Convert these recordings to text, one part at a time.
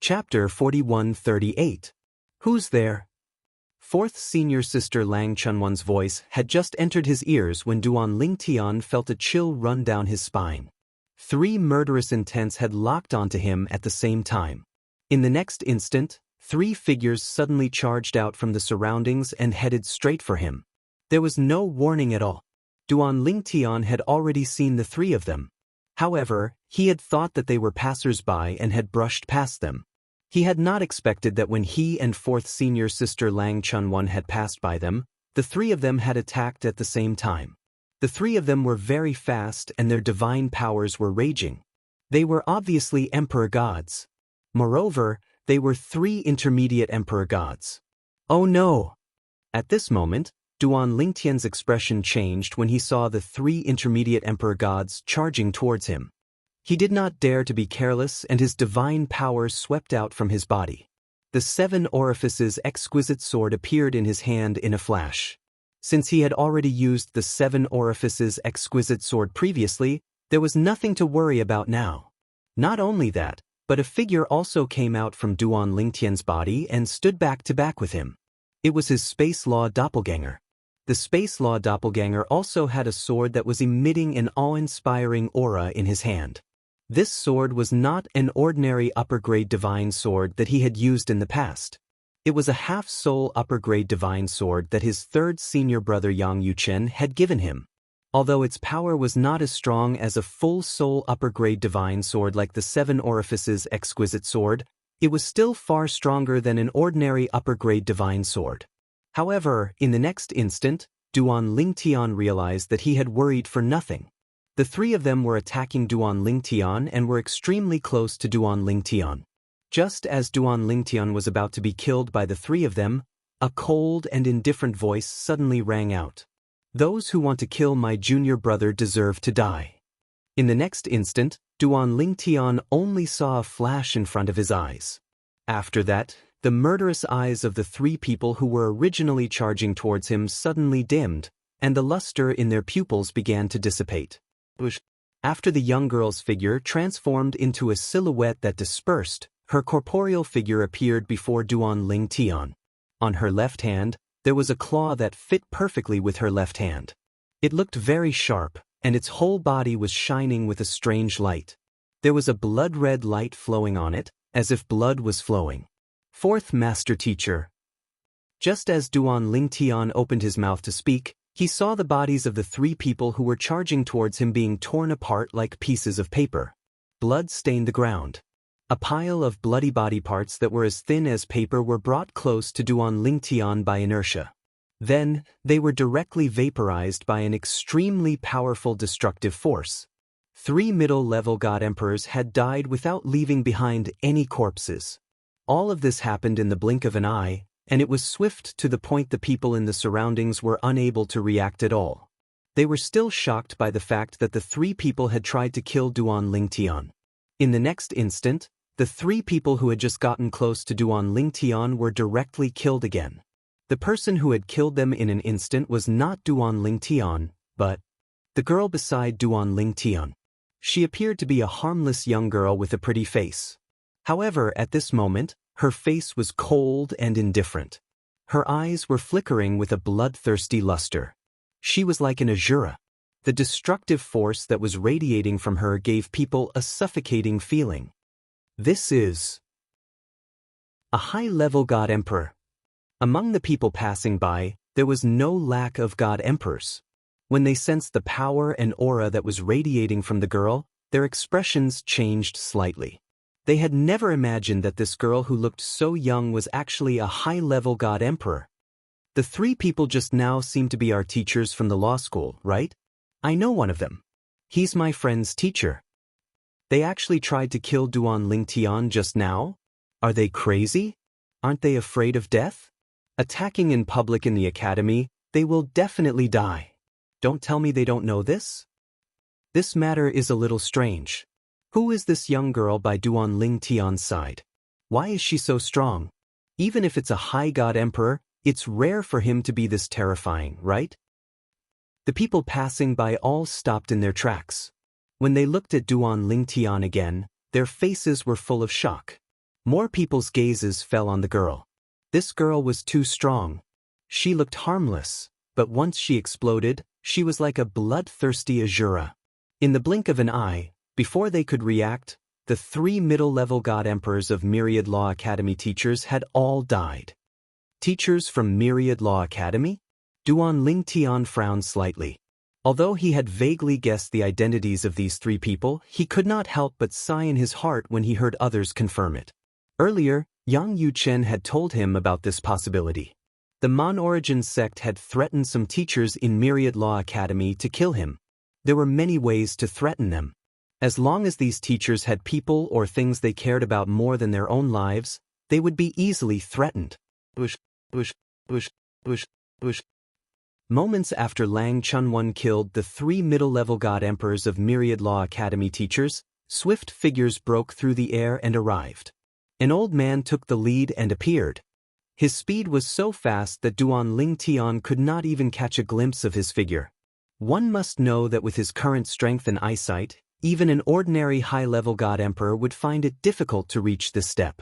Chapter 4138. Who's there? Fourth senior sister Lang Chunwan's voice had just entered his ears when Duan Lingtian felt a chill run down his spine. 3 murderous intents had locked onto him at the same time. In the next instant, 3 figures suddenly charged out from the surroundings and headed straight for him. There was no warning at all. Duan Lingtian had already seen the 3 of them. However, he had thought that they were passers-by and had brushed past them. He had not expected that when he and fourth senior sister Lang Chunwan had passed by them, the 3 of them had attacked at the same time. The 3 of them were very fast and their divine powers were raging. They were obviously emperor gods. Moreover, they were 3 intermediate emperor gods. Oh no! At this moment, Duan Lingtian's expression changed when he saw the 3 intermediate emperor gods charging towards him. He did not dare to be careless and his divine power swept out from his body. The 7 orifices exquisite sword appeared in his hand in a flash. Since he had already used the 7 orifices exquisite sword previously, there was nothing to worry about now. Not only that, but a figure also came out from Duan Lingtian's body and stood back to back with him. It was his Space Law doppelganger. The Space Law doppelganger also had a sword that was emitting an awe-inspiring aura in his hand. This sword was not an ordinary upper-grade divine sword that he had used in the past. It was a half-soul upper-grade divine sword that his 3rd senior brother Yang Yuchen had given him. Although its power was not as strong as a full-soul upper-grade divine sword like the 7 orifices exquisite sword, it was still far stronger than an ordinary upper-grade divine sword. However, in the next instant, Duan Lingtian realized that he had worried for nothing. The 3 of them were attacking Duan Lingtian and were extremely close to Duan Lingtian. Just as Duan Lingtian was about to be killed by the 3 of them, a cold and indifferent voice suddenly rang out. Those who want to kill my junior brother deserve to die. In the next instant, Duan Lingtian only saw a flash in front of his eyes. After that, the murderous eyes of the 3 people who were originally charging towards him suddenly dimmed, and the luster in their pupils began to dissipate. After the young girl's figure transformed into a silhouette that dispersed, her corporeal figure appeared before Duan Lingtian. On her left hand, there was a claw that fit perfectly with her left hand. It looked very sharp, and its whole body was shining with a strange light. There was a blood-red light flowing on it, as if blood was flowing. 4th Master Teacher. Just as Duan Lingtian opened his mouth to speak, he saw the bodies of the 3 people who were charging towards him being torn apart like pieces of paper. Blood stained the ground. A pile of bloody body parts that were as thin as paper were brought close to Duan Lingtian by inertia. Then, they were directly vaporized by an extremely powerful destructive force. 3 middle-level god emperors had died without leaving behind any corpses. All of this happened in the blink of an eye, and it was swift to the point the people in the surroundings were unable to react at all. They were still shocked by the fact that the 3 people had tried to kill Duan Lingtian. In the next instant, the 3 people who had just gotten close to Duan Lingtian were directly killed again. The person who had killed them in an instant was not Duan Lingtian, but the girl beside Duan Lingtian. She appeared to be a harmless young girl with a pretty face. However, at this moment, her face was cold and indifferent. Her eyes were flickering with a bloodthirsty luster. She was like an Azura. The destructive force that was radiating from her gave people a suffocating feeling. This is a high-level god emperor. Among the people passing by, there was no lack of god emperors. When they sensed the power and aura that was radiating from the girl, their expressions changed slightly. They had never imagined that this girl who looked so young was actually a high-level god emperor. The 3 people just now seem to be our teachers from the law school, right? I know one of them. He's my friend's teacher. They actually tried to kill Duan Lingtian just now? Are they crazy? Aren't they afraid of death? Attacking in public in the academy, they will definitely die. Don't tell me they don't know this? This matter is a little strange. Who is this young girl by Duan Lingtian's side? Why is she so strong? Even if it's a high god emperor, it's rare for him to be this terrifying, right? The people passing by all stopped in their tracks. When they looked at Duan Lingtian again, their faces were full of shock. More people's gazes fell on the girl. This girl was too strong. She looked harmless, but once she exploded, she was like a bloodthirsty Azura. In the blink of an eye, before they could react, the 3 middle-level God Emperors of Myriad Law Academy teachers had all died. Teachers from Myriad Law Academy? Duan Lingtian frowned slightly. Although he had vaguely guessed the identities of these 3 people, he could not help but sigh in his heart when he heard others confirm it. Earlier, Yang Yuchen had told him about this possibility. The Mon-Origin sect had threatened some teachers in Myriad Law Academy to kill him. There were many ways to threaten them. As long as these teachers had people or things they cared about more than their own lives, they would be easily threatened. Moments after Lang Chunwan killed the 3 middle-level God Emperors of Myriad Law Academy teachers, swift figures broke through the air and arrived. An old man took the lead and appeared. His speed was so fast that Duan Lingtian could not even catch a glimpse of his figure. One must know that with his current strength and eyesight, even an ordinary high-level God Emperor would find it difficult to reach this step.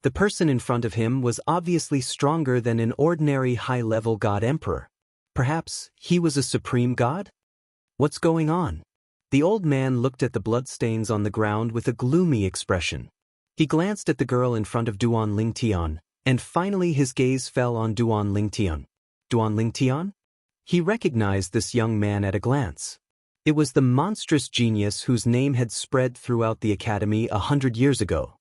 The person in front of him was obviously stronger than an ordinary high-level God Emperor. Perhaps he was a supreme god? What's going on? The old man looked at the bloodstains on the ground with a gloomy expression. He glanced at the girl in front of Duan Lingtian, and finally his gaze fell on Duan Lingtian. Duan Lingtian? He recognized this young man at a glance. It was the monstrous genius whose name had spread throughout the academy 100 years ago.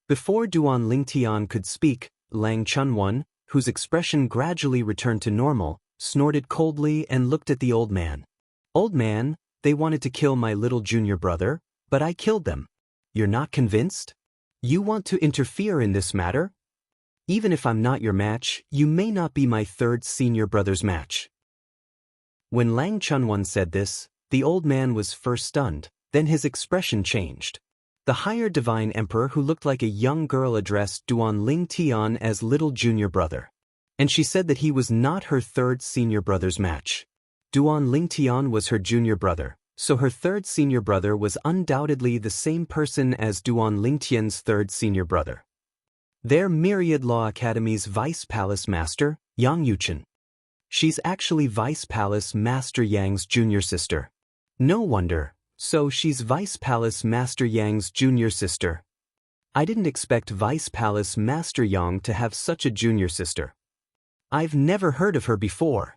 Before Duan Lingtian could speak, Lang Chunwan, whose expression gradually returned to normal, snorted coldly and looked at the old man. Old man, they wanted to kill my little junior brother, but I killed them. You're not convinced? You want to interfere in this matter? Even if I'm not your match, you may not be my 3rd senior brother's match. When Lang Chunwan said this, the old man was first stunned, then his expression changed. The higher divine emperor who looked like a young girl addressed Duan Lingtian as little junior brother. And she said that he was not her 3rd senior brother's match. Duan Lingtian was her junior brother, so her 3rd senior brother was undoubtedly the same person as Duan Lingtian's 3rd senior brother. They're Myriad Law Academy's Vice Palace Master, Yang Yuchen. She's actually Vice Palace Master Yang's junior sister. No wonder, so she's Vice Palace Master Yang's junior sister. I didn't expect Vice Palace Master Yang to have such a junior sister. I've never heard of her before.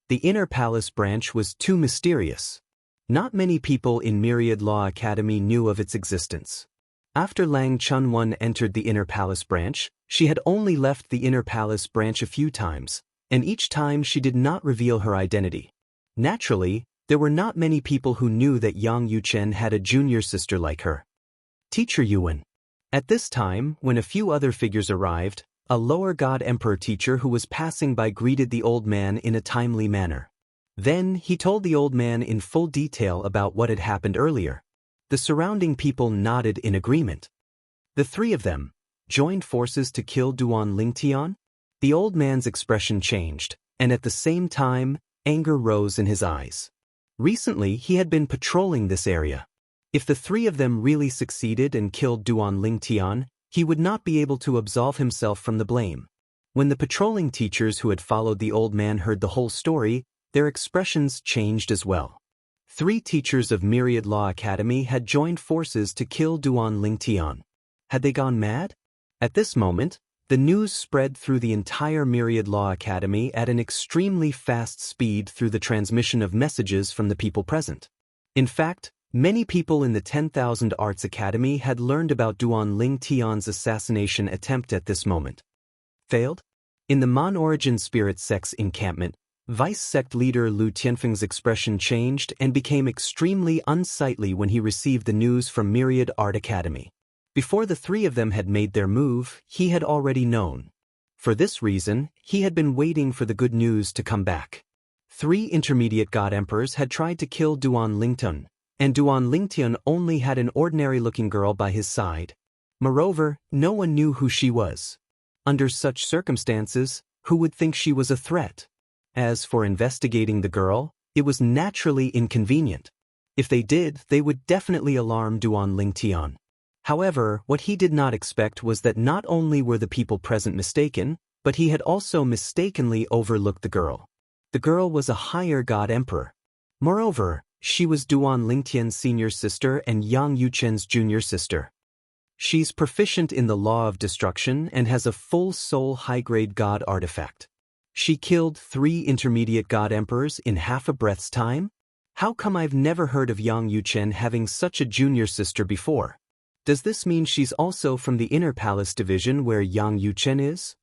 The Inner Palace branch was too mysterious. Not many people in Myriad Law Academy knew of its existence. After Lang Chunwan entered the Inner Palace branch, she had only left the Inner Palace branch a few times, and each time she did not reveal her identity. Naturally, there were not many people who knew that Yang Yuchen had a junior sister like her. Teacher Yuan. At this time, when a few other figures arrived, a lower God Emperor teacher who was passing by greeted the old man in a timely manner. Then he told the old man in full detail about what had happened earlier. The surrounding people nodded in agreement. The 3 of them joined forces to kill Duan Lingtian? The old man's expression changed, and at the same time, anger rose in his eyes. Recently, he had been patrolling this area. If the 3 of them really succeeded and killed Duan Lingtian, he would not be able to absolve himself from the blame. When the patrolling teachers who had followed the old man heard the whole story, their expressions changed as well. 3 teachers of Myriad Law Academy had joined forces to kill Duan Lingtian. Had they gone mad? At this moment, the news spread through the entire Myriad Law Academy at an extremely fast speed through the transmission of messages from the people present. In fact, many people in the 10,000 Arts Academy had learned about Duan Lingtian's assassination attempt at this moment. Failed? In the Mon-Origin Spirit Sect's encampment, Vice Sect leader Lu Tianfeng's expression changed and became extremely unsightly when he received the news from Myriad Art Academy. Before the 3 of them had made their move, he had already known. For this reason, he had been waiting for the good news to come back. 3 intermediate God Emperors had tried to kill Duan Lingtian, and Duan Lingtian only had an ordinary-looking girl by his side. Moreover, no one knew who she was. Under such circumstances, who would think she was a threat? As for investigating the girl, it was naturally inconvenient. If they did, they would definitely alarm Duan Lingtian. However, what he did not expect was that not only were the people present mistaken, but he had also mistakenly overlooked the girl. The girl was a higher god emperor. Moreover, she was Duan Lingtian's senior sister and Yang Yuchen's junior sister. She's proficient in the law of destruction and has a full soul high-grade god artifact. She killed 3 intermediate god emperors in half a breath's time? How come I've never heard of Yang Yuchen having such a junior sister before? Does this mean she's also from the Inner Palace Division where Yang Yuchen is?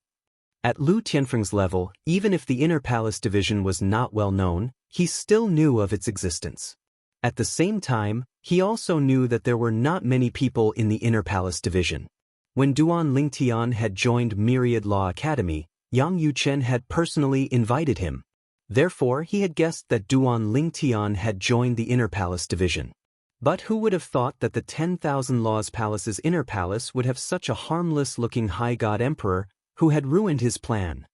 At Lu Tianfeng's level, even if the Inner Palace Division was not well known, he still knew of its existence. At the same time, he also knew that there were not many people in the Inner Palace Division. When Duan Lingtian had joined Myriad Law Academy, Yang Yuchen had personally invited him. Therefore, he had guessed that Duan Lingtian had joined the Inner Palace Division. But who would have thought that the 10,000 Laws Palace's Inner Palace would have such a harmless-looking high god emperor who had ruined his plan?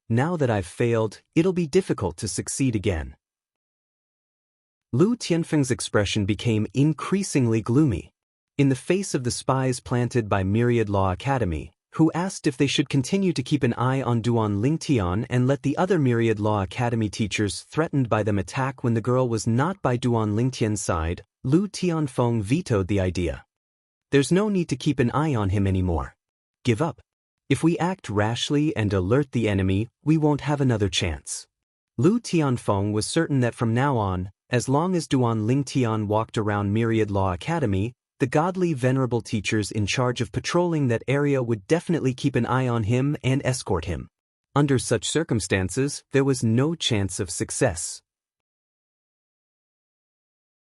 Now that I've failed, it'll be difficult to succeed again. Lu Tianfeng's expression became increasingly gloomy. In the face of the spies planted by Myriad Law Academy, who asked if they should continue to keep an eye on Duan Lingtian and let the other Myriad Law Academy teachers threatened by them attack when the girl was not by Duan Lingtian's side, Lu Tianfeng vetoed the idea. There's no need to keep an eye on him anymore. Give up. If we act rashly and alert the enemy, we won't have another chance. Lu Tianfeng was certain that from now on, as long as Duan Lingtian walked around Myriad Law Academy, the godly venerable teachers in charge of patrolling that area would definitely keep an eye on him and escort him. Under such circumstances, there was no chance of success.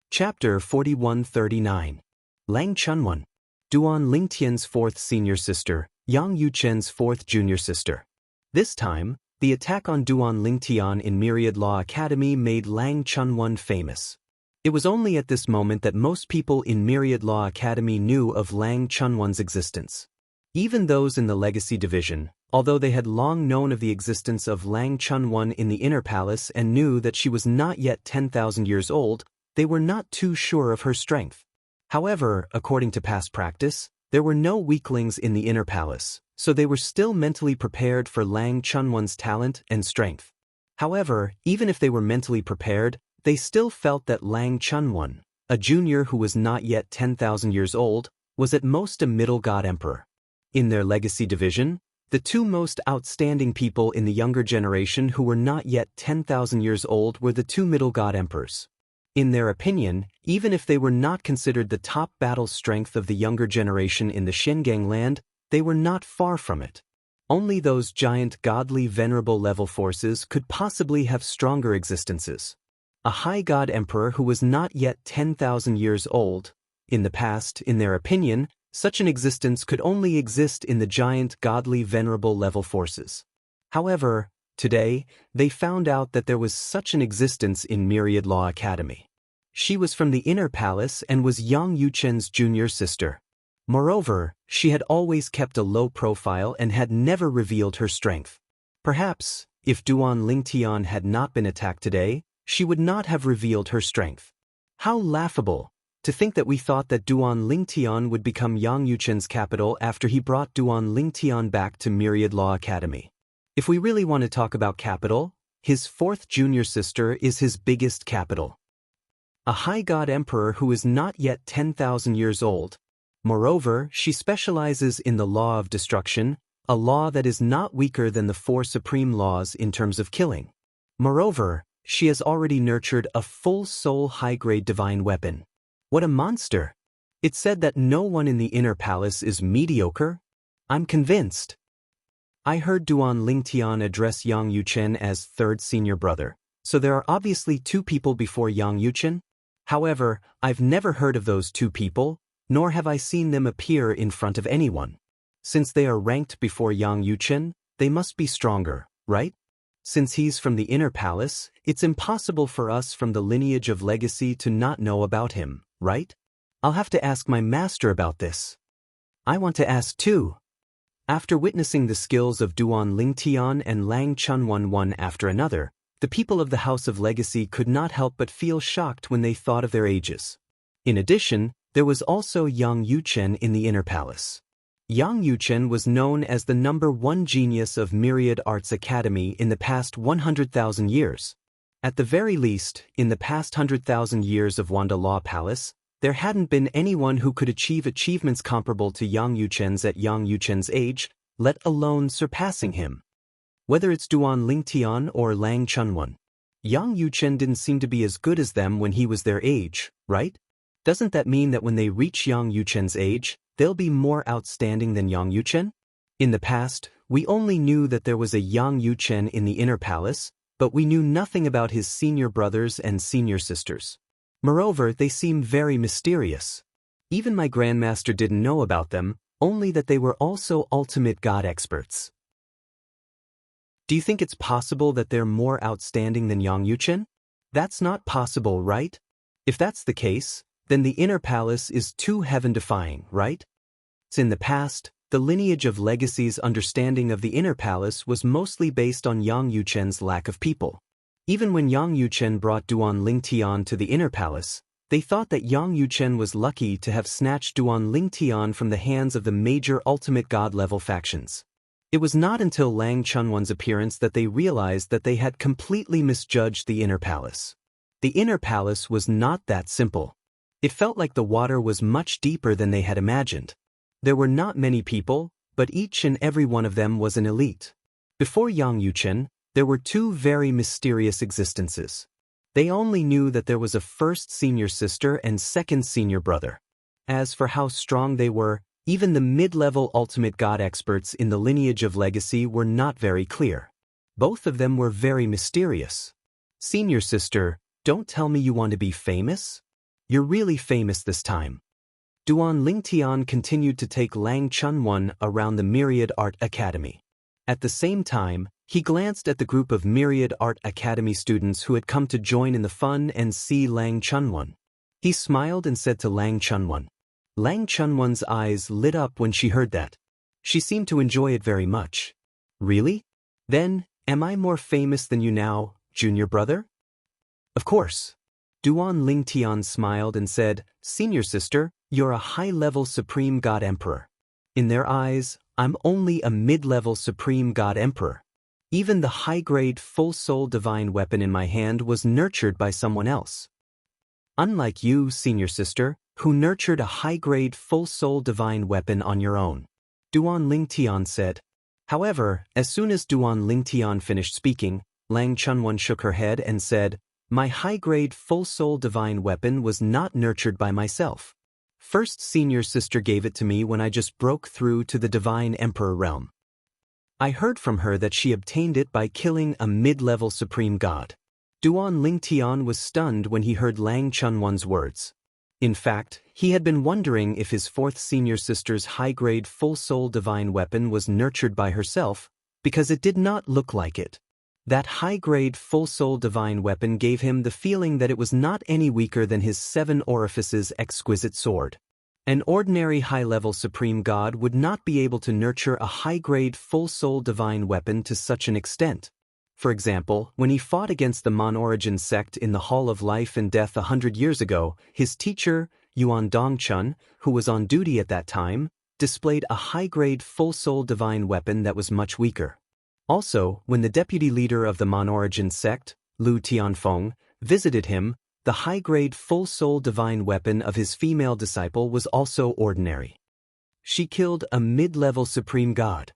Chapter 4139. Lang Chunwan, Duan Lingtian's 4th senior sister, Yang Yuchen's 4th junior sister. This time, the attack on Duan Lingtian in Myriad Law Academy made Lang Chunwan famous. It was only at this moment that most people in Myriad Law Academy knew of Lang Chunwan's existence. Even those in the Legacy Division, although they had long known of the existence of Lang Chunwan in the Inner Palace and knew that she was not yet 10,000 years old, they were not too sure of her strength. However, according to past practice, there were no weaklings in the Inner Palace, so they were still mentally prepared for Lang Chunwan's talent and strength. However, even if they were mentally prepared, they still felt that Lang Chunwan, a junior who was not yet 10,000 years old, was at most a middle god emperor. In their Legacy Division, the 2 most outstanding people in the younger generation who were not yet 10,000 years old were the 2 middle god emperors. In their opinion, even if they were not considered the top battle strength of the younger generation in the Shengang land, they were not far from it. Only those giant godly venerable level forces could possibly have stronger existences. A high god emperor who was not yet 10,000 years old. In the past, in their opinion, such an existence could only exist in the giant godly venerable level forces. However, today, they found out that there was such an existence in Myriad Law Academy. She was from the Inner Palace and was Yang Yuchen's junior sister. Moreover, she had always kept a low profile and had never revealed her strength. Perhaps, if Duan Lingtian had not been attacked today, she would not have revealed her strength. How laughable, to think that we thought that Duan Lingtian would become Yang Yuchen's capital after he brought Duan Lingtian back to Myriad Law Academy. If we really want to talk about capital, his 4th junior sister is his biggest capital. A high god emperor who is not yet 10,000 years old. Moreover, she specializes in the law of destruction, a law that is not weaker than the 4 supreme laws in terms of killing. Moreover, she has already nurtured a full soul high-grade divine weapon. What a monster! It's said that no one in the Inner Palace is mediocre? I'm convinced. I heard Duan Lingtian address Yang Yuchen as 3rd senior brother, so there are obviously 2 people before Yang Yuchen. However, I've never heard of those 2 people, nor have I seen them appear in front of anyone. Since they are ranked before Yang Yuchen, they must be stronger, right? Since he's from the Inner Palace, it's impossible for us from the lineage of Legacy to not know about him, right? I'll have to ask my master about this. I want to ask too. After witnessing the skills of Duan Lingtian and Lang Chunwan one after another, the people of the House of Legacy could not help but feel shocked when they thought of their ages. In addition, There was also Yang Yuchen in the inner palace. Yang Yuchen was known as the #1 genius of Myriad Arts Academy in the past 100,000 years. At the very least, in the past 100,000 years of Wanda Law Palace, there hadn't been anyone who could achieve achievements comparable to Yang Yuchen's at Yang Yuchen's age, let alone surpassing him. Whether it's Duan Lingtian or Lang Chunwan, Yang Yuchen didn't seem to be as good as them when he was their age, right? Doesn't that mean that when they reach Yang Yuchen's age, they'll be more outstanding than Yang Yuchen? In the past, we only knew that there was a Yang Yuchen in the inner palace, but we knew nothing about his senior brothers and senior sisters. Moreover, they seem very mysterious. Even my grandmaster didn't know about them, only that they were also ultimate god experts. Do you think it's possible that they're more outstanding than Yang Yuchen? That's not possible, right? If that's the case, then the inner palace is too heaven-defying, right? In the past, the lineage of legacy's understanding of the inner palace was mostly based on Yang Yuchen's lack of people. Even when Yang Yuchen brought Duan Lingtian to the inner palace, they thought that Yang Yuchen was lucky to have snatched Duan Lingtian from the hands of the major ultimate god-level factions. It was not until Lang Chunwan's appearance that they realized that they had completely misjudged the inner palace. The inner palace was not that simple. It felt like the water was much deeper than they had imagined. There were not many people, but each and every one of them was an elite. Before Yang Yuchen, there were two very mysterious existences. They only knew that there was a first senior sister and second senior brother. As for how strong they were, even the mid-level ultimate god experts in the lineage of legacy were not very clear. Both of them were very mysterious. Senior sister, don't tell me you want to be famous? You're really famous this time. Duan Lingtian continued to take Lang Chunwan around the Myriad Art Academy. At the same time, he glanced at the group of Myriad Art Academy students who had come to join in the fun and see Lang Chunwan. He smiled and said to Lang Chunwan. Lang Chunwan's eyes lit up when she heard that. She seemed to enjoy it very much. Really? Then, am I more famous than you now, junior brother? Of course. Duan Lingtian smiled and said, Senior sister, you're a high-level Supreme God Emperor. In their eyes, I'm only a mid-level Supreme God Emperor. Even the high-grade full-soul divine weapon in my hand was nurtured by someone else. Unlike you, senior sister, who nurtured a high-grade full-soul divine weapon on your own. Duan Lingtian said. However, as soon as Duan Lingtian finished speaking, Lang Chunwan shook her head and said, My high-grade full-soul divine weapon was not nurtured by myself. First senior sister gave it to me when I just broke through to the divine emperor realm. I heard from her that she obtained it by killing a mid-level supreme god. Duan Lingtian was stunned when he heard Lang Chunwan's words. In fact, he had been wondering if his fourth senior sister's high-grade full-soul divine weapon was nurtured by herself, because it did not look like it. That high-grade full-soul divine weapon gave him the feeling that it was not any weaker than his 7 orifices exquisite sword. An ordinary high-level supreme god would not be able to nurture a high-grade full-soul divine weapon to such an extent. For example, when he fought against the Mon-Origin sect in the Hall of Life and Death 100 years ago, his teacher, Yuan Dongchun, who was on duty at that time, displayed a high-grade full-soul divine weapon that was much weaker. Also, when the deputy leader of the Mon-Origin sect, Lu Tianfeng, visited him, the high-grade full-soul divine weapon of his female disciple was also ordinary. She killed a mid-level supreme god.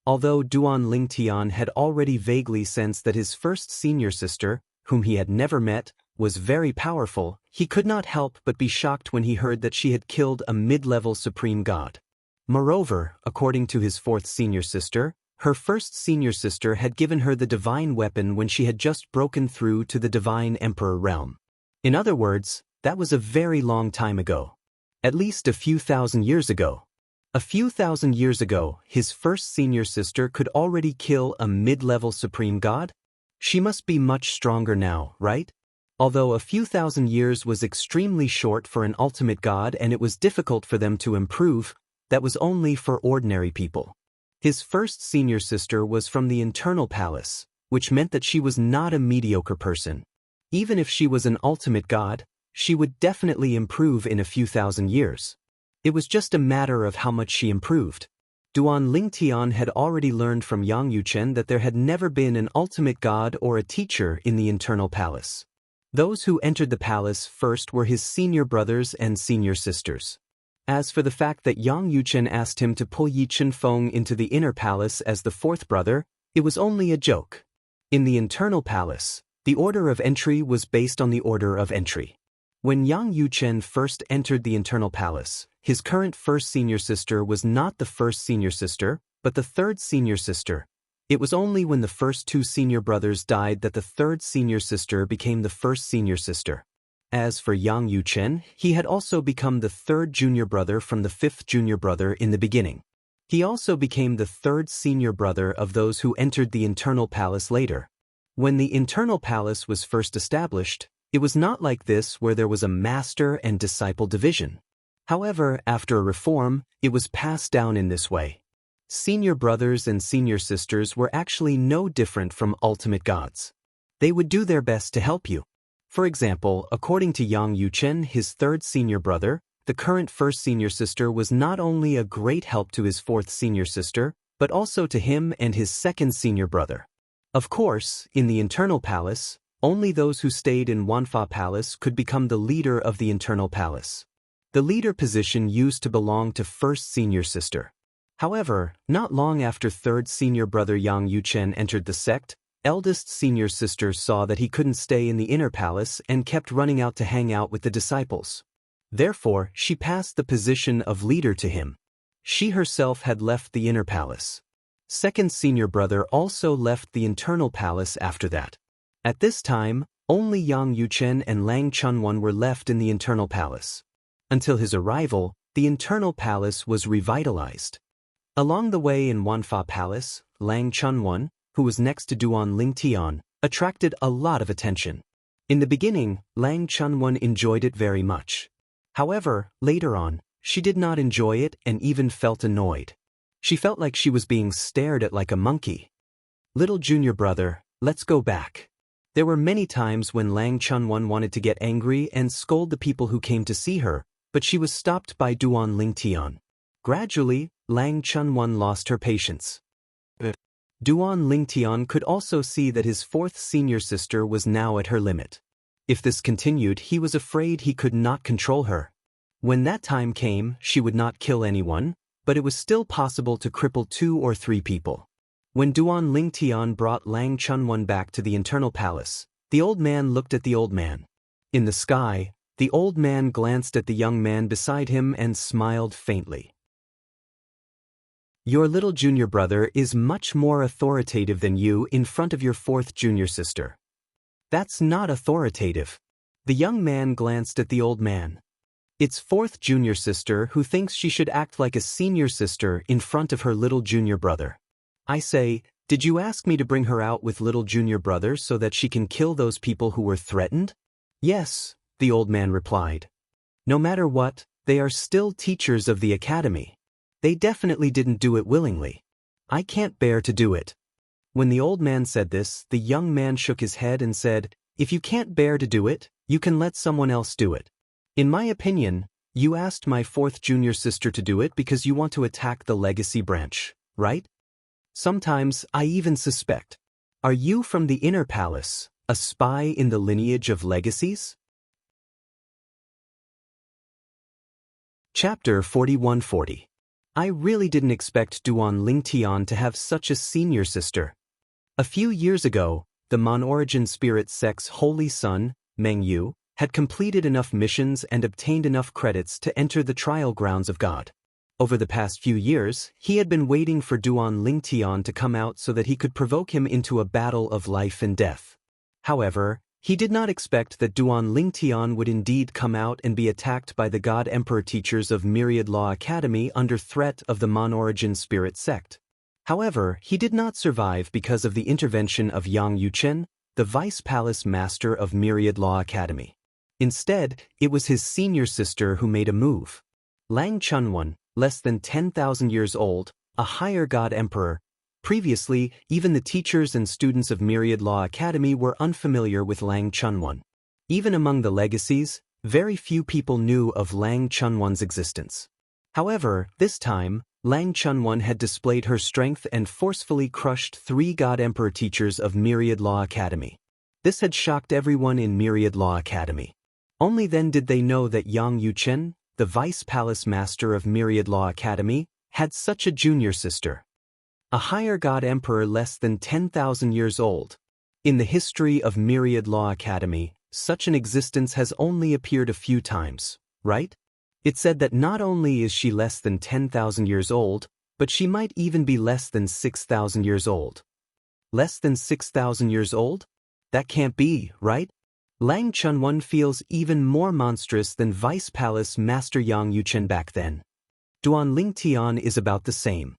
Although Duan Lingtian had already vaguely sensed that his first senior sister, whom he had never met, was very powerful, he could not help but be shocked when he heard that she had killed a mid-level supreme god. Moreover, according to his fourth senior sister, her first senior sister had given her the divine weapon when she had just broken through to the divine emperor realm. In other words, that was a very long time ago. At least a few thousand years ago. A few thousand years ago, his first senior sister could already kill a mid-level supreme god? She must be much stronger now, right? Although a few thousand years was extremely short for an ultimate god and it was difficult for them to improve, that was only for ordinary people. His first senior sister was from the internal palace, which meant that she was not a mediocre person. Even if she was an ultimate god, she would definitely improve in a few thousand years. It was just a matter of how much she improved. Duan Lingtian had already learned from Yang Yuchen that there had never been an ultimate god or a teacher in the internal palace. Those who entered the palace first were his senior brothers and senior sisters. As for the fact that Yang Yuchen asked him to pull Yi Chenfeng into the inner palace as the fourth brother, it was only a joke. In the internal palace, the order of entry was based on the order of entry. When Yang Yuchen first entered the internal palace, his current first senior sister was not the first senior sister, but the third senior sister. It was only when the first two senior brothers died that the third senior sister became the first senior sister. As for Yang Yuchen, he had also become the third junior brother from the fifth junior brother in the beginning. He also became the third senior brother of those who entered the internal palace later. When the internal palace was first established, it was not like this where there was a master and disciple division. However, after a reform, it was passed down in this way. Senior brothers and senior sisters were actually no different from ultimate gods. They would do their best to help you. For example, according to Yang Yuchen, his third senior brother, the current first senior sister was not only a great help to his fourth senior sister, but also to him and his second senior brother. Of course, in the internal palace, only those who stayed in Wanfa Palace could become the leader of the internal palace. The leader position used to belong to first senior sister. However, not long after third senior brother Yang Yuchen entered the sect, eldest senior sister saw that he couldn't stay in the inner palace and kept running out to hang out with the disciples. Therefore, she passed the position of leader to him. She herself had left the inner palace. Second senior brother also left the internal palace after that. At this time, only Yang Yuchen and Lang Chunwan were left in the internal palace. Until his arrival, the internal palace was revitalized. Along the way in Wanfa Palace, Lang Chunwan, who was next to Duan Lingtian, attracted a lot of attention. In the beginning, Lang Chunwan enjoyed it very much. However, later on, she did not enjoy it and even felt annoyed. She felt like she was being stared at like a monkey. Little junior brother, let's go back. There were many times when Lang Chunwan wanted to get angry and scold the people who came to see her, but she was stopped by Duan Lingtian. Gradually, Lang Chunwan lost her patience. Duan Lingtian could also see that his fourth senior sister was now at her limit. If this continued, he was afraid he could not control her. When that time came, she would not kill anyone, but it was still possible to cripple 2 or 3 people. When Duan Lingtian brought Lang Chunwan back to the internal palace, the old man looked at the old man. In the sky, the old man glanced at the young man beside him and smiled faintly. Your little junior brother is much more authoritative than you in front of your fourth junior sister. That's not authoritative. The young man glanced at the old man. It's fourth junior sister who thinks she should act like a senior sister in front of her little junior brother. I say, did you ask me to bring her out with little junior brother so that she can kill those people who were threatened? Yes, the old man replied. No matter what, they are still teachers of the academy. They definitely didn't do it willingly. I can't bear to do it. When the old man said this, the young man shook his head and said, if you can't bear to do it, you can let someone else do it. In my opinion, you asked my fourth junior sister to do it because you want to attack the legacy branch, right? Sometimes I even suspect. Are you from the inner palace, a spy in the lineage of legacies? Chapter 4140. I really didn't expect Duan Lingtian to have such a senior sister. A few years ago, the Mon-Origin Spirit sect's holy son, Meng Yu, had completed enough missions and obtained enough credits to enter the trial grounds of God. Over the past few years, he had been waiting for Duan Lingtian to come out so that he could provoke him into a battle of life and death. However, he did not expect that Duan Lingtian would indeed come out and be attacked by the God Emperor teachers of Myriad Law Academy under threat of the Mon-Origin Spirit sect. However, he did not survive because of the intervention of Yang Yuchen, the Vice Palace Master of Myriad Law Academy. Instead, it was his senior sister who made a move. Lang Chunwan, less than 10,000 years old, a higher God Emperor. Previously, even the teachers and students of Myriad Law Academy were unfamiliar with Lang Chunwan. Even among the legacies, Very few people knew of Lang Chunwan's existence. However, this time, Lang Chunwan had displayed her strength and forcefully crushed 3 God Emperor teachers of Myriad Law Academy. This had shocked everyone in Myriad Law Academy. Only then did they know that Yang Yuchen, the Vice Palace Master of Myriad Law Academy, had such a junior sister. A higher God Emperor less than 10,000 years old. In the history of Myriad Law Academy, such an existence has only appeared a few times, right? It said that not only is she less than 10,000 years old, but she might even be less than 6,000 years old. Less than 6,000 years old? That can't be, right? Lang Chunwan feels even more monstrous than Vice Palace Master Yang Yuchen back then. Duan Lingtian is about the same.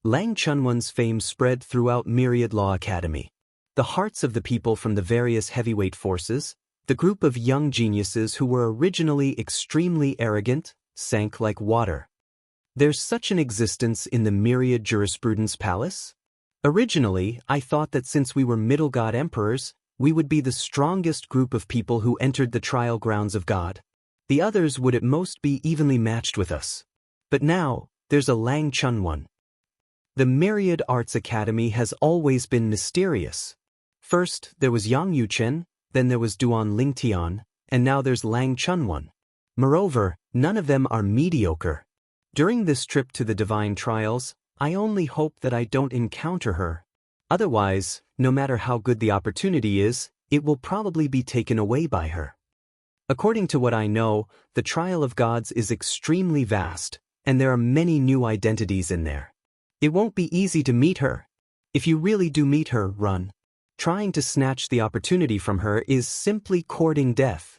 Lang Chunwan's fame spread throughout Myriad Law Academy. The hearts of the people from the various heavyweight forces, the group of young geniuses who were originally extremely arrogant, sank like water. There's such an existence in the Myriad Jurisprudence Palace? Originally, I thought that since we were Middle God Emperors, we would be the strongest group of people who entered the trial grounds of God. The others would at most be evenly matched with us. But now, there's a Lang Chunwan. The Myriad Arts Academy has always been mysterious. First, there was Yang Yuchen, then there was Duan Lingtian, and now there's Lang Chunwan. Moreover, none of them are mediocre. During this trip to the Divine Trials, I only hope that I don't encounter her. Otherwise, no matter how good the opportunity is, it will probably be taken away by her. According to what I know, the Trial of Gods is extremely vast, and there are many new identities in there. It won't be easy to meet her. If you really do meet her, run. Trying to snatch the opportunity from her is simply courting death.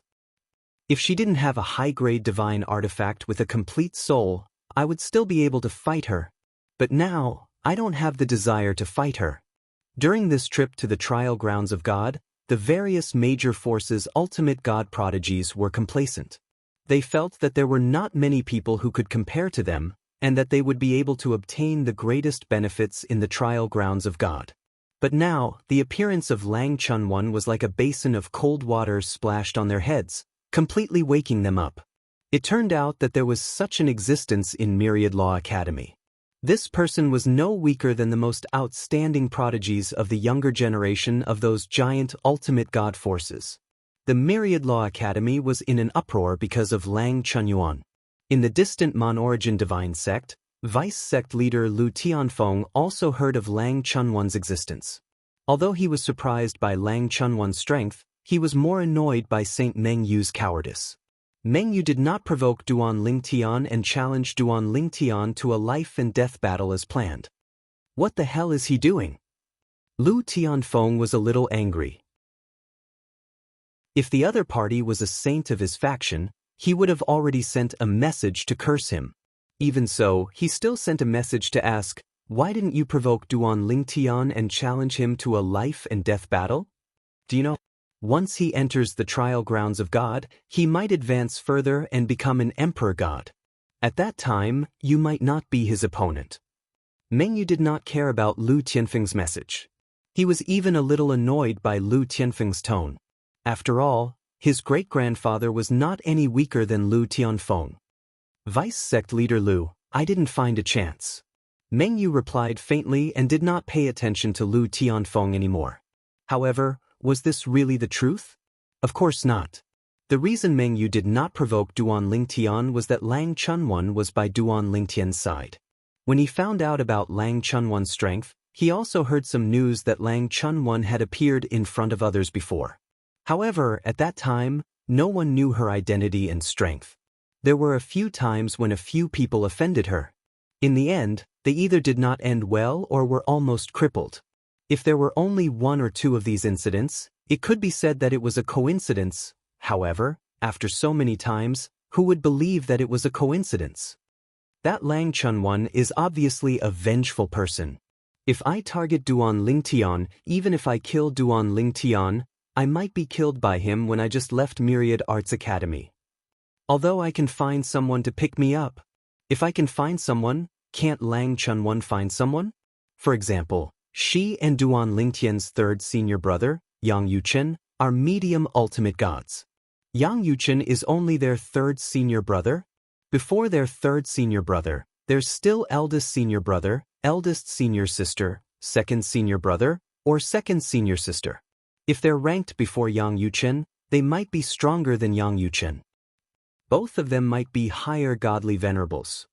If she didn't have a high-grade divine artifact with a complete soul, I would still be able to fight her. But now, I don't have the desire to fight her. During this trip to the trial grounds of God, the various major forces' ultimate God prodigies were complacent. They felt that there were not many people who could compare to them, and that they would be able to obtain the greatest benefits in the trial grounds of God. But now, the appearance of Lang Chunwan was like a basin of cold water splashed on their heads, completely waking them up. It turned out that there was such an existence in Myriad Law Academy. This person was no weaker than the most outstanding prodigies of the younger generation of those giant ultimate god forces. The Myriad Law Academy was in an uproar because of Lang Chunyuan. In the distant Mon-Origin Divine Sect, Vice Sect leader Lu Tianfeng also heard of Lang Chunwan's existence. Although he was surprised by Lang Chunwan's strength, he was more annoyed by Saint Meng Yu's cowardice. Meng Yu did not provoke Duan Lingtian and challenge Duan Lingtian to a life-and-death battle as planned. What the hell is he doing? Lu Tianfeng was a little angry. If the other party was a saint of his faction, he would have already sent a message to curse him. Even so, he still sent a message to ask, why didn't you provoke Duan Lingtian and challenge him to a life-and-death battle? Do you know? Once he enters the trial grounds of God, he might advance further and become an emperor god. At that time, you might not be his opponent. Meng Yu did not care about Lu Tianfeng's message. He was even a little annoyed by Lu Tianfeng's tone. After all, his great-grandfather was not any weaker than Lu Tianfeng. Vice Sect leader Lu, I didn't find a chance. Meng Yu replied faintly and did not pay attention to Lu Tianfeng anymore. However, was this really the truth? Of course not. The reason Meng Yu did not provoke Duan Lingtian was that Lang Chunwan was by Duan Lingtian's side. When he found out about Lang Chunwan's strength, he also heard some news that Lang Chunwan had appeared in front of others before. However, at that time, no one knew her identity and strength. There were a few times when a few people offended her. In the end, they either did not end well or were almost crippled. If there were only 1 or 2 of these incidents, it could be said that it was a coincidence. However, after so many times, who would believe that it was a coincidence? That Lang Chunwan is obviously a vengeful person. If I target Duan Lingtian, even if I kill Duan Lingtian, I might be killed by him when I just left Myriad Arts Academy. Although I can find someone to pick me up. If I can find someone, can't Lang Chunwan find someone? For example, she and Duan Lingtian's third senior brother, Yang Yuchen, are medium ultimate gods. Yang Yuchen is only their third senior brother? Before their third senior brother, there's still eldest senior brother, eldest senior sister, second senior brother, or second senior sister. If they're ranked before Yang Yuchen, they might be stronger than Yang Yuchen. Both of them might be higher godly venerables.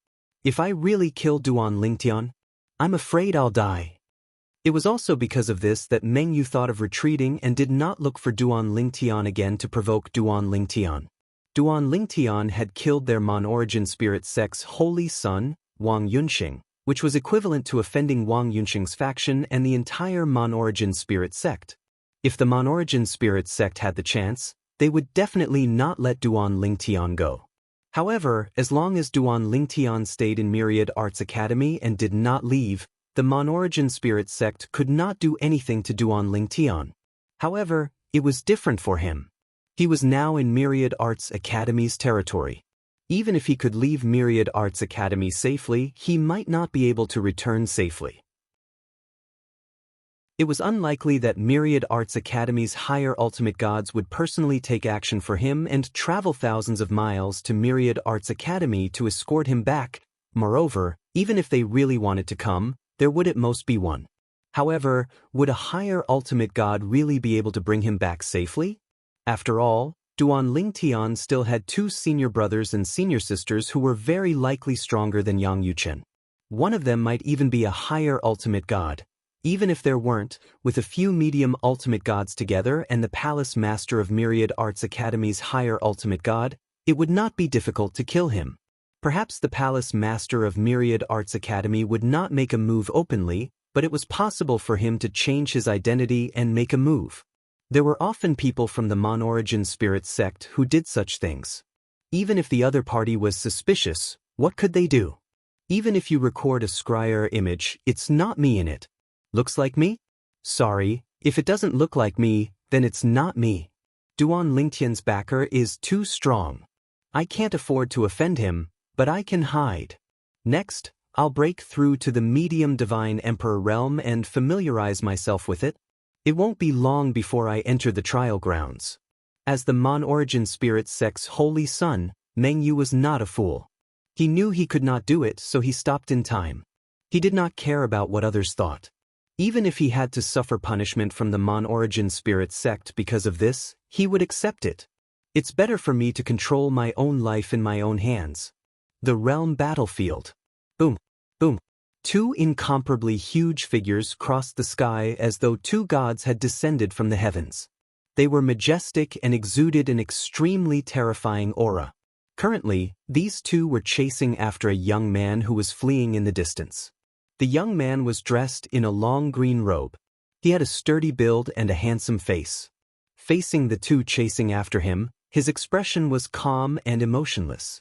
If I really kill Duan Lingtian, I'm afraid I'll die. It was also because of this that Meng Yu thought of retreating and did not look for Duan Lingtian again to provoke Duan Lingtian. Duan Lingtian had killed their Mon-origin spirit sect's holy son, Wang Yunxing, which was equivalent to offending Wang Yunxing's faction and the entire Mon-origin spirit sect. If the Mon-origin spirit sect had the chance, they would definitely not let Duan Lingtian go. However, as long as Duan Lingtian stayed in Myriad Arts Academy and did not leave, the Mon-origin spirit sect could not do anything to Duan Lingtian. However, it was different for him. He was now in Myriad Arts Academy's territory. Even if he could leave Myriad Arts Academy safely, he might not be able to return safely. It was unlikely that Myriad Arts Academy's higher ultimate gods would personally take action for him and travel thousands of miles to Myriad Arts Academy to escort him back. Moreover, even if they really wanted to come, there would at most be one. However, would a higher ultimate god really be able to bring him back safely? After all, Duan Lingtian still had two senior brothers and senior sisters who were very likely stronger than Yang Yuchen. One of them might even be a higher ultimate god. Even if there weren't, with a few medium ultimate gods together and the Palace Master of Myriad Arts Academy's higher ultimate god, it would not be difficult to kill him. Perhaps the Palace Master of Myriad Arts Academy would not make a move openly, but it was possible for him to change his identity and make a move. There were often people from the Mon-origin spirit sect who did such things. Even if the other party was suspicious, what could they do? Even if you record a scryer image, it's not me in it. Looks like me? Sorry, if it doesn't look like me, then it's not me. Duan Lingtian's backer is too strong. I can't afford to offend him, but I can hide. Next, I'll break through to the medium divine emperor realm and familiarize myself with it. It won't be long before I enter the trial grounds. As the Mon-origin spirit sect's holy son, Meng Yu was not a fool. He knew he could not do it, so he stopped in time. He did not care about what others thought. Even if he had to suffer punishment from the Mon-origin spirit sect because of this, he would accept it. It's better for me to control my own life in my own hands. The realm battlefield. Boom, boom. Two incomparably huge figures crossed the sky as though two gods had descended from the heavens. They were majestic and exuded an extremely terrifying aura. Currently, these two were chasing after a young man who was fleeing in the distance. The young man was dressed in a long green robe. He had a sturdy build and a handsome face. Facing the two chasing after him, his expression was calm and emotionless.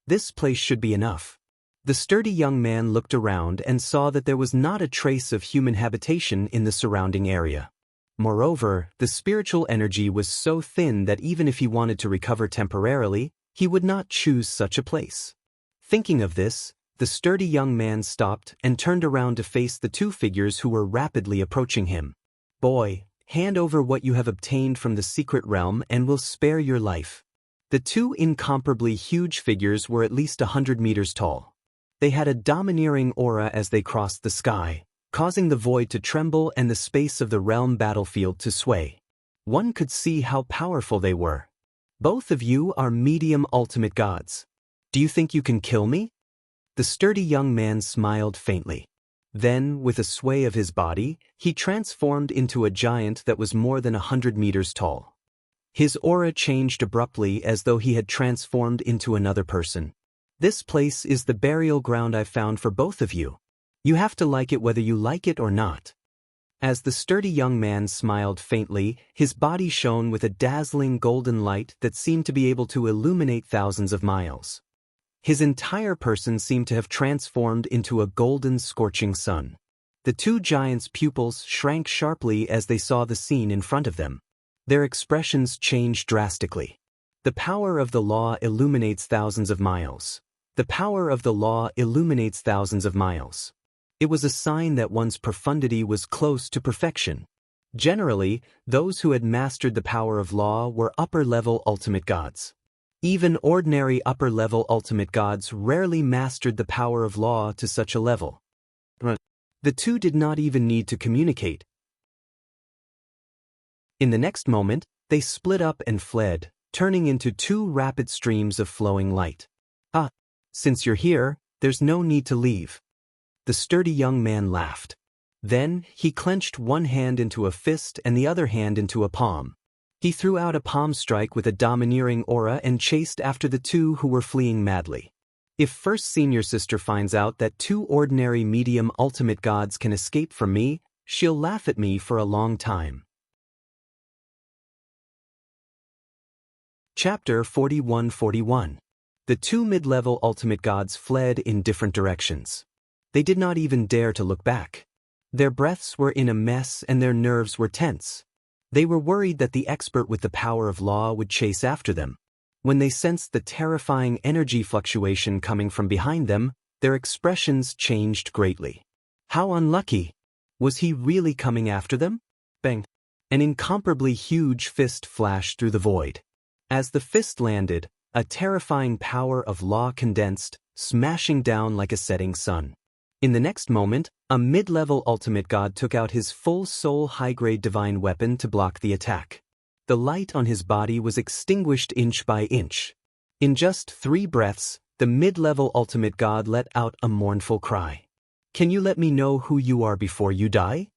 This place should be enough. The sturdy young man looked around and saw that there was not a trace of human habitation in the surrounding area. Moreover, the spiritual energy was so thin that even if he wanted to recover temporarily, he would not choose such a place. Thinking of this, the sturdy young man stopped and turned around to face the two figures who were rapidly approaching him. Boy, hand over what you have obtained from the secret realm and we'll spare your life. The two incomparably huge figures were at least 100 meters tall. They had a domineering aura as they crossed the sky, causing the void to tremble and the space of the realm battlefield to sway. One could see how powerful they were. Both of you are medium ultimate gods. Do you think you can kill me? The sturdy young man smiled faintly. Then, with a sway of his body, he transformed into a giant that was more than 100 meters tall. His aura changed abruptly as though he had transformed into another person. This place is the burial ground I found for both of you. You have to like it whether you like it or not. As the sturdy young man smiled faintly, his body shone with a dazzling golden light that seemed to be able to illuminate thousands of miles. His entire person seemed to have transformed into a golden scorching sun. The two giants' pupils shrank sharply as they saw the scene in front of them. Their expressions changed drastically. The power of the law illuminates thousands of miles. The power of the law illuminates thousands of miles. It was a sign that one's profundity was close to perfection. Generally, those who had mastered the power of law were upper-level ultimate gods. Even ordinary upper-level ultimate gods rarely mastered the power of law to such a level. The two did not even need to communicate. In the next moment, they split up and fled, turning into two rapid streams of flowing light. "Ah, since you're here, there's no need to leave." The sturdy young man laughed. Then, he clenched one hand into a fist and the other hand into a palm. He threw out a palm strike with a domineering aura and chased after the two who were fleeing madly. If first senior sister finds out that two ordinary medium ultimate gods can escape from me, she'll laugh at me for a long time. Chapter 41-41. The two mid-level ultimate gods fled in different directions. They did not even dare to look back. Their breaths were in a mess and their nerves were tense. They were worried that the expert with the power of law would chase after them. When they sensed the terrifying energy fluctuation coming from behind them, their expressions changed greatly. How unlucky! Was he really coming after them? Bang! An incomparably huge fist flashed through the void. As the fist landed, a terrifying power of law condensed, smashing down like a setting sun. In the next moment, a mid-level ultimate god took out his full soul high-grade divine weapon to block the attack. The light on his body was extinguished inch by inch. In just 3 breaths, the mid-level ultimate god let out a mournful cry. "Can you let me know who you are before you die?"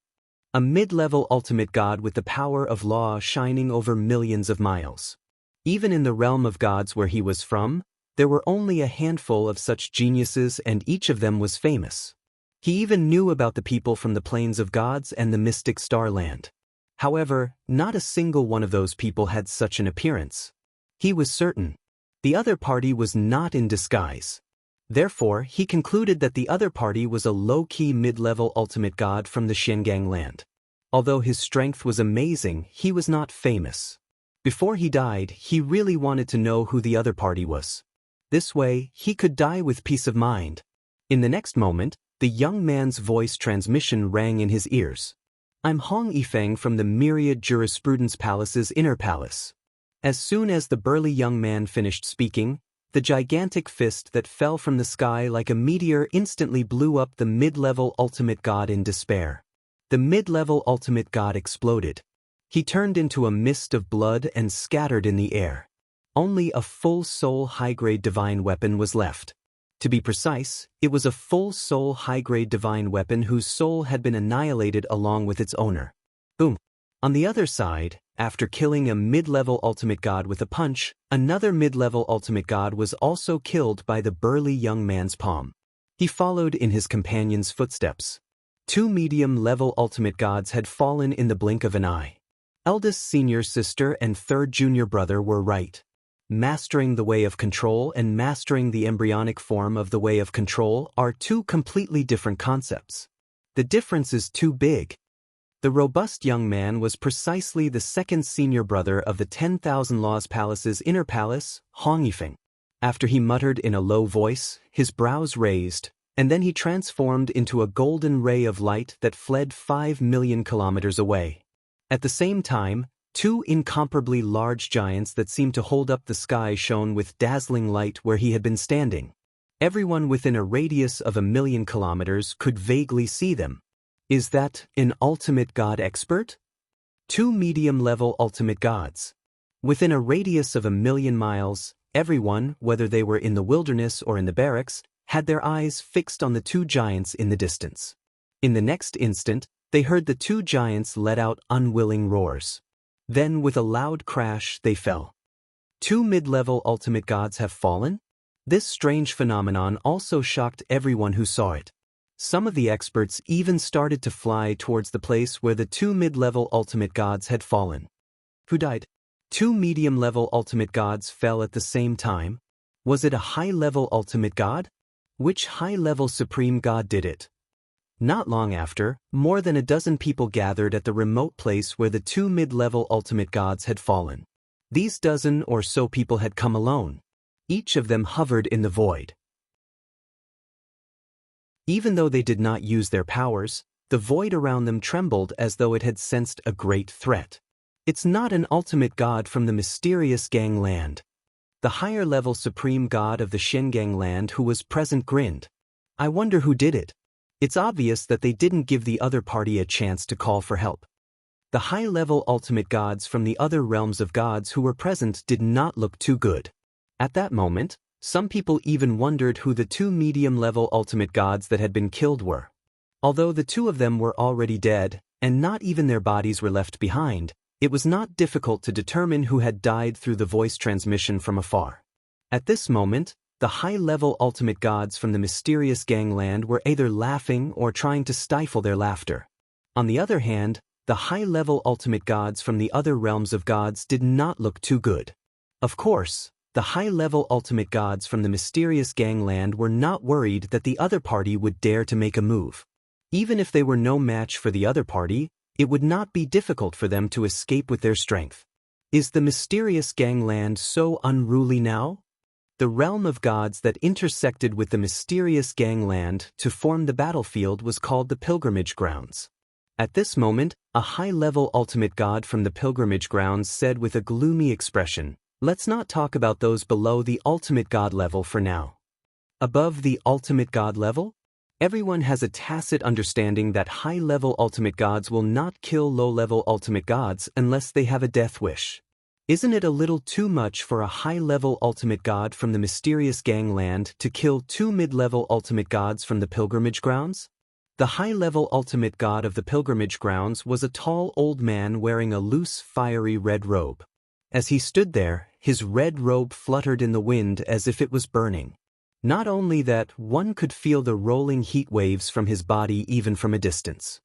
A mid-level ultimate god with the power of law shining over millions of miles. Even in the realm of gods where he was from, there were only a handful of such geniuses and each of them was famous. He even knew about the people from the plains of gods and the mystic starland. However, not a single one of those people had such an appearance. He was certain. The other party was not in disguise. Therefore, he concluded that the other party was a low-key mid-level ultimate god from the Xianxia land. Although his strength was amazing, he was not famous. Before he died, he really wanted to know who the other party was. This way, he could die with peace of mind. In the next moment, the young man's voice transmission rang in his ears. "I'm Hong Yifeng from the Myriad Jurisprudence Palace's inner palace." As soon as the burly young man finished speaking, the gigantic fist that fell from the sky like a meteor instantly blew up the mid-level ultimate god in despair. The mid-level ultimate god exploded. He turned into a mist of blood and scattered in the air. Only a full soul high-grade divine weapon was left. To be precise, it was a full soul high-grade divine weapon whose soul had been annihilated along with its owner. Boom! On the other side, after killing a mid-level ultimate god with a punch, another mid-level ultimate god was also killed by the burly young man's palm. He followed in his companion's footsteps. 2 medium-level ultimate gods had fallen in the blink of an eye. Eldest senior sister and third junior brother were right. Mastering the way of control and mastering the embryonic form of the way of control are 2 completely different concepts. The difference is too big. The robust young man was precisely the second senior brother of the 10,000 Laws Palace's inner palace, Hong Yifeng. After he muttered in a low voice, his brows raised, and then he transformed into a golden ray of light that fled 5 million kilometers away. At the same time, 2 incomparably large giants that seemed to hold up the sky shone with dazzling light where he had been standing. Everyone within a radius of 1,000,000 kilometers could vaguely see them. Is that an ultimate god expert? 2 medium-level ultimate gods. Within a radius of 1,000,000 miles, everyone, whether they were in the wilderness or in the barracks, had their eyes fixed on the 2 giants in the distance. In the next instant, they heard the 2 giants let out unwilling roars. Then, with a loud crash, they fell. 2 mid-level ultimate gods have fallen? This strange phenomenon also shocked everyone who saw it. Some of the experts even started to fly towards the place where the 2 mid-level ultimate gods had fallen. Who died? 2 medium-level ultimate gods fell at the same time? Was it a high-level ultimate god? Which high-level supreme god did it? Not long after, more than a dozen people gathered at the remote place where the 2 mid-level ultimate gods had fallen. These dozen or so people had come alone. Each of them hovered in the void. Even though they did not use their powers, The void around them trembled as though it had sensed a great threat. It's not an ultimate god from the mysterious gangland. The higher-level supreme god of the Xianxia who was present grinned. I wonder who did it. It's obvious that they didn't give the other party a chance to call for help. The high-level ultimate gods from the other realms of gods who were present did not look too good. At that moment, some people even wondered who the two medium-level ultimate gods that had been killed were. Although the two of them were already dead, and not even their bodies were left behind, it was not difficult to determine who had died through the voice transmission from afar. At this moment, the high-level ultimate gods from the mysterious gangland were either laughing or trying to stifle their laughter. On the other hand, the high-level ultimate gods from the other realms of gods did not look too good. Of course, the high-level ultimate gods from the mysterious gangland were not worried that the other party would dare to make a move. Even if they were no match for the other party, it would not be difficult for them to escape with their strength. Is the mysterious gangland so unruly now? The realm of gods that intersected with the mysterious gangland to form the battlefield was called the pilgrimage grounds. At this moment, a high-level ultimate god from the pilgrimage grounds said with a gloomy expression, "Let's not talk about those below the ultimate god level for now." Above the ultimate god level? Everyone has a tacit understanding that high-level ultimate gods will not kill low-level ultimate gods unless they have a death wish. Isn't it a little too much for a high-level ultimate god from the mysterious gangland to kill two mid-level ultimate gods from the pilgrimage grounds? The high-level ultimate god of the pilgrimage grounds was a tall old man wearing a loose, fiery red robe. As he stood there, his red robe fluttered in the wind as if it was burning. Not only that, one could feel the rolling heat waves from his body even from a distance.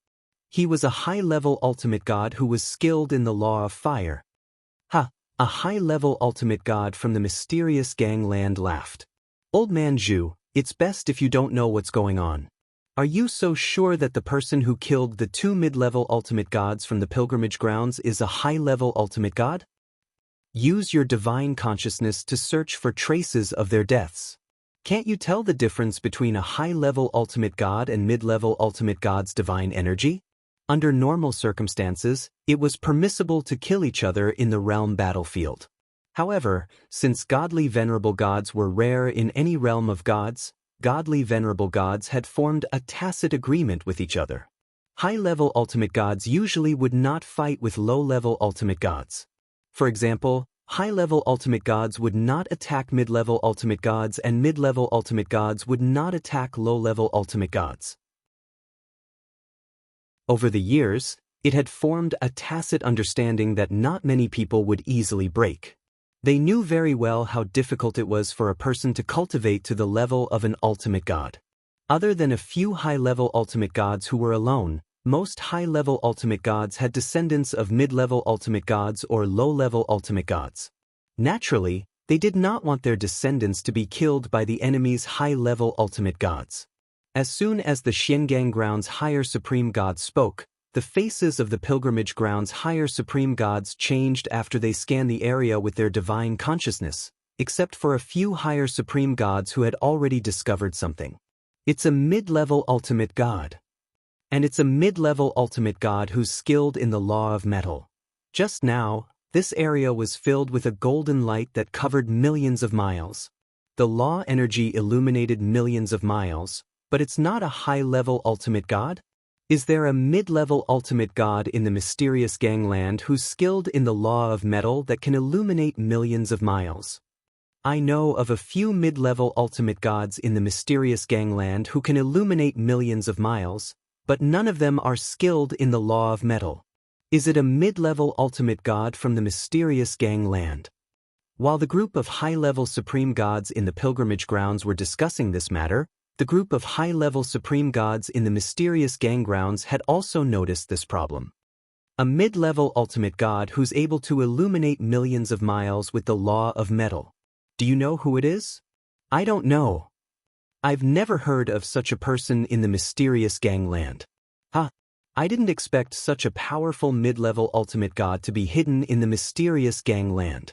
He was a high-level ultimate god who was skilled in the law of fire. Ha! A high-level ultimate god from the mysterious gangland laughed. Old man Zhu, it's best if you don't know what's going on. Are you so sure that the person who killed the two mid-level ultimate gods from the pilgrimage grounds is a high-level ultimate god? Use your divine consciousness to search for traces of their deaths. Can't you tell the difference between a high-level ultimate god and mid-level ultimate god's divine energy? Under normal circumstances, it was permissible to kill each other in the realm battlefield. However, since godly venerable gods were rare in any realm of gods, godly venerable gods had formed a tacit agreement with each other. High-level ultimate gods usually would not fight with low-level ultimate gods. For example, high-level ultimate gods would not attack mid-level ultimate gods and mid-level ultimate gods would not attack low-level ultimate gods. Over the years, it had formed a tacit understanding that not many people would easily break. They knew very well how difficult it was for a person to cultivate to the level of an ultimate god. Other than a few high-level ultimate gods who were alone, most high-level ultimate gods had descendants of mid-level ultimate gods or low-level ultimate gods. Naturally, they did not want their descendants to be killed by the enemy's high-level ultimate gods. As soon as the Xianxia grounds' higher supreme gods spoke, the faces of the pilgrimage grounds' higher supreme gods changed after they scanned the area with their divine consciousness, except for a few higher supreme gods who had already discovered something. It's a mid-level ultimate god. And it's a mid-level ultimate god who's skilled in the law of metal. Just now, this area was filled with a golden light that covered millions of miles. The law energy illuminated millions of miles, but it's not a high-level ultimate god? Is there a mid-level ultimate god in the mysterious gangland who's skilled in the law of metal that can illuminate millions of miles? I know of a few mid-level ultimate gods in the mysterious gangland who can illuminate millions of miles, but none of them are skilled in the law of metal. Is it a mid-level ultimate god from the mysterious gangland? While the group of high-level supreme gods in the pilgrimage grounds were discussing this matter, the group of high-level supreme gods in the mysterious gang grounds had also noticed this problem. A mid-level ultimate god who's able to illuminate millions of miles with the law of metal. Do you know who it is? I don't know. I've never heard of such a person in the mysterious gangland. I didn't expect such a powerful mid-level ultimate god to be hidden in the mysterious gangland.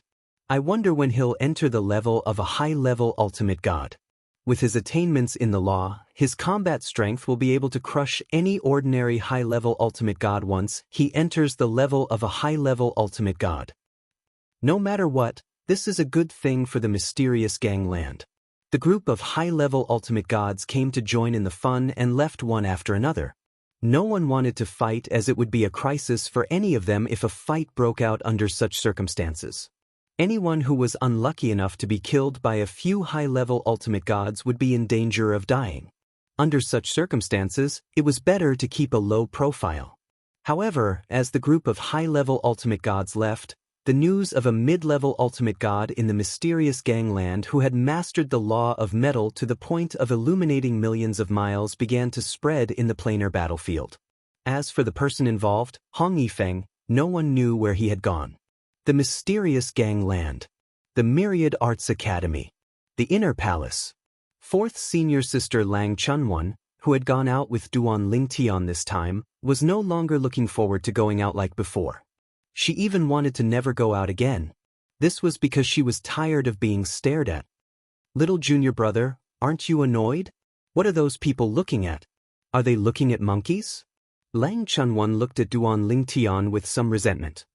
I wonder when he'll enter the level of a high-level ultimate god. With his attainments in the law, his combat strength will be able to crush any ordinary high-level ultimate god once he enters the level of a high-level ultimate god. No matter what, this is a good thing for the mysterious gangland. The group of high-level ultimate gods came to join in the fun and left one after another. No one wanted to fight, as it would be a crisis for any of them if a fight broke out under such circumstances. Anyone who was unlucky enough to be killed by a few high-level ultimate gods would be in danger of dying. Under such circumstances, it was better to keep a low profile. However, as the group of high-level ultimate gods left, the news of a mid-level ultimate god in the mysterious gangland who had mastered the law of metal to the point of illuminating millions of miles began to spread in the planar battlefield. As for the person involved, Hong Yifeng, no one knew where he had gone. The mysterious gangland. The Myriad Arts Academy. The Inner Palace. Fourth senior sister Lang Chunwan, who had gone out with Duan Lingtian this time, was no longer looking forward to going out like before. She even wanted to never go out again. This was because she was tired of being stared at. Little junior brother, aren't you annoyed? What are those people looking at? Are they looking at monkeys? Lang Chunwan looked at Duan Lingtian with some resentment.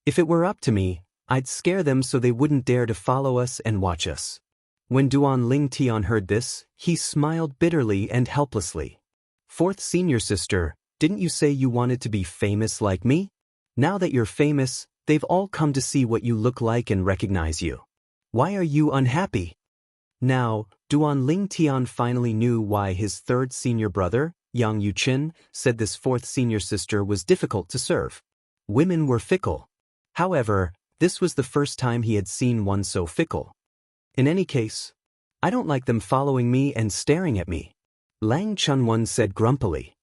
If it were up to me, I'd scare them so they wouldn't dare to follow us and watch us. When Duan Lingtian heard this, he smiled bitterly and helplessly. Fourth senior sister, didn't you say you wanted to be famous like me? Now that you're famous, they've all come to see what you look like and recognize you. Why are you unhappy? Now, Duan Lingtian finally knew why his third senior brother, Yang Yuqin, said this fourth senior sister was difficult to serve. Women were fickle. However, this was the first time he had seen one so fickle. In any case, I don't like them following me and staring at me, Lang Chunwan said grumpily.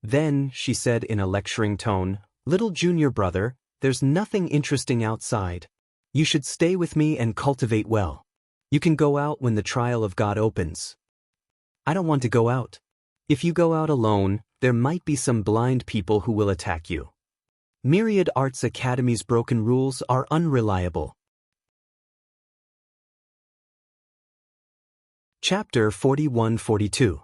Then, she said in a lecturing tone, little junior brother, there's nothing interesting outside. You should stay with me and cultivate well. You can go out when the trial of God opens. I don't want to go out. If you go out alone, there might be some blind people who will attack you. Myriad Arts Academy's broken rules are unreliable. Chapter 41-42.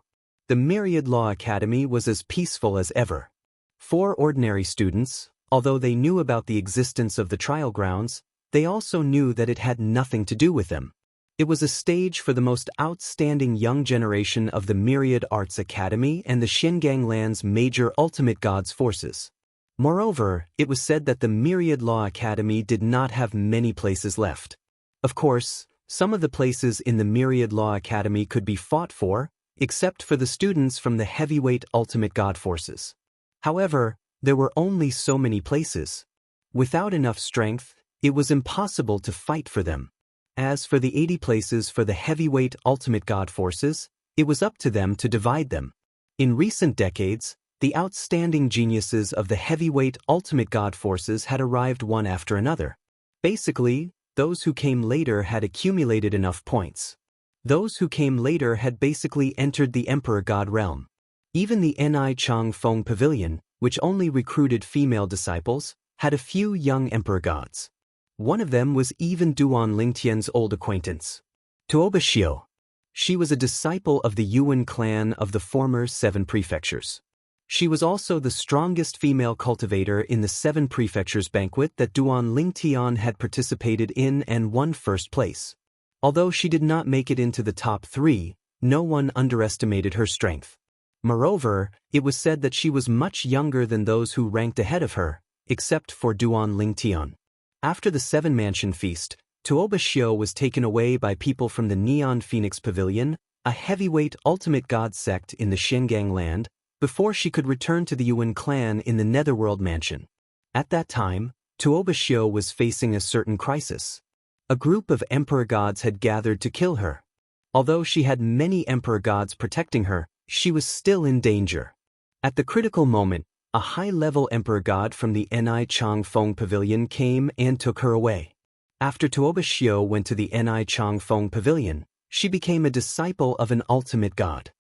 The Myriad Law Academy was as peaceful as ever. 4 ordinary students, although they knew about the existence of the trial grounds, they also knew that it had nothing to do with them. It was a stage for the most outstanding young generation of the Myriad Arts Academy and the Xingangland's major ultimate gods forces. Moreover, it was said that the Myriad Law Academy did not have many places left. Of course, some of the places in the Myriad Law Academy could be fought for, except for the students from the heavyweight ultimate god forces. However, there were only so many places. Without enough strength, it was impossible to fight for them. As for the 80 places for the heavyweight ultimate god forces, it was up to them to divide them. In recent decades, the outstanding geniuses of the heavyweight ultimate god forces had arrived one after another. Basically, those who came later had accumulated enough points. Those who came later had basically entered the Emperor God realm. Even the Ni Chang Feng Pavilion, which only recruited female disciples, had a few young Emperor gods. One of them was even Duan Lingtian's old acquaintance, Tuoba Xiao. She was a disciple of the Yuan clan of the former 7 prefectures. She was also the strongest female cultivator in the 7 prefectures banquet that Duan Lingtian had participated in and won first place. Although she did not make it into the top 3, no one underestimated her strength. Moreover, it was said that she was much younger than those who ranked ahead of her, except for Duan Lingtian. After the 7-mansion feast, Tuoba Xiao was taken away by people from the Neon Phoenix Pavilion, a heavyweight ultimate god sect in the Xingang land, before she could return to the Yuan clan in the Netherworld mansion. At that time, Tuoba Xiao was facing a certain crisis. A group of emperor gods had gathered to kill her. Although she had many emperor gods protecting her, she was still in danger. At the critical moment, a high-level emperor god from the Ni Chang Feng Pavilion came and took her away. After Tuoba Xiao went to the Ni Chang Feng Pavilion, she became a disciple of an ultimate god.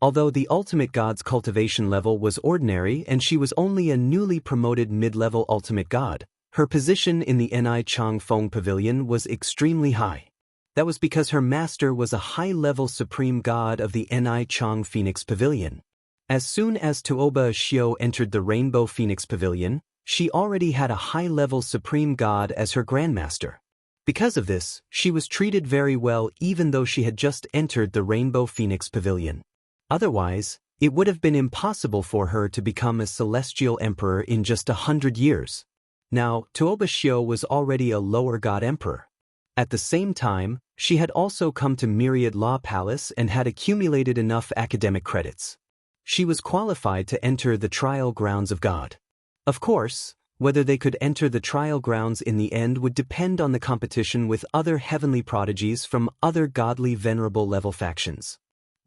Although the ultimate god's cultivation level was ordinary and she was only a newly promoted mid-level ultimate god, her position in the Ni Chang Feng Pavilion was extremely high. That was because her master was a high-level supreme god of the Ni Chang Phoenix Pavilion. As soon as Tuoba Xiao entered the Rainbow Phoenix Pavilion, she already had a high-level supreme god as her grandmaster. Because of this, she was treated very well even though she had just entered the Rainbow Phoenix Pavilion. Otherwise, it would have been impossible for her to become a celestial emperor in just 100 years. Now, Tuoba Xiao was already a lower god emperor. At the same time, she had also come to Myriad Law Palace and had accumulated enough academic credits. She was qualified to enter the trial grounds of God. Of course, whether they could enter the trial grounds in the end would depend on the competition with other heavenly prodigies from other godly venerable level factions.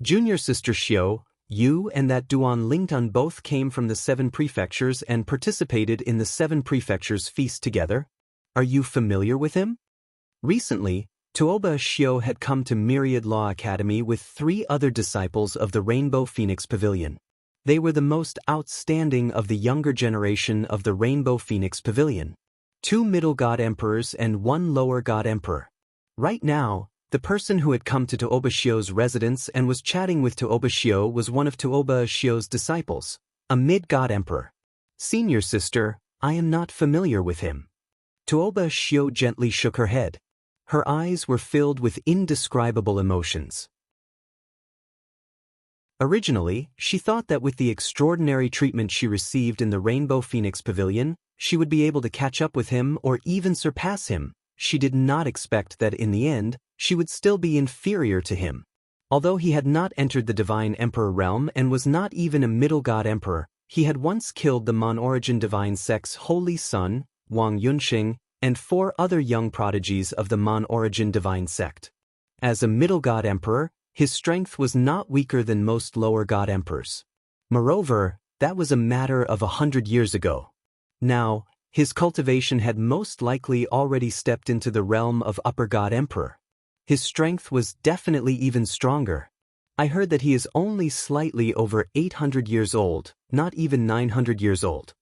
Junior sister Xiao, you and that Duan Lingtun both came from the 7 prefectures and participated in the 7 prefectures feast together. Are you familiar with him? Recently, Tuoba Xiao had come to Myriad Law Academy with 3 other disciples of the Rainbow Phoenix Pavilion. They were the most outstanding of the younger generation of the Rainbow Phoenix Pavilion. 2 middle god emperors and 1 lower god emperor. Right now, the person who had come to Tuoba Xiao's residence and was chatting with Tuoba Xiao was one of Tuoba Xiao's disciples, a mid-god emperor. Senior sister, I am not familiar with him. Tuoba Xiao gently shook her head. Her eyes were filled with indescribable emotions. Originally, she thought that with the extraordinary treatment she received in the Rainbow Phoenix Pavilion, she would be able to catch up with him or even surpass him. She did not expect that in the end, she would still be inferior to him. Although he had not entered the Divine Emperor realm and was not even a middle god emperor, he had once killed the Mon-origin divine sect's holy son, Wang Yunxing, and 4 other young prodigies of the Mon-origin divine sect. As a middle god emperor, his strength was not weaker than most lower god emperors. Moreover, that was a matter of 100 years ago. Now, his cultivation had most likely already stepped into the realm of upper god emperor. His strength was definitely even stronger. I heard that he is only slightly over 800 years old, not even 900 years old.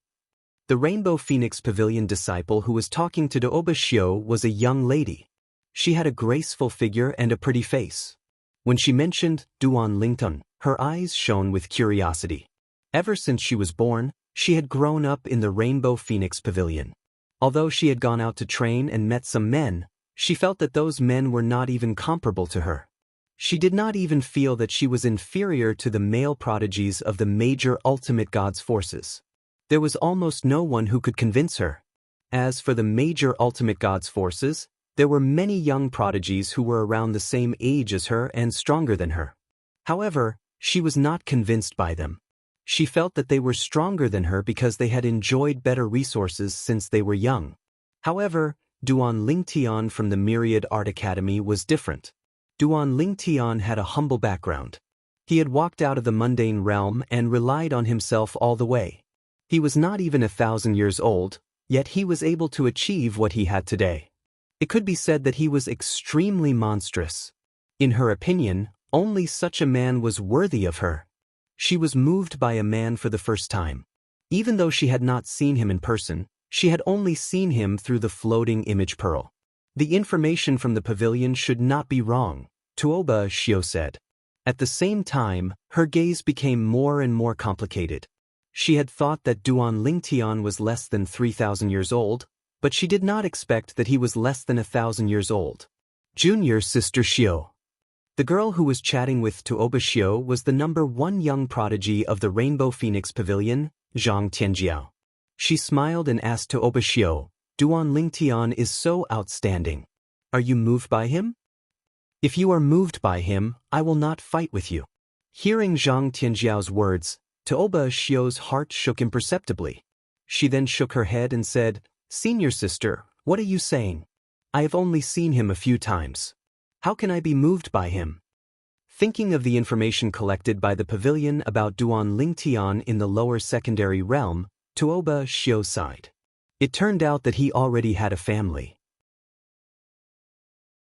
The Rainbow Phoenix Pavilion disciple who was talking to Tuoba Xiao was a young lady. She had a graceful figure and a pretty face. When she mentioned Duan Lingtun, her eyes shone with curiosity. Ever since she was born, she had grown up in the Rainbow Phoenix Pavilion. Although she had gone out to train and met some men, she felt that those men were not even comparable to her. She did not even feel that she was inferior to the male prodigies of the major ultimate god's forces. There was almost no one who could convince her. As for the major ultimate god's forces, there were many young prodigies who were around the same age as her and stronger than her. However, she was not convinced by them. She felt that they were stronger than her because they had enjoyed better resources since they were young. However, Duan Lingtian from the Myriad Art Academy was different. Duan Lingtian had a humble background. He had walked out of the mundane realm and relied on himself all the way. He was not even 1,000 years old, yet he was able to achieve what he had today. It could be said that he was extremely monstrous. In her opinion, only such a man was worthy of her. She was moved by a man for the first time. Even though she had not seen him in person, she had only seen him through the floating image pearl. The information from the pavilion should not be wrong, Tuoba Xiao said. At the same time, her gaze became more and more complicated. She had thought that Duan Lingtian was less than 3,000 years old, but she did not expect that he was less than 1,000 years old. Junior sister Xiao. The girl who was chatting with Tuoba Xiao was the #1 young prodigy of the Rainbow Phoenix Pavilion, Xianxia. She smiled and asked Tuoba Xiao, Duan Lingtian is so outstanding. Are you moved by him? If you are moved by him, I will not fight with you. Hearing Zhang Tianjiao's words, Tuoba Xiao's heart shook imperceptibly. She then shook her head and said, Senior sister, what are you saying? I have only seen him a few times. How can I be moved by him? Thinking of the information collected by the pavilion about Duan Lingtian in the lower secondary realm, Tuoba Xiao sighed. It turned out that he already had a family.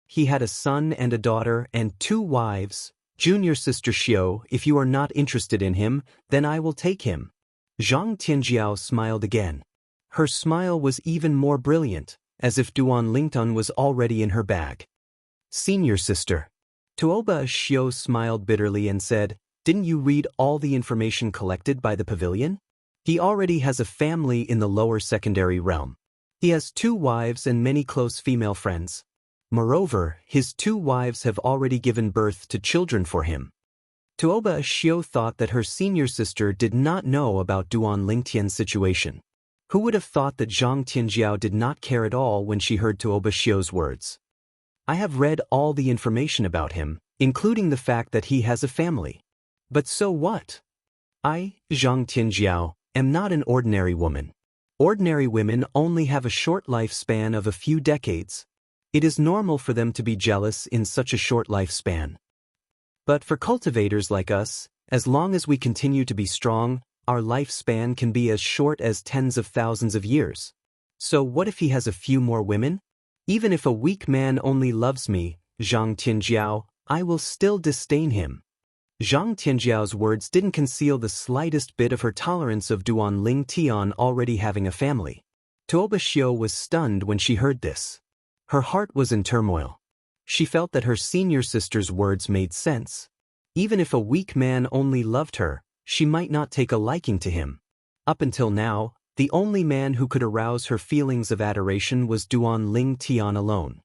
He had a son and a daughter and 2 wives. Junior sister Xiao, if you are not interested in him, then I will take him. Zhang Tianjiao smiled again. Her smile was even more brilliant, as if Duan Lingtun was already in her bag. Senior sister. Tuoba Xiao smiled bitterly and said, "Didn't you read all the information collected by the pavilion? He already has a family in the lower secondary realm. He has 2 wives and many close female friends. Moreover, his 2 wives have already given birth to children for him." Tuoba Xiao thought that her senior sister did not know about Duan Lingtian's situation. Who would have thought that Zhang Tianjiao did not care at all when she heard Tuoba Xiao's words? "I have read all the information about him, including the fact that he has a family. But so what? I, Zhang Tianjiao, am not an ordinary woman. Ordinary women only have a short lifespan of a few decades. It is normal for them to be jealous in such a short lifespan. But for cultivators like us, as long as we continue to be strong, our lifespan can be as short as tens of thousands of years. So what if he has a few more women? Even if a weak man only loves me, Zhang Tianjiao, I will still disdain him." Zhang Tianjiao's words didn't conceal the slightest bit of her tolerance of Duan Lingtian already having a family. Tuoba Xiao was stunned when she heard this. Her heart was in turmoil. She felt that her senior sister's words made sense. Even if a weak man only loved her, she might not take a liking to him. Up until now, the only man who could arouse her feelings of adoration was Duan Lingtian alone.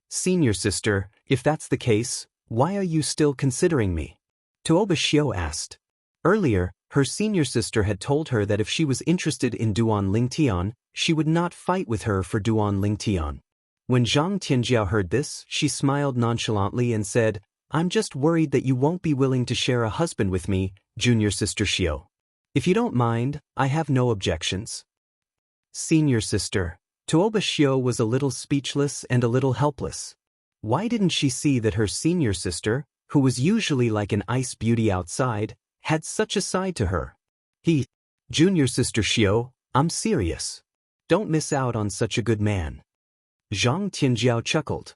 "Senior sister, if that's the case, why are you still considering me?" Tuoba Xiao asked. Earlier, her senior sister had told her that if she was interested in Duan Lingtian, she would not fight with her for Duan Lingtian. When Zhang Tianjiao heard this, she smiled nonchalantly and said, "I'm just worried that you won't be willing to share a husband with me, junior sister Xiao. If you don't mind, I have no objections." Senior sister. Tuoba Xiao was a little speechless and a little helpless. Why didn't she see that her senior sister, who was usually like an ice beauty outside, had such a side to her? Junior sister Xiao, I'm serious. Don't miss out on such a good man." Zhang Tianjiao chuckled.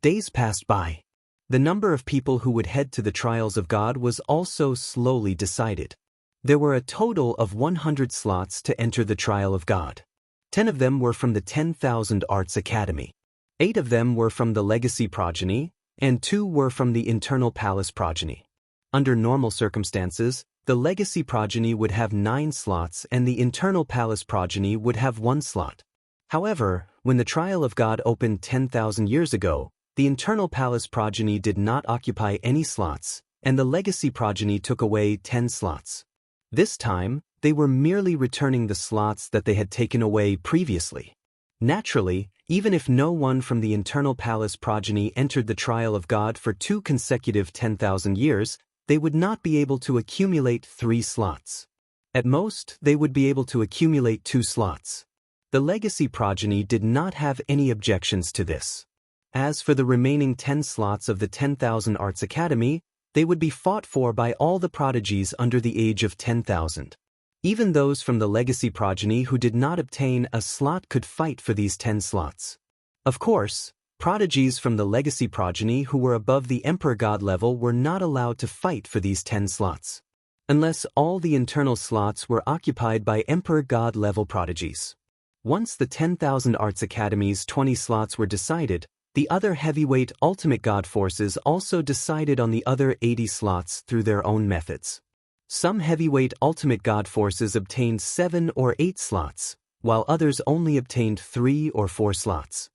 Days passed by. The number of people who would head to the trials of God was also slowly decided. There were a total of 100 slots to enter the trial of God. 10 of them were from the 10,000 Arts Academy. 8 of them were from the Legacy Progeny, and 2 were from the Internal Palace Progeny. Under normal circumstances, the Legacy Progeny would have 9 slots and the Internal Palace Progeny would have 1 slot. However, when the trial of God opened 10,000 years ago, the Internal Palace Progeny did not occupy any slots, and the Legacy Progeny took away 10 slots. This time, they were merely returning the slots that they had taken away previously. Naturally, even if no one from the Internal Palace Progeny entered the trial of God for 2 consecutive 10,000 years, they would not be able to accumulate 3 slots. At most, they would be able to accumulate 2 slots. The Legacy Progeny did not have any objections to this. As for the remaining 10 slots of the 10,000 Arts Academy, they would be fought for by all the prodigies under the age of 10,000. Even those from the Legacy Progeny who did not obtain a slot could fight for these 10 slots. Of course, prodigies from the Legacy Progeny who were above the Emperor God level were not allowed to fight for these 10 slots, unless all the internal slots were occupied by Emperor God level prodigies. Once the 10,000 Arts Academy's 20 slots were decided, the other heavyweight ultimate god forces also decided on the other 80 slots through their own methods. Some heavyweight ultimate god forces obtained 7 or 8 slots, while others only obtained 3 or 4 slots.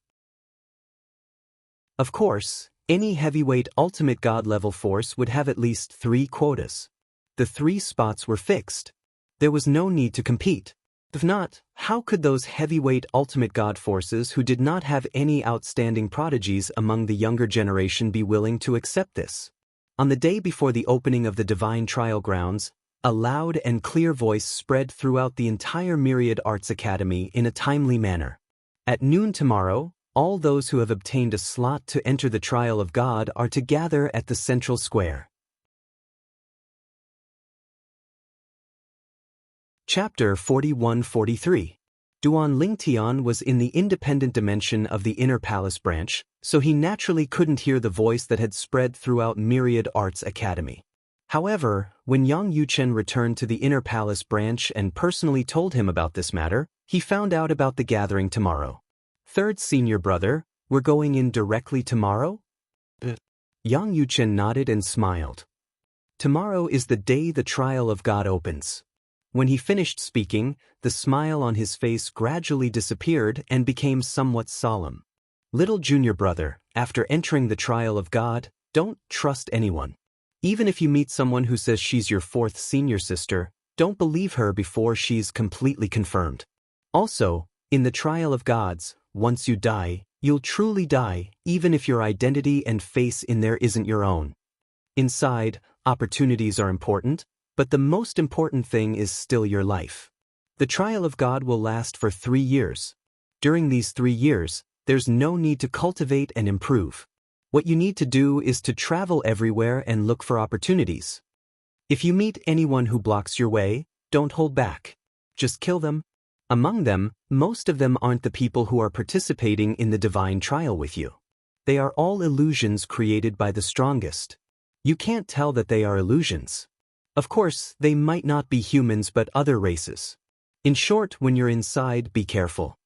Of course, any heavyweight ultimate god level force would have at least 3 quotas. The 3 spots were fixed. There was no need to compete. If not, how could those heavyweight ultimate god forces who did not have any outstanding prodigies among the younger generation be willing to accept this? On the day before the opening of the Divine Trial Grounds, a loud and clear voice spread throughout the entire Myriad Arts Academy in a timely manner. At noon tomorrow, all those who have obtained a slot to enter the trial of God are to gather at the central square. Chapter 41-43. Duan Lingtian was in the independent dimension of the Inner Palace branch, so he naturally couldn't hear the voice that had spread throughout Myriad Arts Academy. However, when Yang Yuchen returned to the Inner Palace branch and personally told him about this matter, he found out about the gathering tomorrow. "Third senior brother, we're going in directly tomorrow?" Yang Yuchen nodded and smiled. Tomorrow is the day the trial of God opens. When he finished speaking, the smile on his face gradually disappeared and became somewhat solemn. Little junior brother, after entering the trial of God, don't trust anyone. Even if you meet someone who says she's your fourth senior sister, don't believe her before she's completely confirmed. Also, in the trial of gods, once you die, you'll truly die, even if your identity and face in there isn't your own. Inside, opportunities are important, but the most important thing is still your life. The trial of God will last for 3 years. During these 3 years, there's no need to cultivate and improve. What you need to do is to travel everywhere and look for opportunities. If you meet anyone who blocks your way, don't hold back. Just kill them. Among them, most of them aren't the people who are participating in the divine trial with you. They are all illusions created by the strongest. You can't tell that they are illusions. Of course, they might not be humans but other races. In short, when you're inside, be careful.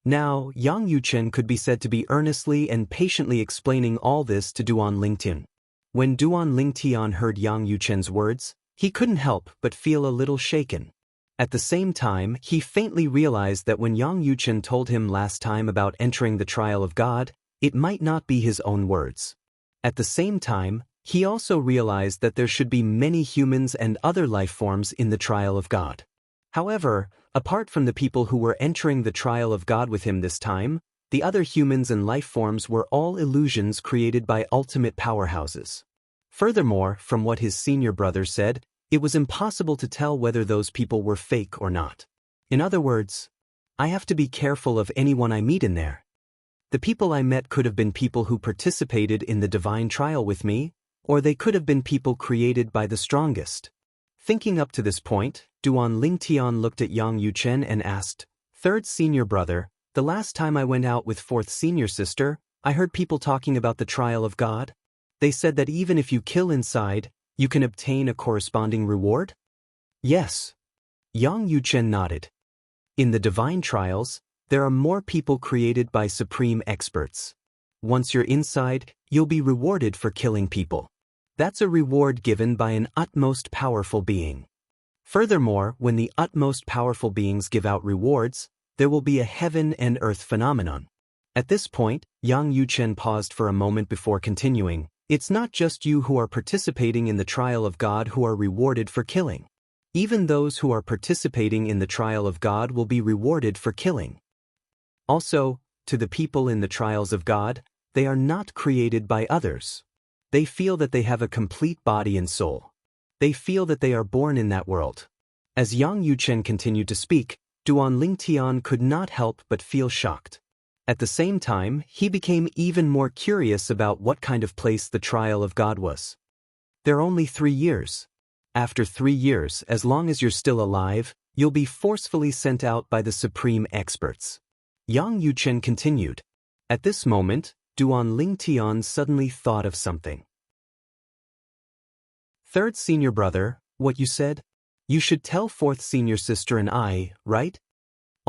Now, Yang Yuchen could be said to be earnestly and patiently explaining all this to Duan Lingtian. When Duan Lingtian heard Yang Yuchen's words, he couldn't help but feel a little shaken. At the same time, he faintly realized that when Yang Yuchen told him last time about entering the trial of God, it might not be his own words. At the same time, he also realized that there should be many humans and other life forms in the trial of God. However, apart from the people who were entering the trial of God with him this time, the other humans and life forms were all illusions created by ultimate powerhouses. Furthermore, from what his senior brother said, it was impossible to tell whether those people were fake or not. In other words, I have to be careful of anyone I meet in there. The people I met could have been people who participated in the divine trial with me, or they could have been people created by the strongest. Thinking up to this point, Duan Lingtian looked at Yang Yuchen and asked, "Third senior brother, the last time I went out with fourth senior sister, I heard people talking about the trial of God. They said that even if you kill inside, you can obtain a corresponding reward?" "Yes." Yang Yuchen nodded. In the divine trials, there are more people created by supreme experts. Once you're inside, you'll be rewarded for killing people. That's a reward given by an utmost powerful being. Furthermore, when the utmost powerful beings give out rewards, there will be a heaven and earth phenomenon. At this point, Yang Yuchen paused for a moment before continuing. It's not just you who are participating in the trial of God who are rewarded for killing. Even those who are participating in the trial of God will be rewarded for killing. Also, to the people in the trials of God, they are not created by others. They feel that they have a complete body and soul. They feel that they are born in that world. As Yang Yuchen continued to speak, Duan Lingtian could not help but feel shocked. At the same time, he became even more curious about what kind of place the trial of God was. They're only 3 years. After 3 years, as long as you're still alive, you'll be forcefully sent out by the supreme experts. Yang Yuchen continued. At this moment, Duan Lingtian suddenly thought of something. "Third senior brother, what you said? You should tell fourth senior sister and I, right?"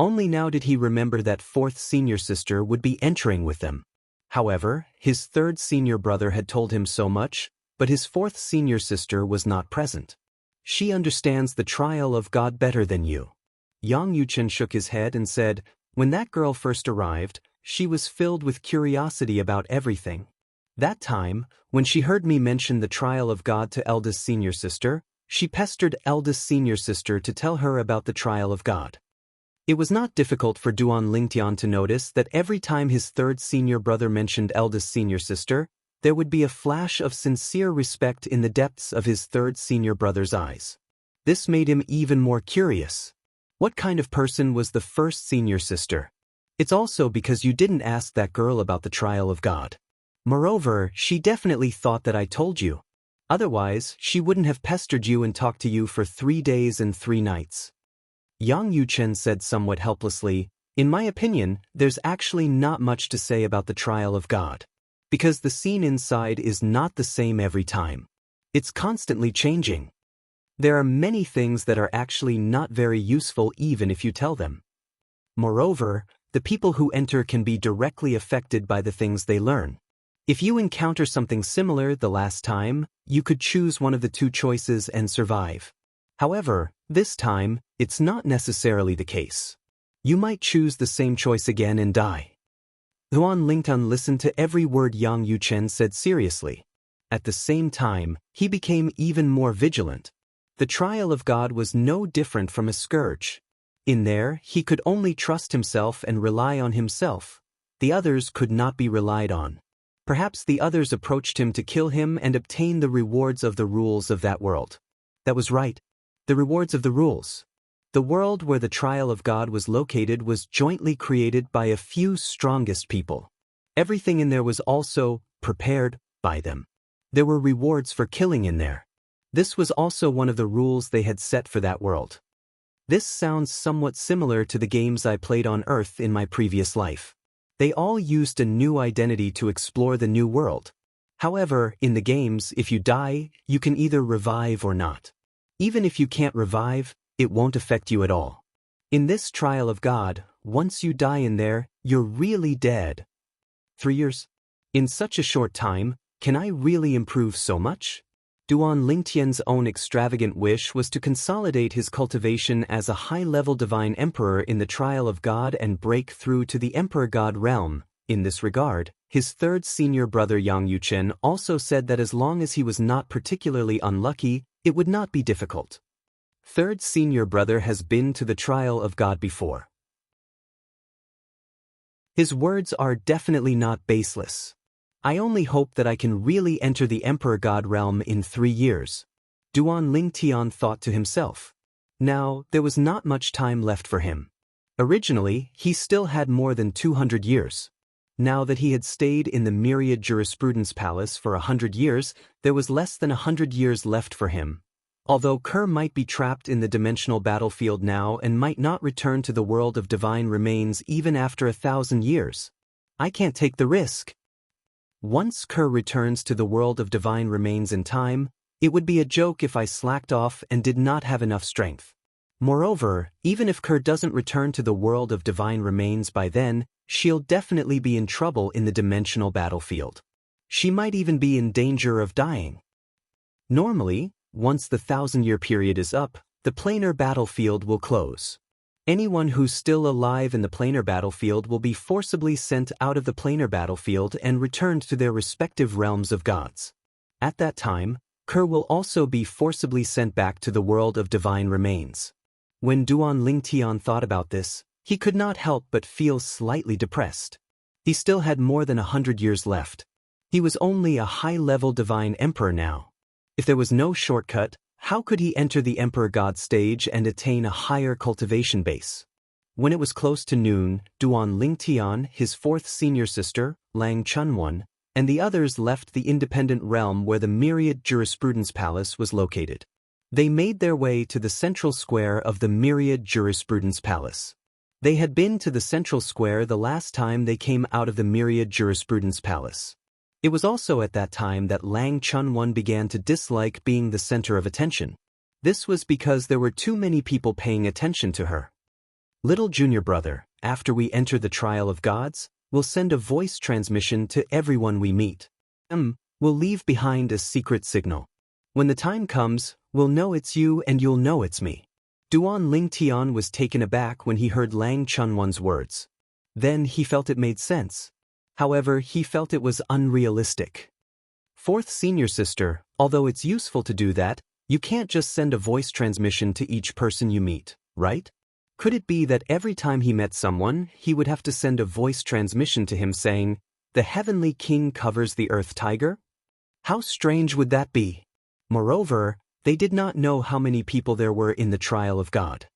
Only now did he remember that fourth senior sister would be entering with them. However, his third senior brother had told him so much, but his fourth senior sister was not present. "She understands the trial of God better than you." Yang Yuchen shook his head and said, "When that girl first arrived, she was filled with curiosity about everything. That time, when she heard me mention the trial of God to eldest senior sister, she pestered eldest senior sister to tell her about the trial of God." It was not difficult for Duan Lingtian to notice that every time his third senior brother mentioned eldest senior sister, there would be a flash of sincere respect in the depths of his third senior brother's eyes. This made him even more curious. What kind of person was the first senior sister? It's also because you didn't ask that girl about the trial of God. Moreover, she definitely thought that I told you. Otherwise, she wouldn't have pestered you and talked to you for 3 days and 3 nights. Yang Yuchen said somewhat helplessly, "In my opinion, there's actually not much to say about the trial of God. Because the scene inside is not the same every time. It's constantly changing. There are many things that are actually not very useful even if you tell them. Moreover, the people who enter can be directly affected by the things they learn. If you encounter something similar the last time, you could choose one of the two choices and survive. However, this time, it's not necessarily the case. You might choose the same choice again and die. Duan Lingtun listened to every word Yang Yuchen said seriously. At the same time, he became even more vigilant. The trial of God was no different from a scourge. In there, he could only trust himself and rely on himself. The others could not be relied on. Perhaps the others approached him to kill him and obtain the rewards of the rules of that world. That was right. The rewards of the rules. The world where the trial of God was located was jointly created by a few strongest people. Everything in there was also prepared by them. There were rewards for killing in there. This was also one of the rules they had set for that world. This sounds somewhat similar to the games I played on Earth in my previous life. They all used a new identity to explore the new world. However, in the games, if you die, you can either revive or not. Even if you can't revive, it won't affect you at all. In this trial of God, once you die in there, you're really dead. 3 years? In such a short time, can I really improve so much? Duan Lingtian's own extravagant wish was to consolidate his cultivation as a high-level divine emperor in the trial of God and break through to the emperor god realm. In this regard, his third senior brother Yang Yuchen also said that as long as he was not particularly unlucky, it would not be difficult. Third senior brother has been to the trial of God before. His words are definitely not baseless. I only hope that I can really enter the Emperor God realm in 3 years. Duan Lingtian thought to himself. Now, there was not much time left for him. Originally, he still had more than 200 years. Now that he had stayed in the Myriad Jurisprudence Palace for 100 years, there was less than 100 years left for him. Although Kerr might be trapped in the dimensional battlefield now and might not return to the world of divine remains even after 1,000 years. I can't take the risk. Once Kerr returns to the world of divine remains in time, it would be a joke if I slacked off and did not have enough strength. Moreover, even if Kerr doesn't return to the world of divine remains by then, she'll definitely be in trouble in the dimensional battlefield. She might even be in danger of dying. Normally, once the 1,000-year period is up, the planar battlefield will close. Anyone who's still alive in the planar battlefield will be forcibly sent out of the planar battlefield and returned to their respective realms of gods. At that time, Kerr will also be forcibly sent back to the world of divine remains. When Duan Lingtian thought about this, he could not help but feel slightly depressed. He still had more than 100 years left. He was only a high-level divine emperor now. If there was no shortcut, how could he enter the Emperor God stage and attain a higher cultivation base? When it was close to noon, Duan Lingtian, his fourth senior sister, Lang Chunwan, and the others left the independent realm where the Myriad Jurisprudence Palace was located. They made their way to the central square of the Myriad Jurisprudence Palace. They had been to the central square the last time they came out of the Myriad Jurisprudence Palace. It was also at that time that Lang Chunwan began to dislike being the center of attention. This was because there were too many people paying attention to her. Little junior brother, after we enter the trial of gods, we'll send a voice transmission to everyone we meet. We'll leave behind a secret signal. When the time comes, we'll know it's you and you'll know it's me. Duan Lingtian was taken aback when he heard Lang Chunwan's words. Then he felt it made sense. However, he felt it was unrealistic. Fourth senior sister, although it's useful to do that, you can't just send a voice transmission to each person you meet, right? Could it be that every time he met someone, he would have to send a voice transmission to him saying, "The heavenly king covers the earth tiger"? How strange would that be? Moreover, they did not know how many people there were in the trial of God.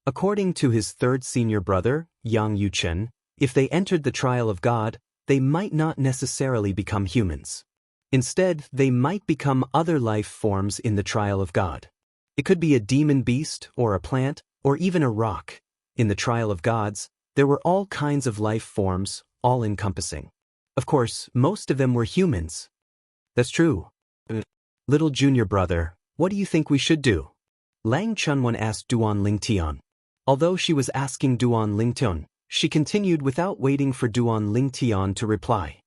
According to his third senior brother, Yang Yuchen, if they entered the trial of God, they might not necessarily become humans. Instead, they might become other life forms in the trial of God. It could be a demon beast, or a plant, or even a rock. In the trial of gods, there were all kinds of life forms, all-encompassing. Of course, most of them were humans. That's true. Little junior brother, what do you think we should do? Lang Chunwan asked Duan Lingtian. Although she was asking Duan Lingtian, she continued without waiting for Duan Lingtian to reply.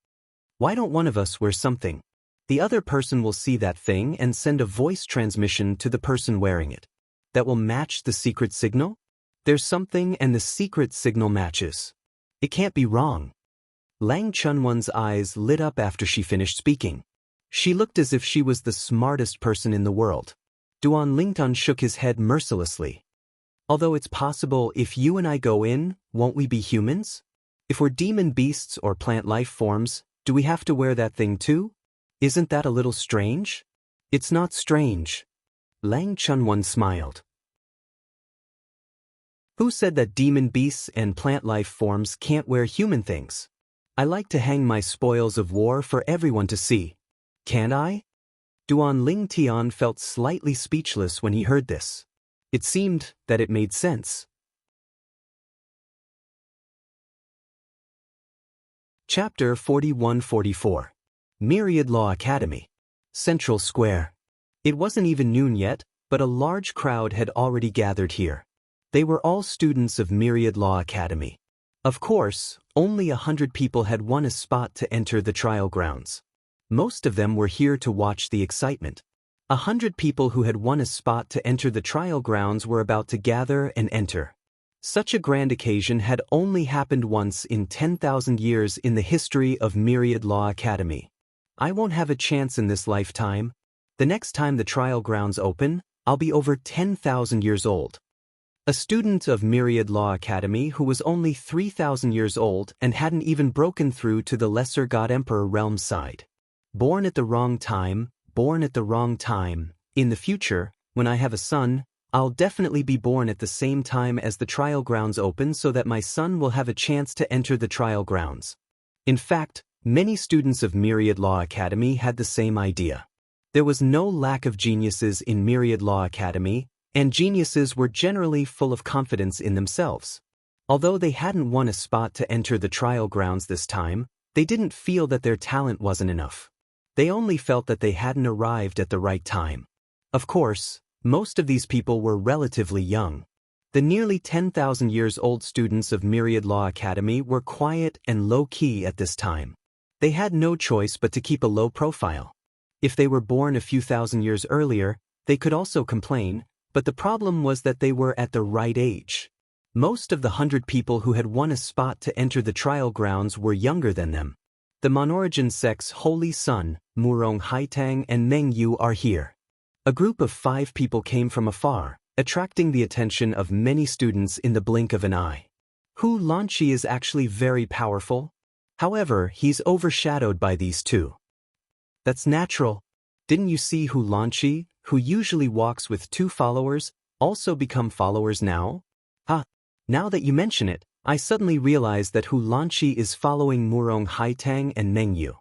Why don't one of us wear something? The other person will see that thing and send a voice transmission to the person wearing it. That will match the secret signal? There's something and the secret signal matches. It can't be wrong. Lang Chunwan's eyes lit up after she finished speaking. She looked as if she was the smartest person in the world. Duan Lingtan shook his head mercilessly. Although it's possible if you and I go in, won't we be humans? If we're demon beasts or plant life forms, do we have to wear that thing too? Isn't that a little strange? It's not strange. Lang Chunwan smiled. Who said that demon beasts and plant life forms can't wear human things? I like to hang my spoils of war for everyone to see. Can't I? Duan Lingtian felt slightly speechless when he heard this. It seemed that it made sense. Chapter 41-44. Myriad Law Academy. Central Square. It wasn't even noon yet, but a large crowd had already gathered here. They were all students of Myriad Law Academy. Of course, only 100 people had won a spot to enter the trial grounds. Most of them were here to watch the excitement. 100 people who had won a spot to enter the trial grounds were about to gather and enter. Such a grand occasion had only happened once in 10,000 years in the history of Myriad Law Academy. I won't have a chance in this lifetime. The next time the trial grounds open, I'll be over 10,000 years old. A student of Myriad Law Academy who was only 3,000 years old and hadn't even broken through to the Lesser God Emperor realm side. Born at the wrong time, born at the wrong time. In the future, when I have a son, I'll definitely be born at the same time as the trial grounds open so that my son will have a chance to enter the trial grounds. In fact, many students of Myriad Law Academy had the same idea. There was no lack of geniuses in Myriad Law Academy, and geniuses were generally full of confidence in themselves. Although they hadn't won a spot to enter the trial grounds this time, they didn't feel that their talent wasn't enough. They only felt that they hadn't arrived at the right time. Of course, most of these people were relatively young. The nearly 10,000 years old students of Myriad Law Academy were quiet and low-key at this time. They had no choice but to keep a low profile. If they were born a few thousand years earlier, they could also complain, but the problem was that they were at the right age. Most of the 100 people who had won a spot to enter the trial grounds were younger than them. The Monorigin sect's Holy Son, Murong Haitang and Meng Yu are here. A group of 5 people came from afar, attracting the attention of many students in the blink of an eye. Hu Lanqi is actually very powerful. However, he's overshadowed by these two. That's natural. Didn't you see Hu Lanqi, who usually walks with 2 followers, also become followers now? Now that you mention it, I suddenly realize that Hu Lanqi is following Murong Haitang and Meng Yu.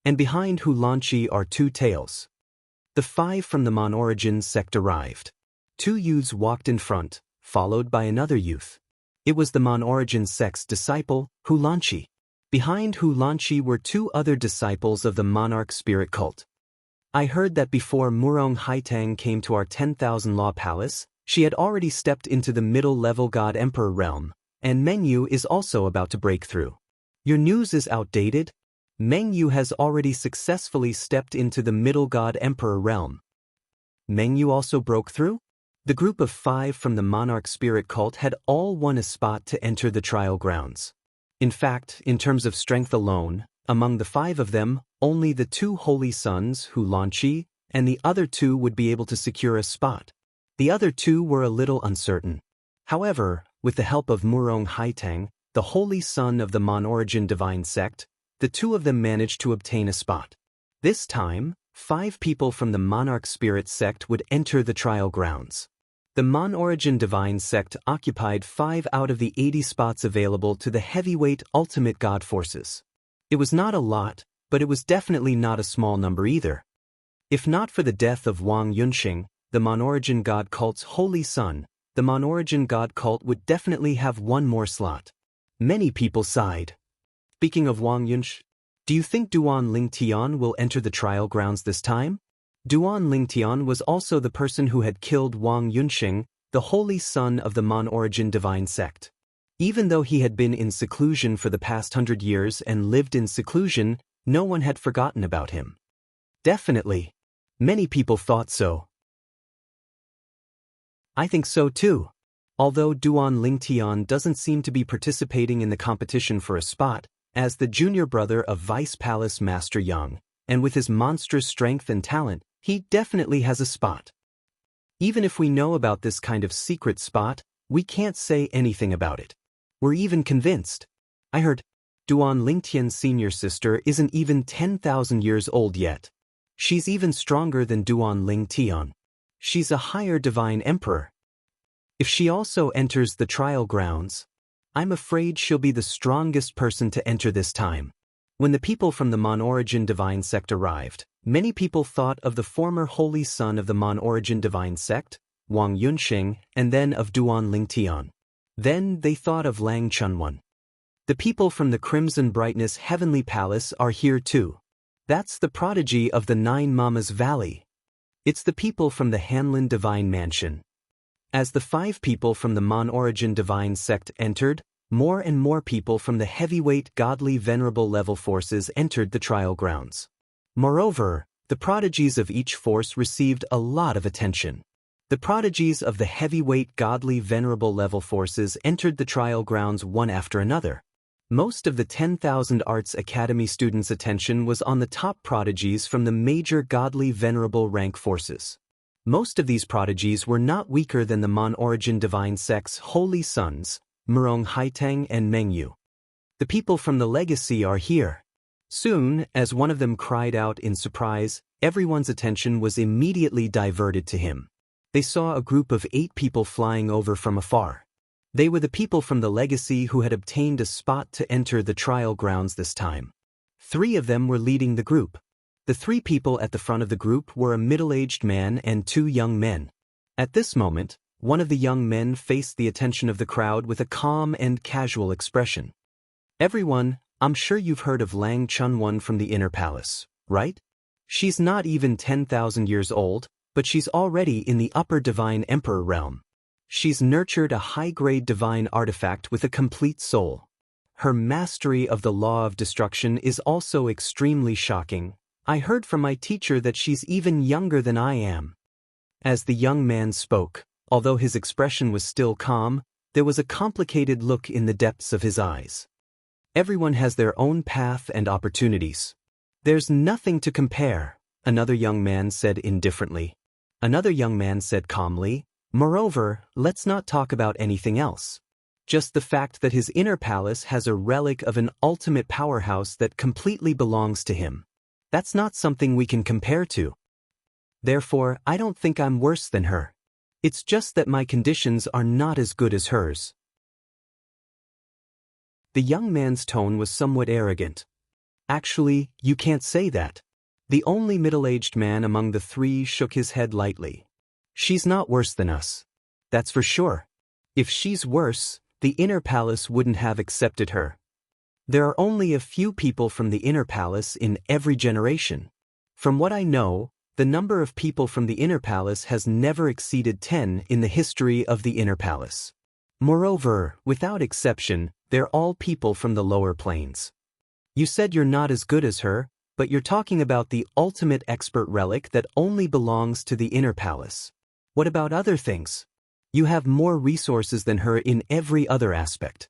And behind Hu Lanqi are 2 tails. The 5 from the Monorigin sect arrived. 2 youths walked in front, followed by another youth. It was the Monorigin sect's disciple, Hu Lanqi. Behind Hu Lanqi were 2 other disciples of the Monarch spirit cult. I heard that before Murong Haitang came to our 10,000 Law Palace, she had already stepped into the middle-level God Emperor realm, and Meng Yu is also about to break through. Your news is outdated. Meng Yu has already successfully stepped into the middle God Emperor realm. Meng Yu also broke through? The group of 5 from the Monarch spirit cult had all won a spot to enter the trial grounds. In fact, in terms of strength alone, among the 5 of them, only the 2 holy sons, Hu Lanqi, and the other 2 would be able to secure a spot. The other 2 were a little uncertain. However, with the help of Murong Haitang, the holy son of the Monorigin divine sect, the 2 of them managed to obtain a spot. This time, 5 people from the Monarch spirit sect would enter the trial grounds. The Monorigin divine sect occupied 5 out of the 80 spots available to the heavyweight ultimate god forces. It was not a lot, but it was definitely not a small number either. If not for the death of Wang Yunxing, the Monorigin god cult's holy son, the Monorigin god cult would definitely have 1 more slot. Many people sighed. Speaking of Wang Yunx, do you think Duan Lingtian will enter the trial grounds this time? Duan Lingtian was also the person who had killed Wang Yunxing, the holy son of the Monorigin divine sect. Even though he had been in seclusion for the past 100 years and lived in seclusion, No one had forgotten about him. Definitely. Many people thought so. I think so too. Although Duan Lingtian doesn't seem to be participating in the competition for a spot, as the junior brother of Vice Palace Master Yang, and with his monstrous strength and talent, he definitely has a spot. Even if we know about this kind of secret spot, we can't say anything about it. We're even convinced. I heard Duan Lingtian's senior sister isn't even 10,000 years old yet. She's even stronger than Duan Lingtian. She's a higher divine emperor. If she also enters the trial grounds, I'm afraid she'll be the strongest person to enter this time. When the people from the Mon-origin divine sect arrived, many people thought of the former holy son of the Mon-origin divine sect, Wang Yunxing, and then of Duan Lingtian. Then they thought of Lang Chunwan. The people from the Crimson Brightness Heavenly Palace are here too. That's the prodigy of the Nine Mamas Valley. It's the people from the Hanlin Divine Mansion. As the 5 people from the Mon-origin divine sect entered, more and more people from the heavyweight godly venerable level forces entered the trial grounds. Moreover, the prodigies of each force received a lot of attention. The prodigies of the heavyweight godly venerable level forces entered the trial grounds one after another. Most of the 10,000 Arts Academy students' attention was on the top prodigies from the major godly venerable rank forces. Most of these prodigies were not weaker than the Mon-origin divine sect's holy sons, Murong Haiteng and Mengyu. The people from the legacy are here. Soon, as one of them cried out in surprise, everyone's attention was immediately diverted to him. They saw a group of 8 people flying over from afar. They were the people from the legacy who had obtained a spot to enter the trial grounds this time. 3 of them were leading the group. The 3 people at the front of the group were a middle-aged man and 2 young men. At this moment, one of the young men faced the attention of the crowd with a calm and casual expression. Everyone, I'm sure you've heard of Lang Chunwan from the Inner Palace, right? She's not even 10,000 years old, but she's already in the upper divine emperor realm. She's nurtured a high-grade divine artifact with a complete soul. Her mastery of the law of destruction is also extremely shocking. I heard from my teacher that she's even younger than I am. As the young man spoke, although his expression was still calm, there was a complicated look in the depths of his eyes. Everyone has their own path and opportunities. There's nothing to compare, another young man said indifferently. Another young man said calmly, moreover, let's not talk about anything else. Just the fact that his inner palace has a relic of an ultimate powerhouse that completely belongs to him. That's not something we can compare to. Therefore, I don't think I'm worse than her. It's just that my conditions are not as good as hers. The young man's tone was somewhat arrogant. Actually, you can't say that. The only middle-aged man among the 3 shook his head lightly. She's not worse than us. That's for sure. If she's worse, the inner palace wouldn't have accepted her. There are only a few people from the inner palace in every generation. From what I know, the number of people from the inner palace has never exceeded 10 in the history of the inner palace. Moreover, without exception, they're all people from the lower planes. You said you're not as good as her, but you're talking about the ultimate expert relic that only belongs to the inner palace. What about other things? You have more resources than her in every other aspect.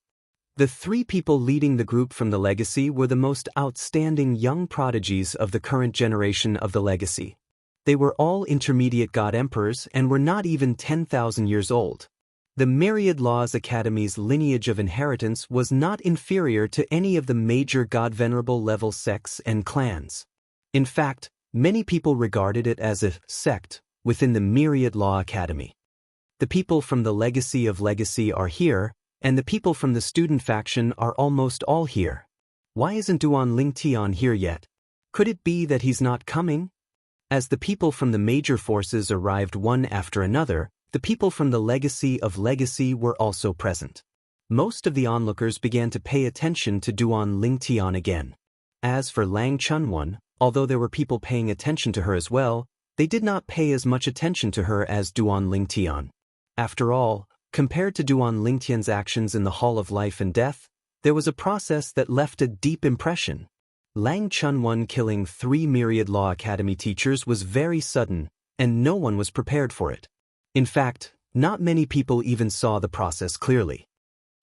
The 3 people leading the group from the legacy were the most outstanding young prodigies of the current generation of the legacy. They were all intermediate god emperors and were not even 10,000 years old. The Myriad Laws Academy's lineage of inheritance was not inferior to any of the major god-venerable level sects and clans. In fact, many people regarded it as a sect within the Myriad Law Academy. The people from the legacy of legacy are here, and the people from the student faction are almost all here. Why isn't Duan Lingtian here yet? Could it be that he's not coming? As the people from the major forces arrived one after another, the people from the legacy of legacy were also present. Most of the onlookers began to pay attention to Duan Lingtian again. As for Lang Chunwan, although there were people paying attention to her as well, they did not pay as much attention to her as Duan Lingtian. After all, compared to Duan Lingtian's actions in the Hall of Life and Death, there was a process that left a deep impression. Lang Chunwan killing 3 Myriad Law Academy teachers was very sudden, and no one was prepared for it. In fact, not many people even saw the process clearly.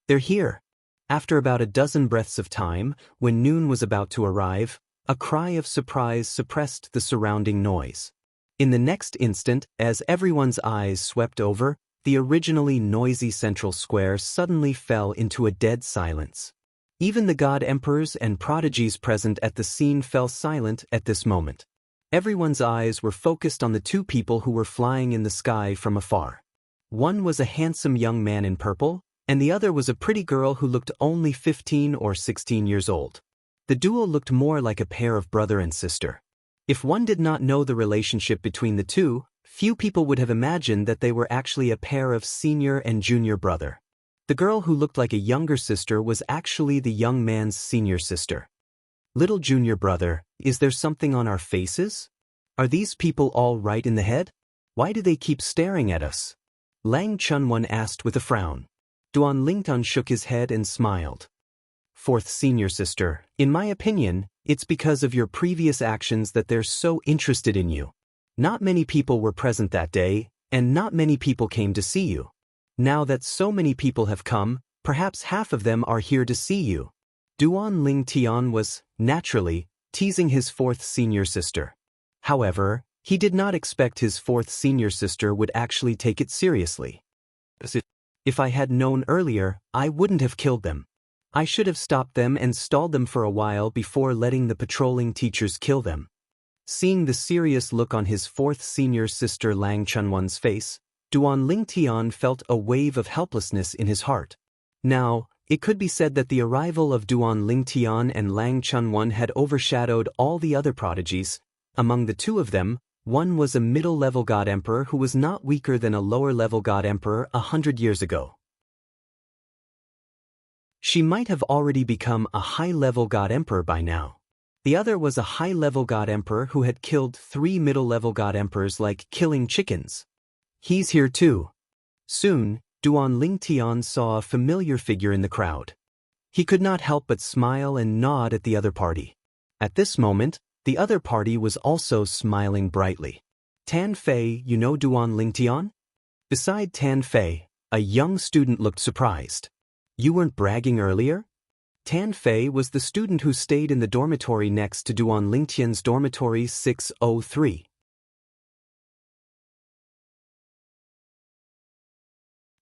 They're here. After about a dozen breaths of time, when noon was about to arrive, a cry of surprise suppressed the surrounding noise. In the next instant, as everyone's eyes swept over, the originally noisy central square suddenly fell into a dead silence. Even the god emperors and prodigies present at the scene fell silent at this moment. Everyone's eyes were focused on the 2 people who were flying in the sky from afar. One was a handsome young man in purple, and the other was a pretty girl who looked only 15 or 16 years old. The duo looked more like a pair of brother and sister. If one did not know the relationship between the two, few people would have imagined that they were actually a pair of senior and junior brother. The girl who looked like a younger sister was actually the young man's senior sister. Little junior brother, is there something on our faces? Are these people all right in the head? Why do they keep staring at us? Lang Chunwan asked with a frown. Duan Lingtan shook his head and smiled. 4th senior sister, in my opinion, it's because of your previous actions that they're so interested in you. Not many people were present that day, and not many people came to see you. Now that so many people have come, perhaps half of them are here to see you. Duan Lingtian was, naturally, teasing his 4th senior sister. However, he did not expect his 4th senior sister would actually take it seriously. If I had known earlier, I wouldn't have killed them. I should have stopped them and stalled them for a while before letting the patrolling teachers kill them. Seeing the serious look on his 4th senior sister Lang Chunwan's face, Duan Lingtian felt a wave of helplessness in his heart. Now, it could be said that the arrival of Duan Lingtian and Lang Chunwan had overshadowed all the other prodigies. Among the 2 of them, one was a middle-level god emperor who was not weaker than a lower-level god emperor 100 years ago. She might have already become a high-level god emperor by now. The other was a high-level god emperor who had killed 3 middle-level god emperors like killing chickens. He's here too. Soon, Duan Lingtian saw a familiar figure in the crowd. He could not help but smile and nod at the other party. At this moment, the other party was also smiling brightly. Tan Fei, you know Duan Lingtian? Beside Tan Fei, a young student looked surprised. You weren't bragging earlier? Tan Fei was the student who stayed in the dormitory next to Duan Lingtian's dormitory 603.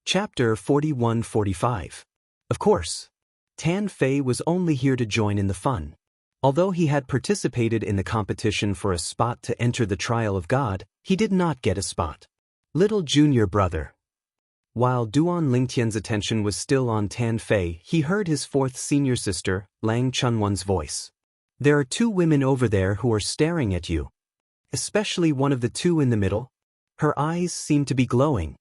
Chapter 41-45. Of course. Tan Fei was only here to join in the fun. Although he had participated in the competition for a spot to enter the trial of God, he did not get a spot. Little junior brother. While Duan Lingtian's attention was still on Tan Fei, he heard his 4th senior sister, Lang Chunwan's voice. There are 2 women over there who are staring at you. Especially one of the 2 in the middle. Her eyes seem to be glowing.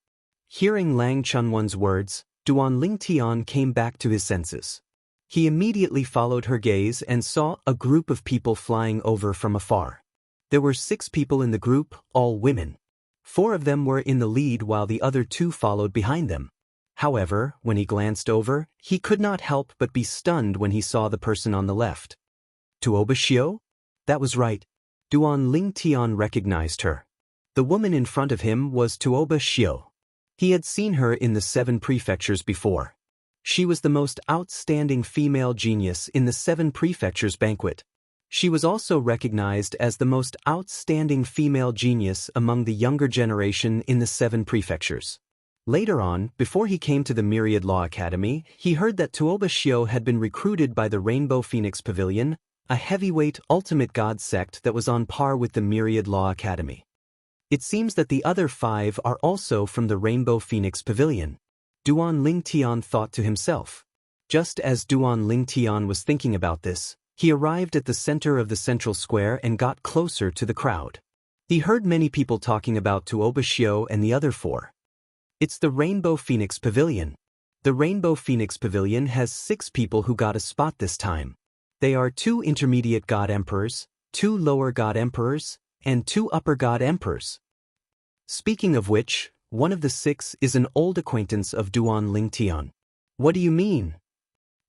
Hearing Lang Chunwan's words, Duan Lingtian came back to his senses. He immediately followed her gaze and saw a group of people flying over from afar. There were 6 people in the group, all women. 4 of them were in the lead while the other 2 followed behind them. However, when he glanced over, he could not help but be stunned when he saw the person on the left. Tuoba Xiao? That was right. Duan Lingtian recognized her. The woman in front of him was Tuoba Xiao. He had seen her in the 7 prefectures before. She was the most outstanding female genius in the 7 prefectures banquet. She was also recognized as the most outstanding female genius among the younger generation in the 7 prefectures. Later on, before he came to the Myriad Law Academy, he heard that Tuoba Xiao had been recruited by the Rainbow Phoenix Pavilion, a heavyweight ultimate god sect that was on par with the Myriad Law Academy. It seems that the other 5 are also from the Rainbow Phoenix Pavilion. Duan Lingtian thought to himself. Just as Duan Lingtian was thinking about this, he arrived at the center of the central square and got closer to the crowd. He heard many people talking about Tuoba Xiao and the other 4. It's the Rainbow Phoenix Pavilion. The Rainbow Phoenix Pavilion has 6 people who got a spot this time. They are 2 intermediate god emperors, 2 lower god emperors, and 2 upper god emperors. Speaking of which, one of the 6 is an old acquaintance of Duan Lingtian. What do you mean?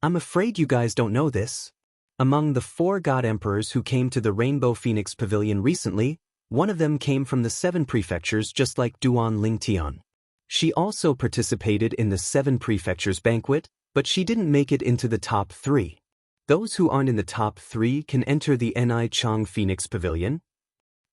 I'm afraid you guys don't know this. Among the 4 god emperors who came to the Rainbow Phoenix Pavilion recently, one of them came from the 7 prefectures just like Duan Lingtian. She also participated in the 7 prefectures banquet, but she didn't make it into the top 3. Those who aren't in the top 3 can enter the Nichang Phoenix Pavilion.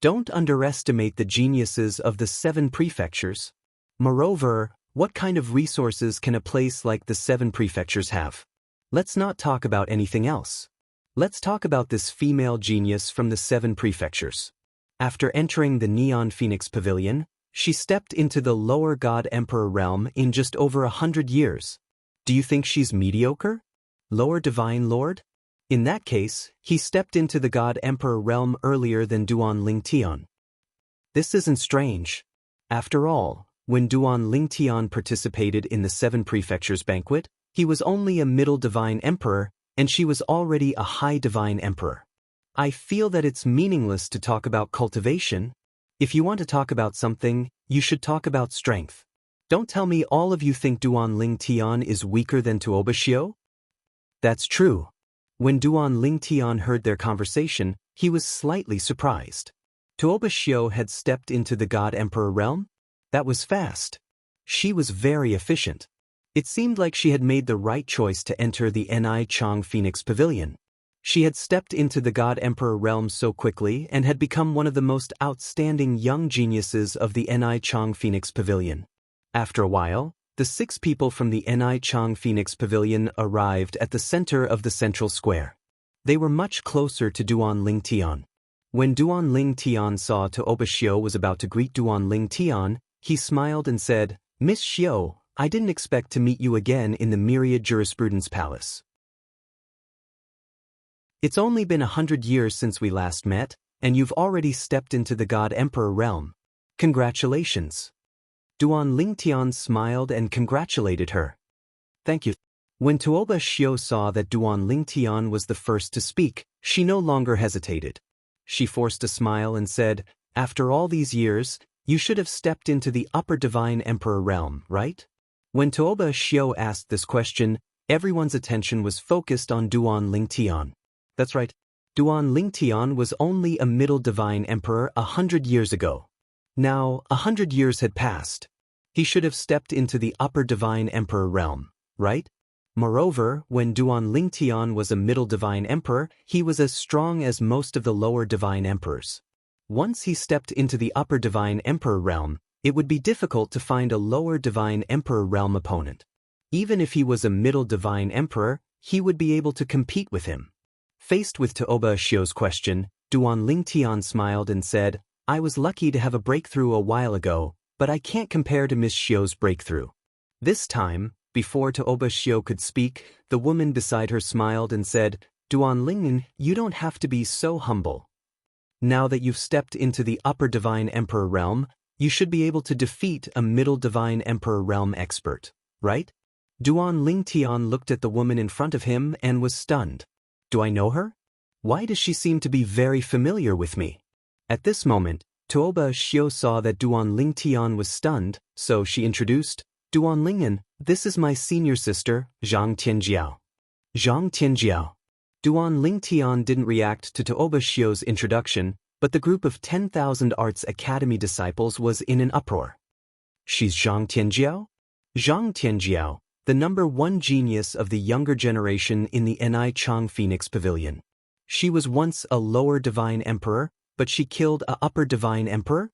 Don't underestimate the geniuses of the 7 prefectures. Moreover, what kind of resources can a place like the 7 prefectures have? Let's not talk about anything else. Let's talk about this female genius from the 7 prefectures. After entering the Neon Phoenix Pavilion, she stepped into the lower God Emperor realm in just over 100 years. Do you think she's mediocre? Lower Divine Lord? In that case, he stepped into the God Emperor realm earlier than Duan Lingtian. This isn't strange. After all, when Duan Lingtian participated in the 7 prefectures banquet, he was only a middle divine emperor, and she was already a high divine emperor. I feel that it's meaningless to talk about cultivation. If you want to talk about something, you should talk about strength. Don't tell me all of you think Duan Lingtian is weaker than Tuoba Xiu? That's true. When Duan Lingtian heard their conversation, he was slightly surprised. Tuoba Xiu had stepped into the God Emperor realm? That was fast. She was very efficient. It seemed like she had made the right choice to enter the Nichang Phoenix Pavilion. She had stepped into the God Emperor realm so quickly and had become one of the most outstanding young geniuses of the Nichang Phoenix Pavilion. After a while, the 6 people from the Nichang Phoenix Pavilion arrived at the center of the central square. They were much closer to Duan Lingtian. When Duan Lingtian saw Tuoba Xiu was about to greet Duan Lingtian, he smiled and said, "Miss Xiu, I didn't expect to meet you again in the Myriad Jurisprudence Palace. It's only been 100 years since we last met, and you've already stepped into the God Emperor realm. Congratulations." Duan Lingtian smiled and congratulated her. "Thank you." When Tuoba Xiu saw that Duan Lingtian was the first to speak, she no longer hesitated. She forced a smile and said, "After all these years, you should have stepped into the Upper Divine Emperor realm, right?" When Tuoba Xiu asked this question, everyone's attention was focused on Duan Lingtian. That's right. Duan Lingtian was only a middle divine emperor 100 years ago. Now, 100 years had passed. He should have stepped into the Upper Divine Emperor realm, right? Moreover, when Duan Lingtian was a middle divine emperor, he was as strong as most of the lower divine emperors. Once he stepped into the Upper Divine Emperor realm, it would be difficult to find a lower divine emperor realm opponent. Even if he was a middle divine emperor, he would be able to compete with him. Faced with Tuoba Xiu's question, Duan Lingtian smiled and said, "I was lucky to have a breakthrough a while ago, but I can't compare to Miss Xiu's breakthrough." This time, before Tuoba Xiu could speak, the woman beside her smiled and said, "Duan Lingnan, you don't have to be so humble. Now that you've stepped into the Upper Divine Emperor realm, you should be able to defeat a Middle Divine Emperor realm expert, right?" Duan Lingtian looked at the woman in front of him and was stunned. "Do I know her? Why does she seem to be very familiar with me?" At this moment, Tuoba Xiu saw that Duan Lingtian was stunned, so she introduced, "Duan Lingnan, this is my senior sister, Zhang Tianjiao." Zhang Tianjiao. Duan Lingtian didn't react to Tuoba Xiu's introduction, but the group of 10,000 Arts Academy disciples was in an uproar. She's Zhang Tianjiao? Zhang Tianjiao, the #1 genius of the younger generation in the Nichang Phoenix Pavilion. She was once a lower divine emperor, but she killed a upper divine emperor?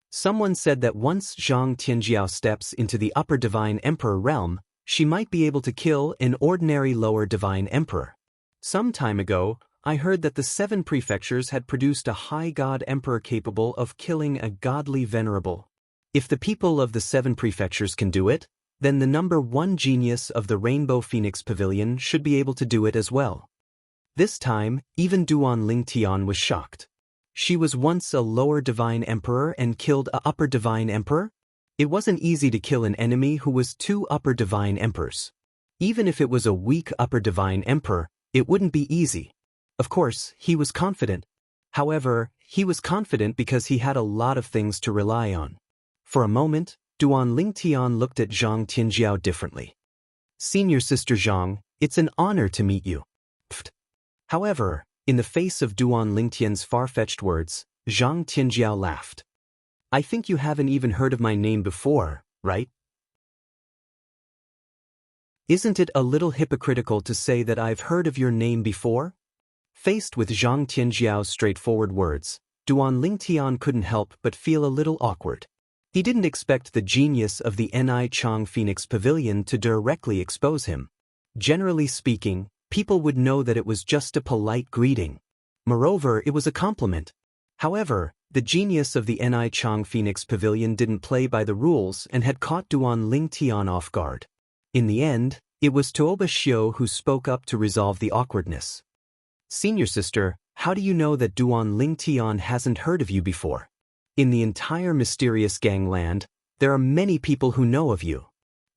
Someone said that once Zhang Tianjiao steps into the Upper Divine Emperor realm, she might be able to kill an ordinary lower divine emperor. Some time ago, I heard that the 7 prefectures had produced a high god emperor capable of killing a godly venerable. If the people of the 7 prefectures can do it, then the #1 genius of the Rainbow Phoenix Pavilion should be able to do it as well. This time, even Duan Lingtian was shocked. She was once a lower divine emperor and killed a upper divine emperor? It wasn't easy to kill an enemy who was 2 upper divine emperors. Even if it was a weak upper divine emperor, it wouldn't be easy. Of course, he was confident. However, he was confident because he had a lot of things to rely on. For a moment, Duan Lingtian looked at Zhang Tianjiao differently. "Senior Sister Zhang, it's an honor to meet you." Pfft. However, in the face of Duan Lingtian's far-fetched words, Zhang Tianjiao laughed. I think you haven't even heard of my name before, right? Isn't it a little hypocritical to say that I've heard of your name before? Faced with Zhang Tianjiao's straightforward words, Duan Lingtian couldn't help but feel a little awkward. He didn't expect the genius of the Ni Chang Phoenix Pavilion to directly expose him. Generally speaking, people would know that it was just a polite greeting. Moreover, it was a compliment. However, the genius of the Ni Chang Phoenix Pavilion didn't play by the rules and had caught Duan Lingtian off guard. In the end, it was Tuoba Xiu who spoke up to resolve the awkwardness. Senior sister, how do you know that Duan Lingtian hasn't heard of you before? In the entire mysterious gangland, there are many people who know of you.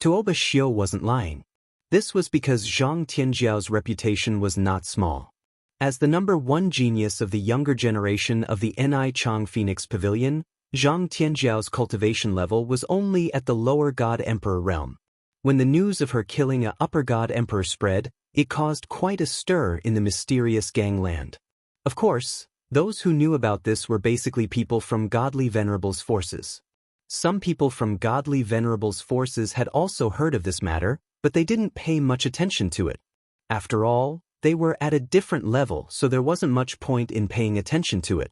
Tuoba Xiu wasn't lying. This was because Zhang Tianjiao's reputation was not small. As the #1 genius of the younger generation of the Ni Chang Phoenix Pavilion, Zhang Tianjiao's cultivation level was only at the lower God Emperor realm. When the news of her killing a upper God Emperor spread, it caused quite a stir in the mysterious gangland. Of course, those who knew about this were basically people from Godly Venerable's forces. Some people from Godly Venerable's forces had also heard of this matter, but they didn't pay much attention to it. After all, they were at a different level, so there wasn't much point in paying attention to it.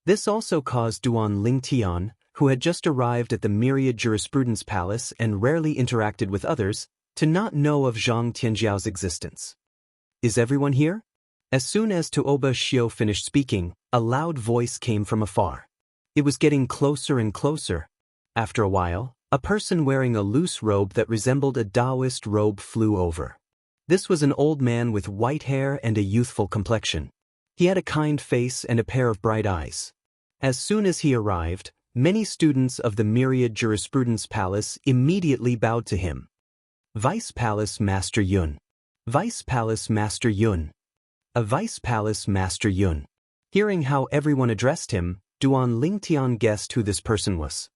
This also caused Duan Lingtian, who had just arrived at the Myriad Jurisprudence Palace and rarely interacted with others, to not know of Zhang Tianjiao's existence. Is everyone here? As soon as Tuoba Xiu finished speaking, a loud voice came from afar. It was getting closer and closer. After a while, a person wearing a loose robe that resembled a Taoist robe flew over. This was an old man with white hair and a youthful complexion. He had a kind face and a pair of bright eyes. As soon as he arrived, many students of the Myriad Jurisprudence Palace immediately bowed to him. Vice Palace Master Yun. Vice Palace Master Yun. A Vice Palace Master Yun. Hearing how everyone addressed him, Duan Lingtian guessed who this person was.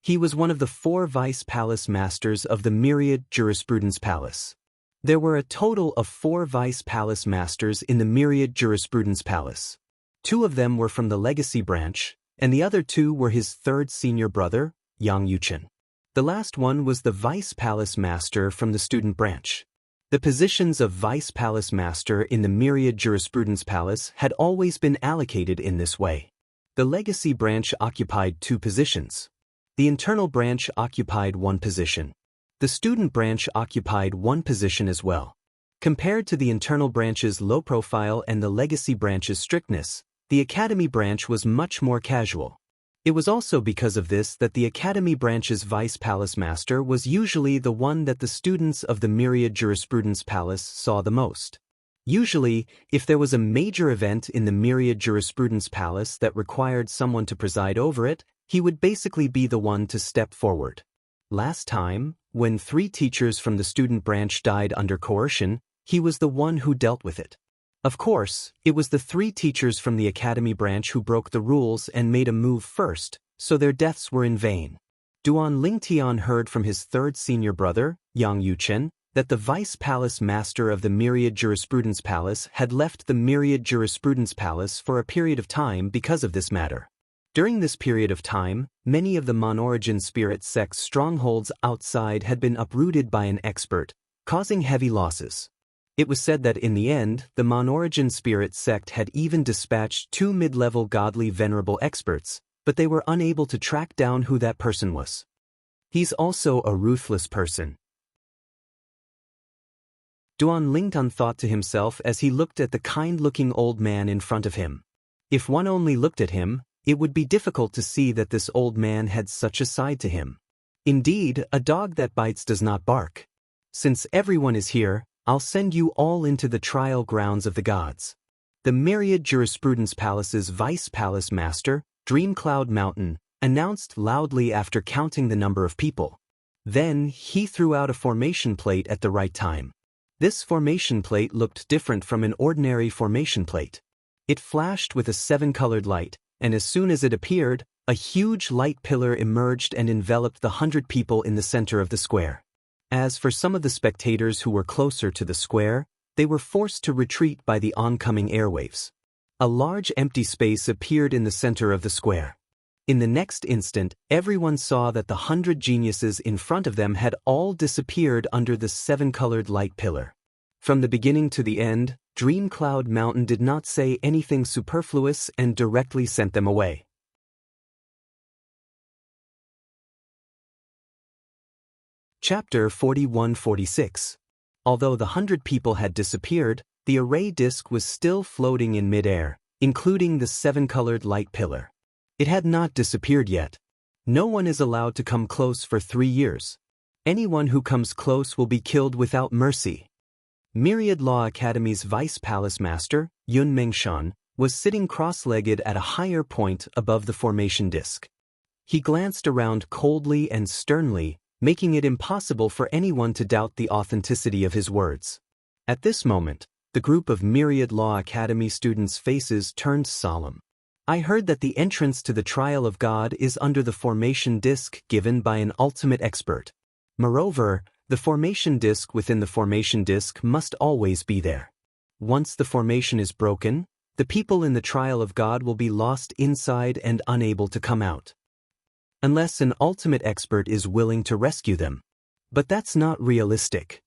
He was one of the 4 Vice Palace Masters of the Myriad Jurisprudence Palace. There were a total of 4 Vice Palace Masters in the Myriad Jurisprudence Palace. 2 of them were from the Legacy Branch, and the other 2 were his 3rd senior brother, Yang Yuchen. The last one was the Vice Palace Master from the Student Branch. The positions of Vice Palace Master in the Myriad Jurisprudence Palace had always been allocated in this way. The Legacy Branch occupied 2 positions. The Internal Branch occupied 1 position. The Student Branch occupied 1 position as well. Compared to the Internal Branch's low profile and the Legacy Branch's strictness, the Academy Branch was much more casual. It was also because of this that the Academy Branch's Vice Palace Master was usually the one that the students of the Myriad Jurisprudence Palace saw the most. Usually, if there was a major event in the Myriad Jurisprudence Palace that required someone to preside over it, he would basically be the one to step forward. Last time, when 3 teachers from the Student Branch died under coercion, he was the one who dealt with it. Of course, it was the 3 teachers from the Academy Branch who broke the rules and made a move first, so their deaths were in vain. Duan Lingtian heard from his 3rd senior brother, Yang Yuchen, that the Vice Palace Master of the Myriad Jurisprudence Palace had left the Myriad Jurisprudence Palace for a period of time because of this matter. During this period of time, many of the Monorigin spirit sects' strongholds outside had been uprooted by an expert, causing heavy losses. It was said that in the end, the Monorigin spirit sect had even dispatched 2 mid-level godly venerable experts, but they were unable to track down who that person was. He's also a ruthless person. Duan Lingtian thought to himself as he looked at the kind-looking old man in front of him. If one only looked at him, it would be difficult to see that this old man had such a side to him. Indeed, a dog that bites does not bark. Since everyone is here, I'll send you all into the trial grounds of the gods. The Myriad Jurisprudence Palace's Vice Palace Master, Dreamcloud Mountain, announced loudly after counting the number of people. Then, he threw out a formation plate at the right time. This formation plate looked different from an ordinary formation plate. It flashed with a 7-colored light, and as soon as it appeared, a huge light pillar emerged and enveloped the 100 people in the center of the square. As for some of the spectators who were closer to the square, they were forced to retreat by the oncoming airwaves. A large empty space appeared in the center of the square. In the next instant, everyone saw that the 100 geniuses in front of them had all disappeared under the 7-colored light pillar. From the beginning to the end, Dream Cloud Mountain did not say anything superfluous and directly sent them away. Chapter 41-46. Although the 100 people had disappeared, the array disk was still floating in midair, including the 7-colored light pillar. It had not disappeared yet. No one is allowed to come close for 3 years. Anyone who comes close will be killed without mercy. Myriad Law Academy's Vice Palace Master, Yun Mengshan, was sitting cross-legged at a higher point above the formation disk. He glanced around coldly and sternly, making it impossible for anyone to doubt the authenticity of his words. At this moment, the group of Myriad Law Academy students' faces turned solemn. I heard that the entrance to the trial of God is under the formation disk given by an ultimate expert. Moreover, the formation disk within the formation disk must always be there. Once the formation is broken, the people in the trial of God will be lost inside and unable to come out. Unless an ultimate expert is willing to rescue them. But that's not realistic.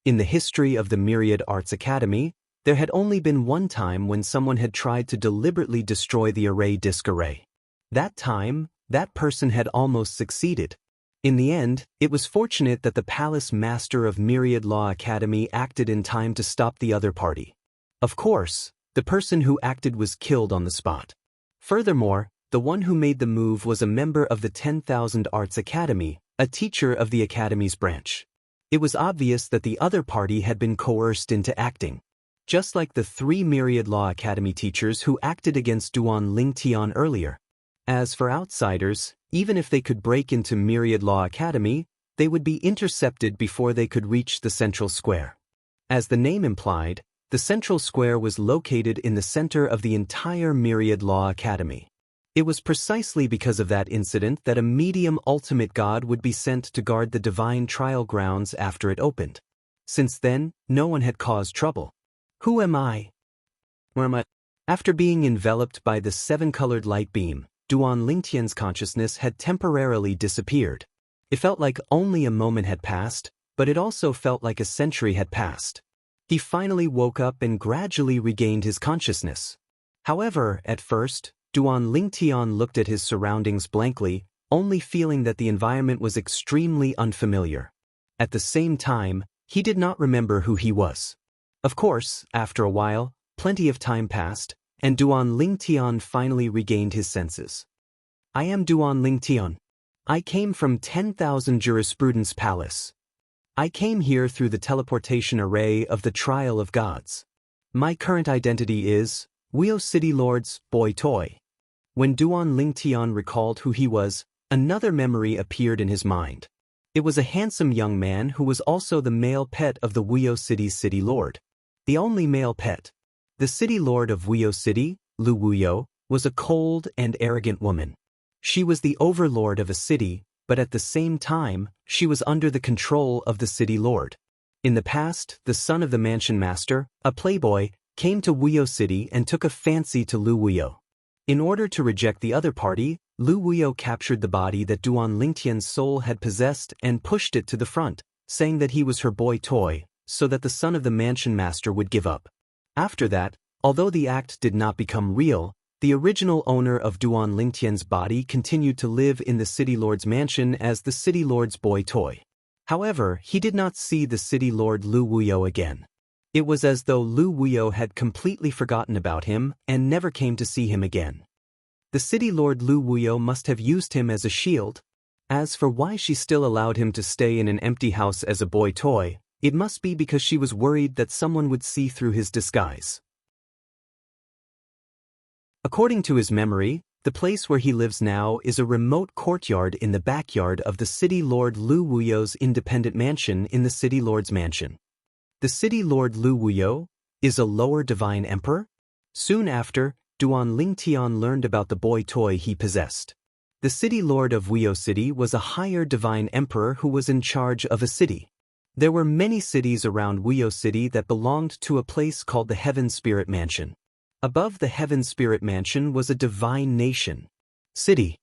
In the history of the Myriad Arts Academy, there had only been one time when someone had tried to deliberately destroy the array disk array. That time, that person had almost succeeded. In the end, it was fortunate that the Palace Master of Myriad Law Academy acted in time to stop the other party. Of course, the person who acted was killed on the spot. Furthermore, the one who made the move was a member of the 10,000 Arts Academy, a teacher of the Academy's branch. It was obvious that the other party had been coerced into acting. Just like the 3 Myriad Law Academy teachers who acted against Duan Lingtian earlier. As for outsiders, even if they could break into Myriad Law Academy, they would be intercepted before they could reach the central square. As the name implied, the central square was located in the center of the entire Myriad Law Academy. It was precisely because of that incident that a medium ultimate god would be sent to guard the divine trial grounds after it opened. Since then, no one had caused trouble. Who am I? Where am I? After being enveloped by the 7-colored light beam, Duan Lingtian's consciousness had temporarily disappeared. It felt like only a moment had passed, but it also felt like a century had passed. He finally woke up and gradually regained his consciousness. However, at first, Duan Lingtian looked at his surroundings blankly, only feeling that the environment was extremely unfamiliar. At the same time, he did not remember who he was. Of course, after a while, plenty of time passed, and Duan Lingtian finally regained his senses. I am Duan Lingtian. I came from 10,000 Jurisprudence Palace. I came here through the teleportation array of the Trial of Gods. My current identity is Wuxia City Lord's boy toy. When Duan Lingtian recalled who he was, another memory appeared in his mind. It was a handsome young man who was also the male pet of the Wuxia City's city lord. The only male pet. The city lord of Wuxia City, Lu Wuyo, was a cold and arrogant woman. She was the overlord of a city, but at the same time, she was under the control of the city lord. In the past, the son of the mansion master, a playboy, came to Wuxia City and took a fancy to Lu Wuyo. In order to reject the other party, Lu Wuyo captured the body that Duan Lingtian's soul had possessed and pushed it to the front, saying that he was her boy toy, so that the son of the mansion master would give up. After that, although the act did not become real, the original owner of Duan Lingtian's body continued to live in the city lord's mansion as the city lord's boy toy. However, he did not see the city lord Lu Wuyo again. It was as though Lu Wuyo had completely forgotten about him and never came to see him again. The city lord Lu Wuyo must have used him as a shield. As for why she still allowed him to stay in an empty house as a boy toy, it must be because she was worried that someone would see through his disguise. According to his memory, the place where he lives now is a remote courtyard in the backyard of the city lord Lu Wuyo's independent mansion in the city lord's mansion. The city lord Lu Wuyo is a lower divine emperor? Soon after, Duan Lingtian learned about the boy toy he possessed. The city lord of Wuxia City was a higher divine emperor who was in charge of a city. There were many cities around Wuyo City that belonged to a place called the Heaven Spirit Mansion. Above the Heaven Spirit Mansion was a divine nation. City.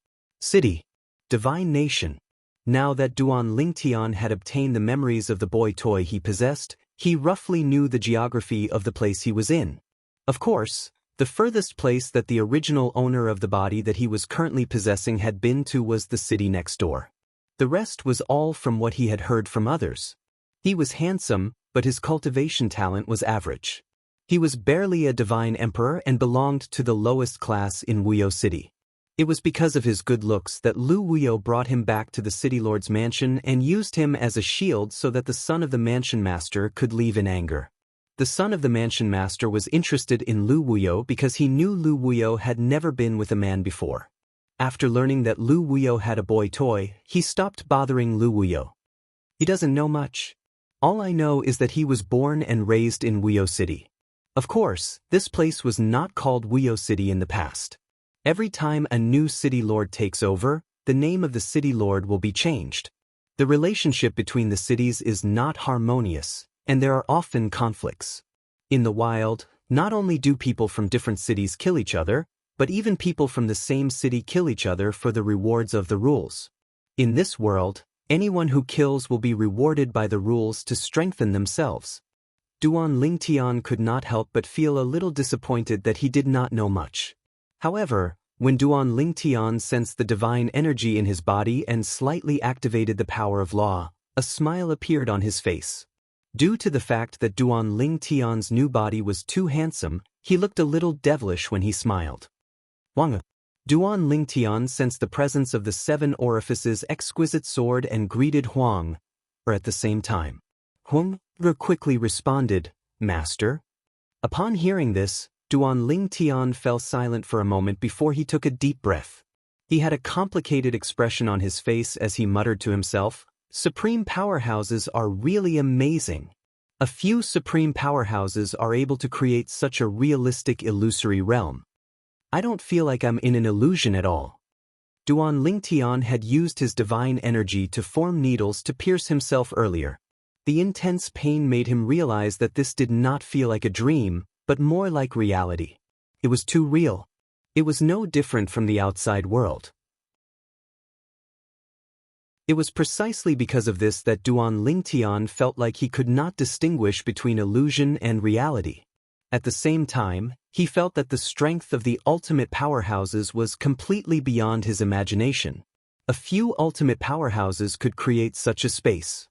Divine nation. Now that Duan Lingtian had obtained the memories of the boy toy he possessed, he roughly knew the geography of the place he was in. Of course, the furthest place that the original owner of the body that he was currently possessing had been to was the city next door. The rest was all from what he had heard from others. He was handsome, but his cultivation talent was average. He was barely a divine emperor and belonged to the lowest class in Wuyo City. It was because of his good looks that Lu Wuyo brought him back to the city lord's mansion and used him as a shield so that the son of the mansion master could leave in anger. The son of the mansion master was interested in Lu Wuyo because he knew Lu Wuyo had never been with a man before. After learning that Lu Wuyo had a boy toy, he stopped bothering Lu Wuyo. He doesn't know much. All I know is that he was born and raised in Wuyo City. Of course, this place was not called Wuyo City in the past. Every time a new city lord takes over, the name of the city lord will be changed. The relationship between the cities is not harmonious, and there are often conflicts. In the wild, not only do people from different cities kill each other, but even people from the same city kill each other for the rewards of the rules. In this world, anyone who kills will be rewarded by the rules to strengthen themselves. Duan Lingtian could not help but feel a little disappointed that he did not know much. However, when Duan Lingtian sensed the divine energy in his body and slightly activated the power of law, a smile appeared on his face. Due to the fact that Duan Lingtian's new body was too handsome, he looked a little devilish when he smiled. Wang. Duan Lingtian sensed the presence of the 7 orifices exquisite sword and greeted Huang, at the same time. Huang quickly responded, "Master." Upon hearing this, Duan Lingtian fell silent for a moment before he took a deep breath. He had a complicated expression on his face as he muttered to himself, "Supreme powerhouses are really amazing. A few supreme powerhouses are able to create such a realistic illusory realm. I don't feel like I'm in an illusion at all." Duan Lingtian had used his divine energy to form needles to pierce himself earlier. The intense pain made him realize that this did not feel like a dream, but more like reality. It was too real. It was no different from the outside world. It was precisely because of this that Duan Lingtian felt like he could not distinguish between illusion and reality. At the same time, he felt that the strength of the ultimate powerhouses was completely beyond his imagination. A few ultimate powerhouses could create such a space.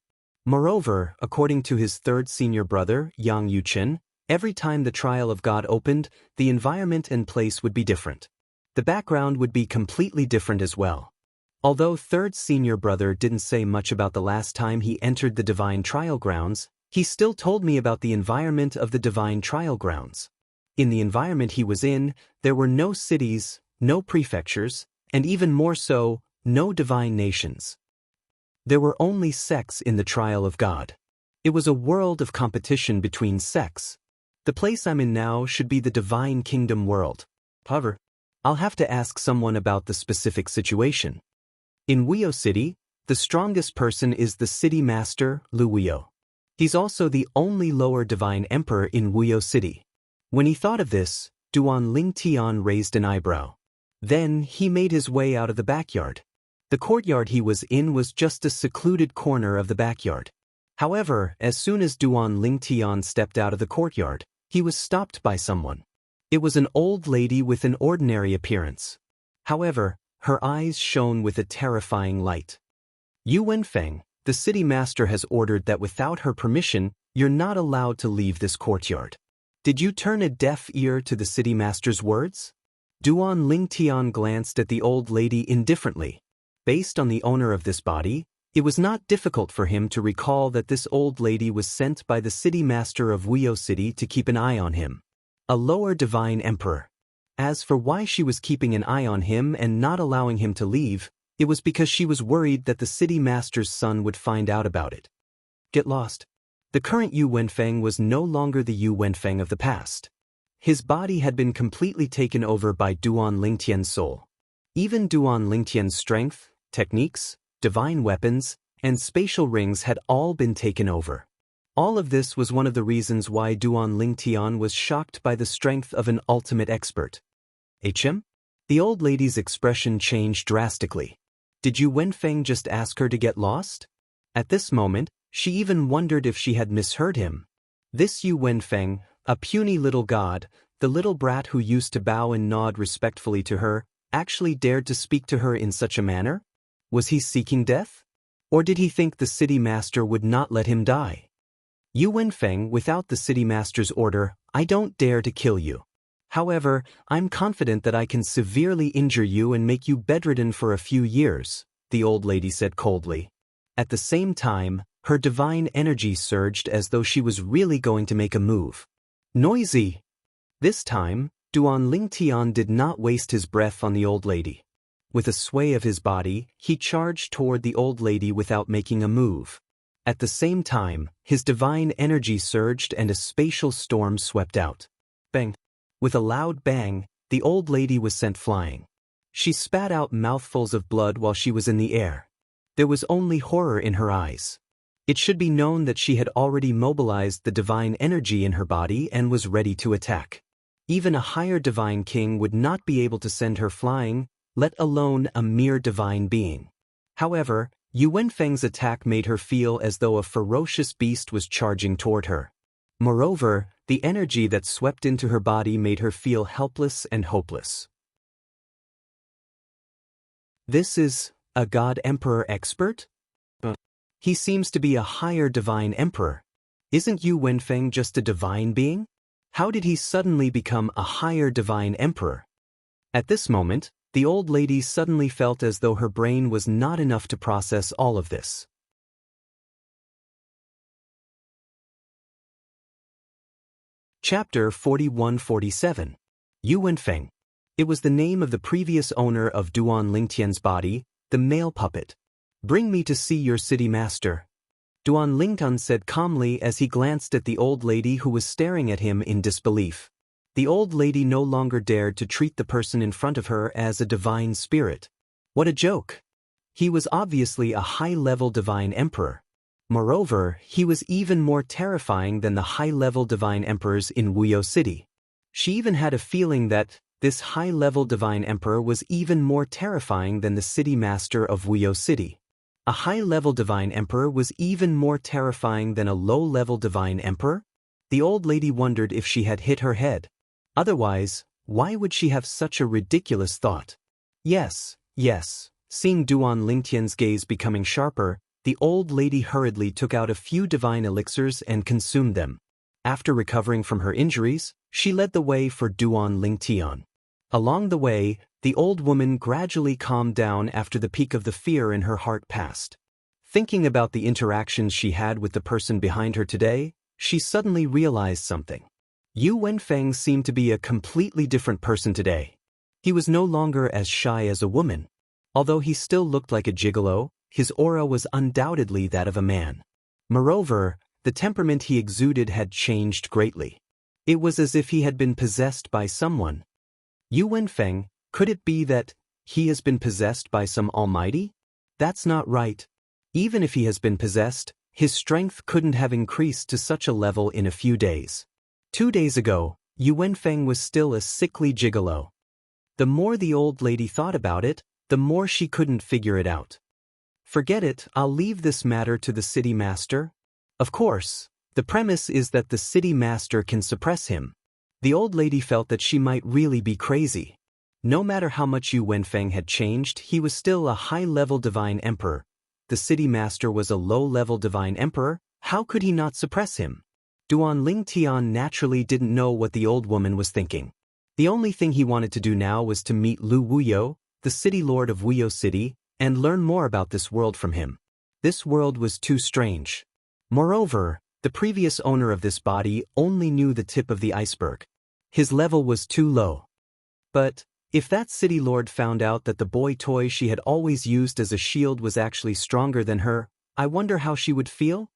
Moreover, according to his third senior brother, Yang Yuchen, every time the trial of God opened, the environment and place would be different. The background would be completely different as well. Although third senior brother didn't say much about the last time he entered the divine trial grounds, he still told me about the environment of the divine trial grounds. In the environment he was in, there were no cities, no prefectures, and even more so, no divine nations. There were only sects in the trial of God. It was a world of competition between sects. The place I'm in now should be the Divine Kingdom world. However, I'll have to ask someone about the specific situation. In Wuyo City, the strongest person is the city master, Lu Wuyo. He's also the only lower divine emperor in Wuyo City. When he thought of this, Duan Lingtian raised an eyebrow. Then he made his way out of the backyard. The courtyard he was in was just a secluded corner of the backyard. However, as soon as Duan Lingtian stepped out of the courtyard, he was stopped by someone. It was an old lady with an ordinary appearance. However, her eyes shone with a terrifying light. "Yu Wenfeng, the city master has ordered that without her permission, you're not allowed to leave this courtyard. Did you turn a deaf ear to the city master's words?" Duan Lingtian glanced at the old lady indifferently. Based on the owner of this body, it was not difficult for him to recall that this old lady was sent by the city master of Wuyo City to keep an eye on him. A lower divine emperor. As for why she was keeping an eye on him and not allowing him to leave, it was because she was worried that the city master's son would find out about it. Get lost. The current Yu Wenfeng was no longer the Yu Wenfeng of the past. His body had been completely taken over by Duan Lingtian's soul. Even Duan Lingtian's strength, techniques, divine weapons, and spatial rings had all been taken over. All of this was one of the reasons why Duan Lingtian was shocked by the strength of an ultimate expert. HM? The old lady's expression changed drastically. Did Yu Wenfeng just ask her to get lost? At this moment, she even wondered if she had misheard him. This Yu Wenfeng, a puny little god, the little brat who used to bow and nod respectfully to her, actually dared to speak to her in such a manner? Was he seeking death? Or did he think the city master would not let him die? Yu Wenfeng, without the city master's order, I don't dare to kill you. However, I'm confident that I can severely injure you and make you bedridden for a few years, the old lady said coldly. At the same time, her divine energy surged as though she was really going to make a move. Noisy! This time, Duan Lingtian did not waste his breath on the old lady. With a sway of his body, he charged toward the old lady without making a move. At the same time, his divine energy surged and a spatial storm swept out. Bang! With a loud bang, the old lady was sent flying. She spat out mouthfuls of blood while she was in the air. There was only horror in her eyes. It should be known that she had already mobilized the divine energy in her body and was ready to attack. Even a higher divine king would not be able to send her flying, let alone a mere divine being. However, Yu Wenfeng's attack made her feel as though a ferocious beast was charging toward her. Moreover, the energy that swept into her body made her feel helpless and hopeless. This is a God Emperor expert? He seems to be a higher divine emperor. Isn't Yu Wenfeng just a divine being? How did he suddenly become a higher divine emperor? At this moment, the old lady suddenly felt as though her brain was not enough to process all of this. Chapter 41-47. Yu Wenfeng. It was the name of the previous owner of Duan Lingtian's body, the male puppet. Bring me to see your city master. Duan Lingtian said calmly as he glanced at the old lady who was staring at him in disbelief. The old lady no longer dared to treat the person in front of her as a divine spirit. What a joke! He was obviously a high-level divine emperor. Moreover, he was even more terrifying than the high-level divine emperors in Wuxia City. She even had a feeling that this high-level divine emperor was even more terrifying than the city master of Wuxia City. A high-level divine emperor was even more terrifying than a low-level divine emperor? The old lady wondered if she had hit her head. Otherwise, why would she have such a ridiculous thought? Yes. Seeing Duan Lingtian's gaze becoming sharper, the old lady hurriedly took out a few divine elixirs and consumed them. After recovering from her injuries, she led the way for Duan Lingtian. Along the way, the old woman gradually calmed down after the peak of the fear in her heart passed. Thinking about the interactions she had with the person behind her today, she suddenly realized something. Yu Wenfeng seemed to be a completely different person today. He was no longer as shy as a woman. Although he still looked like a gigolo, his aura was undoubtedly that of a man. Moreover, the temperament he exuded had changed greatly. It was as if he had been possessed by someone. Yu Wenfeng, could it be that he has been possessed by some almighty? That's not right. Even if he has been possessed, his strength couldn't have increased to such a level in a few days. 2 days ago, Yu Wenfeng was still a sickly gigolo. The more the old lady thought about it, the more she couldn't figure it out. Forget it, I'll leave this matter to the city master. Of course, the premise is that the city master can suppress him. The old lady felt that she might really be crazy. No matter how much Yu Wenfeng had changed, he was still a high-level divine emperor. The city master was a low-level divine emperor. How could he not suppress him? Duan Lingtian naturally didn't know what the old woman was thinking. The only thing he wanted to do now was to meet Lu Wuyo, the city lord of Wuyo City, and learn more about this world from him. This world was too strange. Moreover, the previous owner of this body only knew the tip of the iceberg. His level was too low. But if that city lord found out that the boy toy she had always used as a shield was actually stronger than her, I wonder how she would feel?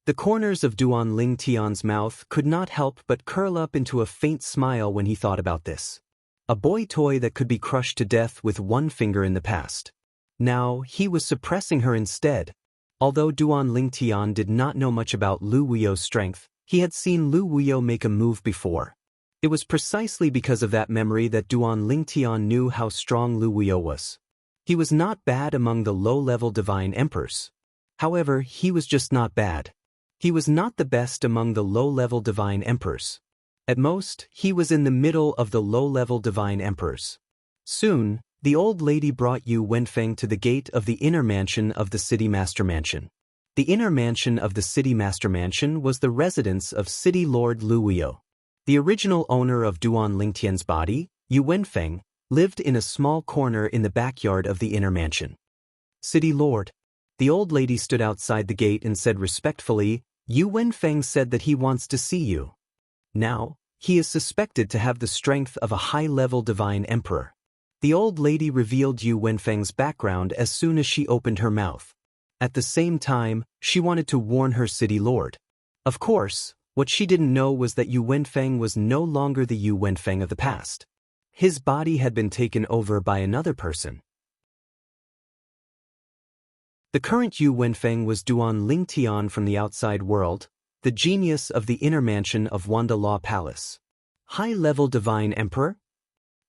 The corners of Duan Lingtian's mouth could not help but curl up into a faint smile when he thought about this. A boy toy that could be crushed to death with one finger in the past. Now, he was suppressing her instead. Although Duan Lingtian did not know much about Lu Wuyo's strength, he had seen Lu Wuyo make a move before. It was precisely because of that memory that Duan Lingtian knew how strong Lu Wuyo was. He was not bad among the low-level divine emperors. However, he was just not bad. He was not the best among the low-level divine emperors. At most, he was in the middle of the low-level divine emperors. Soon, the old lady brought Yu Wenfeng to the gate of the inner mansion of the City Master Mansion. The inner mansion of the City Master Mansion was the residence of City Lord Lu Wuyo. The original owner of Duan Lingtian's body, Yu Wenfeng, lived in a small corner in the backyard of the inner mansion. City Lord. The old lady stood outside the gate and said respectfully, Yu Wenfeng said that he wants to see you. Now, he is suspected to have the strength of a high-level divine emperor. The old lady revealed Yu Wenfeng's background as soon as she opened her mouth. At the same time, she wanted to warn her city lord. Of course, what she didn't know was that Yu Wenfeng was no longer the Yu Wenfeng of the past. His body had been taken over by another person. The current Yu Wenfeng was Duan Lingtian from the outside world, the genius of the inner mansion of Wanda Law Palace. High-level divine emperor?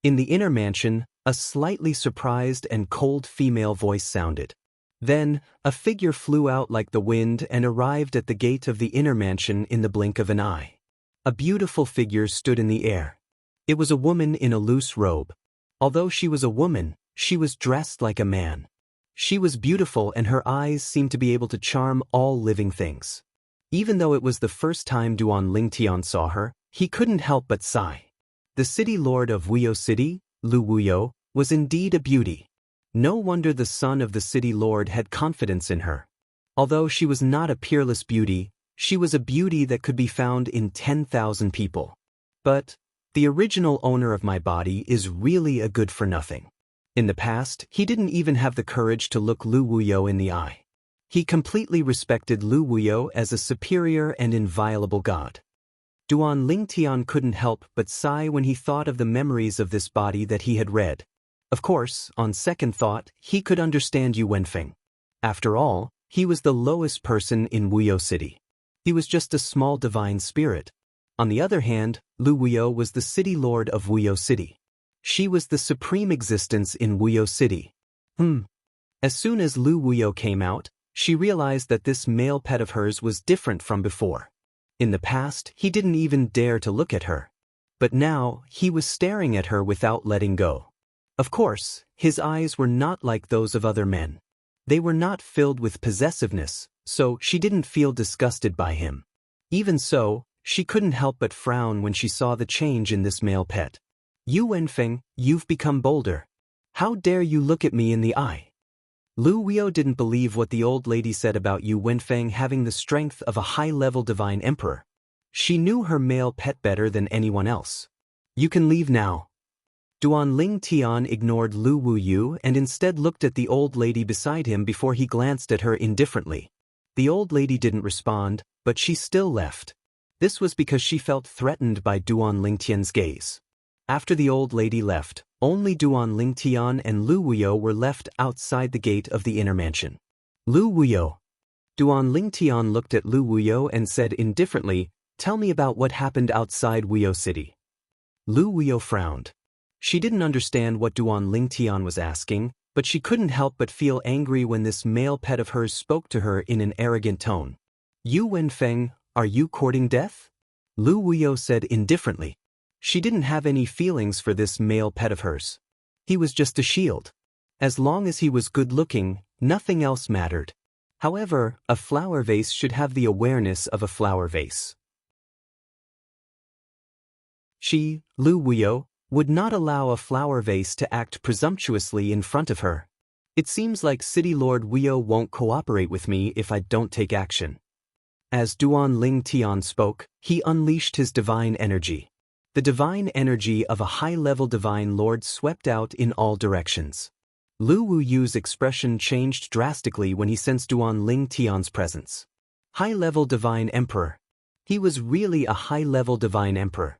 In the inner mansion, a slightly surprised and cold female voice sounded. Then, a figure flew out like the wind and arrived at the gate of the inner mansion in the blink of an eye. A beautiful figure stood in the air. It was a woman in a loose robe. Although she was a woman, she was dressed like a man. She was beautiful and her eyes seemed to be able to charm all living things. Even though it was the first time Duan Lingtian saw her, he couldn't help but sigh. The city lord of Wuyo City, Lu Wuyo, was indeed a beauty. No wonder the son of the city lord had confidence in her. Although she was not a peerless beauty, she was a beauty that could be found in 10,000 people. But the original owner of my body is really a good-for-nothing. In the past, he didn't even have the courage to look Lu Wuyo in the eye. He completely respected Lu Wuyo as a superior and inviolable god. Duan Lingtian couldn't help but sigh when he thought of the memories of this body that he had read. Of course, on second thought, he could understand Yu Wenfeng. After all, he was the lowest person in Wuyo City. He was just a small divine spirit. On the other hand, Lu Wuyo was the city lord of Wuyo City. She was the supreme existence in Wuyo City. As soon as Lu Wuyo came out, she realized that this male pet of hers was different from before. In the past, he didn't even dare to look at her. But now, he was staring at her without letting go. Of course, his eyes were not like those of other men. They were not filled with possessiveness, so she didn't feel disgusted by him. Even so, she couldn't help but frown when she saw the change in this male pet. Yu Wenfeng, you've become bolder. How dare you look at me in the eye? Lu Wuyo didn't believe what the old lady said about Yu Wenfeng having the strength of a high-level divine emperor. She knew her male pet better than anyone else. You can leave now. Duan Lingtian ignored Lu Wuyo and instead looked at the old lady beside him before he glanced at her indifferently. The old lady didn't respond, but she still left. This was because she felt threatened by Duan Lingtian's gaze. After the old lady left, only Duan Lingtian and Lu Wuyo were left outside the gate of the inner mansion. Lu Wuyo. Duan Lingtian looked at Lu Wuyo and said indifferently, "Tell me about what happened outside Wuyo City." Lu Wuyo frowned. She didn't understand what Duan Lingtian was asking, but she couldn't help but feel angry when this male pet of hers spoke to her in an arrogant tone. Yu Wenfeng, are you courting death? Lu Wuyo said indifferently. She didn't have any feelings for this male pet of hers. He was just a shield. As long as he was good-looking, nothing else mattered. However, a flower vase should have the awareness of a flower vase. She, Lu Wuyo, would not allow a flower vase to act presumptuously in front of her. It seems like City Lord Wuyo won't cooperate with me if I don't take action. As Duan Lingtian spoke, he unleashed his divine energy. The divine energy of a high-level divine lord swept out in all directions. Lu Wuyu's expression changed drastically when he sensed Duan Lingtian's presence. High-level divine emperor. He was really a high-level divine emperor.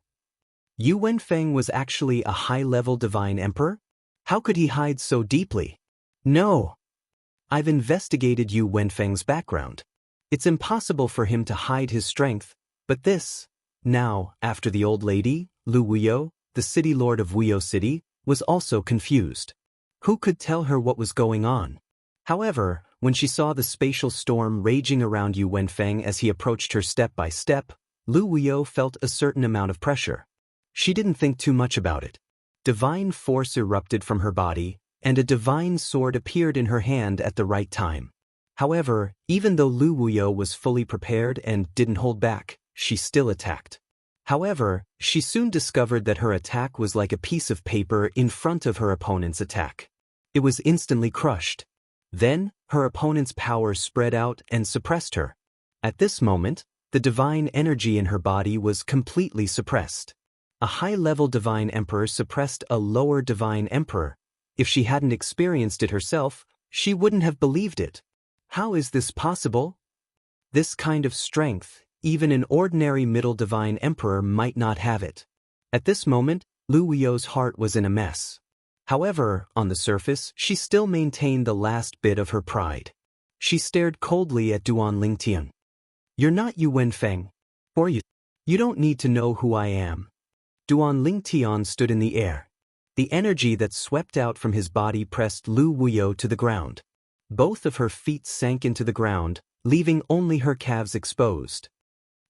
Yu Wenfeng was actually a high-level divine emperor? How could he hide so deeply? No! I've investigated Yu Wenfeng's background. It's impossible for him to hide his strength, but this, now, after the old lady, Lu Wuyo, the city lord of Wuyo City, was also confused. Who could tell her what was going on? However, when she saw the spatial storm raging around Yu Wenfeng as he approached her step by step, Lu Wuyo felt a certain amount of pressure. She didn't think too much about it. Divine force erupted from her body, and a divine sword appeared in her hand at the right time. However, even though Lu Wuyo was fully prepared and didn't hold back, she still attacked. However, she soon discovered that her attack was like a piece of paper in front of her opponent's attack. It was instantly crushed. Then, her opponent's power spread out and suppressed her. At this moment, the divine energy in her body was completely suppressed. A high-level divine emperor suppressed a lower divine emperor. If she hadn't experienced it herself, she wouldn't have believed it. How is this possible? This kind of strength, even an ordinary middle divine emperor might not have it. At this moment, Lu Wuyo's heart was in a mess. However, on the surface, she still maintained the last bit of her pride. She stared coldly at Duan Lingtian. You're not Yu Wenfeng, or you. You don't need to know who I am. Duan Lingtian stood in the air. The energy that swept out from his body pressed Lu Wuyo to the ground. Both of her feet sank into the ground, leaving only her calves exposed.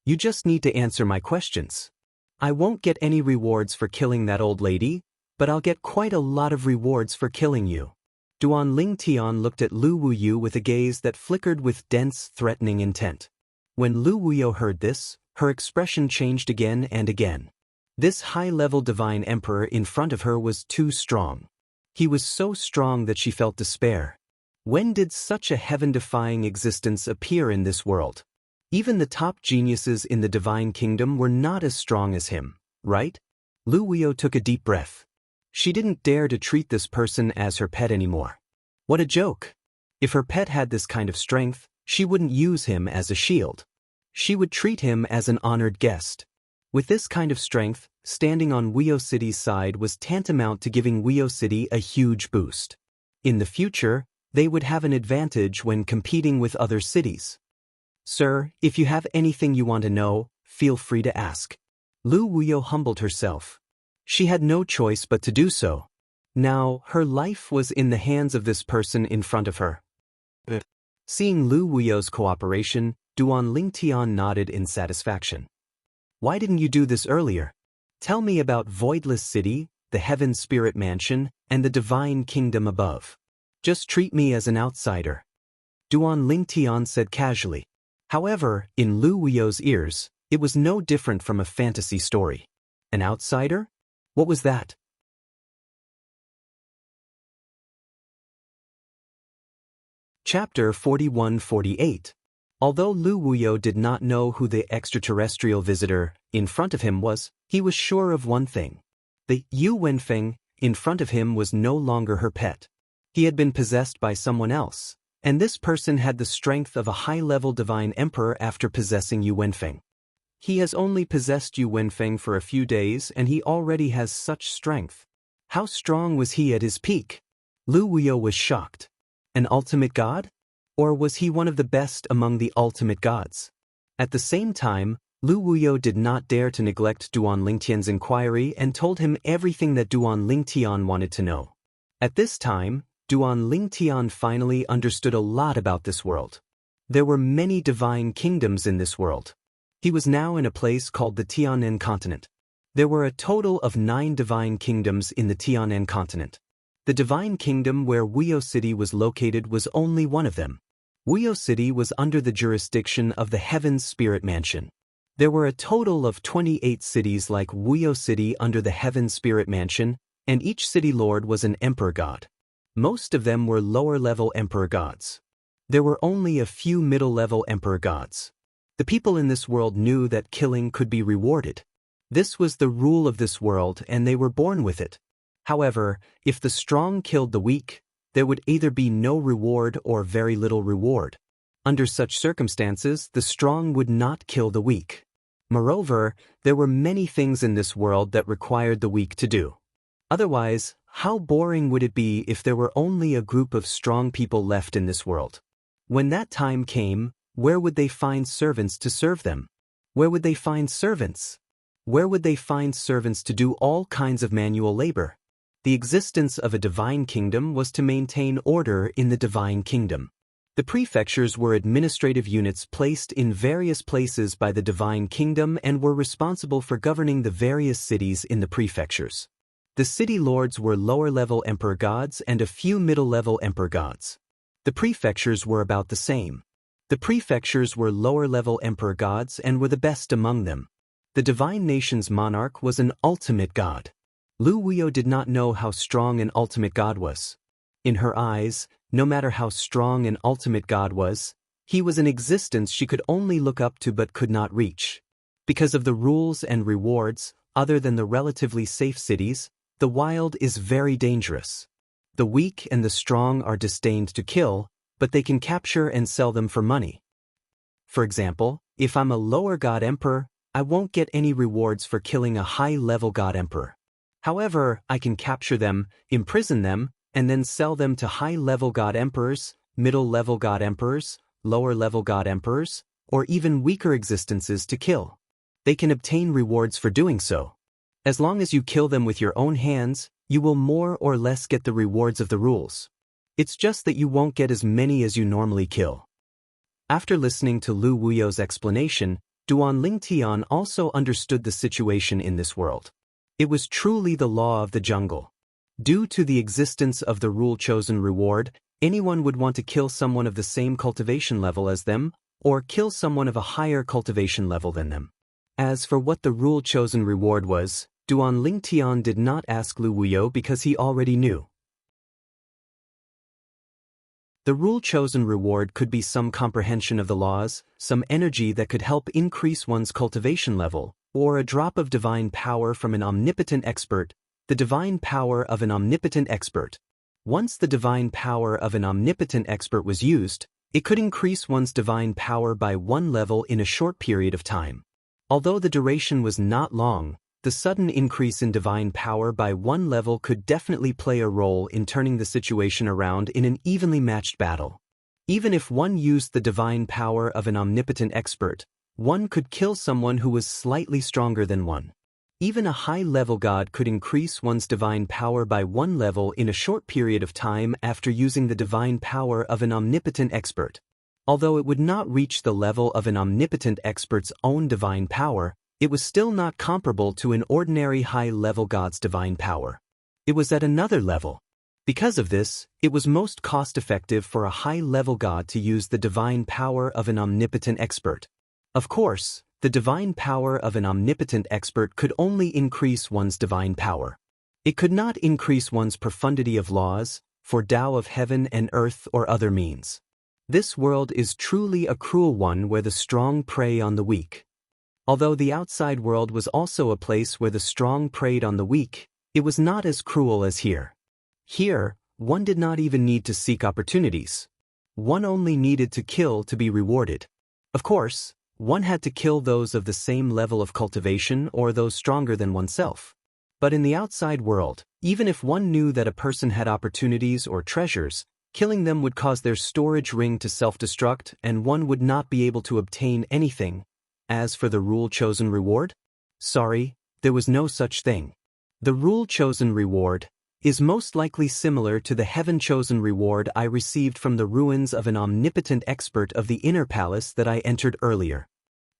You just need to answer my questions. I won't get any rewards for killing that old lady, but I'll get quite a lot of rewards for killing you. Duan Lingtian looked at Lu Wuyo with a gaze that flickered with dense, threatening intent. When Lu Wuyo heard this, her expression changed again and again. This high-level divine emperor in front of her was too strong. He was so strong that she felt despair. When did such a heaven-defying existence appear in this world? Even the top geniuses in the divine kingdom were not as strong as him, right? Lu Wuyo took a deep breath. She didn't dare to treat this person as her pet anymore. What a joke! If her pet had this kind of strength, she wouldn't use him as a shield. She would treat him as an honored guest. With this kind of strength, standing on Wuyo City's side was tantamount to giving Wuyo City a huge boost. In the future, they would have an advantage when competing with other cities. Sir, if you have anything you want to know, feel free to ask. Lu Wuyo humbled herself. She had no choice but to do so. Now, her life was in the hands of this person in front of her. Seeing Lu Wuyo's cooperation, Duan Lingtian nodded in satisfaction. Why didn't you do this earlier? Tell me about Voidless City, the Heaven Spirit Mansion, and the Divine Kingdom above. Just treat me as an outsider. Duan Lingtian said casually. However, in Lu Wuyo's ears, it was no different from a fantasy story. An outsider? What was that? Chapter 41-48. Although Lu Wuyo did not know who the extraterrestrial visitor in front of him was, he was sure of one thing. The Yu Wenfeng in front of him was no longer her pet. He had been possessed by someone else, and this person had the strength of a high-level divine emperor after possessing Yu Wenfeng. He has only possessed Yu Wenfeng for a few days and he already has such strength. How strong was he at his peak? Lu Wuyo was shocked. An ultimate god? Or was he one of the best among the ultimate gods? At the same time, Lu Wuyo did not dare to neglect Duan Lingtian's inquiry and told him everything that Duan Lingtian wanted to know. At this time, Duan Lingtian finally understood a lot about this world. There were many divine kingdoms in this world. He was now in a place called the Tianen continent. There were a total of 9 divine kingdoms in the Tianen continent. The divine kingdom where Wuyo City was located was only one of them. Wuyo City was under the jurisdiction of the Heaven Spirit Mansion. There were a total of 28 cities like Wuyo City under the Heaven Spirit Mansion, and each city lord was an emperor god. Most of them were lower-level emperor gods. There were only a few middle-level emperor gods. The people in this world knew that killing could be rewarded. This was the rule of this world and they were born with it. However, if the strong killed the weak, there would either be no reward or very little reward. Under such circumstances, the strong would not kill the weak. Moreover, there were many things in this world that required the weak to do. Otherwise, How boring would it be if there were only a group of strong people left in this world? When that time came, where would they find servants to serve them? Where would they find servants? Where would they find servants to do all kinds of manual labor? The existence of a divine kingdom was to maintain order in the divine kingdom. The prefectures were administrative units placed in various places by the divine kingdom and were responsible for governing the various cities in the prefectures. The city lords were lower-level emperor gods and a few middle-level emperor gods. The prefectures were about the same. The prefectures were lower-level emperor gods and were the best among them. The divine nation's monarch was an ultimate god. Lu Wuyo did not know how strong an ultimate god was. In her eyes, no matter how strong an ultimate god was, he was an existence she could only look up to but could not reach. Because of the rules and rewards, other than the relatively safe cities, the wild is very dangerous. The weak and the strong are disdained to kill, but they can capture and sell them for money. For example, if I'm a lower god emperor, I won't get any rewards for killing a high-level god emperor. However, I can capture them, imprison them, and then sell them to high-level god emperors, middle-level god emperors, lower-level god emperors, or even weaker existences to kill. They can obtain rewards for doing so. As long as you kill them with your own hands, you will more or less get the rewards of the rules. It's just that you won't get as many as you normally kill. After listening to Lu Wuyo's explanation, Duan Lingtian also understood the situation in this world. It was truly the law of the jungle. Due to the existence of the rule-chosen reward, anyone would want to kill someone of the same cultivation level as them, or kill someone of a higher cultivation level than them. As for what the rule-chosen reward was, Duan Lingtian did not ask Lu Wuyo because he already knew. The rule-chosen reward could be some comprehension of the laws, some energy that could help increase one's cultivation level, or a drop of divine power from an omnipotent expert, the divine power of an omnipotent expert. Once the divine power of an omnipotent expert was used, it could increase one's divine power by one level in a short period of time. Although the duration was not long, the sudden increase in divine power by one level could definitely play a role in turning the situation around in an evenly matched battle. Even if one used the divine power of an omnipotent expert, one could kill someone who was slightly stronger than one. Even a high-level god could increase one's divine power by one level in a short period of time after using the divine power of an omnipotent expert. Although it would not reach the level of an omnipotent expert's own divine power, it was still not comparable to an ordinary high-level god's divine power. It was at another level. Because of this, it was most cost-effective for a high-level god to use the divine power of an omnipotent expert. Of course, the divine power of an omnipotent expert could only increase one's divine power. It could not increase one's profundity of laws, for Tao of heaven and earth or other means. This world is truly a cruel one where the strong prey on the weak. Although the outside world was also a place where the strong preyed on the weak, it was not as cruel as here. Here, one did not even need to seek opportunities. One only needed to kill to be rewarded. Of course, one had to kill those of the same level of cultivation or those stronger than oneself. But in the outside world, even if one knew that a person had opportunities or treasures, killing them would cause their storage ring to self-destruct and one would not be able to obtain anything. As for the rule-chosen reward? Sorry, there was no such thing. The rule-chosen reward is most likely similar to the heaven-chosen reward I received from the ruins of an omnipotent expert of the inner palace that I entered earlier.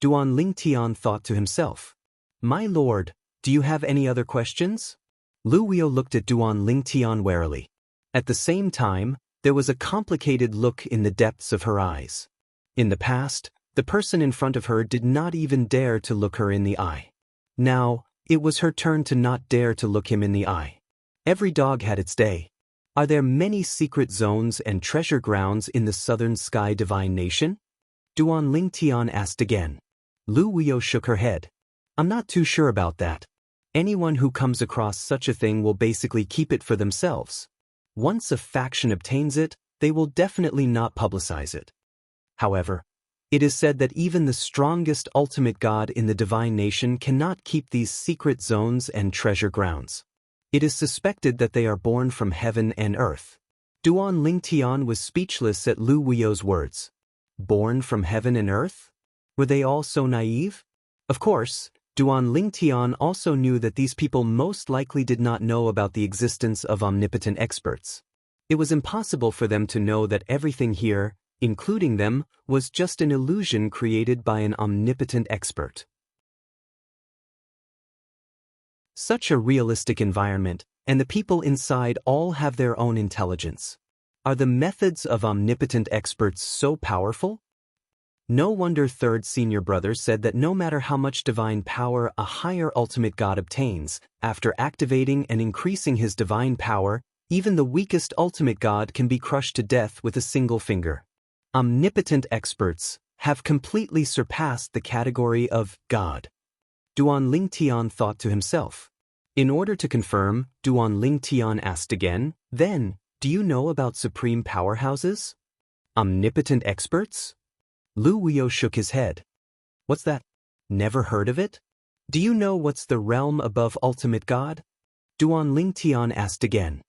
Duan Lingtian thought to himself. My lord, do you have any other questions? Lu Wuyo looked at Duan Lingtian warily. At the same time, there was a complicated look in the depths of her eyes. In the past, the person in front of her did not even dare to look her in the eye. Now, it was her turn to not dare to look him in the eye. Every dog had its day. Are there many secret zones and treasure grounds in the southern sky divine nation? Duan Lingtian asked again. Lu Wuyo shook her head. I'm not too sure about that. Anyone who comes across such a thing will basically keep it for themselves. Once a faction obtains it, they will definitely not publicize it. However, it is said that even the strongest ultimate god in the divine nation cannot keep these secret zones and treasure grounds. It is suspected that they are born from heaven and earth. Duan Lingtian was speechless at Lu Wuyo's words. Born from heaven and earth? Were they all so naive? Of course, Duan Lingtian also knew that these people most likely did not know about the existence of omnipotent experts. It was impossible for them to know that everything here, including them, was just an illusion created by an omnipotent expert. Such a realistic environment, and the people inside all have their own intelligence. Are the methods of omnipotent experts so powerful? No wonder third senior brother said that no matter how much divine power a higher ultimate god obtains, after activating and increasing his divine power, even the weakest ultimate god can be crushed to death with a single finger. Omnipotent experts have completely surpassed the category of god. Duan Lingtian thought to himself. In order to confirm, Duan Lingtian asked again, then, do you know about supreme powerhouses? Omnipotent experts? Lu Wuyo shook his head. What's that? Never heard of it? Do you know what's the realm above ultimate god? Duan Lingtian asked again.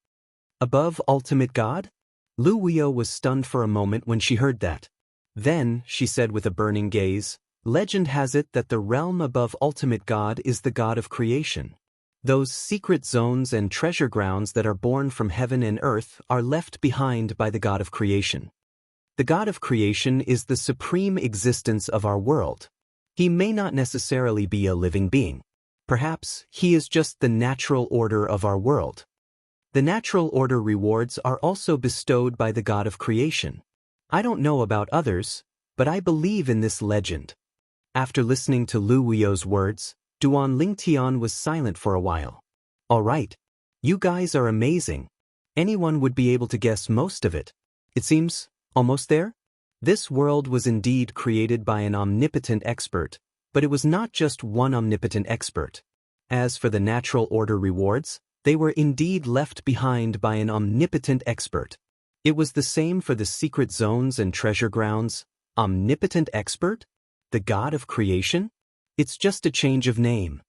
Above ultimate god? Lu Wuyo was stunned for a moment when she heard that. Then, she said with a burning gaze, legend has it that the realm above ultimate god is the god of creation. Those secret zones and treasure grounds that are born from heaven and earth are left behind by the god of creation. The god of creation is the supreme existence of our world. He may not necessarily be a living being. Perhaps he is just the natural order of our world. The natural order rewards are also bestowed by the god of creation. I don't know about others, but I believe in this legend. After listening to Lu Wuyo's words, Duan Lingtian was silent for a while. All right. You guys are amazing. Anyone would be able to guess most of it. It seems almost there? This world was indeed created by an omnipotent expert, but it was not just one omnipotent expert. As for the natural order rewards, they were indeed left behind by an omnipotent expert. It was the same for the secret zones and treasure grounds. Omnipotent expert? The god of creation? It's just a change of name.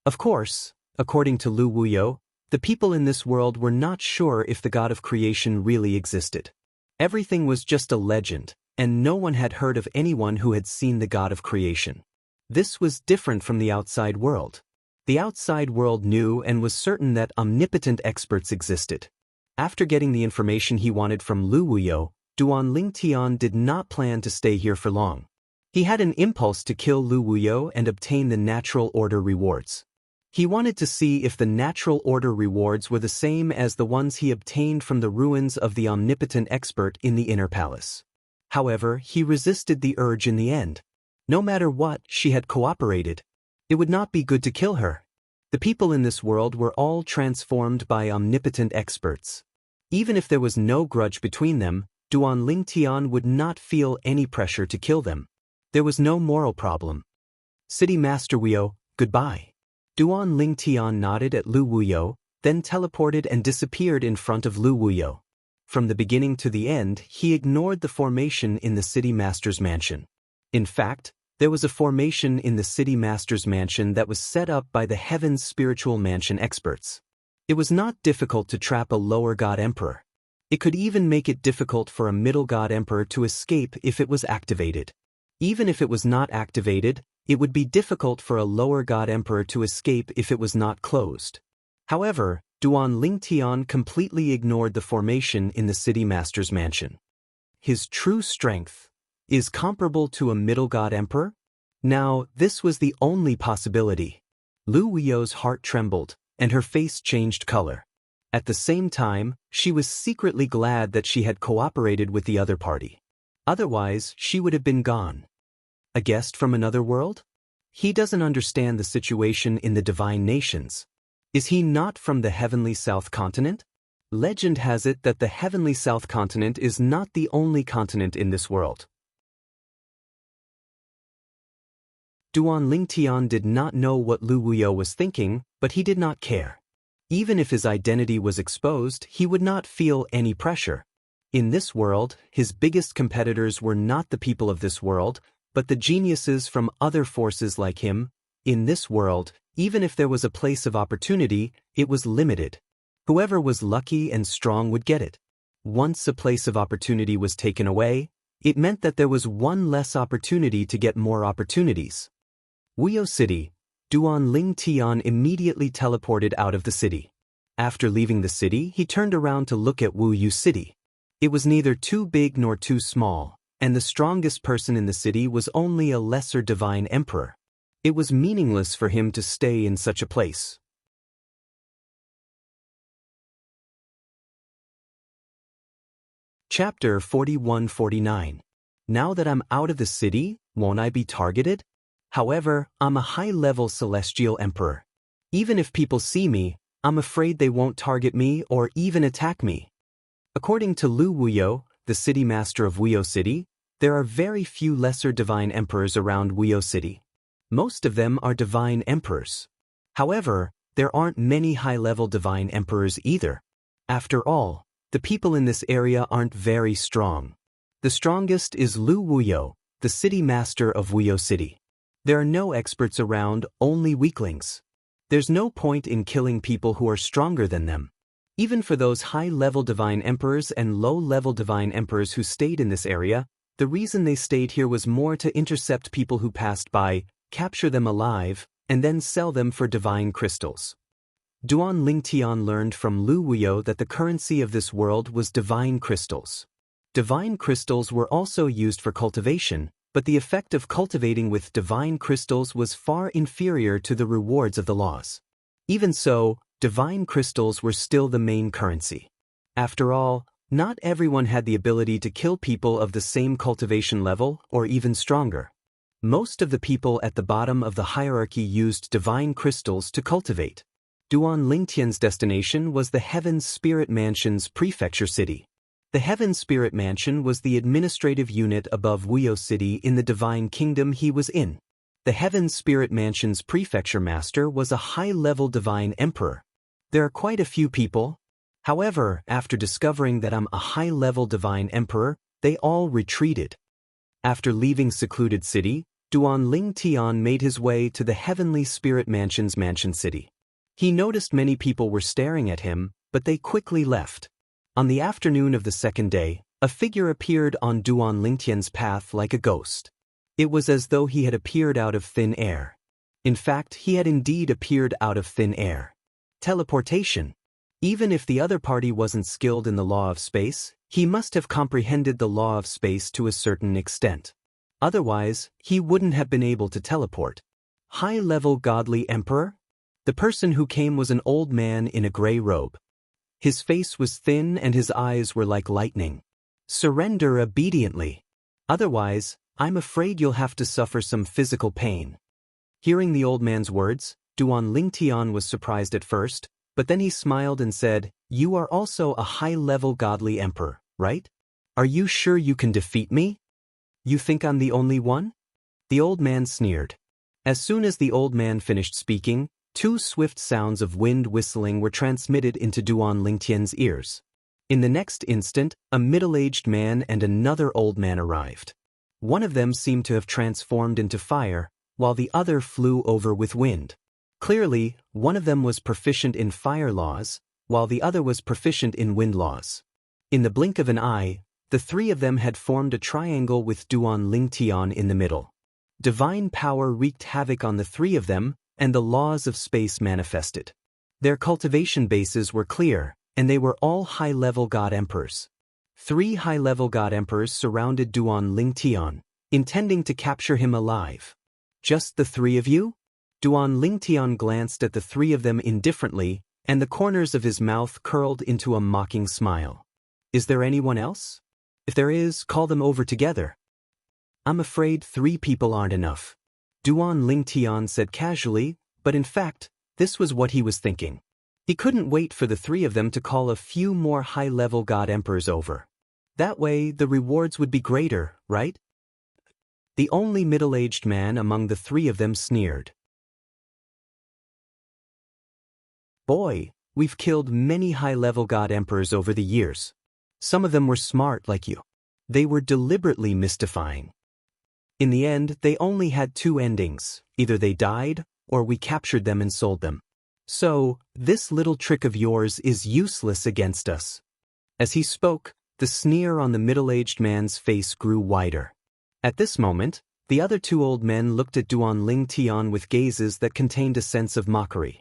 Of course, according to Lu Wuyo, the people in this world were not sure if the god of creation really existed. Everything was just a legend, and no one had heard of anyone who had seen the god of creation. This was different from the outside world. The outside world knew and was certain that omnipotent experts existed. After getting the information he wanted from Lu Wuyo, Duan Lingtian did not plan to stay here for long. He had an impulse to kill Lu Wuyo and obtain the natural order rewards. He wanted to see if the natural order rewards were the same as the ones he obtained from the ruins of the omnipotent expert in the inner palace. However, he resisted the urge in the end. No matter what, she had cooperated. It would not be good to kill her. The people in this world were all transformed by omnipotent experts. Even if there was no grudge between them, Duan Lingtian would not feel any pressure to kill them. There was no moral problem. City Master Wuyo, goodbye. Duan Lingtian nodded at Lu Wuyo, then teleported and disappeared in front of Lu Wuyo. From the beginning to the end, he ignored the formation in the City Master's mansion. In fact, there was a formation in the City Master's mansion that was set up by the Heaven's Spiritual Mansion experts. It was not difficult to trap a lower god emperor. It could even make it difficult for a middle god emperor to escape if it was activated. Even if it was not activated, it would be difficult for a lower god emperor to escape if it was not closed. However, Duan Lingtian completely ignored the formation in the City Master's mansion. His true strength is comparable to a middle god emperor? Now, this was the only possibility. Lu Wuyo's heart trembled, and her face changed color. At the same time, she was secretly glad that she had cooperated with the other party. Otherwise, she would have been gone. A guest from another world? He doesn't understand the situation in the divine nations. Is he not from the heavenly South Continent? Legend has it that the heavenly South Continent is not the only continent in this world. Duan Lingtian did not know what Lu Wuyo was thinking, but he did not care. Even if his identity was exposed, he would not feel any pressure. In this world, his biggest competitors were not the people of this world, but the geniuses from other forces like him. In this world, even if there was a place of opportunity, it was limited. Whoever was lucky and strong would get it. Once a place of opportunity was taken away, it meant that there was one less opportunity to get more opportunities. Wuyo City, Duan Ling Tian immediately teleported out of the city. After leaving the city, he turned around to look at Wuyu City. It was neither too big nor too small, and the strongest person in the city was only a lesser divine emperor. It was meaningless for him to stay in such a place. Chapter 41-49. Now that I'm out of the city, won't I be targeted? However, I'm a high-level celestial emperor. Even if people see me, I'm afraid they won't target me or even attack me. According to Lu Wuyo, the city master of Wuyo City, there are very few lesser divine emperors around Wuyo City. Most of them are divine emperors. However, there aren't many high-level divine emperors either. After all, the people in this area aren't very strong. The strongest is Lu Wuyo, the city master of Wuyo City. There are no experts around, only weaklings. There's no point in killing people who are stronger than them. Even for those high-level divine emperors and low-level divine emperors who stayed in this area, the reason they stayed here was more to intercept people who passed by, capture them alive, and then sell them for divine crystals. Duan Lingtian learned from Lu Wuyo that the currency of this world was divine crystals. Divine crystals were also used for cultivation, but the effect of cultivating with divine crystals was far inferior to the rewards of the laws. Even so, divine crystals were still the main currency. After all, not everyone had the ability to kill people of the same cultivation level or even stronger. Most of the people at the bottom of the hierarchy used divine crystals to cultivate. Duan Lingtian's destination was the Heaven Spirit Mansion's prefecture city. The Heaven Spirit Mansion was the administrative unit above Wuyo City in the divine kingdom he was in. The Heaven Spirit Mansion's prefecture master was a high-level divine emperor. There are quite a few people. However, after discovering that I'm a high-level divine emperor, they all retreated. After leaving secluded city, Duan Lingtian made his way to the Heavenly Spirit Mansion's mansion city. He noticed many people were staring at him, but they quickly left. On the afternoon of the second day, a figure appeared on Duan Lingtian's path like a ghost. It was as though he had appeared out of thin air. In fact, he had indeed appeared out of thin air. Teleportation. Even if the other party wasn't skilled in the law of space, he must have comprehended the law of space to a certain extent. Otherwise, he wouldn't have been able to teleport. High-level godly emperor? The person who came was an old man in a gray robe. His face was thin and his eyes were like lightning. Surrender obediently. Otherwise, I'm afraid you'll have to suffer some physical pain. Hearing the old man's words, Duan Lingtian was surprised at first, but then he smiled and said, "You are also a high-level godly emperor, right? Are you sure you can defeat me? You think I'm the only one?" The old man sneered. As soon as the old man finished speaking, two swift sounds of wind whistling were transmitted into Duan Lingtian's ears. In the next instant, a middle-aged man and another old man arrived. One of them seemed to have transformed into fire, while the other flew over with wind. Clearly, one of them was proficient in fire laws, while the other was proficient in wind laws. In the blink of an eye, the three of them had formed a triangle with Duan Lingtian in the middle. Divine power wreaked havoc on the three of them, and the laws of space manifested. Their cultivation bases were clear, and they were all high-level god emperors. 3 high-level god emperors surrounded Duan Lingtian, intending to capture him alive. Just the 3 of you? Duan Lingtian glanced at the 3 of them indifferently, and the corners of his mouth curled into a mocking smile. Is there anyone else? If there is, call them over together. I'm afraid 3 people aren't enough. Duan Lingtian said casually, but in fact, this was what he was thinking. He couldn't wait for the 3 of them to call a few more high-level god emperors over. That way, the rewards would be greater, right? The only middle-aged man among the 3 of them sneered. Boy, we've killed many high-level god emperors over the years. Some of them were smart like you. They were deliberately mystifying. In the end, they only had 2 endings. Either they died, or we captured them and sold them. So, this little trick of yours is useless against us." As he spoke, the sneer on the middle-aged man's face grew wider. At this moment, the other two old men looked at Duan Ling Tian with gazes that contained a sense of mockery.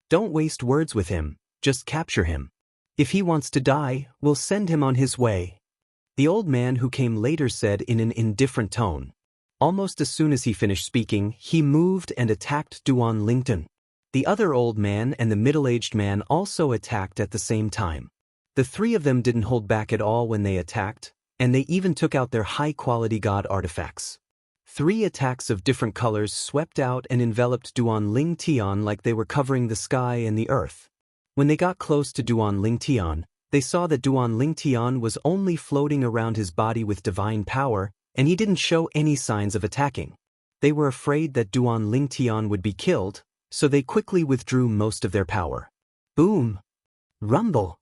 "Don't waste words with him, just capture him. If he wants to die, we'll send him on his way," the old man who came later said in an indifferent tone. Almost as soon as he finished speaking, he moved and attacked Duan Lington. The other old man and the middle-aged man also attacked at the same time. The three of them didn't hold back at all when they attacked, and they even took out their high-quality god artifacts. 3 attacks of different colors swept out and enveloped Duan Ling Tian like they were covering the sky and the earth. When they got close to Duan Ling Tian, they saw that Duan Ling Tian was only floating around his body with divine power, and he didn't show any signs of attacking. They were afraid that Duan Ling Tian would be killed, so they quickly withdrew most of their power. Boom! Rumble!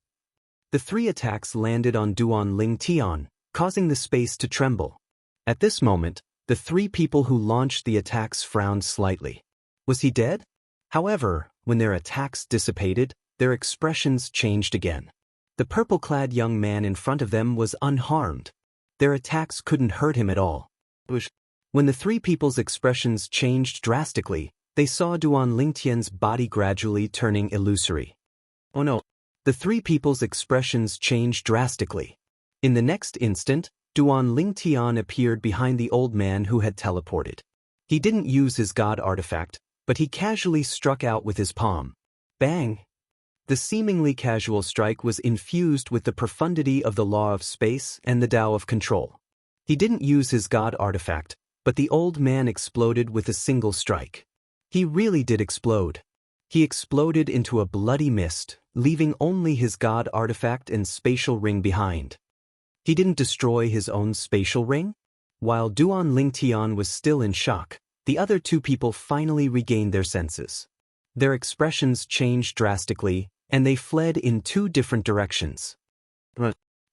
The 3 attacks landed on Duan Ling Tian, causing the space to tremble. At this moment, the 3 people who launched the attacks frowned slightly. Was he dead? However, when their attacks dissipated, their expressions changed again. The purple-clad young man in front of them was unharmed. Their attacks couldn't hurt him at all. When the 3 people's expressions changed drastically, they saw Duan Lingtian's body gradually turning illusory. Oh no! The 3 people's expressions changed drastically. In the next instant, Duan Lingtian appeared behind the old man who had teleported. He didn't use his god artifact, but he casually struck out with his palm. Bang! The seemingly casual strike was infused with the profundity of the law of space and the Tao of control. He didn't use his god artifact, but the old man exploded with a single strike. He really did explode. He exploded into a bloody mist, leaving only his god artifact and spatial ring behind. He didn't destroy his own spatial ring? While Duan Lingtian was still in shock, the other 2 people finally regained their senses. Their expressions changed drastically, and they fled in 2 different directions.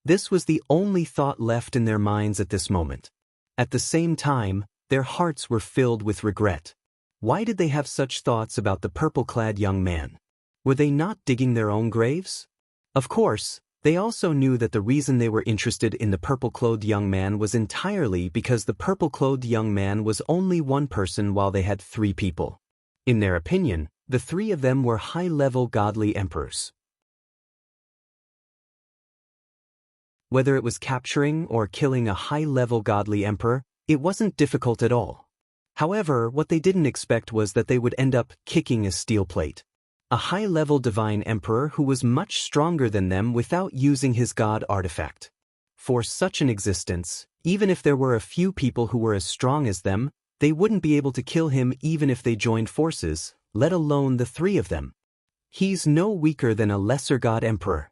This was the only thought left in their minds at this moment. At the same time, their hearts were filled with regret. Why did they have such thoughts about the purple-clad young man? Were they not digging their own graves? Of course, they also knew that the reason they were interested in the purple-clothed young man was entirely because the purple-clothed young man was only one person while they had 3 people. In their opinion, the 3 of them were high-level godly emperors. Whether it was capturing or killing a high-level godly emperor, it wasn't difficult at all. However, what they didn't expect was that they would end up kicking a steel plate. A high-level divine emperor who was much stronger than them without using his god artifact. For such an existence, even if there were a few people who were as strong as them, they wouldn't be able to kill him even if they joined forces, let alone the 3 of them. He's no weaker than a lesser god emperor.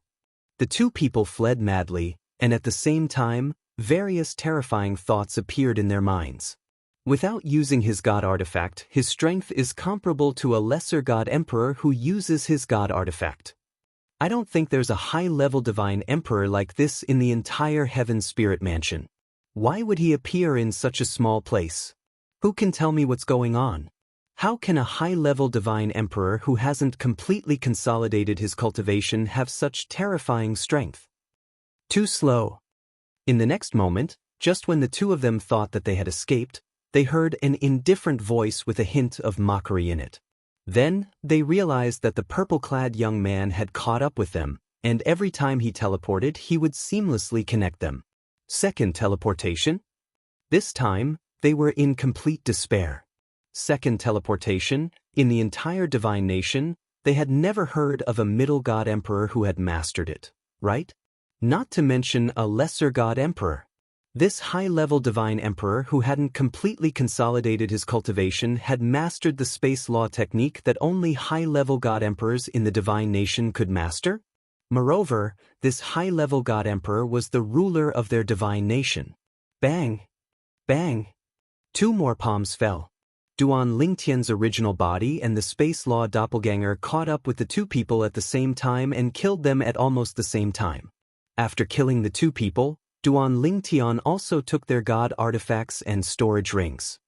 The 2 people fled madly, and at the same time, various terrifying thoughts appeared in their minds. Without using his god artifact, his strength is comparable to a lesser god emperor who uses his god artifact. I don't think there's a high-level divine emperor like this in the entire Heaven Spirit Mansion. Why would he appear in such a small place? Who can tell me what's going on? How can a high-level divine emperor who hasn't completely consolidated his cultivation have such terrifying strength? Too slow. In the next moment, just when the 2 of them thought that they had escaped, they heard an indifferent voice with a hint of mockery in it. Then, they realized that the purple-clad young man had caught up with them, and every time he teleported, he would seamlessly connect them. Second teleportation? This time, they were in complete despair. Second teleportation, in the entire divine nation, they had never heard of a middle god emperor who had mastered it, right? Not to mention a lesser god emperor. This high-level divine emperor who hadn't completely consolidated his cultivation had mastered the space law technique that only high-level god emperors in the divine nation could master. Moreover, this high-level god emperor was the ruler of their divine nation. Bang! Bang! 2 more palms fell. Duan Lingtian's original body and the space law doppelganger caught up with the 2 people at the same time and killed them at almost the same time. After killing the 2 people, Duan Lingtian also took their god artifacts and storage rings.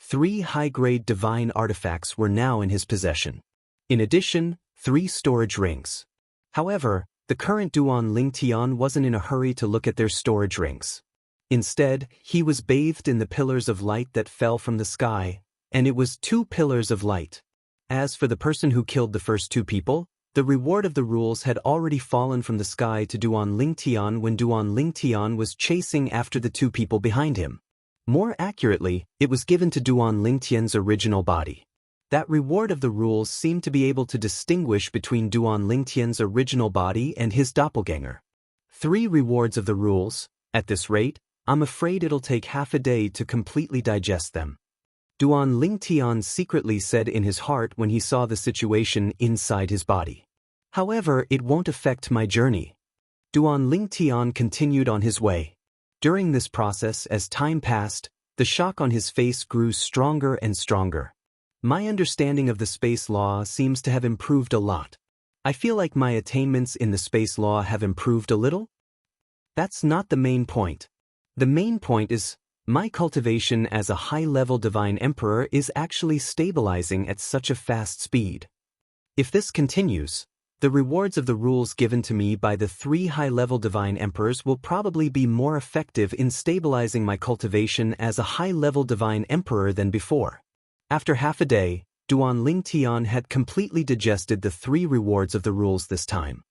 3 high-grade divine artifacts were now in his possession. In addition, 3 storage rings. However, the current Duan Lingtian wasn't in a hurry to look at their storage rings. Instead, he was bathed in the pillars of light that fell from the sky, and it was 2 pillars of light. As for the person who killed the first 2 people, the reward of the rules had already fallen from the sky to Duan Lingtian when Duan Lingtian was chasing after the 2 people behind him. More accurately, it was given to Duan Lingtian's original body. That reward of the rules seemed to be able to distinguish between Duan Lingtian's original body and his doppelganger. 3 rewards of the rules. At this rate, I'm afraid it'll take half a day to completely digest them. Duan Lingtian secretly said in his heart when he saw the situation inside his body. However, it won't affect my journey. Duan Lingtian continued on his way. During this process, as time passed, the shock on his face grew stronger and stronger. My understanding of the space law seems to have improved a lot. I feel like my attainments in the space law have improved a little. That's not the main point. The main point is, my cultivation as a high-level divine emperor is actually stabilizing at such a fast speed. If this continues, the rewards of the rules given to me by the 3 high-level divine emperors will probably be more effective in stabilizing my cultivation as a high-level divine emperor than before. After half a day, Duan Lingtian had completely digested the 3 rewards of the rules this time.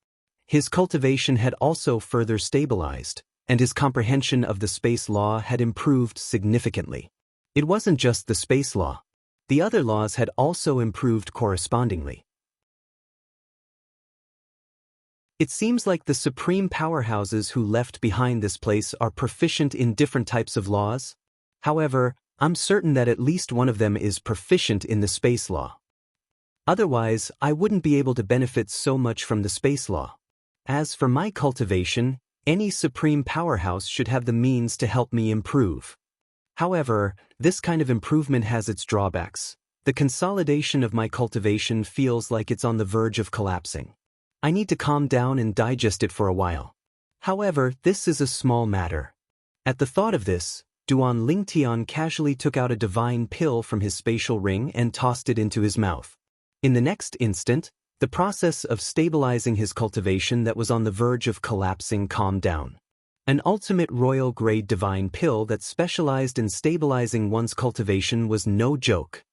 His cultivation had also further stabilized, and his comprehension of the space law had improved significantly. It wasn't just the space law. The other laws had also improved correspondingly. It seems like the supreme powerhouses who left behind this place are proficient in different types of laws. However, I'm certain that at least one of them is proficient in the space law. Otherwise, I wouldn't be able to benefit so much from the space law. As for my cultivation, any supreme powerhouse should have the means to help me improve. However, this kind of improvement has its drawbacks. The consolidation of my cultivation feels like it's on the verge of collapsing. I need to calm down and digest it for a while. However, this is a small matter. At the thought of this, Duan Lingtian casually took out a divine pill from his spatial ring and tossed it into his mouth. In the next instant, the process of stabilizing his cultivation that was on the verge of collapsing calmed down. An ultimate royal grade divine pill that specialized in stabilizing one's cultivation was no joke.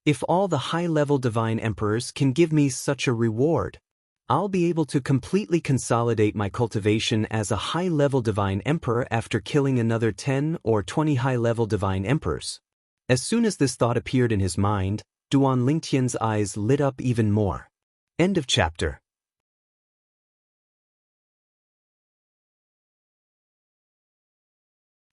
If all the high-level divine emperors can give me such a reward, I'll be able to completely consolidate my cultivation as a high-level divine emperor after killing another 10 or 20 high-level divine emperors. As soon as this thought appeared in his mind, Duan Lingtian's eyes lit up even more. End of chapter.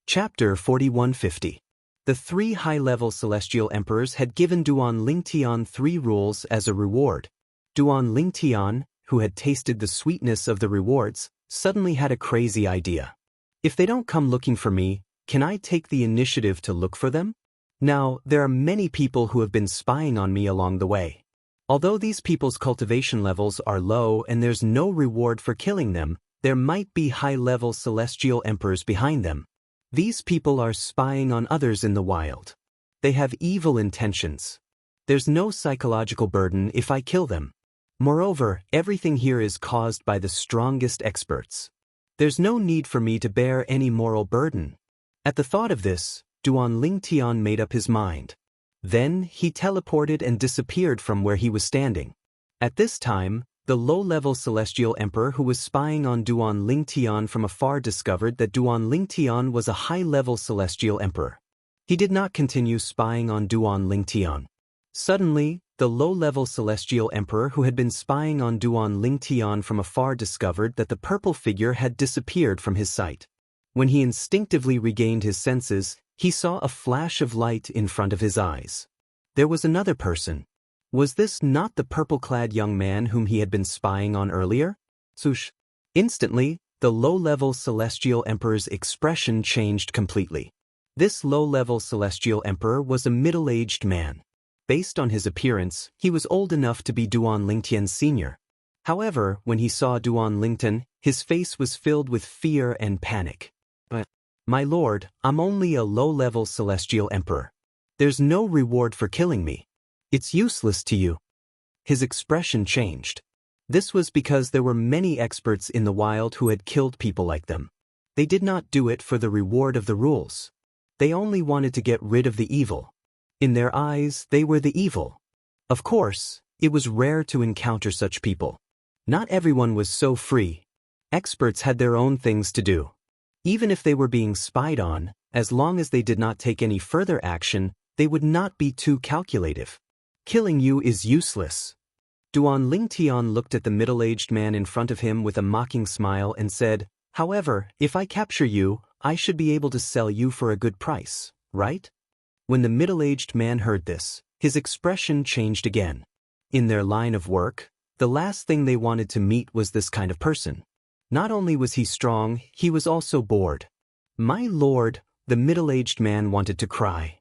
Chapter 4150. The 3 high-level celestial emperors had given Duan Lingtian 3 rules as a reward. Duan Lingtian, who had tasted the sweetness of the rewards, suddenly had a crazy idea. If they don't come looking for me, can I take the initiative to look for them? Now, there are many people who have been spying on me along the way. Although these people's cultivation levels are low and there's no reward for killing them, there might be high-level celestial emperors behind them. These people are spying on others in the wild. They have evil intentions. There's no psychological burden if I kill them. Moreover, everything here is caused by the strongest experts. There's no need for me to bear any moral burden. At the thought of this, Duan Lingtian made up his mind. Then, he teleported and disappeared from where he was standing. At this time, the low-level celestial emperor who was spying on Duan Lingtian from afar discovered that Duan Lingtian was a high-level celestial emperor. He did not continue spying on Duan Lingtian. Suddenly, the low-level celestial emperor who had been spying on Duan Lingtian from afar discovered that the purple figure had disappeared from his sight. When he instinctively regained his senses, he saw a flash of light in front of his eyes. There was another person. Was this not the purple-clad young man whom he had been spying on earlier? Swoosh! Instantly, the low-level celestial emperor's expression changed completely. This low-level celestial emperor was a middle-aged man. Based on his appearance, he was old enough to be Duan Lingtian's senior. However, when he saw Duan Lingtian, his face was filled with fear and panic. "But, my lord, I'm only a low-level celestial emperor. There's no reward for killing me. It's useless to you. His expression changed. This was because there were many experts in the wild who had killed people like them. They did not do it for the reward of the rules. They only wanted to get rid of the evil. In their eyes, they were the evil. Of course, it was rare to encounter such people. Not everyone was so free. Experts had their own things to do. Even if they were being spied on, as long as they did not take any further action, they would not be too calculative. Killing you is useless. Duan Lingtian looked at the middle-aged man in front of him with a mocking smile and said, "However, if I capture you, I should be able to sell you for a good price, right?" When the middle-aged man heard this, his expression changed again. In their line of work, the last thing they wanted to meet was this kind of person. Not only was he strong, he was also bored. "My lord," the middle-aged man wanted to cry.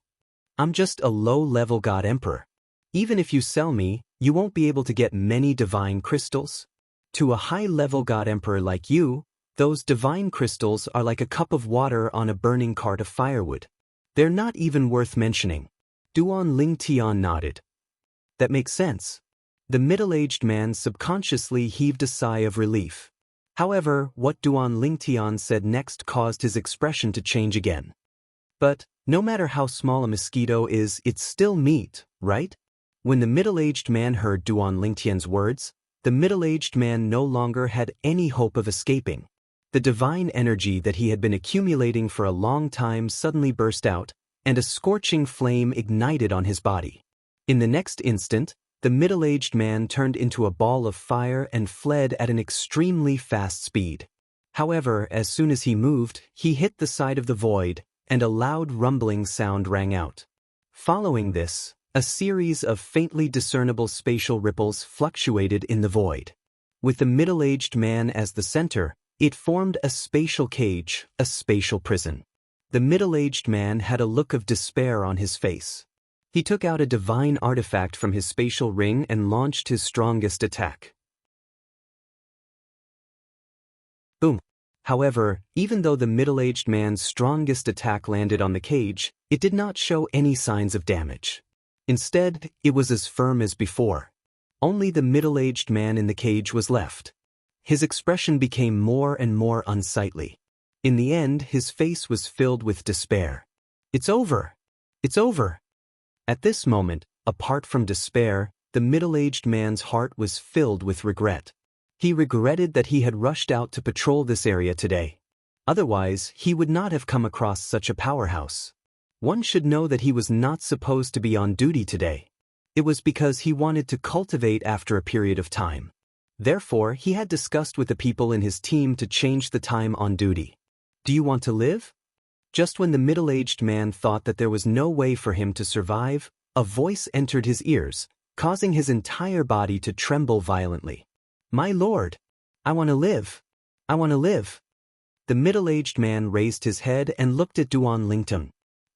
"I'm just a low-level god emperor. Even if you sell me, you won't be able to get many divine crystals. To a high-level god emperor like you, those divine crystals are like a cup of water on a burning cart of firewood. They're not even worth mentioning." Duan Lingtian nodded. "That makes sense." The middle-aged man subconsciously heaved a sigh of relief. However, what Duan Lingtian said next caused his expression to change again. "But, no matter how small a mosquito is, it's still meat, right?" When the middle-aged man heard Duan Lingtian's words, the middle-aged man no longer had any hope of escaping. The divine energy that he had been accumulating for a long time suddenly burst out, and a scorching flame ignited on his body. In the next instant, the middle-aged man turned into a ball of fire and fled at an extremely fast speed. However, as soon as he moved, he hit the side of the void, and a loud rumbling sound rang out. Following this, a series of faintly discernible spatial ripples fluctuated in the void. With the middle-aged man as the center, it formed a spatial cage, a spatial prison. The middle-aged man had a look of despair on his face. He took out a divine artifact from his spatial ring and launched his strongest attack. Boom. However, even though the middle-aged man's strongest attack landed on the cage, it did not show any signs of damage. Instead, it was as firm as before. Only the middle-aged man in the cage was left. His expression became more and more unsightly. In the end, his face was filled with despair. "It's over! It's over!" At this moment, apart from despair, the middle-aged man's heart was filled with regret. He regretted that he had rushed out to patrol this area today. Otherwise, he would not have come across such a powerhouse. One should know that he was not supposed to be on duty today. It was because he wanted to cultivate after a period of time. Therefore, he had discussed with the people in his team to change the time on duty. "Do you want to live?" Just when the middle-aged man thought that there was no way for him to survive, a voice entered his ears, causing his entire body to tremble violently. "My lord! I want to live! I want to live!" The middle-aged man raised his head and looked at Duan Lingtian.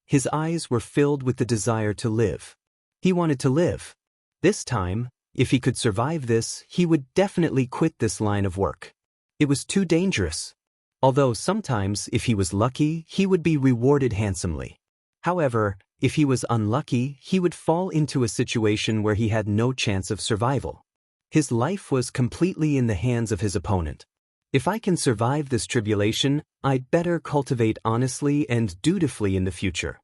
His eyes were filled with the desire to live. He wanted to live. This time, if he could survive this, he would definitely quit this line of work. It was too dangerous. Although sometimes, if he was lucky, he would be rewarded handsomely. However, if he was unlucky, he would fall into a situation where he had no chance of survival. His life was completely in the hands of his opponent. If I can survive this tribulation, I'd better cultivate honestly and dutifully in the future.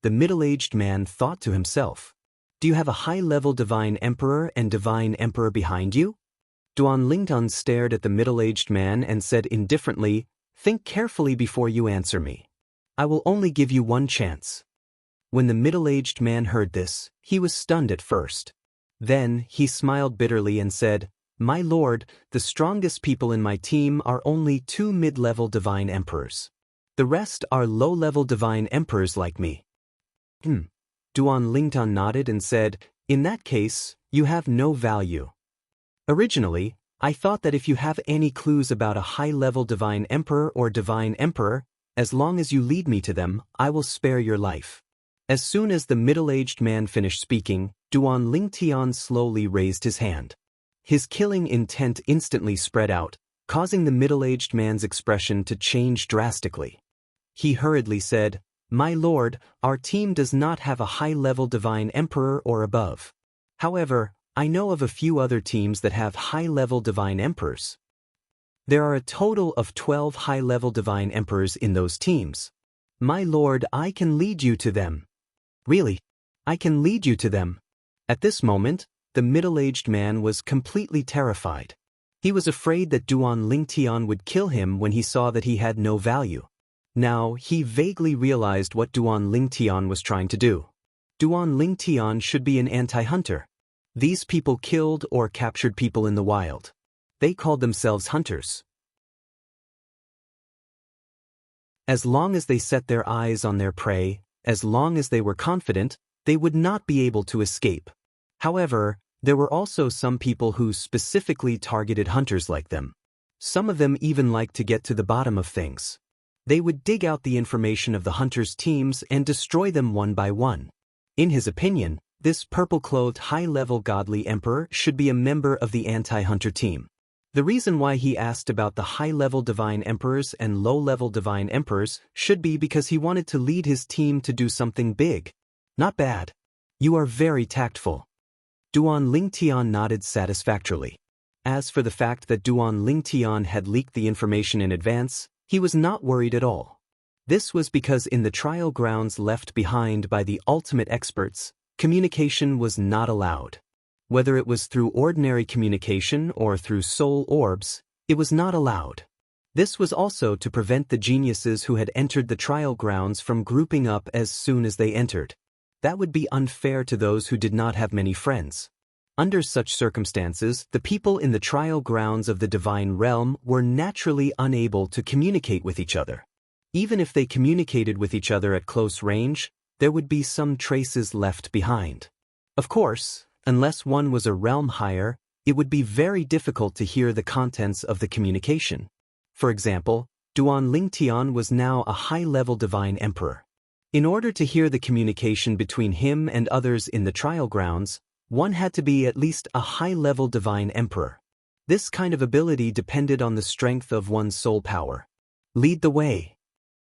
The middle-aged man thought to himself, "Do you have a high-level divine emperor and divine emperor behind you?" Duan Lingtian stared at the middle-aged man and said indifferently, "Think carefully before you answer me. I will only give you one chance." When the middle-aged man heard this, he was stunned at first. Then, he smiled bitterly and said, "My lord, the strongest people in my team are only 2 mid-level divine emperors. The rest are low-level divine emperors like me." Duan Lingtian nodded and said, "In that case, you have no value. Originally, I thought that if you have any clues about a high-level divine emperor or divine emperor, as long as you lead me to them, I will spare your life." As soon as the middle-aged man finished speaking, Duan Lingtian slowly raised his hand. His killing intent instantly spread out, causing the middle-aged man's expression to change drastically. He hurriedly said, My lord, our team does not have a high-level divine emperor or above. However, I know of a few other teams that have high-level divine emperors. There are a total of 12 high-level divine emperors in those teams. My lord, I can lead you to them. Really? I can lead you to them. At this moment, the middle-aged man was completely terrified. He was afraid that Duan Lingtian would kill him when he saw that he had no value. Now, he vaguely realized what Duan Lingtian was trying to do. Duan Lingtian should be an anti-hunter. These people killed or captured people in the wild. They called themselves hunters. As long as they set their eyes on their prey, as long as they were confident, they would not be able to escape. However, there were also some people who specifically targeted hunters like them. Some of them even liked to get to the bottom of things. They would dig out the information of the hunters' teams and destroy them one by one. In his opinion, this purple-clothed high-level godly emperor should be a member of the anti-hunter team. The reason why he asked about the high-level divine emperors and low-level divine emperors should be because he wanted to lead his team to do something big. Not bad. You are very tactful. Duan Lingtian nodded satisfactorily. As for the fact that Duan Lingtian had leaked the information in advance, he was not worried at all. This was because in the trial grounds left behind by the ultimate experts, communication was not allowed. Whether it was through ordinary communication or through soul orbs, it was not allowed. This was also to prevent the geniuses who had entered the trial grounds from grouping up as soon as they entered. That would be unfair to those who did not have many friends. Under such circumstances, the people in the trial grounds of the divine realm were naturally unable to communicate with each other. Even if they communicated with each other at close range, there would be some traces left behind. Of course, unless one was a realm higher, it would be very difficult to hear the contents of the communication. For example, Duan Lingtian was now a high-level divine emperor. In order to hear the communication between him and others in the trial grounds, one had to be at least a high-level divine emperor. This kind of ability depended on the strength of one's soul power. Lead the way.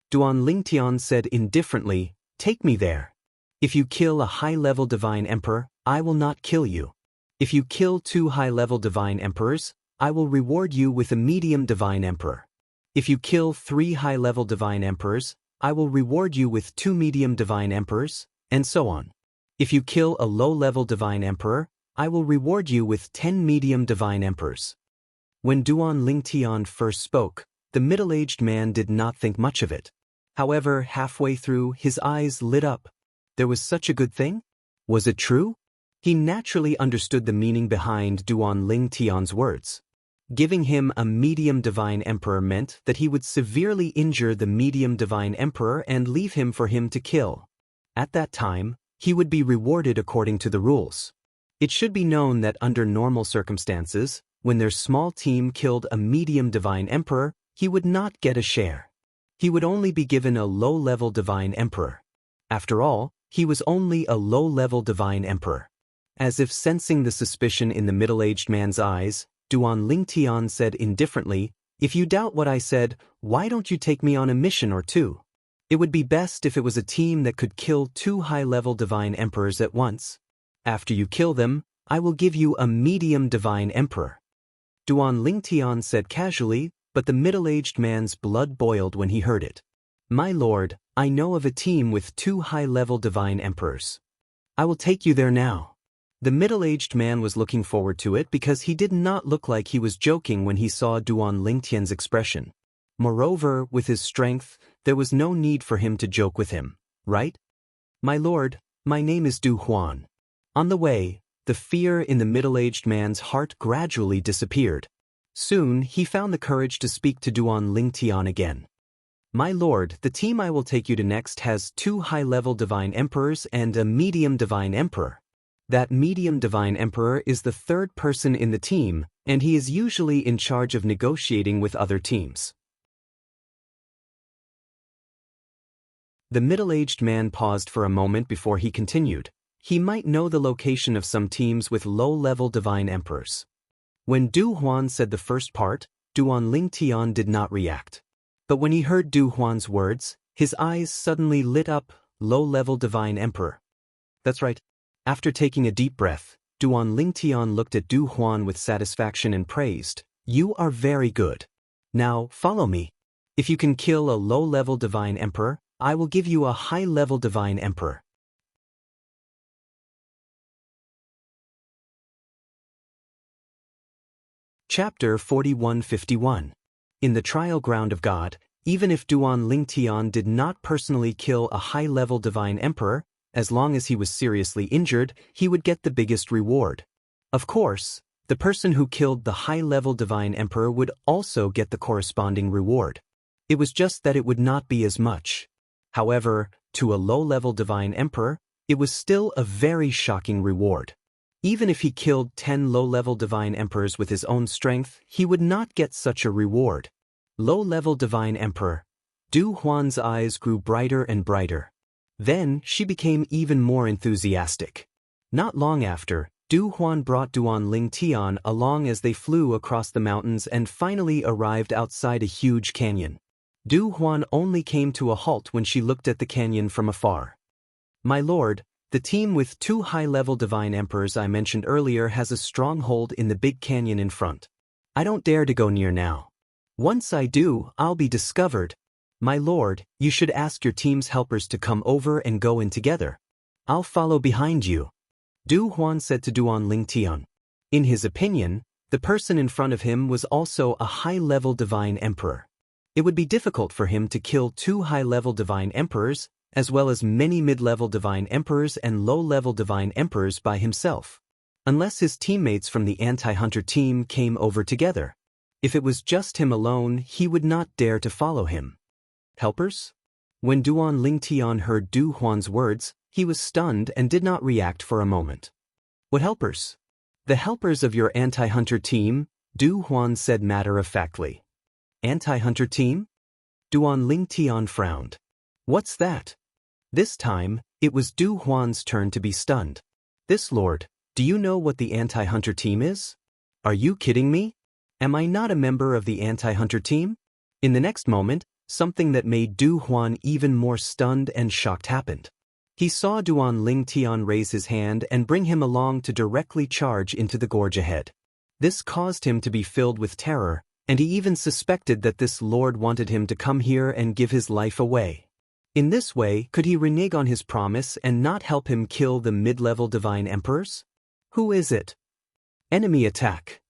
Duan Lingtian said indifferently, take me there. If you kill a high-level divine emperor, I will not kill you. If you kill 2 high-level divine emperors, I will reward you with a medium divine emperor. If you kill 3 high-level divine emperors, I will reward you with 2 medium divine emperors, and so on. If you kill a low-level divine emperor, I will reward you with 10 medium divine emperors. When Duan Lingtian first spoke, the middle-aged man did not think much of it. However, halfway through, his eyes lit up. There was such a good thing? Was it true? He naturally understood the meaning behind Duan Lingtian's words. Giving him a medium divine emperor meant that he would severely injure the medium divine emperor and leave him for him to kill. At that time, he would be rewarded according to the rules. It should be known that under normal circumstances, when their small team killed a medium divine emperor, he would not get a share. He would only be given a low-level divine emperor. After all, he was only a low-level divine emperor. As if sensing the suspicion in the middle-aged man's eyes, Duan Lingtian said indifferently, if you doubt what I said, why don't you take me on a mission or two? It would be best if it was a team that could kill 2 high-level divine emperors at once. After you kill them, I will give you a medium divine emperor. Duan Lingtian said casually, but the middle-aged man's blood boiled when he heard it. My lord, I know of a team with 2 high-level divine emperors. I will take you there now. The middle-aged man was looking forward to it because he did not look like he was joking when he saw Duan Lingtian's expression. Moreover, with his strength, there was no need for him to joke with him, right? My lord, my name is Du Huan. On the way, the fear in the middle-aged man's heart gradually disappeared. Soon, he found the courage to speak to Duan Lingtian again. My lord, the team I will take you to next has 2 high-level divine emperors and a medium divine emperor. That medium divine emperor is the 3rd person in the team, and he is usually in charge of negotiating with other teams. The middle-aged man paused for a moment before he continued. He might know the location of some teams with low-level divine emperors. When Du Huan said the first part, Duan Lingtian did not react. But when he heard Du Huan's words, His eyes suddenly lit up. Low-level divine emperor. That's right. After taking a deep breath, Duan Lingtian looked at Du Huan with satisfaction and praised, "You are very good. Now, follow me. If you can kill a low-level divine emperor, I will give you a high-level divine emperor." Chapter 4151. In the trial ground of God, even if Duan Lingtian did not personally kill a high-level divine emperor, as long as he was seriously injured, he would get the biggest reward. Of course, the person who killed the high-level divine emperor would also get the corresponding reward. It was just that it would not be as much. However, to a low-level divine emperor, it was still a very shocking reward. Even if he killed 10 low-level divine emperors with his own strength, he would not get such a reward. Low-level divine emperor. Du Huan's eyes grew brighter and brighter. Then, she became even more enthusiastic. Not long after, Du Huan brought Duan Lingtian along as they flew across the mountains and finally arrived outside a huge canyon. Du Huan only came to a halt when she looked at the canyon from afar. "My lord, the team with 2 high-level divine emperors I mentioned earlier has a stronghold in the big canyon in front. I don't dare to go near now. Once I do, I'll be discovered. My lord, you should ask your team's helpers to come over and go in together. I'll follow behind you," Du Huan said to Duan Lingtian. In his opinion, the person in front of him was also a high-level divine emperor. It would be difficult for him to kill 2 high-level divine emperors, as well as many mid-level divine emperors and low-level divine emperors by himself, unless his teammates from the anti-hunter team came over together. If it was just him alone, he would not dare to follow him. Helpers? When Duan Lingtian heard Du Huan's words, he was stunned and did not react for a moment. "What helpers?" "The helpers of your anti-hunter team," Du Huan said matter-of-factly. "Anti-hunter team?" Duan Lingtian frowned. "What's that?" This time, it was Du Huan's turn to be stunned. "This lord, do you know what the anti-hunter team is? Are you kidding me? Am I not a member of the anti-hunter team?" In the next moment, something that made Du Huan even more stunned and shocked happened. He saw Duan Lingtian raise his hand and bring him along to directly charge into the gorge ahead. This caused him to be filled with terror, and he even suspected that this lord wanted him to come here and give his life away. In this way, could he renege on his promise and not help him kill the mid-level divine emperors? Who is it? Enemy attack.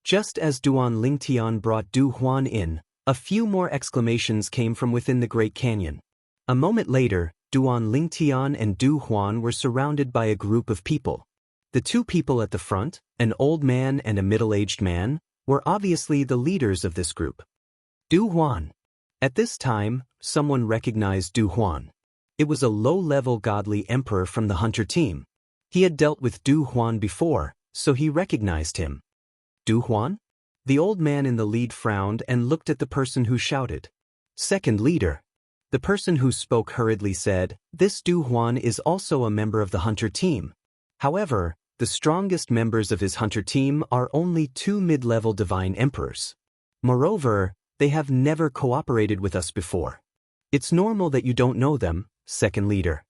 Just as Duan Lingtian brought Du Huan in, a few more exclamations came from within the Great Canyon. A moment later, Duan Lingtian and Du Huan were surrounded by a group of people. The 2 people at the front, an old man and a middle-aged man, were obviously the leaders of this group. Du Huan. At this time, someone recognized Du Huan. It was a low-level godly emperor from the hunter team. He had dealt with Du Huan before, so he recognized him. Du Huan? The old man in the lead frowned and looked at the person who shouted. Second leader. The person who spoke hurriedly said, "This Du Huan is also a member of the hunter team. However, the strongest members of his hunter team are only 2 mid-level divine emperors. Moreover, they have never cooperated with us before. It's normal that you don't know them, second leader."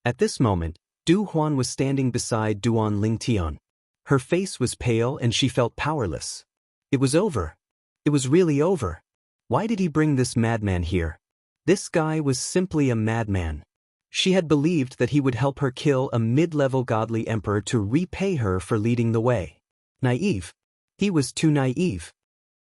At this moment, Du Huan was standing beside Duan Lingtian. Her face was pale and she felt powerless. It was over. It was really over. Why did he bring this madman here? This guy was simply a madman. She had believed that he would help her kill a mid-level godly emperor to repay her for leading the way. Naive. He was too naive.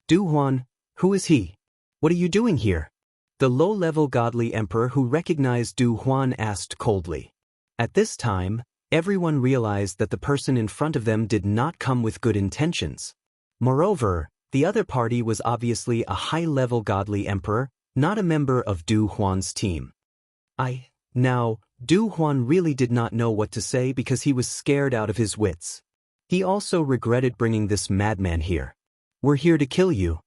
Du Huan, who is he? What are you doing here? The low-level godly emperor who recognized Du Huan asked coldly. At this time, everyone realized that the person in front of them did not come with good intentions. Moreover, the other party was obviously a high-level godly emperor, not a member of Du Huan's team. Now, Du Huan really did not know what to say because he was scared out of his wits. He also regretted bringing this madman here. "We're here to kill you."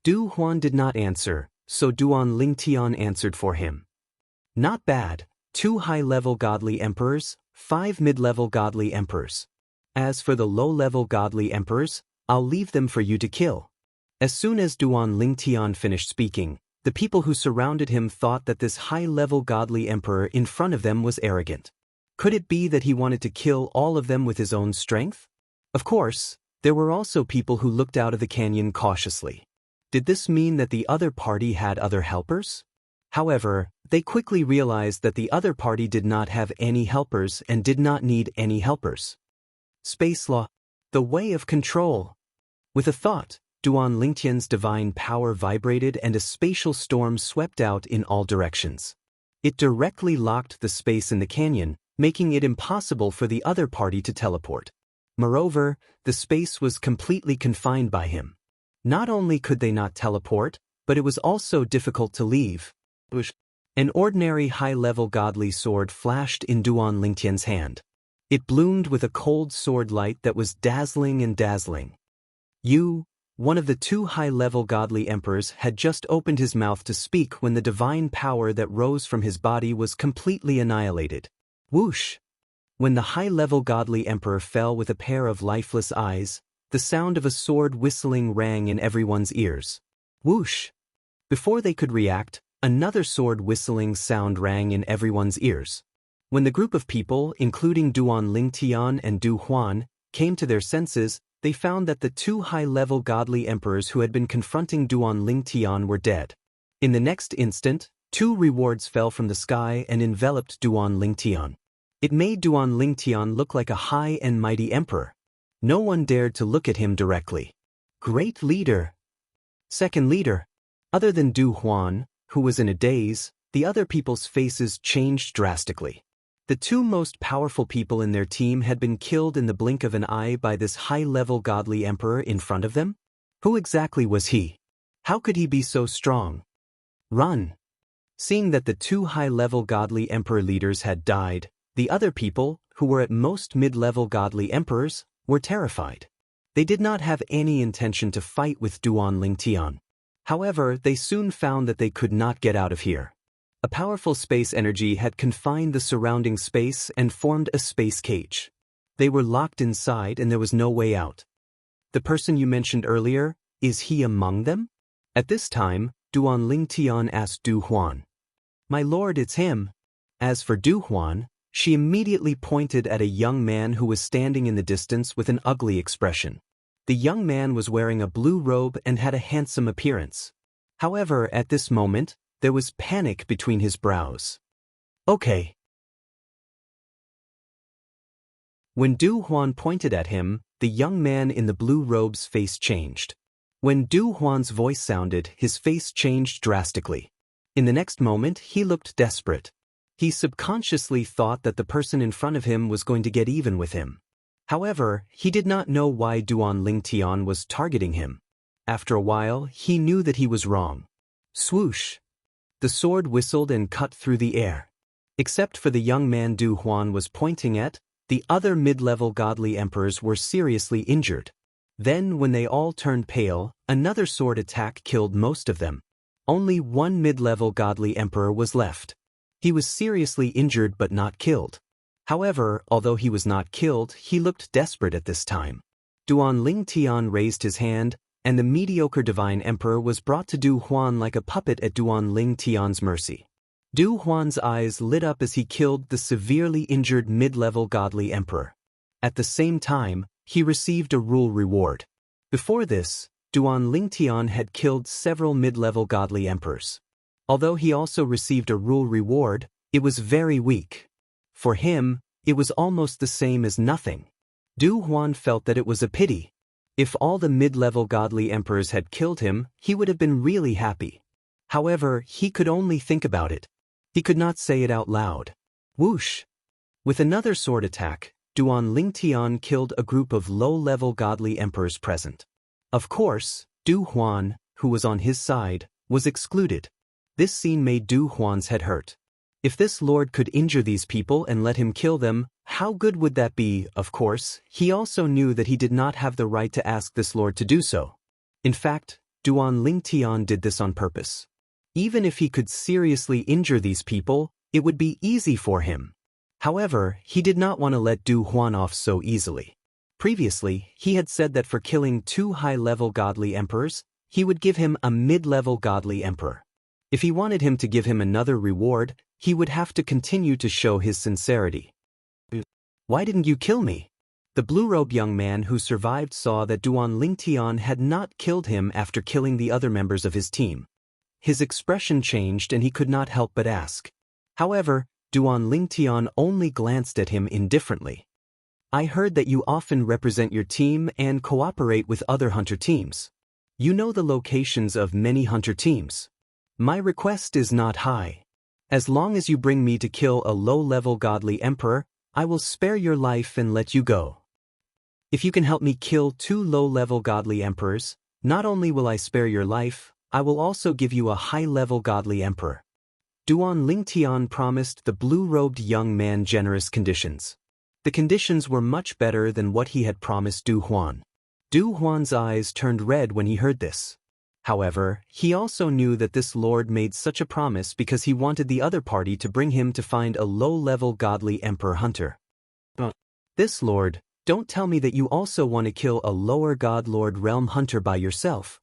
Du Huan did not answer, so Duan Lingtian answered for him. "Not bad. 2 high-level godly emperors, 5 mid-level godly emperors. As for the low-level godly emperors, I'll leave them for you to kill. As soon as Duan Lingtian finished speaking, the people who surrounded him thought that this high-level godly emperor in front of them was arrogant. Could it be that he wanted to kill all of them with his own strength? Of course, there were also people who looked out of the canyon cautiously. Did this mean that the other party had other helpers? However, they quickly realized that the other party did not have any helpers and did not need any helpers. Space law. The way of control. With a thought, Duan Lingtian's divine power vibrated and a spatial storm swept out in all directions. It directly locked the space in the canyon, making it impossible for the other party to teleport. Moreover, the space was completely confined by him. Not only could they not teleport, but it was also difficult to leave. An ordinary high-level godly sword flashed in Duan Lingtian's hand. It bloomed with a cold sword light that was dazzling and dazzling. One of the two high-level godly emperors, had just opened his mouth to speak when the divine power that rose from his body was completely annihilated. Whoosh! When the high-level godly emperor fell with a pair of lifeless eyes, the sound of a sword whistling rang in everyone's ears. Whoosh! Before they could react, another sword whistling sound rang in everyone's ears. When the group of people, including Duan Lingtian and Du Huan, came to their senses, they found that the two high-level godly emperors who had been confronting Duan Lingtian were dead. In the next instant, two rewards fell from the sky and enveloped Duan Lingtian. It made Duan Lingtian look like a high and mighty emperor. No one dared to look at him directly. Great leader. Second leader. Other than Du Huan, who was in a daze, the other people's faces changed drastically. The two most powerful people in their team had been killed in the blink of an eye by this high-level godly emperor in front of them? Who exactly was he? How could he be so strong? Run! Seeing that the two high-level godly emperor leaders had died, the other people, who were at most mid-level godly emperors, were terrified. They did not have any intention to fight with Duan Lingtian. However, they soon found that they could not get out of here. A powerful space energy had confined the surrounding space and formed a space cage. They were locked inside and there was no way out. The person you mentioned earlier, is he among them? At this time, Duan Lingtian asked Du Huan. My lord, it's him. As for Du Huan, she immediately pointed at a young man who was standing in the distance with an ugly expression. The young man was wearing a blue robe and had a handsome appearance. However, at this moment, there was panic between his brows. Okay. When Du Huan pointed at him, the young man in the blue robe's face changed. When Du Huan's voice sounded, his face changed drastically. In the next moment, he looked desperate. He subconsciously thought that the person in front of him was going to get even with him. However, he did not know why Duan Lingtian was targeting him. After a while, he knew that he was wrong. Swoosh! The sword whistled and cut through the air. Except for the young man Du Huan was pointing at, the other mid-level godly emperors were seriously injured. Then, when they all turned pale, another sword attack killed most of them. Only one mid-level godly emperor was left. He was seriously injured but not killed. However, although he was not killed, he looked desperate at this time. Duan Lingtian raised his hand, and the mediocre divine emperor was brought to Du Huan like a puppet at Duan Lingtian's mercy. Du Huan's eyes lit up as he killed the severely injured mid-level godly emperor. At the same time, he received a rule reward. Before this, Duan Lingtian had killed several mid-level godly emperors. Although he also received a rule reward, it was very weak. For him, it was almost the same as nothing. Du Huan felt that it was a pity. If all the mid-level godly emperors had killed him, he would have been really happy. However, he could only think about it. He could not say it out loud. Whoosh! With another sword attack, Duan Lingtian killed a group of low-level godly emperors present. Of course, Du Huan, who was on his side, was excluded. This scene made Du Huan's head hurt. If this lord could injure these people and let him kill them, how good would that be? Of course, he also knew that he did not have the right to ask this lord to do so. In fact, Duan Lingtian did this on purpose. Even if he could seriously injure these people, it would be easy for him. However, he did not want to let Du Huan off so easily. Previously, he had said that for killing two high-level godly emperors, he would give him a mid-level godly emperor. If he wanted him to give him another reward, he would have to continue to show his sincerity. Why didn't you kill me? The blue-robed young man who survived saw that Duan Lingtian had not killed him after killing the other members of his team. His expression changed and he could not help but ask. However, Duan Lingtian only glanced at him indifferently. I heard that you often represent your team and cooperate with other hunter teams. You know the locations of many hunter teams. My request is not high. As long as you bring me to kill a low-level godly emperor, I will spare your life and let you go. If you can help me kill 2 low-level godly emperors, not only will I spare your life, I will also give you a high-level godly emperor. Duan Lingtian promised the blue-robed young man generous conditions. The conditions were much better than what he had promised Du Huan. Du Huan's eyes turned red when he heard this. However, he also knew that this lord made such a promise because he wanted the other party to bring him to find a low-level godly emperor hunter. This lord, don't tell me that you also want to kill a lower god lord realm hunter by yourself.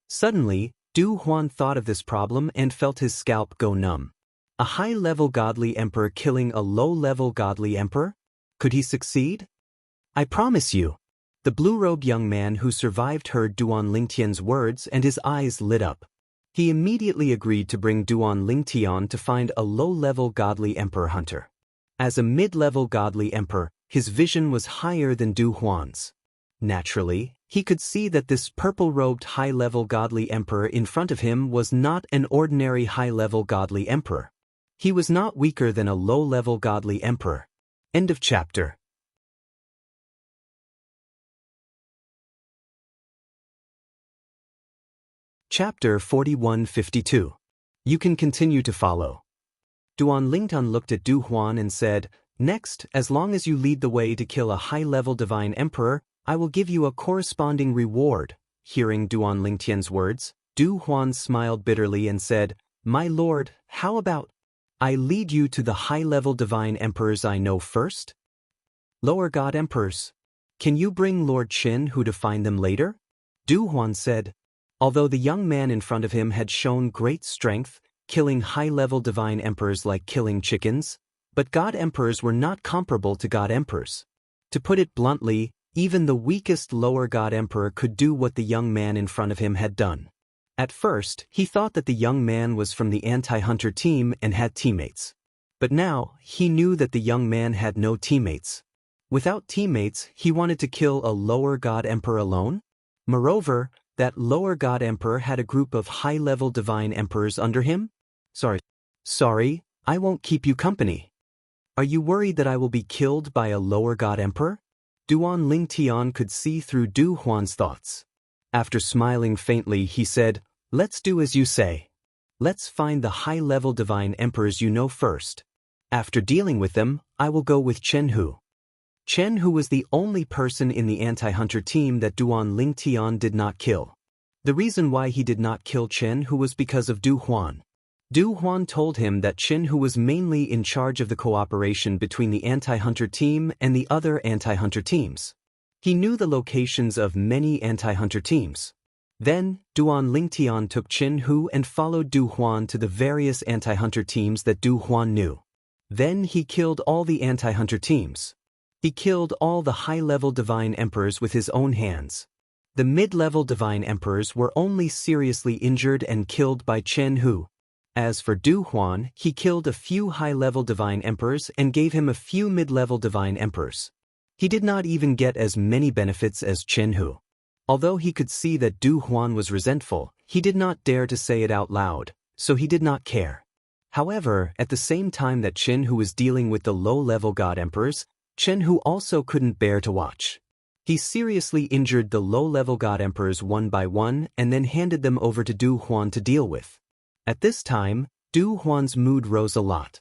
Suddenly, Du Huan thought of this problem and felt his scalp go numb. A high-level godly emperor killing a low-level godly emperor? Could he succeed? I promise you. The blue-robed young man who survived heard Duan Lingtian's words and his eyes lit up. He immediately agreed to bring Duan Lingtian to find a low-level godly emperor hunter. As a mid-level godly emperor, his vision was higher than Du Huan's. Naturally, he could see that this purple-robed high-level godly emperor in front of him was not an ordinary high-level godly emperor. He was not weaker than a low-level godly emperor. End of chapter. Chapter 4152. You can continue to follow. Duan Lingtian looked at Du Huan and said, Next, as long as you lead the way to kill a high-level divine emperor, I will give you a corresponding reward. Hearing Duan Lingtian's words, Du Huan smiled bitterly and said, My lord, how about I lead you to the high-level divine emperors I know first? Lower god emperors. Can you bring Lord Qin Hu to find them later? Du Huan said. Although the young man in front of him had shown great strength, killing high-level divine emperors like killing chickens, but god emperors were not comparable to god emperors. To put it bluntly, even the weakest lower god emperor could do what the young man in front of him had done. At first, he thought that the young man was from the anti-hunter team and had teammates. But now, he knew that the young man had no teammates. Without teammates, he wanted to kill a lower god emperor alone? Moreover, that lower god emperor had a group of high-level divine emperors under him? Sorry, I won't keep you company. Are you worried that I will be killed by a lower god emperor? Duan Lingtian could see through Du Huan's thoughts. After smiling faintly, he said, Let's do as you say. Let's find the high-level divine emperors you know first. After dealing with them, I will go with Qin Hu. Qin Hu was the only person in the anti-hunter team that Duan Lingtian did not kill. The reason why he did not kill Qin Hu was because of Du Huan. Du Huan told him that Qin Hu was mainly in charge of the cooperation between the anti-hunter team and the other anti-hunter teams. He knew the locations of many anti-hunter teams. Then, Duan Lingtian took Qin Hu and followed Du Huan to the various anti-hunter teams that Du Huan knew. Then he killed all the anti-hunter teams. He killed all the high-level divine emperors with his own hands. The mid-level divine emperors were only seriously injured and killed by Qin Hu. As for Du Huan, he killed a few high-level divine emperors and gave him a few mid-level divine emperors. He did not even get as many benefits as Qin Hu. Although he could see that Du Huan was resentful, he did not dare to say it out loud, so he did not care. However, at the same time that Qin Hu was dealing with the low-level god emperors, Qin Hu also couldn't bear to watch. He seriously injured the low-level god emperors one by one and then handed them over to Du Huan to deal with. At this time, Du Huan's mood rose a lot.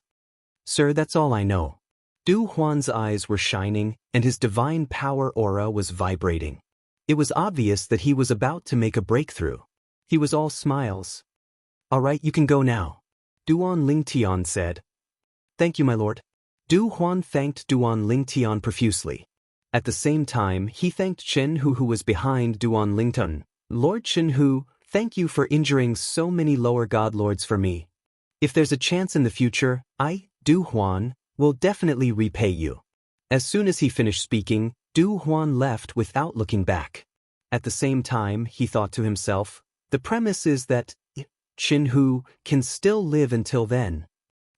Sir, that's all I know. Du Huan's eyes were shining and his divine power aura was vibrating. It was obvious that he was about to make a breakthrough. He was all smiles. All right, you can go now. Duan Lingtian said. Thank you, my lord. Du Huan thanked Duan Lingtian profusely. At the same time, he thanked Qin Hu who was behind Duan Lingtian. Lord Qin Hu, Thank you for injuring so many lower god lords for me. If there's a chance in the future, Du Huan, will definitely repay you. As soon as he finished speaking, Du Huan left without looking back. At the same time, he thought to himself, the premise is that Chen Hu can still live until then.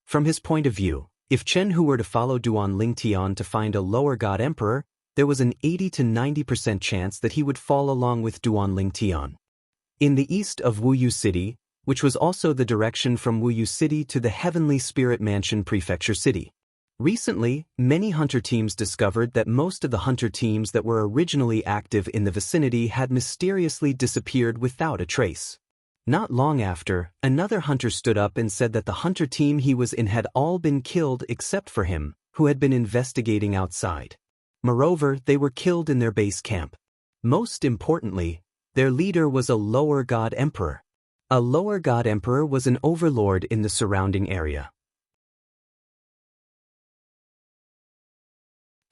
From his point of view, if Chen Hu were to follow Duan Lingtian to find a lower god emperor, there was an 80 to 90% chance that he would fall along with Duan Lingtian. In the east of Wuyu City, which was also the direction from Wuyu City to the Heavenly Spirit Mansion Prefecture City. Recently, many hunter teams discovered that most of the hunter teams that were originally active in the vicinity had mysteriously disappeared without a trace. Not long after, another hunter stood up and said that the hunter team he was in had all been killed except for him, who had been investigating outside. Moreover, they were killed in their base camp. Most importantly, their leader was a lower god emperor. A lower god emperor was an overlord in the surrounding area.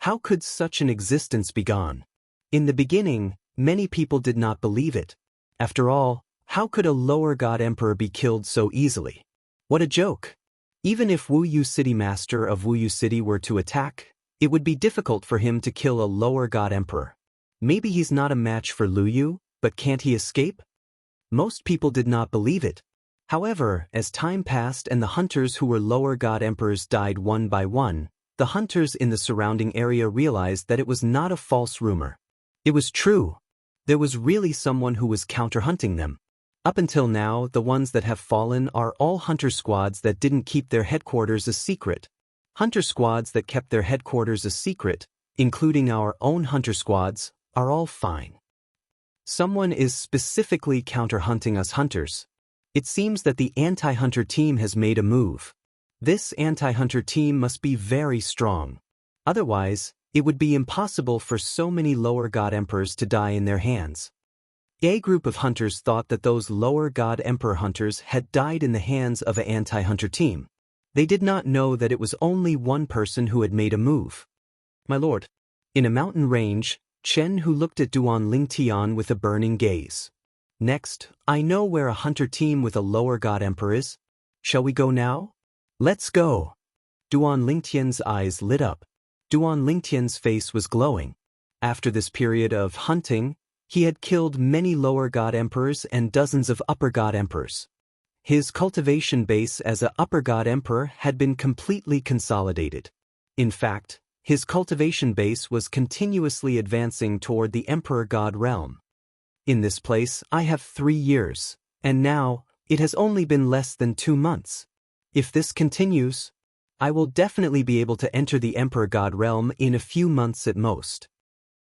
How could such an existence be gone? In the beginning, many people did not believe it. After all, how could a lower god emperor be killed so easily? What a joke! Even if Wuyu City Master of Wuyu City were to attack, it would be difficult for him to kill a lower god emperor. Maybe he's not a match for Luyu, but can't he escape? Most people did not believe it. However, as time passed and the hunters who were lower god emperors died one by one, the hunters in the surrounding area realized that it was not a false rumor. It was true. There was really someone who was counter-hunting them. Up until now, the ones that have fallen are all hunter squads that didn't keep their headquarters a secret. Hunter squads that kept their headquarters a secret, including our own hunter squads, are all fine. Someone is specifically counter-hunting us hunters. It seems that the anti-hunter team has made a move. This anti-hunter team must be very strong. Otherwise, it would be impossible for so many lower god emperors to die in their hands. A group of hunters thought that those lower god emperor hunters had died in the hands of an anti-hunter team. They did not know that it was only one person who had made a move. My lord. In a mountain range, Chen Hu looked at Duan Lingtian with a burning gaze. Next, I know where a hunter team with a lower god emperor is. Shall we go now? Let's go. Duan Lingtian's eyes lit up. Duan Lingtian's face was glowing. After this period of hunting, he had killed many lower god emperors and dozens of upper god emperors. His cultivation base as a upper god emperor had been completely consolidated. In fact, his cultivation base was continuously advancing toward the emperor god realm. In this place, I have 3 years, and now, it has only been less than 2 months. If this continues, I will definitely be able to enter the emperor god realm in a few months at most.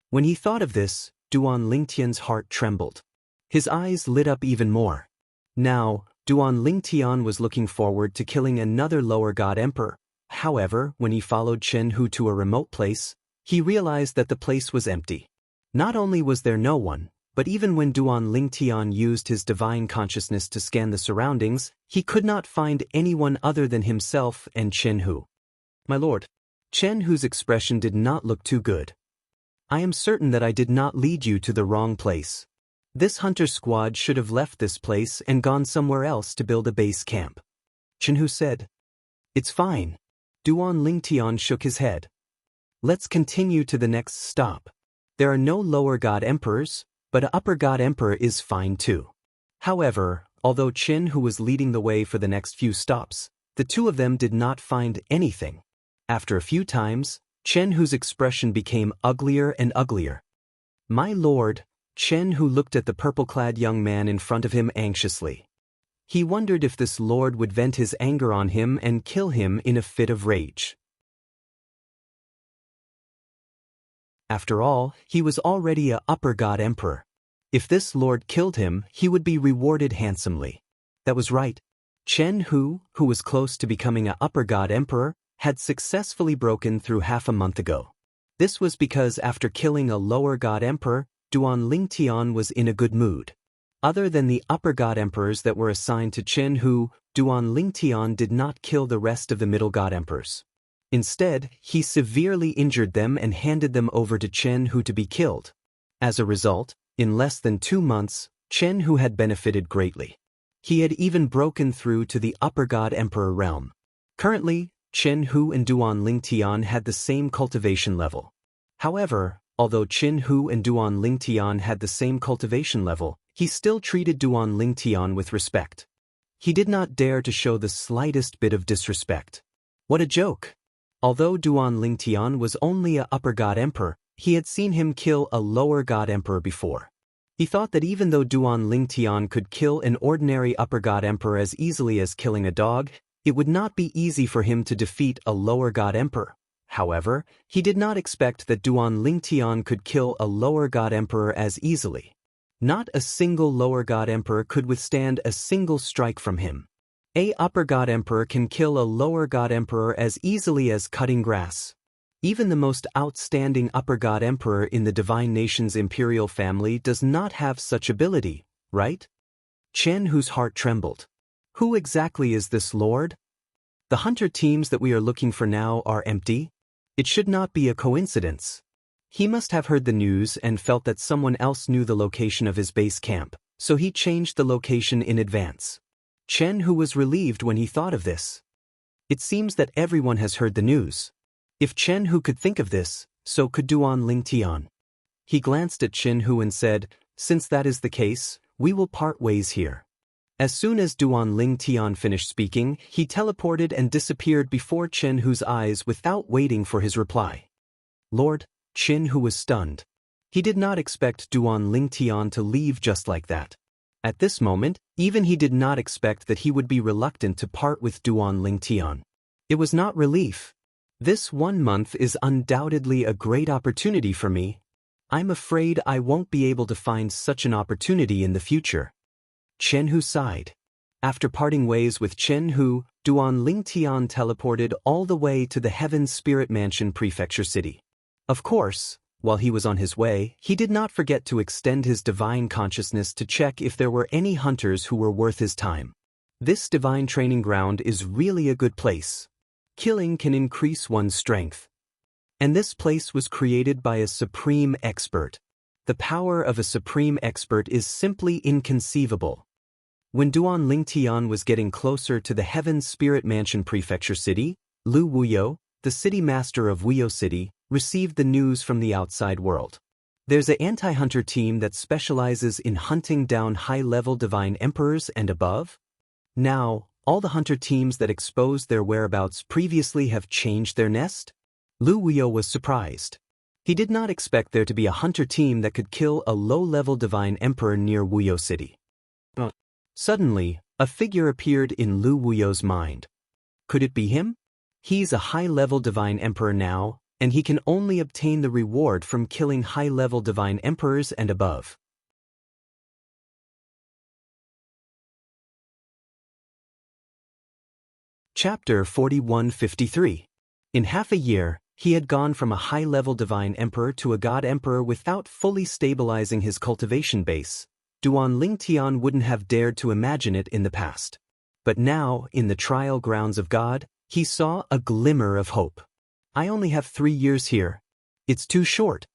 When he thought of this, Duan Lingtian's heart trembled. His eyes lit up even more. Now, Duan Lingtian was looking forward to killing another lower god emperor. However, when he followed Chen Hu to a remote place, he realized that the place was empty. Not only was there no one, but even when Duan Lingtian used his divine consciousness to scan the surroundings, he could not find anyone other than himself and Chen Hu. My lord. Chen Hu's expression did not look too good. I am certain that I did not lead you to the wrong place. This hunter squad should have left this place and gone somewhere else to build a base camp. Chen Hu said. It's fine. Duan Lingtian shook his head. Let's continue to the next stop. There are no lower god emperors, but an upper god emperor is fine too. However, although Chen Hu was leading the way for the next few stops, the two of them did not find anything. After a few times, Chen Hu's expression became uglier and uglier. My lord. Chen Hu looked at the purple-clad young man in front of him anxiously. He wondered if this lord would vent his anger on him and kill him in a fit of rage. After all, he was already an upper god emperor. If this lord killed him, he would be rewarded handsomely. That was right. Chen Hu, who was close to becoming an upper god emperor, had successfully broken through half a month ago. This was because after killing a lower god emperor, Duan Lingtian was in a good mood. Other than the upper god emperors that were assigned to Chen Hu, Duan Lingtian did not kill the rest of the middle god emperors. Instead, he severely injured them and handed them over to Chen Hu to be killed. As a result, in less than 2 months, Chen Hu had benefited greatly. He had even broken through to the Upper God Emperor realm. Currently, Chen Hu and Duan Lingtian had the same cultivation level. However, although Chen Hu and Duan Lingtian had the same cultivation level, he still treated Duan Lingtian with respect. He did not dare to show the slightest bit of disrespect. What a joke! Although Duan Lingtian was only a Upper God Emperor, he had seen him kill a Lower God Emperor before. He thought that even though Duan Lingtian could kill an ordinary Upper God Emperor as easily as killing a dog, it would not be easy for him to defeat a Lower God Emperor. However, he did not expect that Duan Lingtian could kill a Lower God Emperor as easily. Not a single Lower God Emperor could withstand a single strike from him. A Upper God Emperor can kill a Lower God Emperor as easily as cutting grass. Even the most outstanding Upper God Emperor in the Divine Nation's imperial family does not have such ability, right? Chen Hu's heart trembled. Who exactly is this lord? The hunter teams that we are looking for now are empty? It should not be a coincidence. He must have heard the news and felt that someone else knew the location of his base camp, so he changed the location in advance. Chen Hu was relieved when he thought of this. It seems that everyone has heard the news. If Chen Hu could think of this, so could Duan Lingtian. He glanced at Chen Hu and said, "Since that is the case, we will part ways here." As soon as Duan Lingtian finished speaking, he teleported and disappeared before Chen Hu's eyes without waiting for his reply. Lord, Chen Hu was stunned. He did not expect Duan Lingtian to leave just like that. At this moment, even he did not expect that he would be reluctant to part with Duan Lingtian. It was not relief. This 1 month is undoubtedly a great opportunity for me. I'm afraid I won't be able to find such an opportunity in the future. Chen Hu sighed. After parting ways with Chen Hu, Duan Lingtian teleported all the way to the Heaven Spirit Mansion Prefecture City. Of course, while he was on his way, he did not forget to extend his divine consciousness to check if there were any hunters who were worth his time. This divine training ground is really a good place. Killing can increase one's strength. And this place was created by a supreme expert. The power of a supreme expert is simply inconceivable. When Duan Lingtian was getting closer to the Heaven Spirit Mansion Prefecture City, Lu Wuyo, the city master of Wuyo City, received the news from the outside world. There's an anti-hunter team that specializes in hunting down high-level divine emperors and above. Now, all the hunter teams that exposed their whereabouts previously have changed their nest? Lu Wuyo was surprised. He did not expect there to be a hunter team that could kill a low-level divine emperor near Wuyo City. Suddenly, a figure appeared in Lu Wuyo's mind. Could it be him? He's a high-level divine emperor now, and he can only obtain the reward from killing high-level divine emperors and above. Chapter 4153. In half a year, he had gone from a high-level divine emperor to a god emperor without fully stabilizing his cultivation base. Duan Lingtian wouldn't have dared to imagine it in the past. But now, in the trial grounds of God, he saw a glimmer of hope. I only have 3 years here. It's too short.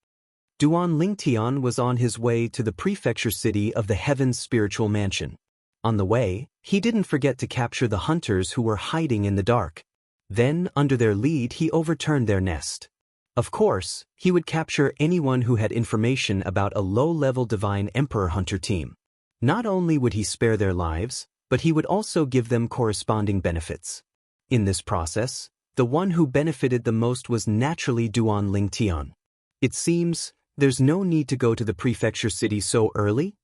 Duan Lingtian was on his way to the prefecture city of the Heaven's Spiritual Mansion. On the way, he didn't forget to capture the hunters who were hiding in the dark. Then, under their lead, he overturned their nest. Of course, he would capture anyone who had information about a low-level divine emperor hunter team. Not only would he spare their lives, but he would also give them corresponding benefits. In this process, the one who benefited the most was naturally Duan Lingtian. It seems, there's no need to go to the prefecture city so early?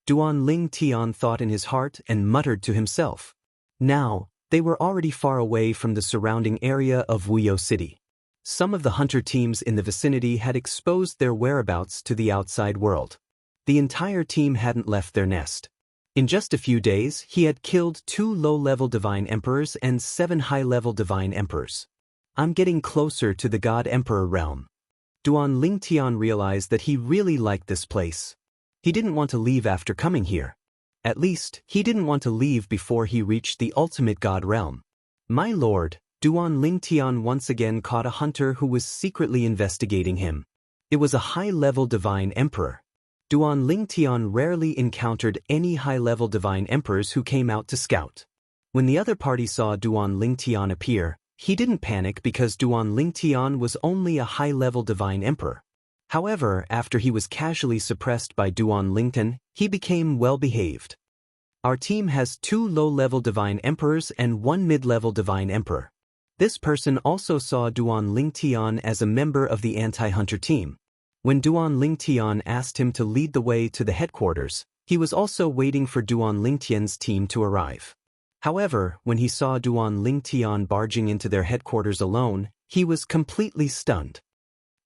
Duan Lingtian thought in his heart and muttered to himself. Now, they were already far away from the surrounding area of Wuyo City. Some of the hunter teams in the vicinity had exposed their whereabouts to the outside world. The entire team hadn't left their nest. In just a few days, he had killed 2 low-level divine emperors and 7 high-level divine emperors. I'm getting closer to the God Emperor realm. Duan Lingtian realized that he really liked this place. He didn't want to leave after coming here. At least, he didn't want to leave before he reached the ultimate God realm. My lord, Duan Lingtian once again caught a hunter who was secretly investigating him. It was a high-level divine emperor. Duan Lingtian rarely encountered any high-level divine emperors who came out to scout. When the other party saw Duan Lingtian appear, he didn't panic because Duan Lingtian was only a high-level divine emperor. However, after he was casually suppressed by Duan Lingtian, he became well-behaved. Our team has 2 low-level divine emperors and 1 mid-level divine emperor. This person also saw Duan Lingtian as a member of the anti-hunter team. When Duan Lingtian asked him to lead the way to the headquarters, he was also waiting for Duan Lingtian's team to arrive. However, when he saw Duan Lingtian barging into their headquarters alone, he was completely stunned.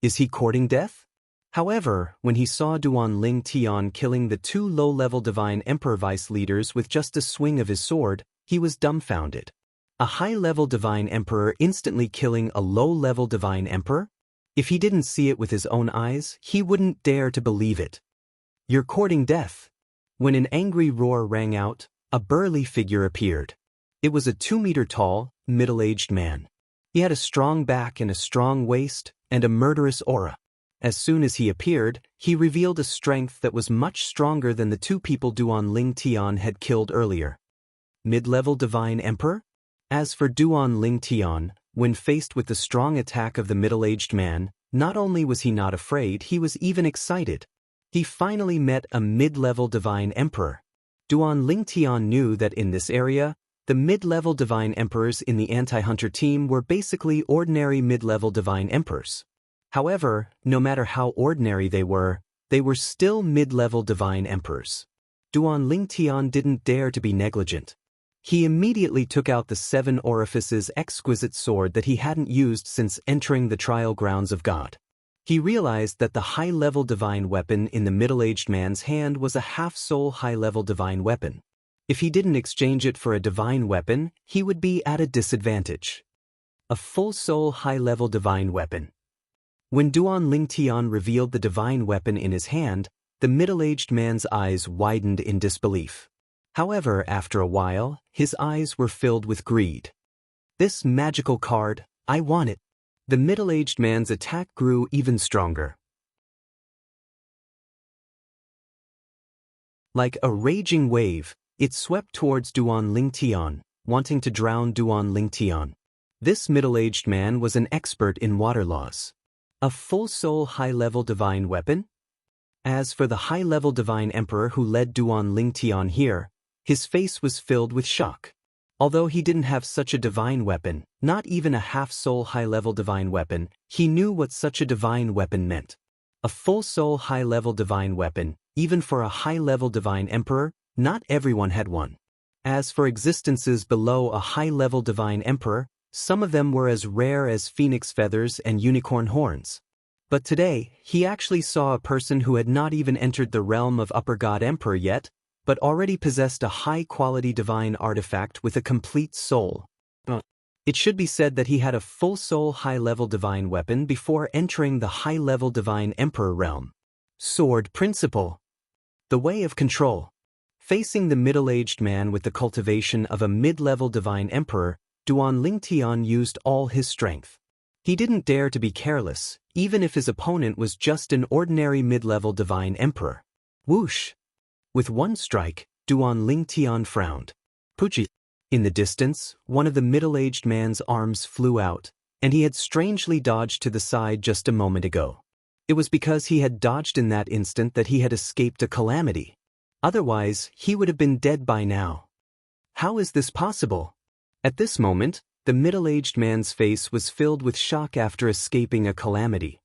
Is he courting death? However, when he saw Duan Lingtian killing the 2 low-level divine emperor vice leaders with just a swing of his sword, he was dumbfounded. A high-level divine emperor instantly killing a low-level divine emperor? If he didn't see it with his own eyes, he wouldn't dare to believe it. You're courting death. When an angry roar rang out, a burly figure appeared. It was a 2-meter-tall, middle-aged man. He had a strong back and a strong waist, and a murderous aura. As soon as he appeared, he revealed a strength that was much stronger than the 2 people Duan Lingtian had killed earlier. Mid-level divine emperor? As for Duan Lingtian, when faced with the strong attack of the middle-aged man, not only was he not afraid, he was even excited. He finally met a mid-level divine emperor. Duan Lingtian knew that in this area, the mid-level divine emperors in the anti-hunter team were basically ordinary mid-level divine emperors. However, no matter how ordinary they were still mid-level divine emperors. Duan Lingtian didn't dare to be negligent. He immediately took out the 7 orifices exquisite sword that he hadn't used since entering the trial grounds of God. He realized that the high-level divine weapon in the middle-aged man's hand was a half-soul high-level divine weapon. If he didn't exchange it for a divine weapon, he would be at a disadvantage. A full-soul high-level divine weapon. When Duan Lingtian revealed the divine weapon in his hand, the middle-aged man's eyes widened in disbelief. However, after a while, his eyes were filled with greed. This magical card, I want it. The middle-aged man's attack grew even stronger. Like a raging wave, it swept towards Duan Lingtian, wanting to drown Duan Lingtian. This middle-aged man was an expert in water laws. A full-soul high-level divine weapon? As for the high-level divine emperor who led Duan Lingtian here, his face was filled with shock. Although he didn't have such a divine weapon, not even a half-soul high-level divine weapon, he knew what such a divine weapon meant. A full-soul high-level divine weapon, even for a high-level divine emperor, not everyone had one. As for existences below a high-level divine emperor, some of them were as rare as phoenix feathers and unicorn horns. But today, he actually saw a person who had not even entered the realm of Upper God Emperor yet, but already possessed a high-quality divine artifact with a complete soul. It should be said that he had a full-soul high-level divine weapon before entering the high-level divine emperor realm. Sword Principle. The way of control. Facing the middle-aged man with the cultivation of a mid-level divine emperor, Duan Lingtian used all his strength. He didn't dare to be careless, even if his opponent was just an ordinary mid-level divine emperor. Whoosh! With one strike, Duan Lingtian frowned. Puchi! In the distance, one of the middle-aged man's arms flew out, and he had strangely dodged to the side just a moment ago. It was because he had dodged in that instant that he had escaped a calamity. Otherwise, he would have been dead by now. How is this possible? At this moment, the middle-aged man's face was filled with shock after escaping a calamity.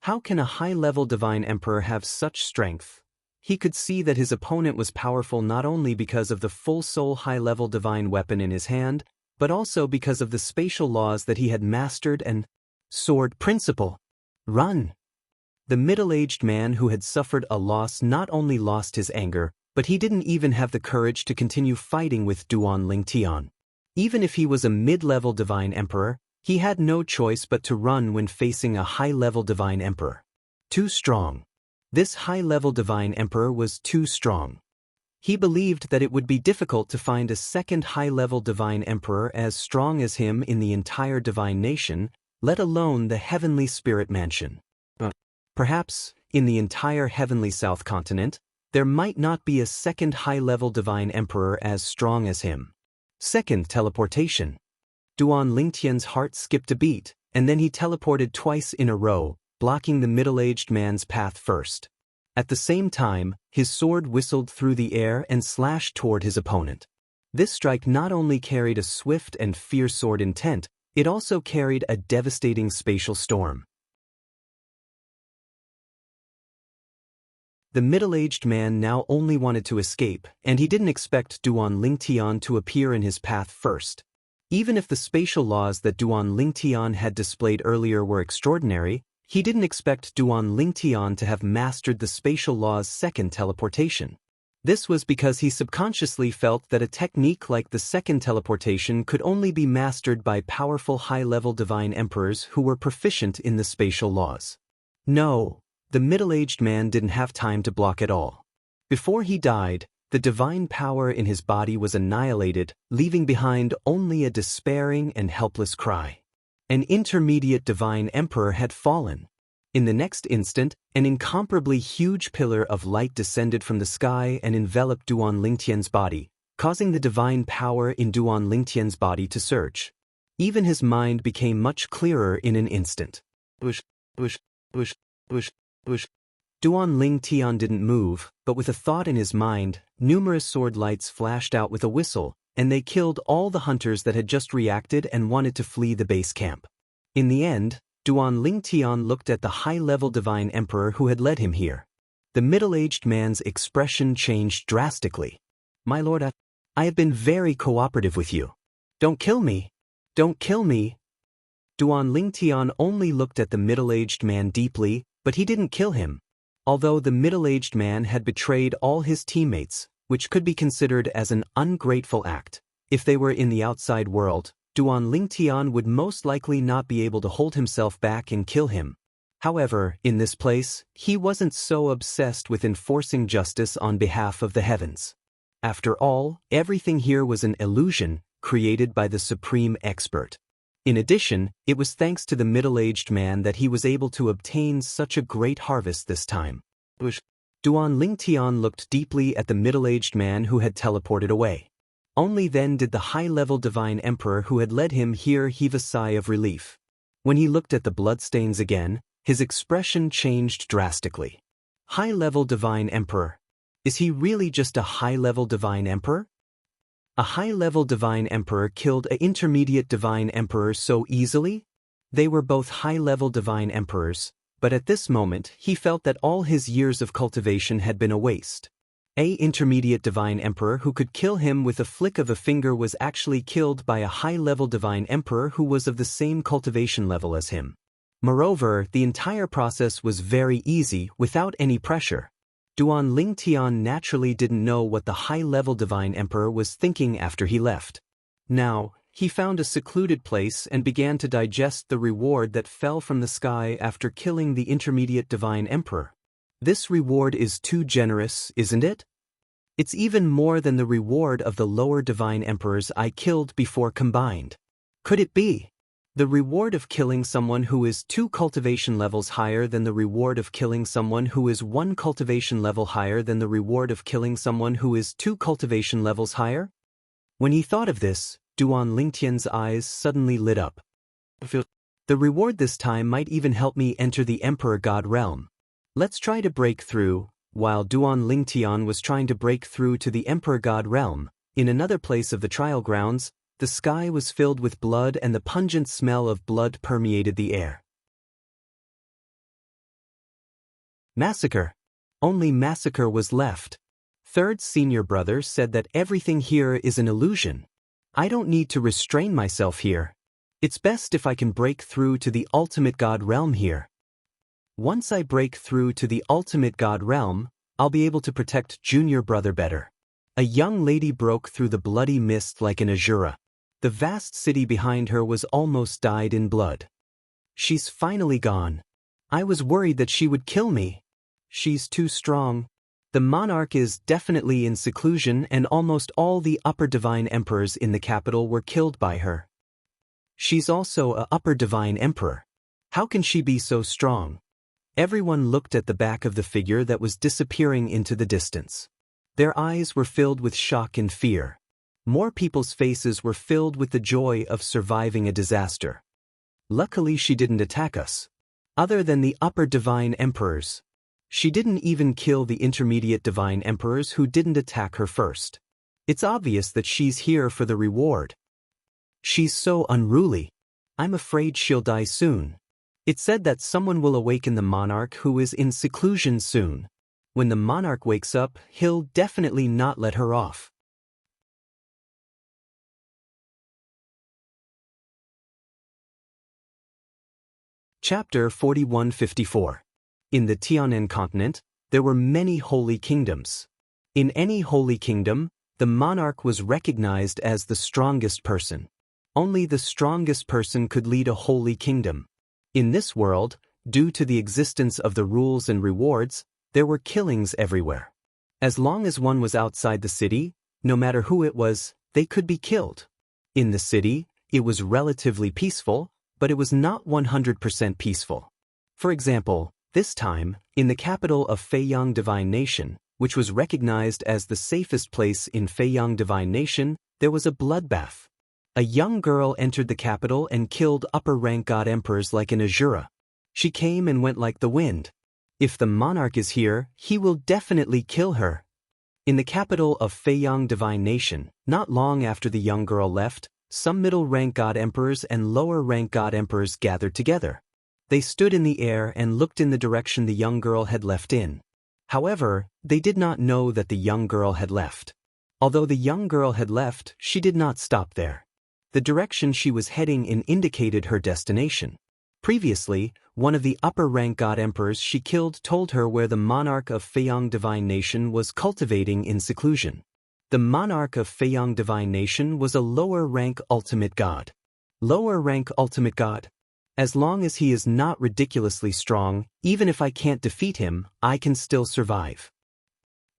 How can a high-level divine emperor have such strength? He could see that his opponent was powerful not only because of the full-soul high-level divine weapon in his hand, but also because of the spatial laws that he had mastered and sword principle. Run! The middle-aged man who had suffered a loss not only lost his anger, but he didn't even have the courage to continue fighting with Duan Lingtian. Even if he was a mid-level divine emperor, he had no choice but to run when facing a high-level divine emperor. Too strong. This high-level divine emperor was too strong. He believed that it would be difficult to find a second high-level divine emperor as strong as him in the entire divine nation, let alone the heavenly spirit mansion. Perhaps, In the entire heavenly South continent, there might not be a second high-level divine emperor as strong as him. Second teleportation. Duan Lingtian's heart skipped a beat, and then he teleported twice in a row, blocking the middle-aged man's path first. At the same time, his sword whistled through the air and slashed toward his opponent. This strike not only carried a swift and fierce sword intent, it also carried a devastating spatial storm. The middle-aged man now only wanted to escape, and he didn't expect Duan Lingtian to appear in his path first. Even if the spatial laws that Duan Lingtian had displayed earlier were extraordinary, he didn't expect Duan Lingtian to have mastered the spatial law's second teleportation. This was because he subconsciously felt that a technique like the second teleportation could only be mastered by powerful high-level divine emperors who were proficient in the spatial laws. No, the middle-aged man didn't have time to block at all. Before he died, the divine power in his body was annihilated, leaving behind only a despairing and helpless cry. An intermediate divine emperor had fallen. In the next instant, an incomparably huge pillar of light descended from the sky and enveloped Duan Lingtian's body, causing the divine power in Duan Lingtian's body to surge. Even his mind became much clearer in an instant. Bush, bush, bush, bush, bush. Duan Lingtian didn't move, but with a thought in his mind, numerous sword lights flashed out with a whistle, and they killed all the hunters that had just reacted and wanted to flee the base camp. In the end, Duan Lingtian looked at the high-level divine emperor who had led him here. The middle-aged man's expression changed drastically. "My lord, I have been very cooperative with you. Don't kill me! Don't kill me!" Duan Lingtian only looked at the middle-aged man deeply, but he didn't kill him. Although the middle-aged man had betrayed all his teammates, which could be considered as an ungrateful act, if they were in the outside world, Duan Lingtian would most likely not be able to hold himself back and kill him. However, in this place, he wasn't so obsessed with enforcing justice on behalf of the heavens. After all, everything here was an illusion created by the supreme expert. In addition, it was thanks to the middle-aged man that he was able to obtain such a great harvest this time. Duan Lingtian looked deeply at the middle-aged man who had teleported away. Only then did the high-level divine emperor who had led him here heave a sigh of relief. When he looked at the bloodstains again, his expression changed drastically. High-level divine emperor. Is he really just a high-level divine emperor? A high-level divine emperor killed an intermediate divine emperor so easily? They were both high-level divine emperors, but at this moment he felt that all his years of cultivation had been a waste. An intermediate divine emperor who could kill him with a flick of a finger was actually killed by a high-level divine emperor who was of the same cultivation level as him. Moreover, the entire process was very easy without any pressure. Duan Lingtian naturally didn't know what the high-level divine emperor was thinking after he left. Now, he found a secluded place and began to digest the reward that fell from the sky after killing the intermediate divine emperor. This reward is too generous, isn't it? It's even more than the reward of the lower divine emperors I killed before combined. Could it be? The reward of killing someone who is 2 cultivation levels higher than the reward of killing someone who is 1 cultivation level higher than the reward of killing someone who is 2 cultivation levels higher? When he thought of this, Duan Lingtian's eyes suddenly lit up. The reward this time might even help me enter the Emperor God realm. Let's try to break through. While Duan Lingtian was trying to break through to the Emperor God realm, in another place of the trial grounds, the sky was filled with blood and the pungent smell of blood permeated the air. Massacre. Only massacre was left. Third senior brother said that everything here is an illusion. I don't need to restrain myself here. It's best if I can break through to the ultimate God realm here. Once I break through to the ultimate God realm, I'll be able to protect junior brother better. A young lady broke through the bloody mist like an azura. The vast city behind her was almost dyed in blood. She's finally gone. I was worried that she would kill me. She's too strong. The monarch is definitely in seclusion and almost all the upper divine emperors in the capital were killed by her. She's also a upper divine emperor. How can she be so strong? Everyone looked at the back of the figure that was disappearing into the distance. Their eyes were filled with shock and fear. More people's faces were filled with the joy of surviving a disaster. Luckily she didn't attack us. Other than the upper divine emperors. She didn't even kill the intermediate divine emperors who didn't attack her first. It's obvious that she's here for the reward. She's so unruly. I'm afraid she'll die soon. It's said that someone will awaken the monarch who is in seclusion soon. When the monarch wakes up, he'll definitely not let her off. Chapter 4154. In the Tianan continent, there were many holy kingdoms. In any holy kingdom, the monarch was recognized as the strongest person. Only the strongest person could lead a holy kingdom. In this world, due to the existence of the rules and rewards, there were killings everywhere. As long as one was outside the city, no matter who it was, they could be killed. In the city, it was relatively peaceful, but it was not 100% peaceful. For example, this time, in the capital of Feiyang Divine Nation, which was recognized as the safest place in Feiyang Divine Nation, there was a bloodbath. A young girl entered the capital and killed upper-rank god emperors like an Azura. She came and went like the wind. If the monarch is here, he will definitely kill her. In the capital of Feiyang Divine Nation, not long after the young girl left, some middle-rank god emperors and lower-rank god emperors gathered together. They stood in the air and looked in the direction the young girl had left in. However, they did not know that the young girl had left. Although the young girl had left, she did not stop there. The direction she was heading in indicated her destination. Previously, one of the upper-rank god emperors she killed told her where the monarch of Feiyang Divine Nation was cultivating in seclusion. The monarch of Feiyang Divine Nation was a lower-rank ultimate god. Lower-rank ultimate god. As long as he is not ridiculously strong, even if I can't defeat him, I can still survive.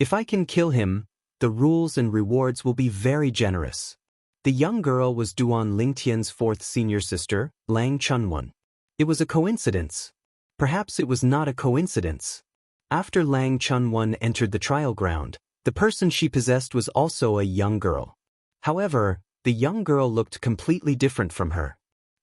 If I can kill him, the rules and rewards will be very generous. The young girl was Duan Lingtian's fourth senior sister, Lang Chunwan. It was a coincidence. Perhaps it was not a coincidence. After Lang Chunwan entered the trial ground, the person she possessed was also a young girl. However, the young girl looked completely different from her.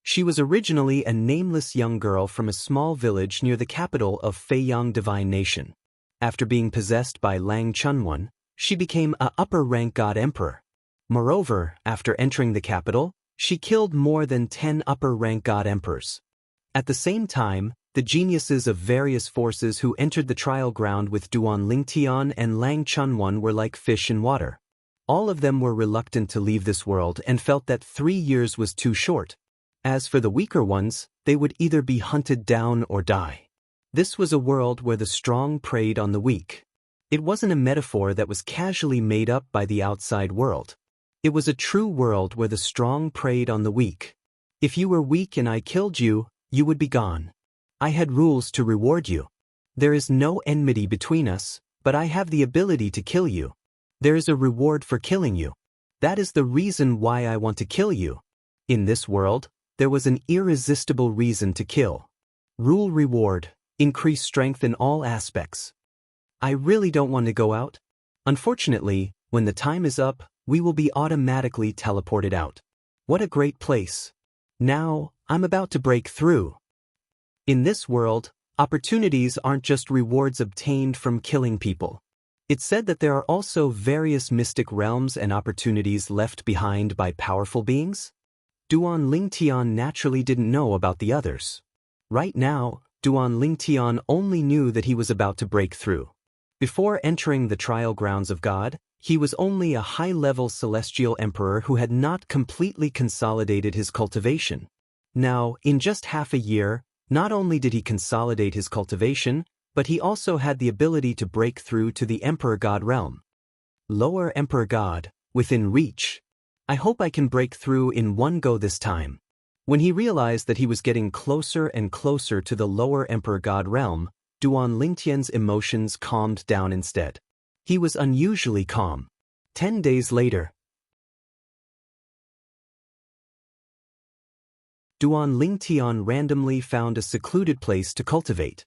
She was originally a nameless young girl from a small village near the capital of Feiyang Divine Nation. After being possessed by Lang Chunwan, she became a upper-rank god emperor. Moreover, after entering the capital, she killed more than 10 upper-rank god emperors. At the same time, the geniuses of various forces who entered the trial ground with Duan Lingtian and Lang Chunwan were like fish in water. All of them were reluctant to leave this world and felt that 3 years was too short. As for the weaker ones, they would either be hunted down or die. This was a world where the strong preyed on the weak. It wasn't a metaphor that was casually made up by the outside world. It was a true world where the strong preyed on the weak. If you were weak and I killed you, you would be gone. I had rules to reward you. There is no enmity between us, but I have the ability to kill you. There is a reward for killing you. That is the reason why I want to kill you. In this world, there was an irresistible reason to kill. Rule reward, increase strength in all aspects. I really don't want to go out. Unfortunately, when the time is up, we will be automatically teleported out. What a great place. Now, I'm about to break through. In this world, opportunities aren't just rewards obtained from killing people. It's said that there are also various mystic realms and opportunities left behind by powerful beings. Duan Lingtian naturally didn't know about the others. Right now, Duan Lingtian only knew that he was about to break through. Before entering the trial grounds of God, he was only a high-level celestial emperor who had not completely consolidated his cultivation. Now, in just half a year, not only did he consolidate his cultivation, but he also had the ability to break through to the Emperor God realm. Lower Emperor God, within reach. I hope I can break through in one go this time. When he realized that he was getting closer and closer to the Lower Emperor God realm, Duan Lingtian's emotions calmed down instead. He was unusually calm. 10 days later, Duan Lingtian randomly found a secluded place to cultivate.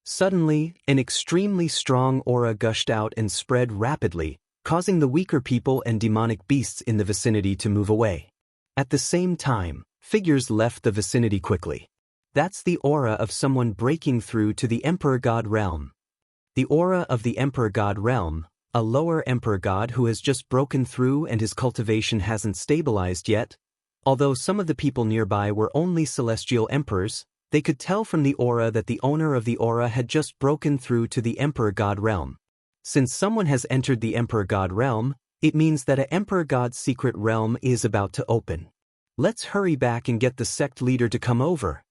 Suddenly, an extremely strong aura gushed out and spread rapidly, causing the weaker people and demonic beasts in the vicinity to move away. At the same time, figures left the vicinity quickly. That's the aura of someone breaking through to the Emperor God realm. The aura of the Emperor God realm, a lower Emperor God who has just broken through and his cultivation hasn't stabilized yet. Although some of the people nearby were only celestial emperors, they could tell from the aura that the owner of the aura had just broken through to the Emperor God realm. Since someone has entered the Emperor God realm, it means that an Emperor God's secret realm is about to open. Let's hurry back and get the sect leader to come over.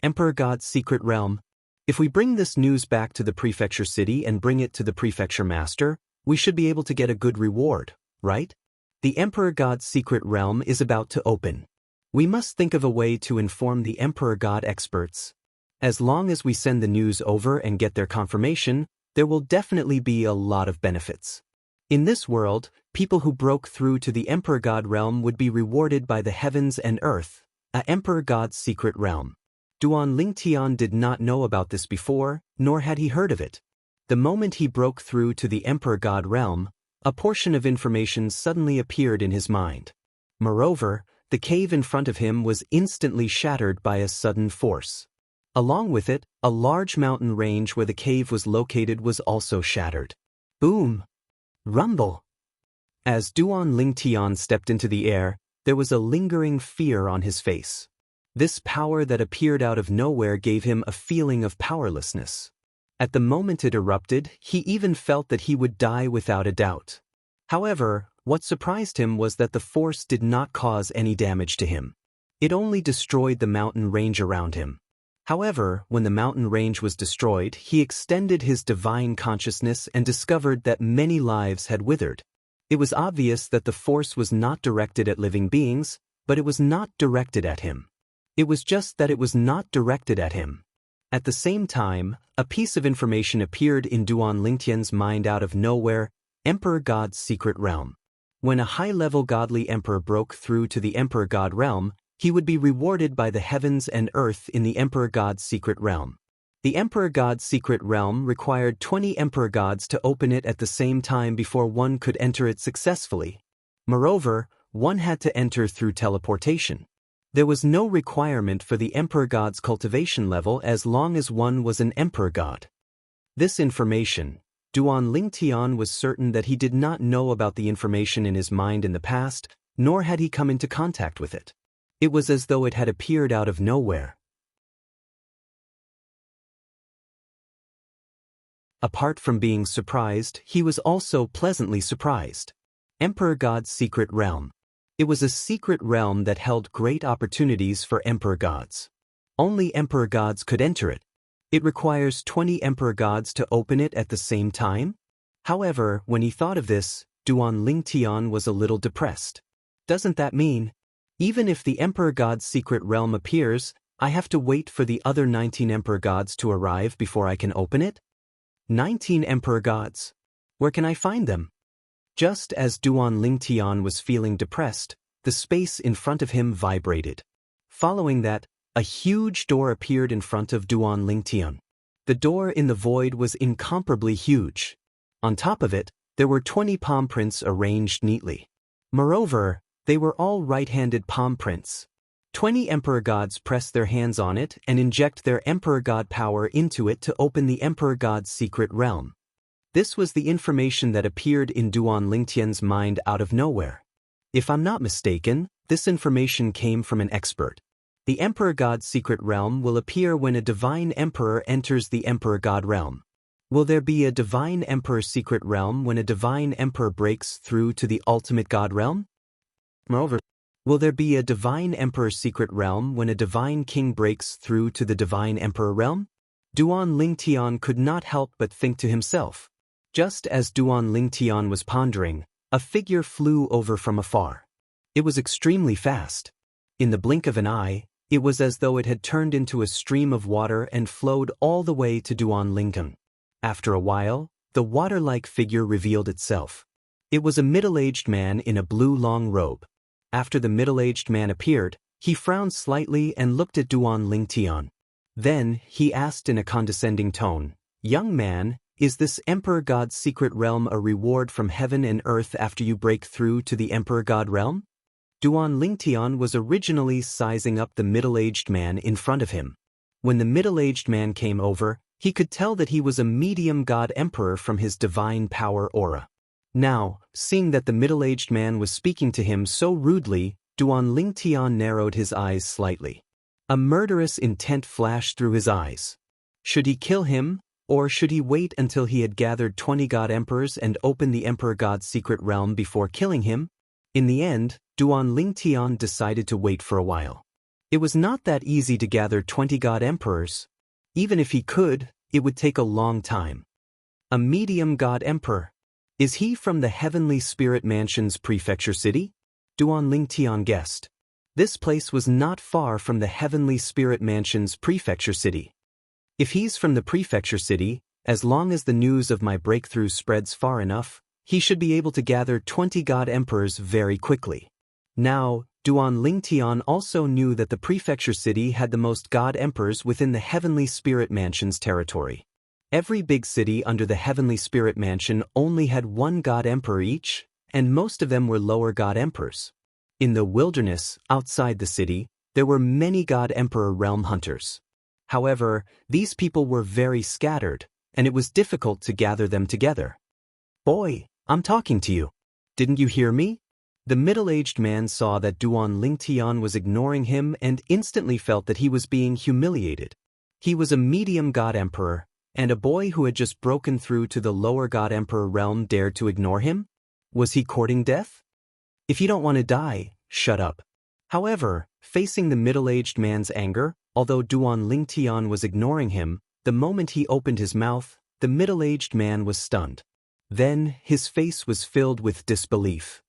Emperor God's secret realm. If we bring this news back to the prefecture city and bring it to the prefecture master, we should be able to get a good reward, right? The Emperor God's secret realm is about to open. We must think of a way to inform the Emperor God experts. As long as we send the news over and get their confirmation, there will definitely be a lot of benefits. In this world, people who broke through to the Emperor God realm would be rewarded by the heavens and earth, a Emperor God's secret realm. Duan Lingtian did not know about this before, nor had he heard of it. The moment he broke through to the Emperor God realm, a portion of information suddenly appeared in his mind. Moreover, the cave in front of him was instantly shattered by a sudden force. Along with it, a large mountain range where the cave was located was also shattered. Boom! Rumble! As Duan Lingtian stepped into the air, there was a lingering fear on his face. This power that appeared out of nowhere gave him a feeling of powerlessness. At the moment it erupted, he even felt that he would die without a doubt. However, what surprised him was that the force did not cause any damage to him. It only destroyed the mountain range around him. However, when the mountain range was destroyed, he extended his divine consciousness and discovered that many lives had withered. It was obvious that the force was not directed at living beings, but it was not directed at him. It was just that it was not directed at him. At the same time, a piece of information appeared in Duan Lingtian's mind out of nowhere: Emperor God's secret realm. When a high-level godly emperor broke through to the Emperor God realm, he would be rewarded by the heavens and earth in the Emperor God's secret realm. The Emperor God's secret realm required 20 Emperor Gods to open it at the same time before one could enter it successfully. Moreover, one had to enter through teleportation. There was no requirement for the Emperor God's cultivation level as long as one was an Emperor God. This information, Duan Lingtian was certain that he did not know about the information in his mind in the past, nor had he come into contact with it. It was as though it had appeared out of nowhere. Apart from being surprised, he was also pleasantly surprised. Emperor God's secret realm. It was a secret realm that held great opportunities for Emperor Gods. Only Emperor Gods could enter it. It requires 20 Emperor Gods to open it at the same time? However, when he thought of this, Duan Lingtian was a little depressed. Doesn't that mean, even if the Emperor God's secret realm appears, I have to wait for the other 19 Emperor Gods to arrive before I can open it? 19 Emperor Gods. Where can I find them? Just as Duan Lingtian was feeling depressed, the space in front of him vibrated. Following that, a huge door appeared in front of Duan Lingtian. The door in the void was incomparably huge. On top of it, there were 20 palm prints arranged neatly. Moreover, they were all right-handed palm prints. 20 Emperor Gods press their hands on it and inject their Emperor God power into it to open the Emperor God's secret realm. This was the information that appeared in Duan Lingtian's mind out of nowhere. If I'm not mistaken, this information came from an expert. The Emperor God's secret realm will appear when a divine emperor enters the Emperor God realm. Will there be a divine emperor secret realm when a divine emperor breaks through to the ultimate God realm? Moreover, will there be a divine emperor secret realm when a divine king breaks through to the divine emperor realm? Duan Lingtian could not help but think to himself. Just as Duan Lingtian was pondering, a figure flew over from afar. It was extremely fast. In the blink of an eye, it was as though it had turned into a stream of water and flowed all the way to Duan Lingtian. After a while, the water-like figure revealed itself. It was a middle-aged man in a blue long robe. After the middle-aged man appeared, he frowned slightly and looked at Duan Lingtian. Then, he asked in a condescending tone, "Young man, is this Emperor God's secret realm a reward from heaven and earth after you break through to the Emperor God realm?" Duan Lingtian was originally sizing up the middle-aged man in front of him. When the middle-aged man came over, he could tell that he was a medium god emperor from his divine power aura. Now, seeing that the middle-aged man was speaking to him so rudely, Duan Lingtian narrowed his eyes slightly. A murderous intent flashed through his eyes. Should he kill him, or should he wait until he had gathered 20 god emperors and open the Emperor God's secret realm before killing him? In the end, Duan Lingtian decided to wait for a while. It was not that easy to gather 20 god emperors. Even if he could, it would take a long time. A medium god emperor. Is he from the Heavenly Spirit Mansion's prefecture city? Duan Lingtian guessed. This place was not far from the Heavenly Spirit Mansion's prefecture city. If he's from the prefecture city, as long as the news of my breakthrough spreads far enough, he should be able to gather 20 god emperors very quickly. Now, Duan Lingtian also knew that the prefecture city had the most god emperors within the Heavenly Spirit Mansion's territory. Every big city under the Heavenly Spirit Mansion only had one god emperor each, and most of them were lower god emperors. In the wilderness, outside the city, there were many god emperor realm hunters. However, these people were very scattered, and it was difficult to gather them together. "Boy, I'm talking to you. Didn't you hear me?" The middle-aged man saw that Duan Lingtian was ignoring him and instantly felt that he was being humiliated. He was a medium god emperor, and a boy who had just broken through to the lower god emperor realm dared to ignore him? Was he courting death? "If you don't want to die, shut up." However, facing the middle-aged man's anger, although Duan Lingtian was ignoring him, the moment he opened his mouth, the middle-aged man was stunned. Then, his face was filled with disbelief.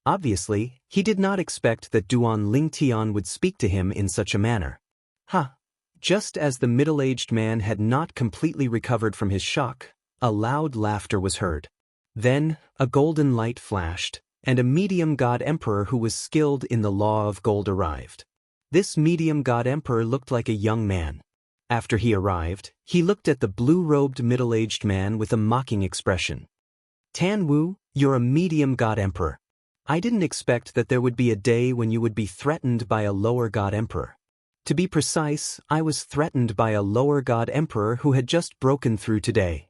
Obviously, he did not expect that Duan Lingtian would speak to him in such a manner. Just as the middle-aged man had not completely recovered from his shock, a loud laughter was heard. Then, a golden light flashed, and a medium god emperor who was skilled in the law of gold arrived. This medium god emperor looked like a young man. After he arrived, he looked at the blue-robed middle-aged man with a mocking expression. "Tan Wu, you're a medium god emperor. I didn't expect that there would be a day when you would be threatened by a lower god emperor. To be precise, I was threatened by a lower god emperor who had just broken through today."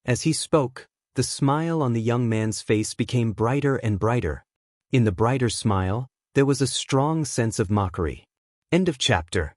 As he spoke, the smile on the young man's face became brighter and brighter. In the brighter smile, there was a strong sense of mockery. End of chapter.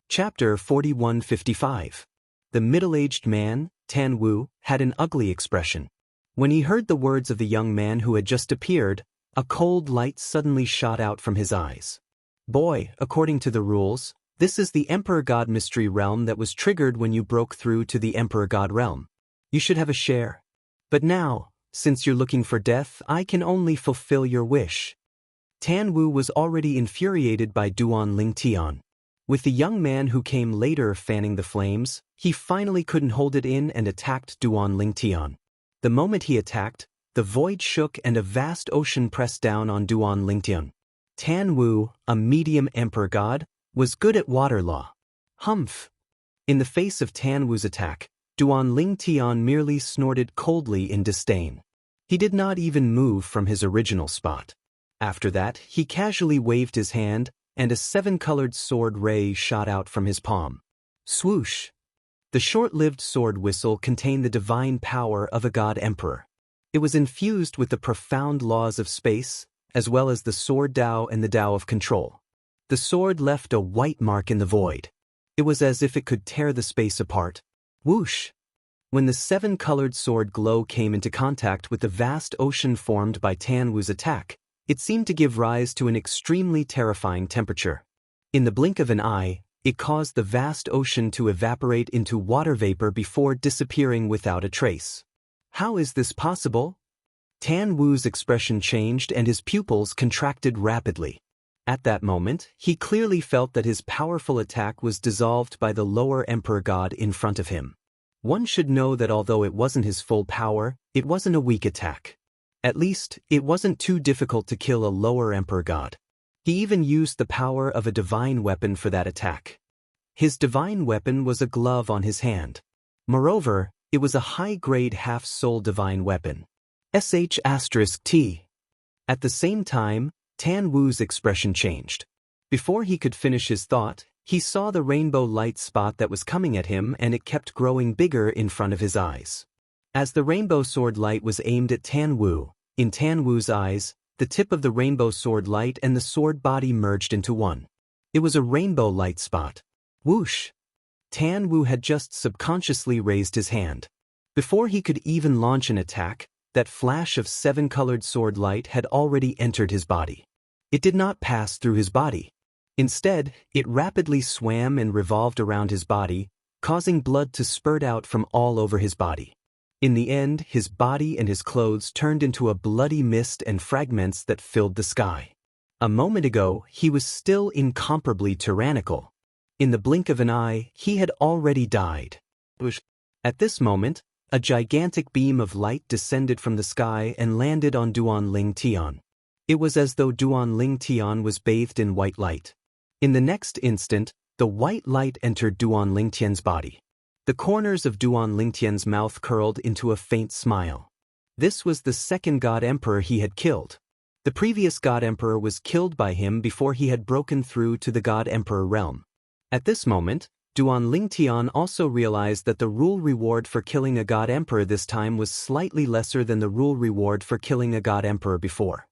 Chapter 4155. The middle-aged man, Tan Wu, had an ugly expression. When he heard the words of the young man who had just appeared, a cold light suddenly shot out from his eyes. "Boy, according to the rules, this is the Emperor God Mystery Realm that was triggered when you broke through to the Emperor God Realm. You should have a share. But now, since you're looking for death, I can only fulfill your wish." Tan Wu was already infuriated by Duan Lingtian. With the young man who came later fanning the flames, he finally couldn't hold it in and attacked Duan Lingtian. The moment he attacked, the void shook and a vast ocean pressed down on Duan Lingtian. Tan Wu, a medium emperor god, was good at water law. Humph! In the face of Tan Wu's attack, Duan Lingtian merely snorted coldly in disdain. He did not even move from his original spot. After that, he casually waved his hand, and a 7-colored sword ray shot out from his palm. Swoosh! The short-lived sword whistle contained the divine power of a god emperor. It was infused with the profound laws of space, as well as the sword Tao and the Tao of control. The sword left a white mark in the void. It was as if it could tear the space apart. Whoosh! When the 7-colored sword glow came into contact with the vast ocean formed by Tan Wu's attack, it seemed to give rise to an extremely terrifying temperature. In the blink of an eye, it caused the vast ocean to evaporate into water vapor before disappearing without a trace. How is this possible? Tan Wu's expression changed and his pupils contracted rapidly. At that moment, he clearly felt that his powerful attack was dissolved by the lower emperor god in front of him. One should know that although it wasn't his full power, it wasn't a weak attack. At least, it wasn't too difficult to kill a lower emperor god. He even used the power of a divine weapon for that attack. His divine weapon was a glove on his hand. Moreover, it was a high-grade half-soul divine weapon. *T. At the same time, Tan Wu's expression changed. Before he could finish his thought, he saw the rainbow light spot that was coming at him, and it kept growing bigger in front of his eyes. As the rainbow sword light was aimed at Tan Wu, in Tan Wu's eyes, the tip of the rainbow sword light and the sword body merged into one. It was a rainbow light spot. Whoosh! Tan Wu had just subconsciously raised his hand. Before he could even launch an attack, that flash of 7-colored sword light had already entered his body. It did not pass through his body. Instead, it rapidly swam and revolved around his body, causing blood to spurt out from all over his body. In the end, his body and his clothes turned into a bloody mist and fragments that filled the sky. A moment ago, he was still incomparably tyrannical. In the blink of an eye, he had already died. At this moment, a gigantic beam of light descended from the sky and landed on Duan Ling Tian. It was as though Duan Ling Tian was bathed in white light. In the next instant, the white light entered Duan Ling Tian's body. The corners of Duan Ling Tian's mouth curled into a faint smile. This was the second God Emperor he had killed. The previous God Emperor was killed by him before he had broken through to the God Emperor realm. At this moment, Duan Ling Tian also realized that the rule reward for killing a God Emperor this time was slightly lesser than the rule reward for killing a God Emperor before.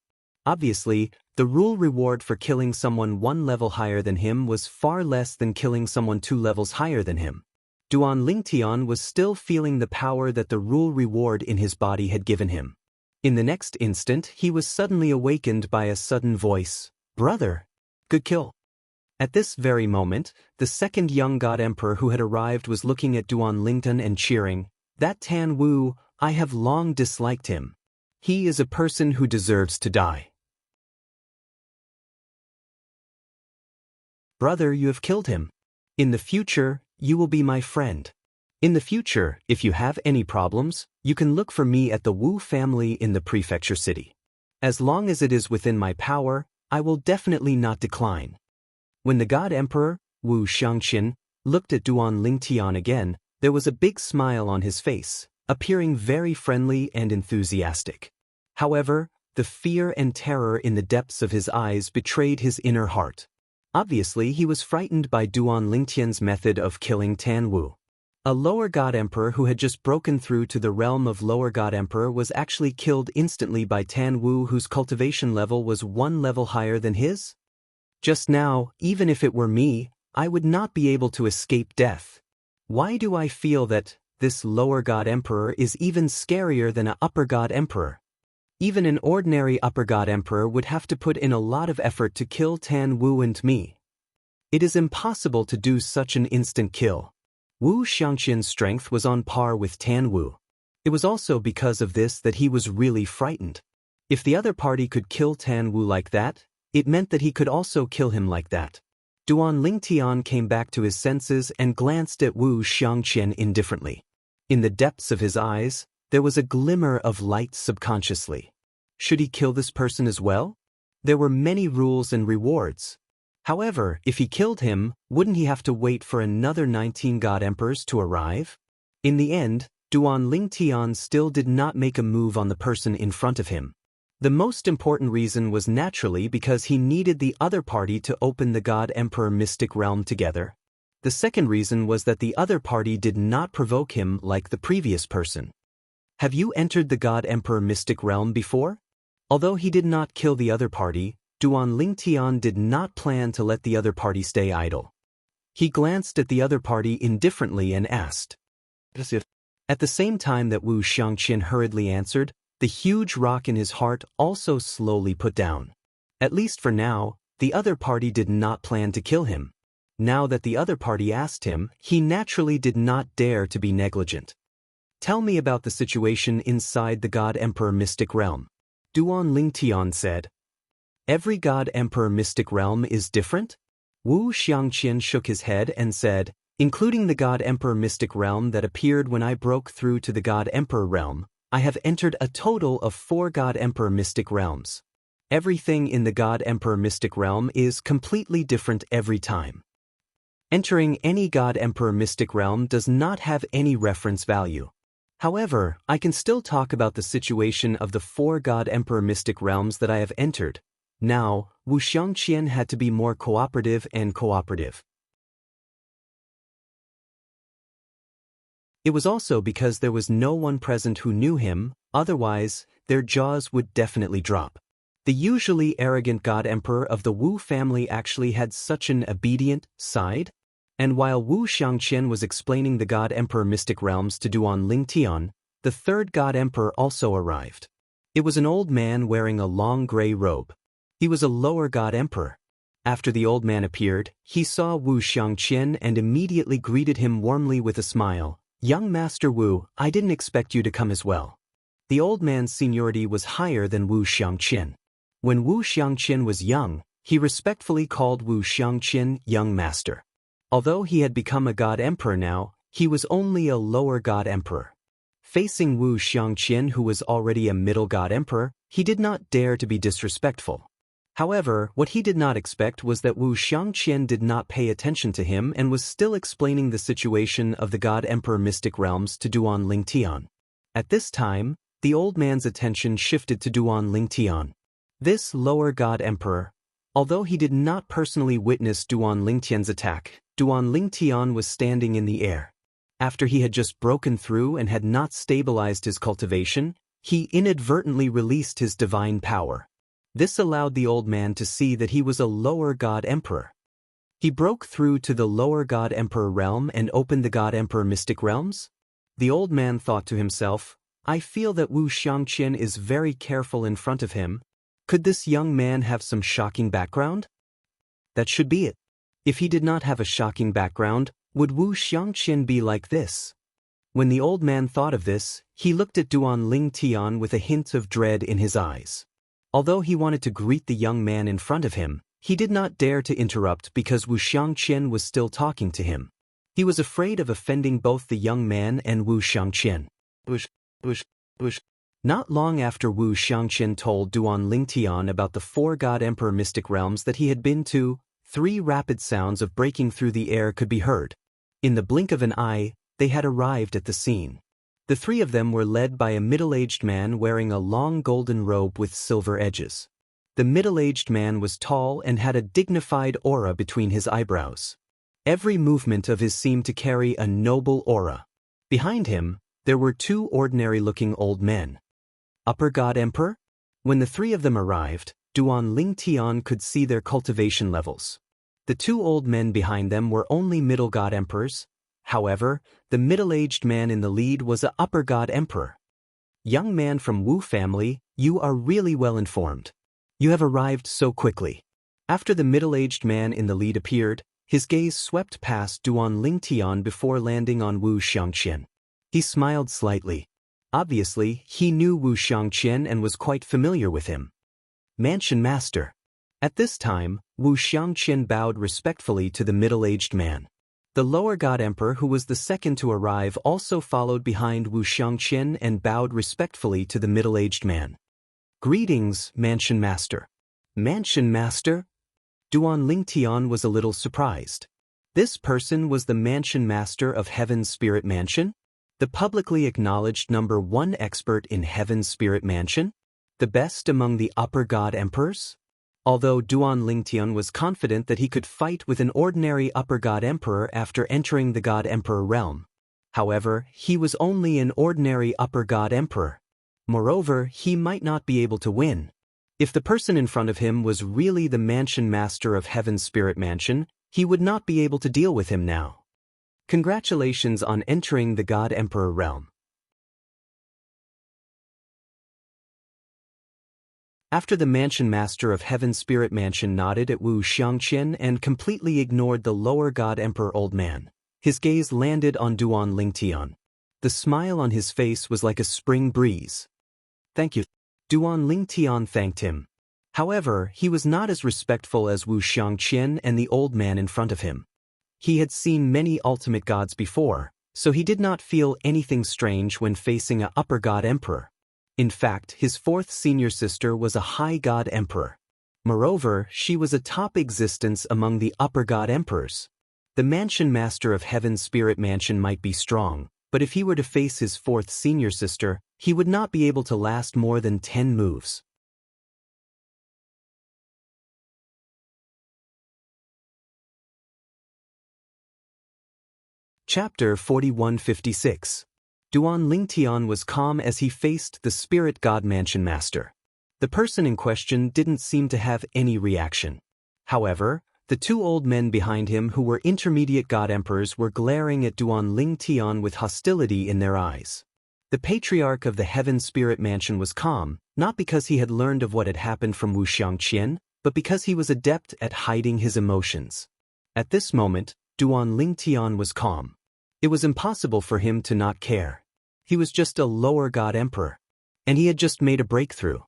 Obviously, the rule reward for killing someone 1 level higher than him was far less than killing someone 2 levels higher than him. Duan Ling Tian was still feeling the power that the rule reward in his body had given him. In the next instant, he was suddenly awakened by a sudden voice. "Brother! Good kill!" At this very moment, the second young God Emperor who had arrived was looking at Duan Lingtan and cheering, "That Tan Wu, I have long disliked him. He is a person who deserves to die." "Brother, you have killed him. In the future, you will be my friend. In the future, if you have any problems, you can look for me at the Wu family in the prefecture city. As long as it is within my power, I will definitely not decline." When the God Emperor, Wu Xianxia, looked at Duan Ling Tian again, there was a big smile on his face, appearing very friendly and enthusiastic. However, the fear and terror in the depths of his eyes betrayed his inner heart. Obviously, he was frightened by Duan Ling Tian's method of killing Tan Wu. A lower God Emperor who had just broken through to the realm of lower God Emperor was actually killed instantly by Tan Wu, whose cultivation level was 1 level higher than his? Just now, even if it were me, I would not be able to escape death. Why do I feel that this lower God Emperor is even scarier than an upper God Emperor? Even an ordinary upper God Emperor would have to put in a lot of effort to kill Tan Wu and me. It is impossible to do such an instant kill. Wu Xianxian's strength was on par with Tan Wu. It was also because of this that he was really frightened. If the other party could kill Tan Wu like that, it meant that he could also kill him like that. Duan Ling Tian came back to his senses and glanced at Wu Xianxian indifferently. In the depths of his eyes, there was a glimmer of light subconsciously. Should he kill this person as well? There were many rules and rewards. However, if he killed him, wouldn't he have to wait for another 19 God Emperors to arrive? In the end, Duan Ling Tian still did not make a move on the person in front of him. The most important reason was naturally because he needed the other party to open the God Emperor Mystic Realm together. The second reason was that the other party did not provoke him like the previous person. Have you entered the God Emperor Mystic Realm before? Although he did not kill the other party, Duan Ling Tian did not plan to let the other party stay idle. He glanced at the other party indifferently and asked. At the same time that Wu Xianxian hurriedly answered, the huge rock in his heart also slowly put down. At least for now, the other party did not plan to kill him. Now that the other party asked him, he naturally did not dare to be negligent. Tell me about the situation inside the God Emperor Mystic Realm. Duan Ling Tian said. Every God Emperor Mystic Realm is different? Wu Xianxian shook his head and said, Including the God Emperor Mystic Realm that appeared when I broke through to the God Emperor Realm, I have entered a total of 4 God Emperor Mystic Realms. Everything in the God Emperor Mystic Realm is completely different every time. Entering any God Emperor Mystic Realm does not have any reference value. However, I can still talk about the situation of the 4 God Emperor Mystic Realms that I have entered. Now, Xianxia had to be more cooperative and cooperative. It was also because there was no one present who knew him, otherwise, their jaws would definitely drop. The usually arrogant God Emperor of the Wu family actually had such an obedient side. And while Wu Xianxia was explaining the God Emperor Mystic Realms to Duan Lingtian, the 3rd God Emperor also arrived. It was an old man wearing a long gray robe. He was a lower God Emperor. After the old man appeared, he saw Wu Xianxia and immediately greeted him warmly with a smile. "Young Master Wu, I didn't expect you to come as well." The old man's seniority was higher than Wu Xianxia. When Wu Xianxia was young, he respectfully called Wu Xianxia young master. Although he had become a God Emperor now, he was only a lower God Emperor. Facing Wu Xianxia, who was already a middle God Emperor, he did not dare to be disrespectful. However, what he did not expect was that Wu Xianxia did not pay attention to him and was still explaining the situation of the God Emperor Mystic Realms to Duan Lingtian. At this time, the old man's attention shifted to Duan Lingtian. This lower God Emperor, although he did not personally witness Duan Lingtian's attack, Duan Lingtian was standing in the air. After he had just broken through and had not stabilized his cultivation, he inadvertently released his divine power. This allowed the old man to see that he was a lower God Emperor. He broke through to the lower God Emperor realm and opened the God Emperor Mystic Realms. The old man thought to himself, "I feel that Wu Xianxia is very careful in front of him. Could this young man have some shocking background? That should be it. If he did not have a shocking background, would Wu Xianxia be like this?" When the old man thought of this, he looked at Duan Lingtian with a hint of dread in his eyes. Although he wanted to greet the young man in front of him, he did not dare to interrupt because Wu Xianxia was still talking to him. He was afraid of offending both the young man and Wu Xianxia. Not long after Wu Xianxia told Duan Lingtian about the 4 God Emperor Mystic Realms that he had been to, 3 rapid sounds of breaking through the air could be heard. In the blink of an eye, they had arrived at the scene. The 3 of them were led by a middle-aged man wearing a long golden robe with silver edges. The middle-aged man was tall and had a dignified aura between his eyebrows. Every movement of his seemed to carry a noble aura. Behind him, there were 2 ordinary-looking old men. Upper God Emperor? When the 3 of them arrived, Duan Lingtian could see their cultivation levels. The 2 old men behind them were only middle God Emperors. However, the middle-aged man in the lead was an upper God Emperor. "Young man from Wu family, you are really well informed. You have arrived so quickly." After the middle-aged man in the lead appeared, his gaze swept past Duan Lingtian before landing on Wu Xianxia. He smiled slightly. Obviously, he knew Wu Xianxia and was quite familiar with him. "Mansion Master." At this time, Wu Xianxia bowed respectfully to the middle-aged man. The lower God Emperor, who was the second to arrive, also followed behind Wu Xianxia and bowed respectfully to the middle-aged man. "Greetings, Mansion Master." "Mansion Master?" Duan Lingtian was a little surprised. This person was the Mansion Master of Heaven's Spirit Mansion? The publicly acknowledged #1 expert in Heaven's Spirit Mansion? The best among the upper God Emperors? Although Duan Lingtian was confident that he could fight with an ordinary upper God Emperor after entering the God Emperor realm. However, he was only an ordinary upper God Emperor. Moreover, he might not be able to win. If the person in front of him was really the Mansion Master of Heaven's Spirit Mansion, he would not be able to deal with him now. Congratulations on entering the God Emperor realm. After the Mansion Master of Heaven's Spirit Mansion nodded at Wu Xianxia and completely ignored the lower God Emperor old man, his gaze landed on Duan Lingtian. The smile on his face was like a spring breeze. "Thank you." Duan Lingtian thanked him. However, he was not as respectful as Wu Xianxia and the old man in front of him. He had seen many ultimate gods before, so he did not feel anything strange when facing a upper god emperor. In fact, his fourth senior sister was a high god emperor. Moreover, she was a top existence among the upper god emperors. The mansion master of Heaven's spirit mansion might be strong, but if he were to face his fourth senior sister, he would not be able to last more than 10 moves. Chapter 4156. Duan Lingtian was calm as he faced the spirit god mansion master. The person in question didn't seem to have any reaction. However, the two old men behind him who were intermediate god emperors were glaring at Duan Lingtian with hostility in their eyes. The patriarch of the Heaven Spirit Mansion was calm, not because he had learned of what had happened from Wu Xianxia, but because he was adept at hiding his emotions. At this moment, Duan Lingtian was calm. It was impossible for him to not care. He was just a lower god emperor. And he had just made a breakthrough.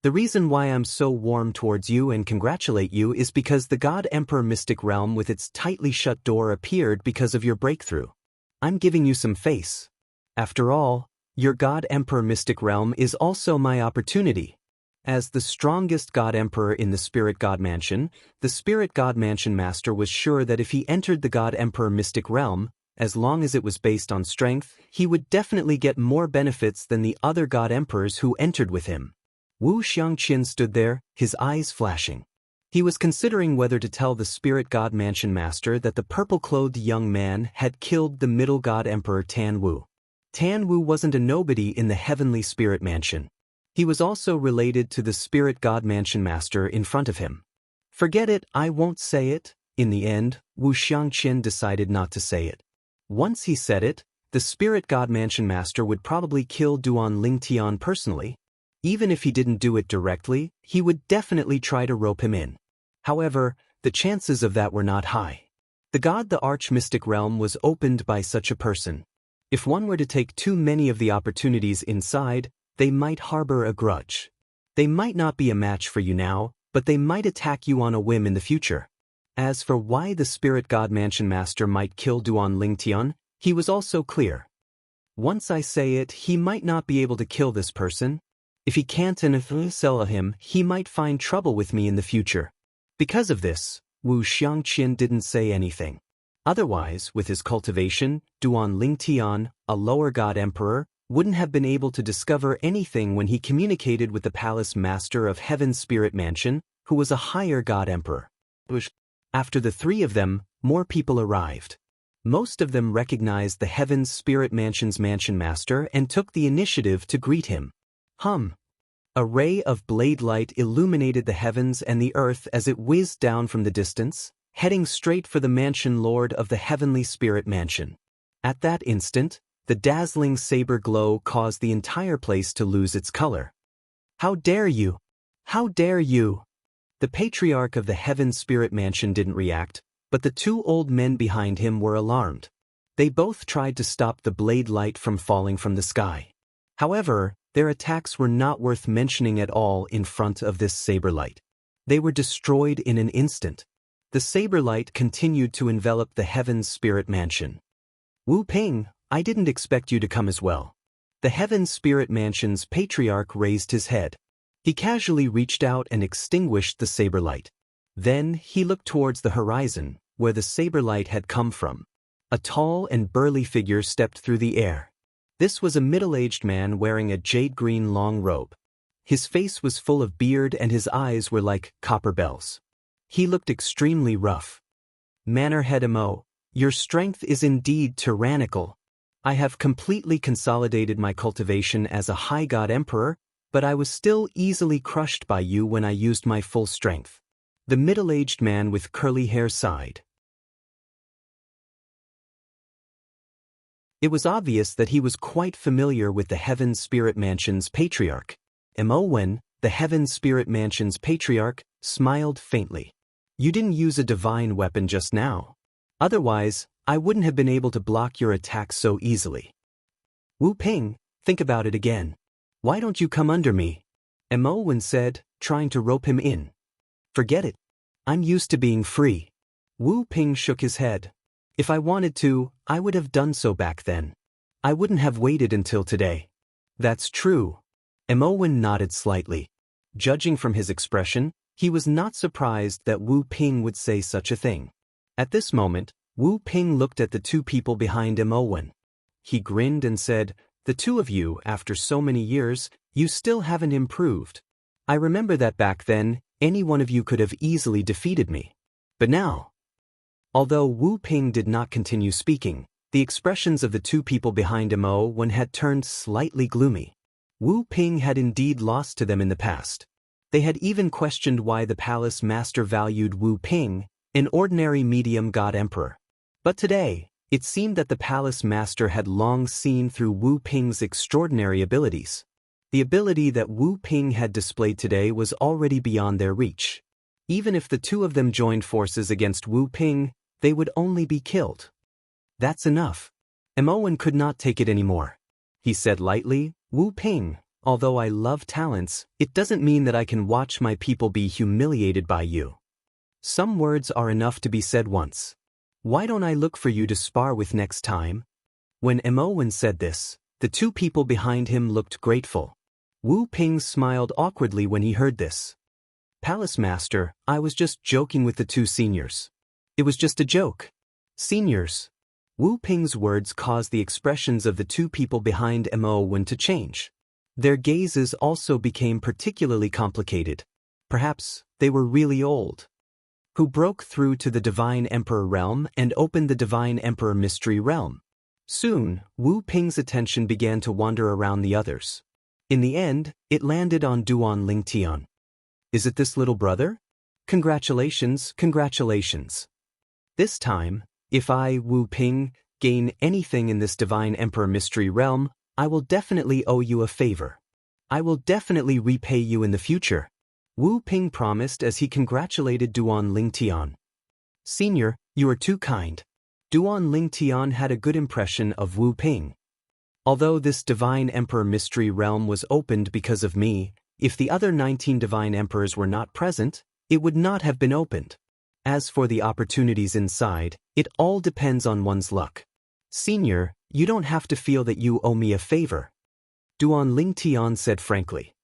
The reason why I'm so warm towards you and congratulate you is because the God Emperor Mystic Realm with its tightly shut door appeared because of your breakthrough. I'm giving you some face. After all, your God Emperor Mystic Realm is also my opportunity. As the strongest God Emperor in the Spirit God Mansion, the Spirit God Mansion Master was sure that if he entered the God Emperor Mystic Realm, as long as it was based on strength, he would definitely get more benefits than the other God Emperors who entered with him. Wu Xianxia stood there, his eyes flashing. He was considering whether to tell the Spirit God Mansion Master that the purple-clothed young man had killed the Middle God Emperor Tan Wu. Tan Wu wasn't a nobody in the Heavenly Spirit Mansion. He was also related to the Spirit God Mansion Master in front of him. Forget it, I won't say it. In the end, Wu Xianxia decided not to say it. Once he said it, the Spirit God Mansion Master would probably kill Duan Lingtian personally. Even if he didn't do it directly, he would definitely try to rope him in. However, the chances of that were not high. The Arch-Mystic Realm was opened by such a person. If one were to take too many of the opportunities inside, they might harbor a grudge. They might not be a match for you now, but they might attack you on a whim in the future. As for why the Spirit God Mansion Master might kill Duan Lingtian, he was also clear. Once I say it, he might not be able to kill this person. If he can't and sell him, he might find trouble with me in the future. Because of this, Wu Xianxia didn't say anything. Otherwise, with his cultivation, Duan Lingtian, a lower god emperor, wouldn't have been able to discover anything when he communicated with the palace master of Heaven's Spirit Mansion, who was a higher god emperor. After the three of them, more people arrived. Most of them recognized the Heaven's Spirit Mansion's mansion master and took the initiative to greet him. A ray of blade light illuminated the heavens and the earth as it whizzed down from the distance, heading straight for the mansion lord of the Heavenly Spirit Mansion. At that instant, the dazzling saber glow caused the entire place to lose its color. How dare you! How dare you! The patriarch of the Heaven Spirit Mansion didn't react, but the two old men behind him were alarmed. They both tried to stop the blade light from falling from the sky. However, their attacks were not worth mentioning at all in front of this saber light. They were destroyed in an instant. The saber light continued to envelop the Heaven's Spirit Mansion. Wu Ping, I didn't expect you to come as well. The Heaven's Spirit Mansion's patriarch raised his head. He casually reached out and extinguished the saber light. Then he looked towards the horizon, where the saber light had come from. A tall and burly figure stepped through the air. This was a middle-aged man wearing a jade-green long robe. His face was full of beard and his eyes were like copper bells. He looked extremely rough. Mannerhead Mo, your strength is indeed tyrannical. I have completely consolidated my cultivation as a high god emperor, but I was still easily crushed by you when I used my full strength. The middle-aged man with curly hair sighed. It was obvious that he was quite familiar with the Heaven Spirit Mansion's patriarch. Wen, the Heaven Spirit Mansion's patriarch, smiled faintly. You didn't use a divine weapon just now. Otherwise, I wouldn't have been able to block your attack so easily. Wu Ping, think about it again. Why don't you come under me? Wen said, trying to rope him in. Forget it. I'm used to being free. Wu Ping shook his head. If I wanted to, I would have done so back then. I wouldn't have waited until today. That's true. Emowen nodded slightly. Judging from his expression, he was not surprised that Wu Ping would say such a thing. At this moment, Wu Ping looked at the two people behind Emowen. He grinned and said, "The two of you, after so many years, you still haven't improved. I remember that back then, any one of you could have easily defeated me. But now..." Although Wu Ping did not continue speaking, the expressions of the two people behind Emowen had turned slightly gloomy. Wu Ping had indeed lost to them in the past. They had even questioned why the palace master valued Wu Ping, an ordinary medium god emperor. But today, it seemed that the palace master had long seen through Wu Ping's extraordinary abilities. The ability that Wu Ping had displayed today was already beyond their reach. Even if the two of them joined forces against Wu Ping, they would only be killed. That's enough. Emowen could not take it anymore. He said lightly, "Wu Ping, although I love talents, it doesn't mean that I can watch my people be humiliated by you. Some words are enough to be said once. Why don't I look for you to spar with next time?" When Emowen said this, the two people behind him looked grateful. Wu Ping smiled awkwardly when he heard this. "Palace Master, I was just joking with the two seniors. It was just a joke." "Seniors." Wu Ping's words caused the expressions of the two people behind Emowen to change. Their gazes also became particularly complicated. Perhaps they were really old. "Who broke through to the Divine Emperor realm and opened the Divine Emperor Mystery realm." Soon, Wu Ping's attention began to wander around the others. In the end, it landed on Duan Lingtian. "Is it this little brother? Congratulations, congratulations. This time, if I, Wu Ping, gain anything in this Divine Emperor Mystery realm, I will definitely owe you a favor. I will definitely repay you in the future," Wu Ping promised as he congratulated Duan Lingtian. "Senior, you are too kind." Duan Lingtian had a good impression of Wu Ping. "Although this Divine Emperor Mystery realm was opened because of me, if the other 19 Divine Emperors were not present, it would not have been opened. As for the opportunities inside, it all depends on one's luck. Senior, you don't have to feel that you owe me a favor," Duan Lingtian said frankly.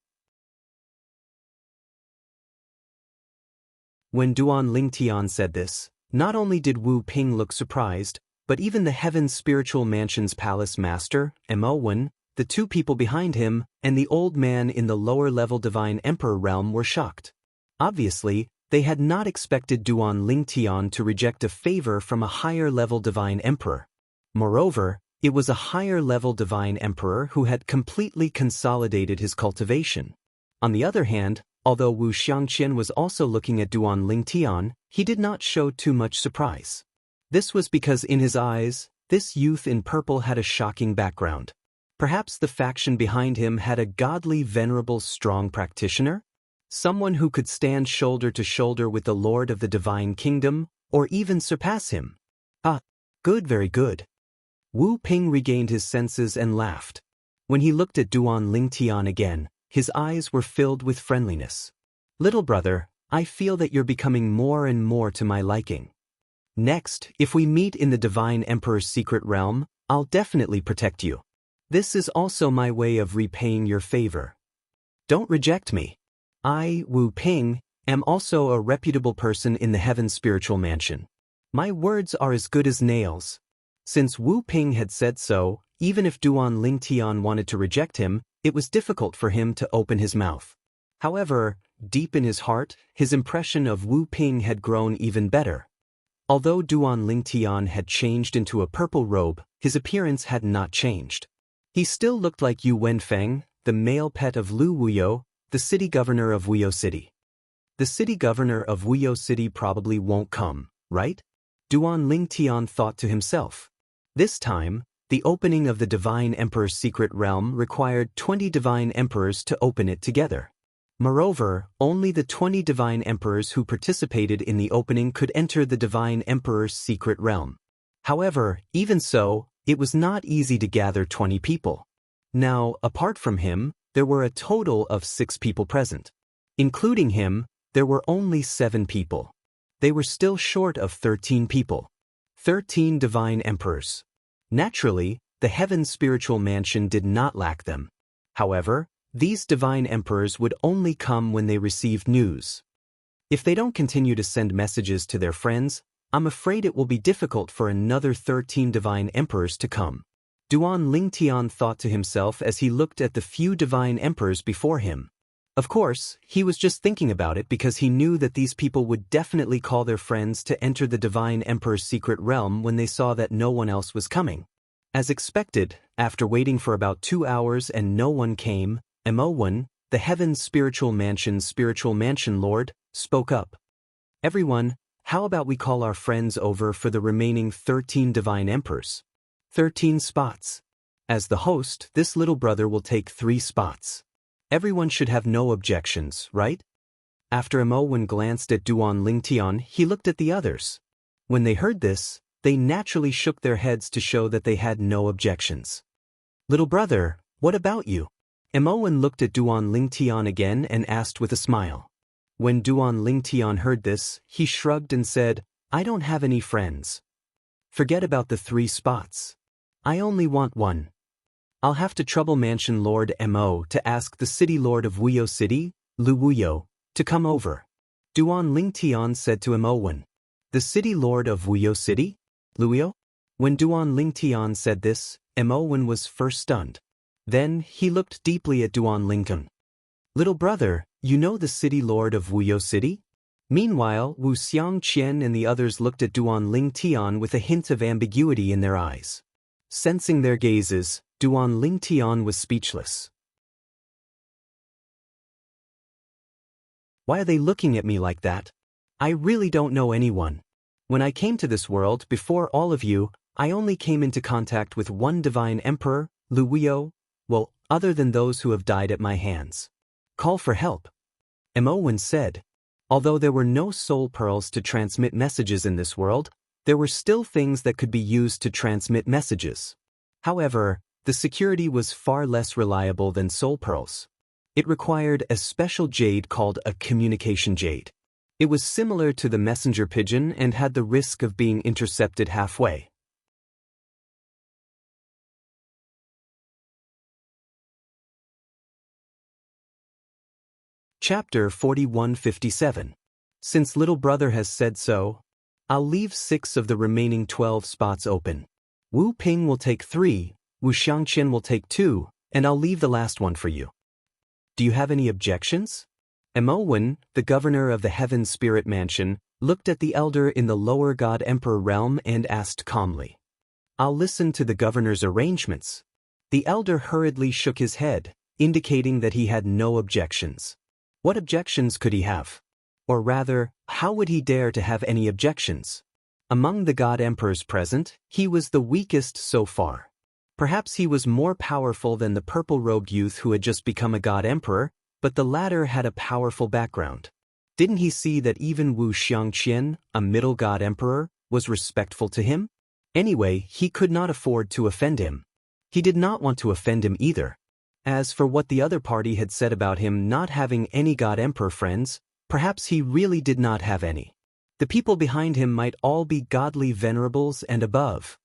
When Duan Lingtian said this, not only did Wu Ping look surprised, but even the Heaven's Spiritual Mansion's palace master, Emowen, the two people behind him, and the old man in the lower-level Divine Emperor realm were shocked. Obviously, they had not expected Duan Lingtian to reject a favor from a higher-level Divine Emperor. Moreover, it was a higher-level Divine Emperor who had completely consolidated his cultivation. On the other hand, although Wu Xianxia was also looking at Duan Lingtian, he did not show too much surprise. This was because in his eyes, this youth in purple had a shocking background. Perhaps the faction behind him had a godly, venerable, strong practitioner? Someone who could stand shoulder to shoulder with the Lord of the Divine Kingdom, or even surpass him. "Ah, good, very good." Wu Ping regained his senses and laughed. When he looked at Duan Lingtian again, his eyes were filled with friendliness. "Little brother, I feel that you're becoming more and more to my liking. Next, if we meet in the Divine Emperor's secret realm, I'll definitely protect you. This is also my way of repaying your favor. Don't reject me. I, Wu Ping, am also a reputable person in the Heaven's Spiritual Mansion. My words are as good as nails." Since Wu Ping had said so, even if Duan Lingtian wanted to reject him, it was difficult for him to open his mouth. However, deep in his heart, his impression of Wu Ping had grown even better. Although Duan Lingtian had changed into a purple robe, his appearance had not changed. He still looked like Yu Wenfeng, the male pet of Lu Wuyo, the city governor of Wuyo City. The city governor of Wuyo City probably won't come, right? Duan Lingtian thought to himself. This time, the opening of the Divine Emperor's secret realm required 20 Divine Emperors to open it together. Moreover, only the 20 Divine Emperors who participated in the opening could enter the Divine Emperor's secret realm. However, even so, it was not easy to gather 20 people. Now, apart from him, there were a total of 6 people present. Including him, there were only 7 people. They were still short of 13 people. 13 Divine Emperors. Naturally, the Heaven's spiritual mansion did not lack them. However, these divine emperors would only come when they received news. If they don't continue to send messages to their friends, I'm afraid it will be difficult for another 13 divine emperors to come. Duan Lingtian thought to himself as he looked at the few divine emperors before him. Of course, he was just thinking about it because he knew that these people would definitely call their friends to enter the divine emperor's secret realm when they saw that no one else was coming. As expected, after waiting for about 2 hours and no one came, Mo1, the Heaven's spiritual mansion lord, spoke up. Everyone, how about we call our friends over for the remaining 13 divine emperors? 13 spots. As the host, this little brother will take 3 spots. Everyone should have no objections, right? After Mo1 glanced at Duan Lingtian, he looked at the others. When they heard this, they naturally shook their heads to show that they had no objections. Little brother, what about you? Mo1 looked at Duan Lingtian again and asked with a smile. When Duan Lingtian heard this, he shrugged and said, I don't have any friends. Forget about the 3 spots. I only want 1. I'll have to trouble Mansion Lord Mo to ask the City Lord of Wuyo City, Lu Wuyo, to come over. Duan Lingtian said to Mo1. The City Lord of Wuyo City? Lu Wuyo? When Duan Lingtian said this, Mo1 was first stunned. Then, he looked deeply at Duan Lingtian. Little brother, you know the City Lord of Wuyo City? Meanwhile, Wu Xianxia and the others looked at Duan Lingtian with a hint of ambiguity in their eyes. Sensing their gazes, Duan Lingtian was speechless. Why are they looking at me like that? I really don't know anyone. When I came to this world before all of you, I only came into contact with 1 divine emperor, Lu Wuyo, well, other than those who have died at my hands. Call for help. Mo1 said. Although there were no soul pearls to transmit messages in this world, there were still things that could be used to transmit messages. However, the security was far less reliable than soul pearls. It required a special jade called a communication jade. It was similar to the messenger pigeon and had the risk of being intercepted halfway. Chapter 4157. Since little brother has said so, I'll leave 6 of the remaining 12 spots open. Wu Ping will take 3, Wu Xianxia will take 2, and I'll leave the last one for you. Do you have any objections? Mo1, the governor of the Heaven Spirit Mansion, looked at the elder in the lower God Emperor realm and asked calmly. I'll listen to the governor's arrangements. The elder hurriedly shook his head, indicating that he had no objections. What objections could he have? Or rather, how would he dare to have any objections? Among the God Emperors present, he was the weakest so far. Perhaps he was more powerful than the purple-robed youth who had just become a God Emperor, but the latter had a powerful background. Didn't he see that even Wu Xianxia, a middle God Emperor, was respectful to him? Anyway, he could not afford to offend him. He did not want to offend him either. As for what the other party had said about him not having any God Emperor friends, perhaps he really did not have any. The people behind him might all be godly venerables and above.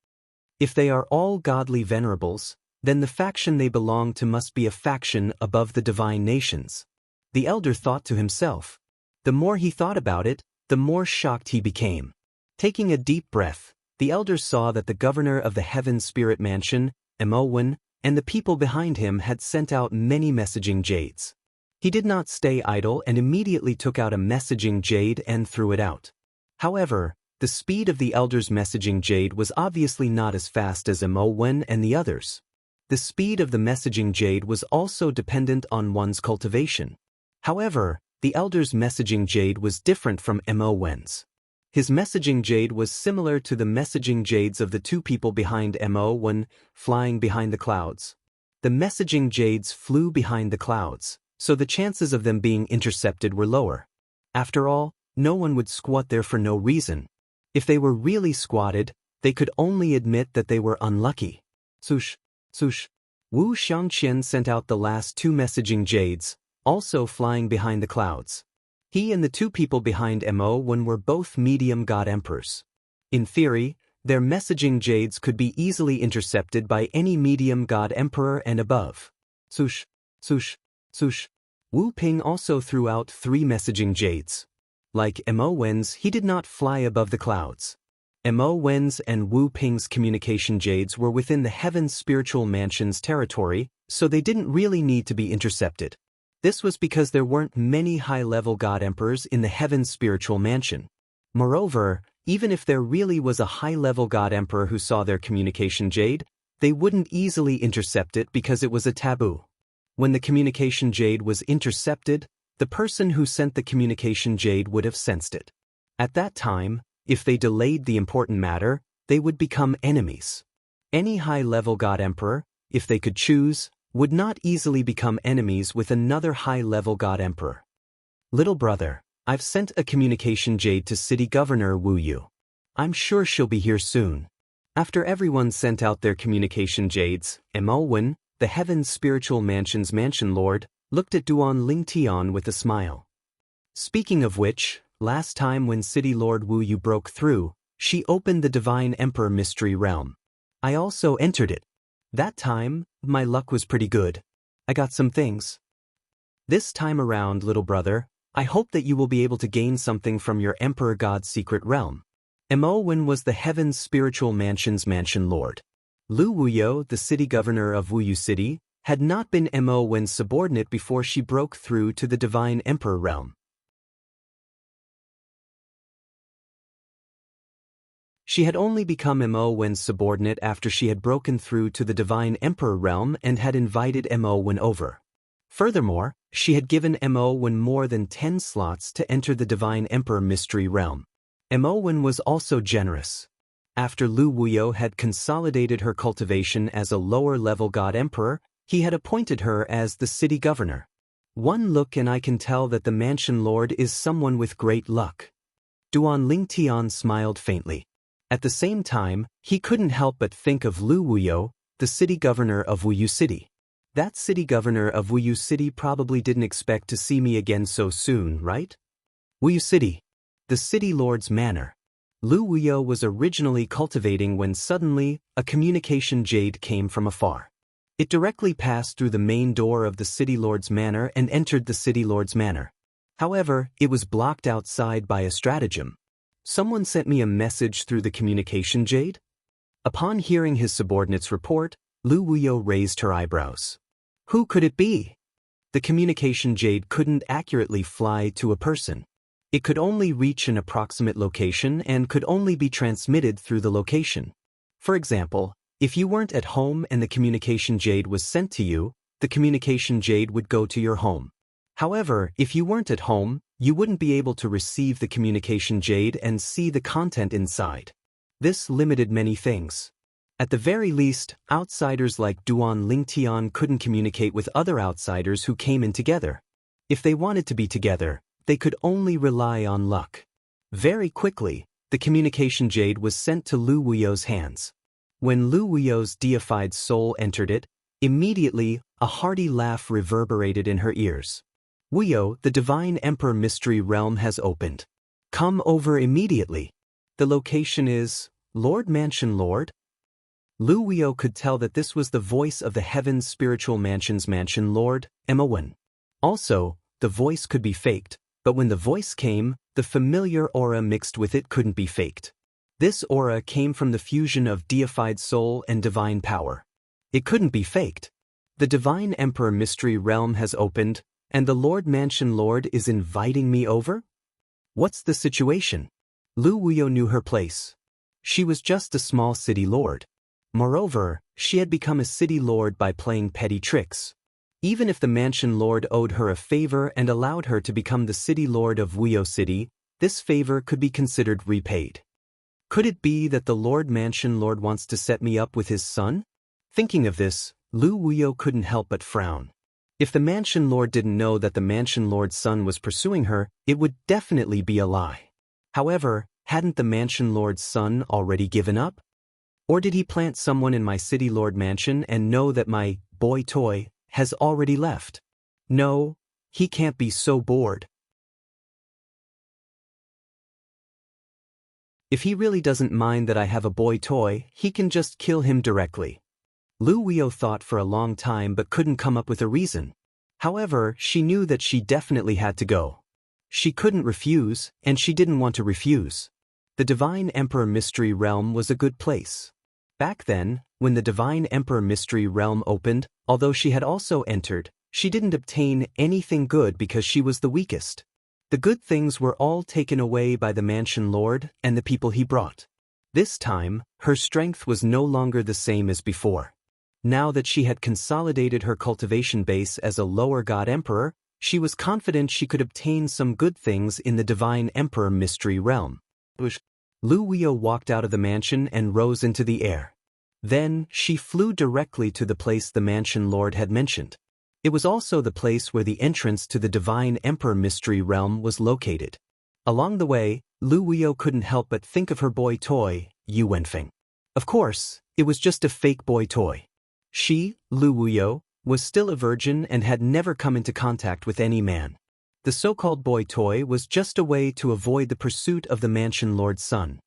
If they are all godly venerables, then the faction they belong to must be a faction above the divine nations. The elder thought to himself. The more he thought about it, the more shocked he became. Taking a deep breath, the elder saw that the governor of the Heaven Spirit Mansion, Mo1, and the people behind him had sent out many messaging jades. He did not stay idle and immediately took out a messaging jade and threw it out. However, the speed of the elder's messaging jade was obviously not as fast as Mo1 and the others. The speed of the messaging jade was also dependent on one's cultivation. However, the elder's messaging jade was different from Mo1's. His messaging jade was similar to the messaging jades of the 2 people behind Mo1, flying behind the clouds. The messaging jades flew behind the clouds, so the chances of them being intercepted were lower. After all, no one would squat there for no reason. If they were really squatted, they could only admit that they were unlucky. Swoosh, swoosh. Wu Xianxia sent out the last 2 messaging jades, also flying behind the clouds. He and the 2 people behind Mo1 were both medium God Emperors. In theory, Their messaging jades could be easily intercepted by any medium god emperor and above. Sush, sush, sush. Wu Ping also threw out 3 messaging jades. Like Mo Wen's, he did not fly above the clouds. Mo Wen's and Wu Ping's communication jades were within the Heaven's Spiritual Mansion's territory, so they didn't really need to be intercepted. This was because there weren't many high-level god emperors in the Heaven's Spiritual Mansion. Moreover, even if there really was a high-level god emperor who saw their communication jade, they wouldn't easily intercept it because it was a taboo. When the communication jade was intercepted, the person who sent the communication jade would have sensed it. At that time, if they delayed the important matter, they would become enemies. Any high-level god emperor, if they could choose, would not easily become enemies with another high-level god emperor. Little brother, I've sent a communication jade to City Governor Wu Yu. I'm sure she'll be here soon. After everyone sent out their communication jades, Mo Wen, the Heaven's Spiritual Mansion's Mansion Lord, looked at Duan Lingtian with a smile. Speaking of which, last time when City Lord Wu Yu broke through, she opened the Divine Emperor Mystery Realm. I also entered it. That time, my luck was pretty good. I got some things. This time around, little brother, I hope that you will be able to gain something from your Emperor God's secret realm. Mo Wen was the Heaven's Spiritual Mansion's Mansion Lord. Lu Wuyo, the City Governor of Wuyu City, had not been Mo Wen's subordinate before she broke through to the Divine Emperor realm. She had only become Mo Wen's subordinate after she had broken through to the Divine Emperor realm and had invited Mo Wen over. Furthermore, she had given Mo Wen more than 10 slots to enter the Divine Emperor Mystery Realm. Mo Wen was also generous. After Lu Wuyo had consolidated her cultivation as a lower-level god emperor, he had appointed her as the city governor. One look and I can tell that the mansion lord is someone with great luck. Duan Lingtian smiled faintly. At the same time, he couldn't help but think of Lu Wuyo, the city governor of Wuyu City. That city governor of Wuyu City probably didn't expect to see me again so soon, right? Wuyu City. The city lord's manor. Lu Wuyo was originally cultivating when suddenly, a communication jade came from afar. It directly passed through the main door of the city lord's manor and entered the city lord's manor. However, it was blocked outside by a stratagem. Someone sent me a message through the communication jade? Upon hearing his subordinate's report, Lu Wuyo raised her eyebrows. Who could it be? The communication jade couldn't accurately fly to a person. It could only reach an approximate location and could only be transmitted through the location. For example, if you weren't at home and the communication jade was sent to you, the communication jade would go to your home. However, if you weren't at home, you wouldn't be able to receive the communication jade and see the content inside. This limited many things. At the very least, outsiders like Duan Lingtian couldn't communicate with other outsiders who came in together. If they wanted to be together, they could only rely on luck. Very quickly, the communication jade was sent to Lu Wuyo's hands. When Lu Wuyo's deified soul entered it, immediately, a hearty laugh reverberated in her ears. Wuyo, the Divine Emperor Mystery Realm has opened. Come over immediately. The location is Lord Mansion Lord? Lu Wuyo could tell that this was the voice of the Heaven's Spiritual Mansion's Mansion Lord, Mo Wen. Also, the voice could be faked, but when the voice came, the familiar aura mixed with it couldn't be faked. This aura came from the fusion of deified soul and divine power. It couldn't be faked. The Divine Emperor Mystery Realm has opened, and the Lord Mansion Lord is inviting me over? What's the situation? Lu Wuyo knew her place. She was just a small city lord. Moreover, she had become a city lord by playing petty tricks. Even if the mansion lord owed her a favor and allowed her to become the city lord of Wuyo City, this favor could be considered repaid. Could it be that the Lord Mansion Lord wants to set me up with his son? Thinking of this, Lu Wuyo couldn't help but frown. If the Mansion Lord didn't know that the Mansion Lord's son was pursuing her, it would definitely be a lie. However, hadn't the Mansion Lord's son already given up? Or did he plant someone in my City Lord Mansion and know that my boy toy has already left? No, he can't be so bored. If he really doesn't mind that I have a boy toy, he can just kill him directly. Lu Wuyo thought for a long time but couldn't come up with a reason. However, she knew that she definitely had to go. She couldn't refuse, and she didn't want to refuse. The Divine Emperor Mystery Realm was a good place. Back then, when the Divine Emperor Mystery Realm opened, although she had also entered, she didn't obtain anything good because she was the weakest. The good things were all taken away by the Mansion Lord and the people he brought. This time, her strength was no longer the same as before. Now that she had consolidated her cultivation base as a lower god emperor, she was confident she could obtain some good things in the Divine Emperor Mystery Realm. Lu Wuyo walked out of the mansion and rose into the air. Then, she flew directly to the place the Mansion Lord had mentioned. It was also the place where the entrance to the Divine Emperor Mystery Realm was located. Along the way, Lu Wuyo couldn't help but think of her boy toy, Yu Wenfeng. Of course, it was just a fake boy toy. She, Lu Wuyo, was still a virgin and had never come into contact with any man. The so-called boy toy was just a way to avoid the pursuit of the Mansion Lord's son.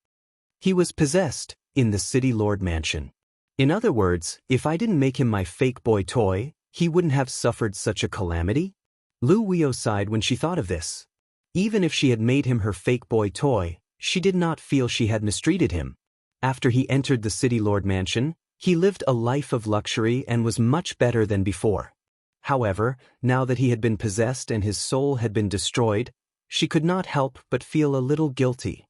He was possessed in the City Lord Mansion. In other words, if I didn't make him my fake boy toy, he wouldn't have suffered such a calamity? Lu Wuyo sighed when she thought of this. Even if she had made him her fake boy toy, she did not feel she had mistreated him. After he entered the City Lord Mansion, he lived a life of luxury and was much better than before. However, now that he had been possessed and his soul had been destroyed, she could not help but feel a little guilty.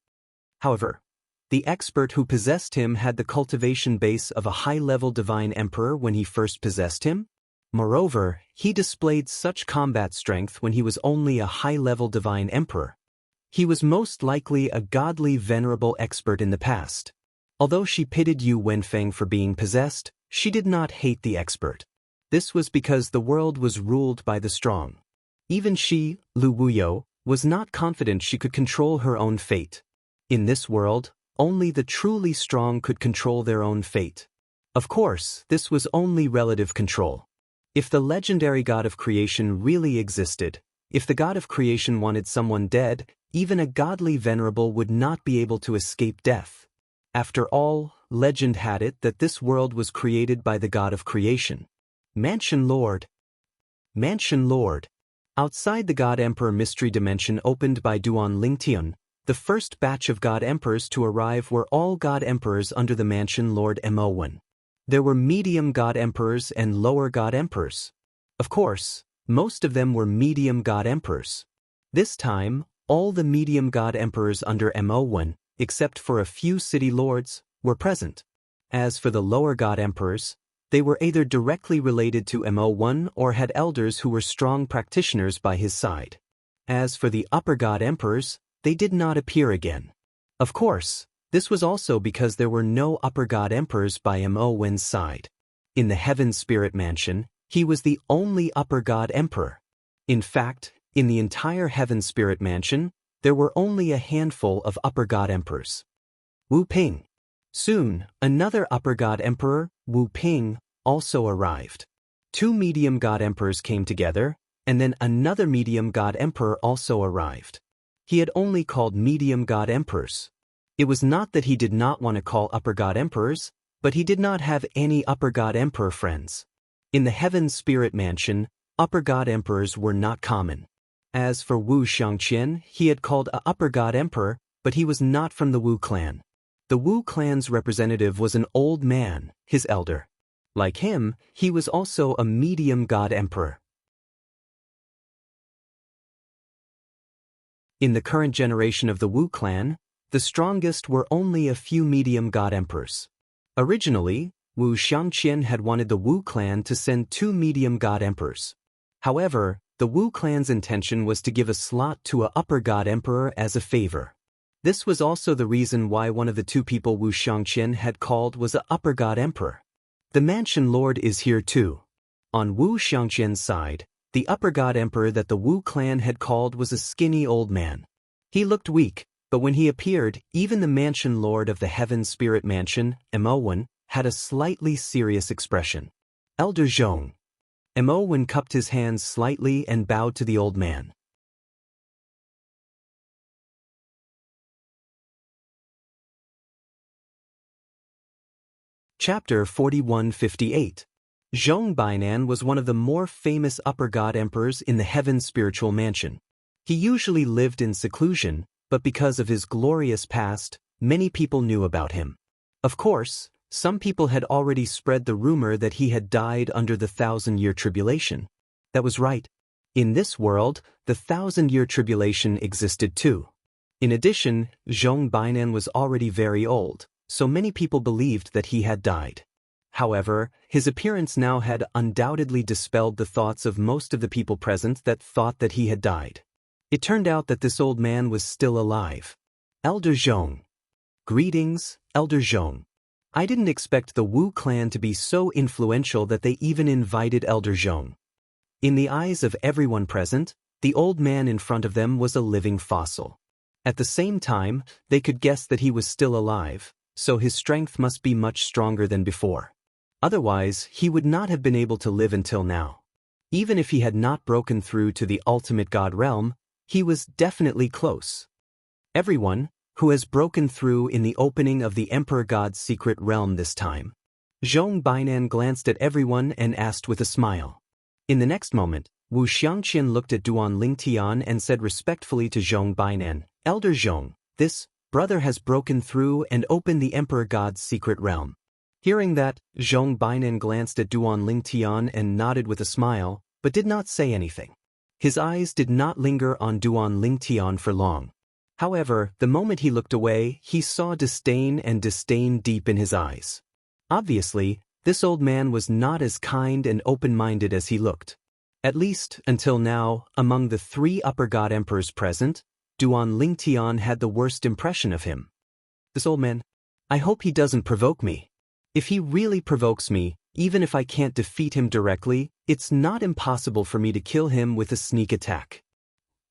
However, the expert who possessed him had the cultivation base of a high-level divine emperor when he first possessed him. Moreover, he displayed such combat strength when he was only a high-level divine emperor. He was most likely a godly venerable expert in the past. Although she pitied Yu Wenfeng for being possessed, she did not hate the expert. This was because the world was ruled by the strong. Even she, Lu Wuyo, was not confident she could control her own fate. In this world, only the truly strong could control their own fate. Of course, this was only relative control. If the legendary god of creation really existed, if the god of creation wanted someone dead, even a godly venerable would not be able to escape death. After all, legend had it that this world was created by the god of creation. Mansion Lord. Mansion Lord. Outside the God Emperor Mystery Dimension opened by Duan Lingtian, the first batch of God Emperors to arrive were all God Emperors under the Mansion Lord Mo1. There were medium God Emperors and lower God Emperors. Of course, most of them were medium God Emperors. This time, all the medium God Emperors under Mo1, except for a few city lords, were present. As for the lower God Emperors, they were either directly related to Mo1 or had elders who were strong practitioners by his side. As for the upper God Emperors, they did not appear again. Of course, this was also because there were no upper God Emperors by Mo1's side. In the Heaven Spirit Mansion, he was the only upper God Emperor. In fact, in the entire Heaven Spirit Mansion, there were only a handful of upper God Emperors. Wu Ping. Soon, another upper God Emperor, Wu Ping, also arrived. Two medium God Emperors came together, and then another medium God Emperor also arrived. He had only called medium God Emperors. It was not that he did not want to call upper God Emperors, but he did not have any upper God Emperor friends. In the Heaven Spirit Mansion, upper God Emperors were not common. As for Wu Xianxia, he had called a upper God Emperor, but he was not from the Wu clan. The Wu clan's representative was an old man, his elder. Like him, he was also a medium God Emperor. In the current generation of the Wu clan, the strongest were only a few medium God Emperors. Originally, Wu Xianxia had wanted the Wu clan to send 2 medium God Emperors. However, the Wu clan's intention was to give a slot to a upper God Emperor as a favor. This was also the reason why one of the 2 people Wu Xianxia had called was a upper God Emperor. The Mansion Lord is here too. On Wu Xianxia's side, the upper God Emperor that the Wu clan had called was a skinny old man. He looked weak, but when he appeared, even the Mansion Lord of the Heaven Spirit Mansion, Mo1, had a slightly serious expression. Elder Zhong. Mo1 cupped his hands slightly and bowed to the old man. Chapter 4158. Zhong Bainan was one of the more famous upper god emperors in the Heaven's spiritual mansion. He usually lived in seclusion, but because of his glorious past, many people knew about him. Of course, some people had already spread the rumor that he had died under the 1,000-year tribulation. That was right. In this world, the 1,000-year tribulation existed too. In addition, Zhong Bainan was already very old, so many people believed that he had died. However, his appearance now had undoubtedly dispelled the thoughts of most of the people present that thought that he had died. It turned out that this old man was still alive. Elder Zhong. Greetings, Elder Zhong. I didn't expect the Wu clan to be so influential that they even invited Elder Zhong. In the eyes of everyone present, the old man in front of them was a living fossil. At the same time, they could guess that he was still alive, so his strength must be much stronger than before. Otherwise, he would not have been able to live until now. Even if he had not broken through to the ultimate god realm, he was definitely close. Everyone who has broken through in the opening of the Emperor God's secret realm this time. Zhong Bainan glanced at everyone and asked with a smile. In the next moment, Wu Xianxia looked at Duan Lingtian and said respectfully to Zhong Bainan, Elder Zhong, this brother has broken through and opened the Emperor God's secret realm. Hearing that, Zhong Bainan glanced at Duan Lingtian and nodded with a smile, but did not say anything. His eyes did not linger on Duan Lingtian for long. However, the moment he looked away, he saw disdain and disdain deep in his eyes. Obviously, this old man was not as kind and open-minded as he looked. At least, until now, among the 3 upper god emperors present, Duan Lingtian had the worst impression of him. This old man, I hope he doesn't provoke me. If he really provokes me, even if I can't defeat him directly, it's not impossible for me to kill him with a sneak attack.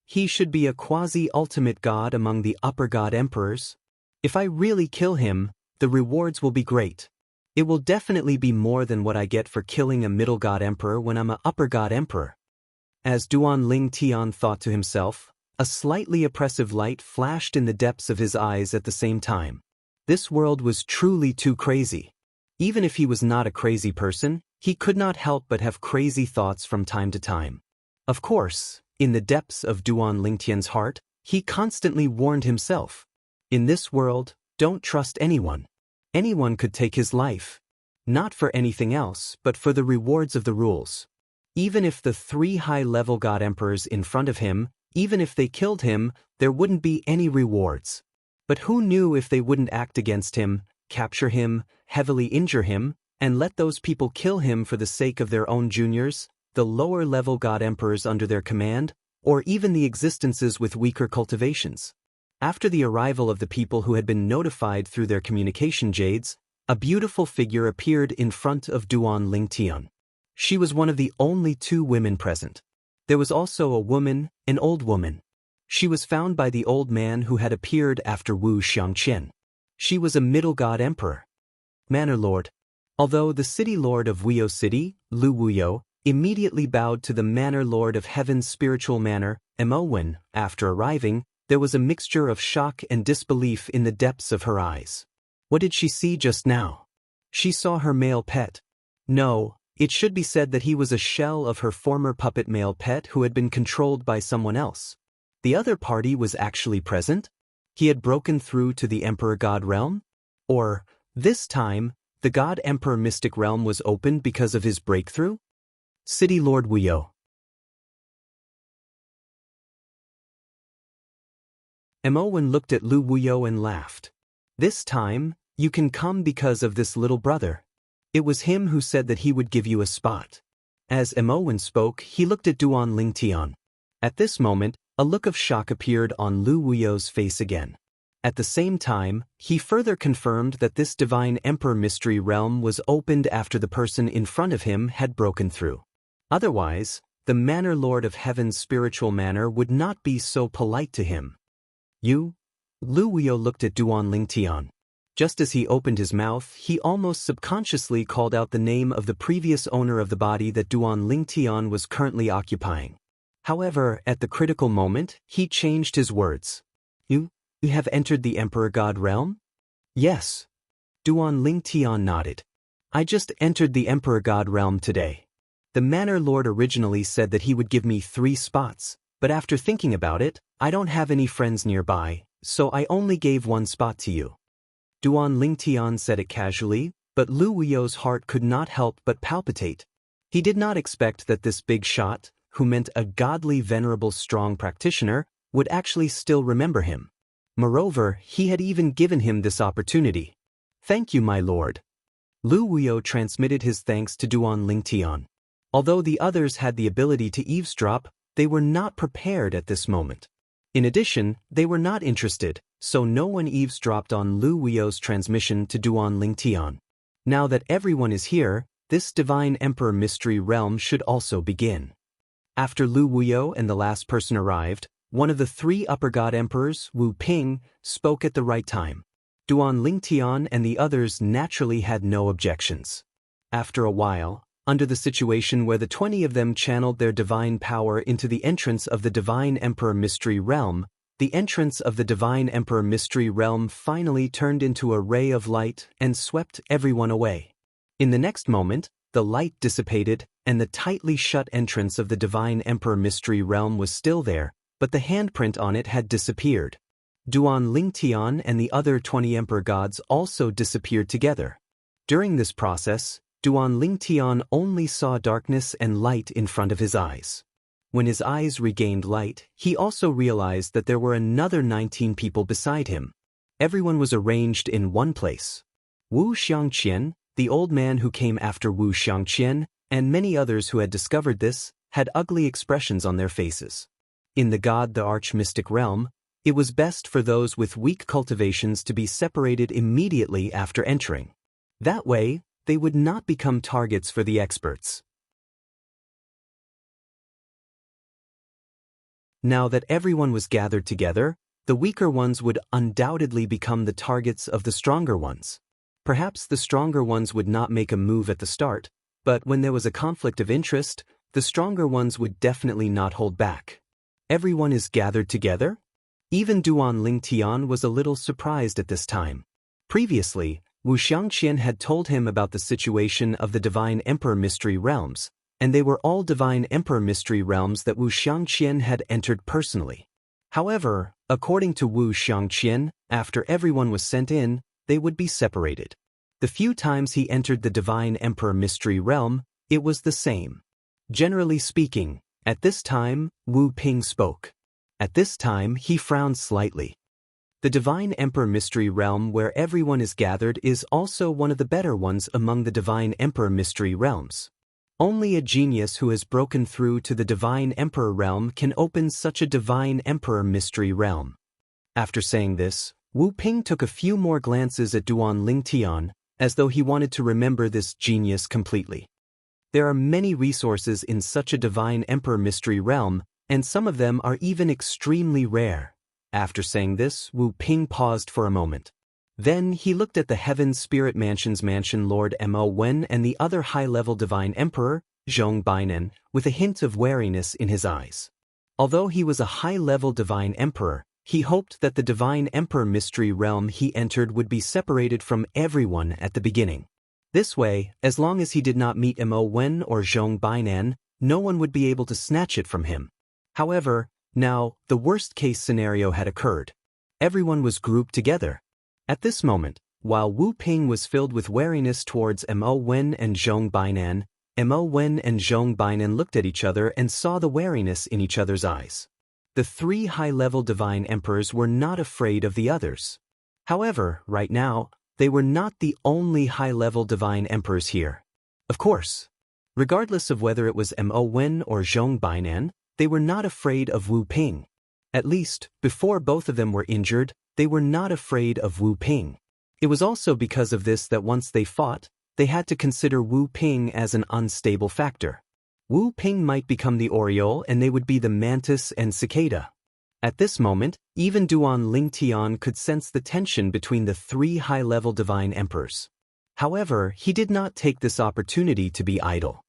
He should be a quasi-ultimate god among the upper god emperors. If I really kill him, the rewards will be great. It will definitely be more than what I get for killing a middle god emperor when I'm an upper god emperor. As Duan Lingtian thought to himself, a slightly oppressive light flashed in the depths of his eyes at the same time. This world was truly too crazy. Even if he was not a crazy person, he could not help but have crazy thoughts from time to time. Of course, in the depths of Duan Lingtian's heart, he constantly warned himself. In this world, don't trust anyone. Anyone could take his life. Not for anything else, but for the rewards of the rules. Even if the 3 high-level god emperors in front of him, even if they killed him, there wouldn't be any rewards. But who knew if they wouldn't act against him, capture him, heavily injure him, and let those people kill him for the sake of their own juniors, the lower-level god emperors under their command, or even the existences with weaker cultivations. After the arrival of the people who had been notified through their communication jades, a beautiful figure appeared in front of Duan Lingtian. She was one of the only 2 women present. There was also a woman, an old woman. She was found by the old man who had appeared after Wu Xianxia. She was a middle god emperor. Manor Lord. Although the city lord of Wuyo City, Lu Wuyo, immediately bowed to the Manor Lord of Heaven's spiritual manor, Emowen, after arriving, there was a mixture of shock and disbelief in the depths of her eyes. What did she see just now? She saw her male pet. No, it should be said that he was a shell of her former puppet male pet who had been controlled by someone else. The other party was actually present? He had broken through to the Emperor God realm? Or, this time, the God Emperor Mystic realm was opened because of his breakthrough? City Lord Wuyo. Emowen looked at Lu Wuyo and laughed. This time, you can come because of this little brother. It was him who said that he would give you a spot. As Emowen spoke, he looked at Duan Lingtian. At this moment, a look of shock appeared on Lu Wuyo's face again. At the same time, he further confirmed that this divine emperor mystery realm was opened after the person in front of him had broken through. Otherwise, the Manor Lord of Heaven's spiritual manor would not be so polite to him. You? Lu Wuyo looked at Duan Lingtian. Just as he opened his mouth, he almost subconsciously called out the name of the previous owner of the body that Duan Lingtian was currently occupying. However, at the critical moment, he changed his words. You have entered the Emperor God realm? Yes. Duan Lingtian nodded. I just entered the Emperor God realm today. The Manor Lord originally said that he would give me 3 spots, but after thinking about it, I don't have any friends nearby, so I only gave 1 spot to you. Duan Lingtian said it casually, but Lu Wuyo's heart could not help but palpitate. He did not expect that this big shot, who meant a godly, venerable, strong practitioner, would actually still remember him. Moreover, he had even given him this opportunity. Thank you, my lord. Lu Wuyo transmitted his thanks to Duan Lingtian. Although the others had the ability to eavesdrop, they were not prepared at this moment. In addition, they were not interested, so no one eavesdropped on Lu Wuyo's transmission to Duan Lingtian. Now that everyone is here, this Divine Emperor Mystery Realm should also begin. After Lu Wuyo and the last person arrived, one of the 3 Upper God Emperors, Wu Ping, spoke at the right time. Duan Lingtian and the others naturally had no objections. After a while, under the situation where the 20 of them channeled their divine power into the entrance of the Divine Emperor Mystery Realm, the entrance of the Divine Emperor Mystery Realm finally turned into a ray of light and swept everyone away. In the next moment, the light dissipated, and the tightly shut entrance of the Divine Emperor Mystery Realm was still there, but the handprint on it had disappeared. Duan Lingtian and the other 20 Emperor Gods also disappeared together. During this process, Duan Lingtian only saw darkness and light in front of his eyes. When his eyes regained light, he also realized that there were another 19 people beside him. Everyone was arranged in one place. Wu Xianxia, the old man who came after Wu Xianxia, and many others who had discovered this, had ugly expressions on their faces. In the Arch-Mystic realm, it was best for those with weak cultivations to be separated immediately after entering. That way, they would not become targets for the experts. Now that everyone was gathered together, the weaker ones would undoubtedly become the targets of the stronger ones. Perhaps the stronger ones would not make a move at the start, but when there was a conflict of interest, the stronger ones would definitely not hold back. Everyone is gathered together? Even Duan Lingtian was a little surprised at this time. Previously, Wu Xianxia had told him about the situation of the Divine Emperor Mystery Realms, and they were all Divine Emperor Mystery Realms that Wu Xianxia had entered personally. However, according to Wu Xianxia, after everyone was sent in, they would be separated. The few times he entered the Divine Emperor Mystery Realm, it was the same. Generally speaking, at this time, Wu Ping spoke. At this time, he frowned slightly. The Divine Emperor Mystery Realm where everyone is gathered is also one of the better ones among the Divine Emperor Mystery Realms. Only a genius who has broken through to the Divine Emperor Realm can open such a Divine Emperor Mystery Realm. After saying this, Wu Ping took a few more glances at Duan Lingtian, as though he wanted to remember this genius completely. There are many resources in such a Divine Emperor Mystery Realm, and some of them are even extremely rare. After saying this, Wu Ping paused for a moment. Then he looked at the Heaven Spirit Mansion's Mansion Lord Mo Wen and the other high-level Divine Emperor, Zhong Bainan, with a hint of wariness in his eyes. Although he was a high-level Divine Emperor, he hoped that the Divine Emperor Mystery Realm he entered would be separated from everyone at the beginning. This way, as long as he did not meet Mo Wen or Zhong Bainan, no one would be able to snatch it from him. However, now, the worst-case scenario had occurred. Everyone was grouped together. At this moment, while Wu Ping was filled with wariness towards Mo Wen and Zhong Bainan, Mo Wen and Zhong Bainan looked at each other and saw the wariness in each other's eyes. The 3 high-level Divine Emperors were not afraid of the others. However, right now, they were not the only high-level Divine Emperors here. Of course, regardless of whether it was Mo Wen or Zhong Bainan, they were not afraid of Wu Ping. At least, before both of them were injured, they were not afraid of Wu Ping. It was also because of this that once they fought, they had to consider Wu Ping as an unstable factor. Wu Ping might become the Oriole and they would be the Mantis and Cicada. At this moment, even Duan Lingtian could sense the tension between the 3 high-level Divine Emperors. However, he did not take this opportunity to be idle.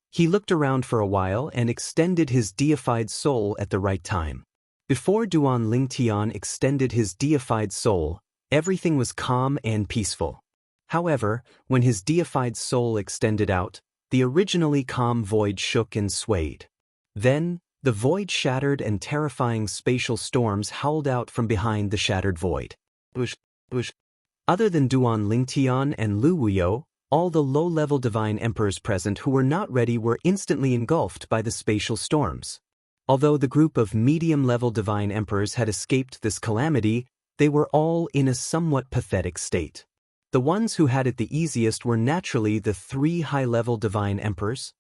He looked around for a while and extended his deified soul at the right time. Before Duan Lingtian extended his deified soul, everything was calm and peaceful. However, when his deified soul extended out, the originally calm void shook and swayed. Then, the void shattered and terrifying spatial storms howled out from behind the shattered void. Other than Duan Lingtian and Lu Wuyo, all the low-level divine emperors present who were not ready were instantly engulfed by the spatial storms. Although the group of medium-level divine emperors had escaped this calamity, they were all in a somewhat pathetic state. The ones who had it the easiest were naturally the 3 high-level divine emperors.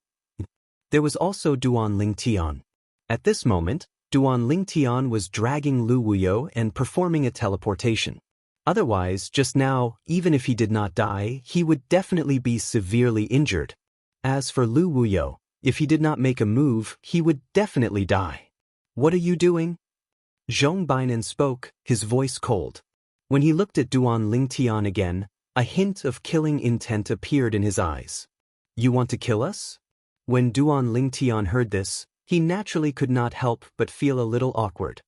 There was also Duan Lingtian. At this moment, Duan Lingtian was dragging Lu Wuyo and performing a teleportation. Otherwise, just now, even if he did not die, he would definitely be severely injured. As for Lu Wuyo, if he did not make a move, he would definitely die. "What are you doing?" Zhong Bainan spoke, his voice cold. When he looked at Duan Lingtian again, a hint of killing intent appeared in his eyes. "You want to kill us?" When Duan Lingtian heard this, he naturally could not help but feel a little awkward.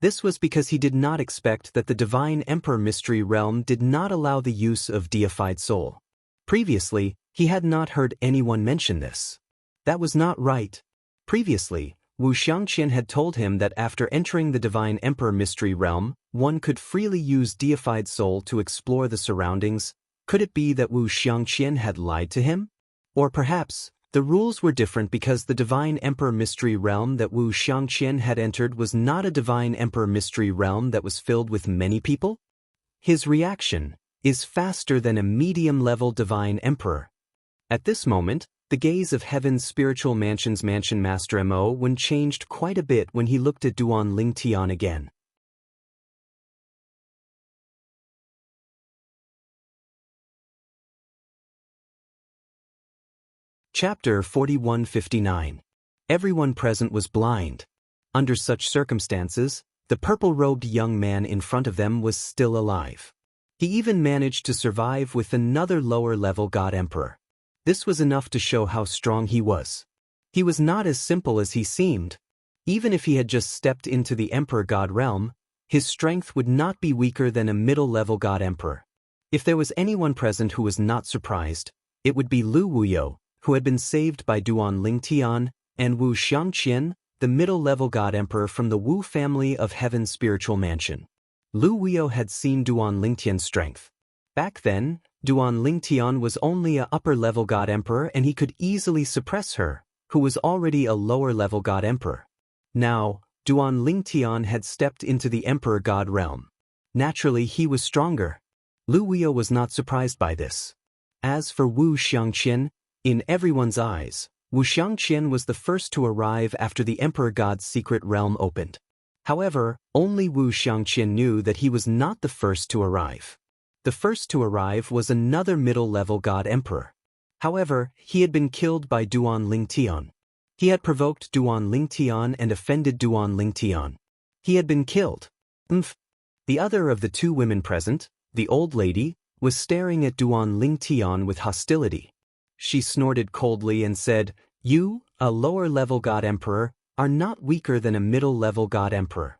This was because he did not expect that the Divine Emperor Mystery Realm did not allow the use of deified soul. Previously, he had not heard anyone mention this. That was not right. Previously, Wu Xianxia had told him that after entering the Divine Emperor Mystery Realm, one could freely use deified soul to explore the surroundings. Could it be that Wu Xianxia had lied to him? Or perhaps, the rules were different because the Divine Emperor Mystery Realm that Wu Xianxia had entered was not a Divine Emperor Mystery Realm that was filled with many people? His reaction is faster than a medium-level Divine Emperor. At this moment, the gaze of Heaven's Spiritual Mansion's Mansion Master Mo Wen changed quite a bit when he looked at Duan Lingtian again. Chapter 4159. Everyone present was blind. Under such circumstances, the purple-robed young man in front of them was still alive. He even managed to survive with another lower-level God Emperor. This was enough to show how strong he was. He was not as simple as he seemed. Even if he had just stepped into the Emperor God realm, his strength would not be weaker than a middle-level God Emperor. If there was anyone present who was not surprised, it would be Lu Wuyo, who had been saved by Duan Lingtian, and Wu Xianxia, the middle-level God Emperor from the Wu family of Heaven's Spiritual Mansion. Lu Wuyo had seen Duan Lingtian's strength. Back then, Duan Lingtian was only a upper-level God Emperor and he could easily suppress her, who was already a lower-level God Emperor. Now, Duan Lingtian had stepped into the Emperor God realm. Naturally, he was stronger. Lu Wuyo was not surprised by this. As for Wu Xianxia, in everyone's eyes, Wu Xianxia was the first to arrive after the Emperor God's secret realm opened. However, only Wu Xianxia knew that he was not the first to arrive. The first to arrive was another middle-level God Emperor. However, he had been killed by Duan Lingtian. He had provoked Duan Lingtian and offended Duan Lingtian. He had been killed. The other of the 2 women present, the old lady, was staring at Duan Lingtian with hostility. She snorted coldly and said, "You, a lower-level God Emperor, are not weaker than a middle-level God Emperor.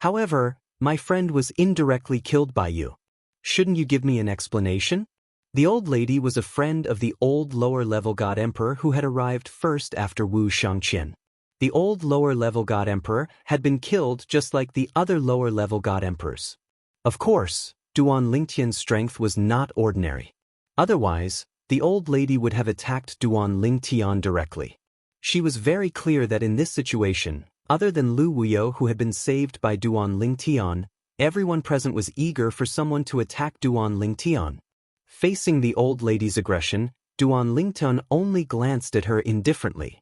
However, my friend was indirectly killed by you. Shouldn't you give me an explanation?" The old lady was a friend of the old lower-level God Emperor who had arrived first after Wu Xianxia. The old lower-level God Emperor had been killed just like the other lower-level God Emperors. Of course, Duan Lingtian's strength was not ordinary. Otherwise, the old lady would have attacked Duan Lingtian directly. She was very clear that in this situation, other than Lu Wuyo who had been saved by Duan Lingtian, everyone present was eager for someone to attack Duan Lingtian. Facing the old lady's aggression, Duan Lingtian only glanced at her indifferently.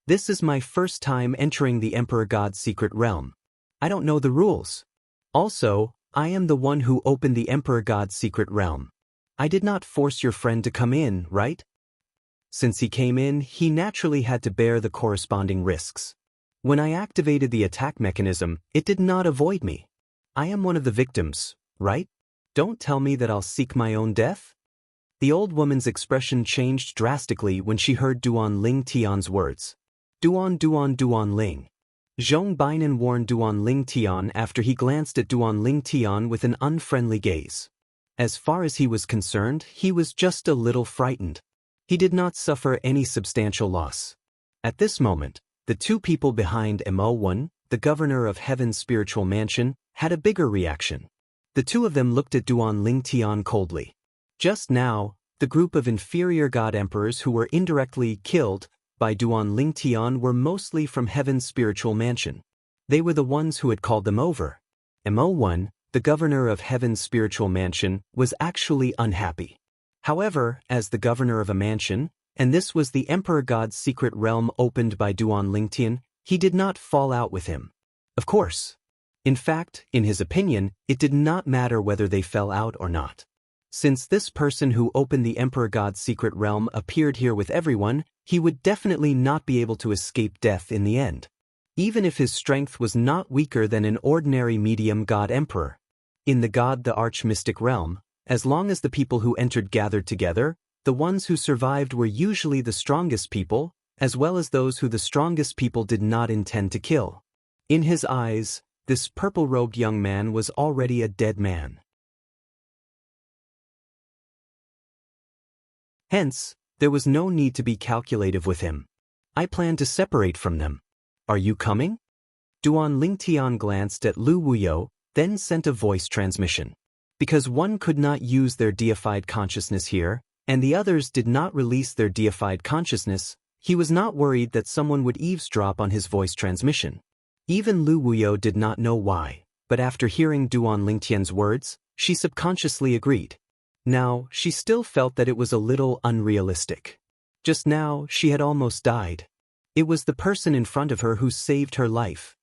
"This is my first time entering the Emperor God's secret realm. I don't know the rules. Also, I am the one who opened the Emperor God's secret realm. I did not force your friend to come in, right?" Since he came in, he naturally had to bear the corresponding risks. When I activated the attack mechanism, it did not avoid me. I am one of the victims, right? Don't tell me that I'll seek my own death? The old woman's expression changed drastically when she heard Duan Lingtian's words. Duan Ling. Zhong Bainan warned Duan Lingtian after he glanced at Duan Lingtian with an unfriendly gaze. As far as he was concerned, he was just a little frightened. He did not suffer any substantial loss. At this moment, the two people behind Mo1, the governor of Heaven's spiritual mansion, had a bigger reaction. The two of them looked at Duan Lingtian coldly. Just now, the group of inferior god emperors who were indirectly killed by Duan Lingtian were mostly from Heaven's spiritual mansion. They were the ones who had called them over. Mo1, the governor of Heaven's spiritual mansion, was actually unhappy. However, as the governor of a mansion, and this was the emperor god's secret realm opened by Duan Lingtian, he did not fall out with him. Of course. In fact, in his opinion, it did not matter whether they fell out or not. Since this person who opened the emperor god's secret realm appeared here with everyone, he would definitely not be able to escape death in the end, even if his strength was not weaker than an ordinary medium god emperor. In the arch-mystic realm, as long as the people who entered gathered together, the ones who survived were usually the strongest people, as well as those who the strongest people did not intend to kill. In his eyes, this purple-robed young man was already a dead man. Hence, there was no need to be calculative with him. I plan to separate from them. Are you coming? Duan Lingtian glanced at Lu Wuyo, then sent a voice transmission. Because one could not use their deified consciousness here, and the others did not release their deified consciousness, he was not worried that someone would eavesdrop on his voice transmission. Even Lu Wuyo did not know why, but after hearing Duan Lingtian's words, she subconsciously agreed. Now, she still felt that it was a little unrealistic. Just now, she had almost died. It was the person in front of her who saved her life.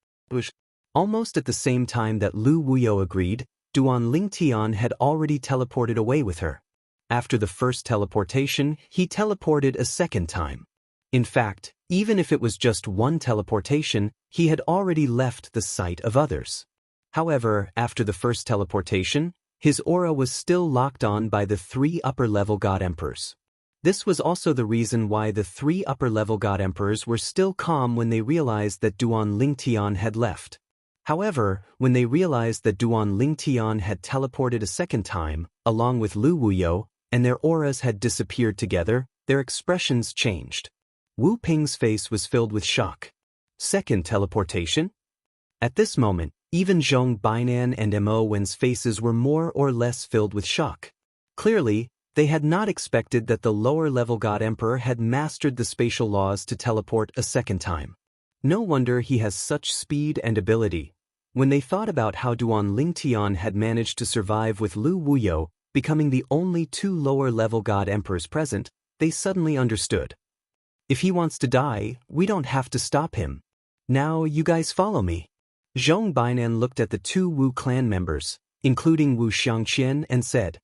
Almost at the same time that Lu Wuyo agreed, Duan Lingtian had already teleported away with her. After the first teleportation, he teleported a second time. In fact, even if it was just one teleportation, he had already left the sight of others. However, after the first teleportation, his aura was still locked on by the three upper-level god emperors. This was also the reason why the three upper-level god emperors were still calm when they realized that Duan Lingtian had left. However, when they realized that Duan Lingtian had teleported a second time, along with Lu Wuyo, and their auras had disappeared together, their expressions changed. Wu Ping's face was filled with shock. Second teleportation? At this moment, even Zhong Bainan and Mo Wen's faces were more or less filled with shock. Clearly, they had not expected that the lower-level god emperor had mastered the spatial laws to teleport a second time. No wonder he has such speed and ability. When they thought about how Duan Lingtian had managed to survive with Lu Wuyo, becoming the only two lower-level god emperors present, they suddenly understood. If he wants to die, we don't have to stop him. Now you guys follow me. Zhong Bainan looked at the two Wu clan members, including Wu Xianxia, and said.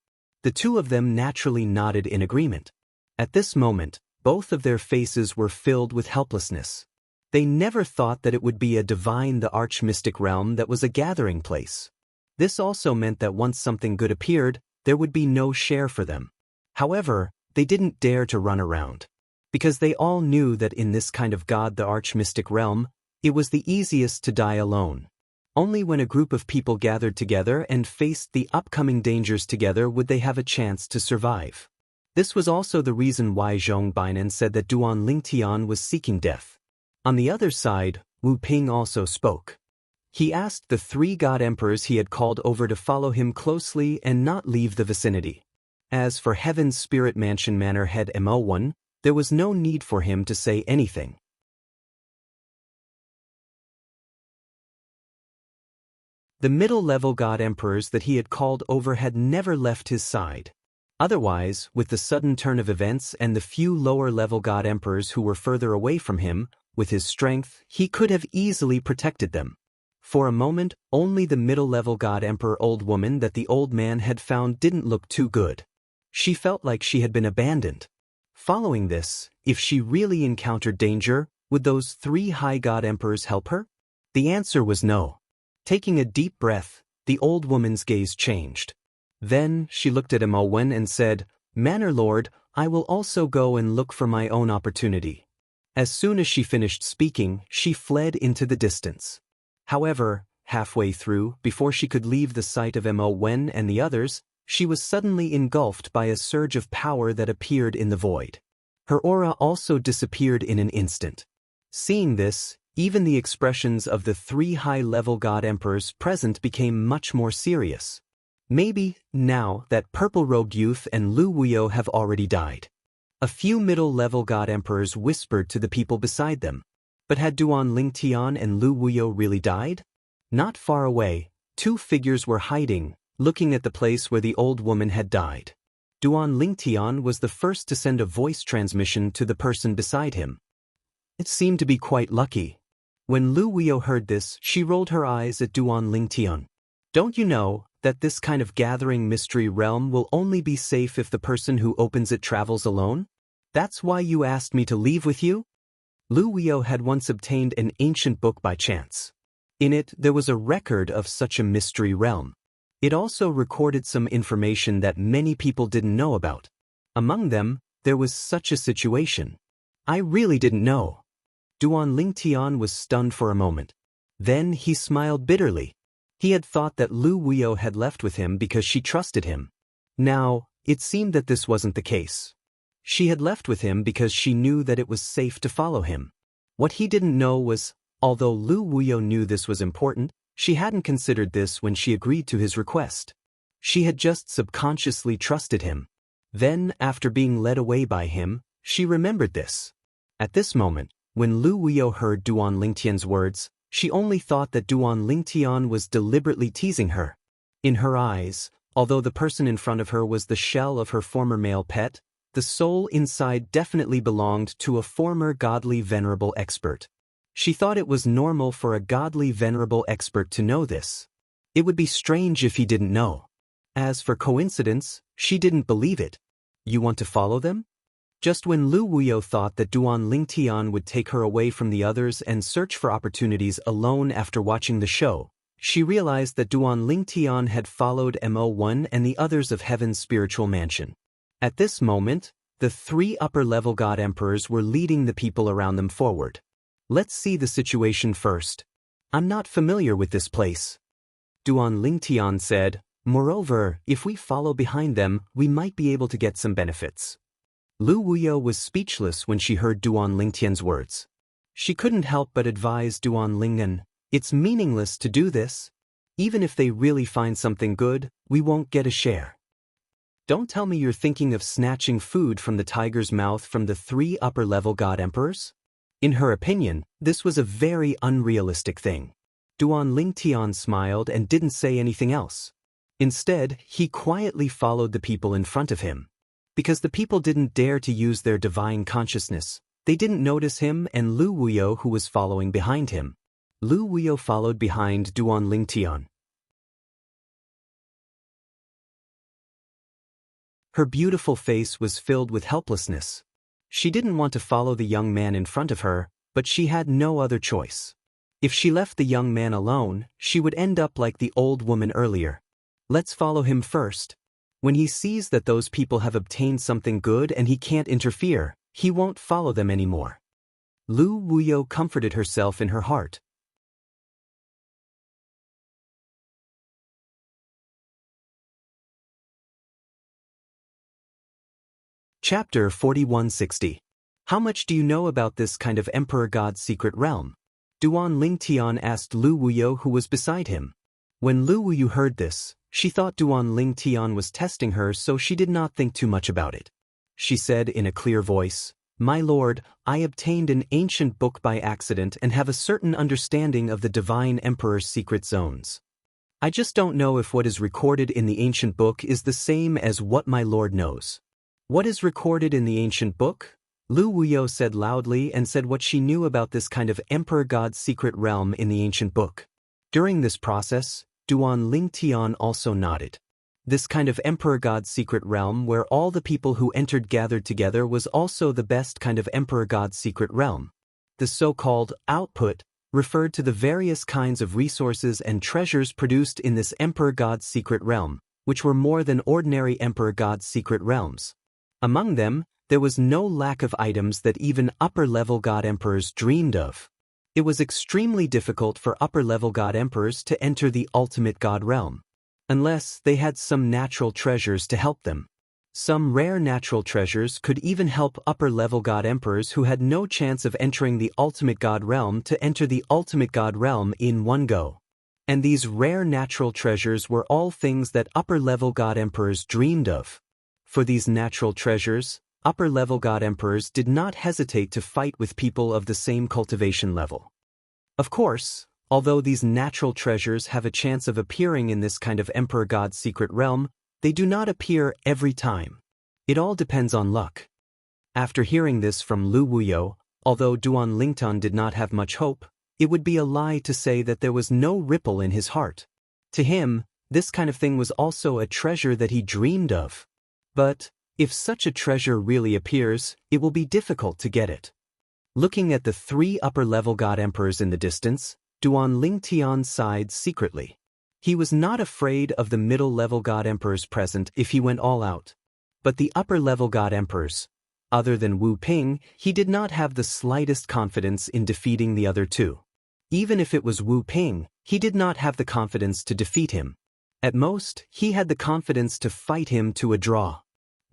The two of them naturally nodded in agreement. At this moment, both of their faces were filled with helplessness. They never thought that it would be a divine the arch-mystic realm that was a gathering place. This also meant that once something good appeared, there would be no share for them. However, they didn't dare to run around. Because they all knew that in this kind of god the arch-mystic realm, it was the easiest to die alone. Only when a group of people gathered together and faced the upcoming dangers together would they have a chance to survive. This was also the reason why Zhong Bainan said that Duan Lingtian was seeking death. On the other side, Wu Ping also spoke. He asked the three god emperors he had called over to follow him closely and not leave the vicinity. As for Heaven's Spirit Mansion Manor head Mo1, there was no need for him to say anything. The middle-level god emperors that he had called over had never left his side. Otherwise, with the sudden turn of events and the few lower-level god emperors who were further away from him, with his strength, he could have easily protected them. For a moment, only the middle-level god emperor old woman that the old man had found didn't look too good. She felt like she had been abandoned. Following this, if she really encountered danger, would those three high god emperors help her? The answer was no. Taking a deep breath, the old woman's gaze changed. Then, she looked at Mo Wen and said, "Manor Lord, I will also go and look for my own opportunity." As soon as she finished speaking, she fled into the distance. However, halfway through, before she could leave the sight of Mo Wen and the others, she was suddenly engulfed by a surge of power that appeared in the void. Her aura also disappeared in an instant. Seeing this, even the expressions of the 3 high-level god emperors present became much more serious. Maybe, now, that purple-robed youth and Lu Wuyo have already died. A few middle-level god emperors whispered to the people beside them. But had Duan Lingtian and Lu Wuyo really died? Not far away, 2 figures were hiding, looking at the place where the old woman had died. Duan Lingtian was the first to send a voice transmission to the person beside him. It seemed to be quite lucky. When Lu Wuyo heard this, she rolled her eyes at Duan Lingtian. Don't you know that this kind of gathering mystery realm will only be safe if the person who opens it travels alone? That's why you asked me to leave with you? Lu Wuyo had once obtained an ancient book by chance. In it, there was a record of such a mystery realm. It also recorded some information that many people didn't know about. Among them, there was such a situation. I really didn't know. Duan Lingtian was stunned for a moment. Then he smiled bitterly. He had thought that Lu Wuyo had left with him because she trusted him. Now, it seemed that this wasn't the case. She had left with him because she knew that it was safe to follow him. What he didn't know was, although Lu Wuyo knew this was important, she hadn't considered this when she agreed to his request. She had just subconsciously trusted him. Then, after being led away by him, she remembered this. At this moment, when Lu Wuyo heard Duan Lingtian's words, she only thought that Duan Lingtian was deliberately teasing her. In her eyes, although the person in front of her was the shell of her former male pet, the soul inside definitely belonged to a former godly venerable expert. She thought it was normal for a godly venerable expert to know this. It would be strange if he didn't know. As for coincidence, she didn't believe it. You want to follow them? Just when Lu Wuyo thought that Duan Lingtian would take her away from the others and search for opportunities alone after watching the show, she realized that Duan Lingtian had followed Mo1 and the others of Heaven's spiritual mansion. At this moment, the 3 upper-level god emperors were leading the people around them forward. Let's see the situation first. I'm not familiar with this place. Duan Lingtian said, moreover, if we follow behind them, we might be able to get some benefits. Lu Wuyo was speechless when she heard Duan Lingtian's words. She couldn't help but advise Duan Lingtian, it's meaningless to do this. Even if they really find something good, we won't get a share. Don't tell me you're thinking of snatching food from the tiger's mouth from the 3 upper-level god emperors? In her opinion, this was a very unrealistic thing. Duan Lingtian smiled and didn't say anything else. Instead, he quietly followed the people in front of him. Because the people didn't dare to use their divine consciousness, they didn't notice him and Lu Wuyo who was following behind him. Lu Wuyo followed behind Duan Lingtian. Her beautiful face was filled with helplessness. She didn't want to follow the young man in front of her, but she had no other choice. If she left the young man alone, she would end up like the old woman earlier. Let's follow him first. When he sees that those people have obtained something good and he can't interfere, he won't follow them anymore. Lu Wuyo comforted herself in her heart. Chapter 4160. How much do you know about this kind of Emperor God's secret realm? Duan Lingtian asked Lu Wuyo who was beside him. When Lu Wuyo heard this, she thought Duan Lingtian was testing her, so she did not think too much about it. She said in a clear voice, My lord, I obtained an ancient book by accident and have a certain understanding of the Divine Emperor's secret zones. I just don't know if what is recorded in the ancient book is the same as what my lord knows. What is recorded in the ancient book? Lu Wuyo said loudly and said what she knew about this kind of Emperor God's secret realm in the ancient book. During this process, Duan Lingtian also nodded. This kind of Emperor God's secret realm where all the people who entered gathered together was also the best kind of Emperor God's secret realm. The so-called output referred to the various kinds of resources and treasures produced in this Emperor God's secret realm, which were more than ordinary Emperor God's secret realms. Among them, There was no lack of items that even upper-level god emperors dreamed of. It was extremely difficult for upper-level god emperors to enter the ultimate god realm, unless they had some natural treasures to help them. Some rare natural treasures could even help upper-level god emperors who had no chance of entering the ultimate god realm to enter the ultimate god realm in one go. And these rare natural treasures were all things that upper-level god emperors dreamed of. For these natural treasures, upper-level god emperors did not hesitate to fight with people of the same cultivation level. Of course, although these natural treasures have a chance of appearing in this kind of emperor god secret realm, they do not appear every time. It all depends on luck. After hearing this from Lu Wuyo, although Duan Lingtan did not have much hope, it would be a lie to say that there was no ripple in his heart. To him, this kind of thing was also a treasure that he dreamed of. But, if such a treasure really appears, it will be difficult to get it. Looking at the 3 upper-level god emperors in the distance, Duan Lingtian sighed secretly. He was not afraid of the middle-level god emperors present if he went all out. But the upper-level god emperors, other than Wu Ping, he did not have the slightest confidence in defeating the other 2. Even if it was Wu Ping, he did not have the confidence to defeat him. At most, he had the confidence to fight him to a draw.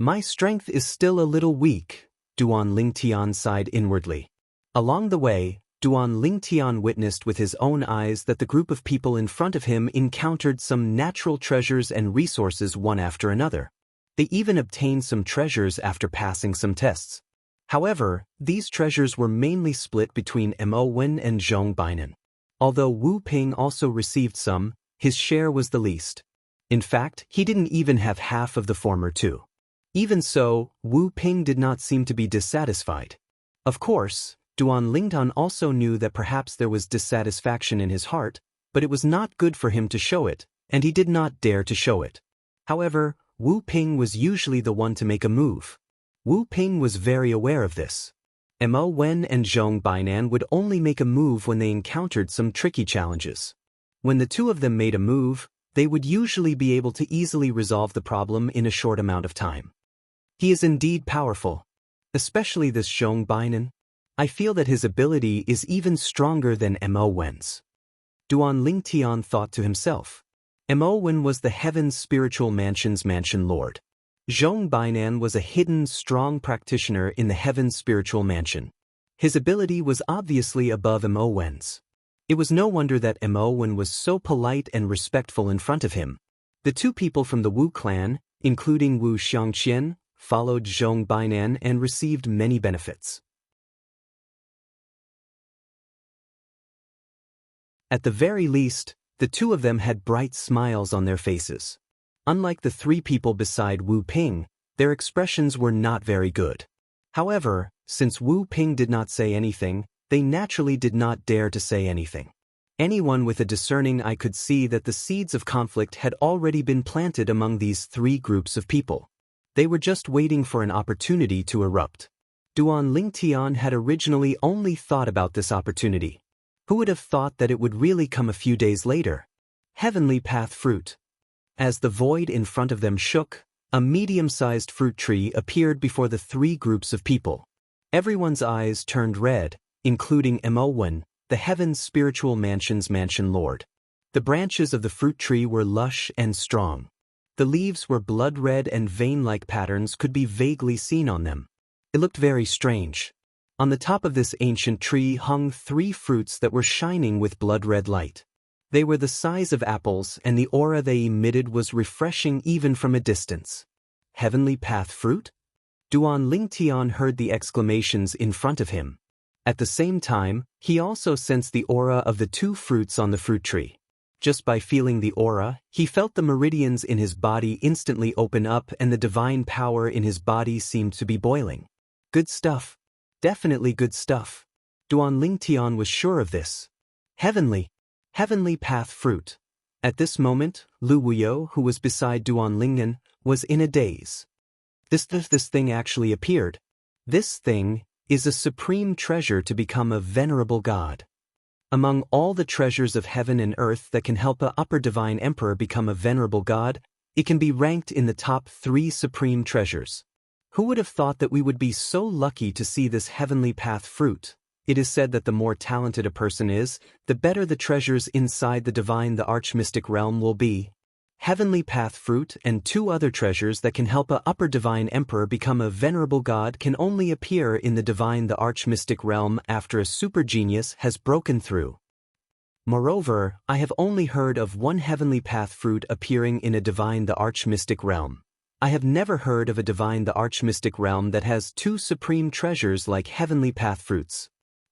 My strength is still a little weak, Duan Lingtian sighed inwardly. Along the way, Duan Lingtian witnessed with his own eyes that the group of people in front of him encountered some natural treasures and resources one after another. They even obtained some treasures after passing some tests. However, these treasures were mainly split between Mo Wen and Zhong Bainan. Although Wu Ping also received some, his share was the least. In fact, he didn't even have half of the former 2. Even so, Wu Ping did not seem to be dissatisfied. Of course, Duan Lingtan also knew that perhaps there was dissatisfaction in his heart, but it was not good for him to show it, and he did not dare to show it. However, Wu Ping was usually the one to make a move. Wu Ping was very aware of this. Mo Wen and Zhong Bainan would only make a move when they encountered some tricky challenges. When the 2 of them made a move, they would usually be able to easily resolve the problem in a short amount of time. He is indeed powerful, especially this Zhong Bainan. I feel that his ability is even stronger than Mo Wen's. Duan Lingtian thought to himself. Mo Wen was the Heaven's Spiritual Mansion's Mansion Lord. Zhong Bainan was a hidden, strong practitioner in the Heaven's Spiritual Mansion. His ability was obviously above Mo Wen's. It was no wonder that Mo Wen was so polite and respectful in front of him. The 2 people from the Wu clan, including Wu Xianxia, followed Zhong Bainan and received many benefits. At the very least, the 2 of them had bright smiles on their faces. Unlike the 3 people beside Wu Ping, their expressions were not very good. However, since Wu Ping did not say anything, they naturally did not dare to say anything. Anyone with a discerning eye could see that the seeds of conflict had already been planted among these 3 groups of people. They were just waiting for an opportunity to erupt. Duan Lingtian had originally only thought about this opportunity. Who would have thought that it would really come a few days later? Heavenly Path Fruit. As the void in front of them shook, a medium-sized fruit tree appeared before the 3 groups of people. Everyone's eyes turned red, including Mo Wen, the Heaven's Spiritual Mansion's Mansion Lord. The branches of the fruit tree were lush and strong. The leaves were blood-red and vein-like patterns could be vaguely seen on them. It looked very strange. On the top of this ancient tree hung 3 fruits that were shining with blood-red light. They were the size of apples, and the aura they emitted was refreshing even from a distance. Heavenly Path Fruit? Duan Lingtian heard the exclamations in front of him. At the same time, he also sensed the aura of the 2 fruits on the fruit tree. Just by feeling the aura, he felt the meridians in his body instantly open up and the divine power in his body seemed to be boiling. Good stuff. Definitely good stuff. Duan Lingtian was sure of this. Heavenly Path Fruit. At this moment, Lu Wuyo, who was beside Duan Lingnan, was in a daze. This thing actually appeared. This thing is a supreme treasure to become a venerable god. Among all the treasures of heaven and earth that can help a upper divine emperor become a venerable god, it can be ranked in the top 3 supreme treasures. Who would have thought that we would be so lucky to see this heavenly path fruit? It is said that the more talented a person is, the better the treasures inside the divine the arch-mystic realm will be. Heavenly path fruit and 2 other treasures that can help a upper divine emperor become a venerable god can only appear in the divine the arch-mystic realm after a super genius has broken through. Moreover, I have only heard of 1 heavenly path fruit appearing in a divine the arch-mystic realm. I have never heard of a divine the arch-mystic realm that has 2 supreme treasures like heavenly path fruits.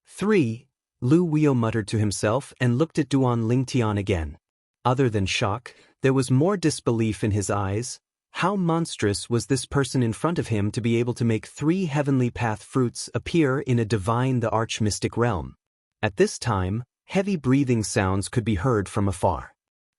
3. Lu Wio muttered to himself and looked at Duan Lingtian again. Other than shock, there was more disbelief in his eyes. How monstrous was this person in front of him to be able to make 3 heavenly path fruits appear in a divine the arch-mystic realm? At this time, heavy breathing sounds could be heard from afar.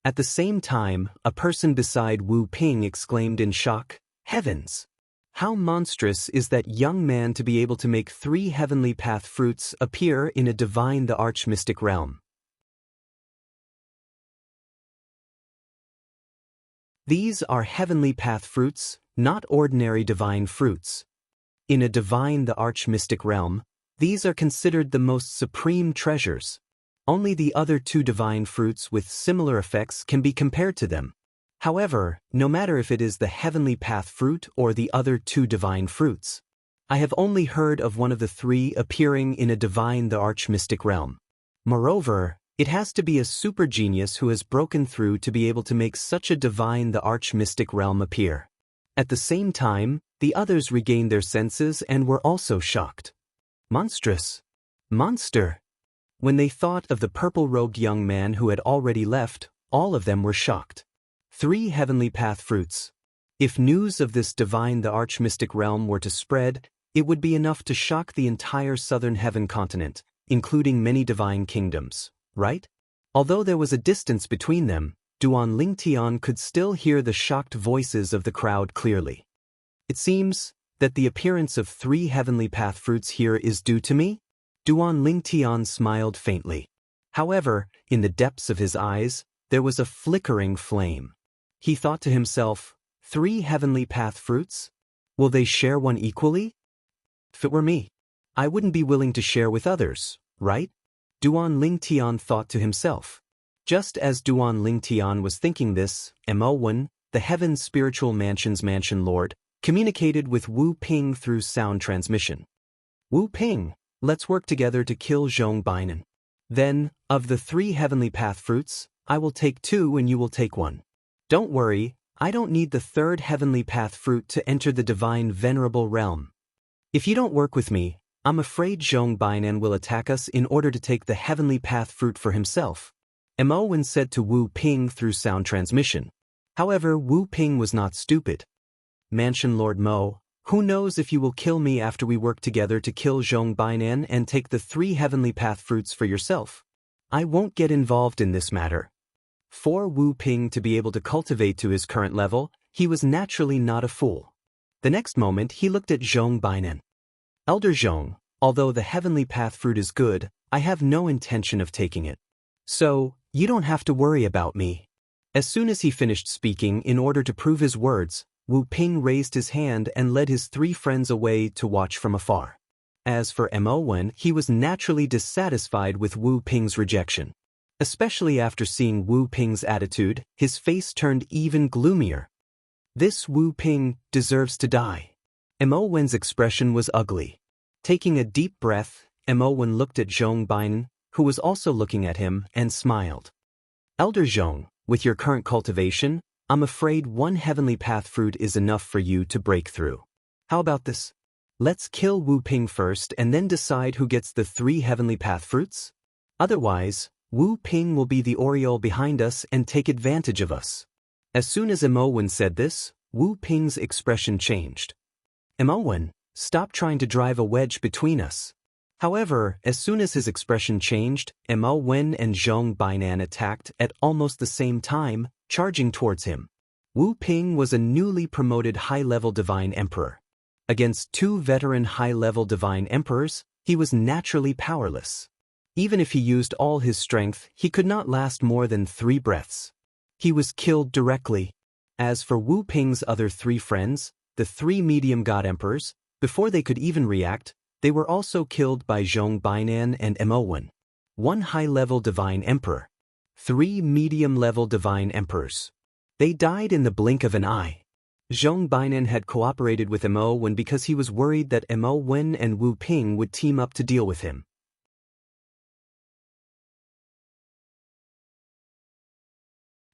At the same time, a person beside Wu Ping exclaimed in shock, "Heavens! How monstrous is that young man to be able to make 3 heavenly path fruits appear in a divine the arch-mystic realm?" These are heavenly path fruits, not ordinary divine fruits. In a divine the arch-mystic realm, these are considered the most supreme treasures. Only the other 2 divine fruits with similar effects can be compared to them. However, no matter if it is the heavenly path fruit or the other 2 divine fruits, I have only heard of one of the 3 appearing in a divine the arch-mystic realm. Moreover, it has to be a super genius who has broken through to be able to make such a divine the arch-mystic realm appear. At the same time, the others regained their senses and were also shocked. Monstrous! Monster! When they thought of the purple-robed young man who had already left, all of them were shocked. 3 heavenly path fruits. If news of this divine the arch-mystic realm were to spread, it would be enough to shock the entire southern heaven continent, including many divine kingdoms, right? Although there was a distance between them, Duan Lingtian could still hear the shocked voices of the crowd clearly. It seems that the appearance of 3 heavenly path fruits here is due to me? Duan Lingtian smiled faintly. However, in the depths of his eyes, there was a flickering flame. He thought to himself, 3 heavenly path fruits? Will they share one equally? If it were me, I wouldn't be willing to share with others, right? Duan Lingtian thought to himself. Just as Duan Lingtian was thinking this, Mo Wen, the Heaven's Spiritual Mansion's Mansion Lord, communicated with Wu Ping through sound transmission. Wu Ping, let's work together to kill Zhong Bainan. Then, of the 3 heavenly path fruits, I will take 2 and you will take 1. Don't worry, I don't need the 3rd heavenly path fruit to enter the divine venerable realm. If you don't work with me, I'm afraid Zhong Bainan will attack us in order to take the heavenly path fruit for himself, Mo Wen said to Wu Ping through sound transmission. However, Wu Ping was not stupid. Mansion Lord Mo, who knows if you will kill me after we work together to kill Zhong Bainan and take the 3 heavenly path fruits for yourself? I won't get involved in this matter. For Wu Ping to be able to cultivate to his current level, he was naturally not a fool. The next moment he looked at Zhong Bainan. Elder Zhong, although the heavenly path fruit is good, I have no intention of taking it. So, you don't have to worry about me. As soon as he finished speaking in order to prove his words, Wu Ping raised his hand and led his 3 friends away to watch from afar. As for Mo Wen, he was naturally dissatisfied with Wu Ping's rejection. Especially after seeing Wu Ping's attitude, his face turned even gloomier. This Wu Ping deserves to die. Mo Wen's expression was ugly. Taking a deep breath, Mo Wen looked at Zhong Bainan, who was also looking at him, and smiled. Elder Zhong, with your current cultivation, I'm afraid 1 heavenly path fruit is enough for you to break through. How about this? Let's kill Wu Ping first and then decide who gets the 3 heavenly path fruits? Otherwise, Wu Ping will be the aureole behind us and take advantage of us. As soon as Mo Wen said this, Wu Ping's expression changed. Mo Wen, stop trying to drive a wedge between us. However, as soon as his expression changed, Mo Wen and Zhong Bainan attacked at almost the same time, charging towards him. Wu Ping was a newly promoted high-level divine emperor. Against 2 veteran high-level divine emperors, he was naturally powerless. Even if he used all his strength, he could not last more than 3 breaths. He was killed directly. As for Wu Ping's other 3 friends, the 3 medium god emperors, before they could even react, they were also killed by Zhong Bainan and Mo Wen. 1 high-level divine emperor. 3 medium-level divine emperors. They died in the blink of an eye. Zhong Bainan had cooperated with Mo Wen because he was worried that Mo Wen and Wu Ping would team up to deal with him.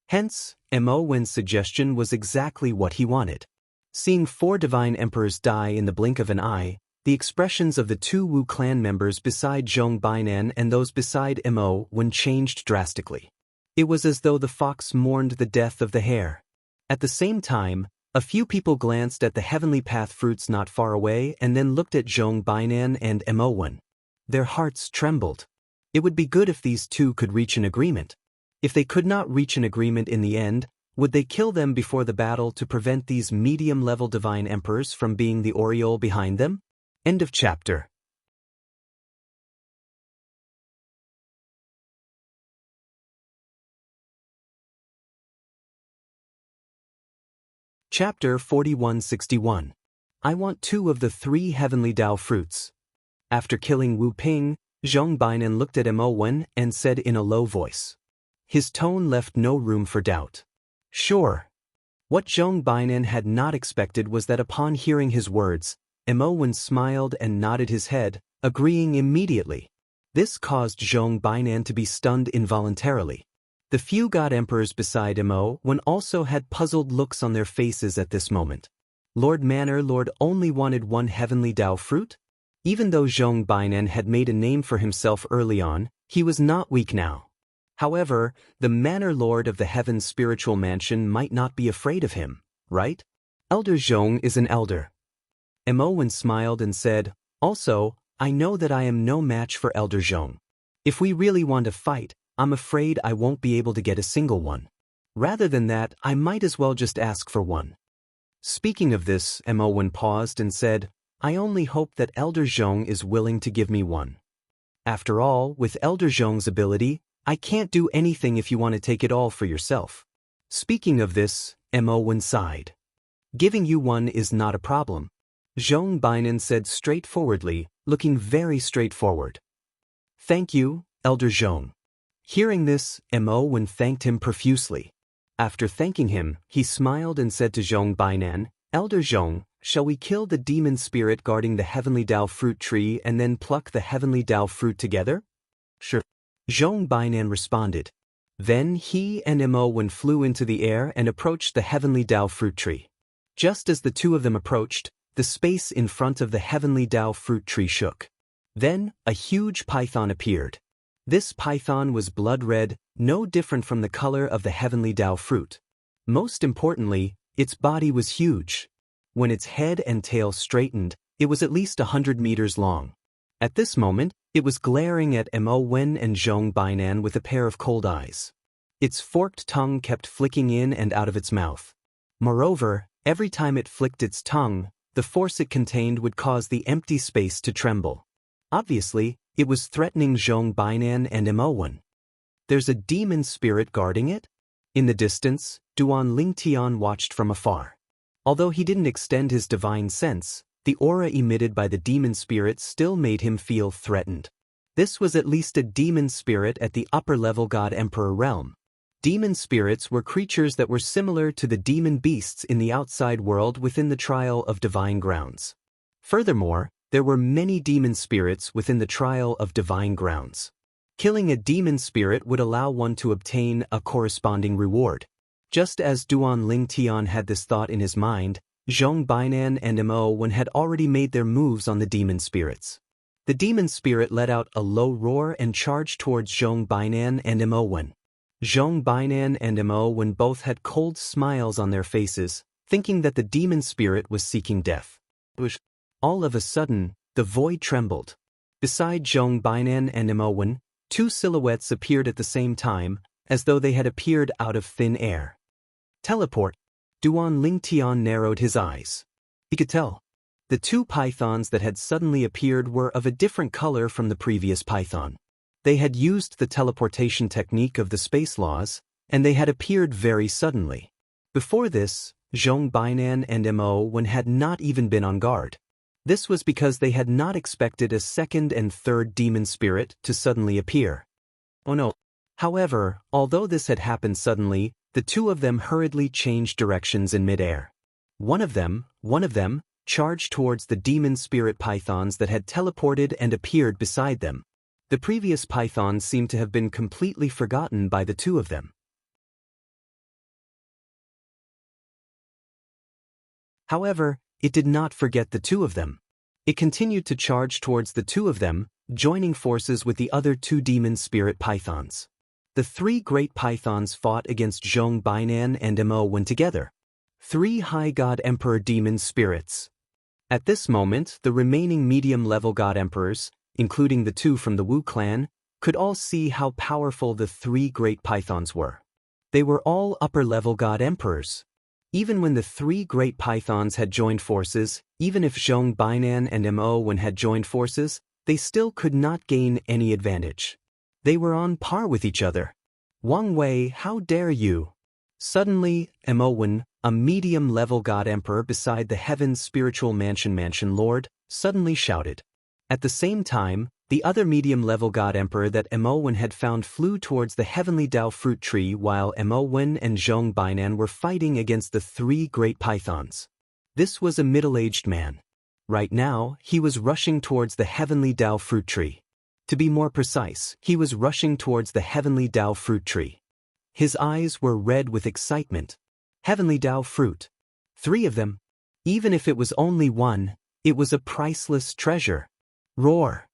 Hence, Mo Wen's suggestion was exactly what he wanted. Seeing 4 divine emperors die in the blink of an eye, the expressions of the 2 Wu clan members beside Zhong Bainan and those beside Mo Wen changed drastically. It was as though the fox mourned the death of the hare. At the same time, a few people glanced at the heavenly path fruits not far away and then looked at Zhong Bainan and Mo Wen. Their hearts trembled. It would be good if these 2 could reach an agreement. If they could not reach an agreement in the end, would they kill them before the battle to prevent these medium-level divine emperors from being the aureole behind them? End of chapter. Chapter 4161. I want 2 of the 3 heavenly Tao fruits. After killing Wu Ping, Zhong Bainan looked at Mo Wen and said in a low voice. His tone left no room for doubt. Sure. What Zhong Bainan had not expected was that upon hearing his words, Mo Wen smiled and nodded his head, agreeing immediately. This caused Zhong Bainan to be stunned involuntarily. The few god emperors beside Mo Wen also had puzzled looks on their faces at this moment. Lord Manor Lord only wanted 1 heavenly Tao fruit? Even though Zhong Bainan had made a name for himself early on, he was not weak now. However, the Manor Lord of the Heaven's spiritual mansion might not be afraid of him, right? Elder Zhong is an elder. Mo Wen smiled and said, also, I know that I am no match for Elder Zhong. If we really want to fight, I'm afraid I won't be able to get a single one. Rather than that, I might as well just ask for one. Speaking of this, Mo Wen paused and said, I only hope that Elder Zhong is willing to give me one. After all, with Elder Zhong's ability, I can't do anything if you want to take it all for yourself. Speaking of this, Mo Wen sighed. Giving you one is not a problem. Zhong Bainan said straightforwardly, looking very straightforward. Thank you, Elder Zhong. Hearing this, Mo Wen thanked him profusely. After thanking him, he smiled and said to Zhong Bainan, Elder Zhong, shall we kill the demon spirit guarding the heavenly Tao fruit tree and then pluck the heavenly Tao fruit together? Sure. Zhong Bainan responded. Then he and Mo Wen flew into the air and approached the heavenly Tao fruit tree. Just as the 2 of them approached, the space in front of the heavenly Tao fruit tree shook. Then, a huge python appeared. This python was blood red, no different from the color of the heavenly Tao fruit. Most importantly, its body was huge. When its head and tail straightened, it was at least 100 meters long. At this moment, it was glaring at Mo Wen and Zhong Bainan with a pair of cold eyes. Its forked tongue kept flicking in and out of its mouth. Moreover, every time it flicked its tongue, the force it contained would cause the empty space to tremble. Obviously, it was threatening Zhong Bainan and Mo Wen. There's a demon spirit guarding it? In the distance, Duan Lingtian watched from afar. Although he didn't extend his divine sense, the aura emitted by the demon spirit still made him feel threatened. This was at least a demon spirit at the upper-level God Emperor realm. Demon spirits were creatures that were similar to the demon beasts in the outside world within the trial of divine grounds. Furthermore, there were many demon spirits within the trial of divine grounds. Killing a demon spirit would allow one to obtain a corresponding reward. Just as Duan Lingtian had this thought in his mind, Zhong Bainan and Mo Wen had already made their moves on the demon spirits. The demon spirit let out a low roar and charged towards Zhong Bainan and Mo Wen. Zhong Bainan and Mo Wen both had cold smiles on their faces, thinking that the demon spirit was seeking death. All of a sudden, the void trembled. Beside Zhong Bainan and Mo Wen, 2 silhouettes appeared at the same time, as though they had appeared out of thin air. Teleport. Duan Lingtian narrowed his eyes. He could tell. The 2 pythons that had suddenly appeared were of a different color from the previous python. They had used the teleportation technique of the space laws, and they had appeared very suddenly. Before this, Zhong Bainan and Mo Wen had not even been on guard. This was because they had not expected a second and third demon spirit to suddenly appear. Oh no. However, although this had happened suddenly, the two of them hurriedly changed directions in midair. One of them, charged towards the demon spirit pythons that had teleported and appeared beside them. The previous pythons seemed to have been completely forgotten by the two of them. However, it did not forget the two of them. It continued to charge towards the two of them, joining forces with the other two demon spirit pythons. The three great pythons fought against Zhong Bainan and Mo Wen together. Three high god emperor demon spirits. At this moment, the remaining medium-level god emperors, including the two from the Wu clan, could all see how powerful the three great pythons were. They were all upper-level god emperors. Even when the three great pythons had joined forces, even if Zhong Bainan and Mo Wen had joined forces, they still could not gain any advantage. They were on par with each other. Wang Wei, how dare you? Suddenly, Mo Wen, a medium-level god emperor beside the Heaven's spiritual mansion lord, suddenly shouted. At the same time, the other medium-level god emperor that Mo Wen had found flew towards the heavenly Dao fruit tree while Mo Wen and Zhong Bainan were fighting against the three great pythons. This was a middle-aged man. Right now, he was rushing towards the heavenly Dao fruit tree. To be more precise, he was rushing towards the heavenly Dao fruit tree. His eyes were red with excitement. Heavenly Dao fruit. 3 of them. Even if it was only one, it was a priceless treasure. Roar.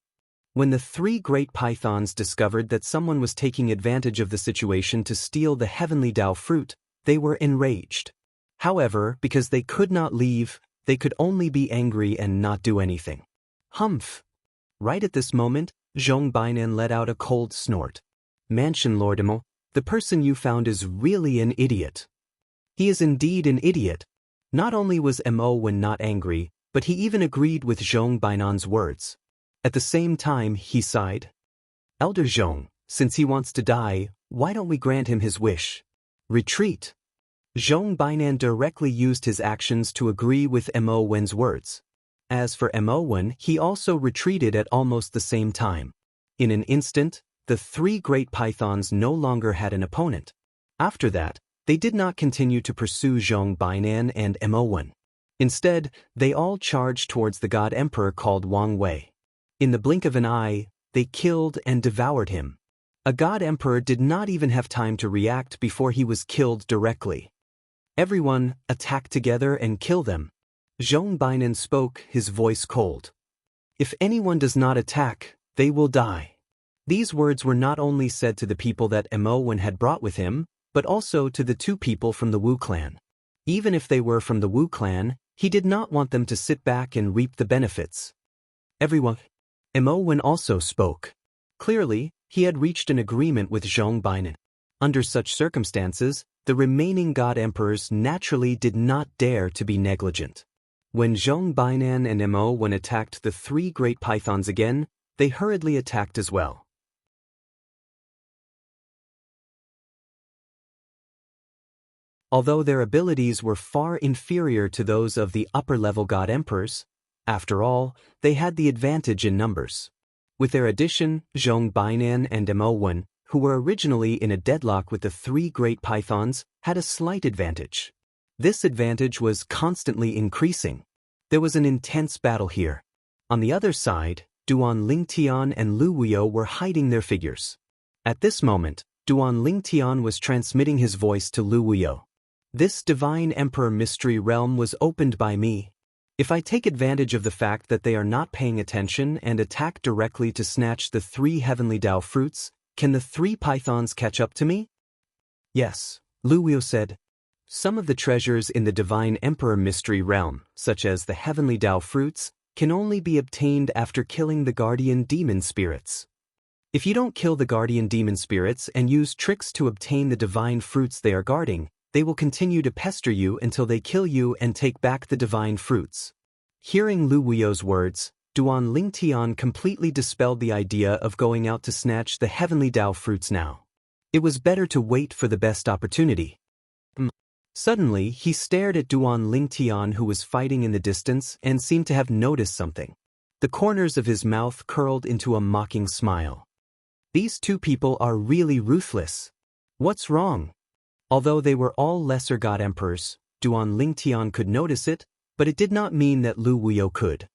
When the 3 great pythons discovered that someone was taking advantage of the situation to steal the heavenly Dao fruit, they were enraged. However, because they could not leave, they could only be angry and not do anything. Humph. Right at this moment, Zhong Bainan let out a cold snort. Mansion Lord Mo, the person you found is really an idiot. He is indeed an idiot. Not only was Mo Wen not angry, but he even agreed with Zhong Bainan's words. At the same time, he sighed. Elder Zhong, since he wants to die, why don't we grant him his wish? Retreat. Zhong Bainan directly used his actions to agree with Mo Wen's words. As for Mo Wen, he also retreated at almost the same time. In an instant, the 3 great pythons no longer had an opponent. After that, they did not continue to pursue Zhong Bainan and Mo Wen. Instead, they all charged towards the god emperor called Wang Wei. In the blink of an eye, they killed and devoured him. A god emperor did not even have time to react before he was killed directly. Everyone, attack together and kill them. Zhong Bainan spoke, his voice cold. If anyone does not attack, they will die. These words were not only said to the people that Mo Wen had brought with him, but also to the 2 people from the Wu clan. Even if they were from the Wu clan, he did not want them to sit back and reap the benefits. Everyone. Mo Wen also spoke. Clearly, he had reached an agreement with Zhong Bainan. Under such circumstances, the remaining god emperors naturally did not dare to be negligent. When Zhong Bainan and Mo Wen attacked the 3 great pythons again, they hurriedly attacked as well. Although their abilities were far inferior to those of the upper-level god emperors, after all, they had the advantage in numbers. With their addition, Zhong Bainan and Mo Wen, who were originally in a deadlock with the 3 great pythons, had a slight advantage. This advantage was constantly increasing. There was an intense battle here. On the other side, Duan Lingtian and Lu Wuyo were hiding their figures. At this moment, Duan Lingtian was transmitting his voice to Lu Wuyo. This divine emperor mystery realm was opened by me. If I take advantage of the fact that they are not paying attention and attack directly to snatch the 3 heavenly Dao fruits, can the 3 pythons catch up to me? Yes, Lu Wuyo said. Some of the treasures in the Divine Emperor Mystery Realm, such as the Heavenly Dao fruits, can only be obtained after killing the Guardian Demon Spirits. If you don't kill the Guardian Demon Spirits and use tricks to obtain the divine fruits they are guarding, they will continue to pester you until they kill you and take back the divine fruits. Hearing Lu Wuyo's words, Duan Lingtian completely dispelled the idea of going out to snatch the Heavenly Dao fruits now. It was better to wait for the best opportunity. Suddenly, he stared at Duan Lingtian, who was fighting in the distance and seemed to have noticed something. The corners of his mouth curled into a mocking smile. These two people are really ruthless. What's wrong? Although they were all lesser god emperors, Duan Lingtian could notice it, but it did not mean that Lu Wuyo could.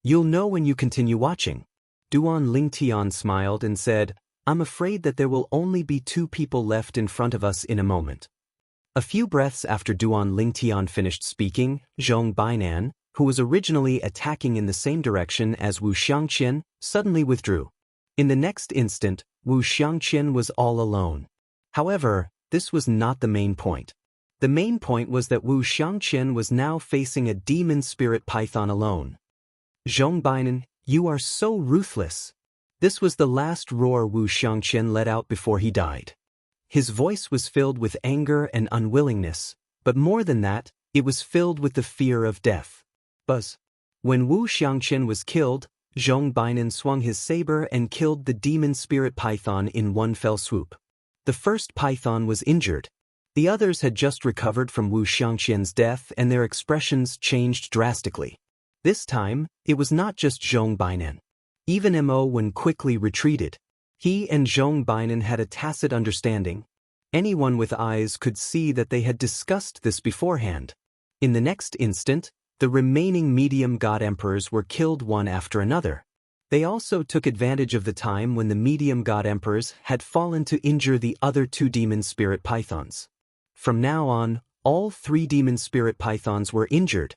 You'll know when you continue watching. Duan Lingtian smiled and said, I'm afraid that there will only be two people left in front of us in a moment. A few breaths after Duan Lingtian finished speaking, Zhong Bainan, who was originally attacking in the same direction as Wu Xianxia, suddenly withdrew. In the next instant, Wu Xianxia was all alone. However, this was not the main point. The main point was that Wu Xianxia was now facing a demon spirit python alone. Zhong Bainan, you are so ruthless. This was the last roar Wu Xianxia let out before he died. His voice was filled with anger and unwillingness, but more than that, it was filled with the fear of death. Buzz. When Wu Xianxia was killed, Zhong Bainan swung his saber and killed the demon spirit python in one fell swoop. The first python was injured. The others had just recovered from Wu Xianxian's death and their expressions changed drastically. This time, it was not just Zhong Bainan. Even Mo Wen quickly retreated. He and Zhong Bainan had a tacit understanding. Anyone with eyes could see that they had discussed this beforehand. In the next instant, the remaining medium god emperors were killed one after another. They also took advantage of the time when the medium god emperors had fallen to injure the other two demon spirit pythons. From now on, all three demon spirit pythons were injured.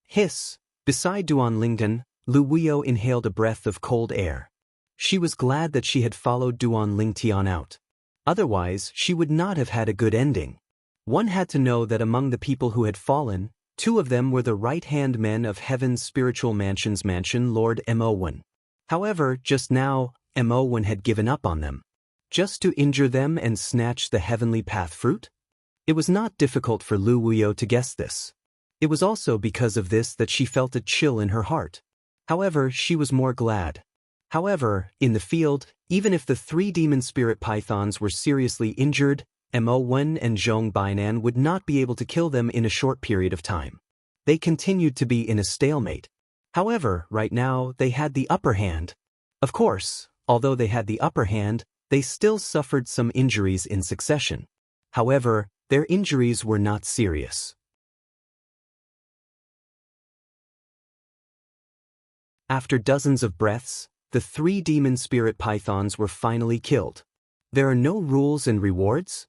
Hiss! Beside Duan Lingtian, Lu Wuyo inhaled a breath of cold air. She was glad that she had followed Duan Lingtian out. Otherwise, she would not have had a good ending. One had to know that among the people who had fallen, two of them were the right-hand men of Heaven's spiritual mansion's Lord Mo Wen. However, just now, Mo Wen had given up on them. Just to injure them and snatch the heavenly path fruit? It was not difficult for Lu Wuyo to guess this. It was also because of this that she felt a chill in her heart. However, she was more glad. However, in the field, even if the three demon spirit pythons were seriously injured, Mo Wen and Zhong Bainan would not be able to kill them in a short period of time. They continued to be in a stalemate. However, right now, they had the upper hand. Of course, although they had the upper hand, they still suffered some injuries in succession. However, their injuries were not serious. After dozens of breaths, the three demon spirit pythons were finally killed. There are no rules and rewards?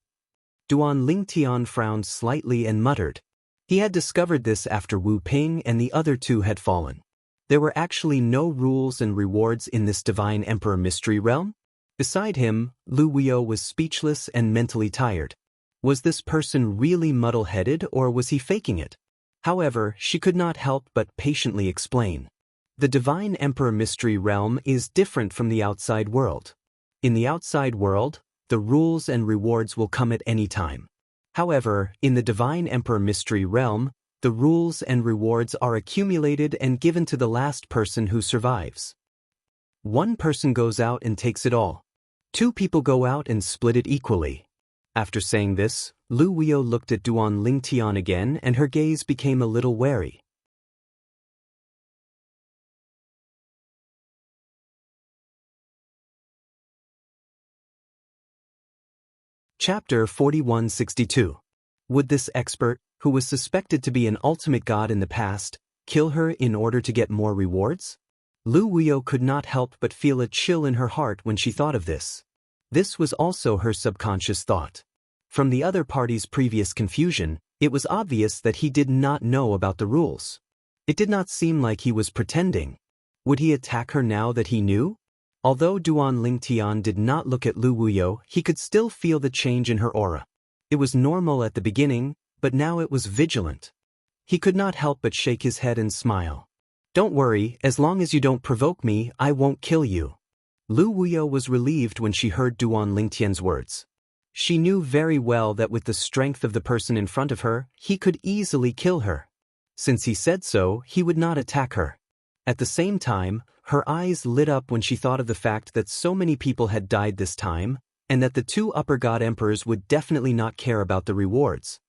Duan Lingtian frowned slightly and muttered. He had discovered this after Wu Ping and the other two had fallen. There were actually no rules and rewards in this divine emperor mystery realm? Beside him, Lu Wuyo was speechless and mentally tired. Was this person really muddle-headed or was he faking it? However, she could not help but patiently explain. The divine emperor mystery realm is different from the outside world. In the outside world, the rules and rewards will come at any time. However, in the divine emperor mystery realm, the rules and rewards are accumulated and given to the last person who survives. One person goes out and takes it all. Two people go out and split it equally. After saying this, Lu Wuyo looked at Duan Lingtian again and her gaze became a little wary. Chapter 4162. Would this expert, who was suspected to be an ultimate god in the past, kill her in order to get more rewards? Lu Wuyo could not help but feel a chill in her heart when she thought of this. This was also her subconscious thought. From the other party's previous confusion, it was obvious that he did not know about the rules. It did not seem like he was pretending. Would he attack her now that he knew? Although Duan Lingtian did not look at Lu Wuyo, he could still feel the change in her aura. It was normal at the beginning, but now it was vigilant. He could not help but shake his head and smile. Don't worry, as long as you don't provoke me, I won't kill you. Lu Wuyo was relieved when she heard Duan Lingtian's words. She knew very well that with the strength of the person in front of her, he could easily kill her. Since he said so, he would not attack her. At the same time, her eyes lit up when she thought of the fact that so many people had died this time, and that the two upper god emperors would definitely not care about the rewards.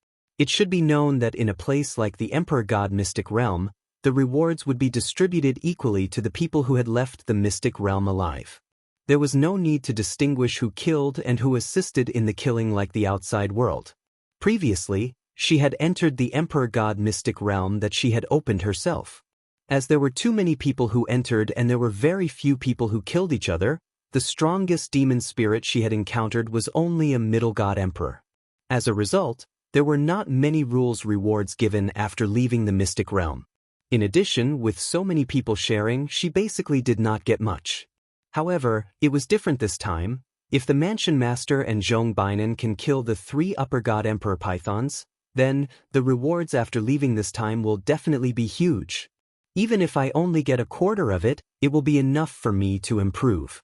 It should be known that in a place like the Emperor God Mystic Realm, the rewards would be distributed equally to the people who had left the Mystic Realm alive. There was no need to distinguish who killed and who assisted in the killing like the outside world. Previously, she had entered the Emperor God Mystic Realm that she had opened herself. As there were too many people who entered and there were very few people who killed each other, the strongest demon spirit she had encountered was only a middle god emperor. As a result, there were not many rules rewards given after leaving the Mystic Realm. In addition, with so many people sharing, she basically did not get much. However, it was different this time. If the Mansion Master and Zhong Bainan can kill the 3 Upper God Emperor Pythons, then the rewards after leaving this time will definitely be huge. Even if I only get a quarter of it, it will be enough for me to improve.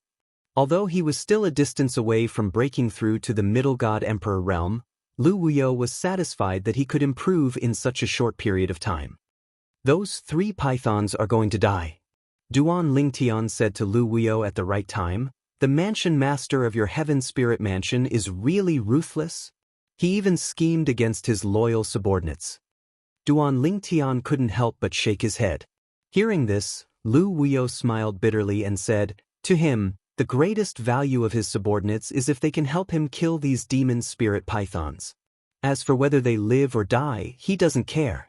Although he was still a distance away from breaking through to the Middle God Emperor realm, Lu Wuyo was satisfied that he could improve in such a short period of time. Those 3 pythons are going to die. Duan Lingtian said to Lu Wuyo at the right time, "The Mansion Master of your Heaven Spirit Mansion is really ruthless." He even schemed against his loyal subordinates. Duan Lingtian couldn't help but shake his head. Hearing this, Lu Wuyo smiled bitterly and said, to him, the greatest value of his subordinates is if they can help him kill these demon spirit pythons. As for whether they live or die, he doesn't care.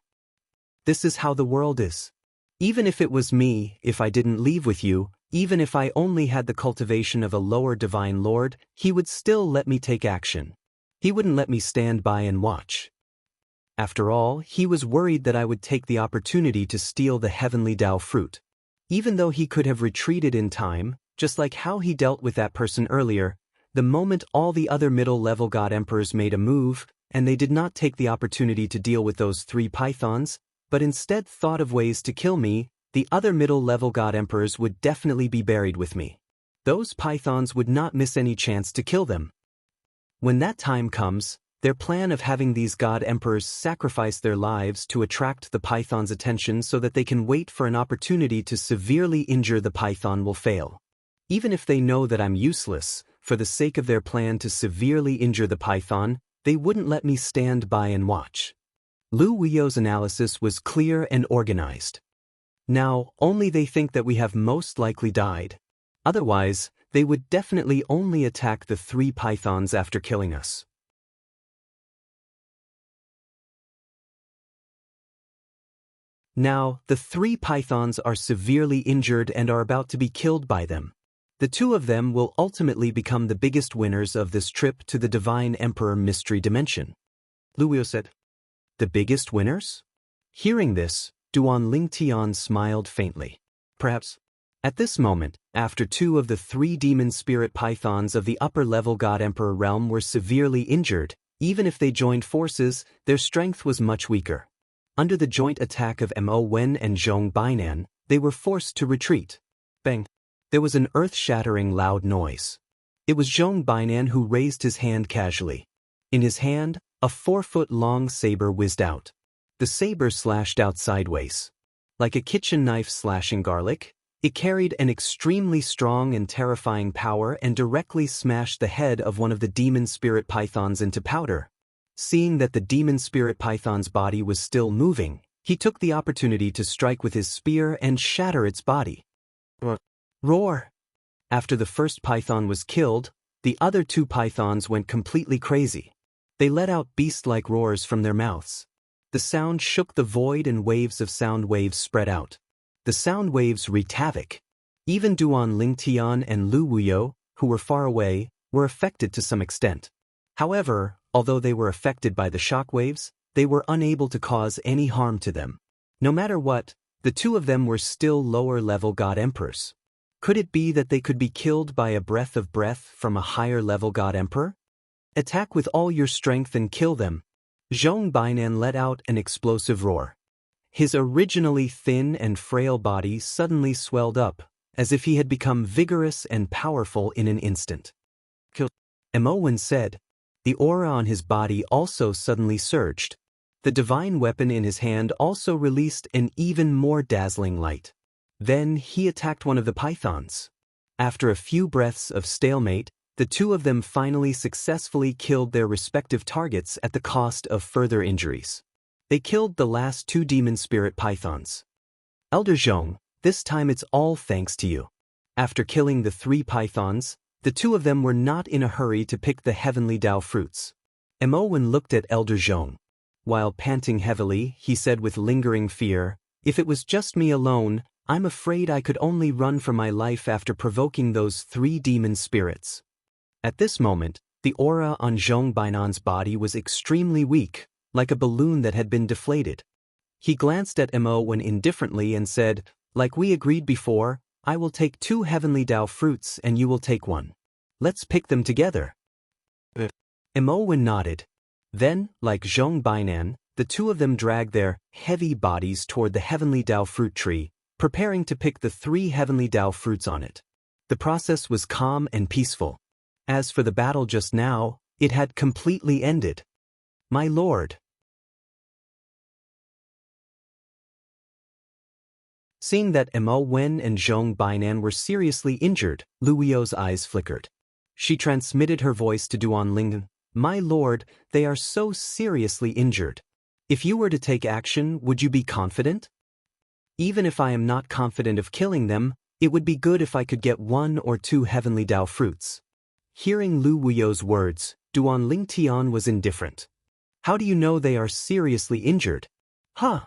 This is how the world is. Even if it was me, if I didn't leave with you, even if I only had the cultivation of a lower divine lord, he would still let me take action. He wouldn't let me stand by and watch. After all, he was worried that I would take the opportunity to steal the heavenly Tao fruit. Even though he could have retreated in time, just like how he dealt with that person earlier, the moment all the other middle-level god emperors made a move, and they did not take the opportunity to deal with those 3 pythons, but instead thought of ways to kill me, the other middle-level god emperors would definitely be buried with me. Those pythons would not miss any chance to kill them. When that time comes, their plan of having these god emperors sacrifice their lives to attract the python's attention so that they can wait for an opportunity to severely injure the python will fail. Even if they know that I'm useless, for the sake of their plan to severely injure the python, they wouldn't let me stand by and watch. Lu Wuyo's analysis was clear and organized. Now, only they think that we have most likely died. Otherwise, they would definitely only attack the 3 pythons after killing us. Now, the 3 pythons are severely injured and are about to be killed by them. The 2 of them will ultimately become the biggest winners of this trip to the Divine Emperor Mystery Dimension. Lu Wuyo said, "The biggest winners?" Hearing this, Duan Lingtian smiled faintly. Perhaps. At this moment, after 2 of the 3 demon spirit pythons of the upper-level God Emperor realm were severely injured, even if they joined forces, their strength was much weaker. Under the joint attack of Mo Wen and Zhong Bainan, they were forced to retreat. Bang! There was an earth-shattering loud noise. It was Zhong Bainan who raised his hand casually. In his hand, a 4-foot-long saber whizzed out. The saber slashed out sideways. Like a kitchen knife slashing garlic, it carried an extremely strong and terrifying power and directly smashed the head of one of the demon spirit pythons into powder. Seeing that the demon spirit python's body was still moving, he took the opportunity to strike with his spear and shatter its body. Roar! After the first python was killed, the other 2 pythons went completely crazy. They let out beast-like roars from their mouths. The sound shook the void and waves of sound waves spread out. The sound waves wreaked havoc. Even Duan Lingtian and Lu Wuyo, who were far away, were affected to some extent. However, although they were affected by the shock waves, they were unable to cause any harm to them. No matter what, the 2 of them were still lower-level god emperors. Could it be that they could be killed by a breath of breath from a higher-level god emperor? Attack with all your strength and kill them. Zhong Bainan let out an explosive roar. His originally thin and frail body suddenly swelled up, as if he had become vigorous and powerful in an instant. Mo Wen said. The aura on his body also suddenly surged. The divine weapon in his hand also released an even more dazzling light. Then he attacked one of the pythons. After a few breaths of stalemate, the two of them finally successfully killed their respective targets at the cost of further injuries. They killed the last two demon spirit pythons. Elder Zhong, this time it's all thanks to you. After killing the 3 pythons, the two of them were not in a hurry to pick the heavenly Dao fruits. Mo Wen looked at Elder Zhong. While panting heavily, he said with lingering fear, "If it was just me alone, I'm afraid I could only run for my life after provoking those 3 demon spirits." At this moment, the aura on Zhong Bainan's body was extremely weak, like a balloon that had been deflated. He glanced at Mo Wen indifferently and said, "Like we agreed before, I will take 2 heavenly Dao fruits and you will take 1. Let's pick them together." Mo Wen nodded. Then, like Zhong Bainan, the two of them dragged their heavy bodies toward the heavenly Dao fruit tree, preparing to pick the 3 heavenly Dao fruits on it. The process was calm and peaceful. As for the battle just now, it had completely ended. "My lord." Seeing that Mo Wen and Zhong Bainan were seriously injured, Lu Wuyo's eyes flickered. She transmitted her voice to Duan Ling. "My lord, they are so seriously injured. If you were to take action, would you be confident?" "Even if I am not confident of killing them, it would be good if I could get 1 or 2 heavenly Dao fruits." Hearing Lu Wuyo's words, Duan Ling Tian was indifferent. "How do you know they are seriously injured?" "Huh."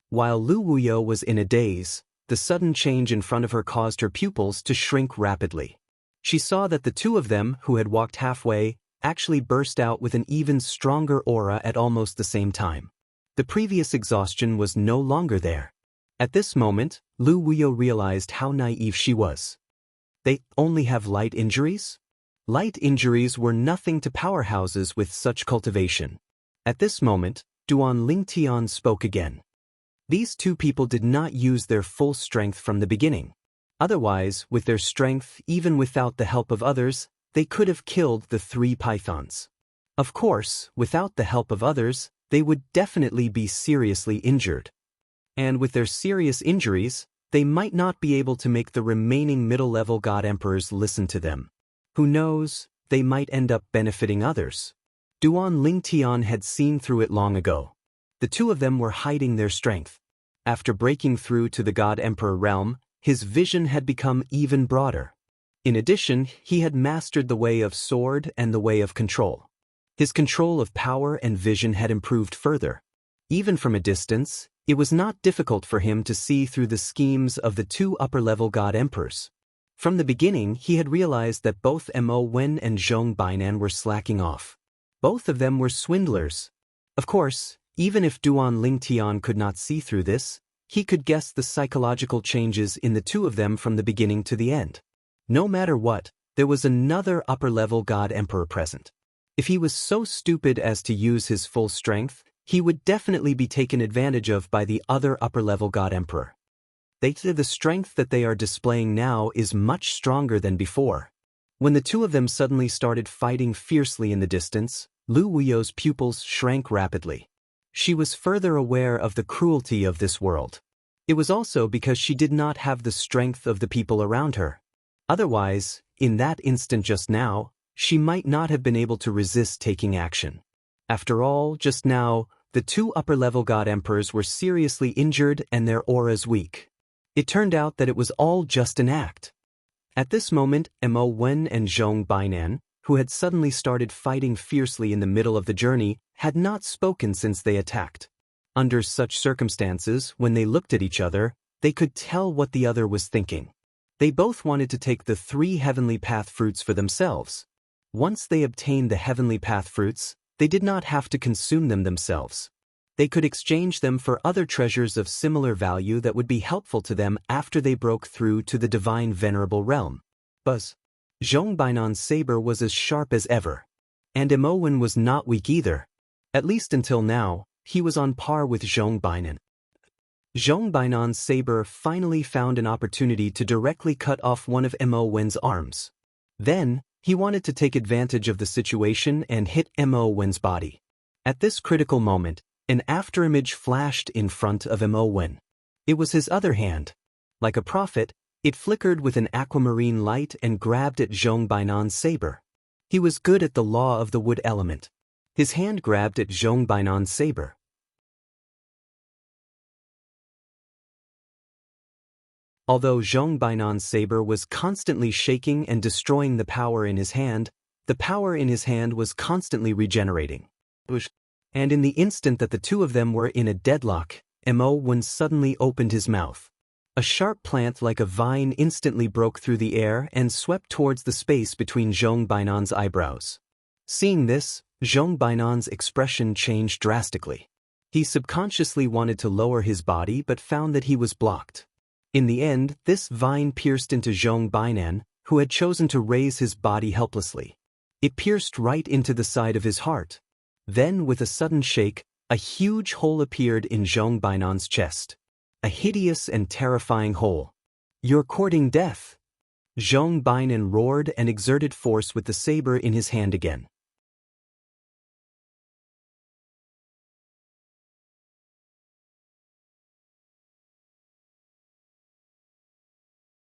While Lu Wuyo was in a daze, the sudden change in front of her caused her pupils to shrink rapidly. She saw that the two of them, who had walked halfway, actually burst out with an even stronger aura at almost the same time. The previous exhaustion was no longer there. At this moment, Lu Wuyo realized how naive she was. They only have light injuries? Light injuries were nothing to powerhouses with such cultivation. At this moment, Duan Ling Tian spoke again. These 2 people did not use their full strength from the beginning. Otherwise, with their strength, even without the help of others, they could have killed the 3 pythons. Of course, without the help of others, they would definitely be seriously injured. And with their serious injuries, they might not be able to make the remaining middle-level God Emperors listen to them. Who knows, they might end up benefiting others. Duan Ling Tian had seen through it long ago. The two of them were hiding their strength. After breaking through to the God Emperor realm, his vision had become even broader. In addition, he had mastered the way of sword and the way of control. His control of power and vision had improved further. Even from a distance, it was not difficult for him to see through the schemes of the 2 upper-level God Emperors. From the beginning, he had realized that both Mo Wen and Zhong Bainan were slacking off. Both of them were swindlers. Of course, even if Duan Ling Tian could not see through this, he could guess the psychological changes in the 2 of them from the beginning to the end. No matter what, there was another upper-level God Emperor present. If he was so stupid as to use his full strength, he would definitely be taken advantage of by the other upper-level God Emperor. The strength that they are displaying now is much stronger than before. When the 2 of them suddenly started fighting fiercely in the distance, Lu Wuyo's pupils shrank rapidly. She was further aware of the cruelty of this world. It was also because she did not have the strength of the people around her. Otherwise, in that instant just now, she might not have been able to resist taking action. After all, just now, the 2 upper-level God Emperors were seriously injured and their auras weak. It turned out that it was all just an act. At this moment, Mo Wen and Zhong Bainan, who had suddenly started fighting fiercely in the middle of the journey, had not spoken since they attacked. Under such circumstances, when they looked at each other, they could tell what the other was thinking. They both wanted to take the 3 heavenly path fruits for themselves. Once they obtained the heavenly path fruits, they did not have to consume them themselves. They could exchange them for other treasures of similar value that would be helpful to them after they broke through to the divine venerable realm. Buzz. Zhong Bainan's saber was as sharp as ever. And Mo Wen was not weak either. At least until now, he was on par with Zhong Bainan. Zhong Bainan's saber finally found an opportunity to directly cut off one of Mo Wen's arms. Then, he wanted to take advantage of the situation and hit Mo Wen's body. At this critical moment, an afterimage flashed in front of Mo Wen. It was his other hand. Like a prophet, it flickered with an aquamarine light and grabbed at Zhong Bainan's saber. He was good at the law of the wood element. His hand grabbed at Zhong Bainan's saber. Although Zhong Bainan's saber was constantly shaking and destroying the power in his hand was constantly regenerating. And in the instant that the two of them were in a deadlock, Mo1 suddenly opened his mouth. A sharp plant like a vine instantly broke through the air and swept towards the space between Zhong Bainan's eyebrows. Seeing this, Zhong Bainan's expression changed drastically. He subconsciously wanted to lower his body but found that he was blocked. In the end, this vine pierced into Zhong Bainan, who had chosen to raise his body helplessly. It pierced right into the side of his heart. Then, with a sudden shake, a huge hole appeared in Zhong Bainan's chest. A hideous and terrifying hole. "You're courting death!" Zhong Bainan roared and exerted force with the saber in his hand again.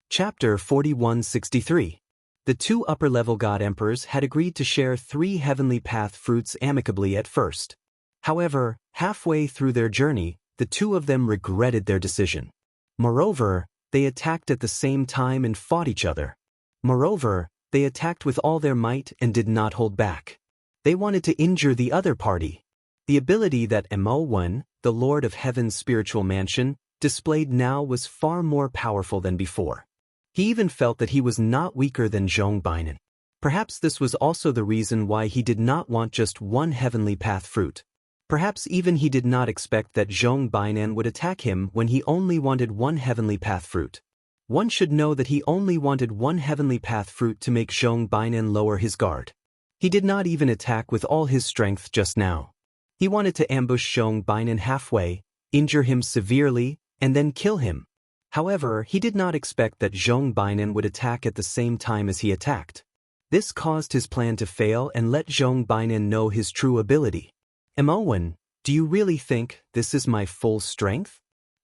Chapter 4163. The two upper-level god emperors had agreed to share 3 heavenly path fruits amicably at first. However, halfway through their journey, the two of them regretted their decision. Moreover, they attacked at the same time and fought each other. Moreover, they attacked with all their might and did not hold back. They wanted to injure the other party. The ability that Mo1, the Lord of Heaven's spiritual mansion, displayed now was far more powerful than before. He even felt that he was not weaker than Zhong Bainan. Perhaps this was also the reason why he did not want just one heavenly path fruit. Perhaps even he did not expect that Zhong Bainan would attack him when he only wanted one heavenly path fruit. One should know that he only wanted one heavenly path fruit to make Zhong Bainan lower his guard. He did not even attack with all his strength just now. He wanted to ambush Zhong Bainan halfway, injure him severely, and then kill him. However, he did not expect that Zhong Bainan would attack at the same time as he attacked. This caused his plan to fail and let Zhong Bainan know his true ability. Mo1, do you really think this is my full strength?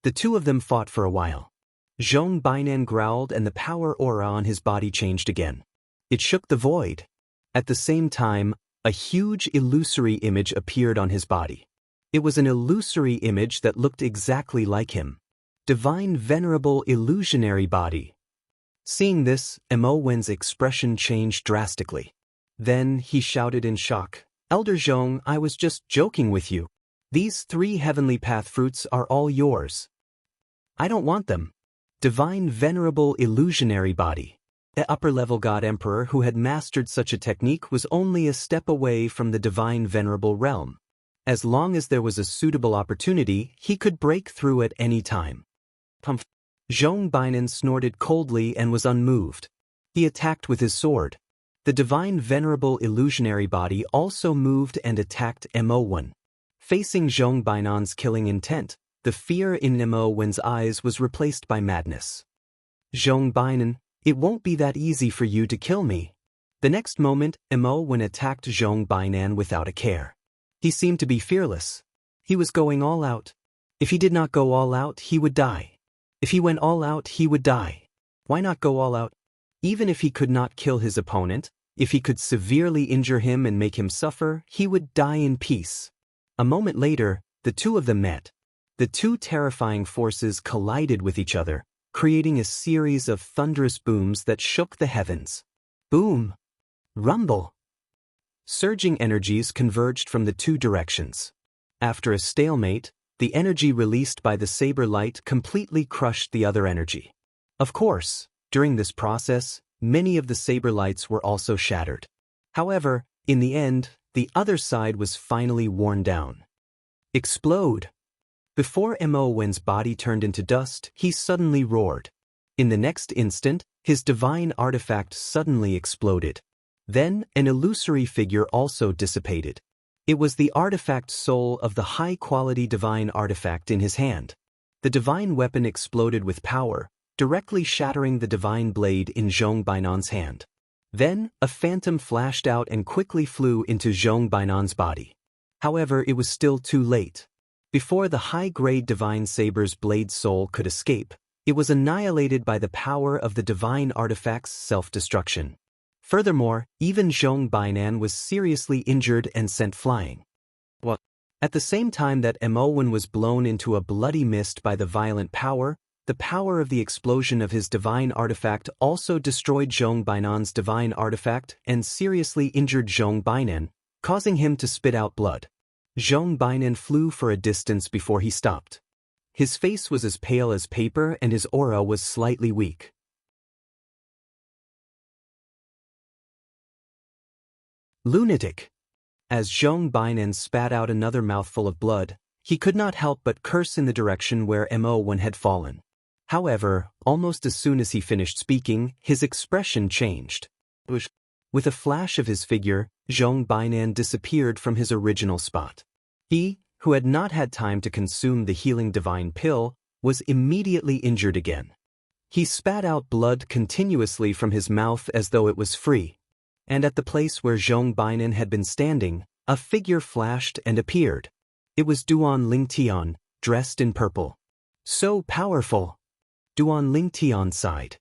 The two of them fought for a while. Zhong Bainan growled and the power aura on his body changed again. It shook the void. At the same time, a huge illusory image appeared on his body. It was an illusory image that looked exactly like him. Divine Venerable Illusionary Body. Seeing this, Mo1's expression changed drastically. Then he shouted in shock, "Elder Zhong, I was just joking with you. These 3 heavenly path fruits are all yours. I don't want them." Divine Venerable Illusionary Body. The upper-level god emperor who had mastered such a technique was only a step away from the divine venerable realm. As long as there was a suitable opportunity, he could break through at any time. Zhong Bainan snorted coldly and was unmoved. He attacked with his sword. The divine venerable illusionary body also moved and attacked Mo1. Facing Zhong Bainan's killing intent, the fear in Mo1's eyes was replaced by madness. "Zhong Bainan, it won't be that easy for you to kill me." The next moment, Mo1 attacked Zhong Bainan without a care. He seemed to be fearless. He was going all out. If he did not go all out, he would die. If he went all out, he would die. Why not go all out? Even if he could not kill his opponent, if he could severely injure him and make him suffer, he would die in peace. A moment later, the two of them met. The two terrifying forces collided with each other, creating a series of thunderous booms that shook the heavens. Boom! Rumble! Surging energies converged from the two directions. After a stalemate, the energy released by the saber light completely crushed the other energy. Of course, during this process, many of the saber lights were also shattered. However, in the end, the other side was finally worn down. Explode! Before Mo1's body turned into dust, he suddenly roared. In the next instant, his divine artifact suddenly exploded. Then, an illusory figure also dissipated. It was the artifact soul of the high-quality divine artifact in his hand. The divine weapon exploded with power, directly shattering the divine blade in Zhong Bainan's hand. Then, a phantom flashed out and quickly flew into Zhong Bainan's body. However, it was still too late. Before the high-grade divine saber's blade soul could escape, it was annihilated by the power of the divine artifact's self-destruction. Furthermore, even Zhong Bainan was seriously injured and sent flying. What? At the same time that Mo1 was blown into a bloody mist by the violent power, the power of the explosion of his divine artifact also destroyed Zhong Bainan's divine artifact and seriously injured Zhong Bainan, causing him to spit out blood. Zhong Bainan flew for a distance before he stopped. His face was as pale as paper and his aura was slightly weak. Lunatic! As Zhong Bainan spat out another mouthful of blood, he could not help but curse in the direction where Mo1 had fallen. However, almost as soon as he finished speaking, his expression changed. With a flash of his figure, Zhong Bainan disappeared from his original spot. He, who had not had time to consume the healing divine pill, was immediately injured again. He spat out blood continuously from his mouth as though it was free. And at the place where Zhong Bainan had been standing, a figure flashed and appeared. It was Duan Lingtian, dressed in purple. So powerful! Duan Lingtian sighed.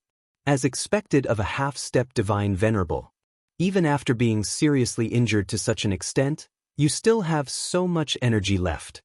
As expected of a half-step divine venerable. Even after being seriously injured to such an extent, you still have so much energy left.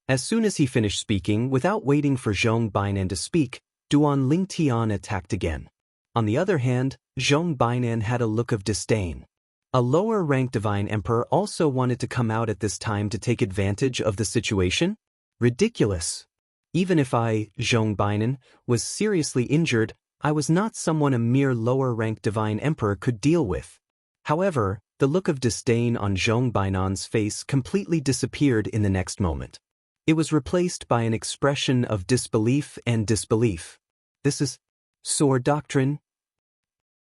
As soon as he finished speaking, without waiting for Zhong Bainan to speak, Duan Lingtian attacked again. On the other hand, Zhong Bainan had a look of disdain. A lower-ranked divine emperor also wanted to come out at this time to take advantage of the situation? Ridiculous! Even if I, Zhong Bainan, was seriously injured, I was not someone a mere lower-ranked divine emperor could deal with. However, the look of disdain on Zhong Bainan's face completely disappeared in the next moment. It was replaced by an expression of disbelief and disbelief. This is sword doctrine?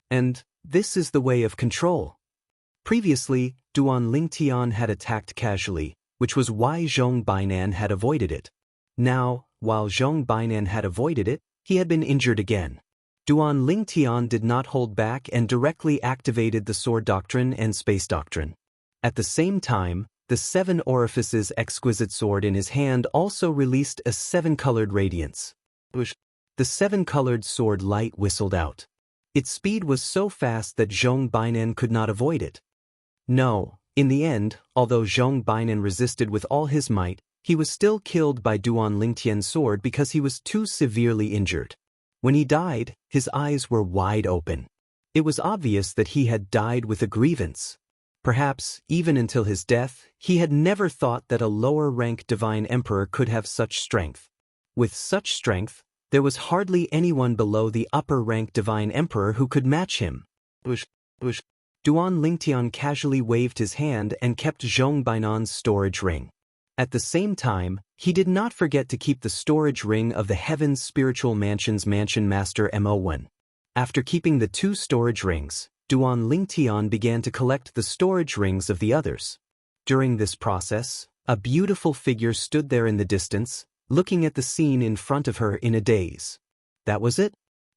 And this is the way of control. Previously, Duan Lingtian had attacked casually, which was why Zhong Bainan had avoided it. Now, while Zhong Bainan had avoided it, he had been injured again. Duan Lingtian did not hold back and directly activated the sword doctrine and space doctrine. At the same time, the seven orifices exquisite sword in his hand also released a seven-colored radiance. The seven-colored sword light whistled out. Its speed was so fast that Zhong Bainan could not avoid it. No, in the end, although Zhong Bainan resisted with all his might, he was still killed by Duan Lingtian's sword because he was too severely injured. When he died, his eyes were wide open. It was obvious that he had died with a grievance. Perhaps, even until his death, he had never thought that a lower-ranked divine emperor could have such strength. With such strength, there was hardly anyone below the upper-ranked divine emperor who could match him. Duan Lingtian casually waved his hand and kept Zhong Bainan's storage ring. At the same time, he did not forget to keep the storage ring of the Heaven's Spiritual Mansion's Mansion Master Mo1. After keeping the two storage rings, Duan Lingtian began to collect the storage rings of the others. During this process, a beautiful figure stood there in the distance, looking at the scene in front of her in a daze. That was it?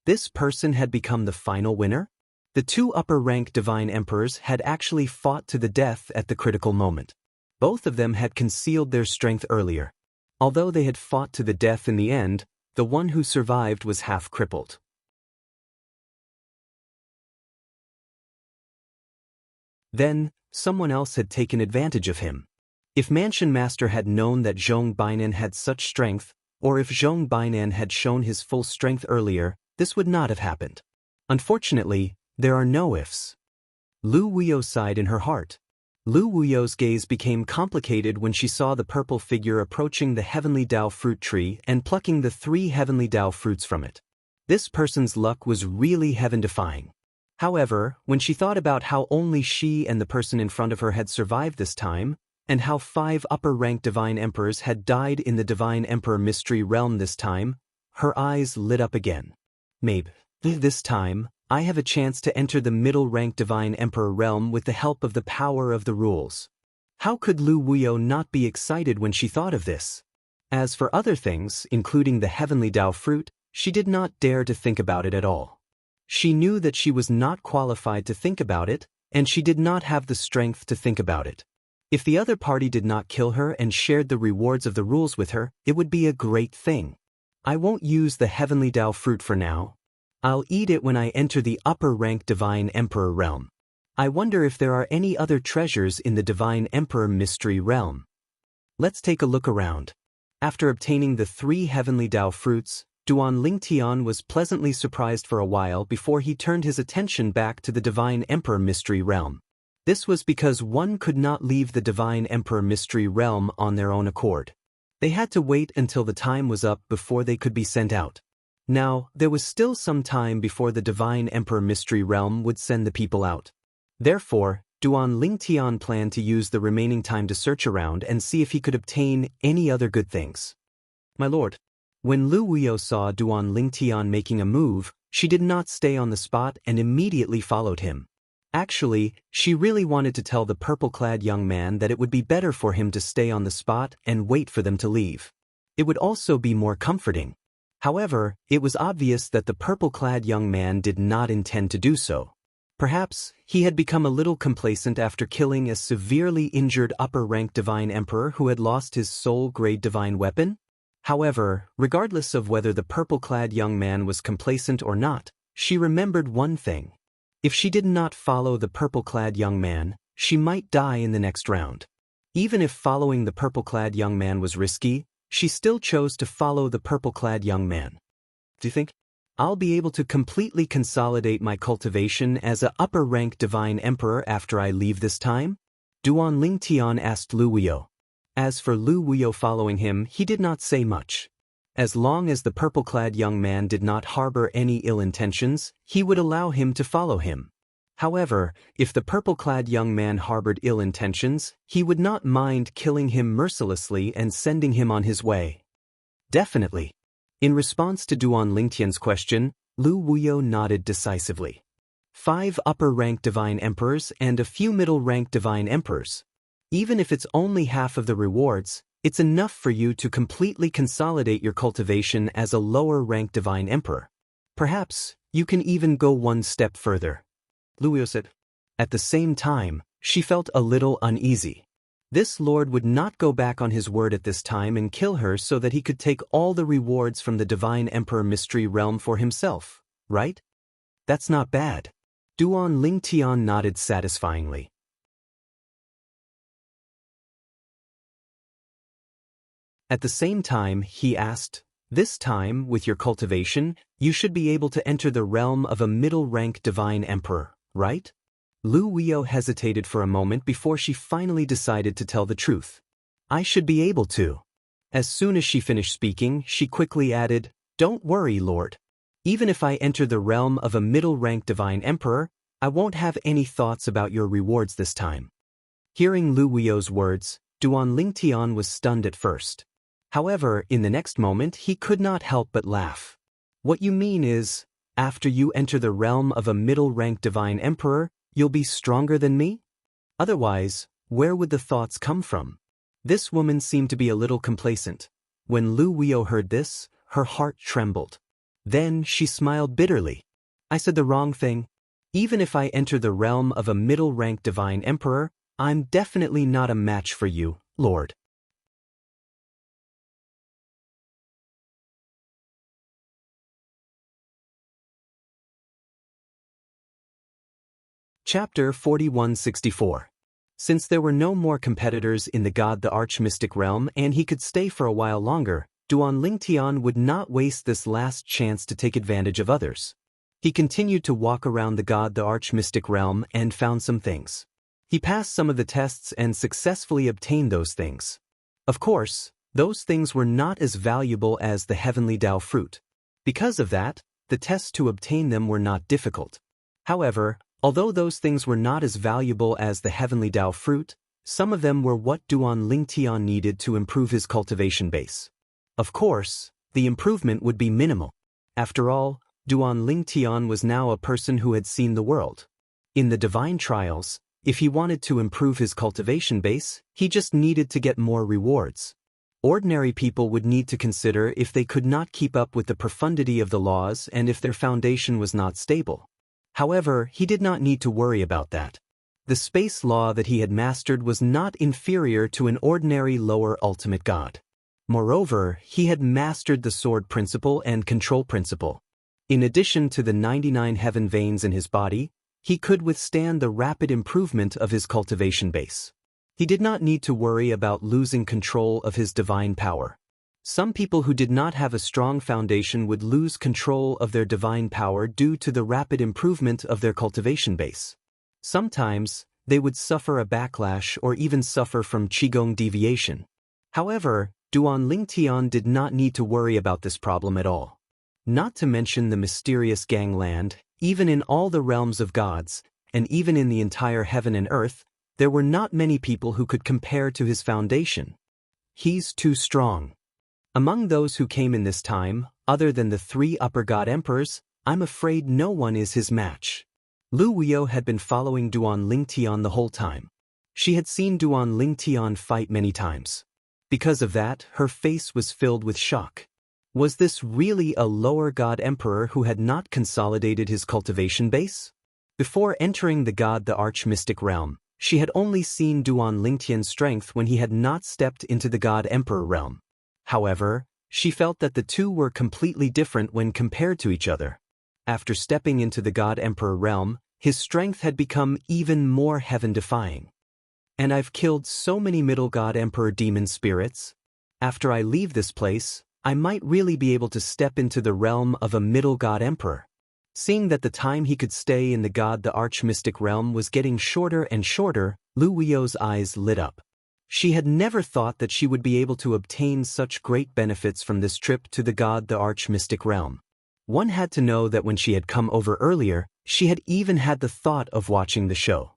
This person had become the final winner? The two upper-ranked divine emperors had actually fought to the death at the critical moment. Both of them had concealed their strength earlier. Although they had fought to the death in the end, the one who survived was half crippled. Then, someone else had taken advantage of him. If Mansion Master had known that Zhong Bainan had such strength, or if Zhong Bainan had shown his full strength earlier, this would not have happened. Unfortunately, there are no ifs. Lu Wuyo sighed in her heart. Lu Wuyo's gaze became complicated when she saw the purple figure approaching the Heavenly Dao fruit tree and plucking the 3 Heavenly Dao fruits from it. This person's luck was really heaven-defying. However, when she thought about how only she and the person in front of her had survived this time, and how 5 upper-ranked divine emperors had died in the Divine Emperor Mystery Realm this time, her eyes lit up again. Maybe, this time, I have a chance to enter the middle-ranked Divine Emperor realm with the help of the power of the rules. How could Lu Wuyo not be excited when she thought of this? As for other things, including the Heavenly Dao fruit, she did not dare to think about it at all. She knew that she was not qualified to think about it, and she did not have the strength to think about it. If the other party did not kill her and shared the rewards of the rules with her, it would be a great thing. I won't use the Heavenly Dao fruit for now. I'll eat it when I enter the upper-ranked Divine Emperor realm. I wonder if there are any other treasures in the Divine Emperor Mystery Realm. Let's take a look around. After obtaining the 3 heavenly Dao fruits, Duan Lingtian was pleasantly surprised for a while before he turned his attention back to the Divine Emperor Mystery Realm. This was because one could not leave the Divine Emperor Mystery Realm on their own accord. They had to wait until the time was up before they could be sent out. Now, there was still some time before the Divine Emperor Mystery Realm would send the people out. Therefore, Duan Lingtian planned to use the remaining time to search around and see if he could obtain any other good things. My lord. When Lu Wuyo saw Duan Lingtian making a move, she did not stay on the spot and immediately followed him. Actually, she really wanted to tell the purple-clad young man that it would be better for him to stay on the spot and wait for them to leave. It would also be more comforting. However, it was obvious that the purple-clad young man did not intend to do so. Perhaps, he had become a little complacent after killing a severely injured upper-rank Divine Emperor who had lost his soul-grade divine weapon? However, regardless of whether the purple-clad young man was complacent or not, she remembered one thing. If she did not follow the purple-clad young man, she might die in the next round. Even if following the purple-clad young man was risky, she still chose to follow the purple-clad young man. Do you think I'll be able to completely consolidate my cultivation as a upper-rank Divine Emperor after I leave this time? Duan Lingtian asked Lu Wuyo. As for Lu Wuyo following him, he did not say much. As long as the purple-clad young man did not harbor any ill intentions, he would allow him to follow him. However, if the purple-clad young man harbored ill intentions, he would not mind killing him mercilessly and sending him on his way. Definitely. In response to Duan Lingtian's question, Lu Wuyo nodded decisively. 5 upper-rank Divine Emperors and a few middle-rank Divine Emperors. Even if it's only half of the rewards, it's enough for you to completely consolidate your cultivation as a lower-rank Divine Emperor. Perhaps, you can even go one step further. Lu Wuyo said. At the same time, she felt a little uneasy. This lord would not go back on his word at this time and kill her so that he could take all the rewards from the Divine Emperor Mystery Realm for himself, right? That's not bad. Duan Lingtian nodded satisfyingly. At the same time, he asked, this time, with your cultivation, you should be able to enter the realm of a middle-rank Divine Emperor, right? Lu Wuyo hesitated for a moment before she finally decided to tell the truth. I should be able to. As soon as she finished speaking, she quickly added, don't worry, Lord. Even if I enter the realm of a middle-rank Divine Emperor, I won't have any thoughts about your rewards this time. Hearing Lu Wuyo's words, Duan Lingtian was stunned at first. However, in the next moment, he could not help but laugh. What you mean is, after you enter the realm of a middle-rank Divine Emperor, you'll be stronger than me? Otherwise, where would the thoughts come from? This woman seemed to be a little complacent. When Lu Wuyo heard this, her heart trembled. Then she smiled bitterly. I said the wrong thing. Even if I enter the realm of a middle-rank Divine Emperor, I'm definitely not a match for you, Lord. Chapter 4164. Since there were no more competitors in the Archmystic realm and he could stay for a while longer, Duan Lingtian would not waste this last chance to take advantage of others. He continued to walk around the Archmystic realm and found some things. He passed some of the tests and successfully obtained those things. Of course, those things were not as valuable as the heavenly Dao fruit. Because of that, the tests to obtain them were not difficult. However, although those things were not as valuable as the heavenly Dao fruit, some of them were what Duan Lingtian needed to improve his cultivation base. Of course, the improvement would be minimal. After all, Duan Lingtian was now a person who had seen the world. In the divine trials, if he wanted to improve his cultivation base, he just needed to get more rewards. Ordinary people would need to consider if they could not keep up with the profundity of the laws and if their foundation was not stable. However, he did not need to worry about that. The space law that he had mastered was not inferior to an ordinary lower ultimate god. Moreover, he had mastered the sword principle and control principle. In addition to the 99 heaven veins in his body, He could withstand the rapid improvement of his cultivation base. He did not need to worry about losing control of his divine power. Some people who did not have a strong foundation would lose control of their divine power due to the rapid improvement of their cultivation base. Sometimes, they would suffer a backlash or even suffer from Qigong deviation. However, Duan Lingtian did not need to worry about this problem at all. Not to mention the mysterious gangland, even in all the realms of gods, and even in the entire heaven and earth, there were not many people who could compare to his foundation. He's too strong. Among those who came in this time, other than the 3 upper god emperors, I'm afraid no one is his match. Lu Wuyo had been following Duan Lingtian the whole time. She had seen Duan Lingtian fight many times. Because of that, her face was filled with shock. Was this really a lower god emperor who had not consolidated his cultivation base? Before entering the arch-mystic realm, she had only seen Duan Lingtian's strength when he had not stepped into the god emperor realm. However, she felt that the two were completely different when compared to each other. After stepping into the god emperor realm, his strength had become even more heaven-defying. And I've killed so many middle god emperor demon spirits. After I leave this place, I might really be able to step into the realm of a middle god emperor. Seeing that the time he could stay in the arch-mystic realm was getting shorter and shorter, Lu Wuyo's eyes lit up. She had never thought that she would be able to obtain such great benefits from this trip to the arch-mystic realm. One had to know that when she had come over earlier, she had even had the thought of watching the show.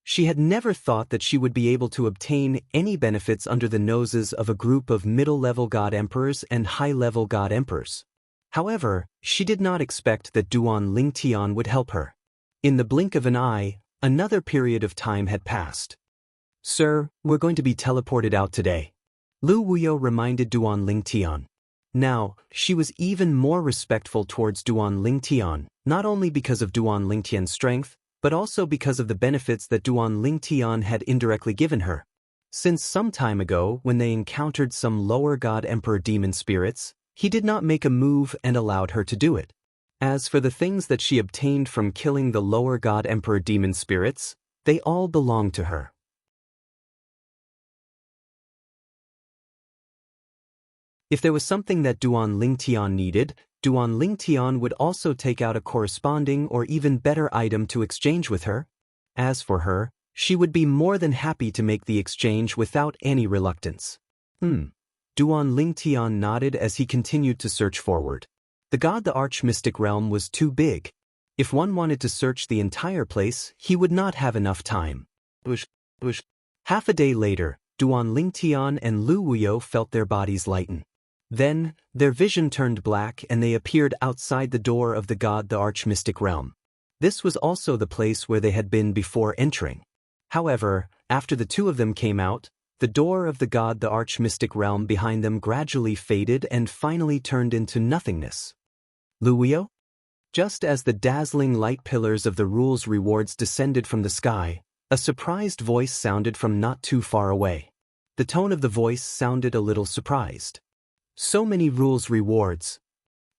She had never thought that she would be able to obtain any benefits under the noses of a group of middle-level god emperors and high-level god emperors. However, she did not expect that Duan Lingtian would help her. In the blink of an eye, another period of time had passed. "Sir, we're going to be teleported out today," Lu Wuyo reminded Duan Lingtian. Now, she was even more respectful towards Duan Lingtian, not only because of Duan Lingtian's strength, but also because of the benefits that Duan Lingtian had indirectly given her. Since some time ago, when they encountered some lower god emperor demon spirits, he did not make a move and allowed her to do it. As for the things that she obtained from killing the lower god emperor demon spirits, they all belonged to her. If there was something that Duan Lingtian needed, Duan Lingtian would also take out a corresponding or even better item to exchange with her. As for her, she would be more than happy to make the exchange without any reluctance. Duan Lingtian nodded as he continued to search forward. The arch-mystic realm was too big. If one wanted to search the entire place, he would not have enough time. Half a day later, Duan Lingtian and Lu Wuyo felt their bodies lighten. Then, their vision turned black and they appeared outside the door of the arch-mystic realm. This was also the place where they had been before entering. However, after the two of them came out, the door of the arch-mystic realm behind them gradually faded and finally turned into nothingness. Lu Wuyo? Just as the dazzling light pillars of the rules rewards descended from the sky, a surprised voice sounded from not too far away. The tone of the voice sounded a little surprised. "So many rules rewards."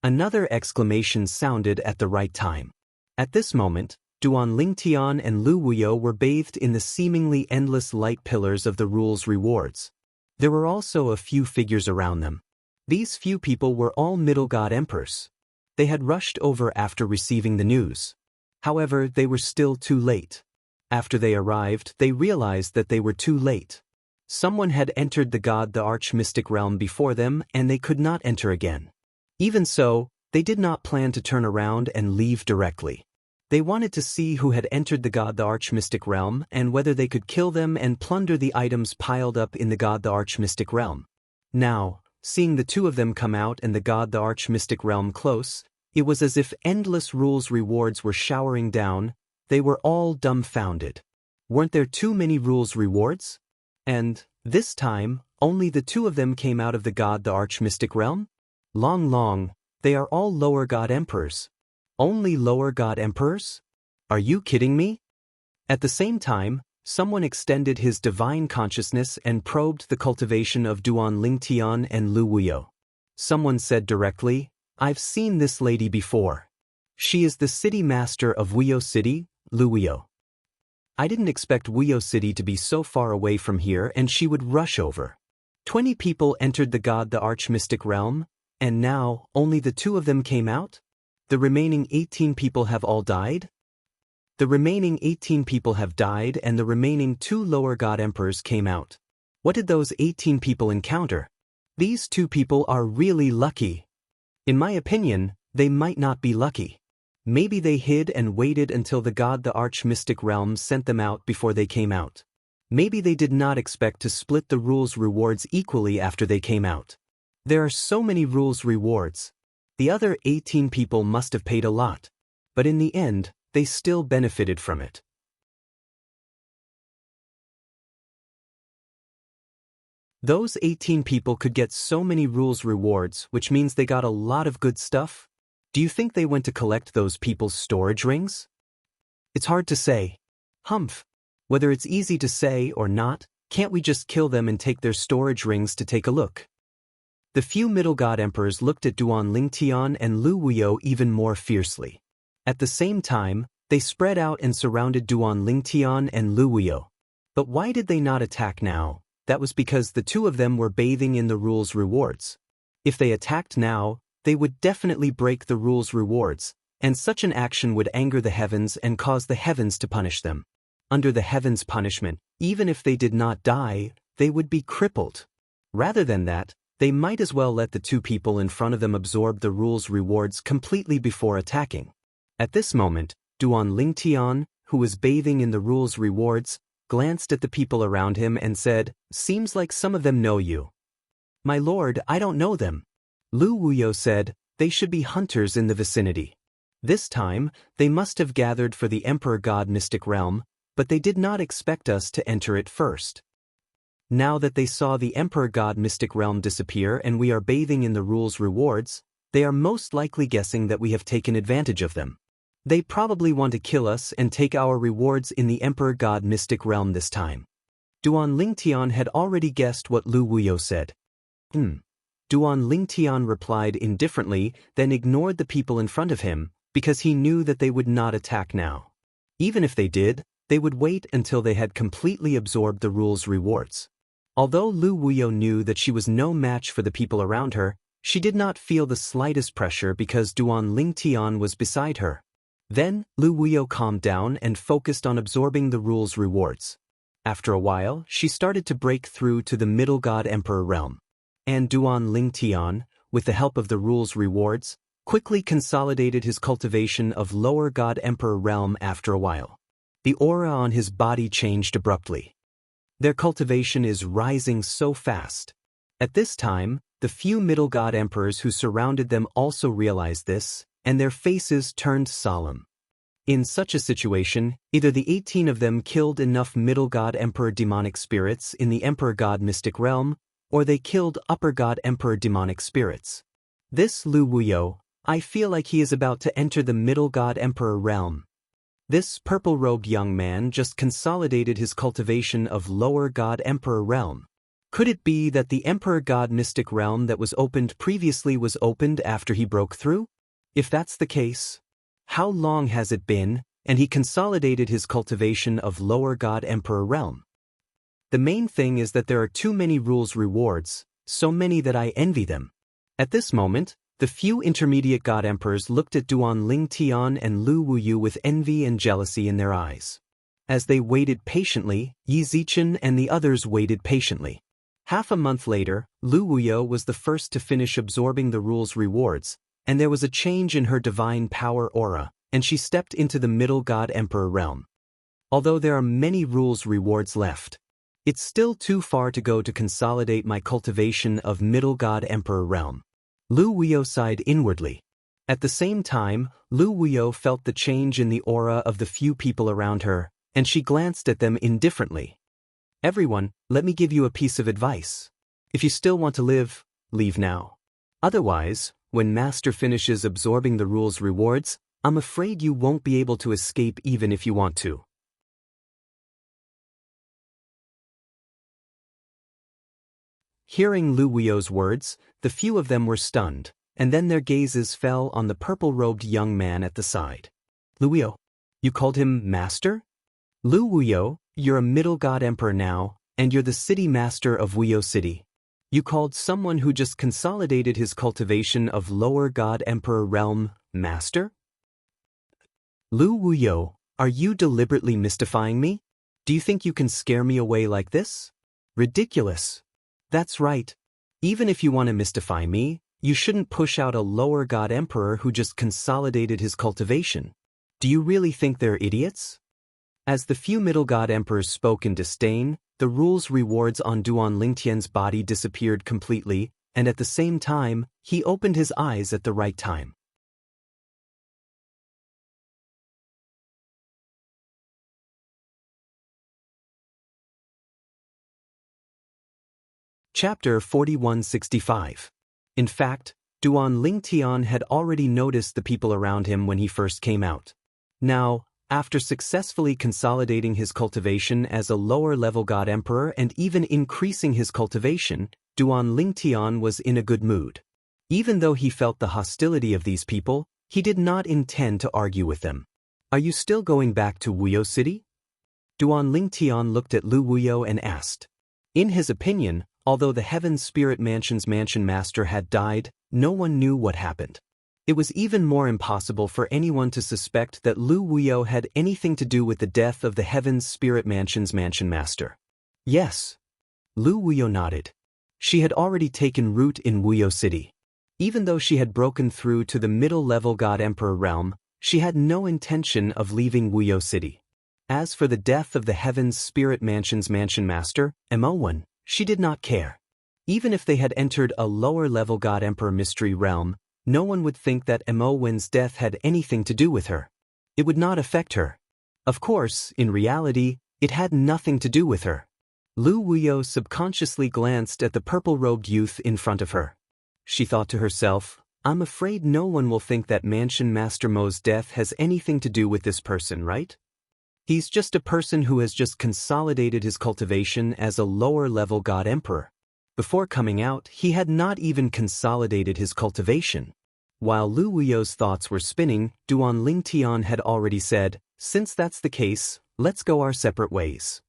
Another exclamation sounded at the right time. At this moment, Duan Lingtian and Lu Wuyo were bathed in the seemingly endless light pillars of the rules rewards. There were also a few figures around them. These few people were all middle god emperors. They had rushed over after receiving the news. However, they were still too late. After they arrived, they realized that they were too late. Someone had entered the arch-mystic realm before them and they could not enter again. Even so, they did not plan to turn around and leave directly. They wanted to see who had entered the arch-mystic realm and whether they could kill them and plunder the items piled up in the arch-mystic realm. Now, seeing the two of them come out and the arch-mystic realm close, it was as if endless rules rewards were showering down. They were all dumbfounded. Weren't there too many rules rewards? And, this time, only the two of them came out of the arch-mystic realm? Long, they are all lower god emperors. Only lower god emperors? Are you kidding me? At the same time, someone extended his divine consciousness and probed the cultivation of Duan Lingtian and Lu Wuyo. Someone said directly, "I've seen this lady before. She is the city master of Wuyo City, Lu Wuyo. I didn't expect Wuyo City to be so far away from here and she would rush over. 20 people entered the Arch-Mystic realm, and now only the 2 of them came out? The remaining 18 people have all died? The remaining 18 people have died and the remaining 2 lower god emperors came out. What did those 18 people encounter? These 2 people are really lucky. In my opinion, they might not be lucky. Maybe they hid and waited until the Arch-Mystic realm sent them out before they came out. Maybe they did not expect to split the rules rewards equally after they came out. There are so many rules rewards. The other 18 people must have paid a lot. But in the end, they still benefited from it. Those 18 people could get so many rules rewards, which means they got a lot of good stuff. Do you think they went to collect those people's storage rings? It's hard to say. Humph. Whether it's easy to say or not, can't we just kill them and take their storage rings to take a look? The few middle god emperors looked at Duan Lingtian and Lu Wuyo even more fiercely. At the same time, they spread out and surrounded Duan Lingtian and Lu Wuyo. But why did they not attack now? That was because the 2 of them were bathing in the rules rewards. If they attacked now, they would definitely break the rules rewards, and such an action would anger the heavens and cause the heavens to punish them. Under the heavens' punishment, even if they did not die, they would be crippled. Rather than that, they might as well let the 2 people in front of them absorb the rules rewards completely before attacking. At this moment, Duan Lingtian, who was bathing in the rules rewards, glanced at the people around him and said, "Seems like some of them know you." "My lord, I don't know them." Lu Wuyo said, "They should be hunters in the vicinity. This time, they must have gathered for the Emperor God Mystic Realm, but they did not expect us to enter it first. Now that they saw the Emperor God Mystic Realm disappear and we are bathing in the rules rewards, they are most likely guessing that we have taken advantage of them. They probably want to kill us and take our rewards in the Emperor God Mystic Realm this time." Duan Lingtian had already guessed what Lu Wuyo said. Duan Lingtian replied indifferently, then ignored the people in front of him, because he knew that they would not attack now. Even if they did, they would wait until they had completely absorbed the rules rewards. Although Lu Wuyo knew that she was no match for the people around her, she did not feel the slightest pressure because Duan Lingtian was beside her. Then, Lu Wuyo calmed down and focused on absorbing the rules rewards. After a while, she started to break through to the Middle God Emperor realm. And Duan Lingtian, with the help of the rules rewards, quickly consolidated his cultivation of Lower God Emperor realm after a while. The aura on his body changed abruptly. Their cultivation is rising so fast. At this time, the few middle god emperors who surrounded them also realized this, and their faces turned solemn. In such a situation, either the 18 of them killed enough middle god emperor demonic spirits in the emperor god mystic realm, or they killed upper god emperor demonic spirits. This Lu Wuyo, I feel like he is about to enter the middle god emperor realm. This purple-robed young man just consolidated his cultivation of lower god emperor realm. Could it be that the emperor god mystic realm that was opened previously was opened after he broke through? If that's the case, how long has it been, and he consolidated his cultivation of lower god emperor realm? The main thing is that there are too many rules rewards, so many that I envy them. At this moment, the few intermediate god emperors looked at Duan Lingtian and Lu Wuyo with envy and jealousy in their eyes. As they waited patiently, Yi Zichen and the others waited patiently. Half a month later, Lu Wuyo was the first to finish absorbing the rules rewards, and there was a change in her divine power aura, and she stepped into the middle god emperor realm. Although there are many rules rewards left, it's still too far to go to consolidate my cultivation of middle god emperor realm. Lu Wuyo sighed inwardly. At the same time, Lu Wuyo felt the change in the aura of the few people around her, and she glanced at them indifferently. Everyone, let me give you a piece of advice. If you still want to live, leave now. Otherwise, when Master finishes absorbing the rules rewards, I'm afraid you won't be able to escape even if you want to. Hearing Lu Wuyo's words, the few of them were stunned, and then their gazes fell on the purple-robed young man at the side. Lu Wuyo, You called him master? Lu Wuyo, you're a middle god emperor now, and you're the city master of Wuyo City. You called someone who just consolidated his cultivation of lower god emperor realm master? Lu Wuyo, are you deliberately mystifying me? Do you think you can scare me away like this? Ridiculous. That's right. Even if you want to mystify me, you shouldn't push out a lower god emperor who just consolidated his cultivation. Do you really think they're idiots? As the few middle god emperors spoke in disdain, the rule's rewards on Duan Lingtian's body disappeared completely, and at the same time, he opened his eyes at the right time. Chapter 4165. In fact, Duan Lingtian had already noticed the people around him when he first came out. Now, after successfully consolidating his cultivation as a lower-level god emperor and even increasing his cultivation, Duan Lingtian was in a good mood. Even though he felt the hostility of these people, he did not intend to argue with them. Are you still going back to Wuyo City? Duan Lingtian looked at Lu Wuyo and asked. In his opinion, although the Heaven Spirit Mansion's mansion master had died, no one knew what happened. It was even more impossible for anyone to suspect that Lu Wuyo had anything to do with the death of the Heaven's Spirit Mansion's mansion master. Yes. Lu Wuyo nodded. She had already taken root in Wuyo City. Even though she had broken through to the middle-level God Emperor realm, she had no intention of leaving Wuyo City. As for the death of the Heaven's Spirit Mansion's mansion master, Mo1, she did not care. Even if they had entered a lower-level God Emperor mystery realm, no one would think that Mo1's death had anything to do with her. It would not affect her. Of course, in reality, it had nothing to do with her. Lu Wuyo subconsciously glanced at the purple-robed youth in front of her. She thought to herself, I'm afraid no one will think that Mansion Master Mo's death has anything to do with this person, right? He's just a person who has just consolidated his cultivation as a lower-level God Emperor. Before coming out, he had not even consolidated his cultivation. While Lu Wuyo's thoughts were spinning, Duan Lingtian had already said, since that's the case, let's go our separate ways.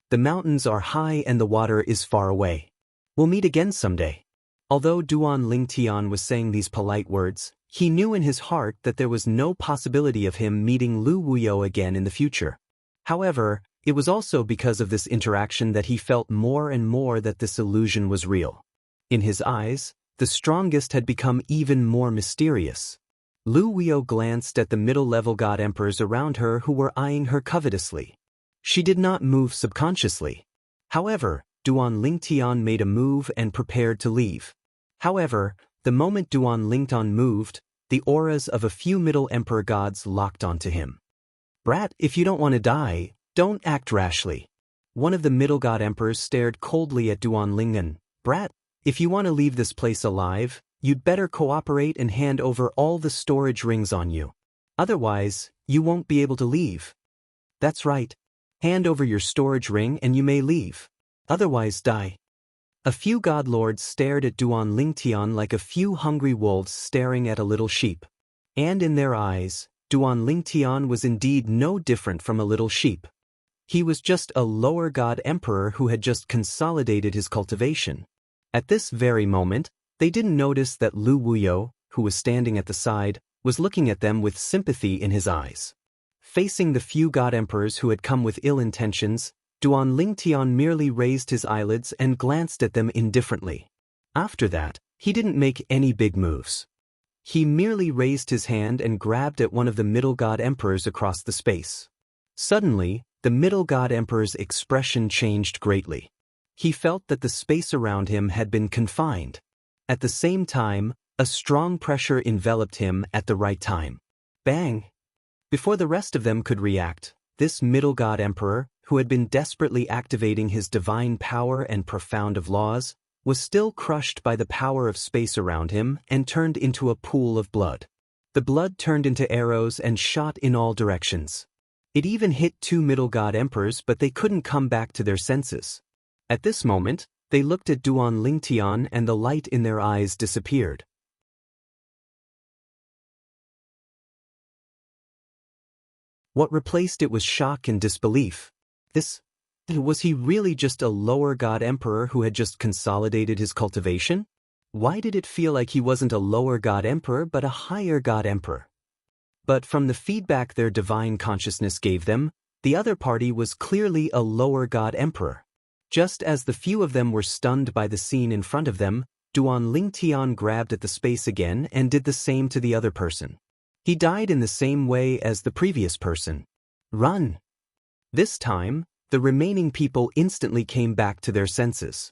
The mountains are high and the water is far away. We'll meet again someday. Although Duan Lingtian was saying these polite words, he knew in his heart that there was no possibility of him meeting Lu Wuyo again in the future. However, it was also because of this interaction that he felt more and more that this illusion was real. In his eyes, the strongest had become even more mysterious. Lu Wuyo glanced at the middle-level God Emperors around her who were eyeing her covetously. She did not move subconsciously. However, Duan Lingtian made a move and prepared to leave. However, the moment Duan Lingtian moved, the auras of a few Middle Emperor gods locked onto him. Brat, if you don't want to die, don't act rashly. One of the Middle God Emperors stared coldly at Duan Lingtian. Brat, if you want to leave this place alive, you'd better cooperate and hand over all the storage rings on you. Otherwise, you won't be able to leave. That's right. Hand over your storage ring and you may leave. Otherwise die. A few god lords stared at Duan Lingtian like a few hungry wolves staring at a little sheep. And in their eyes, Duan Lingtian was indeed no different from a little sheep. He was just a lower god emperor who had just consolidated his cultivation. At this very moment, they didn't notice that Lu Wuyo, who was standing at the side, was looking at them with sympathy in his eyes. Facing the few god emperors who had come with ill intentions, Duan Lingtian merely raised his eyelids and glanced at them indifferently. After that, he didn't make any big moves. He merely raised his hand and grabbed at one of the middle god emperors across the space. Suddenly, the middle god emperor's expression changed greatly. He felt that the space around him had been confined. At the same time, a strong pressure enveloped him at the right time. Bang! Before the rest of them could react, this middle god emperor, who had been desperately activating his divine power and profound of laws, was still crushed by the power of space around him and turned into a pool of blood. The blood turned into arrows and shot in all directions. It even hit two middle god emperors, but they couldn't come back to their senses. At this moment, they looked at Duan Lingtian and the light in their eyes disappeared. What replaced it was shock and disbelief. Was he really just a lower god emperor who had just consolidated his cultivation? Why did it feel like he wasn't a lower god emperor but a higher god emperor? But from the feedback their divine consciousness gave them, the other party was clearly a lower god emperor. Just as the few of them were stunned by the scene in front of them, Duan Lingtian grabbed at the space again and did the same to the other person. He died in the same way as the previous person. Run! This time, the remaining people instantly came back to their senses.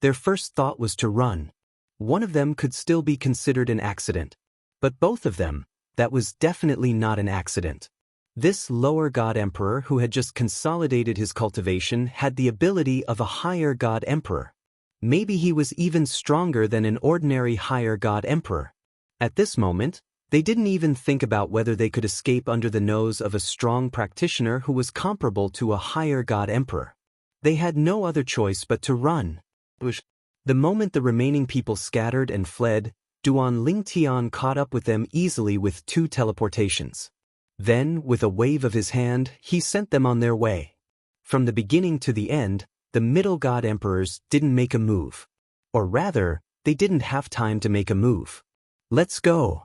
Their first thought was to run. One of them could still be considered an accident. But both of them, that was definitely not an accident. This lower god emperor who had just consolidated his cultivation had the ability of a higher god emperor. Maybe he was even stronger than an ordinary higher god emperor. At this moment, they didn't even think about whether they could escape under the nose of a strong practitioner who was comparable to a higher god emperor. They had no other choice but to run. The moment the remaining people scattered and fled, Duan Lingtian caught up with them easily with 2 teleportations. Then, with a wave of his hand, he sent them on their way. From the beginning to the end, the middle god emperors didn't make a move. Or rather, they didn't have time to make a move. Let's go.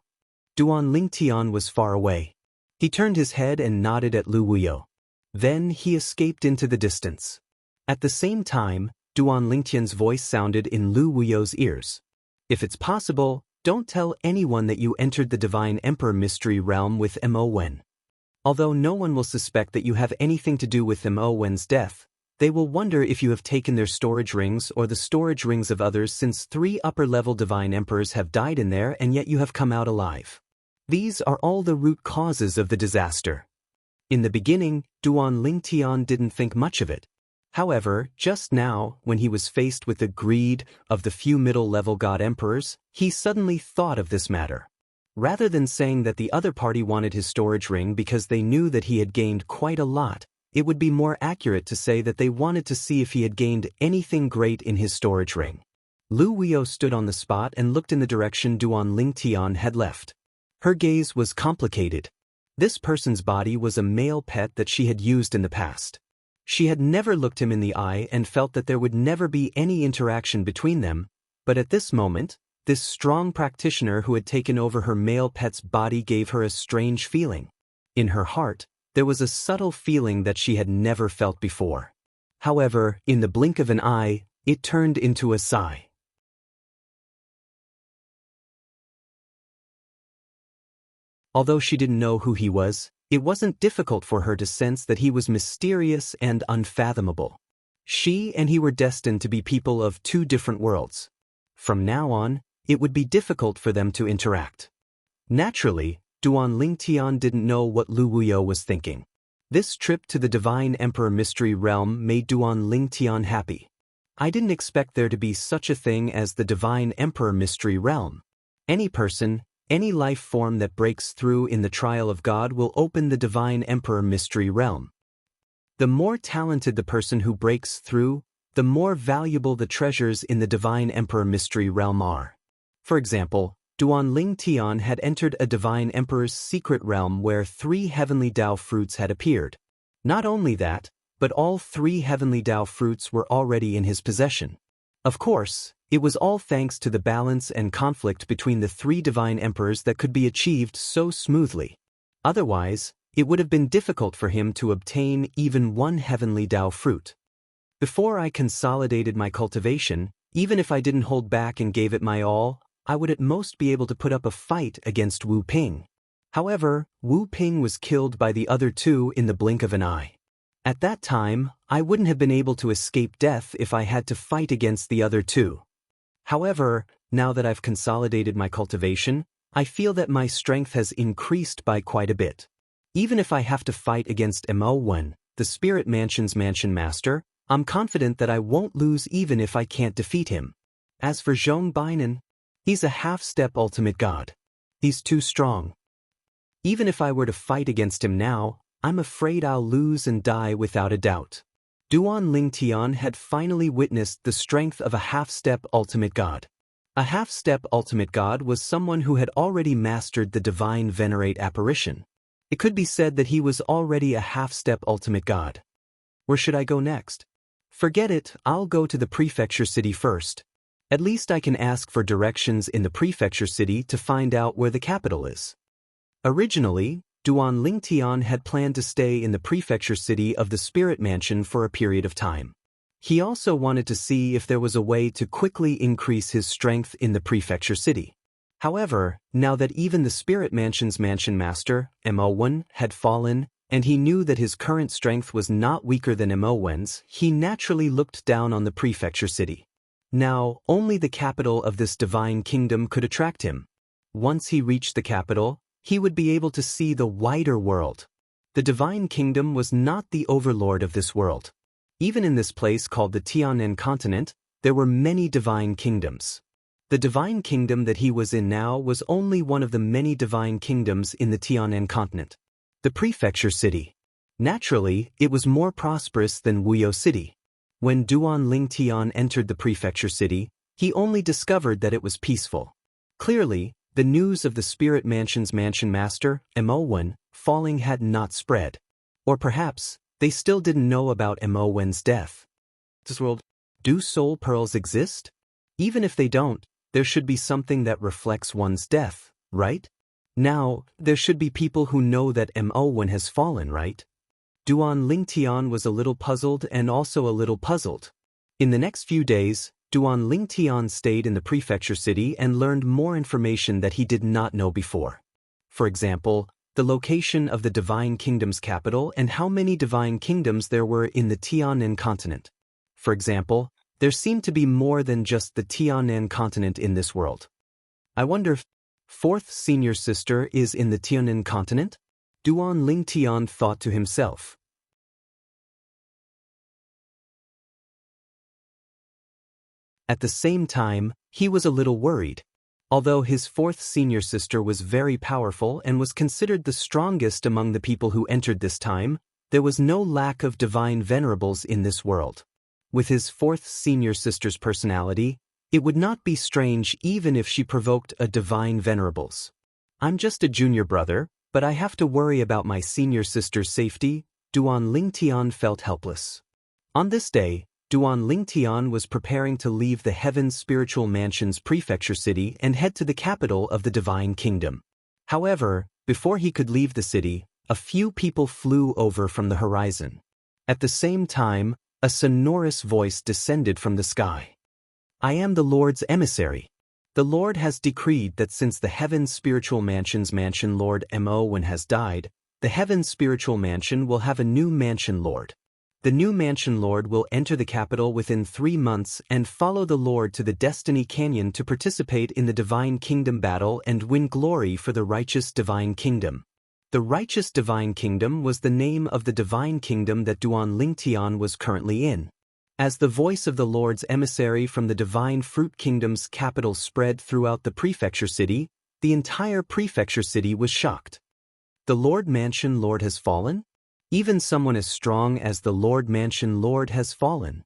Duan Lingtian was far away. He turned his head and nodded at Lu Wuyo. Then he escaped into the distance. At the same time, Duan Lingtian's voice sounded in Lu Wuyo's ears. If it's possible, don't tell anyone that you entered the Divine Emperor Mystery Realm with Mo Wen. Although no one will suspect that you have anything to do with Mo Wen's death, they will wonder if you have taken their storage rings or the storage rings of others, since 3 upper-level Divine Emperors have died in there and yet you have come out alive. These are all the root causes of the disaster. In the beginning, Duan Lingtian didn't think much of it. However, just now, when he was faced with the greed of the few middle-level god emperors, he suddenly thought of this matter. Rather than saying that the other party wanted his storage ring because they knew that he had gained quite a lot, it would be more accurate to say that they wanted to see if he had gained anything great in his storage ring. Lu Wuyo stood on the spot and looked in the direction Duan Lingtian had left. Her gaze was complicated. This person's body was a male pet that she had used in the past. She had never looked him in the eye and felt that there would never be any interaction between them, but at this moment, this strong practitioner who had taken over her male pet's body gave her a strange feeling. In her heart, there was a subtle feeling that she had never felt before. However, in the blink of an eye, it turned into a sigh. Although she didn't know who he was, it wasn't difficult for her to sense that he was mysterious and unfathomable. She and he were destined to be people of 2 different worlds. From now on, it would be difficult for them to interact. Naturally, Duan Lingtian didn't know what Lu Wuyo was thinking. This trip to the Divine Emperor Mystery Realm made Duan Lingtian happy. I didn't expect there to be such a thing as the Divine Emperor Mystery Realm. Any person, any life form that breaks through in the trial of God will open the Divine Emperor Mystery Realm. The more talented the person who breaks through, the more valuable the treasures in the Divine Emperor Mystery Realm are. For example, Duan Lingtian had entered a Divine Emperor's secret realm where 3 heavenly Dao fruits had appeared. Not only that, but all 3 heavenly Dao fruits were already in his possession. Of course, it was all thanks to the balance and conflict between the 3 Divine Emperors that could be achieved so smoothly. Otherwise, it would have been difficult for him to obtain even 1 heavenly Dao fruit. Before I consolidated my cultivation, even if I didn't hold back and gave it my all, I would at most be able to put up a fight against Wu Ping. However, Wu Ping was killed by the other 2 in the blink of an eye. At that time, I wouldn't have been able to escape death if I had to fight against the other 2. However, now that I've consolidated my cultivation, I feel that my strength has increased by quite a bit. Even if I have to fight against Mo Wen, the Spirit Mansion's Mansion Master, I'm confident that I won't lose even if I can't defeat him. As for Zhong Bainan, he's a half-step ultimate god. He's too strong. Even if I were to fight against him now, I'm afraid I'll lose and die without a doubt. Duan Lingtian had finally witnessed the strength of a half-step ultimate god. A half-step ultimate god was someone who had already mastered the divine venerate apparition. It could be said that he was already a half-step ultimate god. Where should I go next? Forget it, I'll go to the prefecture city first. At least I can ask for directions in the prefecture city to find out where the capital is. Originally, Duan Lingtian had planned to stay in the prefecture city of the Spirit Mansion for a period of time. He also wanted to see if there was a way to quickly increase his strength in the prefecture city. However, now that even the Spirit Mansion's Mansion Master, Mo1, had fallen, and he knew that his current strength was not weaker than Mo1's, he naturally looked down on the prefecture city. Now, only the capital of this divine kingdom could attract him. Once he reached the capital, he would be able to see the wider world. The divine kingdom was not the overlord of this world. Even in this place called the Tianan continent, there were many divine kingdoms. The divine kingdom that he was in now was only one of the many divine kingdoms in the Tianan continent. The prefecture city. Naturally, it was more prosperous than Wuyo city. When Duan Lingtian entered the prefecture city, he only discovered that it was peaceful. Clearly, the news of the Spirit Mansion's Mansion Master, Mo1, falling had not spread. Or perhaps, they still didn't know about Mo1's death. This world, do soul pearls exist? Even if they don't, there should be something that reflects one's death, right? Now, there should be people who know that Mo1 has fallen, right? Duan Lingtian was a little puzzled and also a little puzzled. In the next few days, Duan Lingtian stayed in the prefecture city and learned more information that he did not know before. For example, the location of the Divine Kingdom's capital and how many Divine Kingdoms there were in the Tianan continent. For example, there seemed to be more than just the Tianan continent in this world. I wonder if fourth senior sister is in the Tianan continent? Duan Lingtian thought to himself. At the same time, he was a little worried. Although his fourth senior sister was very powerful and was considered the strongest among the people who entered this time, there was no lack of divine venerables in this world. With his fourth senior sister's personality, it would not be strange even if she provoked a divine venerables. I'm just a junior brother, but I have to worry about my senior sister's safety. Duan Lingtian felt helpless. On this day, Duan Lingtian was preparing to leave the Heaven's Spiritual Mansion's prefecture city and head to the capital of the Divine Kingdom. However, before he could leave the city, a few people flew over from the horizon. At the same time, a sonorous voice descended from the sky. I am the Lord's emissary. The Lord has decreed that since the Heaven's Spiritual Mansion's Mansion Lord Mo1 has died, the Heaven's Spiritual Mansion will have a new Mansion Lord. The new Mansion Lord will enter the capital within 3 months and follow the Lord to the Destiny Canyon to participate in the Divine Kingdom battle and win glory for the Righteous Divine Kingdom. The Righteous Divine Kingdom was the name of the Divine Kingdom that Duan Lingtian was currently in. As the voice of the Lord's emissary from the Divine Fruit Kingdom's capital spread throughout the prefecture city, the entire prefecture city was shocked. The Lord Mansion Lord has fallen? Even someone as strong as the Lord Mansion Lord has fallen.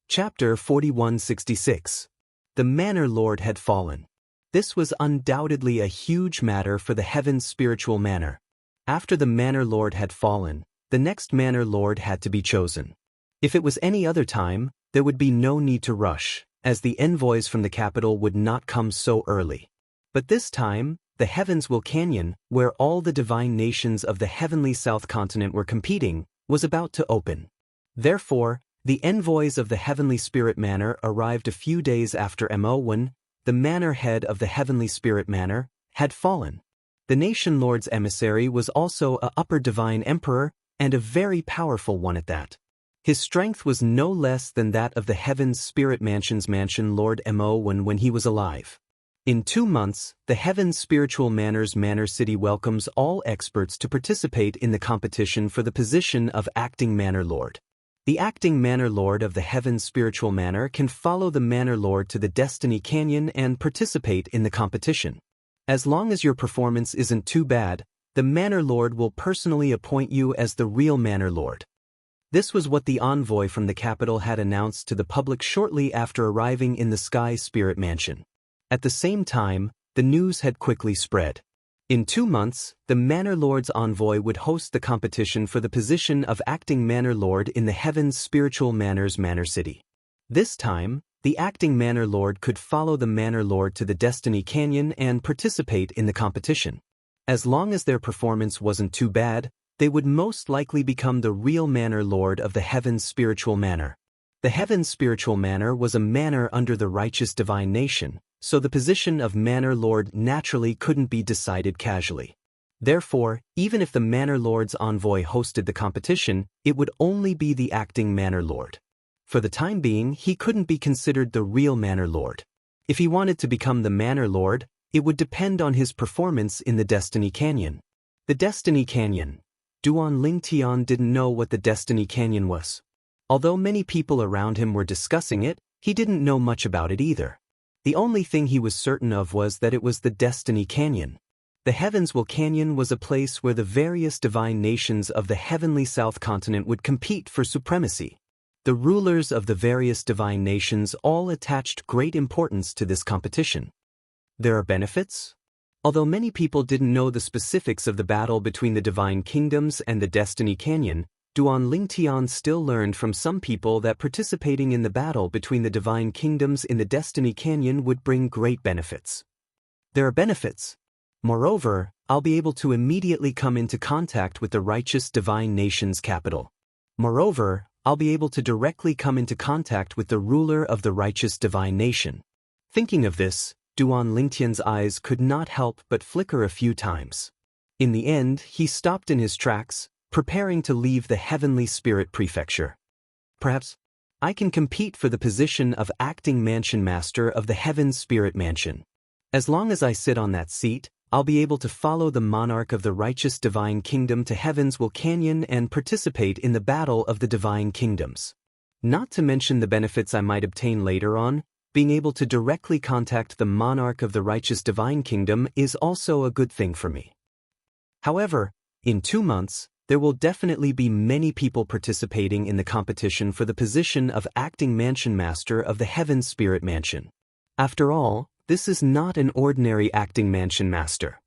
Chapter 4166. The Manor Lord had fallen. This was undoubtedly a huge matter for the Heaven's Spiritual Manor. After the Manor Lord had fallen, the next Manor Lord had to be chosen. If it was any other time, there would be no need to rush, as the envoys from the capital would not come so early. But this time, the Heavens Will Canyon, where all the divine nations of the heavenly South Continent were competing, was about to open. Therefore, the envoys of the Heavenly Spirit Manor arrived a few days after Mo1, the manor head of the Heavenly Spirit Manor, had fallen. The Nation Lord's emissary was also a upper divine emperor, and a very powerful one at that. His strength was no less than that of the Heaven's Spirit Mansion's Mansion Lord Mo1 when he was alive. In 2 months, the Heaven's Spiritual Manor's Manor City welcomes all experts to participate in the competition for the position of Acting Manor Lord. The Acting Manor Lord of the Heaven's Spiritual Manor can follow the Manor Lord to the Destiny Canyon and participate in the competition. As long as your performance isn't too bad, the Manor Lord will personally appoint you as the real Manor Lord. This was what the envoy from the capital had announced to the public shortly after arriving in the Sky Spirit Mansion. At the same time, the news had quickly spread. In 2 months, the Manor Lord's envoy would host the competition for the position of acting Manor Lord in the Heaven's Spiritual Manors Manor City. This time, the acting Manor Lord could follow the Manor Lord to the Destiny Canyon and participate in the competition. As long as their performance wasn't too bad, they would most likely become the real Manor Lord of the Heaven's Spiritual Manor. The Heaven's Spiritual Manor was a manor under the righteous divine nation, so the position of Manor Lord naturally couldn't be decided casually. Therefore, even if the Manor Lord's envoy hosted the competition, it would only be the acting Manor Lord. For the time being, he couldn't be considered the real Manor Lord. If he wanted to become the Manor Lord, it would depend on his performance in the Destiny Canyon. The Destiny Canyon. Duan Lingtian didn't know what the Destiny Canyon was. Although many people around him were discussing it, he didn't know much about it either. The only thing he was certain of was that it was the Destiny Canyon. The Heavenswell Canyon was a place where the various divine nations of the heavenly South Continent would compete for supremacy. The rulers of the various divine nations all attached great importance to this competition. There are benefits? Although many people didn't know the specifics of the battle between the divine kingdoms and the Destiny Canyon, Duan Lingtian still learned from some people that participating in the battle between the divine kingdoms in the Destiny Canyon would bring great benefits. There are benefits. Moreover, I'll be able to immediately come into contact with the righteous divine nation's capital. Moreover, I'll be able to directly come into contact with the ruler of the righteous divine nation. Thinking of this, Duan Lingtian's eyes could not help but flicker a few times. In the end, he stopped in his tracks, preparing to leave the Heavenly Spirit Prefecture. Perhaps I can compete for the position of acting Mansion Master of the Heaven's Spirit Mansion. As long as I sit on that seat, I'll be able to follow the monarch of the righteous divine kingdom to Heavenswell Canyon and participate in the battle of the divine kingdoms. Not to mention the benefits I might obtain later on, being able to directly contact the monarch of the righteous divine kingdom is also a good thing for me. However, in 2 months, there will definitely be many people participating in the competition for the position of acting Mansion Master of the Heaven's Spirit Mansion. After all, this is not an ordinary acting Mansion Master.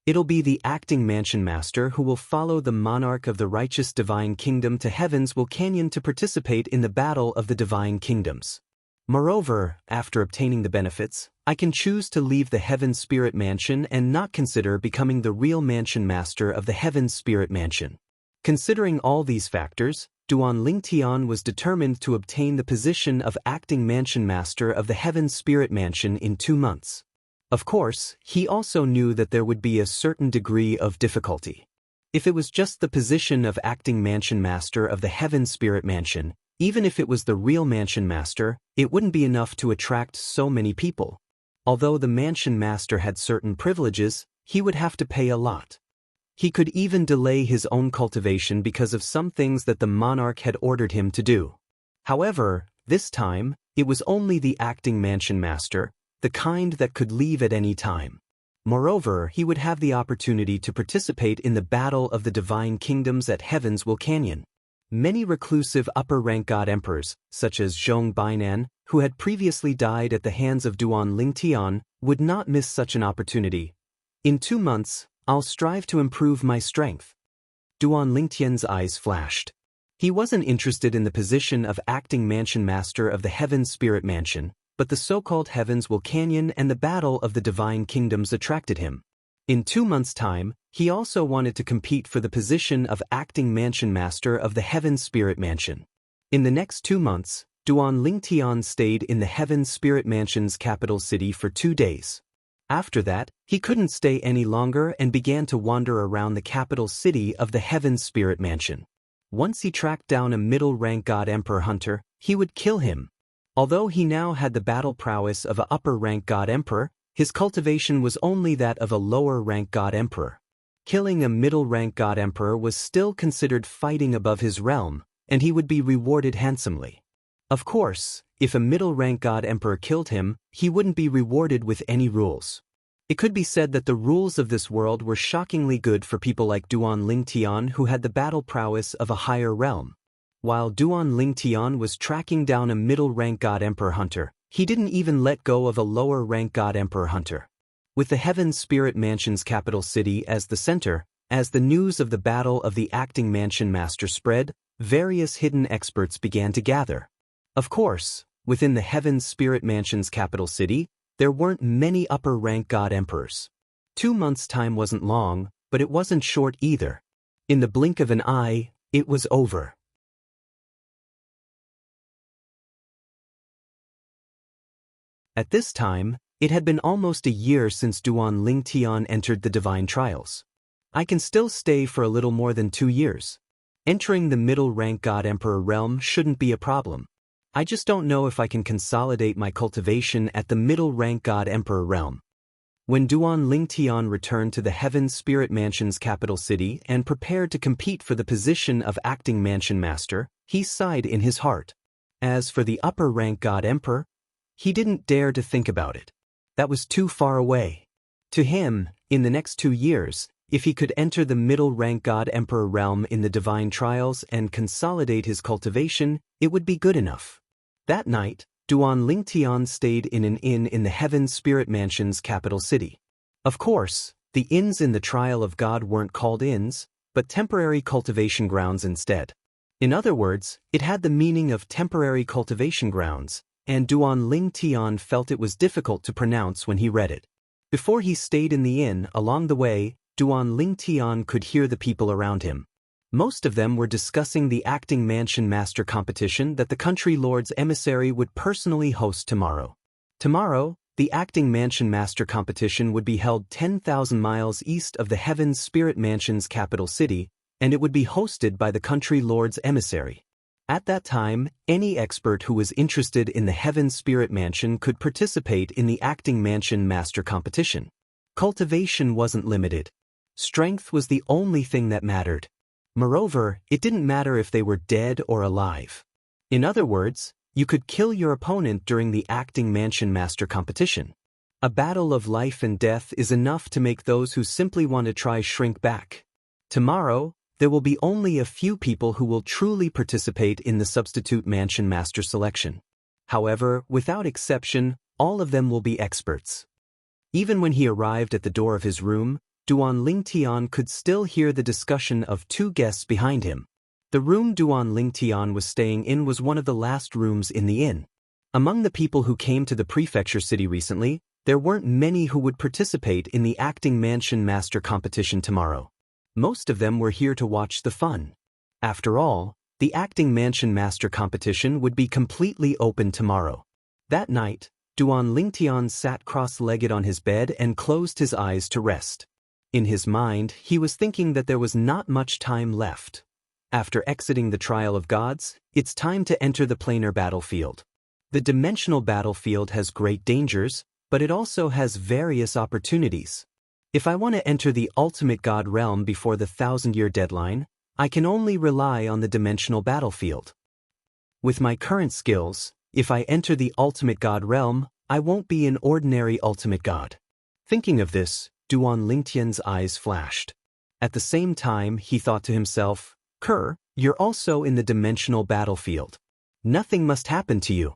It'll be the acting Mansion Master who will follow the monarch of the righteous divine kingdom to Heavenswell Canyon to participate in the battle of the divine kingdoms. Moreover, after obtaining the benefits, I can choose to leave the Heaven's Spirit Mansion and not consider becoming the real Mansion Master of the Heaven's Spirit Mansion. Considering all these factors, Duan Lingtian was determined to obtain the position of acting Mansion Master of the Heaven's Spirit Mansion in 2 months. Of course, he also knew that there would be a certain degree of difficulty. If it was just the position of acting Mansion Master of the Heaven's Spirit Mansion, even if it was the real Mansion Master, it wouldn't be enough to attract so many people. Although the Mansion Master had certain privileges, he would have to pay a lot. He could even delay his own cultivation because of some things that the monarch had ordered him to do. However, this time, it was only the acting Mansion Master, the kind that could leave at any time. Moreover, he would have the opportunity to participate in the battle of the divine kingdoms at Heavenswell Canyon. Many reclusive upper-rank god emperors, such as Zhong Bainan, who had previously died at the hands of Duan Lingtian, would not miss such an opportunity. In 2 months, I'll strive to improve my strength. Duan Lingtian's eyes flashed. He wasn't interested in the position of acting Mansion Master of the Heaven's Spirit Mansion, but the so-called Heavenswell Canyon and the battle of the divine kingdoms attracted him. In 2 months' time, he also wanted to compete for the position of acting Mansion Master of the Heaven's Spirit Mansion. In the next 2 months, Duan Lingtian stayed in the Heaven's Spirit Mansion's capital city for 2 days. After that, he couldn't stay any longer and began to wander around the capital city of the Heaven's Spirit Mansion. Once he tracked down a middle-rank god emperor hunter, he would kill him. Although he now had the battle prowess of an upper-rank god emperor, his cultivation was only that of a lower-rank god emperor. Killing a middle-rank god emperor was still considered fighting above his realm, and he would be rewarded handsomely. Of course, if a middle-rank god emperor killed him, he wouldn't be rewarded with any rules. It could be said that the rules of this world were shockingly good for people like Duan Lingtian, who had the battle prowess of a higher realm. While Duan Lingtian was tracking down a middle-rank God Emperor Hunter, he didn't even let go of a lower-rank God Emperor Hunter. With the Heaven Spirit Mansion's capital city as the center, as the news of the battle of the acting mansion master spread, various hidden experts began to gather. Of course, within the Heaven Spirit Mansion's capital city, there weren't many upper-rank God Emperors. 2 months' time wasn't long, but it wasn't short either. In the blink of an eye, it was over. At this time, it had been almost a year since Duan Lingtian entered the Divine Trials. I can still stay for a little more than 2 years. Entering the middle-rank God Emperor realm shouldn't be a problem. I just don't know if I can consolidate my cultivation at the middle-rank God Emperor realm. When Duan Lingtian returned to the Heaven Spirit Mansion's capital city and prepared to compete for the position of acting mansion master, he sighed in his heart. As for the upper-rank God Emperor, he didn't dare to think about it. That was too far away. To him, in the next 2 years, if he could enter the middle-rank God Emperor realm in the Divine Trials and consolidate his cultivation, it would be good enough. That night, Duan Lingtian stayed in an inn in the Heaven Spirit Mansion's capital city. Of course, the inns in the Trial of God weren't called inns, but temporary cultivation grounds instead. In other words, it had the meaning of temporary cultivation grounds, and Duan Lingtian felt it was difficult to pronounce when he read it. Before he stayed in the inn, along the way, Duan Lingtian could hear the people around him. Most of them were discussing the acting mansion master competition that the country lord's emissary would personally host tomorrow. Tomorrow, the acting mansion master competition would be held 10,000 miles east of the Heaven Spirit Mansion's capital city, and it would be hosted by the country lord's emissary. At that time, any expert who was interested in the Heaven Spirit Mansion could participate in the acting mansion master competition. Cultivation wasn't limited. Strength was the only thing that mattered. Moreover, it didn't matter if they were dead or alive. In other words, you could kill your opponent during the acting mansion master competition. A battle of life and death is enough to make those who simply want to try shrink back. Tomorrow, there will be only a few people who will truly participate in the substitute mansion master selection. However, without exception, all of them will be experts. Even when he arrived at the door of his room, Duan Lingtian could still hear the discussion of 2 guests behind him. The room Duan Lingtian was staying in was one of the last rooms in the inn. Among the people who came to the prefecture city recently, there weren't many who would participate in the acting mansion master competition tomorrow. Most of them were here to watch the fun. After all, the acting mansion master competition would be completely open tomorrow. That night, Duan Lingtian sat cross-legged on his bed and closed his eyes to rest. In his mind, he was thinking that there was not much time left. After exiting the Trial of Gods, it's time to enter the planar battlefield. The dimensional battlefield has great dangers, but it also has various opportunities. If I want to enter the ultimate God realm before the 1,000-year deadline, I can only rely on the dimensional battlefield. With my current skills, if I enter the ultimate God realm, I won't be an ordinary ultimate God. Thinking of this, Duan Lingtian's eyes flashed. At the same time, he thought to himself, "Kerr, you're also in the dimensional battlefield. Nothing must happen to you.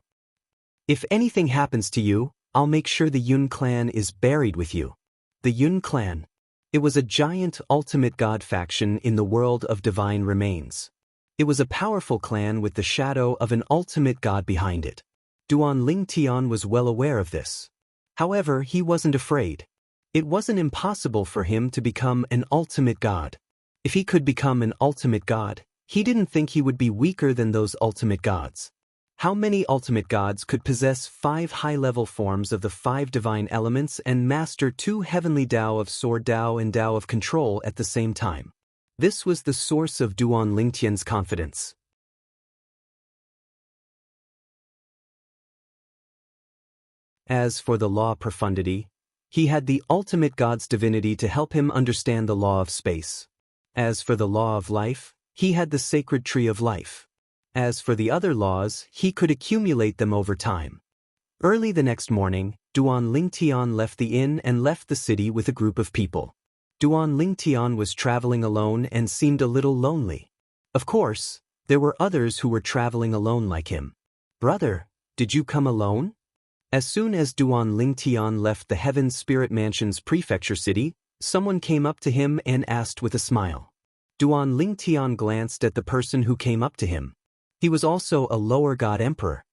If anything happens to you, I'll make sure the Yun clan is buried with you." The Yun clan. It was a giant ultimate god faction in the world of divine remains. It was a powerful clan with the shadow of an ultimate god behind it. Duan Lingtian was well aware of this. However, he wasn't afraid. It wasn't impossible for him to become an ultimate god. If he could become an ultimate god, he didn't think he would be weaker than those ultimate gods. How many ultimate gods could possess 5 high-level forms of the 5 divine elements and master 2 heavenly Tao of Sword Tao and Tao of Control at the same time? This was the source of Duan Lingtian's confidence. As for the law profundity, he had the ultimate god's divinity to help him understand the law of space. As for the law of life, he had the sacred tree of life. As for the other laws, he could accumulate them over time. Early the next morning, Duan Lingtian left the inn and left the city with a group of people. Duan Lingtian was traveling alone and seemed a little lonely. Of course, there were others who were traveling alone like him. "Brother, did you come alone?" As soon as Duan Lingtian left the Heaven Spirit Mansion's prefecture city, someone came up to him and asked with a smile. Duan Lingtian glanced at the person who came up to him. He was also a lower god emperor.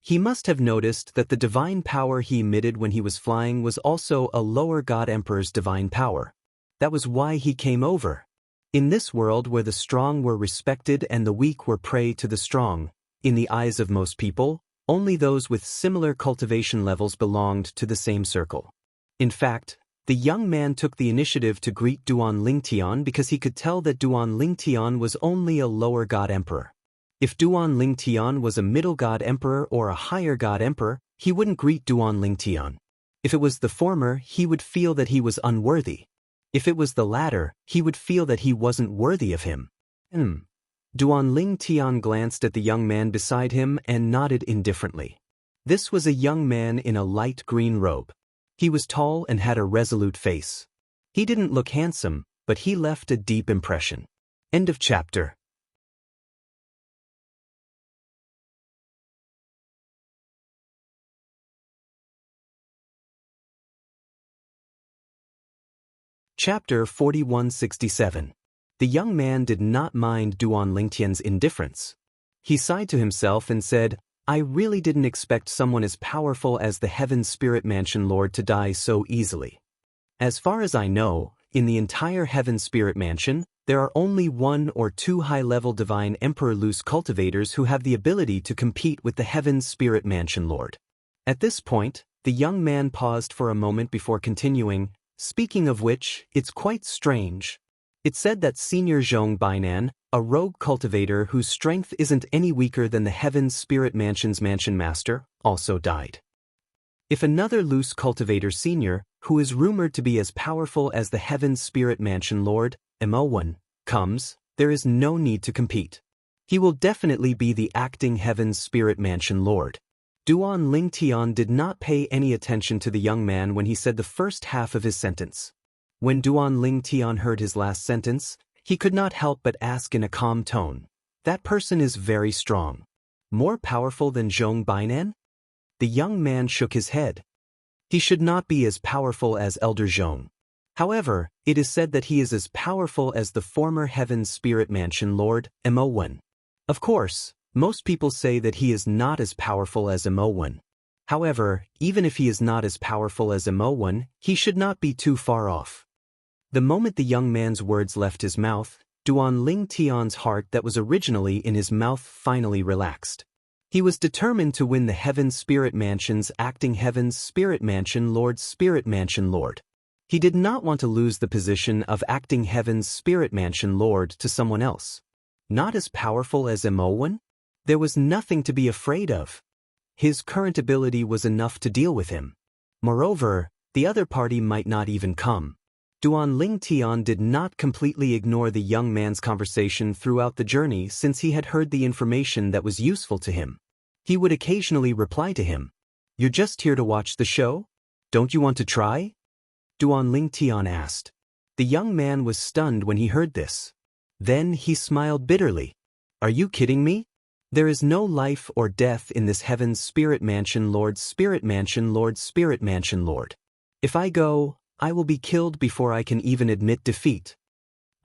He must have noticed that the divine power he emitted when he was flying was also a lower god emperor's divine power. That was why he came over. In this world where the strong were respected and the weak were prey to the strong, in the eyes of most people, only those with similar cultivation levels belonged to the same circle. In fact, the young man took the initiative to greet Duan Lingtian because he could tell that Duan Lingtian was only a lower god emperor. If Duan Lingtian was a middle god emperor or a higher god emperor, he wouldn't greet Duan Lingtian. If it was the former, he would feel that he was unworthy. If it was the latter, he would feel that he wasn't worthy of him. Duan Lingtian glanced at the young man beside him and nodded indifferently. This was a young man in a light green robe. He was tall and had a resolute face. He didn't look handsome, but he left a deep impression. End of chapter. Chapter 4167. The young man did not mind Duan Lingtian's indifference. He sighed to himself and said, "I really didn't expect someone as powerful as the Heaven Spirit Mansion Lord to die so easily. As far as I know, in the entire Heaven Spirit Mansion, there are only 1 or 2 high-level Divine Emperor loose cultivators who have the ability to compete with the Heaven Spirit Mansion Lord." At this point, the young man paused for a moment before continuing, "Speaking of which, it's quite strange. It's said that Senior Zhong Bainan, a rogue cultivator whose strength isn't any weaker than the Heaven Spirit Mansion's Mansion Master, also died. If another loose cultivator senior, who is rumored to be as powerful as the Heaven Spirit Mansion Lord, Mo1, comes, there is no need to compete. He will definitely be the acting Heaven Spirit Mansion Lord." Duan Lingtian did not pay any attention to the young man when he said the first half of his sentence. When Duan Lingtian heard his last sentence, he could not help but ask in a calm tone, "That person is very strong. More powerful than Zhong Bainan?" The young man shook his head. "He should not be as powerful as Elder Zhong. However, it is said that he is as powerful as the former Heaven Spirit Mansion Lord, Mo1. Of course, most people say that he is not as powerful as Mo1. However, even if he is not as powerful as Mo1, he should not be too far off." The moment the young man's words left his mouth, Duan Lingtian's heart that was originally in his mouth finally relaxed. He was determined to win the Heaven Spirit Mansion's acting Heaven Spirit Mansion Lord. He did not want to lose the position of acting Heaven's Spirit Mansion Lord to someone else. Not as powerful as Mo1? There was nothing to be afraid of. His current ability was enough to deal with him. Moreover, the other party might not even come. Duan Lingtian did not completely ignore the young man's conversation throughout the journey since he had heard the information that was useful to him. He would occasionally reply to him, "You're just here to watch the show? Don't you want to try?" Duan Lingtian asked. The young man was stunned when he heard this. Then he smiled bitterly. "Are you kidding me? There is no life or death in this Heaven Spirit Mansion Lord. If I go, I will be killed before I can even admit defeat.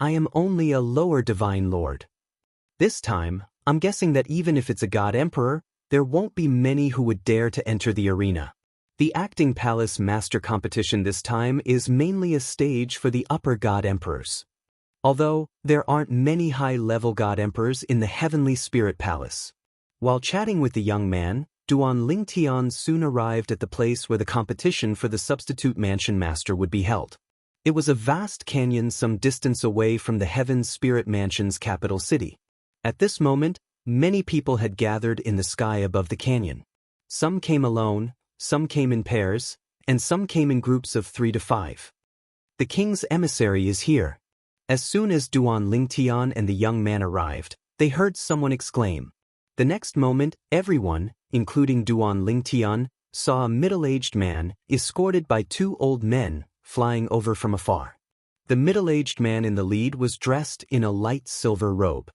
I am only a lower divine lord. This time, I'm guessing that even if it's a god emperor, there won't be many who would dare to enter the arena. The Acting Palace Master Competition this time is mainly a stage for the upper god emperors. Although, there aren't many high-level god emperors in the Heavenly Spirit Palace." While chatting with the young man, Duan Lingtian soon arrived at the place where the competition for the substitute mansion master would be held. It was a vast canyon some distance away from the Heaven Spirit Mansion's capital city. At this moment, many people had gathered in the sky above the canyon. Some came alone, some came in pairs, and some came in groups of 3 to 5. "The king's emissary is here." As soon as Duan Lingtian and the young man arrived, they heard someone exclaim. The next moment, everyone, including Duan Lingtian, saw a middle-aged man, escorted by two old men, flying over from afar. The middle-aged man in the lead was dressed in a light silver robe.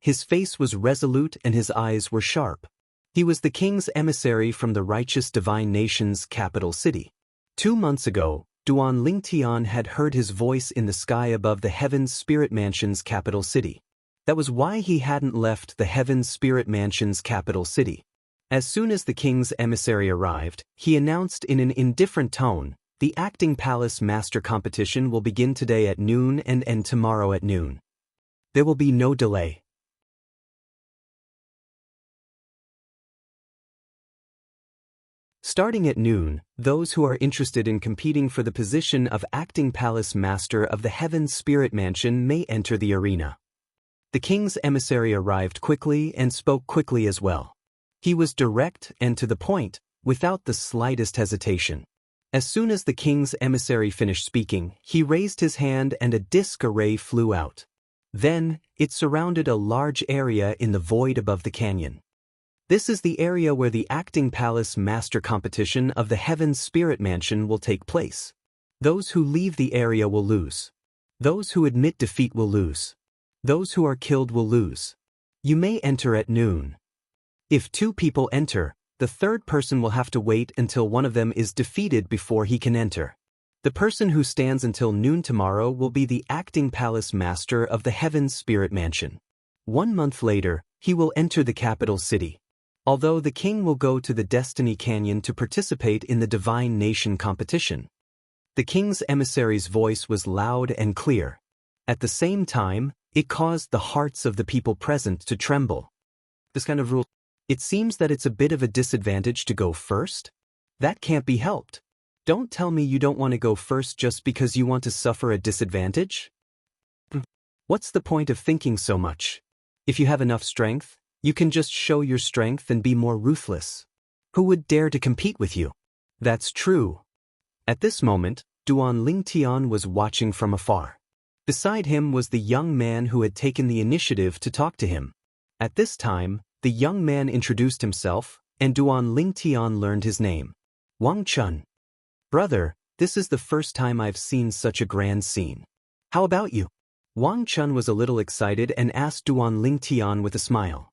His face was resolute and his eyes were sharp. He was the king's emissary from the righteous divine nation's capital city. 2 months ago, Duan Lingtian had heard his voice in the sky above the Heaven's Spirit Mansion's capital city. That was why he hadn't left the Heaven's Spirit Mansion's capital city. As soon as the king's emissary arrived, he announced in an indifferent tone, "The Acting Palace Master Competition will begin today at noon and end tomorrow at noon. There will be no delay." Starting at noon, those who are interested in competing for the position of Acting Palace Master of the Heaven's Spirit Mansion may enter the arena. The king's emissary arrived quickly and spoke quickly as well. He was direct and to the point, without the slightest hesitation. As soon as the king's emissary finished speaking, he raised his hand and a disc array flew out. Then, it surrounded a large area in the void above the canyon. This is the area where the Acting Palace Master Competition of the Heaven's Spirit Mansion will take place. Those who leave the area will lose. Those who admit defeat will lose. Those who are killed will lose. You may enter at noon. If 2 people enter, the third person will have to wait until one of them is defeated before he can enter. The person who stands until noon tomorrow will be the Acting Palace Master of the Heaven's Spirit Mansion. 1 month later, he will enter the capital city. Although the king will go to the Destiny Canyon to participate in the Divine Nation competition. The king's emissary's voice was loud and clear. At the same time, it caused the hearts of the people present to tremble. This kind of rule. It seems that it's a bit of a disadvantage to go first? That can't be helped. Don't tell me you don't want to go first just because you want to suffer a disadvantage? What's the point of thinking so much? If you have enough strength, you can just show your strength and be more ruthless. Who would dare to compete with you? That's true. At this moment, Duan Lingtian was watching from afar. Beside him was the young man who had taken the initiative to talk to him. At this time, the young man introduced himself, and Duan Lingtian learned his name. Wang Chun. Brother, this is the first time I've seen such a grand scene. How about you? Wang Chun was a little excited and asked Duan Lingtian with a smile.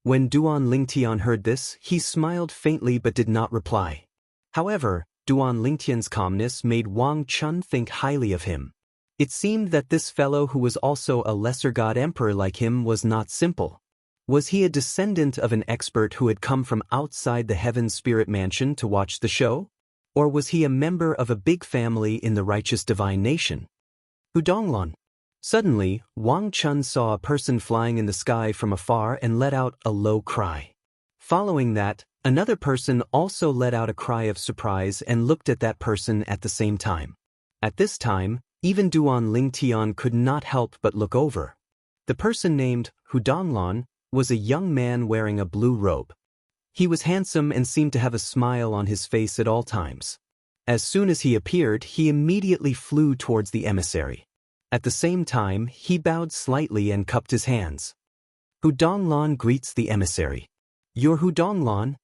When Duan Lingtian heard this, he smiled faintly but did not reply. However, Duan Lingtian's calmness made Wang Chun think highly of him. It seemed that this fellow who was also a lesser god emperor like him was not simple. Was he a descendant of an expert who had come from outside the Heaven Spirit Mansion to watch the show? Or was he a member of a big family in the righteous divine nation? Hudonglan. Suddenly, Wang Chun saw a person flying in the sky from afar and let out a low cry. Following that, another person also let out a cry of surprise and looked at that person at the same time. At this time, even Duan Lingtian could not help but look over. The person named Hudonglan was a young man wearing a blue robe. He was handsome and seemed to have a smile on his face at all times. As soon as he appeared, he immediately flew towards the emissary. At the same time, he bowed slightly and cupped his hands. Hudonglan greets the emissary. You're Hudonglan?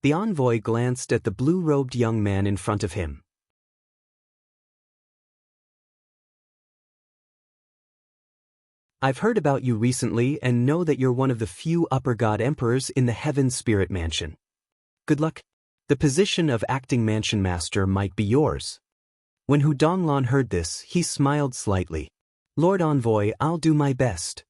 The envoy glanced at the blue-robed young man in front of him. I've heard about you recently and know that you're one of the few upper god emperors in the Heaven Spirit Mansion. Good luck. The position of Acting Mansion Master might be yours. When Hudonglan heard this, he smiled slightly. Lord Envoy, I'll do my best.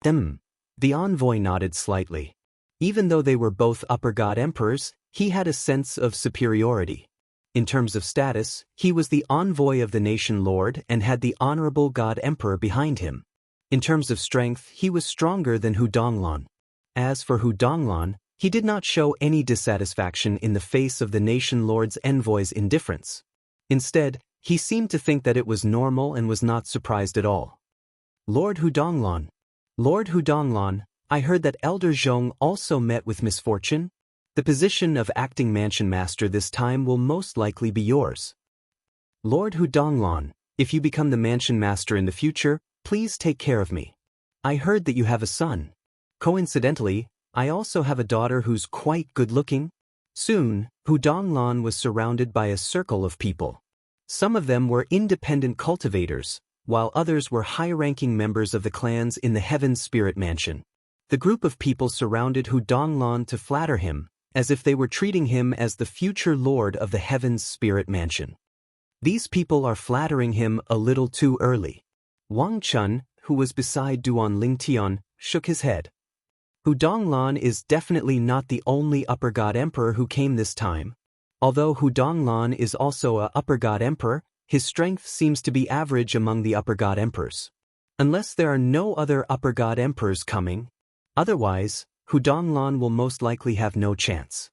The envoy nodded slightly. Even though they were both upper god emperors, he had a sense of superiority. In terms of status, he was the envoy of the nation lord and had the honorable god emperor behind him. In terms of strength, he was stronger than Hudonglan. As for Hudonglan, he did not show any dissatisfaction in the face of the nation lord's envoy's indifference. Instead, he seemed to think that it was normal and was not surprised at all. Lord Hudonglan. Lord Hudonglan, I heard that Elder Zhong also met with misfortune. The position of Acting Mansion Master this time will most likely be yours. Lord Hudonglan, if you become the Mansion Master in the future, please take care of me. I heard that you have a son. Coincidentally, I also have a daughter who's quite good-looking. Soon, Hudonglan was surrounded by a circle of people. Some of them were independent cultivators, while others were high-ranking members of the clans in the Heaven Spirit Mansion. The group of people surrounded Hudonglan to flatter him, as if they were treating him as the future lord of the Heaven's Spirit Mansion. These people are flattering him a little too early. Wang Chun, who was beside Duan Lingtian, shook his head. Hudonglan is definitely not the only Upper God Emperor who came this time. Although Hudonglan is also a Upper God Emperor, his strength seems to be average among the Upper God Emperors. Unless there are no other Upper God Emperors coming. Otherwise, Hudonglan will most likely have no chance.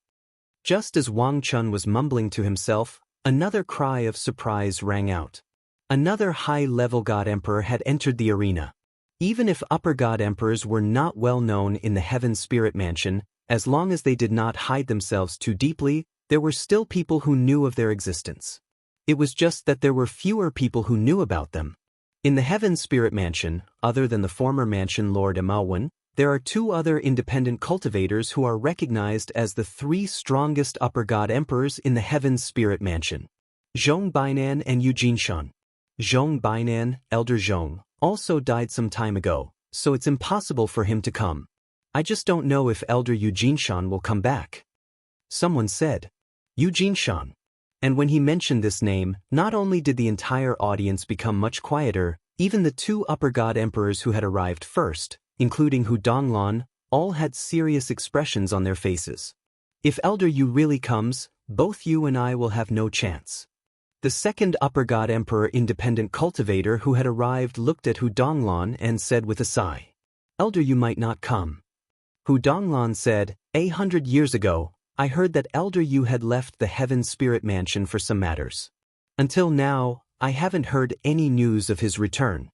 Just as Wang Chun was mumbling to himself, another cry of surprise rang out. Another high-level God Emperor had entered the arena. Even if Upper God Emperors were not well known in the Heaven Spirit Mansion, as long as they did not hide themselves too deeply, there were still people who knew of their existence. It was just that there were fewer people who knew about them. In the Heaven Spirit Mansion, other than the former mansion Lord Imawan, there are two other independent cultivators who are recognized as the three strongest Upper God Emperors in the Heaven Spirit Mansion: Zhong Bainan and Eugene Shan. Zhong Bainan, Elder Zhong, also died some time ago, so it's impossible for him to come. I just don't know if Elder Eugene Shan will come back. Someone said, Eugene Shan. And when he mentioned this name, not only did the entire audience become much quieter, even the two Upper God Emperors who had arrived first, including Hudonglan, all had serious expressions on their faces. If Elder Yu really comes, both you and I will have no chance. The second Upper God Emperor independent cultivator who had arrived looked at Hudonglan and said with a sigh, Elder Yu might not come. Hudonglan said, 100 years ago, I heard that Elder Yu had left the Heaven Spirit Mansion for some matters. Until now, I haven't heard any news of his return.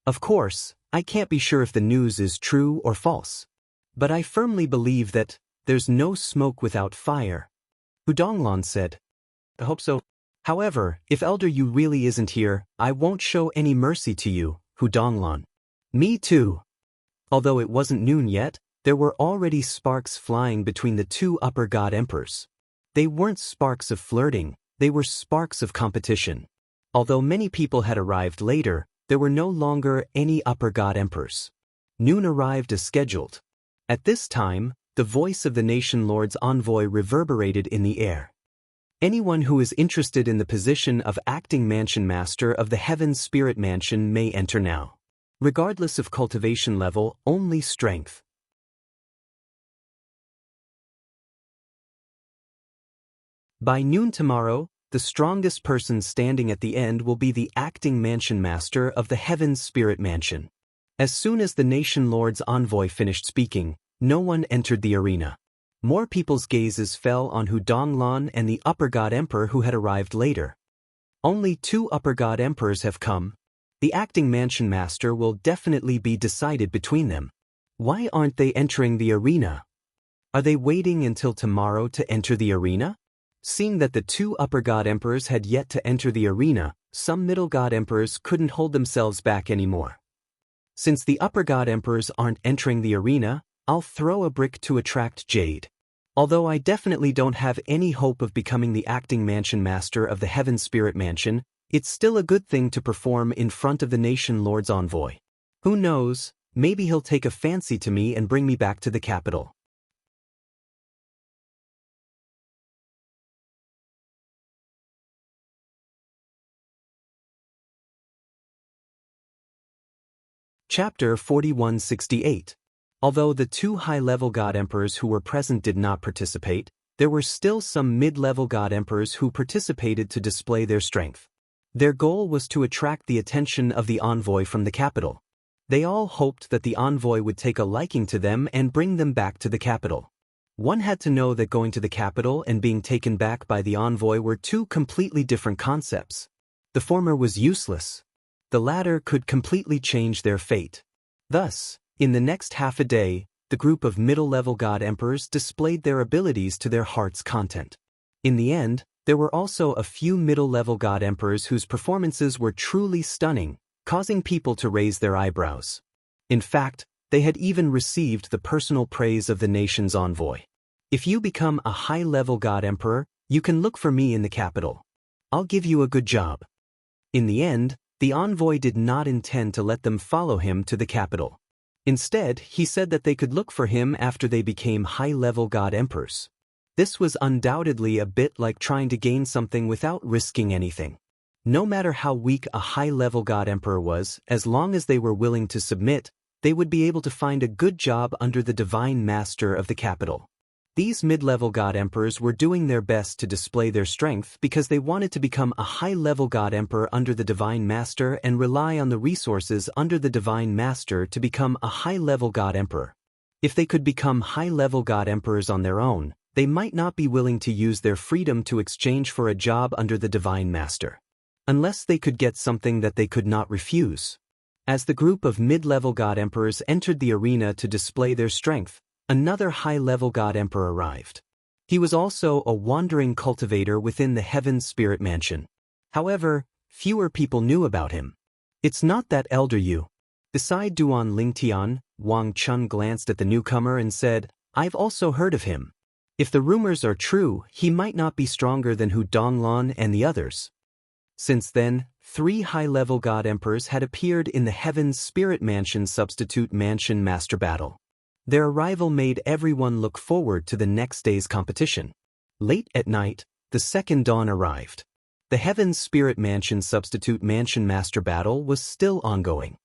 Of course, I can't be sure if the news is true or false. But I firmly believe that there's no smoke without fire. Hudonglan said, I hope so. However, if Elder Yu really isn't here, I won't show any mercy to you, Hudonglan. Me too. Although it wasn't noon yet, there were already sparks flying between the two Upper God Emperors. They weren't sparks of flirting, they were sparks of competition. Although many people had arrived later, there were no longer any Upper God Emperors. Noon arrived as scheduled. At this time, the voice of the Nation Lord's envoy reverberated in the air. Anyone who is interested in the position of acting mansion master of the Heaven Spirit Mansion may enter now. Regardless of cultivation level, only strength. By noon tomorrow, the strongest person standing at the end will be the acting mansion master of the Heaven Spirit Mansion. As soon as the Nation Lord's envoy finished speaking, no one entered the arena. More people's gazes fell on Hudonglan and the Upper God Emperor who had arrived later. Only two Upper God Emperors have come. The acting mansion master will definitely be decided between them. Why aren't they entering the arena? Are they waiting until tomorrow to enter the arena? Seeing that the two Upper God Emperors had yet to enter the arena, some Middle God Emperors couldn't hold themselves back anymore. Since the Upper God Emperors aren't entering the arena, I'll throw a brick to attract Jade. Although I definitely don't have any hope of becoming the acting mansion master of the Heaven Spirit Mansion, it's still a good thing to perform in front of the Nation Lord's envoy. Who knows, maybe he'll take a fancy to me and bring me back to the capital. Chapter 4168. Although the two high-level God Emperors who were present did not participate, there were still some mid-level God Emperors who participated to display their strength. Their goal was to attract the attention of the envoy from the capital. They all hoped that the envoy would take a liking to them and bring them back to the capital. One had to know that going to the capital and being taken back by the envoy were two completely different concepts. The former was useless. The latter could completely change their fate. Thus, in the next half a day, the group of middle-level God Emperors displayed their abilities to their heart's content. In the end, there were also a few middle-level God Emperors whose performances were truly stunning, causing people to raise their eyebrows. In fact, they had even received the personal praise of the nation's envoy. If you become a high-level God Emperor, you can look for me in the capital. I'll give you a good job." In the end, the envoy did not intend to let them follow him to the capital. Instead, he said that they could look for him after they became high-level God Emperors. This was undoubtedly a bit like trying to gain something without risking anything. No matter how weak a high-level God Emperor was, as long as they were willing to submit, they would be able to find a good job under the Divine Master of the capital. These mid-level God Emperors were doing their best to display their strength because they wanted to become a high-level God Emperor under the Divine Master and rely on the resources under the Divine Master to become a high-level God Emperor. If they could become high-level God Emperors on their own, they might not be willing to use their freedom to exchange for a job under the Divine Master, unless they could get something that they could not refuse. As the group of mid-level God Emperors entered the arena to display their strength, another high-level God Emperor arrived. He was also a wandering cultivator within the Heaven Spirit Mansion. However, fewer people knew about him. "It's not that elder you." Beside Duan Lingtian, Wang Chun glanced at the newcomer and said, "I've also heard of him. If the rumors are true, he might not be stronger than Hu Donglon and the others." Since then, 3 high-level God Emperors had appeared in the Heaven Spirit Mansion Substitute Mansion Master Battle. Their arrival made everyone look forward to the next day's competition. Late at night, the second dawn arrived. The Heaven Spirit Mansion Substitute Mansion Master Battle was still ongoing.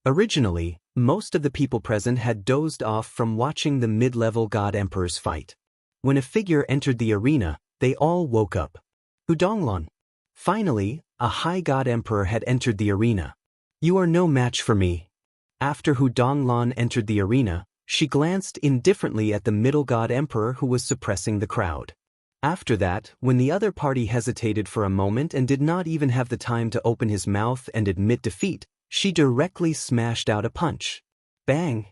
Originally, most of the people present had dozed off from watching the mid-level God Emperors fight. When a figure entered the arena, they all woke up. Hudonglon. Finally, a high God Emperor had entered the arena. "You are no match for me." After Hu Donglon entered the arena, she glanced indifferently at the middle God Emperor who was suppressing the crowd. After that, when the other party hesitated for a moment and did not even have the time to open his mouth and admit defeat, she directly smashed out a punch. Bang!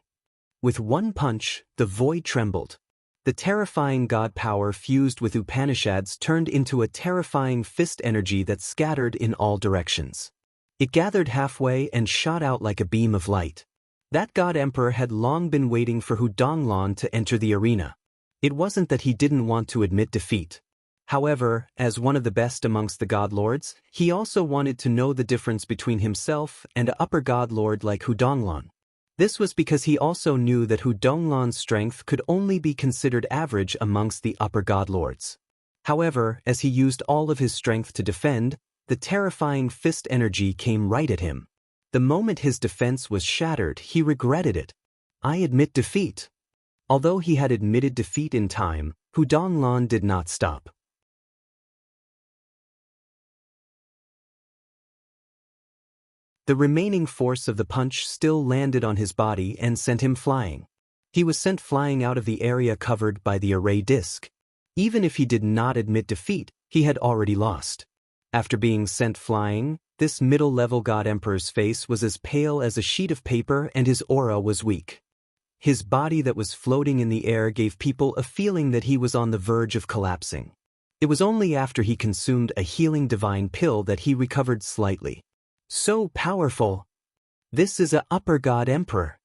With one punch, the void trembled. The terrifying God power fused with Upanishads turned into a terrifying fist energy that scattered in all directions. It gathered halfway and shot out like a beam of light. That God Emperor had long been waiting for Hu Donglon to enter the arena. It wasn't that he didn't want to admit defeat. However, as one of the best amongst the God Lords, he also wanted to know the difference between himself and an upper God Lord like Hu Donglon. This was because he also knew that Hu Donglon's strength could only be considered average amongst the upper God Lords. However, as he used all of his strength to defend, the terrifying fist energy came right at him. The moment his defense was shattered, he regretted it. "I admit defeat." Although he had admitted defeat in time, Hu Donglon did not stop. The remaining force of the punch still landed on his body and sent him flying. He was sent flying out of the area covered by the array disc. Even if he did not admit defeat, he had already lost. After being sent flying, this middle-level God Emperor's face was as pale as a sheet of paper and his aura was weak. His body that was floating in the air gave people a feeling that he was on the verge of collapsing. It was only after he consumed a healing divine pill that he recovered slightly. So powerful! This is a upper God Emperor.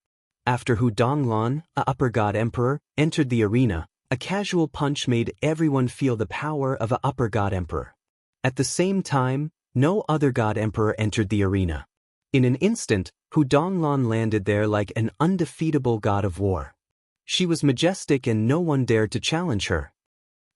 After Hu Donglon, a upper God Emperor, entered the arena, a casual punch made everyone feel the power of a upper God Emperor. At the same time, no other God Emperor entered the arena. In an instant, Hu Donglon landed there like an undefeatable god of war. She was majestic and no one dared to challenge her.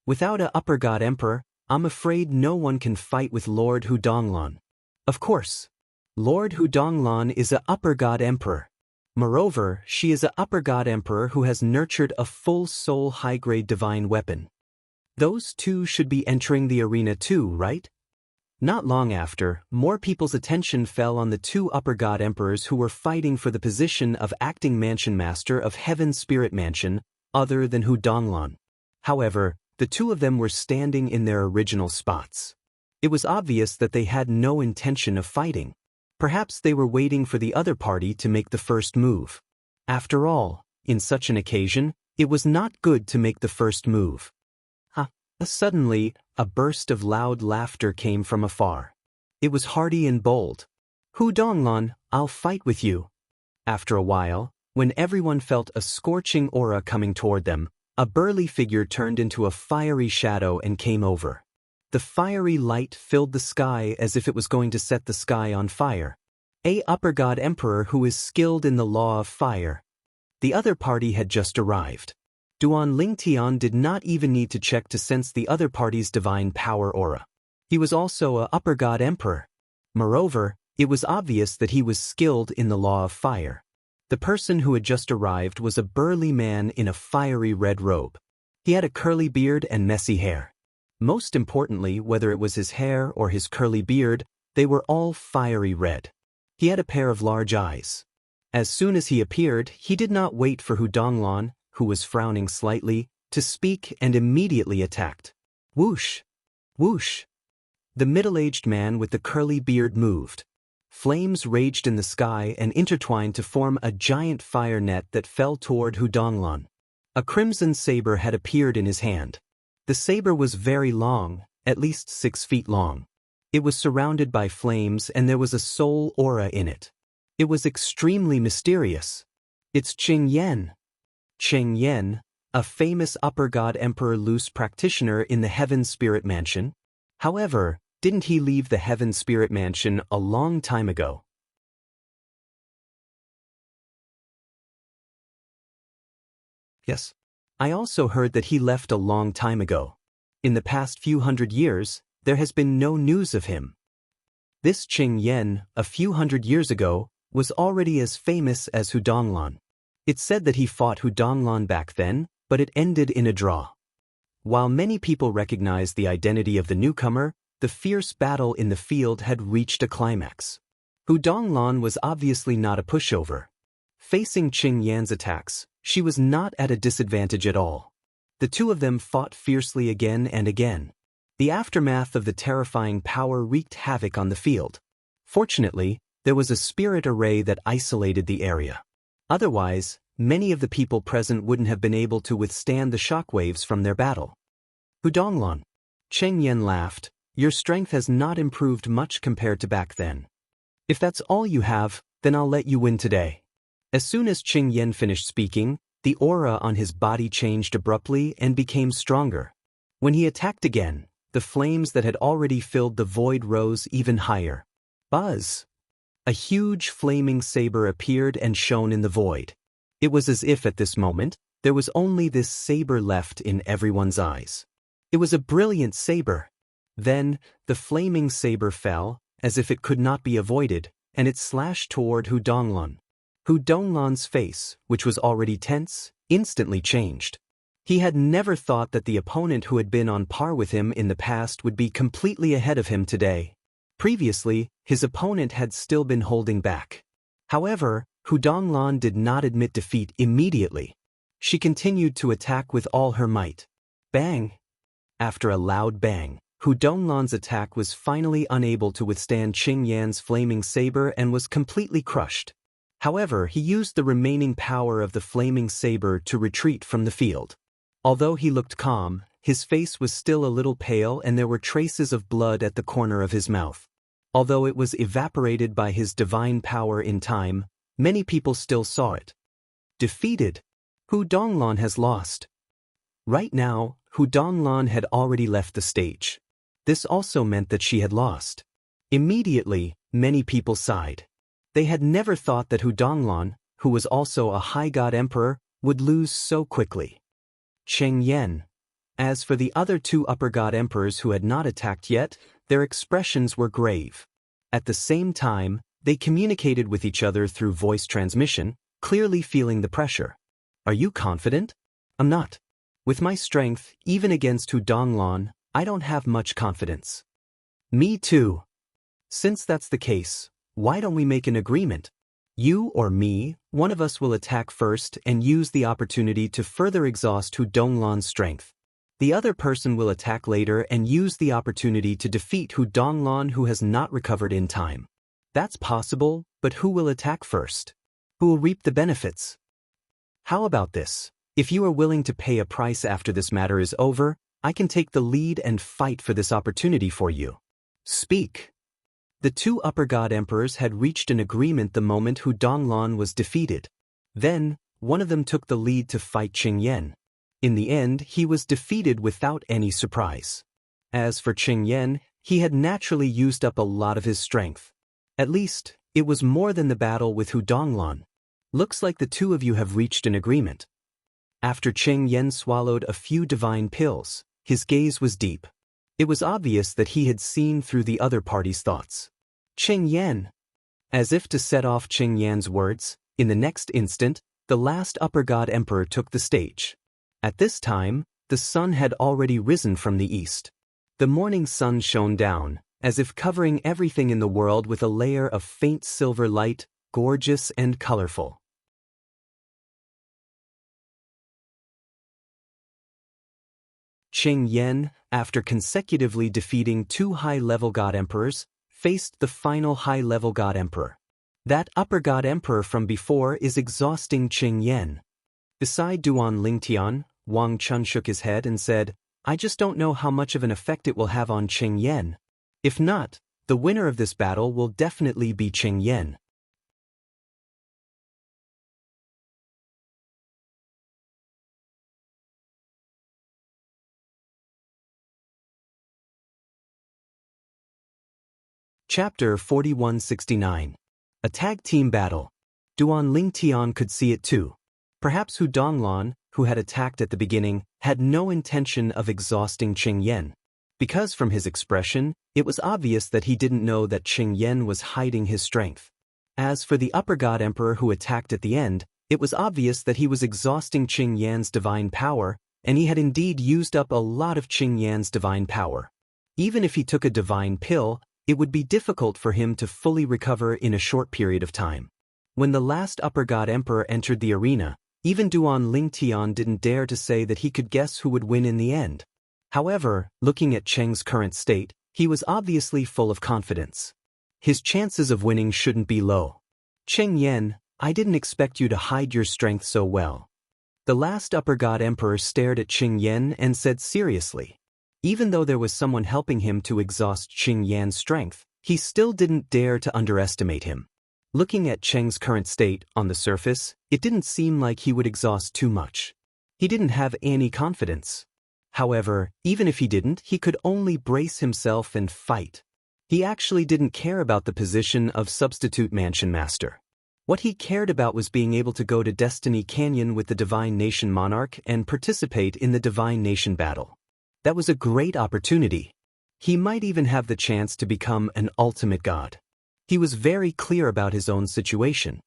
Without a upper God Emperor, I'm afraid no one can fight with Lord Hu Donglon. Of course. Lord Hu Donglon is a upper God Emperor. Moreover, she is a upper God Emperor who has nurtured a full soul high-grade divine weapon. Those two should be entering the arena too, right? Not long after, more people's attention fell on the 2 upper God Emperors who were fighting for the position of acting Mansion Master of Heaven Spirit Mansion, other than Hu Donglon. However, the 2 of them were standing in their original spots. It was obvious that they had no intention of fighting. Perhaps they were waiting for the other party to make the first move. After all, in such an occasion, it was not good to make the first move. Suddenly, a burst of loud laughter came from afar. It was hearty and bold. "Hu Donglon, I'll fight with you." After a while, when everyone felt a scorching aura coming toward them, A burly figure turned into a fiery shadow and came over. The fiery light filled the sky as if it was going to set the sky on fire. A upper god emperor who is skilled in the law of fire. The other party had just arrived. Duan Lingtian did not even need to check to sense the other party's divine power aura. He was also a upper god emperor. Moreover, it was obvious that he was skilled in the law of fire. The person who had just arrived was a burly man in a fiery red robe. He had a curly beard and messy hair. Most importantly, whether it was his hair or his curly beard, they were all fiery red. He had a pair of large eyes. As soon as he appeared, he did not wait for Hu Donglan, who was frowning slightly, to speak and immediately attacked. Whoosh! Whoosh! The middle-aged man with the curly beard moved. Flames raged in the sky and intertwined to form a giant fire net that fell toward Hu Donglan. A crimson saber had appeared in his hand. The saber was very long, at least 6 feet long. It was surrounded by flames and there was a soul aura in it. It was extremely mysterious. It's Qing Yan. Qing Yan, a famous upper god emperor loose practitioner in the Heaven Spirit Mansion. However, didn't he leave the Heaven Spirit Mansion a long time ago? Yes. I also heard that he left a long time ago. In the past few hundred years, there has been no news of him. This Qing Yan, a few hundred years ago, was already as famous as Hu Donglan. It's said that he fought Hu Donglan back then, but it ended in a draw. While many people recognized the identity of the newcomer, the fierce battle in the field had reached a climax. Hu Donglan was obviously not a pushover. Facing Qing Yan's attacks, she was not at a disadvantage at all. The two of them fought fiercely again and again. The aftermath of the terrifying power wreaked havoc on the field. Fortunately, there was a spirit array that isolated the area. Otherwise, many of the people present wouldn't have been able to withstand the shockwaves from their battle. Hu Donglan. Qing Yan laughed. Your strength has not improved much compared to back then. If that's all you have, then I'll let you win today. As soon as Qing Yan finished speaking, the aura on his body changed abruptly and became stronger. When he attacked again, the flames that had already filled the void rose even higher. Buzz! A huge flaming saber appeared and shone in the void. It was as if at this moment, there was only this saber left in everyone's eyes. It was a brilliant saber. Then, the flaming saber fell, as if it could not be avoided, and it slashed toward Hu Donglan. Hu Donglan's face, which was already tense, instantly changed. He had never thought that the opponent who had been on par with him in the past would be completely ahead of him today. Previously, his opponent had still been holding back. However, Hu Donglan did not admit defeat immediately. She continued to attack with all her might. Bang! After a loud bang, Hu Donglan's attack was finally unable to withstand Qing Yan's flaming saber and was completely crushed. However, he used the remaining power of the flaming saber to retreat from the field. Although he looked calm, his face was still a little pale and there were traces of blood at the corner of his mouth. Although it was evaporated by his divine power in time, many people still saw it. Defeated. Hu Donglan has lost. Right now, Hu Donglan had already left the stage. This also meant that she had lost. Immediately, many people sighed. They had never thought that Hu Donglan, who was also a high god emperor, would lose so quickly. Qing Yan. As for the other two upper god emperors who had not attacked yet, their expressions were grave. At the same time, they communicated with each other through voice transmission, clearly feeling the pressure. Are you confident? I'm not. With my strength, even against Hu Donglan, I don't have much confidence. Me too. Since that's the case, why don't we make an agreement? You or me, one of us will attack first and use the opportunity to further exhaust Hu Donglan's strength. The other person will attack later and use the opportunity to defeat Hu Donglan who has not recovered in time. That's possible, but who will attack first? Who will reap the benefits? How about this? If you are willing to pay a price after this matter is over, I can take the lead and fight for this opportunity for you. Speak. The two upper god emperors had reached an agreement the moment Hu Donglan was defeated. Then, one of them took the lead to fight Qing Yan. In the end, he was defeated without any surprise. As for Qing Yan, he had naturally used up a lot of his strength. At least, it was more than the battle with Hu Donglan. Looks like the two of you have reached an agreement. After Qing Yan swallowed a few divine pills, his gaze was deep. It was obvious that he had seen through the other party's thoughts. Qing Yan. As if to set off Qing Yan's words, in the next instant, the last upper god emperor took the stage. At this time, the sun had already risen from the east. The morning sun shone down, as if covering everything in the world with a layer of faint silver light, gorgeous and colorful. Qing Yan, after consecutively defeating 2 high-level god emperors, faced the final high-level god emperor. That upper god emperor from before is exhausting Qing Yan. Beside Duan Lingtian, Wang Chun shook his head and said, I just don't know how much of an effect it will have on Qing Yan. If not, the winner of this battle will definitely be Qing Yan. Chapter 4169. A Tag Team Battle. Duan Lingtian could see it too. Perhaps Hu Donglan, who had attacked at the beginning, had no intention of exhausting Qing Yan. Because from his expression, it was obvious that he didn't know that Qing Yan was hiding his strength. As for the upper god emperor who attacked at the end, it was obvious that he was exhausting Qing Yan's divine power, and he had indeed used up a lot of Qing Yan's divine power. Even if he took a divine pill, it would be difficult for him to fully recover in a short period of time. When the last upper god emperor entered the arena, even Duan Lingtian didn't dare to say that he could guess who would win in the end. However, looking at Cheng's current state, he was obviously full of confidence. His chances of winning shouldn't be low. Qing Yan, I didn't expect you to hide your strength so well. The last upper god emperor stared at Qing Yan and said seriously. Even though there was someone helping him to exhaust Qing Yan's strength, he still didn't dare to underestimate him. Looking at Cheng's current state, on the surface, it didn't seem like he would exhaust too much. He didn't have any confidence. However, even if he didn't, he could only brace himself and fight. He actually didn't care about the position of substitute mansion master. What he cared about was being able to go to Destiny Canyon with the Divine Nation Monarch and participate in the Divine Nation battle. That was a great opportunity. He might even have the chance to become an ultimate god. He was very clear about his own situation.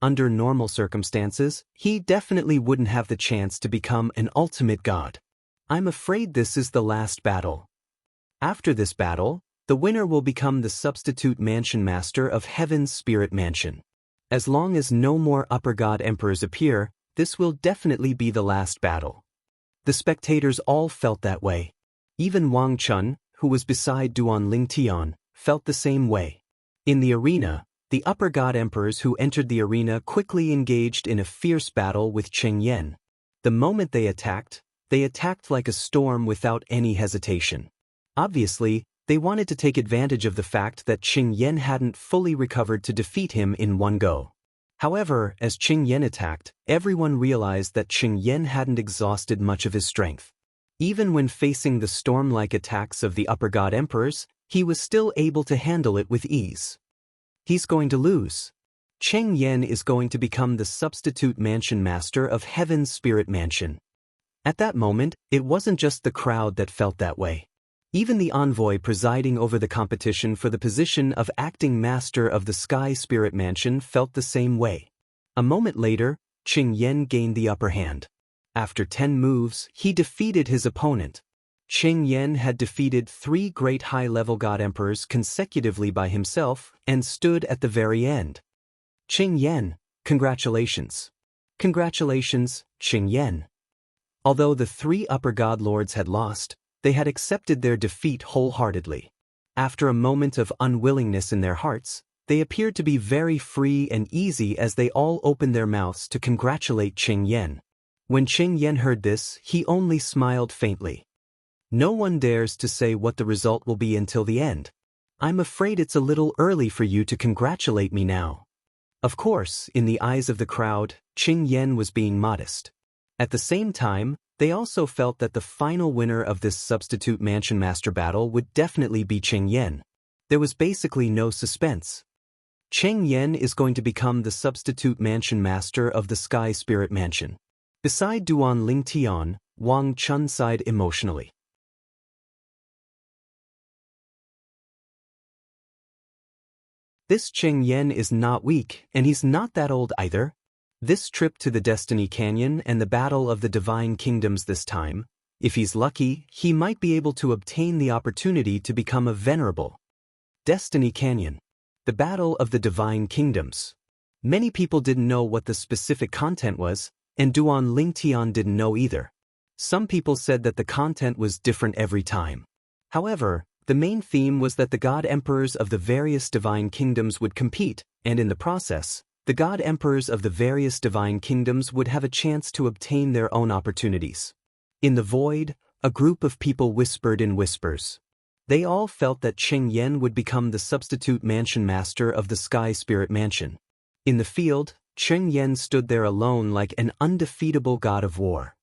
Under normal circumstances, he definitely wouldn't have the chance to become an ultimate god. I'm afraid this is the last battle. After this battle, the winner will become the substitute mansion master of Heaven's Spirit Mansion. As long as no more upper god emperors appear, this will definitely be the last battle. The spectators all felt that way. Even Wang Chun, who was beside Duan Lingtian, felt the same way. In the arena, the upper god emperors who entered the arena quickly engaged in a fierce battle with Qing Yan. The moment they attacked like a storm without any hesitation. Obviously, they wanted to take advantage of the fact that Qing Yan hadn't fully recovered to defeat him in one go. However, as Qing Yan attacked, everyone realized that Qing Yan hadn't exhausted much of his strength. Even when facing the storm-like attacks of the upper god emperors, he was still able to handle it with ease. He's going to lose. Qing Yan is going to become the substitute mansion master of Heaven's Spirit Mansion. At that moment, it wasn't just the crowd that felt that way. Even the envoy presiding over the competition for the position of acting master of the Sky Spirit Mansion felt the same way. A moment later, Qing Yan gained the upper hand. After 10 moves, he defeated his opponent. Qing Yan had defeated 3 great high-level god emperors consecutively by himself and stood at the very end. Qing Yan, congratulations. Congratulations, Qing Yan. Although the 3 upper god lords had lost, they had accepted their defeat wholeheartedly. After a moment of unwillingness in their hearts, they appeared to be very free and easy as they all opened their mouths to congratulate Qing Yan. When Qing Yan heard this, he only smiled faintly. No one dares to say what the result will be until the end. I'm afraid it's a little early for you to congratulate me now. Of course, in the eyes of the crowd, Qing Yan was being modest. At the same time, they also felt that the final winner of this substitute mansion master battle would definitely be Cheng Yen. There was basically no suspense. Cheng Yen is going to become the substitute mansion master of the Sky Spirit Mansion. Beside Duan Lingtian, Wang Chun sighed emotionally. This Cheng Yen is not weak, and he's not that old either. This trip to the Destiny Canyon and the Battle of the Divine Kingdoms this time, if he's lucky, he might be able to obtain the opportunity to become a venerable. Destiny Canyon. The Battle of the Divine Kingdoms. Many people didn't know what the specific content was, and Duan Lingtian didn't know either. Some people said that the content was different every time. However, the main theme was that the God Emperors of the various divine kingdoms would compete, and in the process, the God Emperors of the various divine kingdoms would have a chance to obtain their own opportunities. In the void, a group of people whispered in whispers. They all felt that Cheng Yen would become the substitute mansion master of the Sky Spirit Mansion. In the field, Cheng Yen stood there alone like an undefeatable god of war.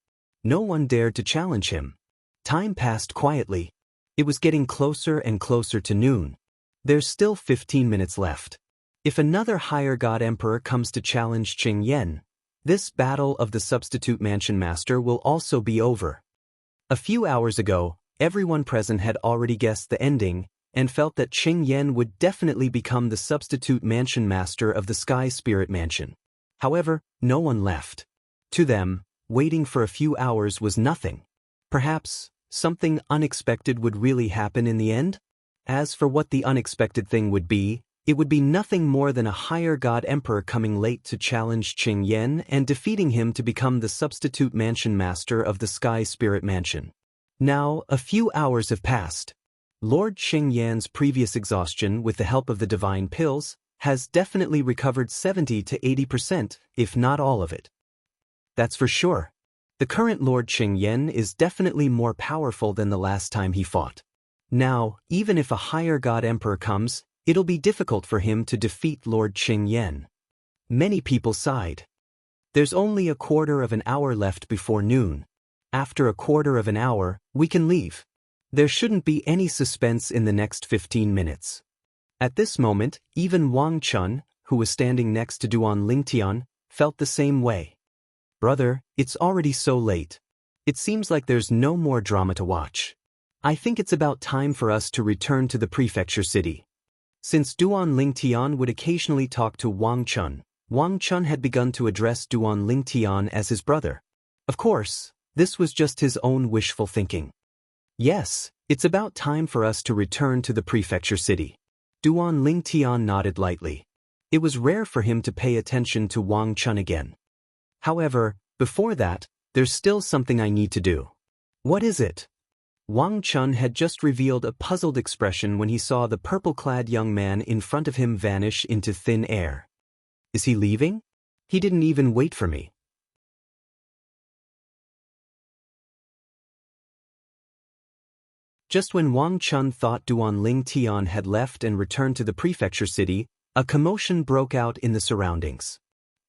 No one dared to challenge him. Time passed quietly. It was getting closer and closer to noon. There's still 15 minutes left. If another higher god emperor comes to challenge Cheng Yen, this battle of the substitute mansion master will also be over. A few hours ago, everyone present had already guessed the ending and felt that Cheng Yen would definitely become the substitute mansion master of the Sky Spirit Mansion. However, no one left. To them, waiting for a few hours was nothing. Perhaps something unexpected would really happen in the end? As for what the unexpected thing would be, it would be nothing more than a higher god emperor coming late to challenge Cheng Yen and defeating him to become the substitute mansion master of the Sky Spirit Mansion. Now, a few hours have passed. Lord Cheng Yan's previous exhaustion with the help of the divine pills has definitely recovered 70 to 80%, if not all of it. That's for sure. The current Lord Cheng Yen is definitely more powerful than the last time he fought. Now, even if a higher god emperor comes, it'll be difficult for him to defeat Lord Cheng Yen. Many people sighed. There's only a quarter of an hour left before noon. After a quarter of an hour, we can leave. There shouldn't be any suspense in the next 15 minutes. At this moment, even Wang Chun, who was standing next to Duan Lingtian, felt the same way. Brother, it's already so late. It seems like there's no more drama to watch. I think it's about time for us to return to the prefecture city. Since Duan Lingtian would occasionally talk to Wang Chun had begun to address Duan Lingtian as his brother. Of course, this was just his own wishful thinking. Yes, it's about time for us to return to the prefecture city. Duan Lingtian nodded lightly. It was rare for him to pay attention to Wang Chun again. However, before that, there's still something I need to do. What is it? Wang Chun had just revealed a puzzled expression when he saw the purple-clad young man in front of him vanish into thin air. Is he leaving? He didn't even wait for me. Just when Wang Chun thought Duan Lingtian had left and returned to the prefecture city, a commotion broke out in the surroundings.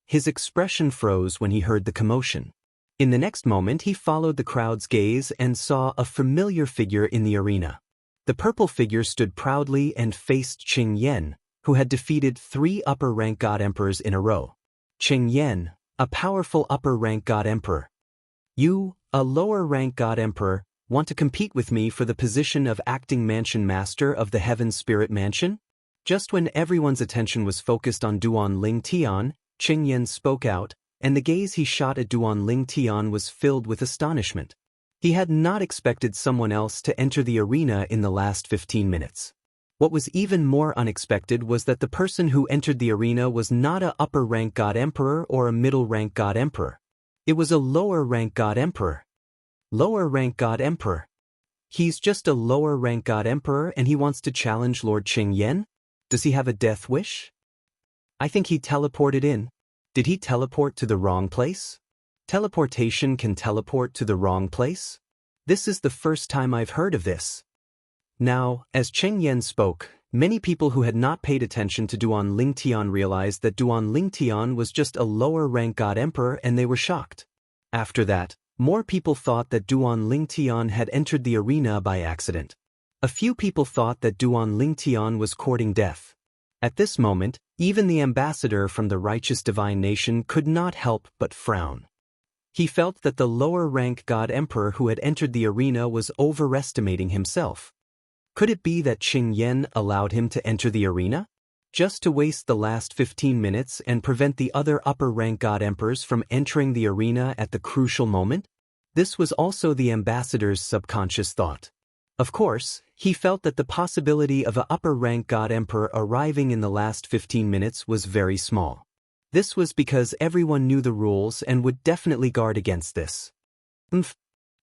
His expression froze when he heard the commotion. In the next moment he followed the crowd's gaze and saw a familiar figure in the arena. The purple figure stood proudly and faced Cheng Yen, who had defeated 3 upper-rank god emperors in a row. Cheng Yen, a powerful upper-rank god emperor. You, a lower-rank god emperor, want to compete with me for the position of acting mansion master of the Heaven Spirit Mansion? Just when everyone's attention was focused on Duan Lingtian, Cheng Yen spoke out, and the gaze he shot at Duan Lingtian was filled with astonishment. He had not expected someone else to enter the arena in the last 15 minutes. What was even more unexpected was that the person who entered the arena was not a upper-rank god emperor or a middle-rank god emperor. It was a lower-rank god emperor. Lower-rank god emperor. He's just a lower-rank god emperor and he wants to challenge Lord Cheng Yen? Does he have a death wish? I think he teleported in. Did he teleport to the wrong place? Teleportation can teleport to the wrong place? This is the first time I've heard of this. Now, as Cheng Yen spoke, many people who had not paid attention to Duan Lingtian realized that Duan Lingtian was just a lower-rank god emperor and they were shocked. After that, more people thought that Duan Lingtian had entered the arena by accident. A few people thought that Duan Lingtian was courting death. At this moment, even the ambassador from the righteous divine nation could not help but frown. He felt that the lower-rank god emperor who had entered the arena was overestimating himself. Could it be that Qing Yan allowed him to enter the arena? Just to waste the last 15 minutes and prevent the other upper-rank god emperors from entering the arena at the crucial moment? This was also the ambassador's subconscious thought. Of course, he felt that the possibility of an upper-rank god emperor arriving in the last 15 minutes was very small. This was because everyone knew the rules and would definitely guard against this.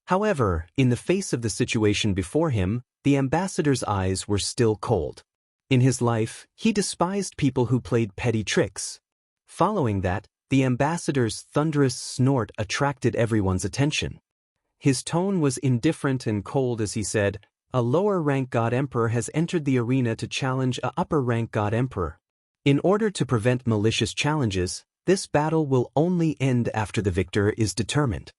However, in the face of the situation before him, the ambassador's eyes were still cold. In his life, he despised people who played petty tricks. Following that, the ambassador's thunderous snort attracted everyone's attention. His tone was indifferent and cold as he said, "A lower-rank god emperor has entered the arena to challenge a upper-rank god emperor. In order to prevent malicious challenges, this battle will only end after the victor is determined.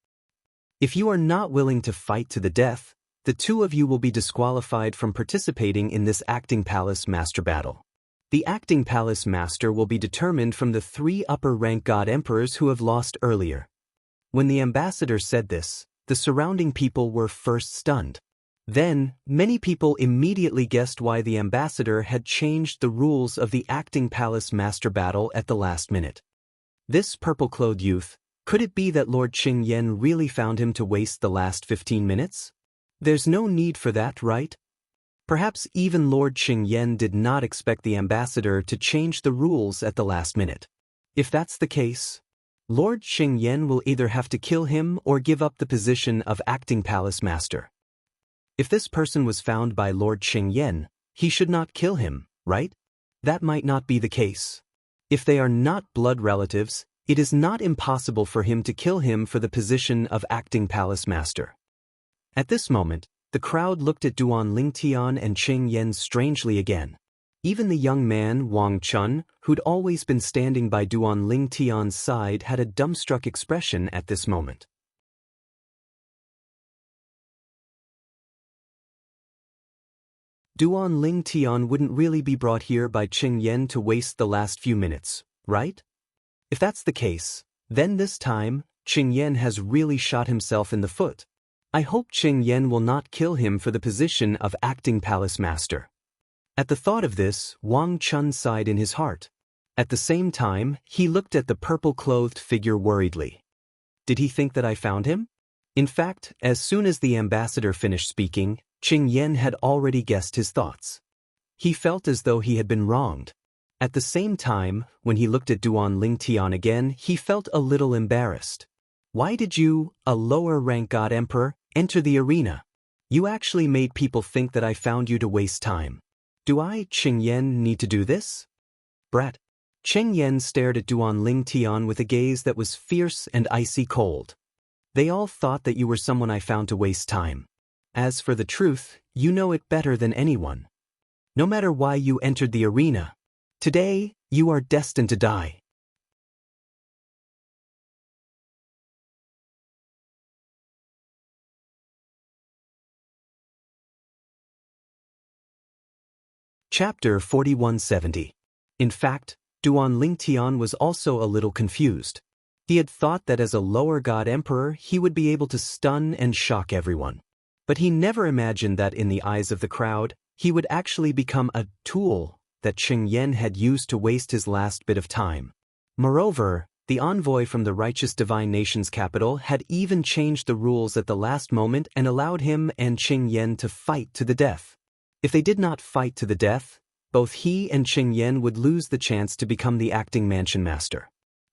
If you are not willing to fight to the death, the two of you will be disqualified from participating in this Acting Palace Master battle. The Acting Palace Master will be determined from the 3 upper-rank god emperors who have lost earlier." When the ambassador said this, the surrounding people were first stunned. Then, many people immediately guessed why the ambassador had changed the rules of the Acting Palace Master battle at the last minute. This purple-clothed youth, could it be that Lord Qing Yan really found him to waste the last 15 minutes? There's no need for that, right? Perhaps even Lord Qing Yan did not expect the ambassador to change the rules at the last minute. If that's the case, Lord Qing Yan will either have to kill him or give up the position of Acting Palace Master. If this person was found by Lord Qing Yan, he should not kill him, right? That might not be the case. If they are not blood relatives, it is not impossible for him to kill him for the position of Acting Palace Master. At this moment, the crowd looked at Duan Lingtian and Qing Yan strangely again. Even the young man, Wang Chun, who'd always been standing by Duan Lingtian's side, had a dumbstruck expression at this moment. Duan Lingtian wouldn't really be brought here by Qing Yan to waste the last few minutes, right? If that's the case, then this time, Qing Yan has really shot himself in the foot. I hope Qing Yan will not kill him for the position of Acting Palace Master. At the thought of this, Wang Chun sighed in his heart. At the same time, he looked at the purple-clothed figure worriedly. Did he think that I found him? In fact, as soon as the ambassador finished speaking, Qing Yan had already guessed his thoughts. He felt as though he had been wronged. At the same time, when he looked at Duan Lingtian again, he felt a little embarrassed. Why did you, a lower-rank god emperor, enter the arena? You actually made people think that I found you to waste time. Do I, Qing Yan, need to do this? Brat. Qing Yan stared at Duan Lingtian with a gaze that was fierce and icy cold. They all thought that you were someone I found to waste time. As for the truth, you know it better than anyone. No matter why you entered the arena, today, you are destined to die. Chapter 4170. In fact, Duan Lingtian was also a little confused. He had thought that as a lower god emperor he would be able to stun and shock everyone. But he never imagined that in the eyes of the crowd, he would actually become a tool that Qing Yan had used to waste his last bit of time. Moreover, the envoy from the righteous divine nation's capital had even changed the rules at the last moment and allowed him and Qing Yan to fight to the death. If they did not fight to the death, both he and Qing Yan would lose the chance to become the acting mansion master.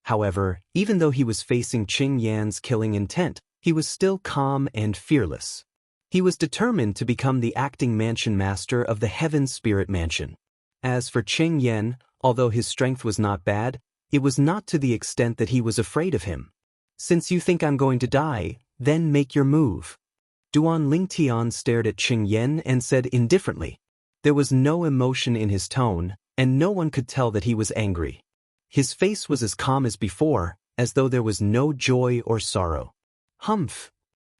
However, even though he was facing Qing Yan's killing intent, he was still calm and fearless. He was determined to become the acting mansion master of the Heaven Spirit Mansion. As for Qing Yan, although his strength was not bad, it was not to the extent that he was afraid of him. Since you think I'm going to die, then make your move. Duan Lingtian stared at Qing Yan and said indifferently. There was no emotion in his tone, and no one could tell that he was angry. His face was as calm as before, as though there was no joy or sorrow. Humph!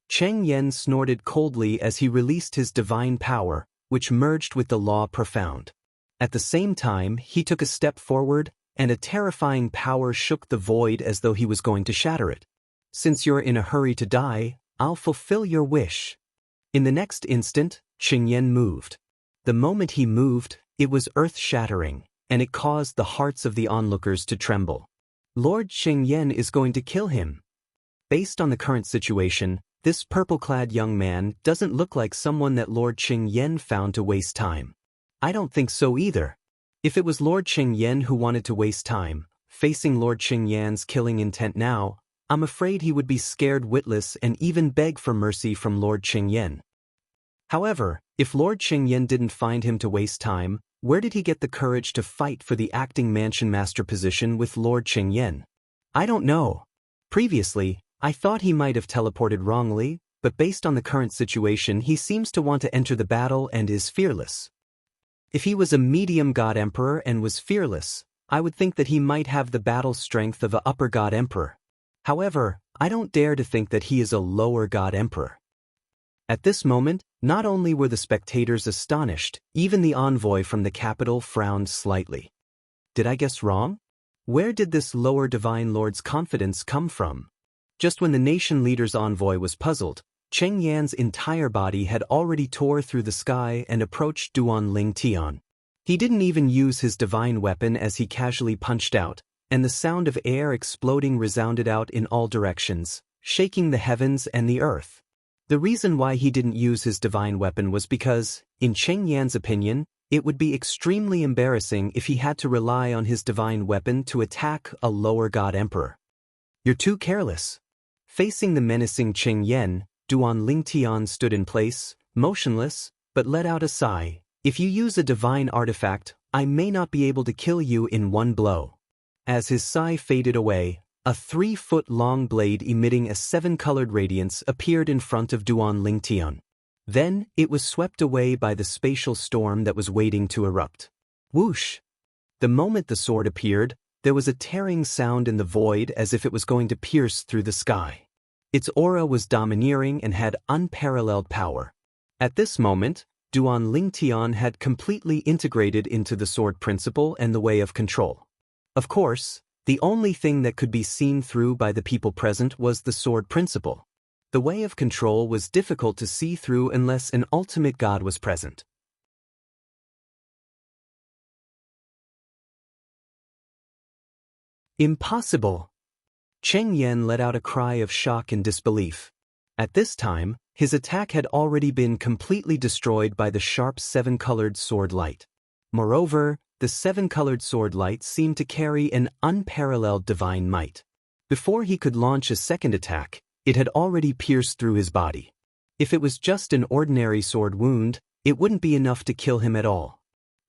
Cheng Yen snorted coldly as he released his divine power, which merged with the law profound. At the same time, he took a step forward, and a terrifying power shook the void as though he was going to shatter it. Since you're in a hurry to die, I'll fulfill your wish. In the next instant, Cheng Yen moved. The moment he moved, it was earth-shattering, and it caused the hearts of the onlookers to tremble. Lord Cheng Yen is going to kill him. Based on the current situation, this purple-clad young man doesn't look like someone that Lord Cheng Yen found to waste time. I don't think so either. If it was Lord Cheng Yen who wanted to waste time, facing Lord Cheng Yan's killing intent now, I'm afraid he would be scared witless and even beg for mercy from Lord Cheng Yen. However, if Lord Cheng Yen didn't find him to waste time, where did he get the courage to fight for the acting mansion master position with Lord Cheng Yen? I don't know. Previously, I thought he might have teleported wrongly, but based on the current situation he seems to want to enter the battle and is fearless. If he was a medium god emperor and was fearless, I would think that he might have the battle strength of an upper god emperor. However, I don't dare to think that he is a lower god emperor. At this moment, not only were the spectators astonished, even the envoy from the capital frowned slightly. Did I guess wrong? Where did this lower divine lord's confidence come from? Just when the nation leader's envoy was puzzled, Cheng Yan's entire body had already tore through the sky and approached Duan Ling Tian. He didn't even use his divine weapon as he casually punched out, and the sound of air exploding resounded out in all directions, shaking the heavens and the earth. The reason why he didn't use his divine weapon was because, in Cheng Yan's opinion, it would be extremely embarrassing if he had to rely on his divine weapon to attack a lower god emperor. You're too careless. Facing the menacing Cheng Yen, Duan Ling Tian stood in place, motionless, but let out a sigh. If you use a divine artifact, I may not be able to kill you in one blow. As his sigh faded away, a 3-foot-long blade emitting a 7-colored radiance appeared in front of Duan Ling Tian. Then, it was swept away by the spatial storm that was waiting to erupt. Whoosh! The moment the sword appeared, there was a tearing sound in the void as if it was going to pierce through the sky. Its aura was domineering and had unparalleled power. At this moment, Duan Ling Tian had completely integrated into the sword principle and the way of control. Of course, the only thing that could be seen through by the people present was the sword principle. The way of control was difficult to see through unless an ultimate god was present. Impossible! Cheng Yen let out a cry of shock and disbelief. At this time, his attack had already been completely destroyed by the sharp 7-colored sword light. Moreover, the 7-colored sword light seemed to carry an unparalleled divine might. Before he could launch a second attack, it had already pierced through his body. If it was just an ordinary sword wound, it wouldn't be enough to kill him at all.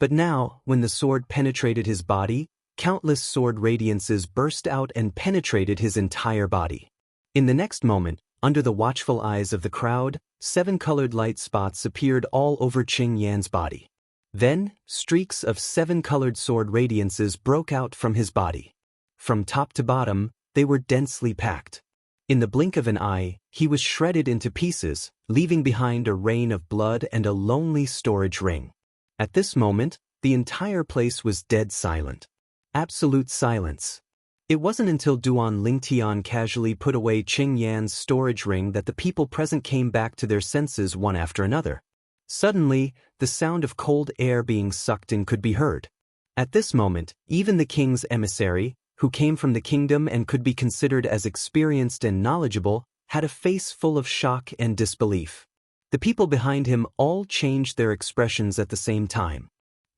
But now, when the sword penetrated his body, countless sword radiances burst out and penetrated his entire body. In the next moment, under the watchful eyes of the crowd, 7-colored light spots appeared all over Cheng Yan's body. Then, streaks of 7-colored sword radiances broke out from his body. From top to bottom, they were densely packed. In the blink of an eye, he was shredded into pieces, leaving behind a rain of blood and a lonely storage ring. At this moment, the entire place was dead silent. Absolute silence. It wasn't until Duan Ling Tian casually put away Cheng Yan's storage ring that the people present came back to their senses one after another. Suddenly, the sound of cold air being sucked in could be heard. At this moment, even the king's emissary, who came from the kingdom and could be considered as experienced and knowledgeable, had a face full of shock and disbelief. The people behind him all changed their expressions at the same time.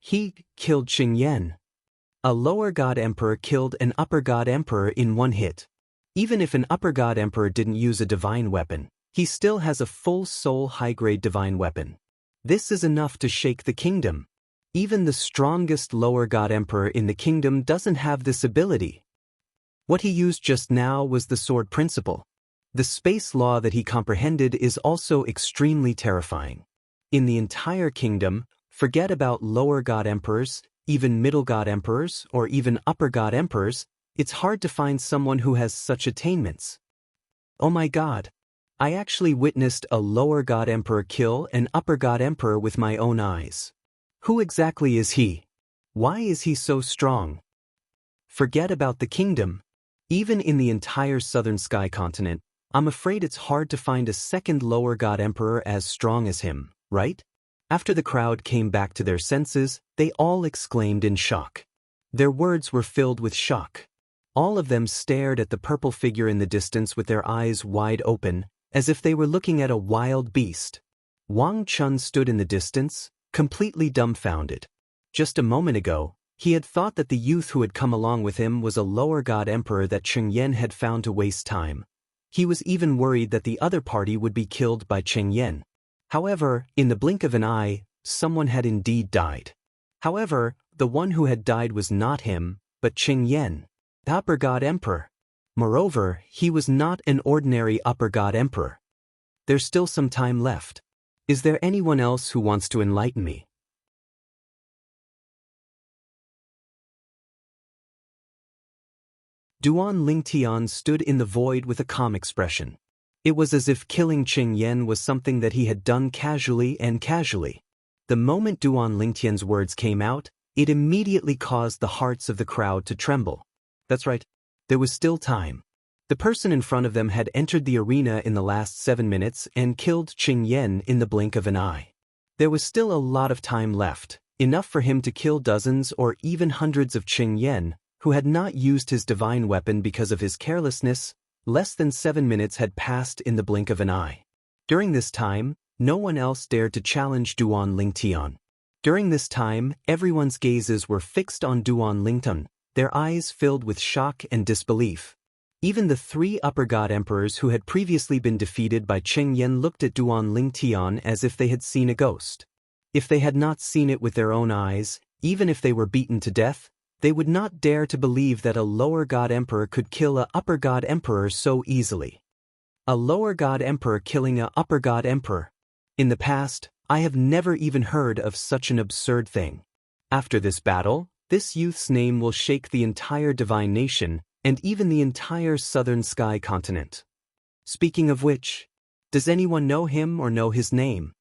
He killed Cheng Yen. A lower god emperor killed an upper god emperor in one hit. Even if an upper god emperor didn't use a divine weapon, he still has a full soul high-grade divine weapon. This is enough to shake the kingdom. Even the strongest lower god emperor in the kingdom doesn't have this ability. What he used just now was the sword principle. The space law that he comprehended is also extremely terrifying. In the entire kingdom, forget about lower god emperors, even middle god emperors, or even upper god emperors, it's hard to find someone who has such attainments. Oh my god, I actually witnessed a lower god emperor kill an upper god emperor with my own eyes. Who exactly is he? Why is he so strong? Forget about the kingdom. Even in the entire southern sky continent, I'm afraid it's hard to find a second lower god emperor as strong as him, right? After the crowd came back to their senses, they all exclaimed in shock. Their words were filled with shock. All of them stared at the purple figure in the distance with their eyes wide open, as if they were looking at a wild beast. Wang Chun stood in the distance, completely dumbfounded. Just a moment ago, he had thought that the youth who had come along with him was a lower god emperor that Cheng Yen had found to waste time. He was even worried that the other party would be killed by Cheng Yen. However, in the blink of an eye, someone had indeed died. However, the one who had died was not him, but Cheng Yen, the upper god emperor. Moreover, he was not an ordinary upper god emperor. There's still some time left. Is there anyone else who wants to enlighten me? Duan Lingtian stood in the void with a calm expression. It was as if killing Cheng Yen was something that he had done casually. The moment Duan Lingtian's words came out, it immediately caused the hearts of the crowd to tremble. That's right, there was still time. The person in front of them had entered the arena in the last 7 minutes and killed Cheng Yen in the blink of an eye. There was still a lot of time left, enough for him to kill dozens or even hundreds of Cheng Yen, who had not used his divine weapon because of his carelessness. Less than 7 minutes had passed in the blink of an eye. During this time, no one else dared to challenge Duan Lingtian. During this time, everyone's gazes were fixed on Duan Lingtian, their eyes filled with shock and disbelief. Even the 3 upper god emperors who had previously been defeated by Cheng Yen looked at Duan Lingtian as if they had seen a ghost. If they had not seen it with their own eyes, even if they were beaten to death, they would not dare to believe that a lower god emperor could kill a upper god emperor so easily. A lower god emperor killing a upper god emperor. In the past, I have never even heard of such an absurd thing. After this battle, this youth's name will shake the entire divine nation and even the entire southern sky continent. Speaking of which, does anyone know him or know his name?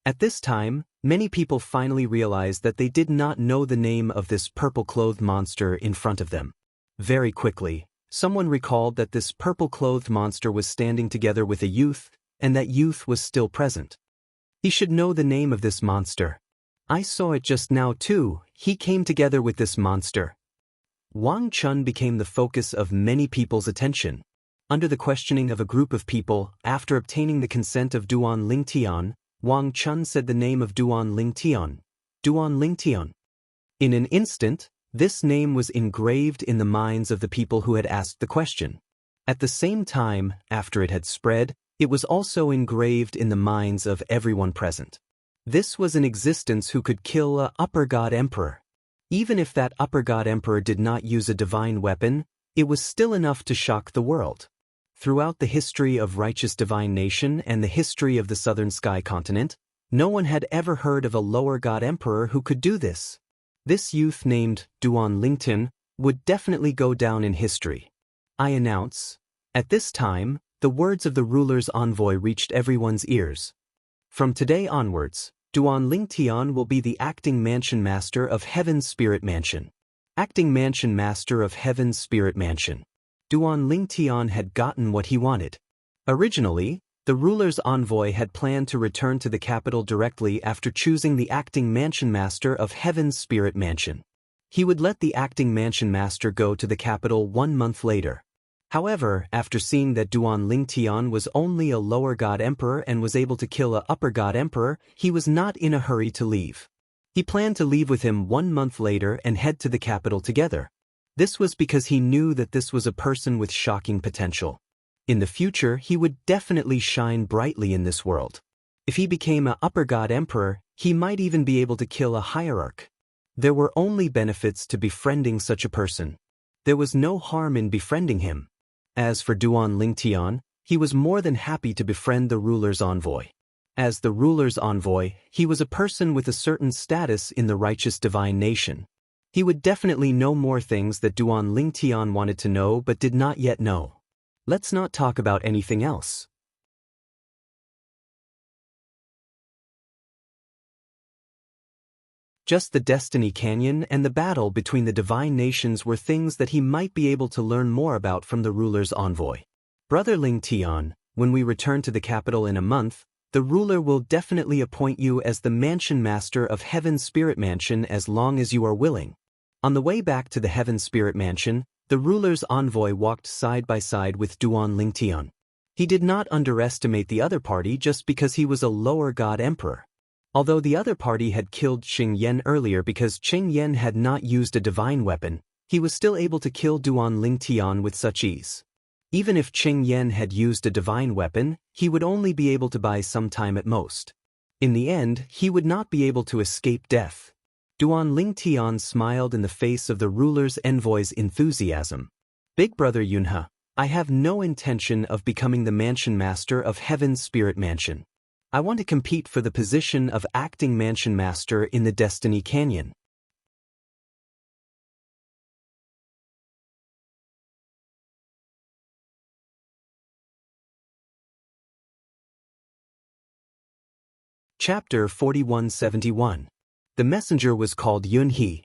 At this time, many people finally realized that they did not know the name of this purple-clothed monster in front of them. Very quickly, someone recalled that this purple-clothed monster was standing together with a youth, and that youth was still present. He should know the name of this monster. I saw it just now too, he came together with this monster. Wang Chun became the focus of many people's attention. Under the questioning of a group of people, after obtaining the consent of Duan Lingtian, Wang Chun said the name of Duan Lingtian. Duan Lingtian. In an instant, this name was engraved in the minds of the people who had asked the question. At the same time, after it had spread, it was also engraved in the minds of everyone present. This was an existence who could kill a upper god emperor. Even if that upper god emperor did not use a divine weapon, it was still enough to shock the world. Throughout the history of righteous divine nation and the history of the southern sky continent, no one had ever heard of a lower god emperor who could do this. This youth named Duan Lingtian would definitely go down in history. I announce. At this time, the words of the ruler's envoy reached everyone's ears. From today onwards, Duan Lingtian will be the acting mansion master of Heaven's Spirit Mansion. Acting mansion master of Heaven's Spirit Mansion. Duan Lingtian had gotten what he wanted. Originally, the ruler's envoy had planned to return to the capital directly after choosing the acting mansion master of Heaven's Spirit Mansion. He would let the acting mansion master go to the capital 1 month later. However, after seeing that Duan Lingtian was only a lower god emperor and was able to kill a upper god emperor, he was not in a hurry to leave. He planned to leave with him 1 month later and head to the capital together. This was because he knew that this was a person with shocking potential. In the future, he would definitely shine brightly in this world. If he became an upper god emperor, he might even be able to kill a hierarch. There were only benefits to befriending such a person. There was no harm in befriending him. As for Duan Lingtian, he was more than happy to befriend the ruler's envoy. As the ruler's envoy, he was a person with a certain status in the righteous divine nation. He would definitely know more things that Duan Lingtian wanted to know but did not yet know. Let's not talk about anything else. Just the Destiny Canyon and the battle between the divine nations were things that he might be able to learn more about from the ruler's envoy. Brother Ling Tian, when we return to the capital in a month, the ruler will definitely appoint you as the mansion master of Heaven's Spirit Mansion as long as you are willing. On the way back to the Heaven Spirit Mansion, the ruler's envoy walked side by side with Duan Lingtian. He did not underestimate the other party just because he was a lower god emperor. Although the other party had killed Qing Yan earlier because Qing Yan had not used a divine weapon, he was still able to kill Duan Lingtian with such ease. Even if Qing Yan had used a divine weapon, he would only be able to buy some time at most. In the end, he would not be able to escape death. Duan Lingtian smiled in the face of the ruler's envoy's enthusiasm. Big brother Yunhe, I have no intention of becoming the mansion master of Heaven's Spirit Mansion. I want to compete for the position of acting mansion master in the Destiny Canyon. Chapter 4171. The messenger was called Yunhe.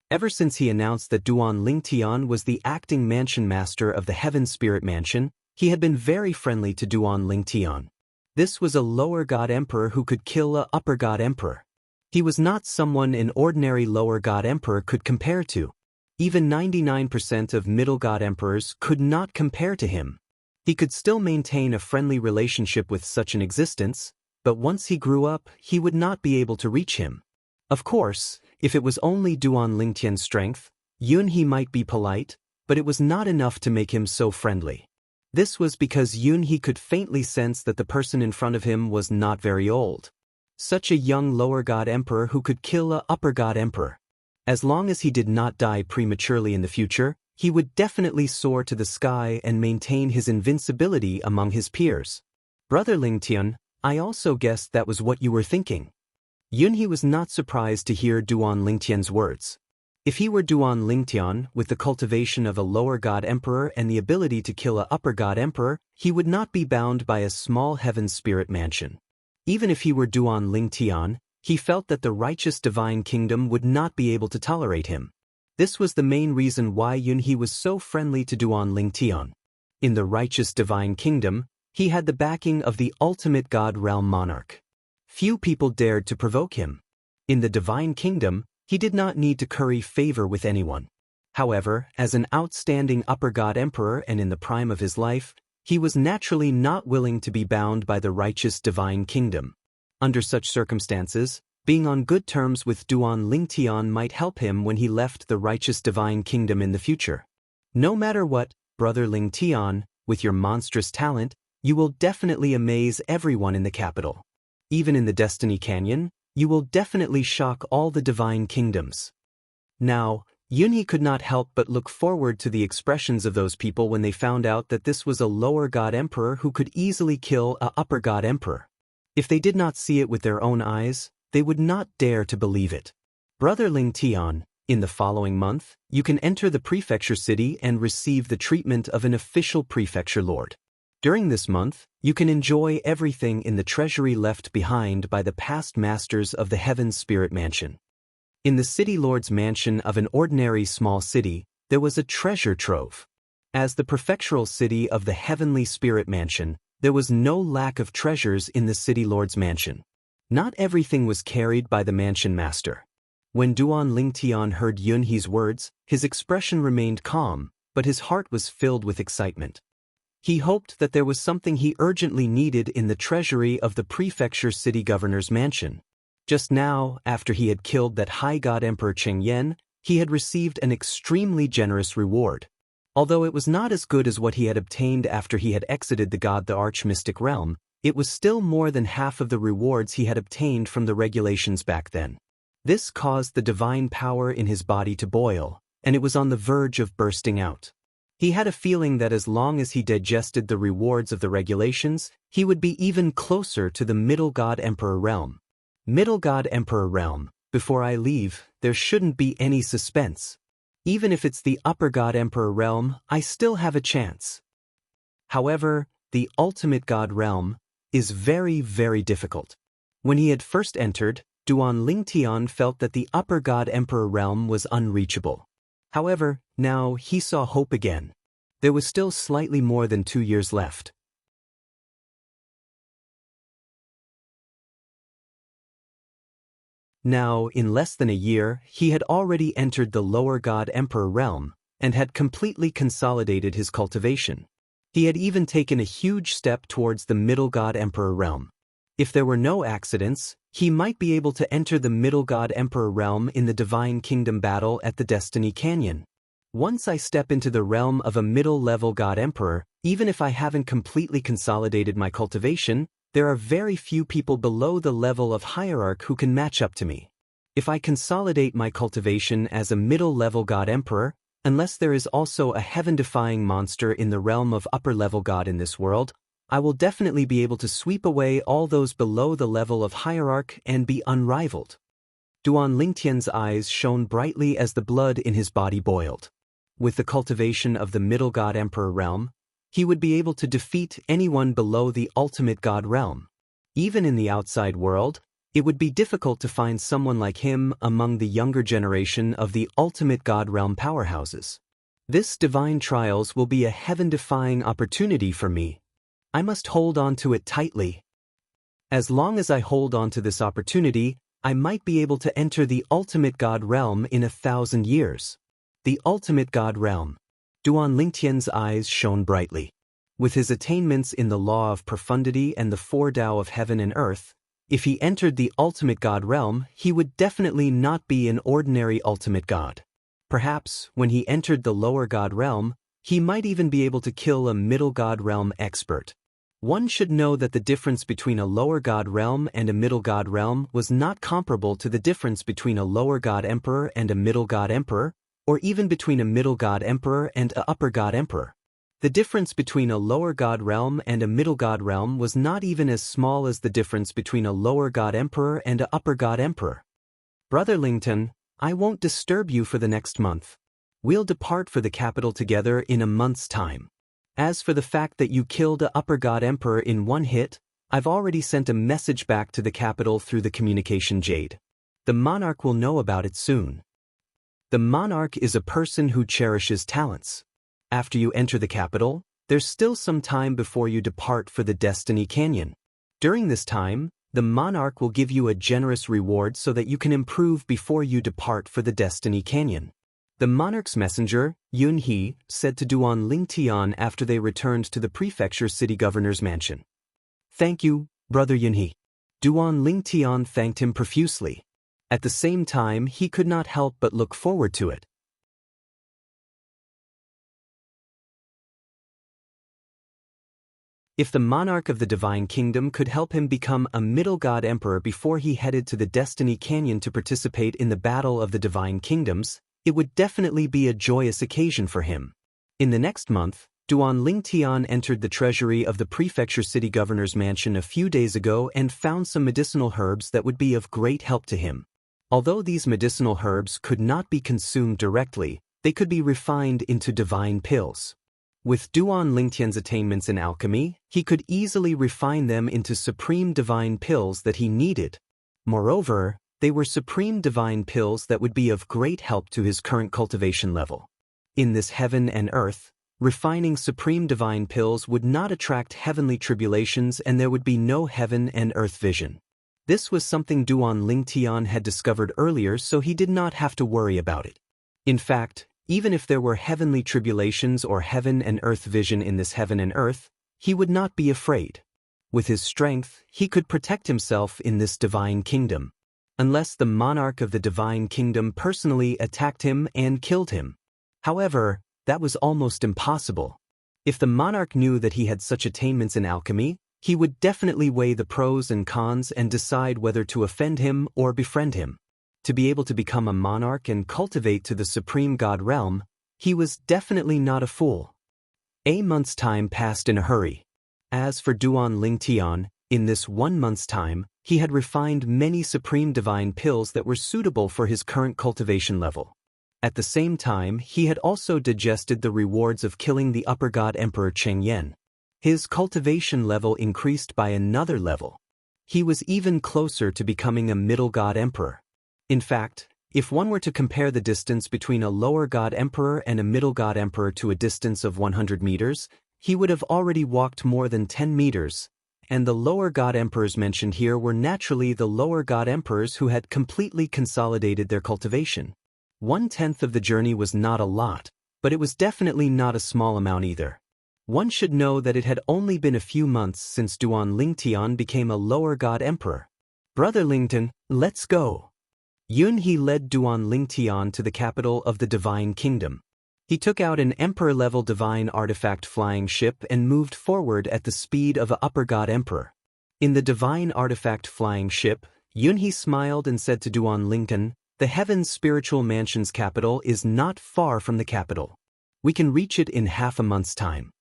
Ever since he announced that Duan Lingtian was the acting mansion master of the Heaven Spirit Mansion, he had been very friendly to Duan Lingtian. This was a lower god emperor who could kill a upper god emperor. He was not someone an ordinary lower god emperor could compare to. Even 99% of middle god emperors could not compare to him. He could still maintain a friendly relationship with such an existence, but once he grew up, he would not be able to reach him. Of course, if it was only Duan Lingtian's strength, Yunhe might be polite, but it was not enough to make him so friendly. This was because Yunhe could faintly sense that the person in front of him was not very old. Such a young lower god emperor who could kill a upper god emperor. As long as he did not die prematurely in the future, he would definitely soar to the sky and maintain his invincibility among his peers. Brother Lingtian, I also guessed that was what you were thinking. Yunhe was not surprised to hear Duan Lingtian's words. If he were Duan Lingtian, with the cultivation of a lower god emperor and the ability to kill a upper god emperor, he would not be bound by a small heaven spirit mansion. Even if he were Duan Lingtian, he felt that the righteous divine kingdom would not be able to tolerate him. This was the main reason why Yunhe was so friendly to Duan Lingtian. In the righteous divine kingdom, he had the backing of the ultimate god realm monarch. Few people dared to provoke him. In the divine kingdom, he did not need to curry favor with anyone. However, as an outstanding upper god emperor and in the prime of his life, he was naturally not willing to be bound by the righteous divine kingdom. Under such circumstances, being on good terms with Duan Lingtian might help him when he left the righteous divine kingdom in the future. No matter what, brother Lingtian, with your monstrous talent, you will definitely amaze everyone in the capital. Even in the Destiny Canyon, you will definitely shock all the divine kingdoms. Now, Yunhe could not help but look forward to the expressions of those people when they found out that this was a lower god emperor who could easily kill a upper god emperor. If they did not see it with their own eyes, they would not dare to believe it. Brother Lingtian, in the following month, you can enter the prefecture city and receive the treatment of an official prefecture lord. During this month, you can enjoy everything in the treasury left behind by the past masters of the Heaven Spirit Mansion. In the city lord's mansion of an ordinary small city, there was a treasure trove. As the prefectural city of the Heavenly Spirit Mansion, there was no lack of treasures in the city lord's mansion. Not everything was carried by the mansion master. When Duan Lingtian heard Yunhe's words, his expression remained calm, but his heart was filled with excitement. He hoped that there was something he urgently needed in the treasury of the prefecture city governor's mansion. Just now, after he had killed that high god emperor Qing Yan, he had received an extremely generous reward. Although it was not as good as what he had obtained after he had exited the arch-mystic realm, it was still more than half of the rewards he had obtained from the regulations back then. This caused the divine power in his body to boil, and it was on the verge of bursting out. He had a feeling that as long as he digested the rewards of the regulations, he would be even closer to the Middle God Emperor realm. Middle God Emperor realm, before I leave, there shouldn't be any suspense. Even if it's the Upper God Emperor realm, I still have a chance. However, the Ultimate God realm is very, very difficult. When he had first entered, Duan Lingtian felt that the Upper God Emperor realm was unreachable. However, now he saw hope again. There was still slightly more than 2 years left. Now, in less than a year, he had already entered the Lower God Emperor realm, and had completely consolidated his cultivation. He had even taken a huge step towards the Middle God Emperor realm. If there were no accidents, he might be able to enter the Middle God Emperor realm in the Divine Kingdom battle at the Destiny Canyon. Once I step into the realm of a middle-level God Emperor, even if I haven't completely consolidated my cultivation, there are very few people below the level of hierarch who can match up to me. If I consolidate my cultivation as a middle-level God Emperor, unless there is also a heaven-defying monster in the realm of upper-level God in this world, I will definitely be able to sweep away all those below the level of hierarch and be unrivaled. Duan Lingtian's eyes shone brightly as the blood in his body boiled. With the cultivation of the Middle God Emperor realm, he would be able to defeat anyone below the Ultimate God realm. Even in the outside world, it would be difficult to find someone like him among the younger generation of the Ultimate God realm powerhouses. This divine trials will be a heaven-defying opportunity for me. I must hold on to it tightly. As long as I hold on to this opportunity, I might be able to enter the Ultimate God realm in 1,000 years. The Ultimate God realm. Duan Lingtian's eyes shone brightly. With his attainments in the law of profundity and the four Tao of heaven and earth, if he entered the Ultimate God realm, he would definitely not be an ordinary Ultimate God. Perhaps, when he entered the Lower God realm, he might even be able to kill a Middle God realm expert. One should know that the difference between a Lower God realm and a Middle God realm was not comparable to the difference between a Lower God Emperor and a Middle God Emperor, or even between a Middle God Emperor and a Upper God Emperor. The difference between a Lower God realm and a Middle God realm was not even as small as the difference between a Lower God Emperor and a Upper God Emperor. Brother Lington, I won't disturb you for the next month. We'll depart for the capital together in a month's time. As for the fact that you killed a Upper God Emperor in one hit, I've already sent a message back to the capital through the communication jade. The Monarch will know about it soon. The Monarch is a person who cherishes talents. After you enter the capital, there's still some time before you depart for the Destiny Canyon. During this time, the Monarch will give you a generous reward so that you can improve before you depart for the Destiny Canyon. The Monarch's messenger, Yunhe, said to Duan Lingtian after they returned to the prefecture city governor's mansion. Thank you, Brother Yunhe. Duan Lingtian thanked him profusely. At the same time, he could not help but look forward to it. If the Monarch of the Divine Kingdom could help him become a Middle God Emperor before he headed to the Destiny Canyon to participate in the Battle of the Divine Kingdoms, it would definitely be a joyous occasion for him. In the next month, Duan Lingtian entered the treasury of the prefecture city governor's mansion a few days ago and found some medicinal herbs that would be of great help to him. Although these medicinal herbs could not be consumed directly, they could be refined into divine pills. With Duan Lingtian's attainments in alchemy, he could easily refine them into supreme divine pills that he needed. Moreover, they were supreme divine pills that would be of great help to his current cultivation level. In this heaven and earth, refining supreme divine pills would not attract heavenly tribulations and there would be no heaven and earth vision. This was something Duan Lingtian had discovered earlier, so he did not have to worry about it. In fact, even if there were heavenly tribulations or heaven and earth vision in this heaven and earth, he would not be afraid. With his strength, he could protect himself in this divine kingdom, unless the Monarch of the Divine Kingdom personally attacked him and killed him. However, that was almost impossible. If the Monarch knew that he had such attainments in alchemy, he would definitely weigh the pros and cons and decide whether to offend him or befriend him. To be able to become a monarch and cultivate to the supreme god realm, he was definitely not a fool. A month's time passed in a hurry. As for Duan Lingtian, in this 1 month's time, he had refined many supreme divine pills that were suitable for his current cultivation level. At the same time, he had also digested the rewards of killing the Upper God Emperor Cheng Yen. His cultivation level increased by another level. He was even closer to becoming a middle god emperor. In fact, if one were to compare the distance between a lower god emperor and a middle god emperor to a distance of 100 meters, he would have already walked more than 10 meters, and the lower god emperors mentioned here were naturally the lower god emperors who had completely consolidated their cultivation. 1/10 of the journey was not a lot, but it was definitely not a small amount either. One should know that it had only been a few months since Duan Lingtian became a lower god emperor. "Brother Lington, let's go." Yunhe led Duan Lingtian to the capital of the Divine Kingdom. He took out an emperor-level divine artifact flying ship and moved forward at the speed of an upper god emperor. In the divine artifact flying ship, Yunhe smiled and said to Duan Lingtian, "The Heaven's Spiritual Mansion's capital is not far from the capital. We can reach it in half a month's time."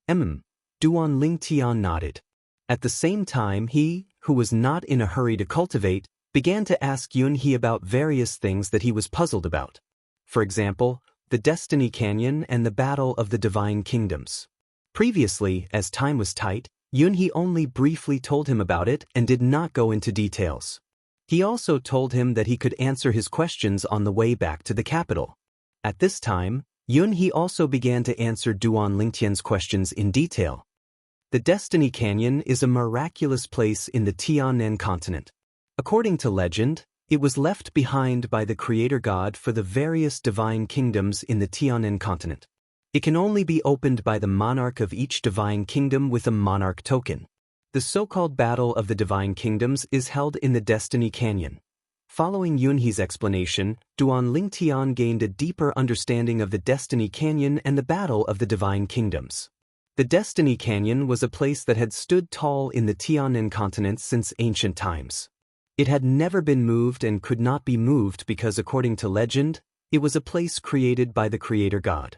Duan Lingtian nodded. At the same time he, who was not in a hurry to cultivate, began to ask Yunhe about various things that he was puzzled about. For example, the Destiny Canyon and the Battle of the Divine Kingdoms. Previously, as time was tight, Yunhe only briefly told him about it and did not go into details. He also told him that he could answer his questions on the way back to the capital. At this time, Yunhe also began to answer Duan Lingtian's questions in detail. The Destiny Canyon is a miraculous place in the Tianan continent. According to legend, it was left behind by the creator god for the various divine kingdoms in the Tianan continent. It can only be opened by the monarch of each divine kingdom with a monarch token. The so-called Battle of the Divine Kingdoms is held in the Destiny Canyon. Following Yunhe's explanation, Duan Lingtian gained a deeper understanding of the Destiny Canyon and the Battle of the Divine Kingdoms. The Destiny Canyon was a place that had stood tall in the Tianan continent since ancient times. It had never been moved and could not be moved because, according to legend, it was a place created by the creator god.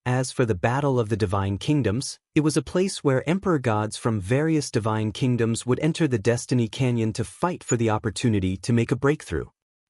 As for the Battle of the Divine Kingdoms, it was a place where emperor gods from various divine kingdoms would enter the Destiny Canyon to fight for the opportunity to make a breakthrough.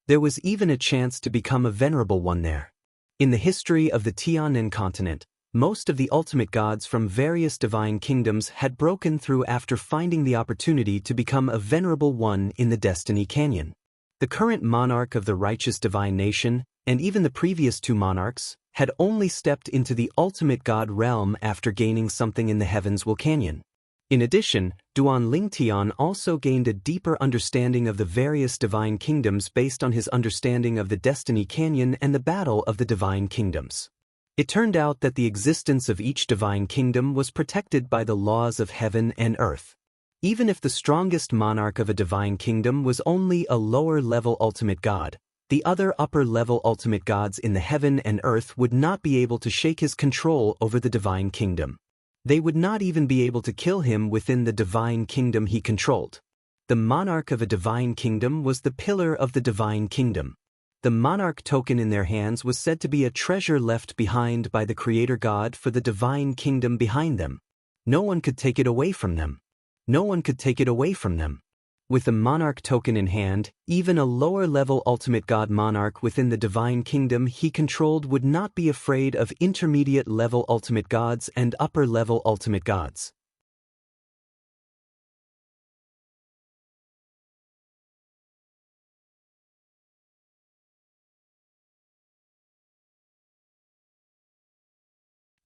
There was even a chance to become a venerable one there. In the history of the Tianan continent, most of the ultimate gods from various divine kingdoms had broken through after finding the opportunity to become a venerable one in the Destiny Canyon. The current monarch of the righteous divine nation, and even the previous two monarchs, had only stepped into the ultimate god realm after gaining something in the Heavens Canyon. In addition, Duan Lingtian also gained a deeper understanding of the various divine kingdoms based on his understanding of the Destiny Canyon and the Battle of the Divine Kingdoms. It turned out that the existence of each divine kingdom was protected by the laws of heaven and earth. Even if the strongest monarch of a divine kingdom was only a lower-level ultimate god, the other upper-level ultimate gods in the heaven and earth would not be able to shake his control over the divine kingdom. They would not even be able to kill him within the divine kingdom he controlled. The monarch of a divine kingdom was the pillar of the divine kingdom. The monarch token in their hands was said to be a treasure left behind by the creator god for the divine kingdom behind them. No one could take it away from them. No one could take it away from them. With the monarch token in hand, even a lower-level ultimate god monarch within the divine kingdom he controlled would not be afraid of intermediate-level ultimate gods and upper-level ultimate gods.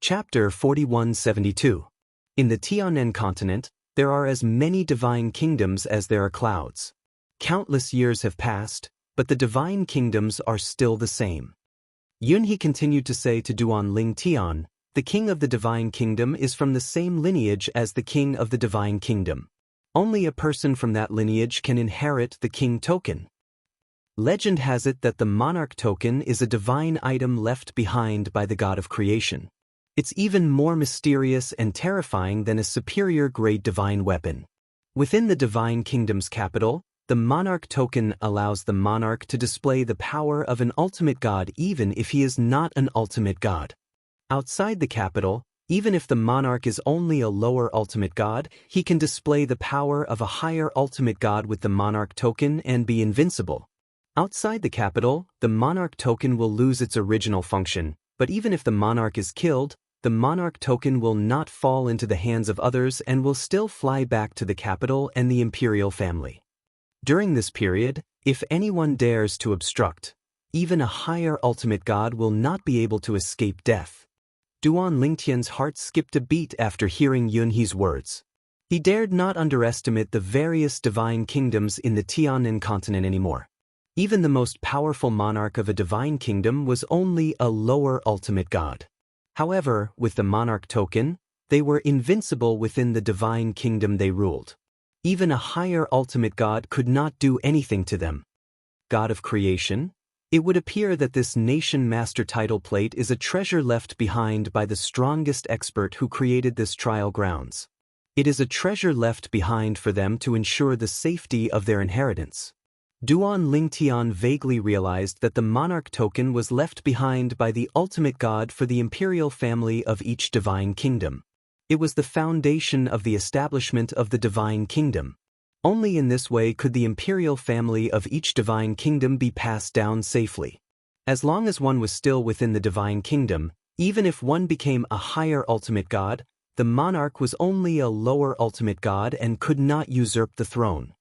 Chapter 4172. In the Tianan continent, there are as many divine kingdoms as there are clouds. Countless years have passed, but the divine kingdoms are still the same. Yunhe continued to say to Duan Lingtian, "The king of the divine kingdom is from the same lineage as the king of the divine kingdom. Only a person from that lineage can inherit the king token. Legend has it that the monarch token is a divine item left behind by the god of creation. It's even more mysterious and terrifying than a superior-grade divine weapon. Within the divine kingdom's capital, the monarch token allows the monarch to display the power of an ultimate god even if he is not an ultimate god. Outside the capital, even if the monarch is only a lower ultimate god, he can display the power of a higher ultimate god with the monarch token and be invincible. Outside the capital, the monarch token will lose its original function, but even if the monarch is killed, the Monarch token will not fall into the hands of others and will still fly back to the capital and the imperial family. During this period, if anyone dares to obstruct, even a higher ultimate god will not be able to escape death. Duan Lingtian's heart skipped a beat after hearing Yunhe's words. He dared not underestimate the various divine kingdoms in the Tianan continent anymore. Even the most powerful monarch of a divine kingdom was only a lower ultimate god. However, with the Monarch token, they were invincible within the divine kingdom they ruled. Even a higher ultimate god could not do anything to them. God of creation? It would appear that this nation master title plate is a treasure left behind by the strongest expert who created this trial grounds. It is a treasure left behind for them to ensure the safety of their inheritance. Duan Lingtian vaguely realized that the Monarch token was left behind by the ultimate god for the imperial family of each divine kingdom. It was the foundation of the establishment of the divine kingdom. Only in this way could the imperial family of each divine kingdom be passed down safely. As long as one was still within the divine kingdom, even if one became a higher ultimate god, the monarch was only a lower ultimate god and could not usurp the throne.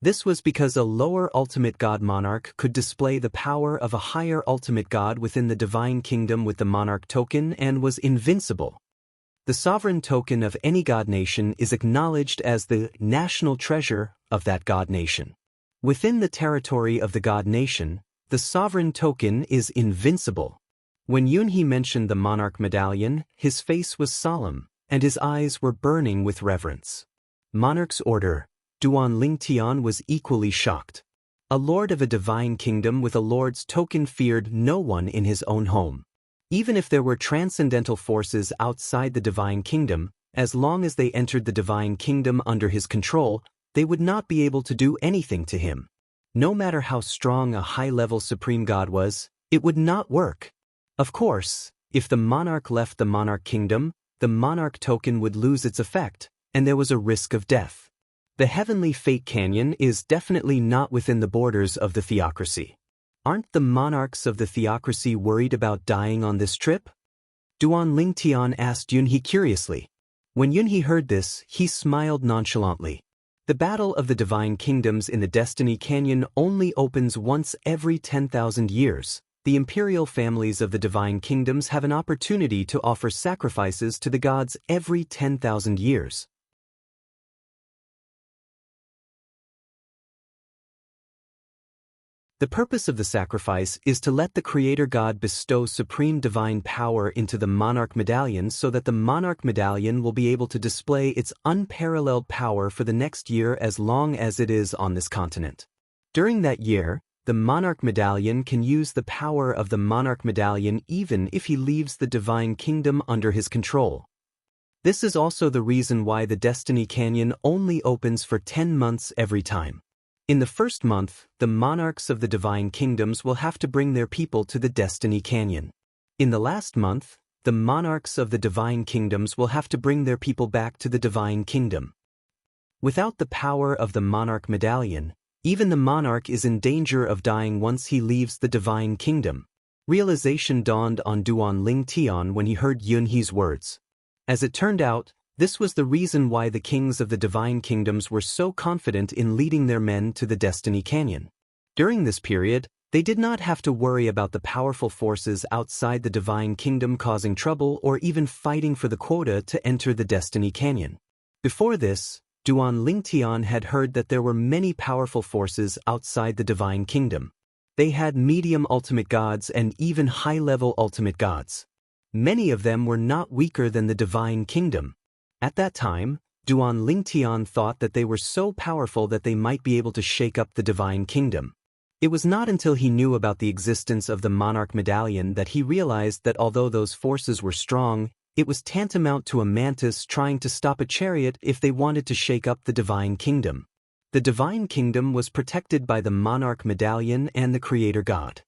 This was because a lower ultimate god monarch could display the power of a higher ultimate god within the divine kingdom with the Monarch token and was invincible. The sovereign token of any god nation is acknowledged as the national treasure of that god nation. Within the territory of the god nation, the sovereign token is invincible. When Yunhe mentioned the Monarch medallion, his face was solemn, and his eyes were burning with reverence. Monarch's order. Duan Lingtian was equally shocked. A lord of a divine kingdom with a lord's token feared no one in his own home. Even if there were transcendental forces outside the divine kingdom, as long as they entered the divine kingdom under his control, they would not be able to do anything to him. No matter how strong a high-level supreme god was, it would not work. Of course, if the monarch left the Monarch kingdom, the Monarch token would lose its effect, and there was a risk of death. The Heavenly Fate Canyon is definitely not within the borders of the theocracy. Aren't the monarchs of the theocracy worried about dying on this trip? Duan Lingtian asked Yunhe curiously. When Yunhe heard this, he smiled nonchalantly. The battle of the divine kingdoms in the Destiny Canyon only opens once every 10,000 years. The imperial families of the divine kingdoms have an opportunity to offer sacrifices to the gods every 10,000 years. The purpose of the sacrifice is to let the Creator God bestow supreme divine power into the Monarch medallion so that the Monarch medallion will be able to display its unparalleled power for the next year as long as it is on this continent. During that year, the Monarch medallion can use the power of the Monarch medallion even if he leaves the divine kingdom under his control. This is also the reason why the Destiny Canyon only opens for 10 months every time. In the first month, the monarchs of the divine kingdoms will have to bring their people to the Destiny Canyon. In the last month, the monarchs of the divine kingdoms will have to bring their people back to the divine kingdom. Without the power of the Monarch medallion, even the monarch is in danger of dying once he leaves the divine kingdom. Realization dawned on Duan Lingtian when he heard Yunhe's words. As it turned out, this was the reason why the kings of the divine kingdoms were so confident in leading their men to the Destiny Canyon. During this period, they did not have to worry about the powerful forces outside the divine kingdom causing trouble or even fighting for the quota to enter the Destiny Canyon. Before this, Duan Lingtian had heard that there were many powerful forces outside the divine kingdom. They had medium ultimate gods and even high-level ultimate gods. Many of them were not weaker than the divine kingdom. At that time, Duan Lingtian thought that they were so powerful that they might be able to shake up the divine kingdom. It was not until he knew about the existence of the Monarch medallion that he realized that although those forces were strong, it was tantamount to a mantis trying to stop a chariot if they wanted to shake up the divine kingdom. The divine kingdom was protected by the Monarch medallion and the Creator God.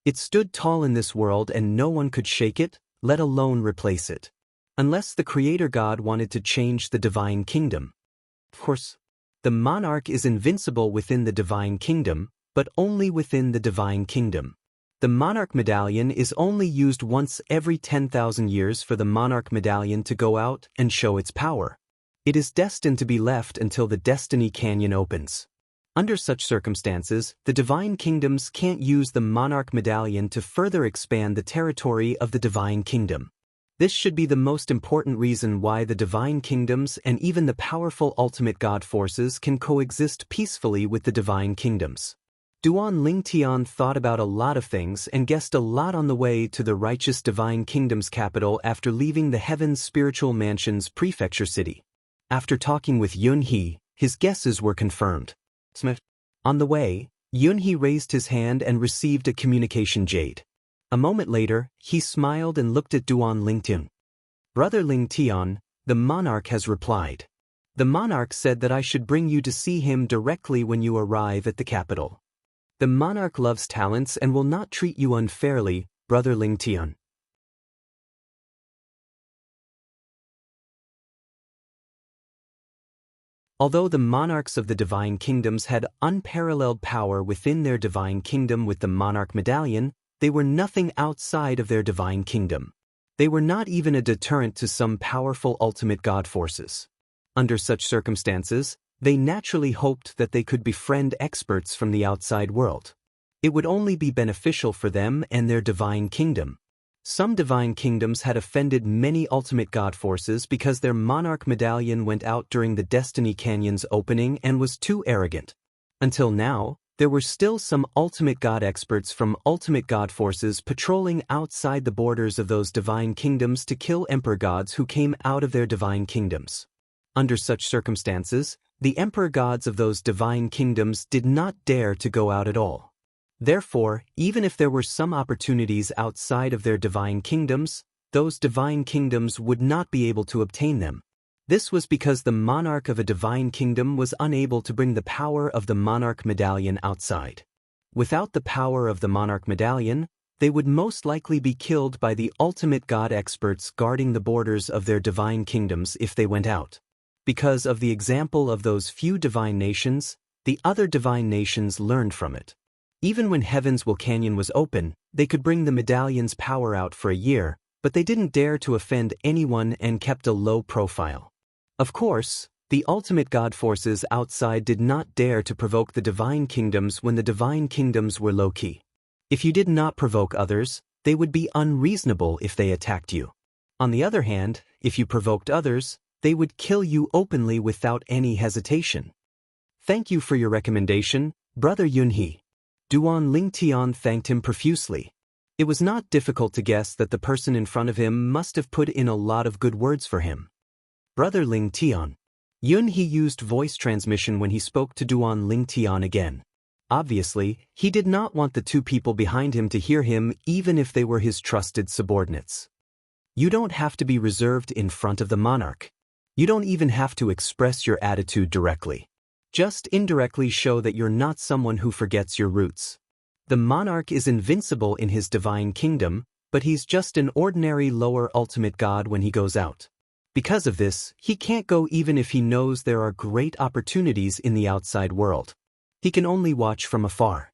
It stood tall in this world and no one could shake it, let alone replace it. Unless the Creator God wanted to change the divine kingdom. Of course, the monarch is invincible within the divine kingdom, but only within the divine kingdom. The Monarch Medallion is only used once every 10,000 years for the Monarch Medallion to go out and show its power. It is destined to be left until the Destiny Canyon opens. Under such circumstances, the Divine Kingdoms can't use the Monarch Medallion to further expand the territory of the Divine Kingdom. This should be the most important reason why the Divine Kingdoms and even the powerful Ultimate God forces can coexist peacefully with the Divine Kingdoms. Duan Lingtian thought about a lot of things and guessed a lot on the way to the righteous Divine Kingdom's capital after leaving the Heaven's Spiritual Mansion's prefecture city. After talking with Yunhe, his guesses were confirmed. On the way, Yunhe raised his hand and received a communication jade. A moment later, he smiled and looked at Duan Lingtian. Brother Lingtian, the monarch has replied. The monarch said that I should bring you to see him directly when you arrive at the capital. The monarch loves talents and will not treat you unfairly, Brother Lingtian. Although the monarchs of the Divine Kingdoms had unparalleled power within their Divine Kingdom with the Monarch Medallion, they were nothing outside of their Divine Kingdom. They were not even a deterrent to some powerful Ultimate God forces. Under such circumstances, they naturally hoped that they could befriend experts from the outside world. It would only be beneficial for them and their Divine Kingdom. Some Divine Kingdoms had offended many Ultimate God forces because their Monarch Medallion went out during the Destiny Canyon's opening and was too arrogant. Until now, there were still some Ultimate God experts from Ultimate God forces patrolling outside the borders of those Divine Kingdoms to kill Emperor Gods who came out of their Divine Kingdoms. Under such circumstances, the Emperor Gods of those Divine Kingdoms did not dare to go out at all. Therefore, even if there were some opportunities outside of their Divine Kingdoms, those Divine Kingdoms would not be able to obtain them. This was because the monarch of a Divine Kingdom was unable to bring the power of the Monarch Medallion outside. Without the power of the Monarch Medallion, they would most likely be killed by the Ultimate God experts guarding the borders of their Divine Kingdoms if they went out. Because of the example of those few divine nations, the other divine nations learned from it. Even when Heaven's Canyon was open, they could bring the medallion's power out for a year, but they didn't dare to offend anyone and kept a low profile. Of course, the Ultimate God forces outside did not dare to provoke the Divine Kingdoms when the Divine Kingdoms were low-key. If you did not provoke others, they would be unreasonable if they attacked you. On the other hand, if you provoked others, they would kill you openly without any hesitation. Thank you for your recommendation, Brother Yunhe. Duan Lingtian thanked him profusely. It was not difficult to guess that the person in front of him must have put in a lot of good words for him. Brother Lingtian. Yunhe used voice transmission when he spoke to Duan Lingtian again. Obviously, he did not want the two people behind him to hear him even if they were his trusted subordinates. You don't have to be reserved in front of the monarch. You don't even have to express your attitude directly. Just indirectly show that you're not someone who forgets your roots. The monarch is invincible in his Divine Kingdom, but he's just an ordinary lower Ultimate God when he goes out. Because of this, he can't go even if he knows there are great opportunities in the outside world. He can only watch from afar.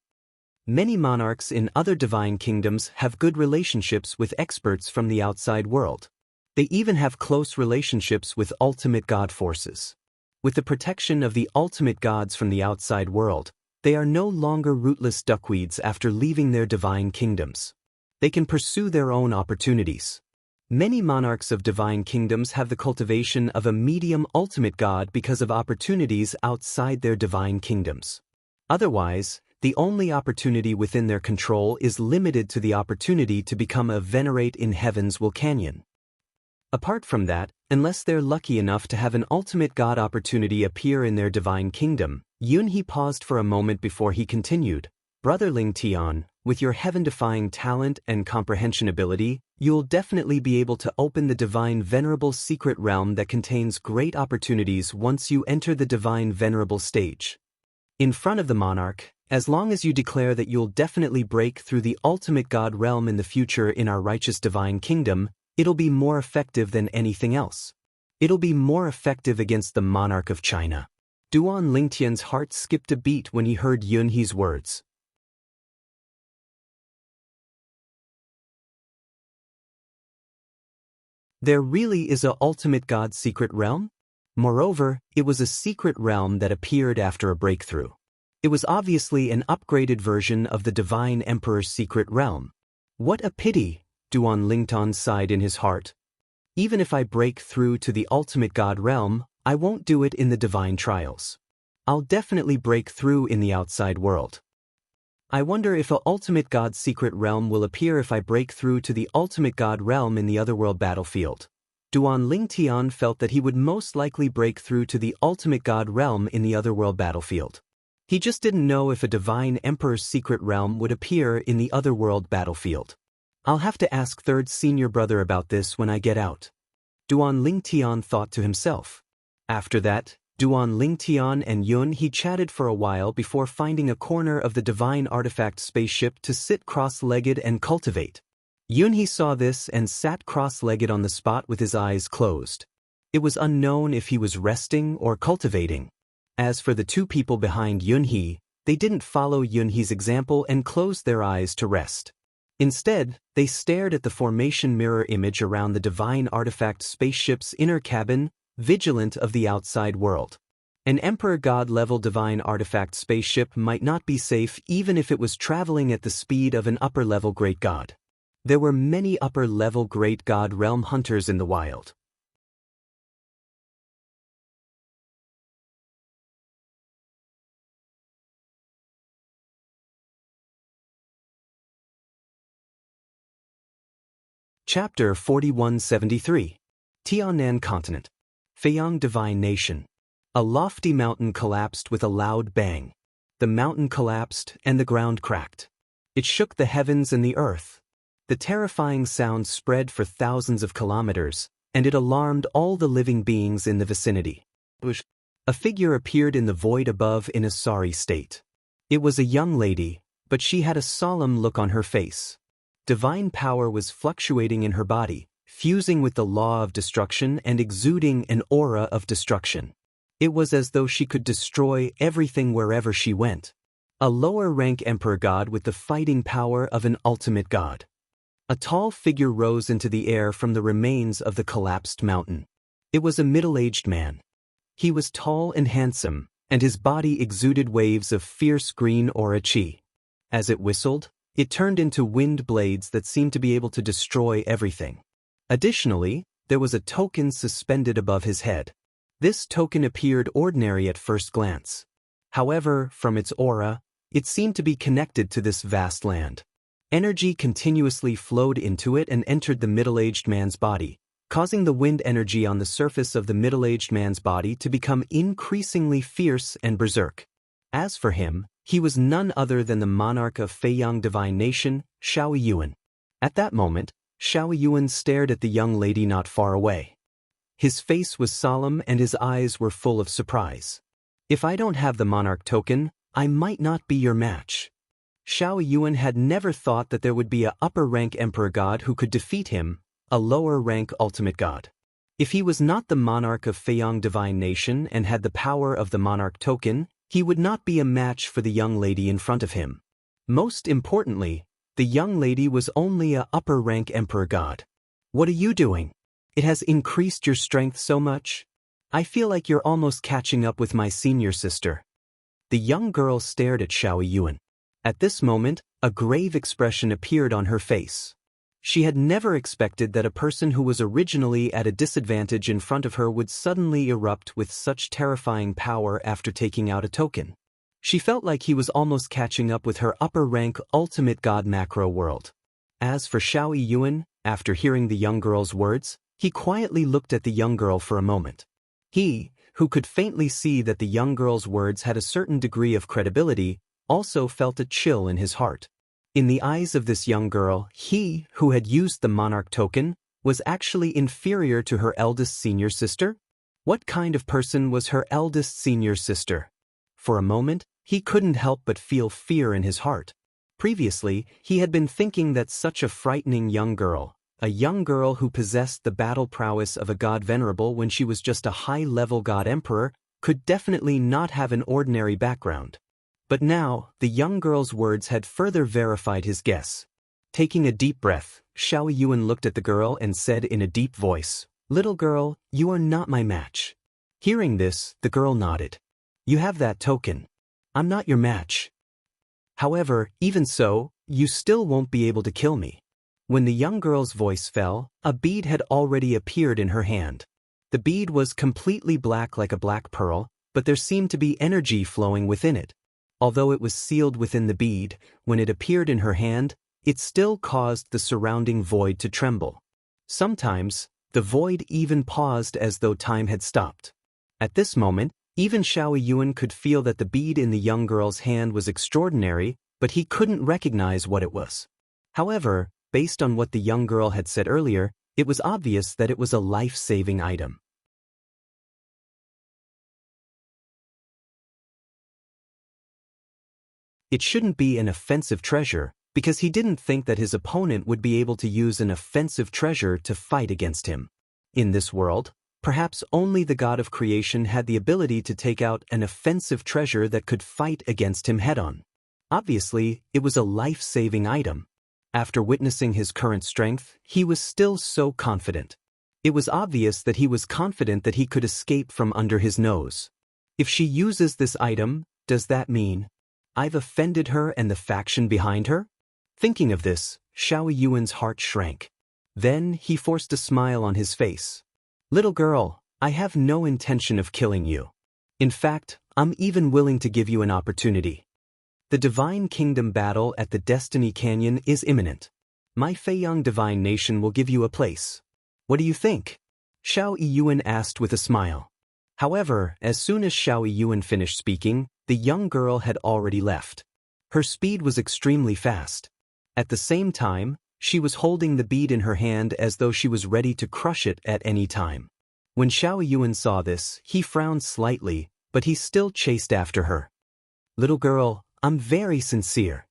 Many monarchs in other Divine Kingdoms have good relationships with experts from the outside world. They even have close relationships with Ultimate God forces. With the protection of the Ultimate Gods from the outside world, they are no longer rootless duckweeds after leaving their Divine Kingdoms. They can pursue their own opportunities. Many monarchs of Divine Kingdoms have the cultivation of a medium Ultimate God because of opportunities outside their Divine Kingdoms. Otherwise, the only opportunity within their control is limited to the opportunity to become a venerate in Heaven's Canyon. Apart from that, unless they're lucky enough to have an Ultimate God opportunity appear in their Divine Kingdom, Yunhe paused for a moment before he continued, Brother Lingtian, with your heaven-defying talent and comprehension ability, you'll definitely be able to open the Divine Venerable secret realm that contains great opportunities once you enter the Divine Venerable stage. In front of the monarch, as long as you declare that you'll definitely break through the Ultimate God realm in the future in our righteous Divine Kingdom, it'll be more effective than anything else. It'll be more effective against the monarch of China. Duan Lingtian's heart skipped a beat when he heard Yunhe's words. There really is a ultimate God secret realm? Moreover, it was a secret realm that appeared after a breakthrough. It was obviously an upgraded version of the Divine Emperor's secret realm. What a pity, Duan Lingtan sighed in his heart. Even if I break through to the ultimate God realm, I won't do it in the divine trials. I'll definitely break through in the outside world. I wonder if a ultimate God secret realm will appear if I break through to the ultimate God realm in the otherworld battlefield. Duan Lingtian felt that he would most likely break through to the ultimate God realm in the otherworld battlefield. He just didn't know if a Divine Emperor's secret realm would appear in the otherworld battlefield. I'll have to ask third senior brother about this when I get out. Duan Lingtian thought to himself. After that, Duan Lingtian and Yun He chatted for a while before finding a corner of the divine artifact spaceship to sit cross-legged and cultivate. Yun He saw this and sat cross-legged on the spot with his eyes closed. It was unknown if he was resting or cultivating. As for the two people behind Yun He, they didn't follow Yun He's example and closed their eyes to rest. Instead, they stared at the formation mirror image around the divine artifact spaceship's inner cabin, vigilant of the outside world. An Emperor God-level divine artifact spaceship might not be safe even if it was traveling at the speed of an upper-level great god. There were many upper-level great god realm hunters in the wild. Chapter 4173. Tianan Continent. Feiyang Divine Nation. A lofty mountain collapsed with a loud bang. The mountain collapsed and the ground cracked. It shook the heavens and the earth. The terrifying sound spread for thousands of kilometers, and it alarmed all the living beings in the vicinity. A figure appeared in the void above in a sorry state. It was a young lady, but she had a solemn look on her face. Divine power was fluctuating in her body, fusing with the law of destruction and exuding an aura of destruction. It was as though she could destroy everything wherever she went. A lower-rank emperor god with the fighting power of an ultimate god. A tall figure rose into the air from the remains of the collapsed mountain. It was a middle-aged man. He was tall and handsome, and his body exuded waves of fierce green aura chi. As it whistled, it turned into wind blades that seemed to be able to destroy everything. Additionally, there was a token suspended above his head. This token appeared ordinary at first glance. However, from its aura, it seemed to be connected to this vast land. Energy continuously flowed into it and entered the middle-aged man's body, causing the wind energy on the surface of the middle-aged man's body to become increasingly fierce and berserk. As for him, he was none other than the monarch of Feiyang Divine Nation, Xiaoyuan. At that moment, Xiaoyuan stared at the young lady not far away. His face was solemn and his eyes were full of surprise. If I don't have the monarch token, I might not be your match. Xiaoyuan had never thought that there would be a upper-rank emperor god who could defeat him, a lower-rank ultimate god. If he was not the monarch of Feiyang Divine Nation and had the power of the monarch token, he would not be a match for the young lady in front of him. Most importantly, the young lady was only a upper-rank emperor god. What are you doing? It has increased your strength so much? I feel like you're almost catching up with my senior sister. The young girl stared at Xiaoyuan. At this moment, a grave expression appeared on her face. She had never expected that a person who was originally at a disadvantage in front of her would suddenly erupt with such terrifying power after taking out a token. She felt like he was almost catching up with her upper-rank ultimate god macro world. As for Xiaoyuan, after hearing the young girl's words, he quietly looked at the young girl for a moment. He, who could faintly see that the young girl's words had a certain degree of credibility, also felt a chill in his heart. In the eyes of this young girl, he, who had used the monarch token, was actually inferior to her eldest senior sister? What kind of person was her eldest senior sister? For a moment, he couldn't help but feel fear in his heart. Previously, he had been thinking that such a frightening young girl, a young girl who possessed the battle prowess of a god venerable when she was just a high-level god emperor, could definitely not have an ordinary background. But now, the young girl's words had further verified his guess. Taking a deep breath, Xiao Yuan looked at the girl and said in a deep voice, "Little girl, you are not my match." Hearing this, the girl nodded. "You have that token. I'm not your match. However, even so, you still won't be able to kill me." When the young girl's voice fell, a bead had already appeared in her hand. The bead was completely black like a black pearl, but there seemed to be energy flowing within it. Although it was sealed within the bead, when it appeared in her hand, it still caused the surrounding void to tremble. Sometimes, the void even paused as though time had stopped. At this moment, even Xiao Yuan could feel that the bead in the young girl's hand was extraordinary, but he couldn't recognize what it was. However, based on what the young girl had said earlier, it was obvious that it was a life-saving item. It shouldn't be an offensive treasure, because he didn't think that his opponent would be able to use an offensive treasure to fight against him. In this world, perhaps only the god of creation had the ability to take out an offensive treasure that could fight against him head-on. Obviously, it was a life-saving item. After witnessing his current strength, he was still so confident. It was obvious that he was confident that he could escape from under his nose. If she uses this item, does that mean I've offended her and the faction behind her? Thinking of this, Xiao Yuan's heart shrank. Then he forced a smile on his face. "Little girl, I have no intention of killing you. In fact, I'm even willing to give you an opportunity. The Divine Kingdom battle at the Destiny Canyon is imminent. My Feiyang Divine Nation will give you a place. What do you think?" Xiao Yuan asked with a smile. However, as soon as Xiao Yuan finished speaking, the young girl had already left. Her speed was extremely fast. At the same time, she was holding the bead in her hand as though she was ready to crush it at any time. When Xiao Yuan saw this, he frowned slightly, but he still chased after her. "Little girl, I'm very sincere."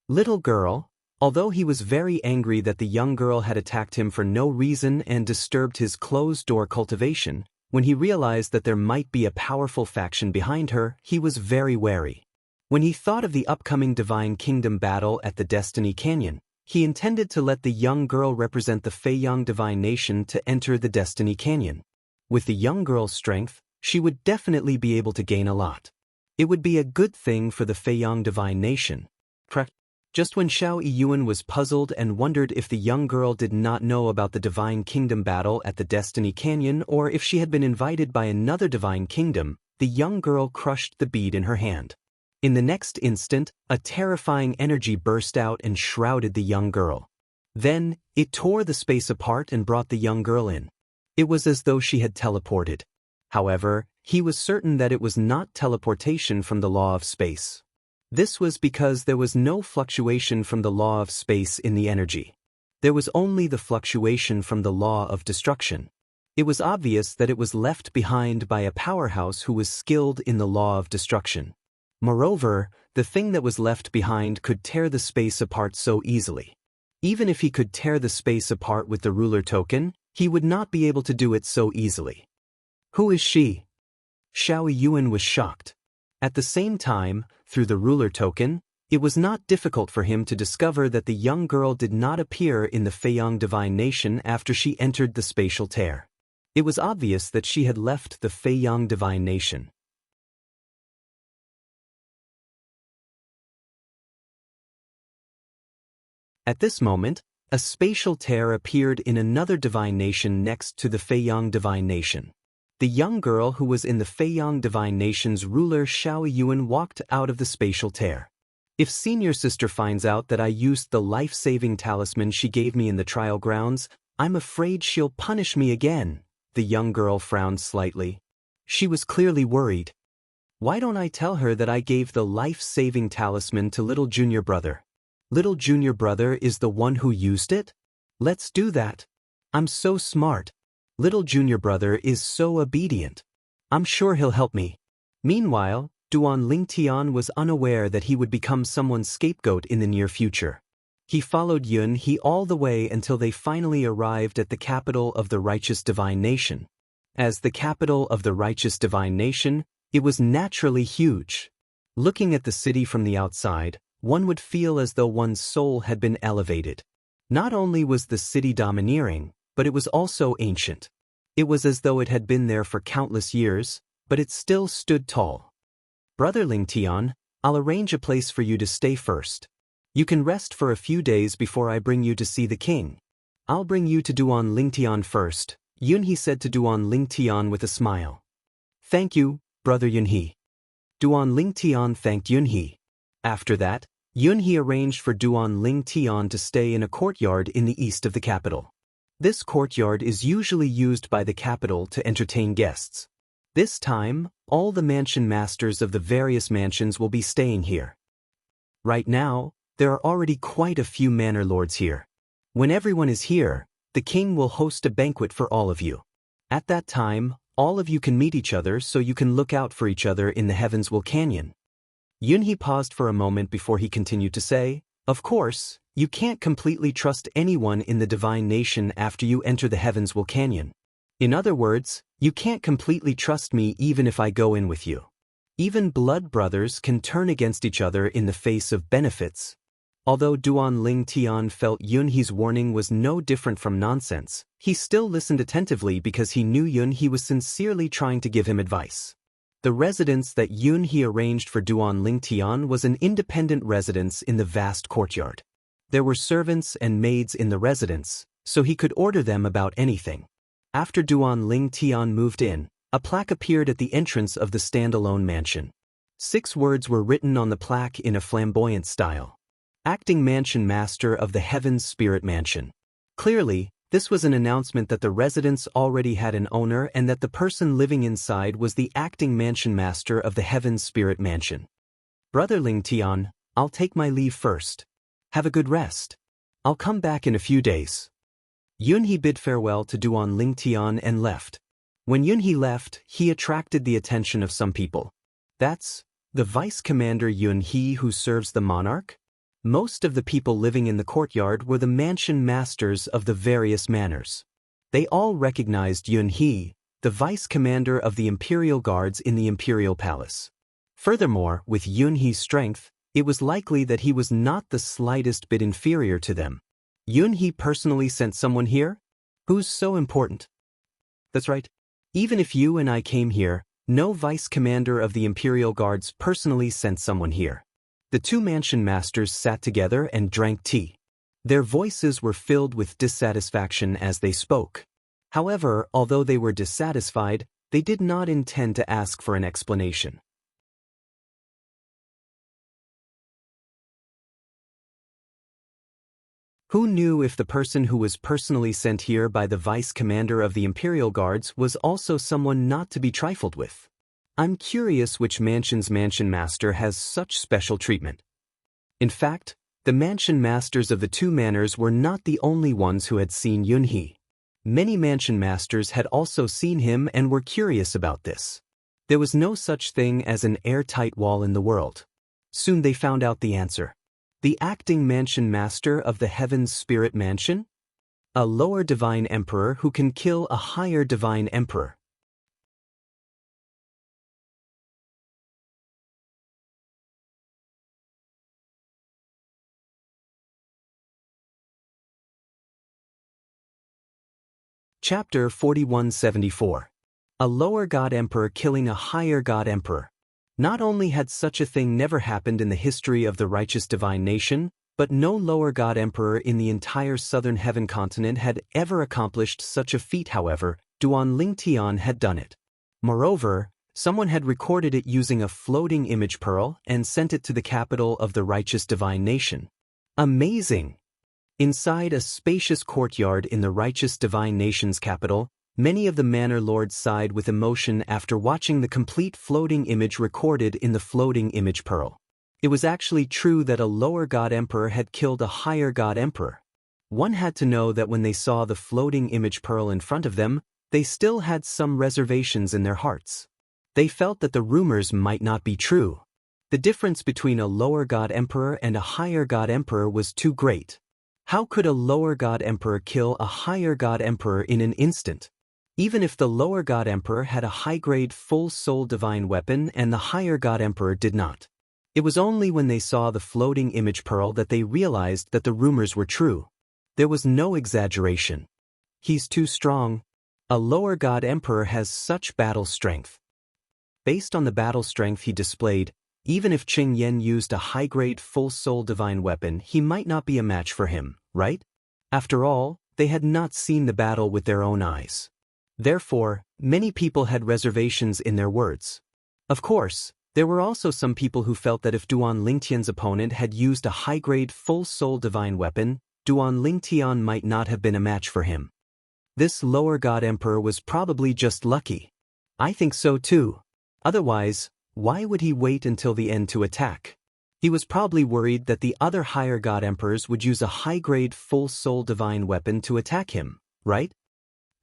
Little girl, although he was very angry that the young girl had attacked him for no reason and disturbed his closed-door cultivation, when he realized that there might be a powerful faction behind her, he was very wary. When he thought of the upcoming Divine Kingdom battle at the Destiny Canyon, he intended to let the young girl represent the Feiyang Divine Nation to enter the Destiny Canyon. With the young girl's strength, she would definitely be able to gain a lot. It would be a good thing for the Feiyang Divine Nation. Just when Xiao Yuan was puzzled and wondered if the young girl did not know about the Divine Kingdom battle at the Destiny Canyon or if she had been invited by another Divine Kingdom, the young girl crushed the bead in her hand. In the next instant, a terrifying energy burst out and shrouded the young girl. Then, it tore the space apart and brought the young girl in. It was as though she had teleported. However, he was certain that it was not teleportation from the law of space. This was because there was no fluctuation from the law of space in the energy. There was only the fluctuation from the law of destruction. It was obvious that it was left behind by a powerhouse who was skilled in the law of destruction. Moreover, the thing that was left behind could tear the space apart so easily. Even if he could tear the space apart with the ruler token, he would not be able to do it so easily. "Who is she?" Xiao Yuan was shocked. At the same time, through the ruler token, it was not difficult for him to discover that the young girl did not appear in the Feiyang Divine Nation after she entered the spatial tear. It was obvious that she had left the Feiyang Divine Nation. At this moment, a spatial tear appeared in another divine nation next to the Feiyang Divine Nation. The young girl who was in the Feiyang Divine Nation's ruler Xiao Yuan walked out of the spatial tear. "If senior sister finds out that I used the life-saving talisman she gave me in the trial grounds, I'm afraid she'll punish me again." The young girl frowned slightly. She was clearly worried. "Why don't I tell her that I gave the life-saving talisman to little junior brother? Little junior brother is the one who used it? Let's do that. I'm so smart. Little junior brother is so obedient. I'm sure he'll help me." Meanwhile, Duan Lingtian was unaware that he would become someone's scapegoat in the near future. He followed Yun He all the way until they finally arrived at the capital of the righteous divine nation. As the capital of the righteous divine nation, it was naturally huge. Looking at the city from the outside, one would feel as though one's soul had been elevated. Not only was the city domineering, but it was also ancient. It was as though it had been there for countless years, but it still stood tall. Brother Ling Tian, I'll arrange a place for you to stay first. You can rest for a few days before I bring you to see the king. I'll bring you to Duan Lingtian first, Yunhe said to Duan Lingtian with a smile. Thank you, Brother Yunhe. Duan Lingtian thanked Yunhe. After that, Yunhe arranged for Duan Lingtian to stay in a courtyard in the east of the capital. This courtyard is usually used by the capital to entertain guests. This time, all the mansion masters of the various mansions will be staying here. Right now, there are already quite a few manor lords here. When everyone is here, the king will host a banquet for all of you. At that time, all of you can meet each other so you can look out for each other in the Heavens Will Canyon. Yunhe paused for a moment before he continued to say, of course, you can't completely trust anyone in the divine nation after you enter the Heavens Will Canyon. In other words, you can't completely trust me even if I go in with you. Even blood brothers can turn against each other in the face of benefits. Although Duan Lingtian felt Yunhe's warning was no different from nonsense, he still listened attentively because he knew Yunhe was sincerely trying to give him advice. The residence that Yunhe arranged for Duan Lingtian was an independent residence in the vast courtyard. There were servants and maids in the residence, so he could order them about anything. After Duan Lingtian moved in, a plaque appeared at the entrance of the standalone mansion. 6 words were written on the plaque in a flamboyant style. Acting Mansion Master of the Heaven's Spirit Mansion. Clearly, this was an announcement that the residence already had an owner and that the person living inside was the acting Mansion Master of the Heaven's Spirit Mansion. Brother Lingtian, I'll take my leave first. Have a good rest. I'll come back in a few days. Yunhe bid farewell to Duan Lingtian and left. When Yunhe left, he attracted the attention of some people. That's the Vice Commander Yunhe who serves the Monarch? Most of the people living in the courtyard were the mansion masters of the various manors. They all recognized Yunhe, the vice commander of the Imperial Guards in the Imperial Palace. Furthermore, with Yunhe's strength, it was likely that he was not the slightest bit inferior to them. Yunhe personally sent someone here? Who's so important? That's right. Even if you and I came here, no vice commander of the Imperial Guards personally sent someone here. The 2 mansion masters sat together and drank tea. Their voices were filled with dissatisfaction as they spoke. However, although they were dissatisfied, they did not intend to ask for an explanation. Who knew if the person who was personally sent here by the vice commander of the Imperial Guards was also someone not to be trifled with? I'm curious which mansion's mansion master has such special treatment. In fact, the mansion masters of the 2 manors were not the only ones who had seen Yunhe. Many mansion masters had also seen him and were curious about this. There was no such thing as an airtight wall in the world. Soon they found out the answer. The acting mansion master of the Heaven's Spirit Mansion? A lower divine emperor who can kill a higher divine emperor. Chapter 4174. A lower god emperor killing a higher god emperor. Not only had such a thing never happened in the history of the righteous divine nation, but no lower god emperor in the entire southern heaven continent had ever accomplished such a feat. However, Duan Lingtian had done it. Moreover, someone had recorded it using a floating image pearl and sent it to the capital of the righteous divine nation. Amazing! Inside a spacious courtyard in the righteous divine nation's capital, many of the manor lords sighed with emotion after watching the complete floating image recorded in the floating image pearl. It was actually true that a lower god emperor had killed a higher god emperor. One had to know that when they saw the floating image pearl in front of them, they still had some reservations in their hearts. They felt that the rumors might not be true. The difference between a lower god emperor and a higher god emperor was too great. How could a lower god emperor kill a higher god emperor in an instant? Even if the lower god emperor had a high-grade full-soul divine weapon and the higher god emperor did not. It was only when they saw the floating image pearl that they realized that the rumors were true. There was no exaggeration. He's too strong. A lower god emperor has such battle strength. Based on the battle strength he displayed, even if Qing Yan used a high-grade full-soul divine weapon, he might not be a match for him, right? After all, they had not seen the battle with their own eyes. Therefore, many people had reservations in their words. Of course, there were also some people who felt that if Duan Lingtian's opponent had used a high-grade full-soul divine weapon, Duan Lingtian might not have been a match for him. This lower god emperor was probably just lucky. I think so too. Otherwise, why would he wait until the end to attack? He was probably worried that the other higher god emperors would use a high-grade full-soul divine weapon to attack him, right?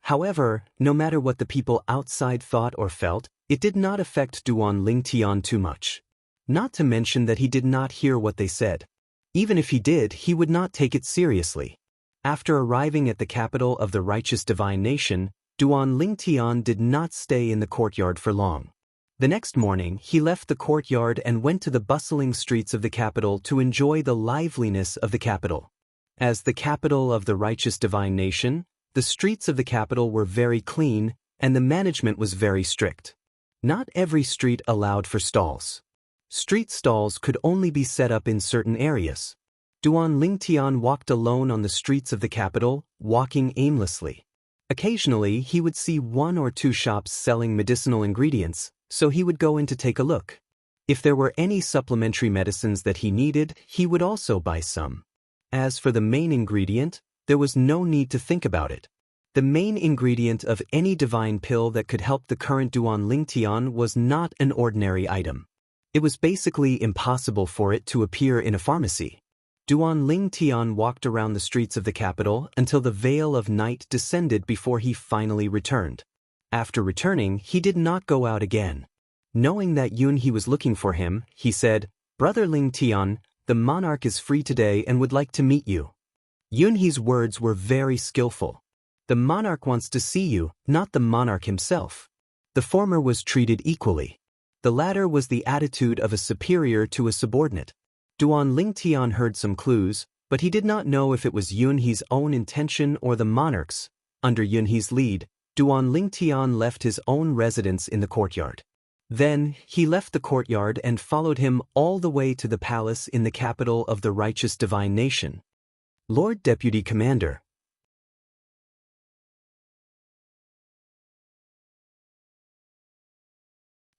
However, no matter what the people outside thought or felt, it did not affect Duan Lingtian too much. Not to mention that he did not hear what they said. Even if he did, he would not take it seriously. After arriving at the capital of the righteous divine nation, Duan Lingtian did not stay in the courtyard for long. The next morning, he left the courtyard and went to the bustling streets of the capital to enjoy the liveliness of the capital. As the capital of the righteous divine nation, the streets of the capital were very clean, and the management was very strict. Not every street allowed for stalls. Street stalls could only be set up in certain areas. Duan Lingtian walked alone on the streets of the capital, walking aimlessly. Occasionally, he would see one or two shops selling medicinal ingredients, so he would go in to take a look. If there were any supplementary medicines that he needed, he would also buy some. As for the main ingredient, there was no need to think about it. The main ingredient of any divine pill that could help the current Duan Lingtian was not an ordinary item. It was basically impossible for it to appear in a pharmacy. Duan Lingtian walked around the streets of the capital until the veil of night descended before he finally returned. After returning, he did not go out again. Knowing that Yunhe was looking for him, he said, "Brother Lingtian, the monarch is free today and would like to meet you." Yunhe's words were very skillful. The monarch wants to see you, not the monarch himself. The former was treated equally. The latter was the attitude of a superior to a subordinate. Duan Lingtian heard some clues, but he did not know if it was Yunhe's own intention or the monarch's. Under Yunhe's lead, Duan Lingtian left his own residence in the courtyard. Then, he left the courtyard and followed him all the way to the palace in the capital of the righteous divine nation. Lord Deputy Commander.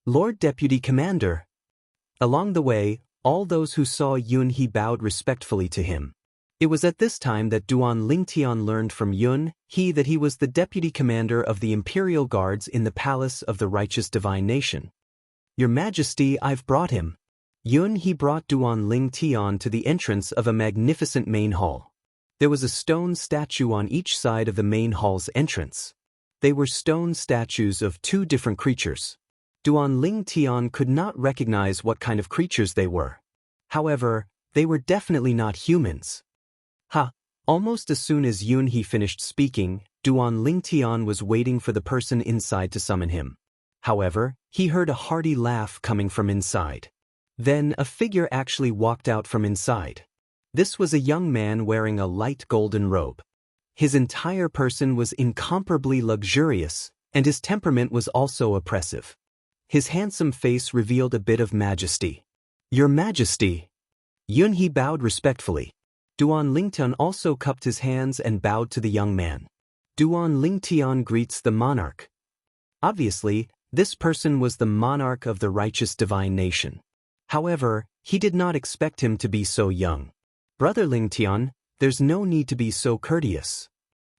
Lord Deputy Commander. Along the way, all those who saw Yunhe bowed respectfully to him. It was at this time that Duan Lingtian learned from Yunhe that he was the deputy commander of the imperial guards in the palace of the righteous divine nation. "Your Majesty, I've brought him." Yunhe brought Duan Lingtian to the entrance of a magnificent main hall. There was a stone statue on each side of the main hall's entrance. They were stone statues of two different creatures. Duan Lingtian could not recognize what kind of creatures they were. However, they were definitely not humans. Almost as soon as Yunhe finished speaking, Duan Lingtian was waiting for the person inside to summon him. However, he heard a hearty laugh coming from inside. Then a figure actually walked out from inside. This was a young man wearing a light golden robe. His entire person was incomparably luxurious, and his temperament was also oppressive. His handsome face revealed a bit of majesty. "Your Majesty." Yunhe bowed respectfully. Duan Lingtian also cupped his hands and bowed to the young man. Duan Lingtian greets the monarch. Obviously, this person was the monarch of the righteous divine nation. However, he did not expect him to be so young. "Brother Lingtian, there's no need to be so courteous."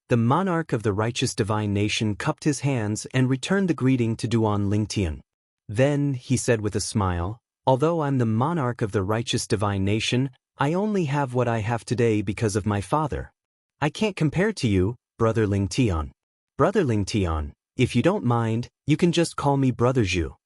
The monarch of the righteous divine nation cupped his hands and returned the greeting to Duan Lingtian. Then, he said with a smile, "Although I'm the monarch of the righteous divine nation, I only have what I have today because of my father. I can't compare to you, Brother Lingtian. Brother Lingtian, if you don't mind, you can just call me Brother Zhu."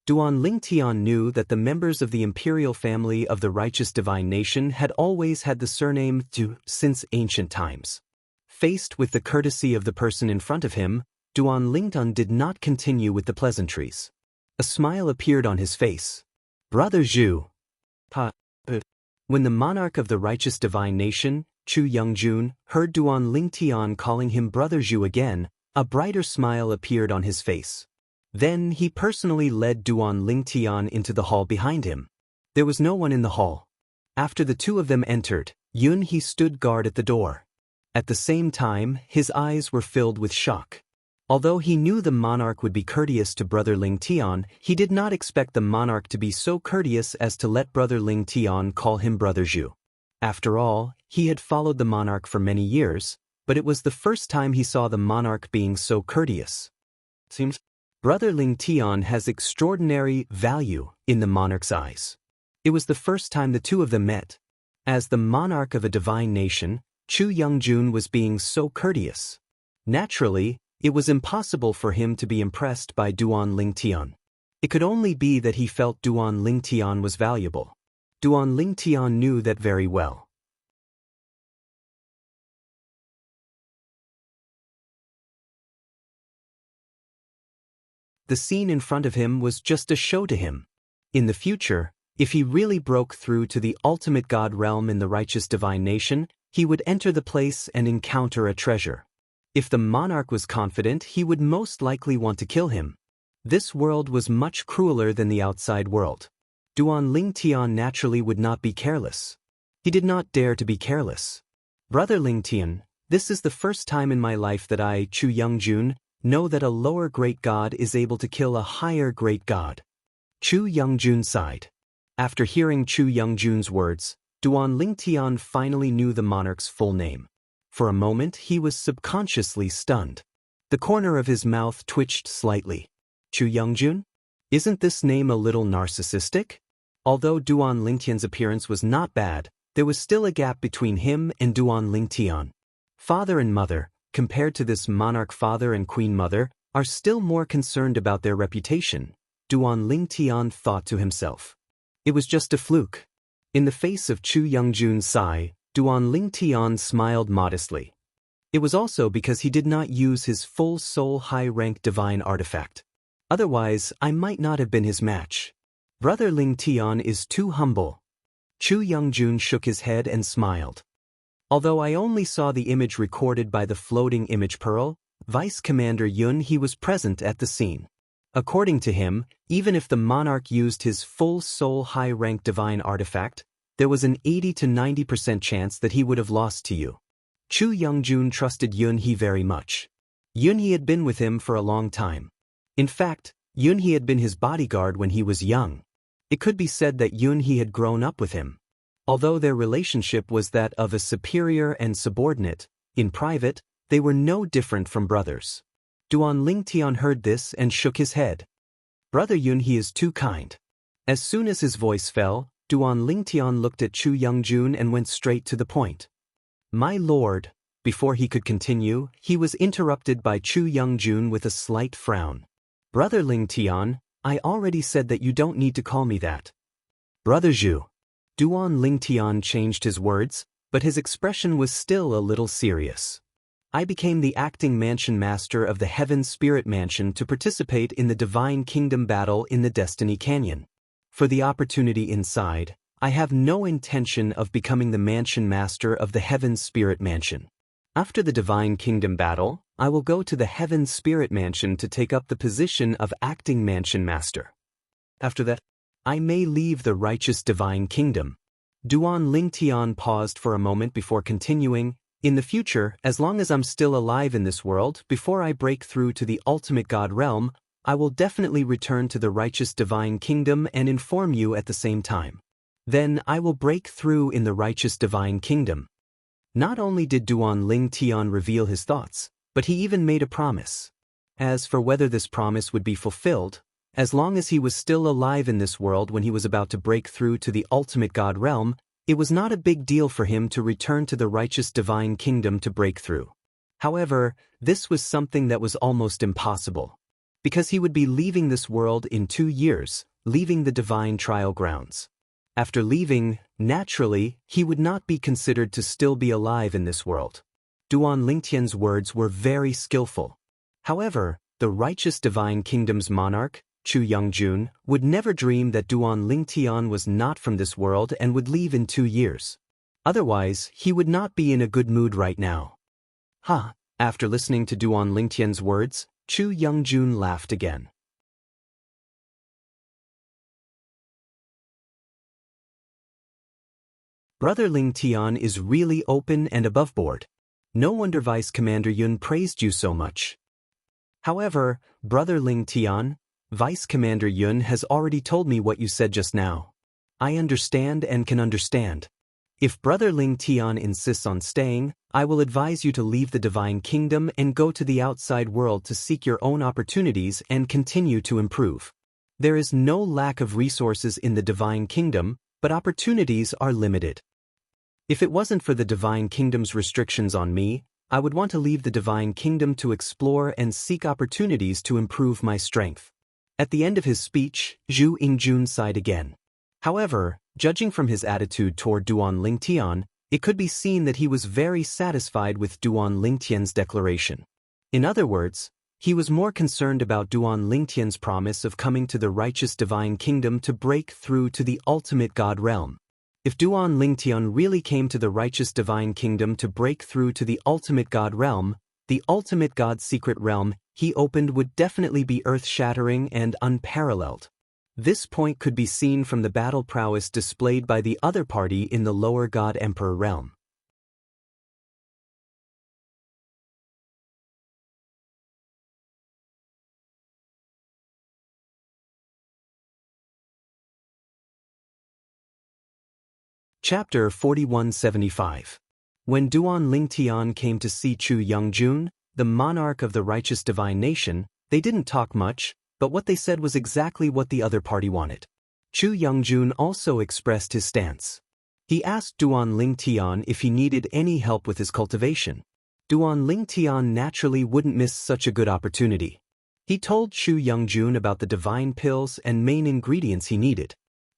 Duan Lingtian knew that the members of the imperial family of the righteous divine nation had always had the surname Zhu since ancient times. Faced with the courtesy of the person in front of him, Duan Lingtian did not continue with the pleasantries. A smile appeared on his face. "Brother Zhu." When the monarch of the righteous divine nation, Chu Youngjun heard Duan Lingtian calling him Brother Zhu again, a brighter smile appeared on his face. Then he personally led Duan Lingtian into the hall behind him. There was no one in the hall. After the two of them entered, Yun He stood guard at the door. At the same time, his eyes were filled with shock. Although he knew the monarch would be courteous to Brother Lingtian, he did not expect the monarch to be so courteous as to let Brother Lingtian call him Brother Zhu. After all, he had followed the monarch for many years, but it was the first time he saw the monarch being so courteous. Seems Brother Lingtian has extraordinary value in the monarch's eyes. It was the first time the two of them met. As the monarch of a divine nation, Chu Youngjun was being so courteous. Naturally, it was impossible for him to be impressed by Duan Lingtian. It could only be that he felt Duan Lingtian was valuable. Duan Lingtian knew that very well. The scene in front of him was just a show to him. In the future, if he really broke through to the ultimate god realm in the righteous divine nation, he would enter the place and encounter a treasure. If the monarch was confident, he would most likely want to kill him. This world was much crueler than the outside world. Duan Lingtian naturally would not be careless. He did not dare to be careless. Brother Lingtian, this is the first time in my life that I, Chu Youngjun, know that a lower great god is able to kill a higher great god. Chu Youngjun sighed. After hearing Chu Youngjun's words, Duan Lingtian finally knew the monarch's full name. For a moment he was subconsciously stunned. The corner of his mouth twitched slightly. Chu Youngjun? Isn't this name a little narcissistic? Although Duan Lingtian's appearance was not bad, there was still a gap between him and Duan Lingtian. Father and mother, compared to this monarch father and queen mother, are still more concerned about their reputation, Duan Lingtian thought to himself. It was just a fluke. In the face of Chu Youngjun's sigh, Duan Lingtian smiled modestly. It was also because he did not use his full soul high-rank divine artifact. Otherwise, I might not have been his match. Brother Lingtian is too humble. Chu Youngjun shook his head and smiled. Although I only saw the image recorded by the floating image pearl, Vice Commander Yun He was present at the scene. According to him, even if the monarch used his full soul high-rank divine artifact, there was an 80 to 90% chance that he would have lost to you. Chu Youngjun trusted Yun He very much. Yun He had been with him for a long time. In fact, Yun He had been his bodyguard when he was young. It could be said that Yun He had grown up with him. Although their relationship was that of a superior and subordinate, in private, they were no different from brothers. Duan Lingtian heard this and shook his head. Brother Yun He is too kind. As soon as his voice fell, Duan Lingtian looked at Chu Youngjun and went straight to the point. My lord, before he could continue, he was interrupted by Chu Youngjun with a slight frown. Brother Lingtian, I already said that you don't need to call me that. Brother Zhu. Duan Lingtian changed his words, but his expression was still a little serious. I became the acting mansion master of the Heaven Spirit Mansion to participate in the Divine Kingdom battle in the Destiny Canyon. For the opportunity inside, I have no intention of becoming the mansion master of the Heaven Spirit Mansion. After the Divine Kingdom battle, I will go to the Heaven Spirit Mansion to take up the position of acting mansion master. After that, I may leave the righteous Divine Kingdom. Duan Lingtian paused for a moment before continuing, in the future, as long as I'm still alive in this world, before I break through to the ultimate God realm, I will definitely return to the righteous Divine Kingdom and inform you at the same time. Then I will break through in the righteous Divine Kingdom. Not only did Duan Lingtian reveal his thoughts, but he even made a promise. As for whether this promise would be fulfilled, as long as he was still alive in this world when he was about to break through to the ultimate God realm, it was not a big deal for him to return to the righteous Divine Kingdom to break through. However, this was something that was almost impossible. Because he would be leaving this world in 2 years, leaving the divine trial grounds. After leaving, naturally, he would not be considered to still be alive in this world. Duan Lingtian's words were very skillful. However, the righteous Divine Kingdom's monarch, Chu Youngjun, would never dream that Duan Lingtian was not from this world and would leave in 2 years. Otherwise, he would not be in a good mood right now. Ha! After listening to Duan Lingtian's words, Chu Youngjun laughed again. Brother Ling Tian is really open and aboveboard. No wonder Vice Commander Yun praised you so much. However, Brother Ling Tian, Vice Commander Yun has already told me what you said just now. I understand and can understand. If Brother Ling Tian insists on staying, I will advise you to leave the Divine Kingdom and go to the outside world to seek your own opportunities and continue to improve. There is no lack of resources in the Divine Kingdom, but opportunities are limited. If it wasn't for the Divine Kingdom's restrictions on me, I would want to leave the Divine Kingdom to explore and seek opportunities to improve my strength. At the end of his speech, Zhu Yingjun sighed again. However, judging from his attitude toward Duan Lingtian, it could be seen that he was very satisfied with Duan Lingtian's declaration. In other words, he was more concerned about Duan Lingtian's promise of coming to the righteous Divine Kingdom to break through to the ultimate God realm. If Duan Lingtian really came to the righteous Divine Kingdom to break through to the ultimate God realm, the ultimate God secret realm he opened would definitely be earth-shattering and unparalleled. This point could be seen from the battle prowess displayed by the other party in the lower God Emperor realm. Chapter 4175. When Duan Lingtian came to see Chu Youngjun, the monarch of the righteous divine nation, they didn't talk much, but what they said was exactly what the other party wanted. Chu Youngjun also expressed his stance. He asked Duan Lingtian if he needed any help with his cultivation. Duan Lingtian naturally wouldn't miss such a good opportunity. He told Chu Youngjun about the divine pills and main ingredients he needed.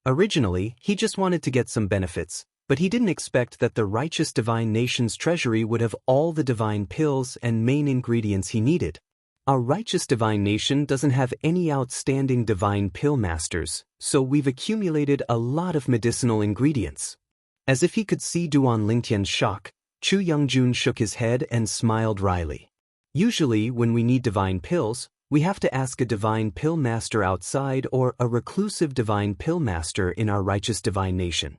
Originally, he just wanted to get some benefits, but he didn't expect that the righteous divine nation's treasury would have all the divine pills and main ingredients he needed. Our righteous divine nation doesn't have any outstanding divine pill masters, so we've accumulated a lot of medicinal ingredients. As if he could see Duan Lingtian's shock, Chu Youngjun shook his head and smiled wryly. Usually, when we need divine pills, we have to ask a divine pill master outside or a reclusive divine pill master in our righteous divine nation.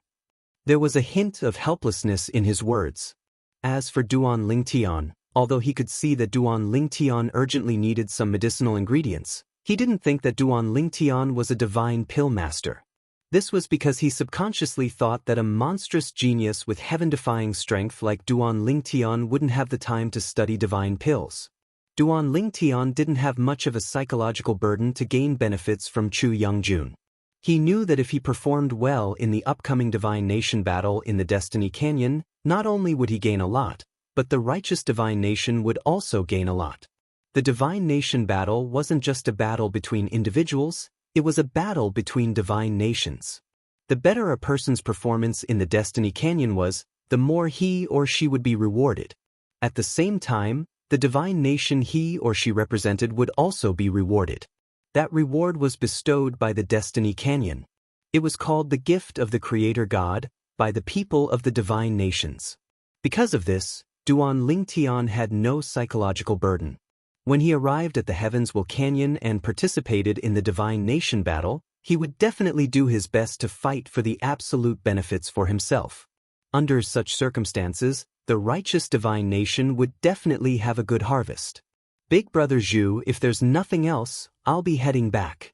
There was a hint of helplessness in his words. As for Duan Lingtian, although he could see that Duan Lingtian urgently needed some medicinal ingredients, he didn't think that Duan Lingtian was a divine pill master. This was because he subconsciously thought that a monstrous genius with heaven-defying strength like Duan Lingtian wouldn't have the time to study divine pills. Duan Lingtian didn't have much of a psychological burden to gain benefits from Chu Youngjun. He knew that if he performed well in the upcoming Divine Nation battle in the Destiny Canyon, not only would he gain a lot, but the righteous Divine Nation would also gain a lot. The Divine Nation battle wasn't just a battle between individuals, it was a battle between divine nations. The better a person's performance in the Destiny Canyon was, the more he or she would be rewarded. At the same time, the divine nation he or she represented would also be rewarded. That reward was bestowed by the Destiny Canyon. It was called the gift of the Creator God, by the people of the divine nations. Because of this, Duan Lingtian had no psychological burden. When he arrived at the Heavens Will Canyon and participated in the Divine Nation battle, he would definitely do his best to fight for the absolute benefits for himself. Under such circumstances, the righteous divine nation would definitely have a good harvest. Big Brother Zhu, if there's nothing else, I'll be heading back,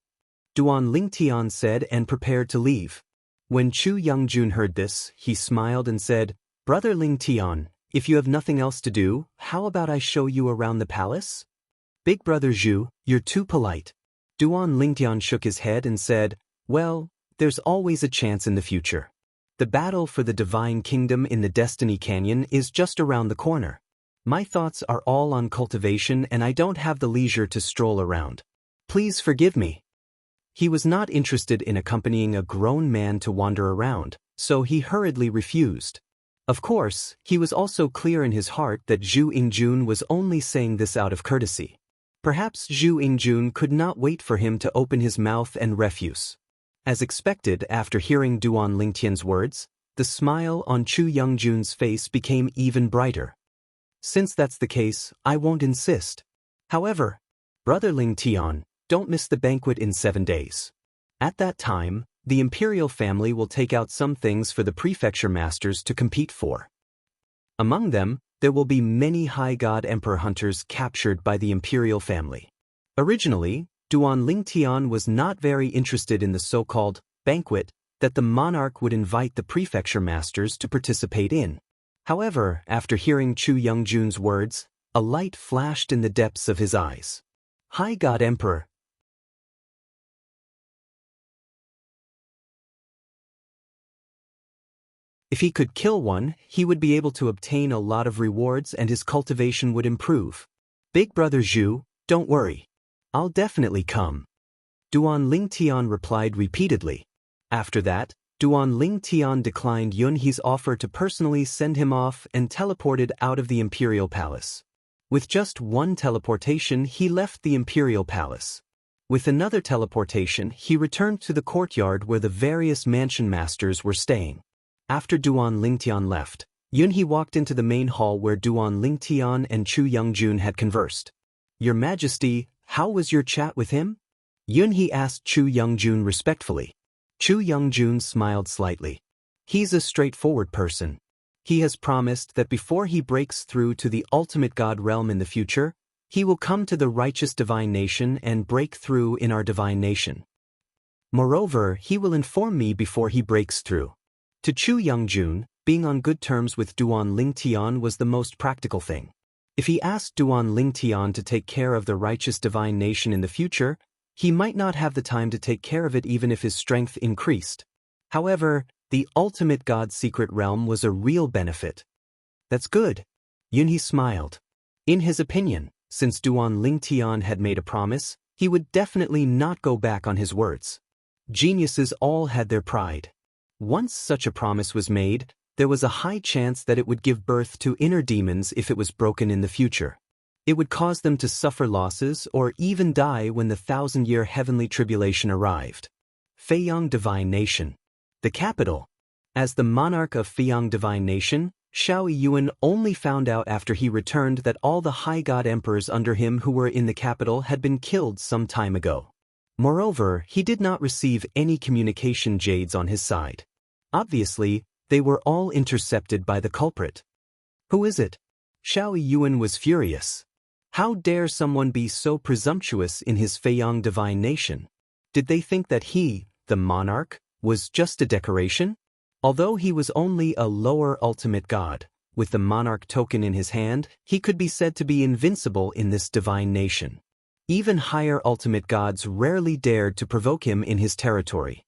Duan Lingtian said and prepared to leave. When Chu Youngjun heard this, he smiled and said, Brother Lingtian, if you have nothing else to do, how about I show you around the palace? Big Brother Zhu, you're too polite. Duan Lingtian shook his head and said, well, there's always a chance in the future. The battle for the Divine Kingdom in the Destiny Canyon is just around the corner. My thoughts are all on cultivation and I don't have the leisure to stroll around. Please forgive me. He was not interested in accompanying a grown man to wander around, so he hurriedly refused. Of course, he was also clear in his heart that Zhu Yingjun was only saying this out of courtesy. Perhaps Zhu Yingjun could not wait for him to open his mouth and refuse. As expected, after hearing Duan Lingtian's words, The smile on Chu Youngjun's face became even brighter. Since that's the case, I won't insist. However, Brother Ling Tian, don't miss the banquet in 7 days. At that time, the imperial family will take out some things for the prefecture masters to compete for. Among them, there will be many high god emperor hunters captured by the imperial family. Originally, Duan Lingtian was not very interested in the so-called banquet that the monarch would invite the prefecture masters to participate in. However, after hearing Chu Youngjun's words, a light flashed in the depths of his eyes. High God Emperor. If he could kill one, he would be able to obtain a lot of rewards and his cultivation would improve. Big brother Zhu, don't worry. I'll definitely come. Duan Lingtian replied repeatedly. After that, Duan Lingtian declined Yunhe's offer to personally send him off and teleported out of the imperial palace. With just one teleportation, he left the imperial palace. With another teleportation, he returned to the courtyard where the various mansion masters were staying. After Duan Lingtian left, Yunhe walked into the main hall where Duan Lingtian and Chu Youngjun had conversed. Your Majesty, how was your chat with him? Yunhe asked Chu Youngjun respectfully. Chu Youngjun smiled slightly. He's a straightforward person. He has promised that before he breaks through to the ultimate god realm in the future, he will come to the righteous divine nation and break through in our divine nation. Moreover, he will inform me before he breaks through. To Chu Youngjun, being on good terms with Duan Lingtian was the most practical thing. If he asked Duan Lingtian to take care of the righteous divine nation in the future, he might not have the time to take care of it even if his strength increased. However, the ultimate god secret realm was a real benefit. That's good. Yunhe smiled. In his opinion, since Duan Lingtian had made a promise, he would definitely not go back on his words. Geniuses all had their pride. Once such a promise was made, there was a high chance that it would give birth to inner demons if it was broken in the future. It would cause them to suffer losses or even die when the 1,000-year heavenly tribulation arrived. Feiyang Divine Nation. The capital. As the monarch of Feiyang Divine Nation, Xiao Yuan only found out after he returned that all the high god emperors under him who were in the capital had been killed some time ago. Moreover, he did not receive any communication jades on his side. Obviously, they were all intercepted by the culprit. Who is it? Xiao Yuan was furious. How dare someone be so presumptuous in his Feiyang Divine Nation? Did they think that he, the monarch, was just a decoration? Although he was only a lower ultimate god, with the monarch token in his hand, he could be said to be invincible in this divine nation. Even higher ultimate gods rarely dared to provoke him in his territory.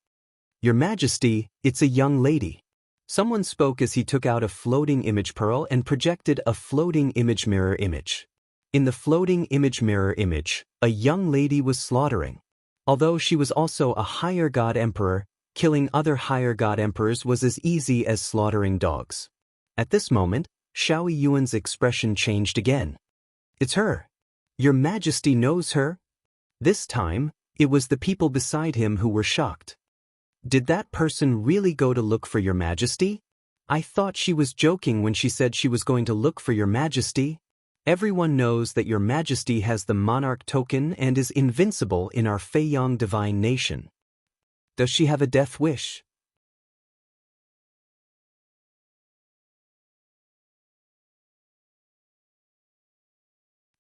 Your Majesty, it's a young lady. Someone spoke as he took out a floating image pearl and projected a floating image mirror image. In the floating image mirror image, a young lady was slaughtering. Although she was also a higher god emperor, killing other higher god emperors was as easy as slaughtering dogs. At this moment, Xiao Yuan's expression changed again. It's her. Your Majesty knows her? This time, it was the people beside him who were shocked. Did that person really go to look for Your Majesty? I thought she was joking when she said she was going to look for Your Majesty. Everyone knows that Your Majesty has the monarch token and is invincible in our Feiyang Divine Nation. Does she have a death wish?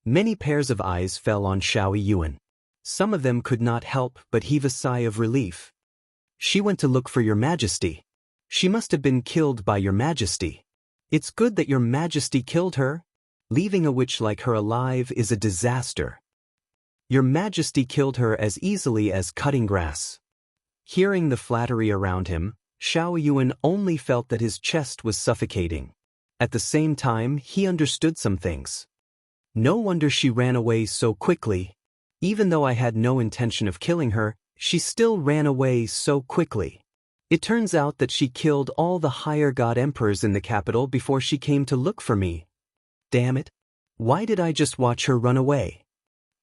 Many pairs of eyes fell on Xiao Yuan. Some of them could not help but heave a sigh of relief. She went to look for Your Majesty. She must have been killed by Your Majesty. It's good that Your Majesty killed her. Leaving a witch like her alive is a disaster. Your Majesty killed her as easily as cutting grass. Hearing the flattery around him, Xiao Yuan only felt that his chest was suffocating. At the same time, he understood some things. No wonder she ran away so quickly. Even though I had no intention of killing her, she still ran away so quickly. It turns out that she killed all the higher god emperors in the capital before she came to look for me. Damn it. Why did I just watch her run away?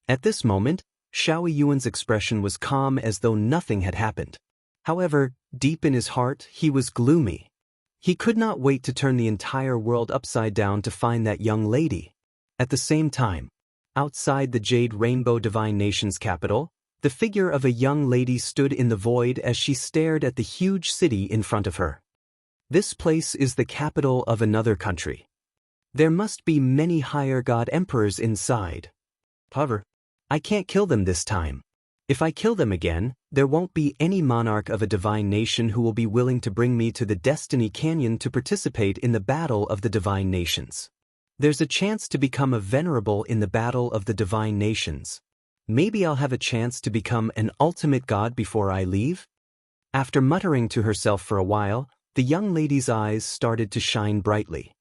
At this moment, Xiao Yuan's expression was calm as though nothing had happened. However, deep in his heart, he was gloomy. He could not wait to turn the entire world upside down to find that young lady. At the same time, outside the Jade Rainbow Divine Nation's capital, the figure of a young lady stood in the void as she stared at the huge city in front of her. This place is the capital of another country. There must be many higher god emperors inside. However, I can't kill them this time. If I kill them again, there won't be any monarch of a divine nation who will be willing to bring me to the Destiny Canyon to participate in the battle of the divine nations. There's a chance to become a venerable in the battle of the divine nations. Maybe I'll have a chance to become an ultimate god before I leave? After muttering to herself for a while, the young lady's eyes started to shine brightly.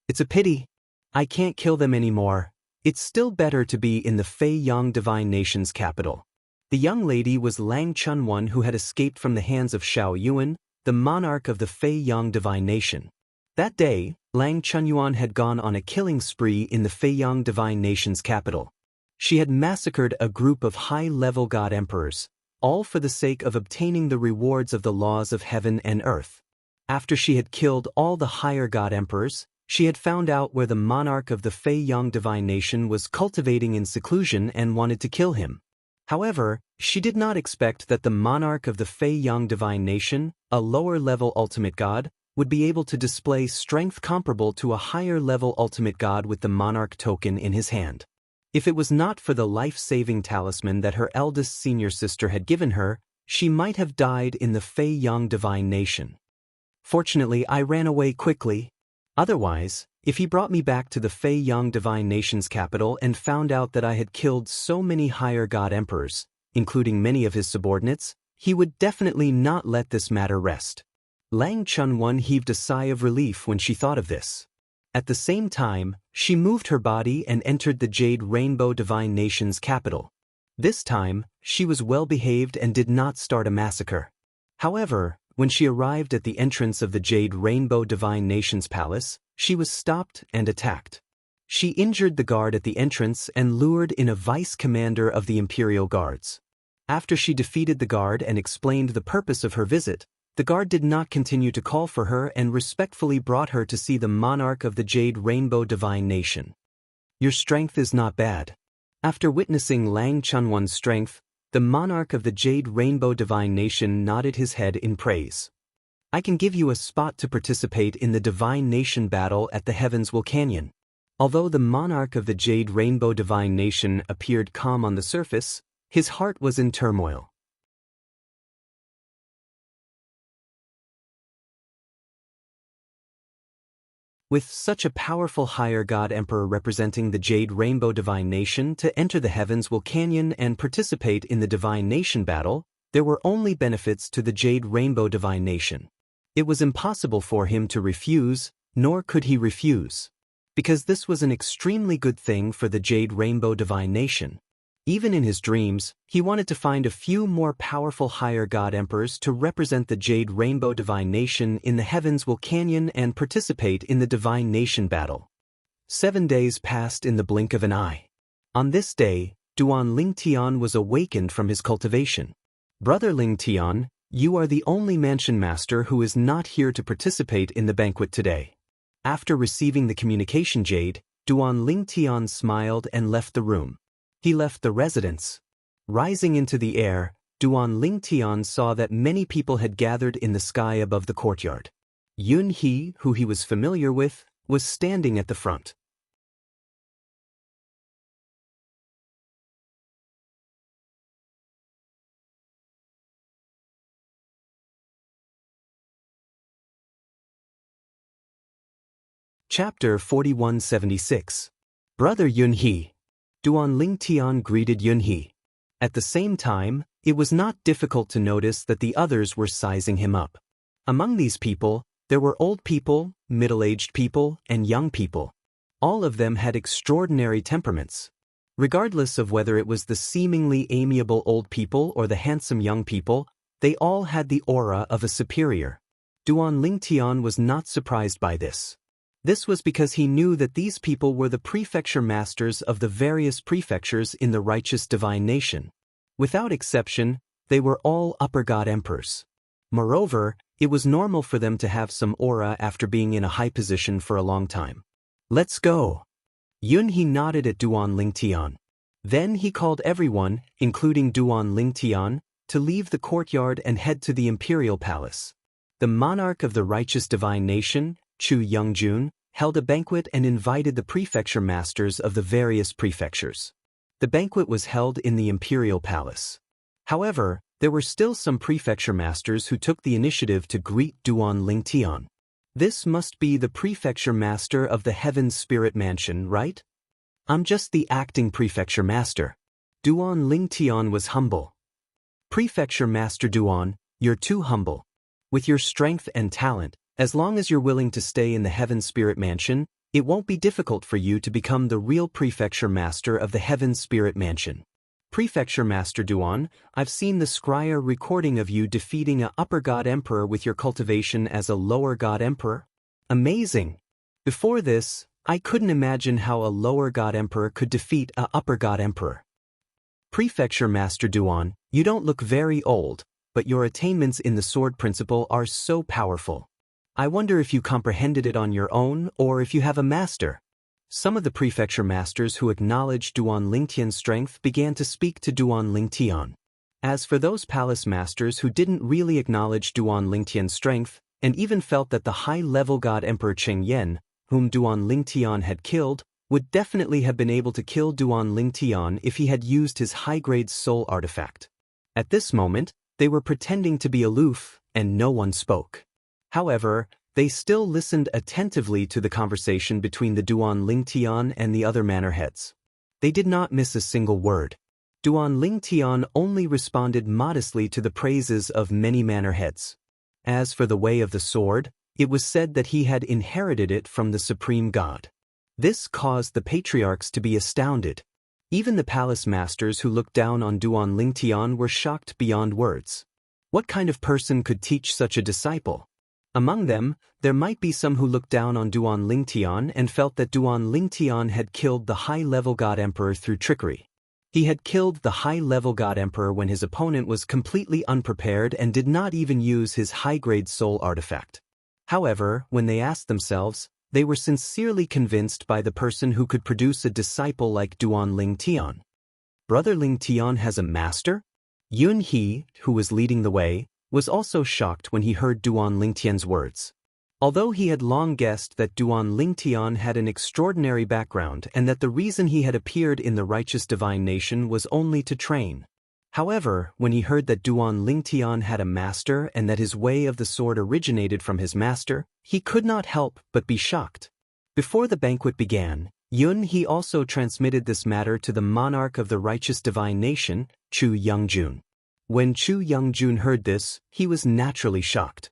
It's a pity. I can't kill them anymore. It's still better to be in the Fei Yang Divine Nation's capital. The young lady was Lang Chunwan, who had escaped from the hands of Xiao Yuan, the monarch of the Fei Yang Divine Nation. That day, Lang Chunyuan had gone on a killing spree in the Fei Yang Divine Nation's capital. She had massacred a group of high-level god emperors, all for the sake of obtaining the rewards of the laws of heaven and earth. After she had killed all the higher god emperors, she had found out where the monarch of the Fei Yang Divine Nation was cultivating in seclusion and wanted to kill him. However, she did not expect that the monarch of the Fei Yang Divine Nation, a lower-level ultimate god, would be able to display strength comparable to a higher-level ultimate god with the monarch token in his hand. If it was not for the life-saving talisman that her eldest senior sister had given her, she might have died in the Fei Yang Divine Nation. Fortunately, I ran away quickly. Otherwise, if he brought me back to the Fei Yang Divine Nation's capital and found out that I had killed so many higher god emperors, including many of his subordinates, he would definitely not let this matter rest. Lang Chunwan heaved a sigh of relief when she thought of this. At the same time, she moved her body and entered the Jade Rainbow Divine Nation's capital. This time, she was well-behaved and did not start a massacre. However, when she arrived at the entrance of the Jade Rainbow Divine Nation's palace, she was stopped and attacked. She injured the guard at the entrance and lured in a vice-commander of the Imperial Guards. After she defeated the guard and explained the purpose of her visit, the guard did not continue to call for her and respectfully brought her to see the monarch of the Jade Rainbow Divine Nation. Your strength is not bad. After witnessing Lang Chunwan's strength, the monarch of the Jade Rainbow Divine Nation nodded his head in praise. I can give you a spot to participate in the Divine Nation battle at the Heavenswell Canyon. Although the monarch of the Jade Rainbow Divine Nation appeared calm on the surface, his heart was in turmoil. With such a powerful higher god emperor representing the Jade Rainbow Divine Nation to enter the Heavenswell Canyon and participate in the Divine Nation battle, there were only benefits to the Jade Rainbow Divine Nation. It was impossible for him to refuse, nor could he refuse, because this was an extremely good thing for the Jade Rainbow Divine Nation. Even in his dreams, he wanted to find a few more powerful higher god emperors to represent the Jade Rainbow Divine Nation in the Heavenswell Canyon and participate in the Divine Nation battle. 7 days passed in the blink of an eye. On this day, Duan Lingtian was awakened from his cultivation. Brother Lingtian, you are the only mansion master who is not here to participate in the banquet today. After receiving the communication jade, Duan Lingtian smiled and left the room. He left the residence. Rising into the air, Duan Lingtian saw that many people had gathered in the sky above the courtyard. Yun He, who he was familiar with, was standing at the front. Chapter 4176. Brother Yun He. Duan Lingtian greeted Yun He. At the same time, it was not difficult to notice that the others were sizing him up. Among these people, there were old people, middle-aged people, and young people. All of them had extraordinary temperaments. Regardless of whether it was the seemingly amiable old people or the handsome young people, they all had the aura of a superior. Duan Lingtian was not surprised by this. This was because he knew that these people were the prefecture masters of the various prefectures in the righteous divine nation. Without exception, they were all upper god emperors. Moreover, It was normal for them to have some aura after being in a high position for a long time. Let's go. Yun He nodded at Duan Lingtian. Then he called everyone, including Duan Lingtian, to leave the courtyard and head to the imperial palace. The monarch of the righteous divine nation, Chu Youngjun, held a banquet and invited the prefecture masters of the various prefectures. The banquet was held in the imperial palace. However, there were still some prefecture masters who took the initiative to greet Duan Lingtian. This must be the prefecture master of the Heaven's Spirit Mansion, right? I'm just the acting prefecture master. Duan Lingtian was humble. Prefecture Master Duan, you're too humble. With your strength and talent, as long as you're willing to stay in the Heaven's Spirit Mansion, it won't be difficult for you to become the real prefecture master of the Heaven's Spirit Mansion. Prefecture Master Duan, I've seen the scryer recording of you defeating a upper god emperor with your cultivation as a lower god emperor. Amazing! Before this, I couldn't imagine how a lower god emperor could defeat a upper god emperor. Prefecture Master Duan, you don't look very old, but your attainments in the sword principle are so powerful. I wonder if you comprehended it on your own or if you have a master. Some of the prefecture masters who acknowledged Duan Lingtian's strength began to speak to Duan Lingtian. As for those palace masters who didn't really acknowledge Duan Lingtian's strength and even felt that the high-level god Emperor Cheng Yen, whom Duan Lingtian had killed, would definitely have been able to kill Duan Lingtian if he had used his high-grade soul artifact. At this moment, they were pretending to be aloof, and no one spoke. However, they still listened attentively to the conversation between the Duan Lingtian and the other manor heads. They did not miss a single word. Duan Lingtian only responded modestly to the praises of many manor heads. As for the way of the sword, it was said that he had inherited it from the supreme god. This caused the patriarchs to be astounded. Even the palace masters who looked down on Duan Lingtian were shocked beyond words. What kind of person could teach such a disciple? Among them, there might be some who looked down on Duan Lingtian and felt that Duan Lingtian had killed the high-level god emperor through trickery. He had killed the high-level god emperor when his opponent was completely unprepared and did not even use his high-grade soul artifact. However, when they asked themselves, they were sincerely convinced by the person who could produce a disciple like Duan Lingtian. Brother Lingtian has a master? Yun He, who was leading the way, was also shocked when he heard Duan Lingtian's words. Although he had long guessed that Duan Lingtian had an extraordinary background and that the reason he had appeared in the righteous divine nation was only to train. However, when he heard that Duan Lingtian had a master and that his way of the sword originated from his master, he could not help but be shocked. Before the banquet began, Yun He also transmitted this matter to the monarch of the righteous divine nation, Chu Youngjun. When Chu Youngjun heard this, he was naturally shocked.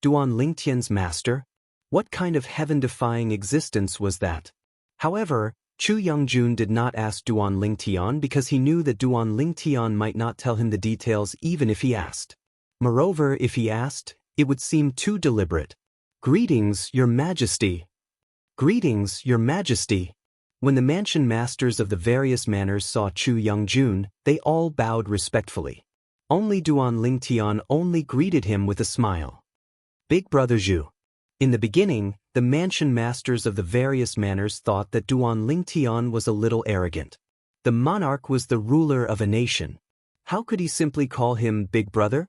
Duan Lingtian's master? What kind of heaven-defying existence was that? However, Chu Youngjun did not ask Duan Lingtian because he knew that Duan Lingtian might not tell him the details even if he asked. Moreover, if he asked, it would seem too deliberate. Greetings, Your Majesty. Greetings, Your Majesty. When the mansion masters of the various manors saw Chu Youngjun, they all bowed respectfully. Only Duan Lingtian only greeted him with a smile. Big Brother Zhu. In the beginning, the mansion masters of the various manors thought that Duan Lingtian was a little arrogant. The monarch was the ruler of a nation. How could he simply call him Big Brother?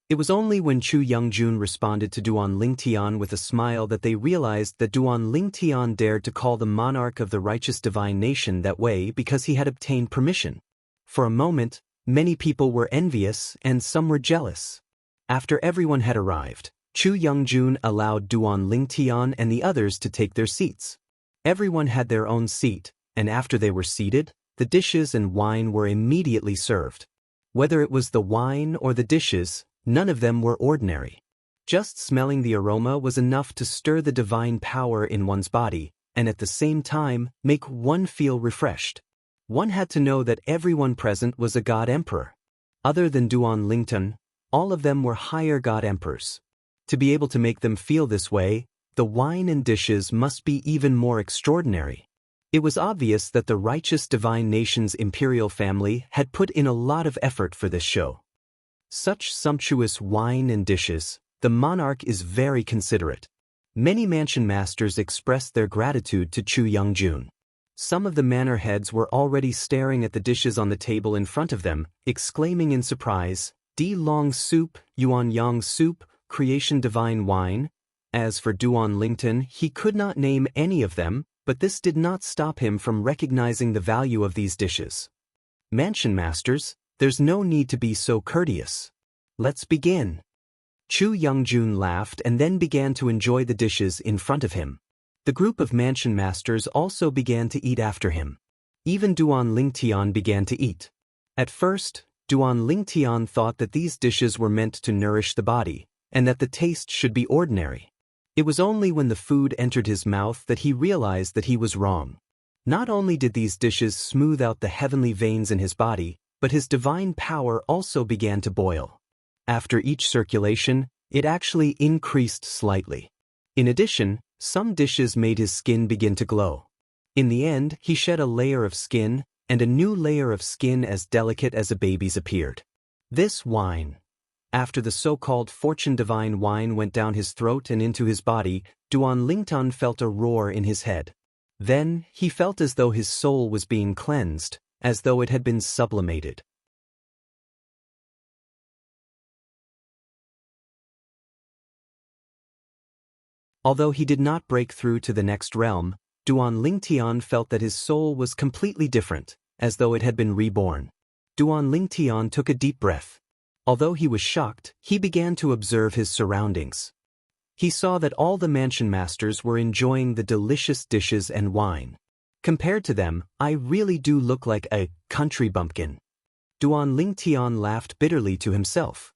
It was only when Chu Youngjun responded to Duan Lingtian with a smile that they realized that Duan Lingtian dared to call the monarch of the righteous divine nation that way because he had obtained permission. For a moment, many people were envious and some were jealous. After everyone had arrived, Chu Youngjun allowed Duan Lingtian and the others to take their seats. Everyone had their own seat, and after they were seated, the dishes and wine were immediately served. Whether it was the wine or the dishes, none of them were ordinary. Just smelling the aroma was enough to stir the divine power in one's body, and at the same time, make one feel refreshed. One had to know that everyone present was a god emperor. Other than Duan Lingtian, all of them were higher god emperors. To be able to make them feel this way, the wine and dishes must be even more extraordinary. It was obvious that the righteous divine nation's imperial family had put in a lot of effort for this show. Such sumptuous wine and dishes, the monarch is very considerate. Many mansion masters expressed their gratitude to Chu Youngjun. Some of the manor heads were already staring at the dishes on the table in front of them, exclaiming in surprise, Di Long soup, Yuan Yang soup, creation divine wine. As for Duan Lington, he could not name any of them, but this did not stop him from recognizing the value of these dishes. Mansion masters, there's no need to be so courteous. Let's begin. Chu Youngjun laughed and then began to enjoy the dishes in front of him. The group of mansion masters also began to eat after him. Even Duan Lingtian began to eat. At first, Duan Lingtian thought that these dishes were meant to nourish the body, and that the taste should be ordinary. It was only when the food entered his mouth that he realized that he was wrong. Not only did these dishes smooth out the heavenly veins in his body, but his divine power also began to boil. After each circulation, it actually increased slightly. In addition, some dishes made his skin begin to glow. In the end, he shed a layer of skin, and a new layer of skin as delicate as a baby's appeared. This wine. After the so-called fortune divine wine went down his throat and into his body, Duan Lingtan felt a roar in his head. Then, he felt as though his soul was being cleansed, as though it had been sublimated. Although he did not break through to the next realm, Duan Lingtian felt that his soul was completely different, as though it had been reborn. Duan Lingtian took a deep breath. Although he was shocked, he began to observe his surroundings. He saw that all the mansion masters were enjoying the delicious dishes and wine. Compared to them, I really do look like a country bumpkin. Duan Lingtian laughed bitterly to himself.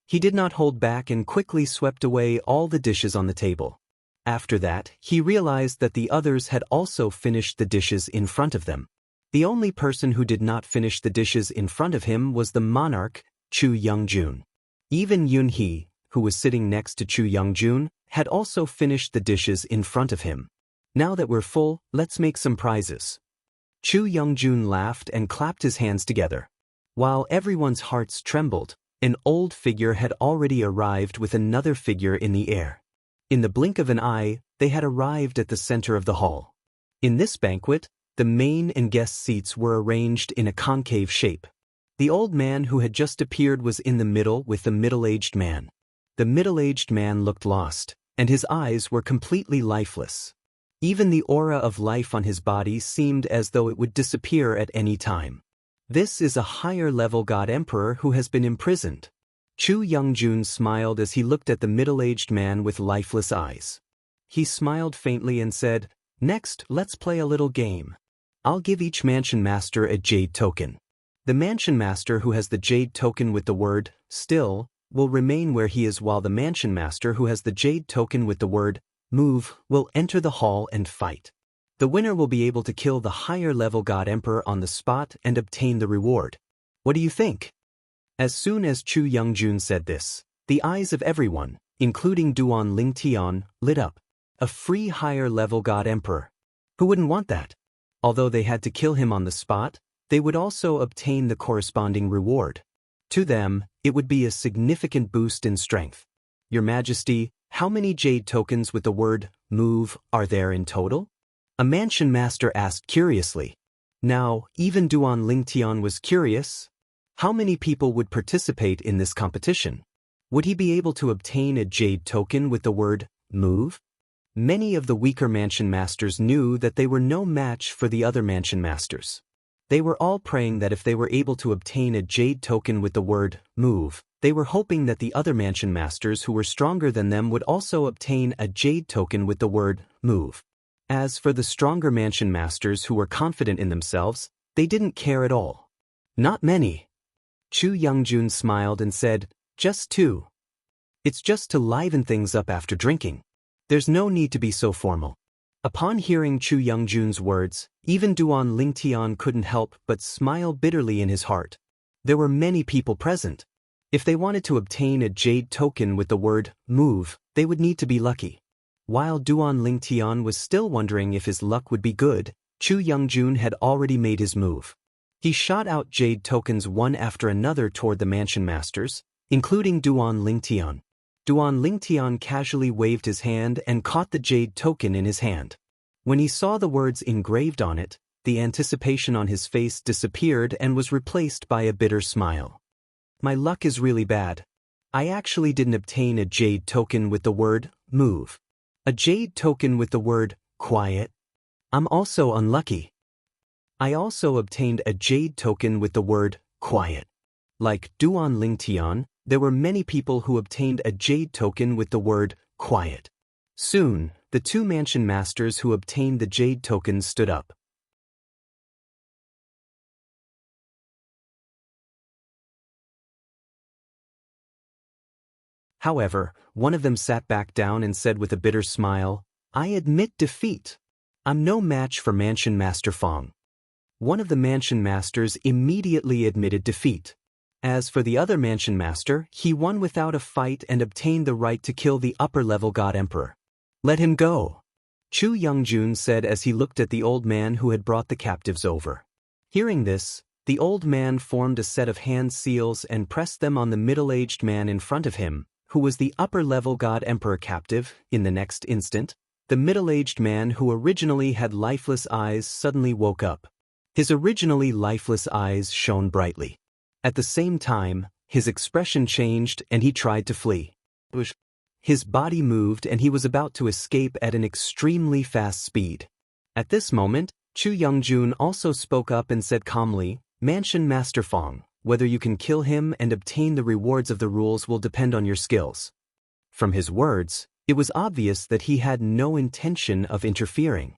He did not hold back and quickly swept away all the dishes on the table. After that, he realized that the others had also finished the dishes in front of them. The only person who did not finish the dishes in front of him was the monarch, Chu Youngjun. Even Yunhee, who was sitting next to Chu Youngjun, had also finished the dishes in front of him. Now that we're full, let's make some prizes. Chu Youngjun laughed and clapped his hands together. While everyone's hearts trembled, an old figure had already arrived with another figure in the air. In the blink of an eye, they had arrived at the center of the hall. In this banquet, the main and guest seats were arranged in a concave shape. The old man who had just appeared was in the middle with the middle-aged man. The middle-aged man looked lost, and his eyes were completely lifeless. Even the aura of life on his body seemed as though it would disappear at any time. This is a higher-level God Emperor who has been imprisoned. Chu Youngjun smiled as he looked at the middle-aged man with lifeless eyes. He smiled faintly and said, "Next, let's play a little game. I'll give each mansion master a jade token. The mansion master who has the jade token with the word, still, will remain where he is, while the mansion master who has the jade token with the word, move, will enter the hall and fight. The winner will be able to kill the higher-level God Emperor on the spot and obtain the reward. What do you think?" As soon as Chu Youngjun said this, the eyes of everyone, including Duan Lingtian, lit up. A free higher-level God Emperor. Who wouldn't want that? Although they had to kill him on the spot, they would also obtain the corresponding reward. To them, it would be a significant boost in strength. Your Majesty, how many jade tokens with the word, move, are there in total? A mansion master asked curiously. Now, even Duan Lingtian was curious. How many people would participate in this competition? Would he be able to obtain a jade token with the word, move? Many of the weaker mansion masters knew that they were no match for the other mansion masters. They were all praying that if they were able to obtain a jade token with the word, move, they were hoping that the other mansion masters who were stronger than them would also obtain a jade token with the word, move. As for the stronger mansion masters who were confident in themselves, they didn't care at all. Not many. Chu Youngjun smiled and said, "Just two. It's just to liven things up after drinking. There's no need to be so formal." Upon hearing Chu Youngjun's words, even Duan Lingtian couldn't help but smile bitterly in his heart. There were many people present. If they wanted to obtain a jade token with the word, move, they would need to be lucky. While Duan Lingtian was still wondering if his luck would be good, Chu Youngjun had already made his move. He shot out jade tokens one after another toward the mansion masters, including Duan Lingtian. Duan Lingtian casually waved his hand and caught the jade token in his hand. When he saw the words engraved on it, the anticipation on his face disappeared and was replaced by a bitter smile. My luck is really bad. I actually didn't obtain a jade token with the word move. A jade token with the word quiet. I'm also unlucky. I also obtained a jade token with the word quiet. Like Duan Lingtian, there were many people who obtained a jade token with the word quiet. Soon, the two mansion masters who obtained the jade tokens stood up. However, one of them sat back down and said with a bitter smile, I admit defeat. I'm no match for Mansion Master Fong. One of the Mansion Masters immediately admitted defeat. As for the other Mansion Master, he won without a fight and obtained the right to kill the upper-level God Emperor. Let him go, Chu Youngjun said as he looked at the old man who had brought the captives over. Hearing this, the old man formed a set of hand seals and pressed them on the middle-aged man in front of him, who was the upper-level God Emperor captive. In the next instant, the middle-aged man who originally had lifeless eyes suddenly woke up. His originally lifeless eyes shone brightly. At the same time, his expression changed and he tried to flee. His body moved and he was about to escape at an extremely fast speed. At this moment, Chu Youngjun also spoke up and said calmly, Mansion Master Fong, whether you can kill him and obtain the rewards of the rules will depend on your skills. From his words, it was obvious that he had no intention of interfering.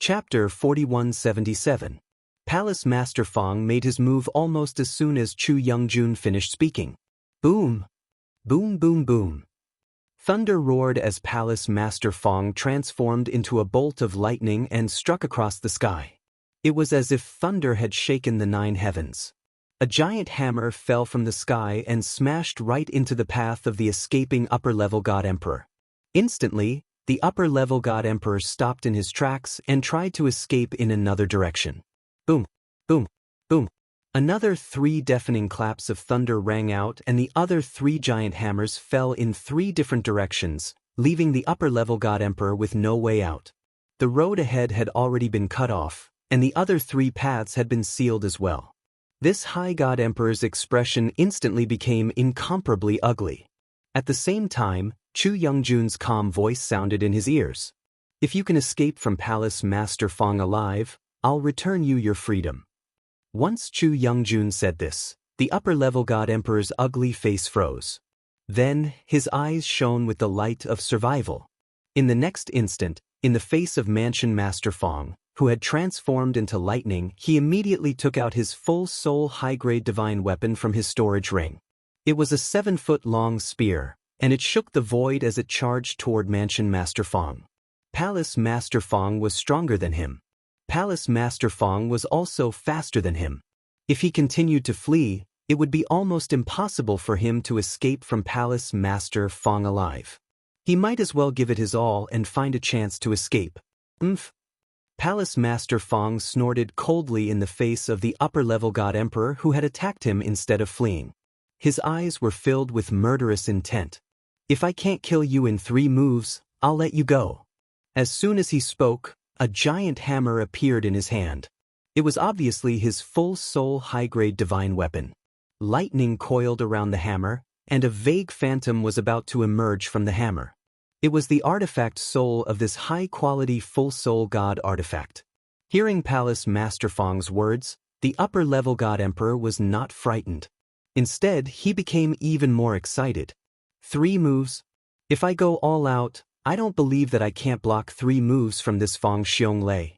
Chapter 4177. Palace Master Fong made his move almost as soon as Chu Youngjun finished speaking. Boom! Boom boom boom. Thunder roared as Palace Master Fong transformed into a bolt of lightning and struck across the sky. It was as if thunder had shaken the 9 heavens. A giant hammer fell from the sky and smashed right into the path of the escaping upper-level God Emperor. Instantly, the upper-level God Emperor stopped in his tracks and tried to escape in another direction. Boom, boom, boom. Another 3 deafening claps of thunder rang out and the other 3 giant hammers fell in 3 different directions, leaving the upper-level God Emperor with no way out. The road ahead had already been cut off, and the other 3 paths had been sealed as well. This High God Emperor's expression instantly became incomparably ugly. At the same time, Chu Youngjun's calm voice sounded in his ears. If you can escape from Palace Master Fong alive, I'll return you your freedom. Once Chu Youngjun said this, the upper-level God Emperor's ugly face froze. Then, his eyes shone with the light of survival. In the next instant, in the face of Mansion Master Fong, who had transformed into lightning, he immediately took out his full-soul high-grade divine weapon from his storage ring. It was a 7-foot-long spear, and it shook the void as it charged toward Mansion Master Fong. Palace Master Fong was stronger than him. Palace Master Fong was also faster than him. If he continued to flee, it would be almost impossible for him to escape from Palace Master Fong alive. He might as well give it his all and find a chance to escape. Palace Master Fong snorted coldly in the face of the upper-level God Emperor who had attacked him instead of fleeing. His eyes were filled with murderous intent. If I can't kill you in 3 moves, I'll let you go. As soon as he spoke, a giant hammer appeared in his hand. It was obviously his full-soul high-grade divine weapon. Lightning coiled around the hammer, and a vague phantom was about to emerge from the hammer. It was the artifact soul of this high-quality full-soul god artifact. Hearing Palace Master Fong's words, the upper-level God Emperor was not frightened. Instead, he became even more excited. 3 moves? If I go all out, I don't believe that I can't block 3 moves from this Fong Xiongli.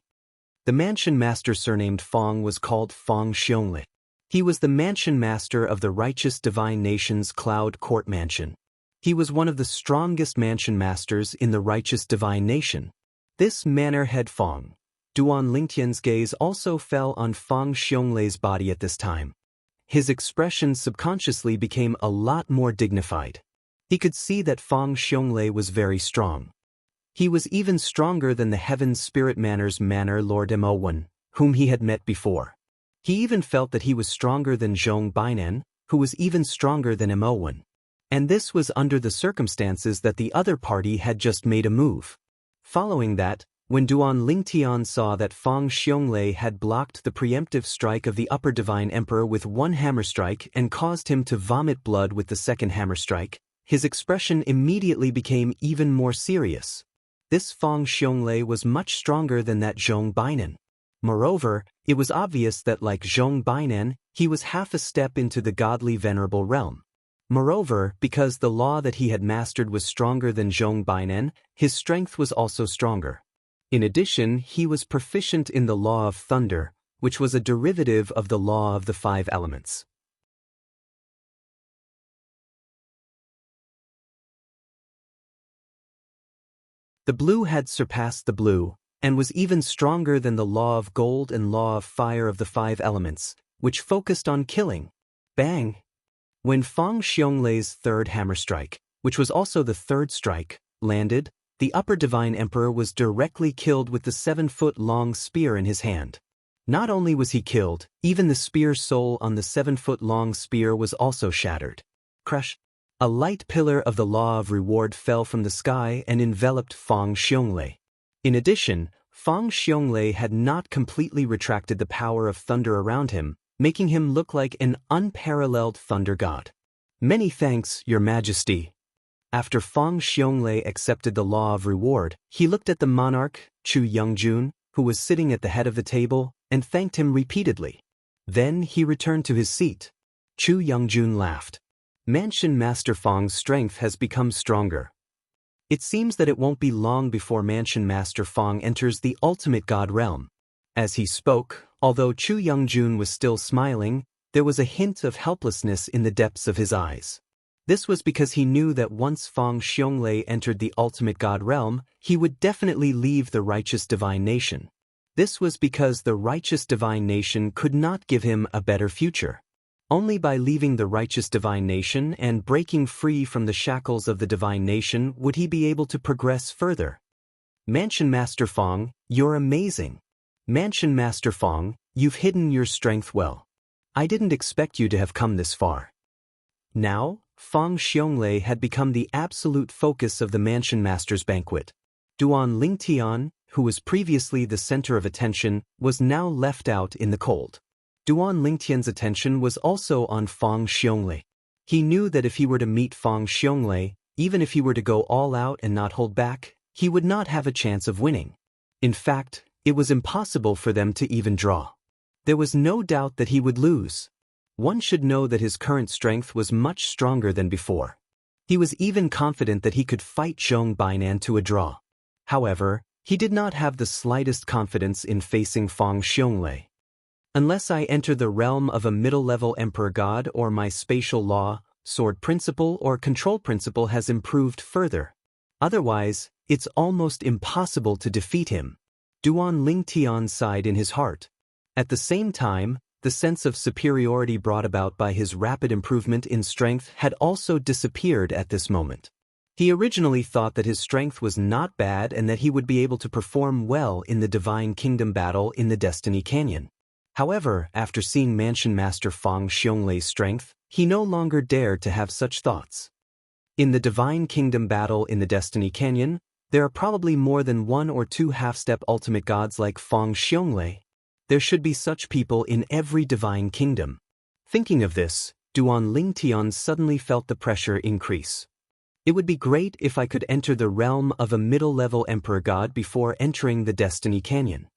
The mansion master surnamed Fong was called Fong Xiongli. He was the mansion master of the righteous divine nation's Cloud Court Mansion. He was one of the strongest mansion masters in the righteous divine nation. This manor head Fong, Duan Lingtian's gaze also fell on Fang Xionglei's body at this time. His expression subconsciously became a lot more dignified. He could see that Fang Xionglie was very strong. He was even stronger than the Heaven Spirit Manor's Manor Lord Mo1, whom he had met before. He even felt that he was stronger than Zhong Bainan, who was even stronger than Mo1. And this was under the circumstances that the other party had just made a move. Following that, when Duan Lingtian saw that Fang Xionglie had blocked the preemptive strike of the Upper Divine Emperor with one hammer strike and caused him to vomit blood with the second hammer strike, his expression immediately became even more serious. This Fang Xionglie was much stronger than that Zhong Bainan. Moreover, it was obvious that like Zhong Bainan, he was half a step into the godly venerable realm. Moreover, because the law that he had mastered was stronger than Zhong Bainan, his strength was also stronger. In addition, he was proficient in the law of thunder, which was a derivative of the law of the 5 elements. The blue had surpassed the blue, and was even stronger than the law of gold and law of fire of the 5 elements, which focused on killing. Bang! When Fang Xionglei's third hammer strike, which was also the third strike, landed, the Upper Divine Emperor was directly killed with the 7-foot-long spear in his hand. Not only was he killed, even the spear sole on the 7-foot-long spear was also shattered. Crush! A light pillar of the law of reward fell from the sky and enveloped Fang Xionglie. In addition, Fang Xionglie had not completely retracted the power of thunder around him, making him look like an unparalleled thunder god. Many thanks, Your Majesty. After Fang Xionglie accepted the law of reward, he looked at the monarch, Chu Yongjun, who was sitting at the head of the table, and thanked him repeatedly. Then he returned to his seat. Chu Yongjun laughed. Mansion Master Fang's strength has become stronger. It seems that it won't be long before Mansion Master Fang enters the ultimate god realm. As he spoke, although Chu Yongjun was still smiling, there was a hint of helplessness in the depths of his eyes. This was because he knew that once Fang Xionglie entered the ultimate god realm, he would definitely leave the righteous divine nation. This was because the righteous divine nation could not give him a better future. Only by leaving the righteous divine nation and breaking free from the shackles of the divine nation would he be able to progress further. Mansion Master Fang, you're amazing. Mansion Master Fang, you've hidden your strength well. I didn't expect you to have come this far. Now, Fang Xionglie had become the absolute focus of the Mansion Master's banquet. Duan Lingtian, who was previously the center of attention, was now left out in the cold. Duan Lingtian's attention was also on Fang Xionglie. He knew that if he were to meet Fang Xionglie, even if he were to go all out and not hold back, he would not have a chance of winning. In fact, it was impossible for them to even draw. There was no doubt that he would lose. One should know that his current strength was much stronger than before. He was even confident that he could fight Zhong Bainan to a draw. However, he did not have the slightest confidence in facing Fang Xionglie. Unless I enter the realm of a middle-level emperor god or my spatial law, sword principle or control principle has improved further. Otherwise, it's almost impossible to defeat him. Duan Lingtian sighed in his heart. At the same time, the sense of superiority brought about by his rapid improvement in strength had also disappeared at this moment. He originally thought that his strength was not bad and that he would be able to perform well in the Divine Kingdom battle in the Destiny Canyon. However, after seeing Mansion Master Fang Xionglei's strength, he no longer dared to have such thoughts. In the Divine Kingdom battle in the Destiny Canyon, there are probably more than 1 or 2 half-step ultimate gods like Fang Xionglie. There should be such people in every Divine Kingdom. Thinking of this, Duan Lingtian suddenly felt the pressure increase. It would be great if I could enter the realm of a middle-level emperor god before entering the Destiny Canyon.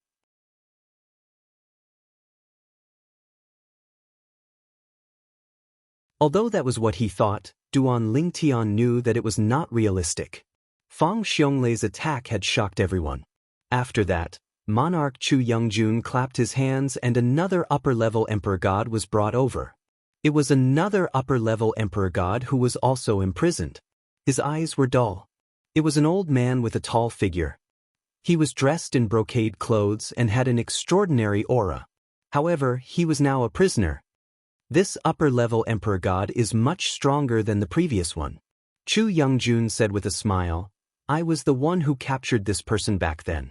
Although that was what he thought, Duan Lingtian knew that it was not realistic. Fang Xionglei's attack had shocked everyone. After that, Monarch Chu Yongjun clapped his hands and another upper-level emperor god was brought over. It was another upper-level emperor god who was also imprisoned. His eyes were dull. It was an old man with a tall figure. He was dressed in brocade clothes and had an extraordinary aura. However, he was now a prisoner. This upper-level emperor god is much stronger than the previous one. Chu Youngjun said with a smile, I was the one who captured this person back then.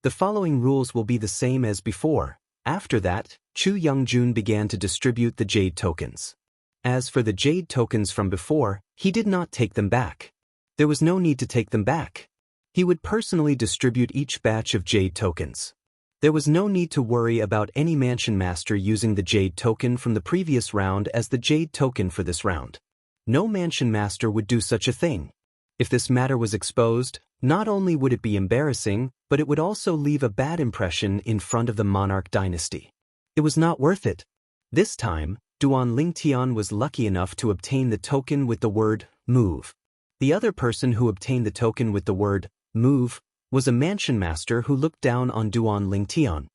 The following rules will be the same as before. After that, Chu Youngjun began to distribute the jade tokens. As for the jade tokens from before, he did not take them back. There was no need to take them back. He would personally distribute each batch of jade tokens. There was no need to worry about any mansion master using the jade token from the previous round as the jade token for this round. No mansion master would do such a thing. If this matter was exposed, not only would it be embarrassing, but it would also leave a bad impression in front of the Monarch dynasty. It was not worth it. This time, Duan Lingtian was lucky enough to obtain the token with the word, move. The other person who obtained the token with the word, move, was a mansion master who looked down on Duan Lingtian.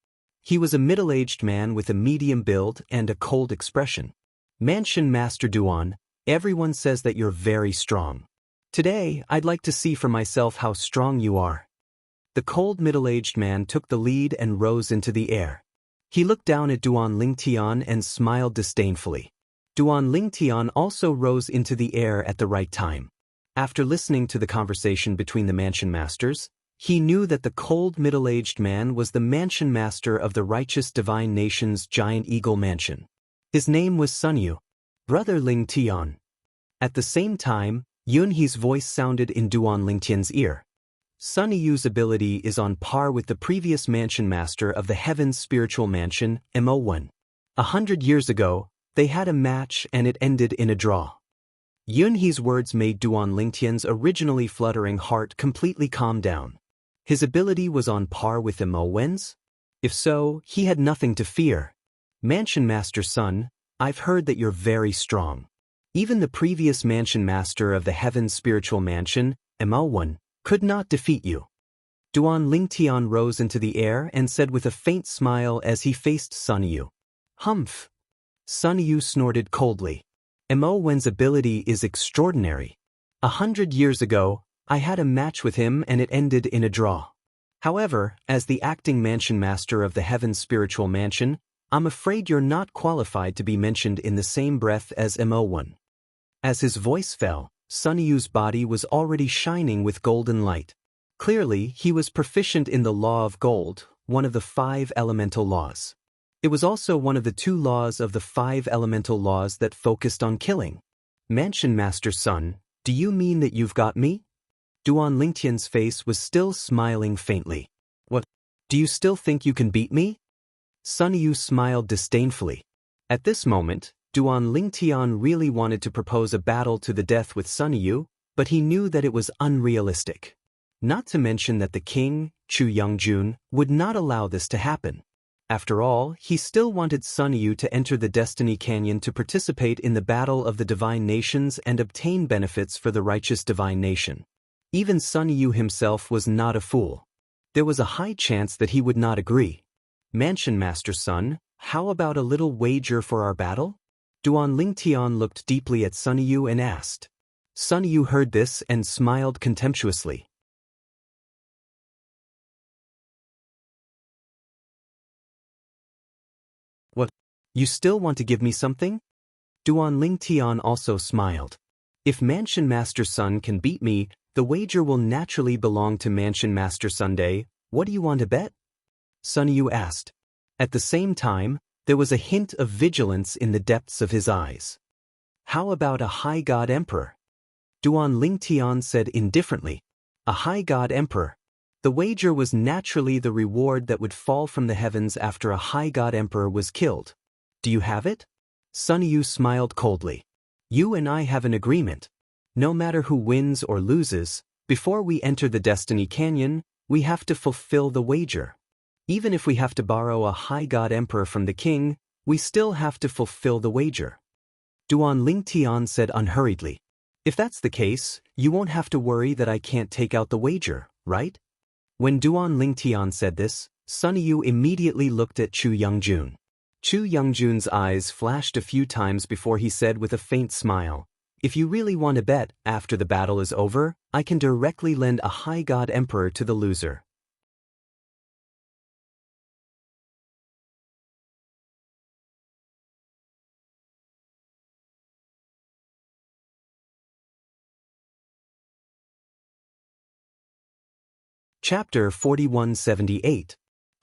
He was a middle-aged man with a medium build and a cold expression. Mansion Master Duan, everyone says that you're very strong. Today, I'd like to see for myself how strong you are. The cold middle-aged man took the lead and rose into the air. He looked down at Duan Lingtian and smiled disdainfully. Duan Lingtian also rose into the air at the right time. After listening to the conversation between the mansion masters, he knew that the cold middle-aged man was the mansion master of the righteous divine nation's giant eagle mansion. His name was Sun Yu, brother Lingtian. At the same time, Yun He's voice sounded in Duan Lingtian's ear. Sun Yu's ability is on par with the previous mansion master of the Heaven's spiritual mansion, Mo1. 100 years ago, they had a match and it ended in a draw. Yun He's words made Duan Lingtian's originally fluttering heart completely calm down. His ability was on par with Mo1's? If so, he had nothing to fear. Mansion Master Sun, I've heard that you're very strong. Even the previous mansion master of the Heaven's spiritual mansion, Mo1, could not defeat you. Duan Lingtian rose into the air and said with a faint smile as he faced Sun Yu. Humph. Sun Yu snorted coldly. Mo1's ability is extraordinary. 100 years ago, I had a match with him and it ended in a draw. However, as the acting mansion master of the Heaven's spiritual mansion, I'm afraid you're not qualified to be mentioned in the same breath as Mo1. As his voice fell, Sun Yu's body was already shining with golden light. Clearly, he was proficient in the law of gold, one of the 5 elemental laws. It was also one of the 2 laws of the 5 elemental laws that focused on killing. Mansion Master Sun, do you mean that you've got me? Duan Lingtian's face was still smiling faintly. What? Do you still think you can beat me? Sun Yu smiled disdainfully. At this moment, Duan Lingtian really wanted to propose a battle to the death with Sun Yu, but he knew that it was unrealistic. Not to mention that the king, Chu Youngjun, would not allow this to happen. After all, he still wanted Sun Yu to enter the Destiny Canyon to participate in the battle of the divine nations and obtain benefits for the righteous divine nation. Even Sun Yu himself was not a fool. There was a high chance that he would not agree. Mansion Master Sun, how about a little wager for our battle? Duan Lingtian looked deeply at Sun Yu and asked. Sun Yu heard this and smiled contemptuously. What? You still want to give me something? Duan Lingtian also smiled. If Mansion Master Sun can beat me, the wager will naturally belong to Mansion Master Sunday. What do you want to bet? Sun Yu asked. At the same time, there was a hint of vigilance in the depths of his eyes. How about a High God Emperor? Duan Lingtian said indifferently. A High God Emperor. The wager was naturally the reward that would fall from the heavens after a High God Emperor was killed. Do you have it? Sun Yu smiled coldly. You and I have an agreement. No matter who wins or loses, before we enter the Destiny Canyon, we have to fulfill the wager. Even if we have to borrow a High God Emperor from the king, we still have to fulfill the wager. Duan Lingtian said unhurriedly. If that's the case, you won't have to worry that I can't take out the wager, right? When Duan Lingtian said this, Sun Yu immediately looked at Chu Youngjun. Chu Youngjun's eyes flashed a few times before he said with a faint smile, if you really want to bet, after the battle is over, I can directly lend a High God Emperor to the loser. Chapter 4178.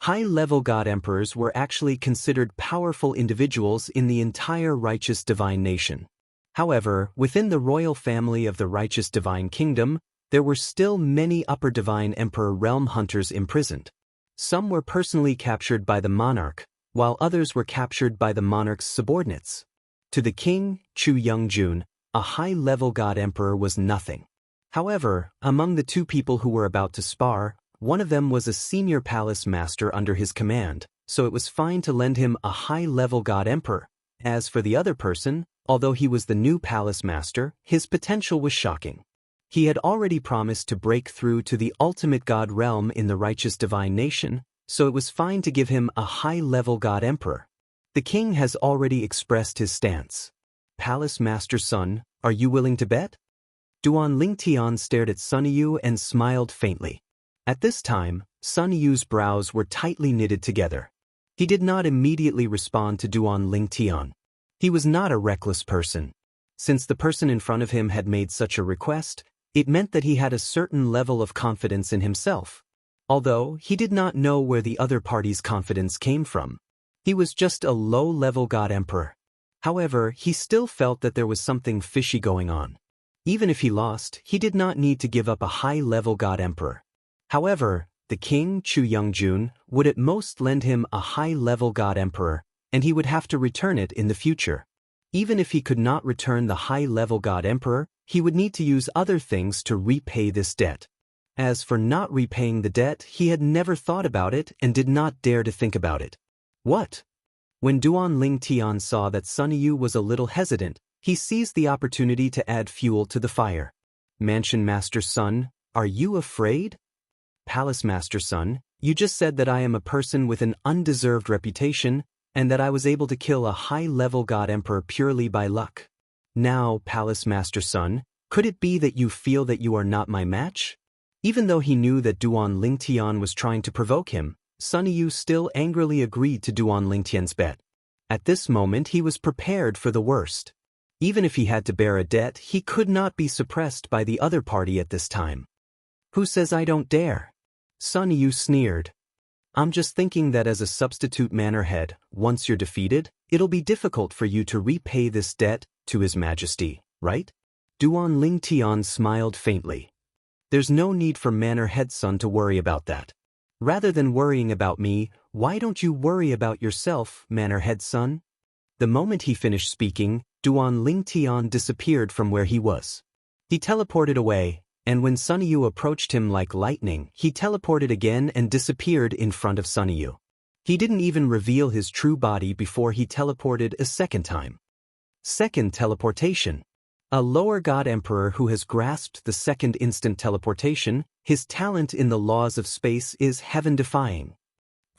High-level God Emperors were actually considered powerful individuals in the entire righteous divine nation. However, within the royal family of the righteous divine kingdom, there were still many upper divine emperor realm hunters imprisoned. Some were personally captured by the monarch, while others were captured by the monarch's subordinates. To the king, Chu Youngjun, a high-level God Emperor was nothing. However, among the two people who were about to spar, one of them was a senior palace master under his command, so it was fine to lend him a high-level God Emperor. As for the other person, although he was the new palace master, his potential was shocking. He had already promised to break through to the ultimate God realm in the righteous divine nation, so it was fine to give him a high-level God Emperor. The king has already expressed his stance. Palace Master's son, are you willing to bet? Duan Lingtian stared at Sun Yu and smiled faintly. At this time, Sun Yu's brows were tightly knitted together. He did not immediately respond to Duan Lingtian. He was not a reckless person. Since the person in front of him had made such a request, it meant that he had a certain level of confidence in himself. Although he did not know where the other party's confidence came from. He was just a low-level God Emperor. However, he still felt that there was something fishy going on. Even if he lost, he did not need to give up a high-level God Emperor. However, the king, Chu Youngjun, would at most lend him a high-level God Emperor, and he would have to return it in the future. Even if he could not return the high-level God Emperor, he would need to use other things to repay this debt. As for not repaying the debt, he had never thought about it and did not dare to think about it. What? When Duan Lingtian saw that Sun Yu was a little hesitant, he seized the opportunity to add fuel to the fire. Mansion Master's son, are you afraid? Palace Master's son, you just said that I am a person with an undeserved reputation, and that I was able to kill a high-level God Emperor purely by luck. Now, Palace Master's son, could it be that you feel that you are not my match? Even though he knew that Duan Lingtian was trying to provoke him, Sun Yu still angrily agreed to Duan Lingtian's bet. At this moment he was prepared for the worst. Even if he had to bear a debt, he could not be suppressed by the other party at this time. Who says I don't dare? Sun Yu sneered. I'm just thinking that as a substitute manor head, once you're defeated, it'll be difficult for you to repay this debt to His Majesty, right? Duan Lingtian smiled faintly. There's no need for manor head son to worry about that. Rather than worrying about me, why don't you worry about yourself, manor head son? The moment he finished speaking, Duan Lingtian disappeared from where he was. He teleported away, and when Sun Yu approached him like lightning, he teleported again and disappeared in front of Sun Yu. He didn't even reveal his true body before he teleported a second time. Second teleportation. A lower God Emperor who has grasped the second instant teleportation, his talent in the laws of space is heaven-defying.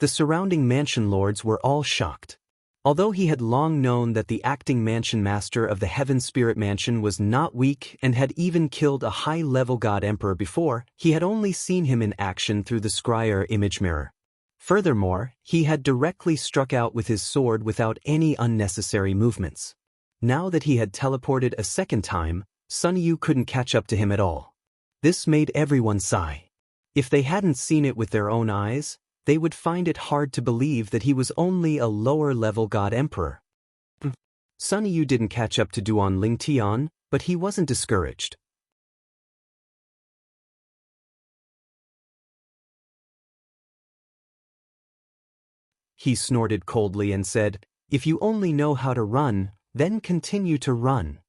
The surrounding mansion lords were all shocked. Although he had long known that the acting mansion master of the Heaven Spirit Mansion was not weak and had even killed a high-level God Emperor before, he had only seen him in action through the Scryer image mirror. Furthermore, he had directly struck out with his sword without any unnecessary movements. Now that he had teleported a second time, Sun Yu couldn't catch up to him at all. This made everyone sigh. If they hadn't seen it with their own eyes, they would find it hard to believe that he was only a lower-level God Emperor. Sun Yu didn't catch up to Duan Lingtian, but he wasn't discouraged. He snorted coldly and said, "If you only know how to run, then continue to run."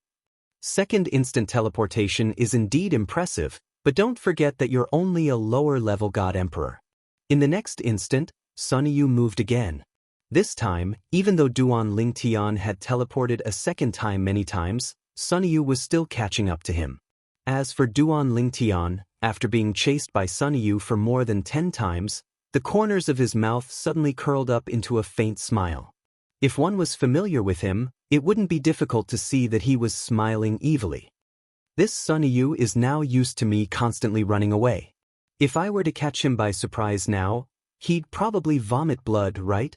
Second instant teleportation is indeed impressive, but don't forget that you're only a lower-level God Emperor. In the next instant, Sun Yu moved again. This time, even though Duan Lingtian had teleported a second time many times, Sun Yu was still catching up to him. As for Duan Lingtian, after being chased by Sun Yu for more than 10 times, the corners of his mouth suddenly curled up into a faint smile. If one was familiar with him, it wouldn't be difficult to see that he was smiling evilly. This Sun Yu is now used to me constantly running away. If I were to catch him by surprise now, he'd probably vomit blood, right?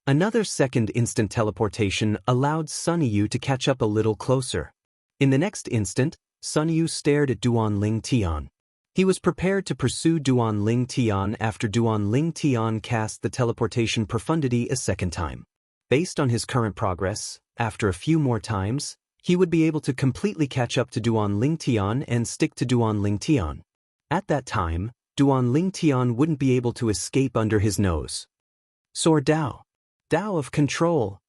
Another second instant teleportation allowed Sun Yu to catch up a little closer. In the next instant, Sun Yu stared at Duan Lingtian. He was prepared to pursue Duan Ling Tian after Duan Ling Tian cast the teleportation profundity a second time. Based on his current progress, after a few more times, he would be able to completely catch up to Duan Ling Tian and stick to Duan Ling Tian. At that time, Duan Ling Tian wouldn't be able to escape under his nose. Sword Dao. Dao of control.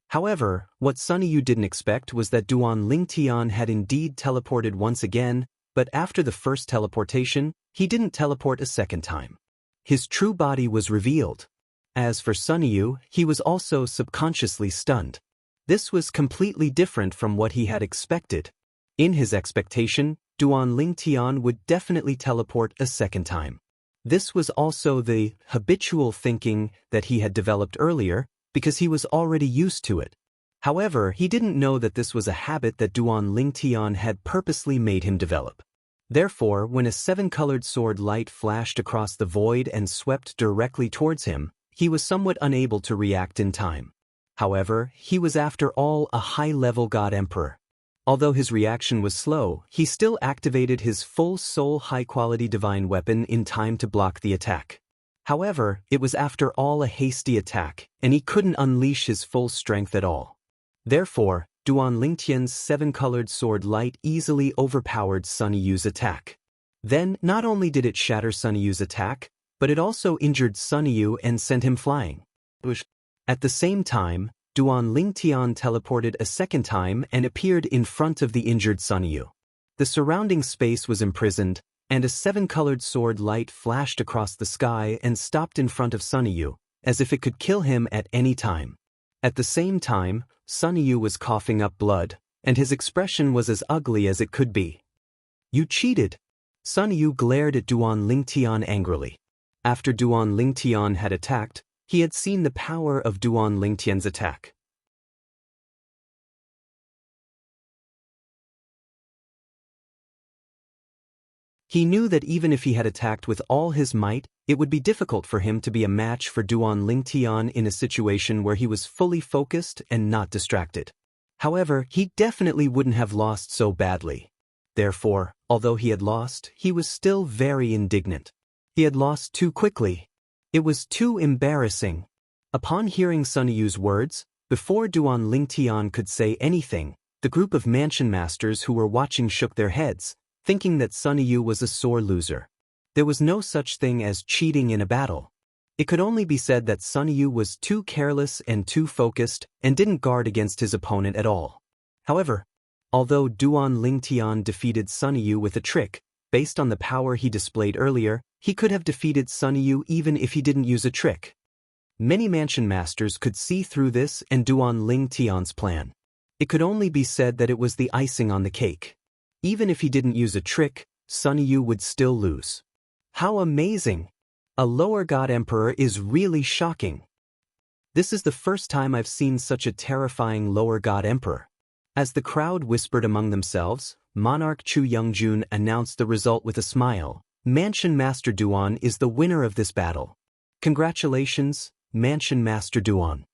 However, what Sunny Yu didn't expect was that Duan Ling Tian had indeed teleported once again, but after the first teleportation, he didn't teleport a second time. His true body was revealed. As for Sunny Yu, he was also subconsciously stunned. This was completely different from what he had expected. In his expectation, Duan Ling Tian would definitely teleport a second time. This was also the habitual thinking that he had developed earlier, because he was already used to it. However, he didn't know that this was a habit that Duan Ling Tian had purposely made him develop. Therefore, when a seven-colored sword light flashed across the void and swept directly towards him, he was somewhat unable to react in time. However, he was after all a high-level God Emperor. Although his reaction was slow, he still activated his full soul high-quality divine weapon in time to block the attack. However, it was after all a hasty attack, and he couldn't unleash his full strength at all. Therefore, Duan Lingtian's seven-colored sword light easily overpowered Sunny Yu's attack. Then, not only did it shatter Sunny Yu's attack, but it also injured Sunny Yu and sent him flying. At the same time, Duan Lingtian teleported a second time and appeared in front of the injured Sunny Yu. The surrounding space was imprisoned, and a seven-colored sword light flashed across the sky and stopped in front of Sunny Yu, as if it could kill him at any time. At the same time, Sunny Yu was coughing up blood, and his expression was as ugly as it could be. "You cheated!" Sunny Yu glared at Duan Lingtian angrily. After Duan Lingtian had attacked, he had seen the power of Duan Lingtian's attack. He knew that even if he had attacked with all his might, it would be difficult for him to be a match for Duan Lingtian in a situation where he was fully focused and not distracted. However, he definitely wouldn't have lost so badly. Therefore, although he had lost, he was still very indignant. He had lost too quickly. It was too embarrassing. Upon hearing Sunny Yu's words, before Duan Lingtian could say anything, the group of mansion masters who were watching shook their heads, thinking that Sunny Yu was a sore loser. There was no such thing as cheating in a battle. It could only be said that Sunny Yu was too careless and too focused and didn't guard against his opponent at all. However, although Duan Lingtian defeated Sunny Yu with a trick, based on the power he displayed earlier, he could have defeated Sunny Yu even if he didn't use a trick. Many mansion masters could see through this and Duan Lingtian's plan. It could only be said that it was the icing on the cake. Even if he didn't use a trick, Sunny Yu would still lose. How amazing! A lower God Emperor is really shocking. This is the first time I've seen such a terrifying lower God Emperor. As the crowd whispered among themselves, Monarch Chu Youngjun announced the result with a smile. Mansion Master Duan is the winner of this battle. Congratulations, Mansion Master Duan.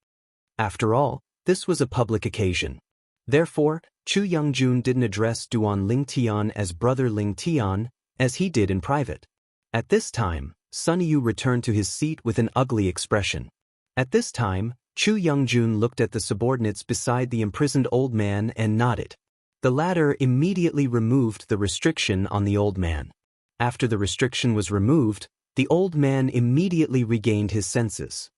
After all, this was a public occasion. Therefore, Chu Youngjun didn't address Duan Lingtian as Brother Lingtian, as he did in private. At this time, Sunny Yu returned to his seat with an ugly expression. At this time, Chu Youngjun looked at the subordinates beside the imprisoned old man and nodded. The latter immediately removed the restriction on the old man. After the restriction was removed, the old man immediately regained his senses.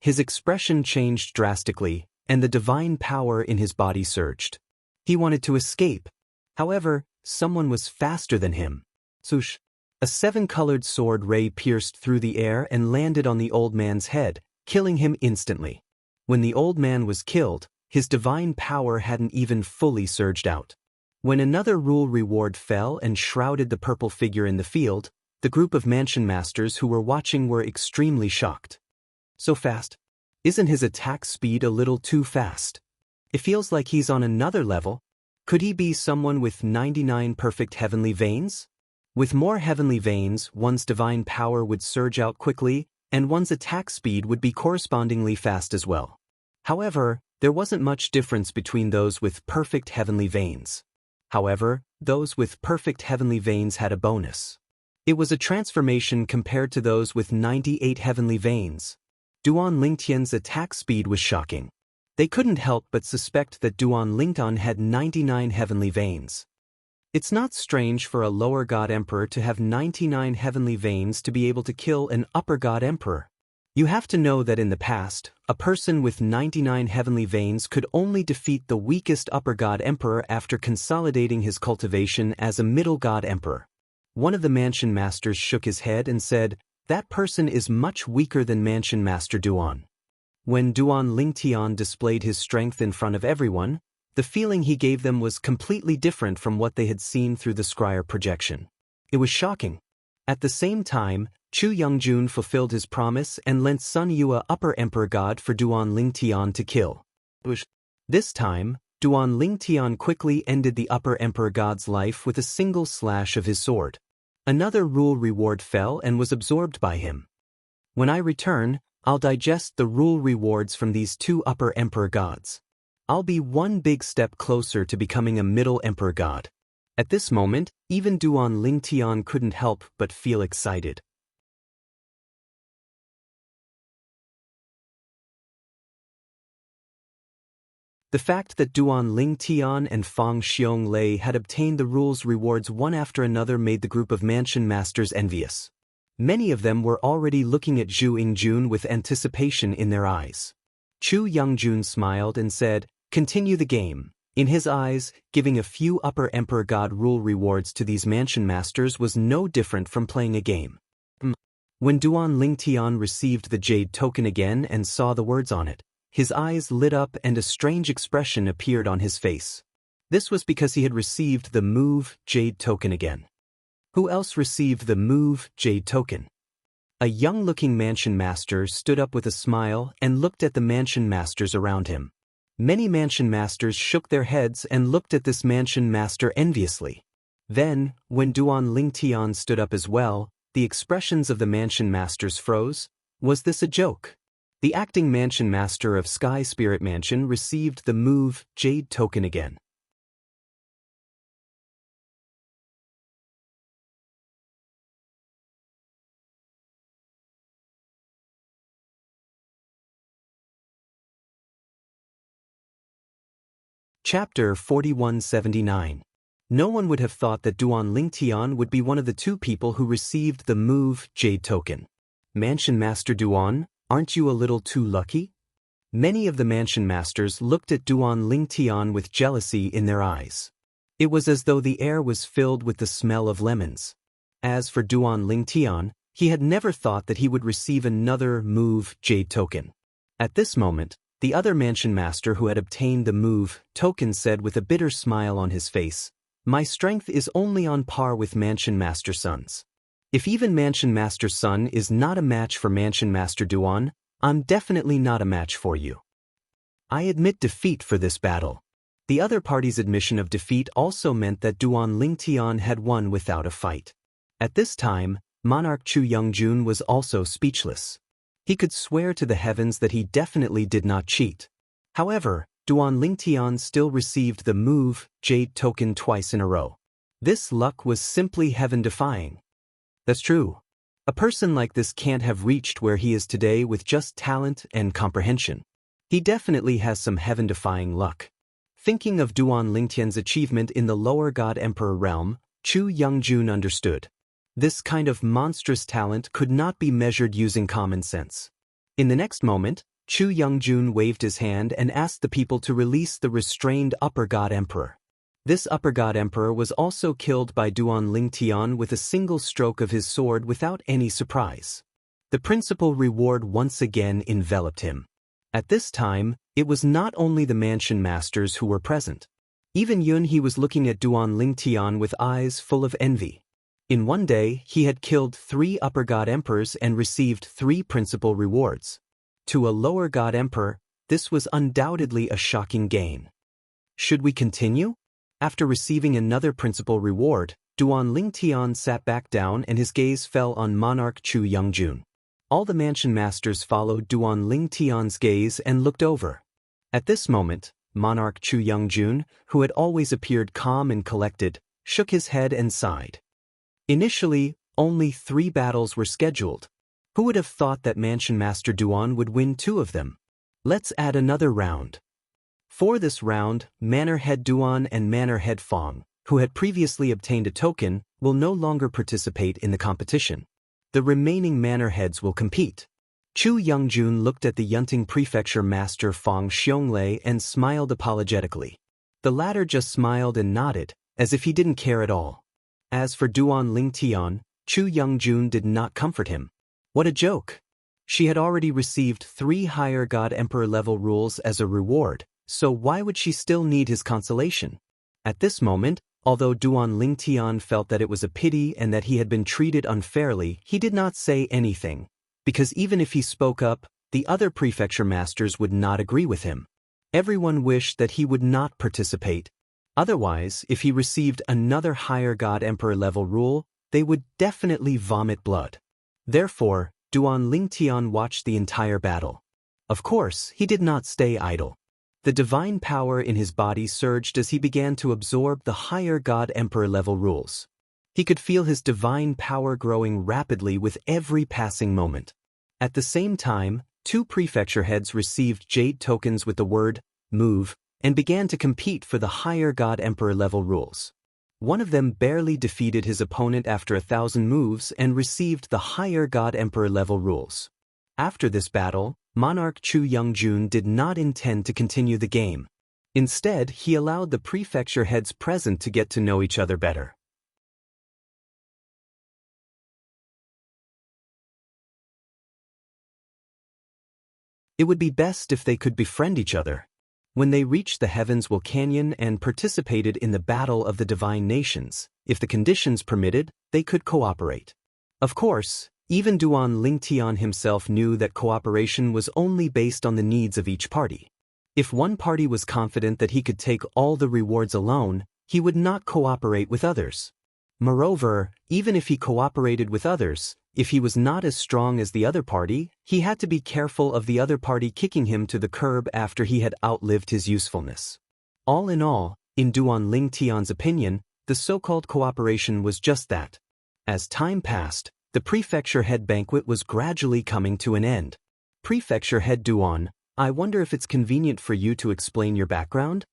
His expression changed drastically, and the divine power in his body surged. He wanted to escape. However, someone was faster than him. Swoosh! A seven-colored sword ray pierced through the air and landed on the old man's head, killing him instantly. When the old man was killed, his divine power hadn't even fully surged out. When another rule reward fell and shrouded the purple figure in the field, the group of mansion masters who were watching were extremely shocked. So fast? Isn't his attack speed a little too fast? It feels like he's on another level. Could he be someone with 99 perfect heavenly veins? With more heavenly veins, one's divine power would surge out quickly, and one's attack speed would be correspondingly fast as well. However, there wasn't much difference between those with perfect heavenly veins. However, those with perfect heavenly veins had a bonus. It was a transformation compared to those with 98 heavenly veins. Duan Lingtian's attack speed was shocking. They couldn't help but suspect that Duan Lingtian had 99 heavenly veins. It's not strange for a lower god emperor to have 99 heavenly veins to be able to kill an upper god emperor. You have to know that in the past, a person with 99 heavenly veins could only defeat the weakest upper god emperor after consolidating his cultivation as a middle god emperor. One of the mansion masters shook his head and said, "That person is much weaker than Mansion Master Duan." When Duan Lingtian displayed his strength in front of everyone, the feeling he gave them was completely different from what they had seen through the scryer projection. It was shocking. At the same time, Chu Youngjun fulfilled his promise and lent Sun Yue Upper Emperor God for Duan Lingtian to kill. This time, Duan Lingtian quickly ended the Upper Emperor God's life with a single slash of his sword. Another rule reward fell and was absorbed by him. When I return, I'll digest the rule rewards from these two Upper Emperor Gods. I'll be one big step closer to becoming a Middle Emperor God. At this moment, even Duan Lingtian couldn't help but feel excited. The fact that Duan Lingtian and Fang Xiong had obtained the rules rewards one after another made the group of mansion masters envious. Many of them were already looking at Zhu Yingjun with anticipation in their eyes. Chu Youngjun smiled and said, "Continue the game." In his eyes, giving a few Upper Emperor God rule rewards to these mansion masters was no different from playing a game. When Duan Lingtian received the Jade token again and saw the words on it, his eyes lit up and a strange expression appeared on his face. This was because he had received the Move Jade token again. Who else received the Move Jade token? A young-looking mansion master stood up with a smile and looked at the mansion masters around him. Many mansion masters shook their heads and looked at this mansion master enviously. Then, when Duan Lingtian stood up as well, the expressions of the mansion masters froze. Was this a joke? The acting mansion master of Sky Spirit Mansion received the Move Jade token again. Chapter 4179. No one would have thought that Duan Lingtian would be one of the two people who received the Move Jade token. Mansion Master Duan, aren't you a little too lucky? Many of the mansion masters looked at Duan Lingtian with jealousy in their eyes. It was as though the air was filled with the smell of lemons. As for Duan Lingtian, he had never thought that he would receive another Move Jade token. At this moment, the other mansion master who had obtained the Move token said with a bitter smile on his face, "My strength is only on par with Mansion Master Sun's. If even Mansion Master Sun is not a match for Mansion Master Duan, I'm definitely not a match for you. I admit defeat for this battle." The other party's admission of defeat also meant that Duan Lingtian had won without a fight. At this time, Monarch Chu Youngjun was also speechless. He could swear to the heavens that he definitely did not cheat. However, Duan Lingtian still received the Move Jade token twice in a row. This luck was simply heaven-defying. That's true. A person like this can't have reached where he is today with just talent and comprehension. He definitely has some heaven-defying luck. Thinking of Duan Lingtian's achievement in the lower God Emperor realm, Chu Youngjun understood. This kind of monstrous talent could not be measured using common sense. In the next moment, Chu Youngjun waved his hand and asked the people to release the restrained Upper God Emperor. This Upper God Emperor was also killed by Duan Lingtian with a single stroke of his sword without any surprise. The principal reward once again enveloped him. At this time, it was not only the mansion masters who were present. Even Yun He was looking at Duan Lingtian with eyes full of envy. In one day, he had killed 3 Upper God Emperors and received 3 principal rewards. To a lower God Emperor, this was undoubtedly a shocking gain. Should we continue? After receiving another principal reward, Duan Lingtian sat back down and his gaze fell on Monarch Chu Youngjun. All the mansion masters followed Duan Lingtian's gaze and looked over. At this moment, Monarch Chu Youngjun, who had always appeared calm and collected, shook his head and sighed. Initially, Only 3 battles were scheduled. Who would have thought that Mansion Master Duan would win 2 of them? Let's add another round. For this round, Manor Head Duan and Manor Head Fong, who had previously obtained a token, will no longer participate in the competition. The remaining Manor Heads will compete. Chu Youngjun looked at the Yunting Prefecture Master Fong Xianglei and smiled apologetically. The latter just smiled and nodded, as if he didn't care at all. As for Duan Lingtian, Chu Youngjun did not comfort him. What a joke! She had already received 3 higher God Emperor level rules as a reward, so why would she still need his consolation? At this moment, although Duan Lingtian felt that it was a pity and that he had been treated unfairly, he did not say anything, because even if he spoke up, the other prefecture masters would not agree with him. Everyone wished that he would not participate. Otherwise, if he received another higher God Emperor level rule, they would definitely vomit blood. Therefore, Duan Lingtian watched the entire battle. Of course, he did not stay idle. The divine power in his body surged as he began to absorb the higher God Emperor level rules. He could feel his divine power growing rapidly with every passing moment. At the same time, 2 prefecture heads received jade tokens with the word move and began to compete for the higher God Emperor level rules. One of them barely defeated his opponent after 1,000 moves and received the higher God Emperor level rules. After this battle, Monarch Chu Youngjun did not intend to continue the game. Instead, he allowed the prefecture heads present to get to know each other better. It would be best if they could befriend each other. When they reached the Heavenswell Canyon and participated in the Battle of the Divine Nations, if the conditions permitted, they could cooperate. Of course, even Duan Lingtian himself knew that cooperation was only based on the needs of each party. If one party was confident that he could take all the rewards alone, he would not cooperate with others. Moreover, even if he cooperated with others, if he was not as strong as the other party, he had to be careful of the other party kicking him to the curb after he had outlived his usefulness. All in all, in Duan Lingtian's opinion, the so-called cooperation was just that. As time passed, the prefecture head banquet was gradually coming to an end. Prefecture head Duan, I wonder if it's convenient for you to explain your background?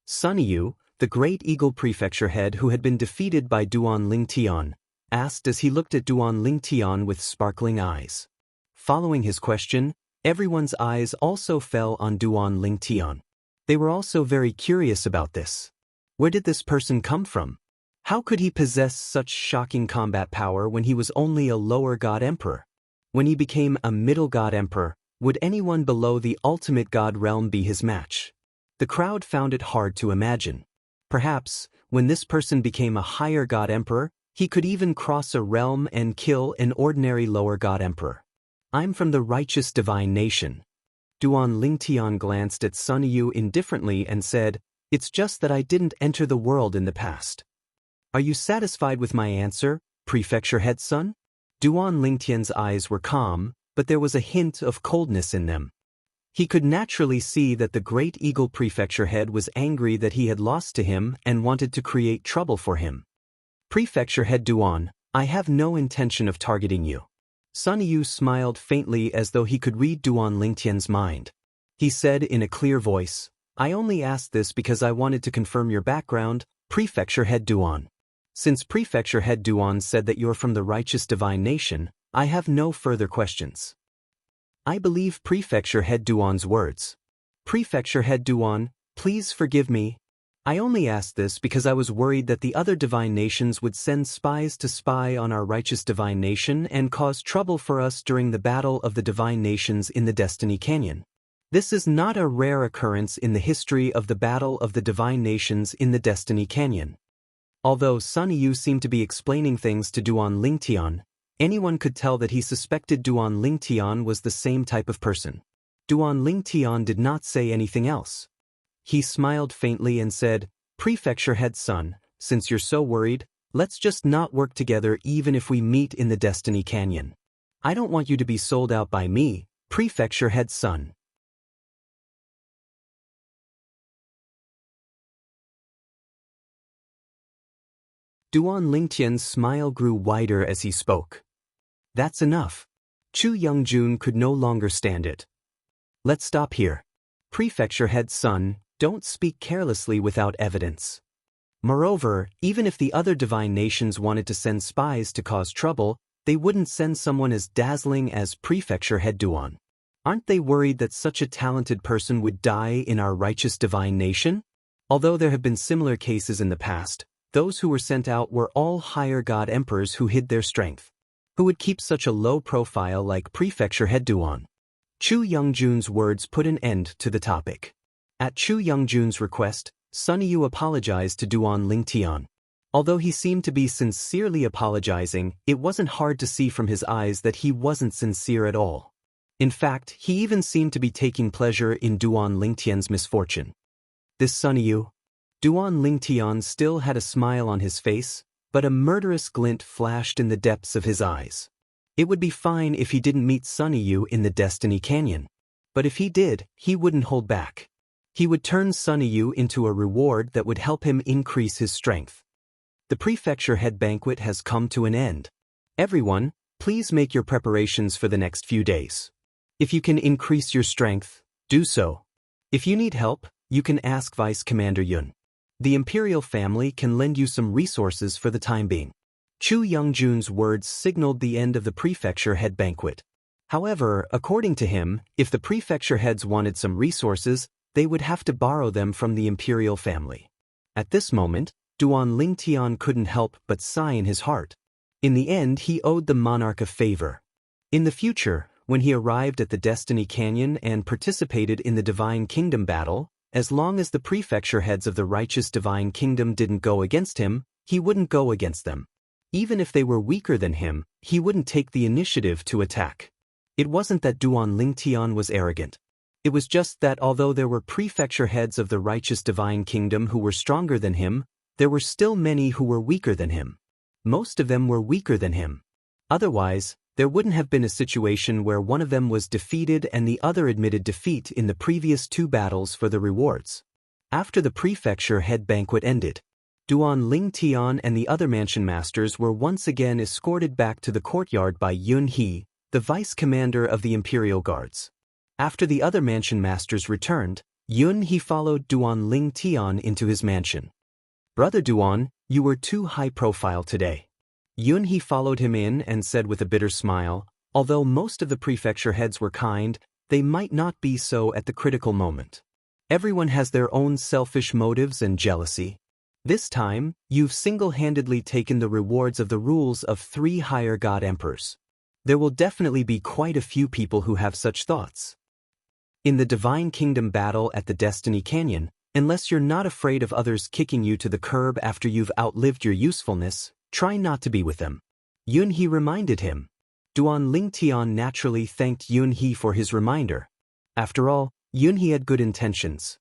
Sun Yu, the great eagle prefecture head who had been defeated by Duan Lingtian, asked as he looked at Duan Lingtian with sparkling eyes. Following his question, everyone's eyes also fell on Duan Lingtian. They were also very curious about this. Where did this person come from? How could he possess such shocking combat power when he was only a lower God Emperor? When he became a middle God Emperor, would anyone below the ultimate God realm be his match? The crowd found it hard to imagine. Perhaps, when this person became a higher God Emperor, he could even cross a realm and kill an ordinary lower God Emperor. I'm from the righteous divine nation. Duan Lingtian glanced at Sun Yu indifferently and said, It's just that I didn't enter the world in the past. Are you satisfied with my answer, prefecture head son? Duan Lingtian's eyes were calm, but there was a hint of coldness in them. He could naturally see that the great eagle prefecture head was angry that he had lost to him and wanted to create trouble for him. Prefecture head Duan, I have no intention of targeting you. Sun Yu smiled faintly as though he could read Duan Lingtian's mind. He said in a clear voice, I only asked this because I wanted to confirm your background, prefecture head Duan. Since prefecture head Duan said that you're from the righteous divine nation, I have no further questions. I believe prefecture head Duan's words. Prefecture head Duan, please forgive me. I only asked this because I was worried that the other divine nations would send spies to spy on our righteous divine nation and cause trouble for us during the battle of the divine nations in the Destiny Canyon. This is not a rare occurrence in the history of the battle of the divine nations in the Destiny Canyon. Although Sun Yu seemed to be explaining things to Duan Lingtian, anyone could tell that he suspected Duan Lingtian was the same type of person. Duan Lingtian did not say anything else. He smiled faintly and said, Prefecture head son, since you're so worried, let's just not work together even if we meet in the Destiny Canyon. I don't want you to be sold out by me, prefecture head son. Duan Lingtian's smile grew wider as he spoke. That's enough. Chu Youngjun could no longer stand it. Let's stop here. Prefecture head's son, don't speak carelessly without evidence. Moreover, even if the other divine nations wanted to send spies to cause trouble, they wouldn't send someone as dazzling as Prefecture head Duan. Aren't they worried that such a talented person would die in our righteous divine nation? Although there have been similar cases in the past, those who were sent out were all higher god emperors who hid their strength. Who would keep such a low profile like Prefecture head Duan? Chu Youngjun's words put an end to the topic. At Chu Youngjun's request, Sun Yu apologized to Duan Lingtian. Although he seemed to be sincerely apologizing, it wasn't hard to see from his eyes that he wasn't sincere at all. In fact, he even seemed to be taking pleasure in Duan Lingtian's misfortune. This Sun Yu? Duan Lingtian still had a smile on his face, but a murderous glint flashed in the depths of his eyes. It would be fine if he didn't meet Sun Yu in the Destiny Canyon. But if he did, he wouldn't hold back. He would turn Sun Yu into a reward that would help him increase his strength. The prefecture head banquet has come to an end. Everyone, please make your preparations for the next few days. If you can increase your strength, do so. If you need help, you can ask Vice Commander Yun. The Imperial family can lend you some resources for the time being. Chu Youngjun's words signaled the end of the prefecture head banquet. However, according to him, if the prefecture heads wanted some resources, they would have to borrow them from the Imperial family. At this moment, Duan Lingtian couldn't help but sigh in his heart. In the end, he owed the monarch a favor. In the future, when he arrived at the Destiny Canyon and participated in the Divine Kingdom battle, as long as the prefecture heads of the righteous Divine Kingdom didn't go against him, he wouldn't go against them. Even if they were weaker than him, he wouldn't take the initiative to attack. It wasn't that Duan Lingtian was arrogant. It was just that although there were prefecture heads of the righteous Divine Kingdom who were stronger than him, there were still many who were weaker than him. Most of them were weaker than him. Otherwise, there wouldn't have been a situation where one of them was defeated and the other admitted defeat in the previous two battles for the rewards. After the prefecture head banquet ended, Duan Lingtian and the other mansion masters were once again escorted back to the courtyard by Yun He, the vice commander of the Imperial Guards. After the other mansion masters returned, Yun He followed Duan Lingtian into his mansion. Brother Duan, you were too high profile today. Yun He followed him in and said with a bitter smile, although most of the prefecture heads were kind, they might not be so at the critical moment. Everyone has their own selfish motives and jealousy. This time, you've single-handedly taken the rewards of the rules of 3 higher god emperors. There will definitely be quite a few people who have such thoughts. In the Divine Kingdom battle at the Destiny Canyon, unless you're not afraid of others kicking you to the curb after you've outlived your usefulness, try not to be with them. Yun He reminded him. Duan Lingtian naturally thanked Yun He for his reminder. After all, Yun He had good intentions.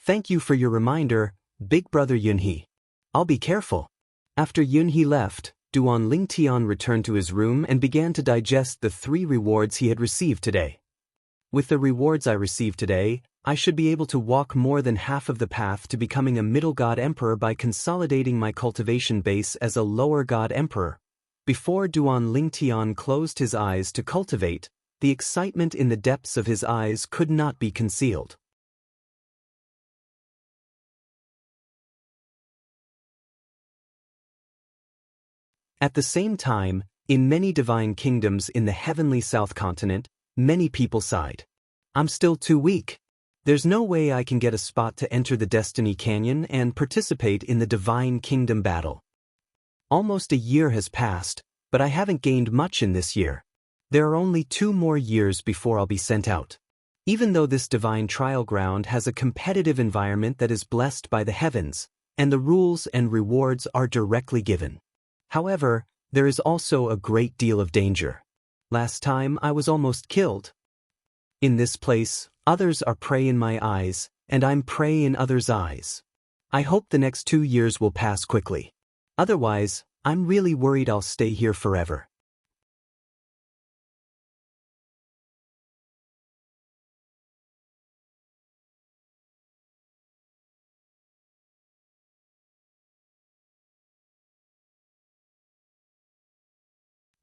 Thank you for your reminder, Big Brother Yun He. I'll be careful. After Yun He left, Duan Lingtian returned to his room and began to digest the 3 rewards he had received today. With the rewards I received today, I should be able to walk more than half of the path to becoming a middle god emperor by consolidating my cultivation base as a lower god emperor. Before Duan Lingtian closed his eyes to cultivate, the excitement in the depths of his eyes could not be concealed. At the same time, in many divine kingdoms in the heavenly South Continent, many people sighed. I'm still too weak. There's no way I can get a spot to enter the Destiny Canyon and participate in the Divine Kingdom battle. Almost a year has passed, but I haven't gained much in this year. There are only 2 more years before I'll be sent out. Even though this divine trial ground has a competitive environment that is blessed by the heavens, and the rules and rewards are directly given. However, there is also a great deal of danger. Last time I was almost killed. In this place, others are prey in my eyes, and I'm prey in others' eyes. I hope the next 2 years will pass quickly. Otherwise, I'm really worried I'll stay here forever.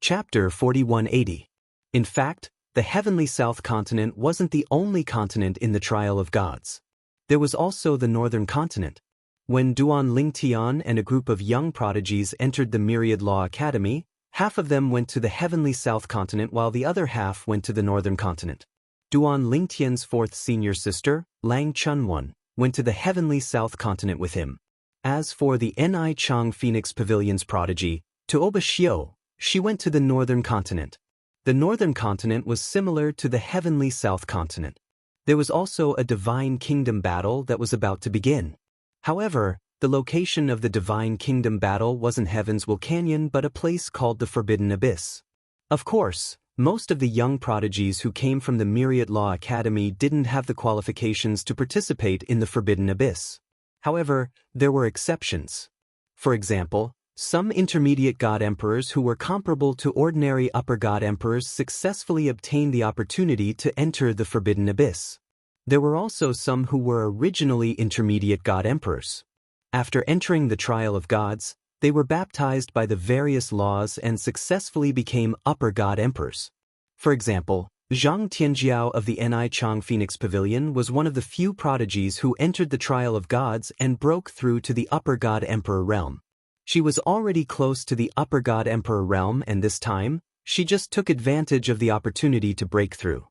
Chapter 4180. In fact, the heavenly south continent wasn't the only continent in the trial of gods. There was also the northern continent. When Duan Lingtian and a group of young prodigies entered the Myriad Law Academy, half of them went to the heavenly south continent while the other half went to the northern continent. Duan Lingtian's fourth senior sister, Lang Chunwan, went to the heavenly south continent with him. As for the Ni Chang Phoenix Pavilion's prodigy, Tuoba Xiao, she went to the northern continent. The northern continent was similar to the heavenly south continent. There was also a divine kingdom battle that was about to begin. However, the location of the divine kingdom battle wasn't Heaven's Will Canyon but a place called the Forbidden Abyss. Of course, most of the young prodigies who came from the Myriad Law Academy didn't have the qualifications to participate in the Forbidden Abyss. However, there were exceptions. For example, some intermediate god emperors who were comparable to ordinary upper god emperors successfully obtained the opportunity to enter the Forbidden Abyss. There were also some who were originally intermediate god emperors. After entering the trial of gods, they were baptized by the various laws and successfully became upper god emperors. For example, Zhang Tianjiao of the Ni Chang Phoenix Pavilion was one of the few prodigies who entered the trial of gods and broke through to the upper god emperor realm. She was already close to the upper god emperor realm and this time, she just took advantage of the opportunity to break through.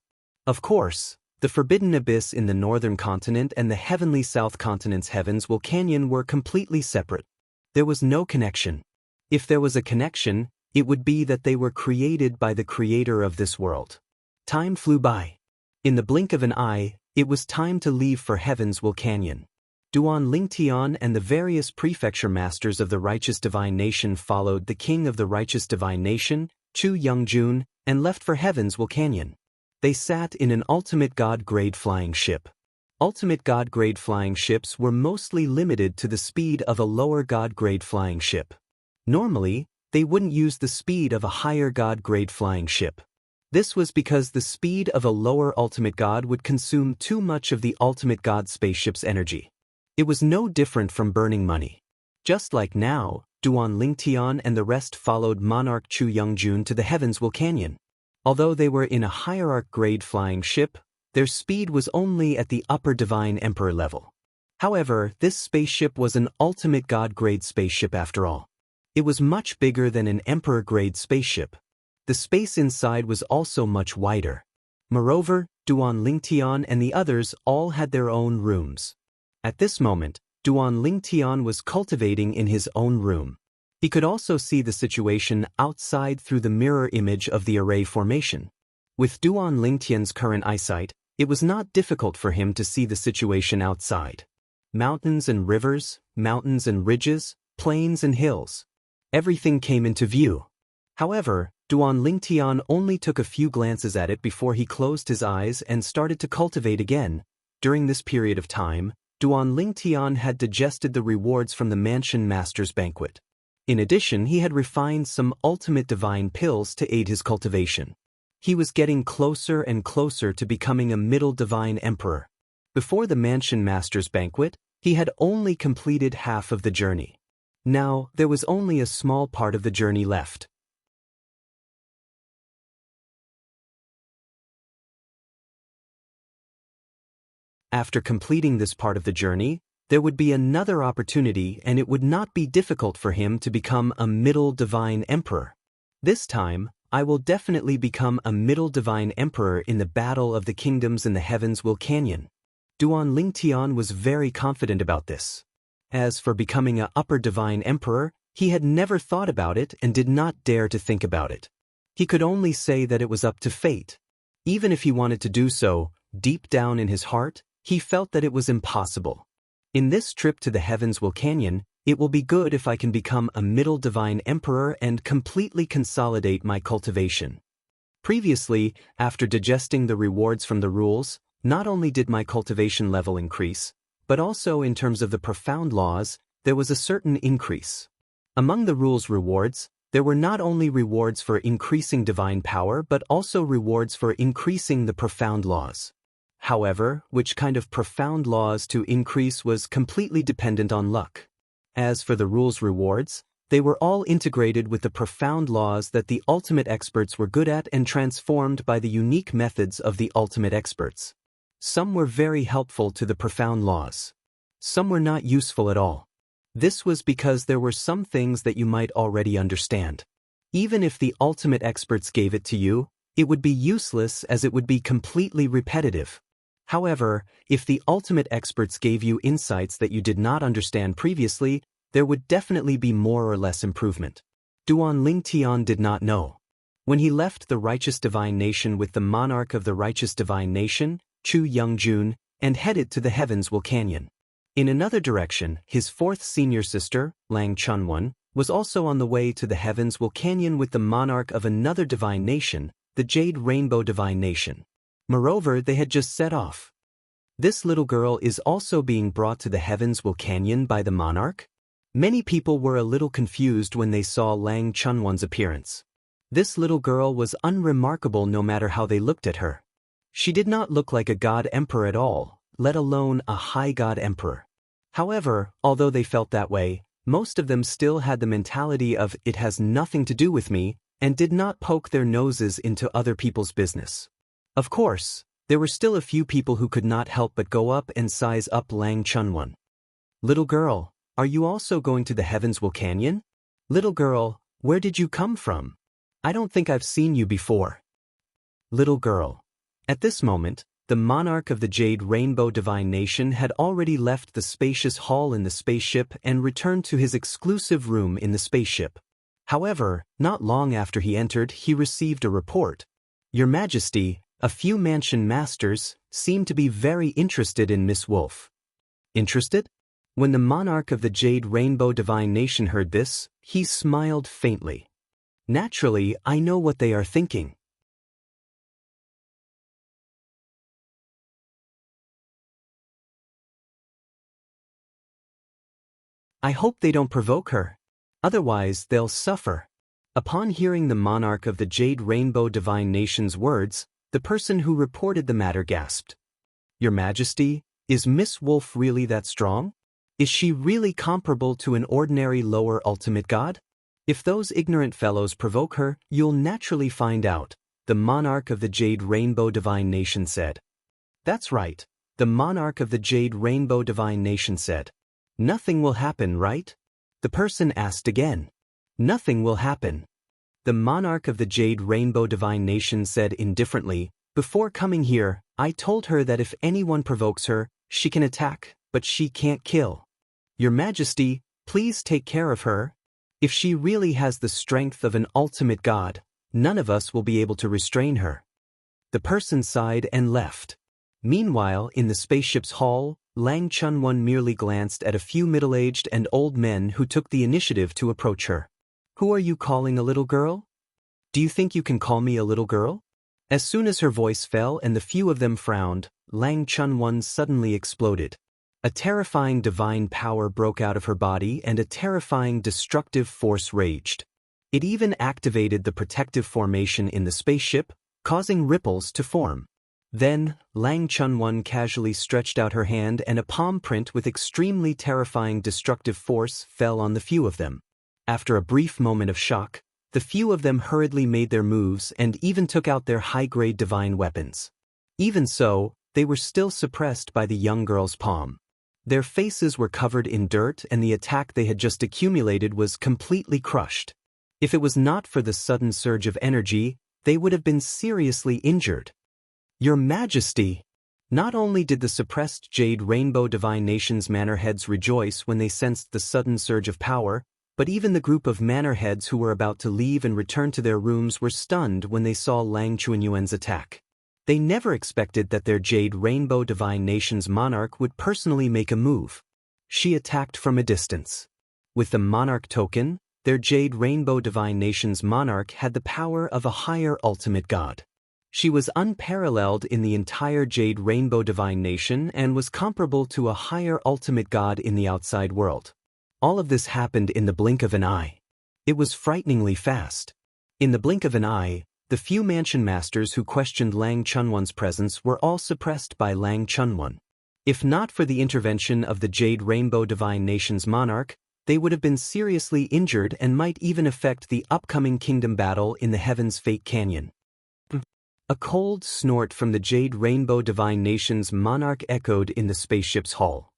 Of course, the Forbidden Abyss in the northern continent and the heavenly south continent's Heaven's Will Canyon were completely separate. There was no connection. If there was a connection, it would be that they were created by the creator of this world. Time flew by. In the blink of an eye, it was time to leave for Heaven's Will Canyon. Duan Lingtian and the various prefecture masters of the righteous divine nation followed the king of the righteous divine nation, Chu Youngjun, and left for Heaven's Will Canyon. They sat in an ultimate god-grade flying ship. Ultimate god-grade flying ships were mostly limited to the speed of a lower god-grade flying ship. Normally, they wouldn't use the speed of a higher god-grade flying ship. This was because the speed of a lower ultimate god would consume too much of the ultimate god spaceship's energy. It was no different from burning money. Just like now, Duan Lingtian and the rest followed Monarch Chu Youngjun to the Heaven's Will Canyon. Although they were in a hierarch-grade flying ship, their speed was only at the upper divine emperor level. However, this spaceship was an ultimate god-grade spaceship after all. It was much bigger than an emperor-grade spaceship. The space inside was also much wider. Moreover, Duan Lingtian and the others all had their own rooms. At this moment, Duan Lingtian was cultivating in his own room. He could also see the situation outside through the mirror image of the array formation. With Duan Lingtian's current eyesight, it was not difficult for him to see the situation outside. Mountains and rivers, mountains and ridges, plains and hills. Everything came into view. However, Duan Lingtian only took a few glances at it before he closed his eyes and started to cultivate again. During this period of time, Duan Lingtian had digested the rewards from the Mansion Master's banquet. In addition, he had refined some ultimate divine pills to aid his cultivation. He was getting closer and closer to becoming a middle divine emperor. Before the Mansion Master's banquet, he had only completed half of the journey. Now, there was only a small part of the journey left. After completing this part of the journey, there would be another opportunity and it would not be difficult for him to become a middle divine emperor. This time, I will definitely become a middle divine emperor in the Battle of the Kingdoms in the Heaven's Will Canyon. Duan Lingtian was very confident about this. As for becoming an upper divine emperor, he had never thought about it and did not dare to think about it. He could only say that it was up to fate. Even if he wanted to do so, deep down in his heart, he felt that it was impossible. In this trip to the Heaven's Will Canyon, it will be good if I can become a middle divine emperor and completely consolidate my cultivation. Previously, after digesting the rewards from the rules, not only did my cultivation level increase, but also in terms of the profound laws, there was a certain increase. Among the rules rewards, there were not only rewards for increasing divine power but also rewards for increasing the profound laws. However, which kind of profound laws to increase was completely dependent on luck. As for the rules rewards, They were all integrated with the profound laws that the ultimate experts were good at and transformed by the unique methods of the ultimate experts. Some were very helpful to the profound laws. Some were not useful at all. This was because there were some things that you might already understand. Even if the ultimate experts gave it to you, it would be useless as it would be completely repetitive. However, if the ultimate experts gave you insights that you did not understand previously, there would definitely be more or less improvement. Duan Lingtian did not know. When he left the righteous divine nation with the monarch of the righteous divine nation, Chu Youngjun, and headed to the Heavenswell Canyon. In another direction, his fourth senior sister, Lang Chunwan, was also on the way to the Heavenswell Canyon with the monarch of another divine nation, the Jade Rainbow Divine Nation. Moreover, they had just set off. This little girl is also being brought to the Heavenswell Canyon by the monarch? Many people were a little confused when they saw Lang Chunwan's appearance. This little girl was unremarkable no matter how they looked at her. She did not look like a god emperor at all, let alone a high god emperor. However, although they felt that way, most of them still had the mentality of "it has nothing to do with me," and did not poke their noses into other people's business. Of course, there were still a few people who could not help but go up and size up Lang Chunwan. "Little girl, are you also going to the Heavenswell Canyon? Little girl, where did you come from? I don't think I've seen you before." Little girl. At this moment, the monarch of the Jade Rainbow Divine Nation had already left the spacious hall in the spaceship and returned to his exclusive room in the spaceship. However, not long after he entered, he received a report. "Your Majesty, a few mansion masters seem to be very interested in Miss Wolf." Interested? When the monarch of the Jade Rainbow Divine Nation heard this, he smiled faintly. "Naturally, I know what they are thinking. I hope they don't provoke her. Otherwise, they'll suffer." Upon hearing the monarch of the Jade Rainbow Divine Nation's words, the person who reported the matter gasped. "Your Majesty, is Miss Wolf really that strong? Is she really comparable to an ordinary lower ultimate god? If those ignorant fellows provoke her, you'll naturally find out," the monarch of the Jade Rainbow Divine Nation said. "That's right," the monarch of the Jade Rainbow Divine Nation said. "Nothing will happen, right?" The person asked again. "Nothing will happen." The monarch of the Jade Rainbow Divine Nation said indifferently, "Before coming here, I told her that if anyone provokes her, she can attack, but she can't kill. Your Majesty, please take care of her. If she really has the strength of an ultimate god, none of us will be able to restrain her." The person sighed and left. Meanwhile, in the spaceship's hall, Lang Chunwan merely glanced at a few middle-aged and old men who took the initiative to approach her. "Who are you calling a little girl? Do you think you can call me a little girl?" As soon as her voice fell and the few of them frowned, Lang Chunwan suddenly exploded. A terrifying divine power broke out of her body and a terrifying destructive force raged. It even activated the protective formation in the spaceship, causing ripples to form. Then, Lang Chunwan casually stretched out her hand and a palm print with extremely terrifying destructive force fell on the few of them. After a brief moment of shock, the few of them hurriedly made their moves and even took out their high-grade divine weapons. Even so, they were still suppressed by the young girl's palm. Their faces were covered in dirt and the attack they had just accumulated was completely crushed. If it was not for the sudden surge of energy, they would have been seriously injured. "Your Majesty!" Not only did the suppressed Jade Rainbow Divine Nation's manor heads rejoice when they sensed the sudden surge of power, but even the group of manor heads who were about to leave and return to their rooms were stunned when they saw Lang Chunyuan's attack. They never expected that their Jade Rainbow Divine Nation's monarch would personally make a move. She attacked from a distance. With the Monarch token, their Jade Rainbow Divine Nation's monarch had the power of a higher ultimate god. She was unparalleled in the entire Jade Rainbow Divine Nation and was comparable to a higher ultimate god in the outside world. All of this happened in the blink of an eye. It was frighteningly fast. In the blink of an eye, the few mansion masters who questioned Lang Chunwan's presence were all suppressed by Lang Chunwan. If not for the intervention of the Jade Rainbow Divine Nation's monarch, they would have been seriously injured and might even affect the upcoming kingdom battle in the Heaven's Fate Canyon. A cold snort from the Jade Rainbow Divine Nation's Monarch echoed in the spaceship's hull.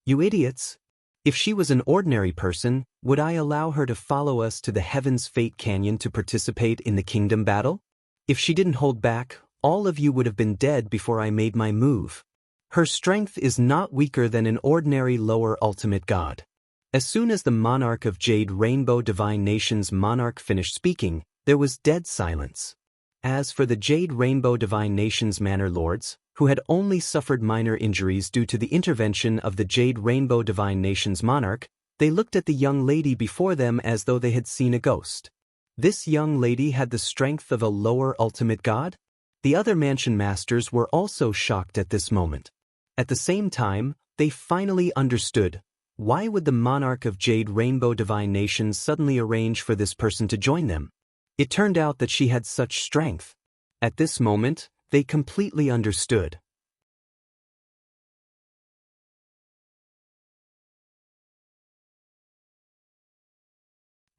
You idiots! If she was an ordinary person, would I allow her to follow us to the Heaven's Fate Canyon to participate in the kingdom battle? If she didn't hold back, all of you would have been dead before I made my move. Her strength is not weaker than an ordinary lower ultimate god. As soon as the Monarch of Jade Rainbow Divine Nation's monarch finished speaking, there was dead silence. As for the Jade Rainbow Divine Nation's manor lords, who had only suffered minor injuries due to the intervention of the Jade Rainbow Divine Nation's monarch, they looked at the young lady before them as though they had seen a ghost. This young lady had the strength of a lower ultimate god? The other mansion masters were also shocked at this moment. At the same time, they finally understood. Why would the Monarch of Jade Rainbow Divine Nation suddenly arrange for this person to join them? It turned out that she had such strength. At this moment, they completely understood.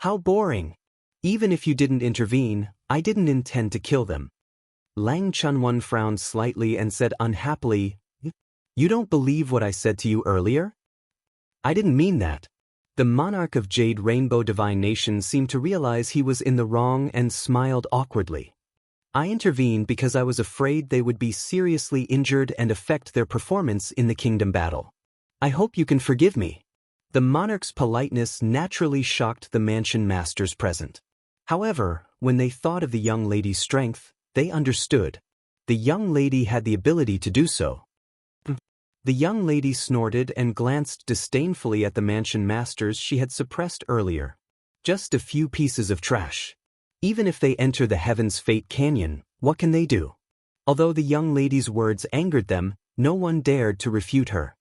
How boring! Even if you didn't intervene, I didn't intend to kill them. Lang Chunwan frowned slightly and said unhappily, You don't believe what I said to you earlier? I didn't mean that. The Monarch of Jade Rainbow Divine Nation seemed to realize he was in the wrong and smiled awkwardly. I intervened because I was afraid they would be seriously injured and affect their performance in the kingdom battle. I hope you can forgive me. The monarch's politeness naturally shocked the mansion masters present. However, when they thought of the young lady's strength, they understood. The young lady had the ability to do so. The young lady snorted and glanced disdainfully at the mansion masters she had suppressed earlier. Just a few pieces of trash. Even if they enter the Heaven's Fate Canyon, what can they do? Although the young lady's words angered them, no one dared to refute her.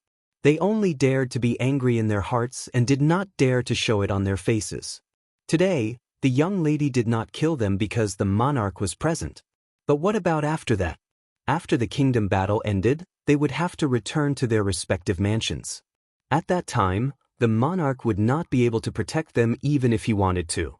They only dared to be angry in their hearts and did not dare to show it on their faces. Today, the young lady did not kill them because the monarch was present. But what about after that? After the kingdom battle ended, they would have to return to their respective mansions. At that time, the monarch would not be able to protect them even if he wanted to.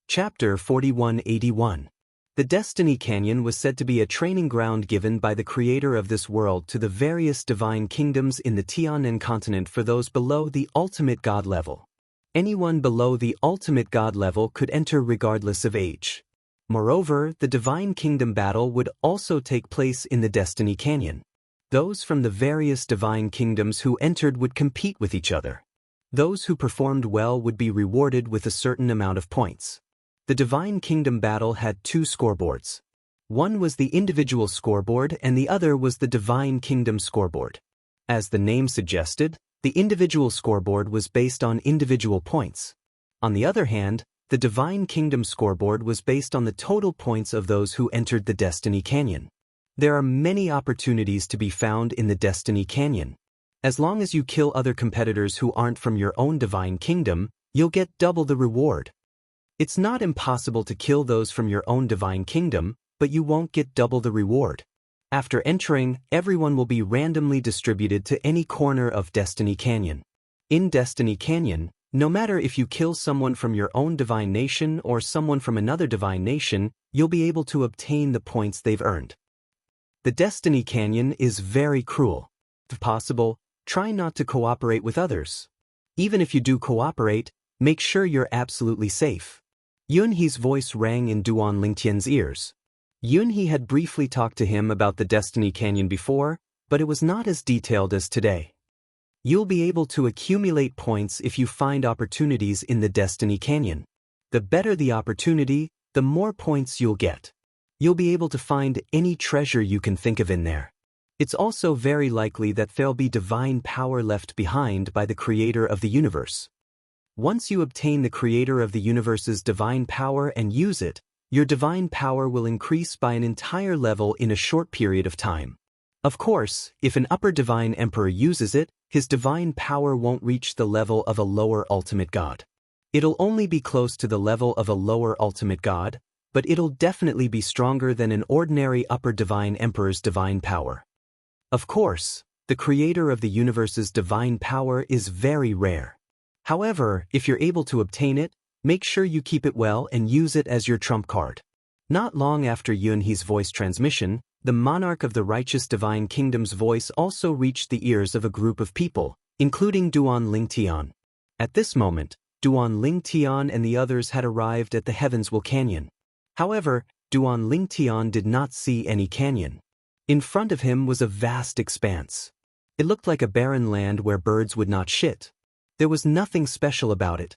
Chapter 4181. The Destiny Canyon was said to be a training ground given by the creator of this world to the various divine kingdoms in the Tianan continent for those below the ultimate god level. Anyone below the ultimate god level could enter regardless of age. Moreover, the divine kingdom battle would also take place in the Destiny Canyon. Those from the various divine kingdoms who entered would compete with each other. Those who performed well would be rewarded with a certain amount of points. The Divine Kingdom battle had two scoreboards. One was the individual scoreboard and the other was the Divine Kingdom scoreboard. As the name suggested, the individual scoreboard was based on individual points. On the other hand, the Divine Kingdom scoreboard was based on the total points of those who entered the Destiny Canyon. There are many opportunities to be found in the Destiny Canyon. As long as you kill other competitors who aren't from your own Divine Kingdom, you'll get double the reward. It's not impossible to kill those from your own Divine Kingdom, but you won't get double the reward. After entering, everyone will be randomly distributed to any corner of Destiny Canyon. In Destiny Canyon, no matter if you kill someone from your own Divine Nation or someone from another Divine Nation, you'll be able to obtain the points they've earned. The Destiny Canyon is very cruel. If possible, try not to cooperate with others. Even if you do cooperate, make sure you're absolutely safe. Yunhe's voice rang in Duan Lingtian's ears. Yunhe had briefly talked to him about the Destiny Canyon before, but it was not as detailed as today. You'll be able to accumulate points if you find opportunities in the Destiny Canyon. The better the opportunity, the more points you'll get. You'll be able to find any treasure you can think of in there. It's also very likely that there'll be divine power left behind by the creator of the universe. Once you obtain the creator of the universe's divine power and use it, your divine power will increase by an entire level in a short period of time. Of course, if an upper divine emperor uses it, his divine power won't reach the level of a lower ultimate god. It'll only be close to the level of a lower ultimate god, but it'll definitely be stronger than an ordinary upper divine emperor's divine power. Of course, the creator of the universe's divine power is very rare. However, if you're able to obtain it, make sure you keep it well and use it as your trump card. Not long after Yunhe's voice transmission, the monarch of the righteous divine kingdom's voice also reached the ears of a group of people, including Duan Lingtian. At this moment, Duan Lingtian and the others had arrived at the Heavenswell Canyon. However, Duan Lingtian did not see any canyon. In front of him was a vast expanse. It looked like a barren land where birds would not shit. There was nothing special about it.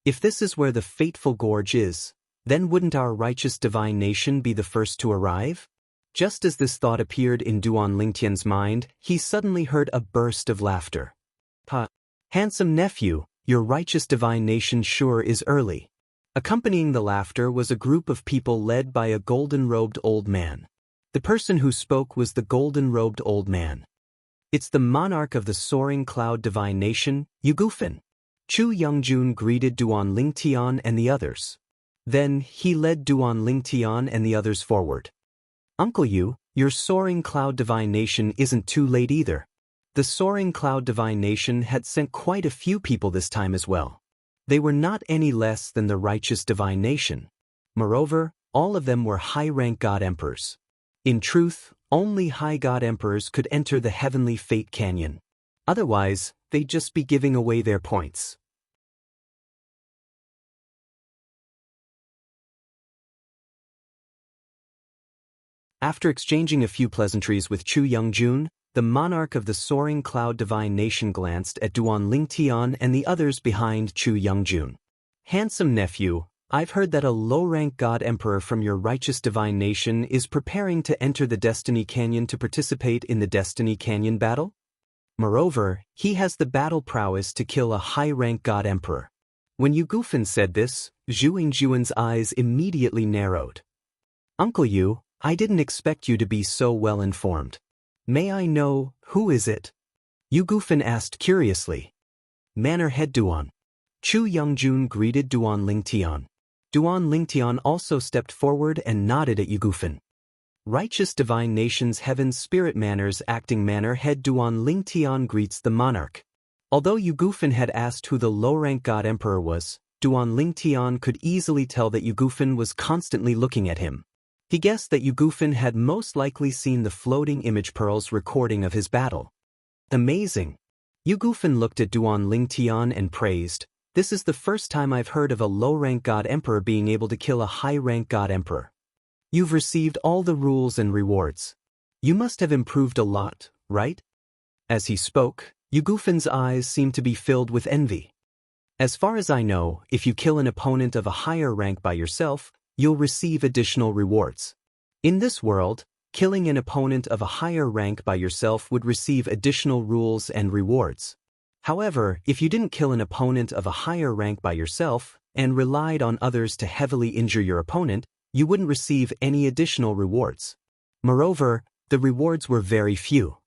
If this is where the fateful gorge is, then wouldn't our righteous divine nation be the first to arrive? Just as this thought appeared in Duan Lingtian's mind, he suddenly heard a burst of laughter. Handsome nephew, your righteous divine nation sure is early. Accompanying the laughter was a group of people led by a golden-robed old man. The person who spoke was the golden-robed old man. It's the monarch of the soaring cloud divine nation, Yugufin. Chu Youngjun greeted Duan Lingtian and the others. Then, he led Duan Lingtian and the others forward. Uncle Yu, your soaring cloud divine nation isn't too late either. The soaring cloud divine nation had sent quite a few people this time as well. They were not any less than the righteous divine nation. Moreover, all of them were high-rank god emperors. In truth, only high god emperors could enter the heavenly fate canyon. Otherwise, they'd just be giving away their points. After exchanging a few pleasantries with Chu Youngjun, the monarch of the soaring cloud divine nation glanced at Duan Lingtian and the others behind Chu Youngjun. Handsome nephew, I've heard that a low-rank god emperor from your righteous divine nation is preparing to enter the Destiny Canyon to participate in the Destiny Canyon battle. Moreover, he has the battle prowess to kill a high-rank god emperor. When Yugufin said this, Zhu Yingjuan's eyes immediately narrowed. Uncle Yu, I didn't expect you to be so well informed. May I know, who is it? Yugufin asked curiously. Manor Head Duan. Chu Youngjun greeted Duan Lingtian. Duan Lingtian also stepped forward and nodded at Yugufin. Righteous divine nation's heaven's spirit manners acting manor head Duan Lingtian greets the monarch. Although Yugufin had asked who the low-rank god emperor was, Duan Lingtian could easily tell that Yugufin was constantly looking at him. He guessed that Yugufin had most likely seen the floating image pearls recording of his battle. Amazing! Yugufin looked at Duan Lingtian and praised, this is the first time I've heard of a low-rank god emperor being able to kill a high-rank god emperor. You've received all the rules and rewards. You must have improved a lot, right? As he spoke, Yugufin's eyes seemed to be filled with envy. As far as I know, if you kill an opponent of a higher rank by yourself, you'll receive additional rewards. In this world, killing an opponent of a higher rank by yourself would receive additional rules and rewards. However, if you didn't kill an opponent of a higher rank by yourself and relied on others to heavily injure your opponent, you wouldn't receive any additional rewards. Moreover, the rewards were very few.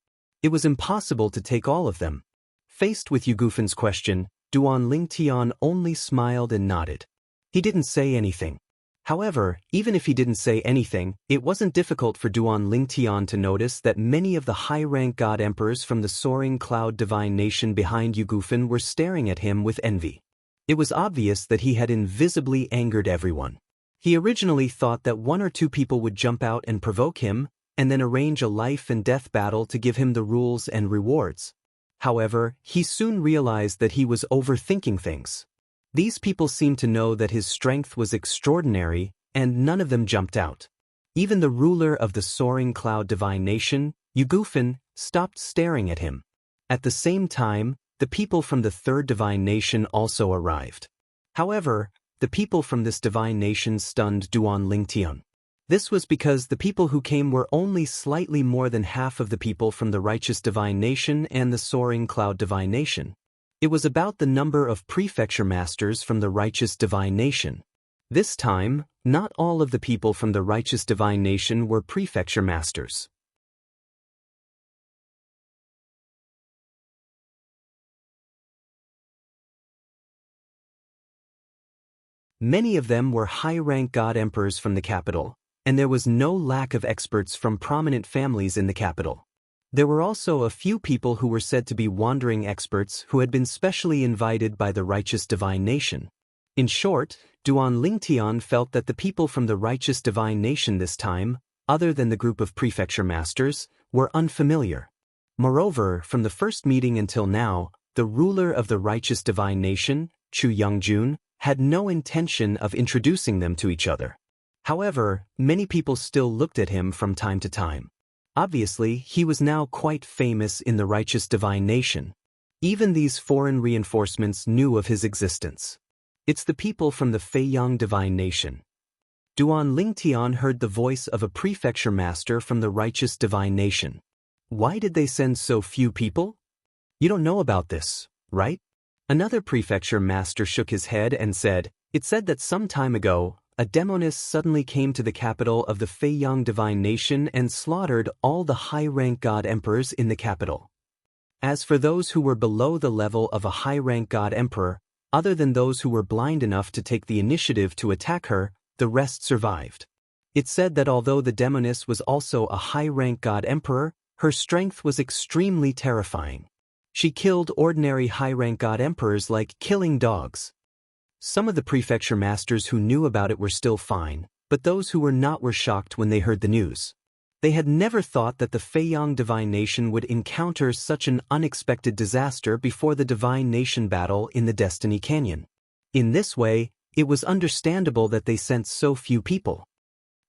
It was impossible to take all of them. Faced with Yugufin's question, Duan Lingtian only smiled and nodded. He didn't say anything. However, even if he didn't say anything, it wasn't difficult for Duan Lingtian to notice that many of the high-rank god emperors from the soaring cloud divine nation behind Yugufin were staring at him with envy. It was obvious that he had invisibly angered everyone. He originally thought that one or two people would jump out and provoke him, and then arrange a life-and-death battle to give him the rules and rewards. However, he soon realized that he was overthinking things. These people seemed to know that his strength was extraordinary, and none of them jumped out. Even the ruler of the soaring cloud divine nation, Yugufin, stopped staring at him. At the same time, the people from the third divine nation also arrived. However, the people from this divine nation stunned Duan Lingtian. This was because the people who came were only slightly more than half of the people from the righteous divine nation and the soaring cloud divine nation. It was about the number of prefecture masters from the righteous divine nation. This time, not all of the people from the righteous divine nation were prefecture masters. Many of them were high-rank god emperors from the capital, and there was no lack of experts from prominent families in the capital. There were also a few people who were said to be wandering experts who had been specially invited by the righteous divine nation. In short, Duan Lingtian felt that the people from the righteous divine nation this time, other than the group of prefecture masters, were unfamiliar. Moreover, from the first meeting until now, the ruler of the righteous divine nation, Chu Youngjun, had no intention of introducing them to each other. However, many people still looked at him from time to time. Obviously, he was now quite famous in the righteous divine nation. Even these foreign reinforcements knew of his existence. It's the people from the Feiyang divine nation. Duan Lingtian heard the voice of a prefecture master from the righteous divine nation. Why did they send so few people? You don't know about this, right? Another prefecture master shook his head and said, "It said that some time ago, a demoness suddenly came to the capital of the Feiyang divine nation and slaughtered all the high-rank god emperors in the capital. As for those who were below the level of a high-rank god emperor, other than those who were blind enough to take the initiative to attack her, the rest survived. It said that although the demoness was also a high-rank god emperor, her strength was extremely terrifying. She killed ordinary high-rank god emperors like killing dogs." Some of the prefecture masters who knew about it were still fine, but those who were not were shocked when they heard the news. They had never thought that the Feiyang divine nation would encounter such an unexpected disaster before the divine nation battle in the Destiny Canyon. In this way, it was understandable that they sent so few people.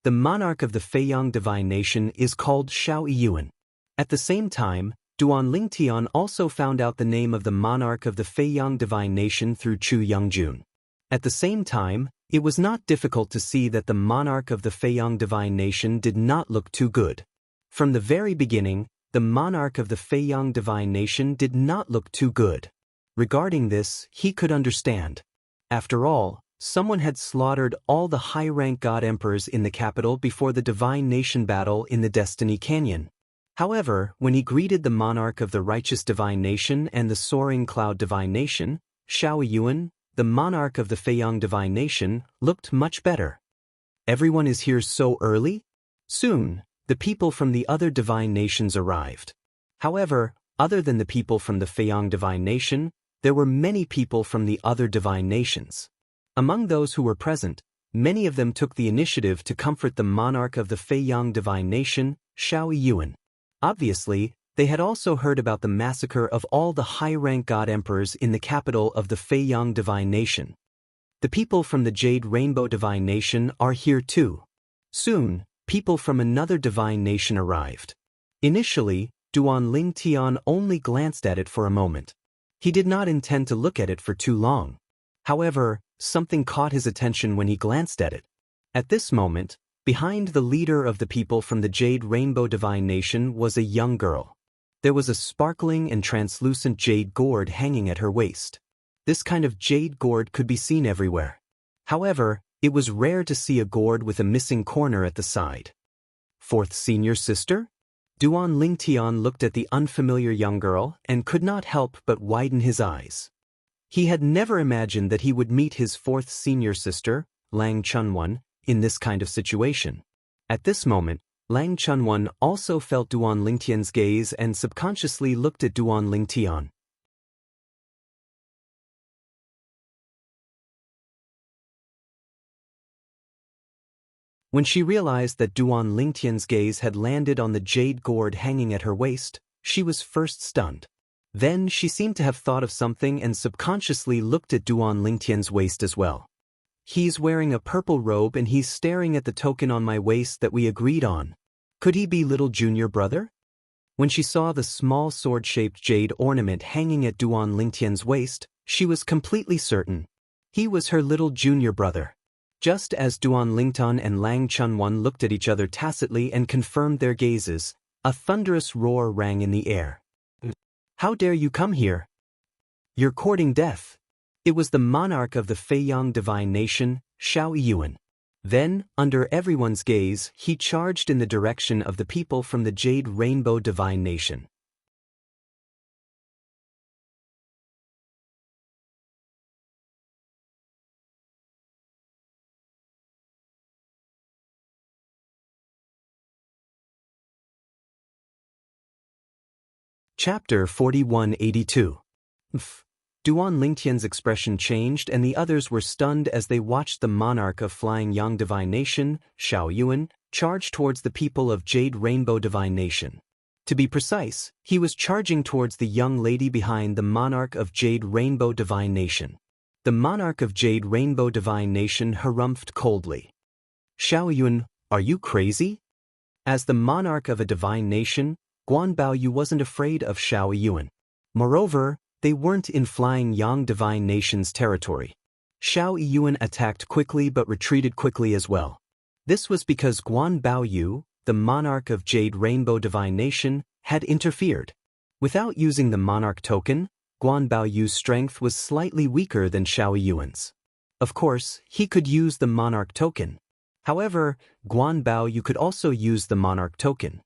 The monarch of the Feiyang divine nation is called Xianxia. At the same time, Duan Lingtian also found out the name of the monarch of the Feiyang divine nation through Chu Youngjun. At the same time, it was not difficult to see that the monarch of the Feiyang divine nation did not look too good. From the very beginning, the monarch of the Feiyang divine nation did not look too good. Regarding this, he could understand. After all, someone had slaughtered all the high-rank god emperors in the capital before the divine nation battle in the Destiny Canyon. However, when he greeted the monarch of the righteous divine nation and the soaring cloud divine nation, Xiaoyuan, the monarch of the Feiyang divine nation, looked much better. "Everyone is here so early?" Soon, the people from the other divine nations arrived. However, other than the people from the Feiyang divine nation, there were many people from the other divine nations. Among those who were present, many of them took the initiative to comfort the monarch of the Feiyang divine nation, Xiaoyuan. Obviously, they had also heard about the massacre of all the high-rank god emperors in the capital of the Feiyang divine nation. The people from the Jade Rainbow divine nation are here too. Soon, people from another divine nation arrived. Initially, Duan Lingtian only glanced at it for a moment. He did not intend to look at it for too long. However, something caught his attention when he glanced at it. At this moment, behind the leader of the people from the Jade Rainbow divine nation was a young girl. There was a sparkling and translucent jade gourd hanging at her waist. This kind of jade gourd could be seen everywhere. However, it was rare to see a gourd with a missing corner at the side. "Fourth senior sister?" Duan Lingtian looked at the unfamiliar young girl and could not help but widen his eyes. He had never imagined that he would meet his fourth senior sister, Lang Chunwan, in this kind of situation. At this moment, Lang Chunwan also felt Duan Lingtian's gaze and subconsciously looked at Duan Lingtian. When she realized that Duan Lingtian's gaze had landed on the jade gourd hanging at her waist, she was first stunned. Then she seemed to have thought of something and subconsciously looked at Duan Lingtian's waist as well. "He's wearing a purple robe and he's staring at the token on my waist that we agreed on. Could he be little junior brother?" When she saw the small sword-shaped jade ornament hanging at Duan Lingtian's waist, she was completely certain. He was her little junior brother. Just as Duan Lingtian and Lang Chunwan looked at each other tacitly and confirmed their gazes, a thunderous roar rang in the air. "How dare you come here? You're courting death." It was the monarch of the Feiyang divine nation, Xiaoyuan. Then, under everyone's gaze, he charged in the direction of the people from the Jade Rainbow divine nation. Chapter 4182. Duan Lingtian's expression changed and the others were stunned as they watched the monarch of Flying Yang Divine Nation, Xiao Yuan, charge towards the people of Jade Rainbow Divine Nation. To be precise, he was charging towards the young lady behind the monarch of Jade Rainbow Divine Nation. The monarch of Jade Rainbow Divine Nation harumphed coldly. Xiao Yuan, are you crazy? As the monarch of a divine nation, Guan Baoyu wasn't afraid of Xiao Yuan. Moreover, they weren't in Flying Yang Divine Nation's territory. Xiao Yuan attacked quickly but retreated quickly as well. This was because Guan Baoyu, the monarch of Jade Rainbow Divine Nation, had interfered. Without using the monarch token, Guan Baoyu's strength was slightly weaker than Xiao Yuan's. Of course, he could use the monarch token. However, Guan Baoyu could also use the monarch token.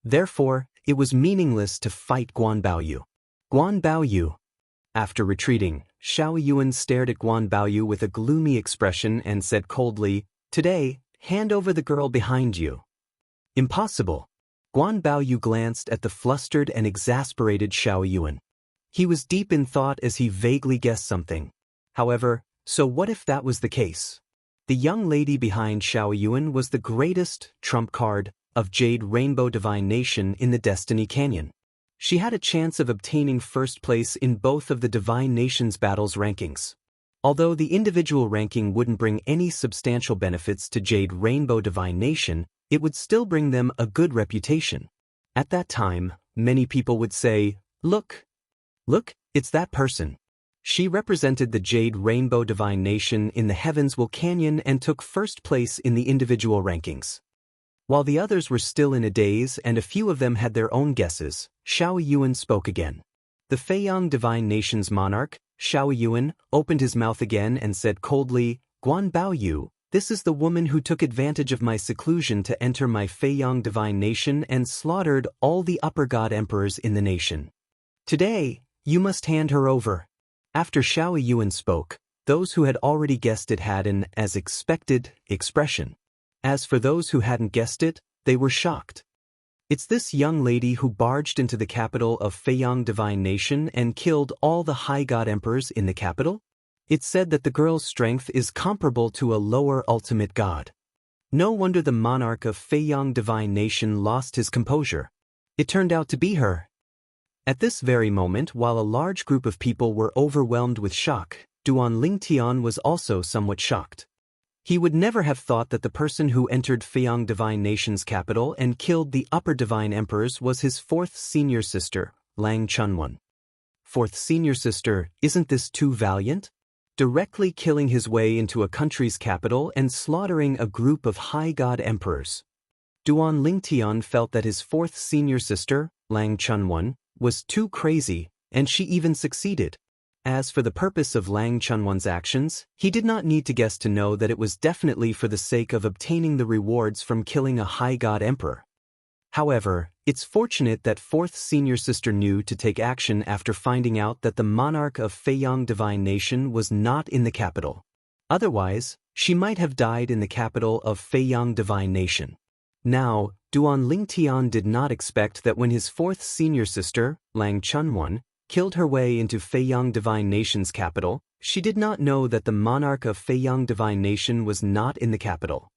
Therefore, it was meaningless to fight Guan Baoyu. Guan Baoyu. After retreating, Xiao Yuan stared at Guan Baoyu with a gloomy expression and said coldly, "Today, hand over the girl behind you." Impossible. Guan Baoyu glanced at the flustered and exasperated Xiao Yuan. He was deep in thought as he vaguely guessed something. However, so what if that was the case? The young lady behind Xiao Yuan was the greatest trump card of Jade Rainbow Divine Nation in the Destiny Canyon. She had a chance of obtaining first place in both of the Divine Nations battles rankings. Although the individual ranking wouldn't bring any substantial benefits to Jade Rainbow Divine Nation, it would still bring them a good reputation. At that time, many people would say, Look, it's that person. She represented the Jade Rainbow Divine Nation in the Heavenswell Canyon and took first place in the individual rankings." While the others were still in a daze and a few of them had their own guesses, Xiao Yuan spoke again. The Feiyang Divine Nation's monarch, Xiao Yuan, opened his mouth again and said coldly, "Guan Baoyu, this is the woman who took advantage of my seclusion to enter my Feiyang Divine Nation and slaughtered all the upper god emperors in the nation. Today, you must hand her over." After Xiao Yuan spoke, those who had already guessed it had an as expected expression. As for those who hadn't guessed it, they were shocked. It's this young lady who barged into the capital of Feiyang Divine Nation and killed all the high god emperors in the capital? It's said that the girl's strength is comparable to a lower ultimate god. No wonder the monarch of Feiyang Divine Nation lost his composure. It turned out to be her. At this very moment, while a large group of people were overwhelmed with shock, Duan Lingtian was also somewhat shocked. He would never have thought that the person who entered Feiyang Divine Nation's capital and killed the upper divine emperors was his fourth senior sister, Lang Chunwan. Fourth senior sister, isn't this too valiant? Directly killing his way into a country's capital and slaughtering a group of high god emperors. Duan Lingtian felt that his fourth senior sister, Lang Chunwan, was too crazy, and she even succeeded. As for the purpose of Lang Chunwan's actions, he did not need to guess to know that it was definitely for the sake of obtaining the rewards from killing a high god emperor. However, it's fortunate that fourth senior sister knew to take action after finding out that the monarch of Feiyang Divine Nation was not in the capital. Otherwise, she might have died in the capital of Feiyang Divine Nation. Now, Duan Lingtian did not expect that when his fourth senior sister, Lang Chunwan, killed her way into Feiyang Divine Nation's capital, she did not know that the monarch of Feiyang Divine Nation was not in the capital.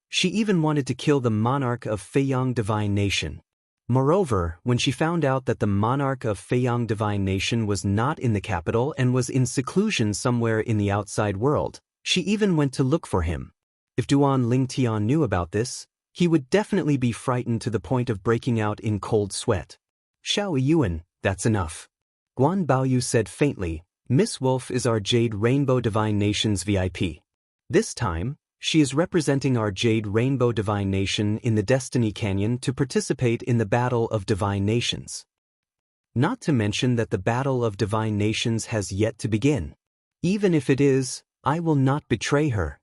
She even wanted to kill the monarch of Feiyang Divine Nation. Moreover, when she found out that the monarch of Feiyang Divine Nation was not in the capital and was in seclusion somewhere in the outside world, she even went to look for him. If Duan Lingtian knew about this, he would definitely be frightened to the point of breaking out in cold sweat. "Xiao Yuan, that's enough." Guan Baoyu said faintly, "Miss Wolf is our Jade Rainbow Divine Nation's VIP. This time, she is representing our Jade Rainbow Divine Nation in the Destiny Canyon to participate in the Battle of Divine Nations. Not to mention that the Battle of Divine Nations has yet to begin. Even if it is, I will not betray her.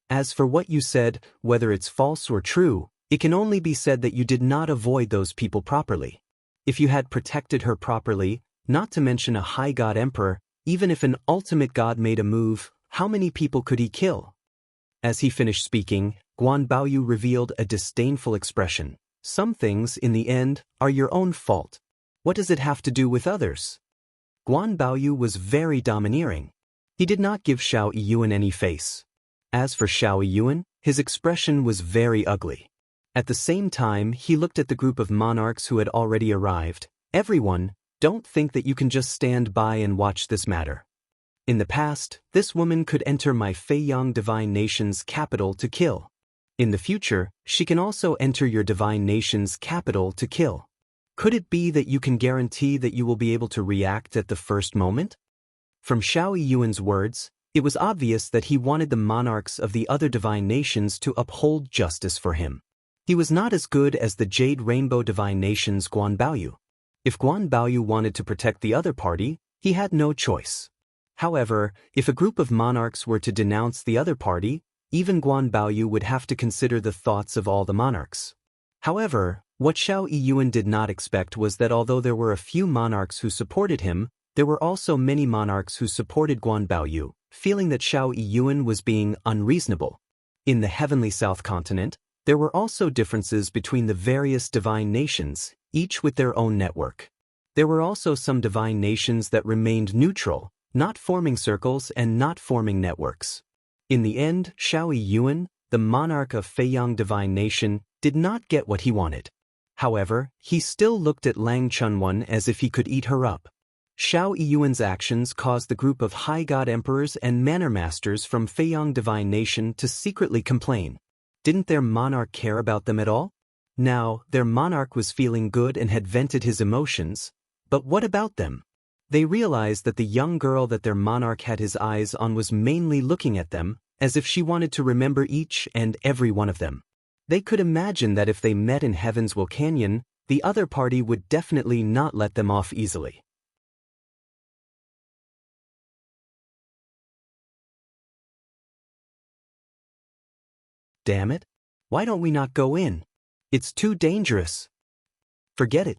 As for what you said, whether it's false or true, it can only be said that you did not avoid those people properly. If you had protected her properly, not to mention a high god emperor, even if an ultimate god made a move, how many people could he kill? As he finished speaking, Guan Baoyu revealed a disdainful expression. Some things, in the end, are your own fault. What does it have to do with others? Guan Baoyu was very domineering. He did not give Xiao Yiyuan any face. As for Xiao Yiyuan, his expression was very ugly. At the same time, he looked at the group of monarchs who had already arrived. Everyone, don't think that you can just stand by and watch this matter. In the past, this woman could enter my Feiyang Divine Nation's capital to kill. In the future, she can also enter your Divine Nation's capital to kill. Could it be that you can guarantee that you will be able to react at the first moment? From Xiao Yiyuan's words, it was obvious that he wanted the monarchs of the other Divine Nations to uphold justice for him. He was not as good as the Jade Rainbow Divine Nation's Guan Baoyu. If Guan Baoyu wanted to protect the other party, he had no choice. However, if a group of monarchs were to denounce the other party, even Guan Baoyu would have to consider the thoughts of all the monarchs. However, what Xiao Yiyuan did not expect was that although there were a few monarchs who supported him, there were also many monarchs who supported Guan Baoyu, feeling that Xiao Yiyuan was being unreasonable. In the heavenly South Continent, there were also differences between the various divine nations, each with their own network. There were also some divine nations that remained neutral, not forming circles and not forming networks. In the end, Xiao Yiyuan, the monarch of Feiyang Divine Nation, did not get what he wanted. However, he still looked at Lang Chunwan as if he could eat her up. Xiao Yiyuan's actions caused the group of high god emperors and manor masters from Feiyang Divine Nation to secretly complain. Didn't their monarch care about them at all? Now, their monarch was feeling good and had vented his emotions, but what about them? They realized that the young girl that their monarch had his eyes on was mainly looking at them, as if she wanted to remember each and every one of them. They could imagine that if they met in Heaven's Will Canyon, the other party would definitely not let them off easily. Damn it! Why don't we not go in? It's too dangerous. Forget it.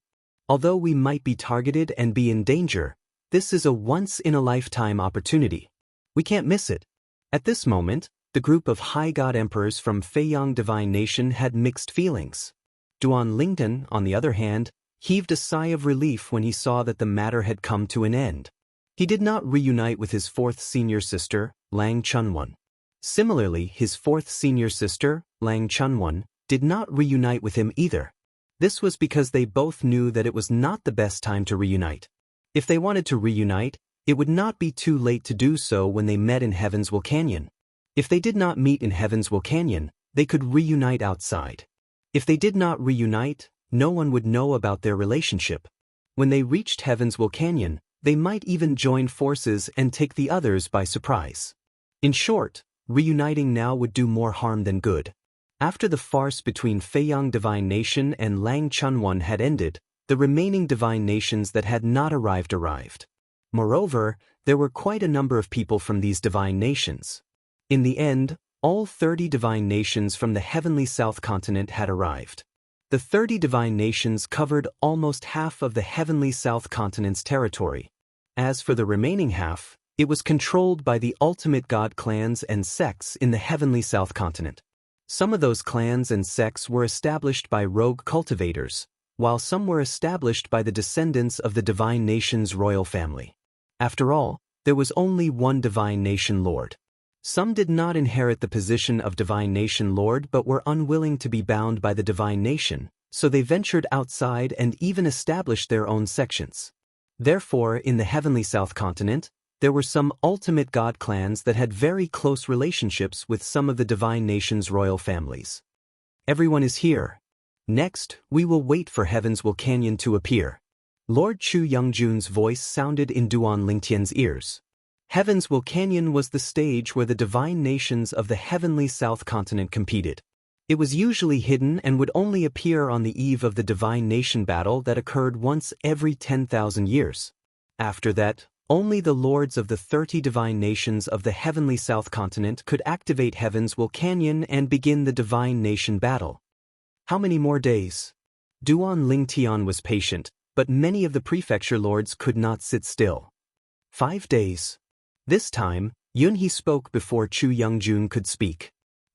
Although we might be targeted and be in danger, this is a once-in-a-lifetime opportunity. We can't miss it. At this moment, the group of high god emperors from Feiyang Divine Nation had mixed feelings. Duan Lingdan, on the other hand, heaved a sigh of relief when he saw that the matter had come to an end. He did not reunite with his fourth senior sister, Lang Chunwan. Similarly, his fourth senior sister, Lang Chunwan, did not reunite with him either. This was because they both knew that it was not the best time to reunite. If they wanted to reunite, it would not be too late to do so when they met in Heaven's Will Canyon. If they did not meet in Heaven's Will Canyon, they could reunite outside. If they did not reunite, no one would know about their relationship. When they reached Heaven's Will Canyon, they might even join forces and take the others by surprise. In short, reuniting now would do more harm than good. After the farce between Feiyang Divine Nation and Lang Chunwan had ended, the remaining divine nations that had not arrived. Moreover, there were quite a number of people from these divine nations. In the end, all 30 divine nations from the heavenly South Continent had arrived. The 30 divine nations covered almost half of the heavenly South Continent's territory. As for the remaining half, it was controlled by the ultimate god clans and sects in the heavenly South Continent. Some of those clans and sects were established by rogue cultivators, while some were established by the descendants of the divine nation's royal family. After all, there was only one divine nation lord. Some did not inherit the position of divine nation lord but were unwilling to be bound by the divine nation, so they ventured outside and even established their own sections. Therefore, in the heavenly South Continent, there were some ultimate god clans that had very close relationships with some of the divine nation's royal families. Everyone is here. Next, we will wait for Heaven's Will Canyon to appear. Lord Chu Youngjun's voice sounded in Duan Lingtian's ears. Heaven's Will Canyon was the stage where the divine nations of the heavenly South Continent competed. It was usually hidden and would only appear on the eve of the divine nation battle that occurred once every 10,000 years. After that, only the lords of the 30 divine nations of the heavenly South Continent could activate Heaven's Will Canyon and begin the divine nation battle. How many more days? Duan Lingtian was patient, but many of the prefecture lords could not sit still. 5 days. This time, Yunhe spoke before Chu Youngjun could speak.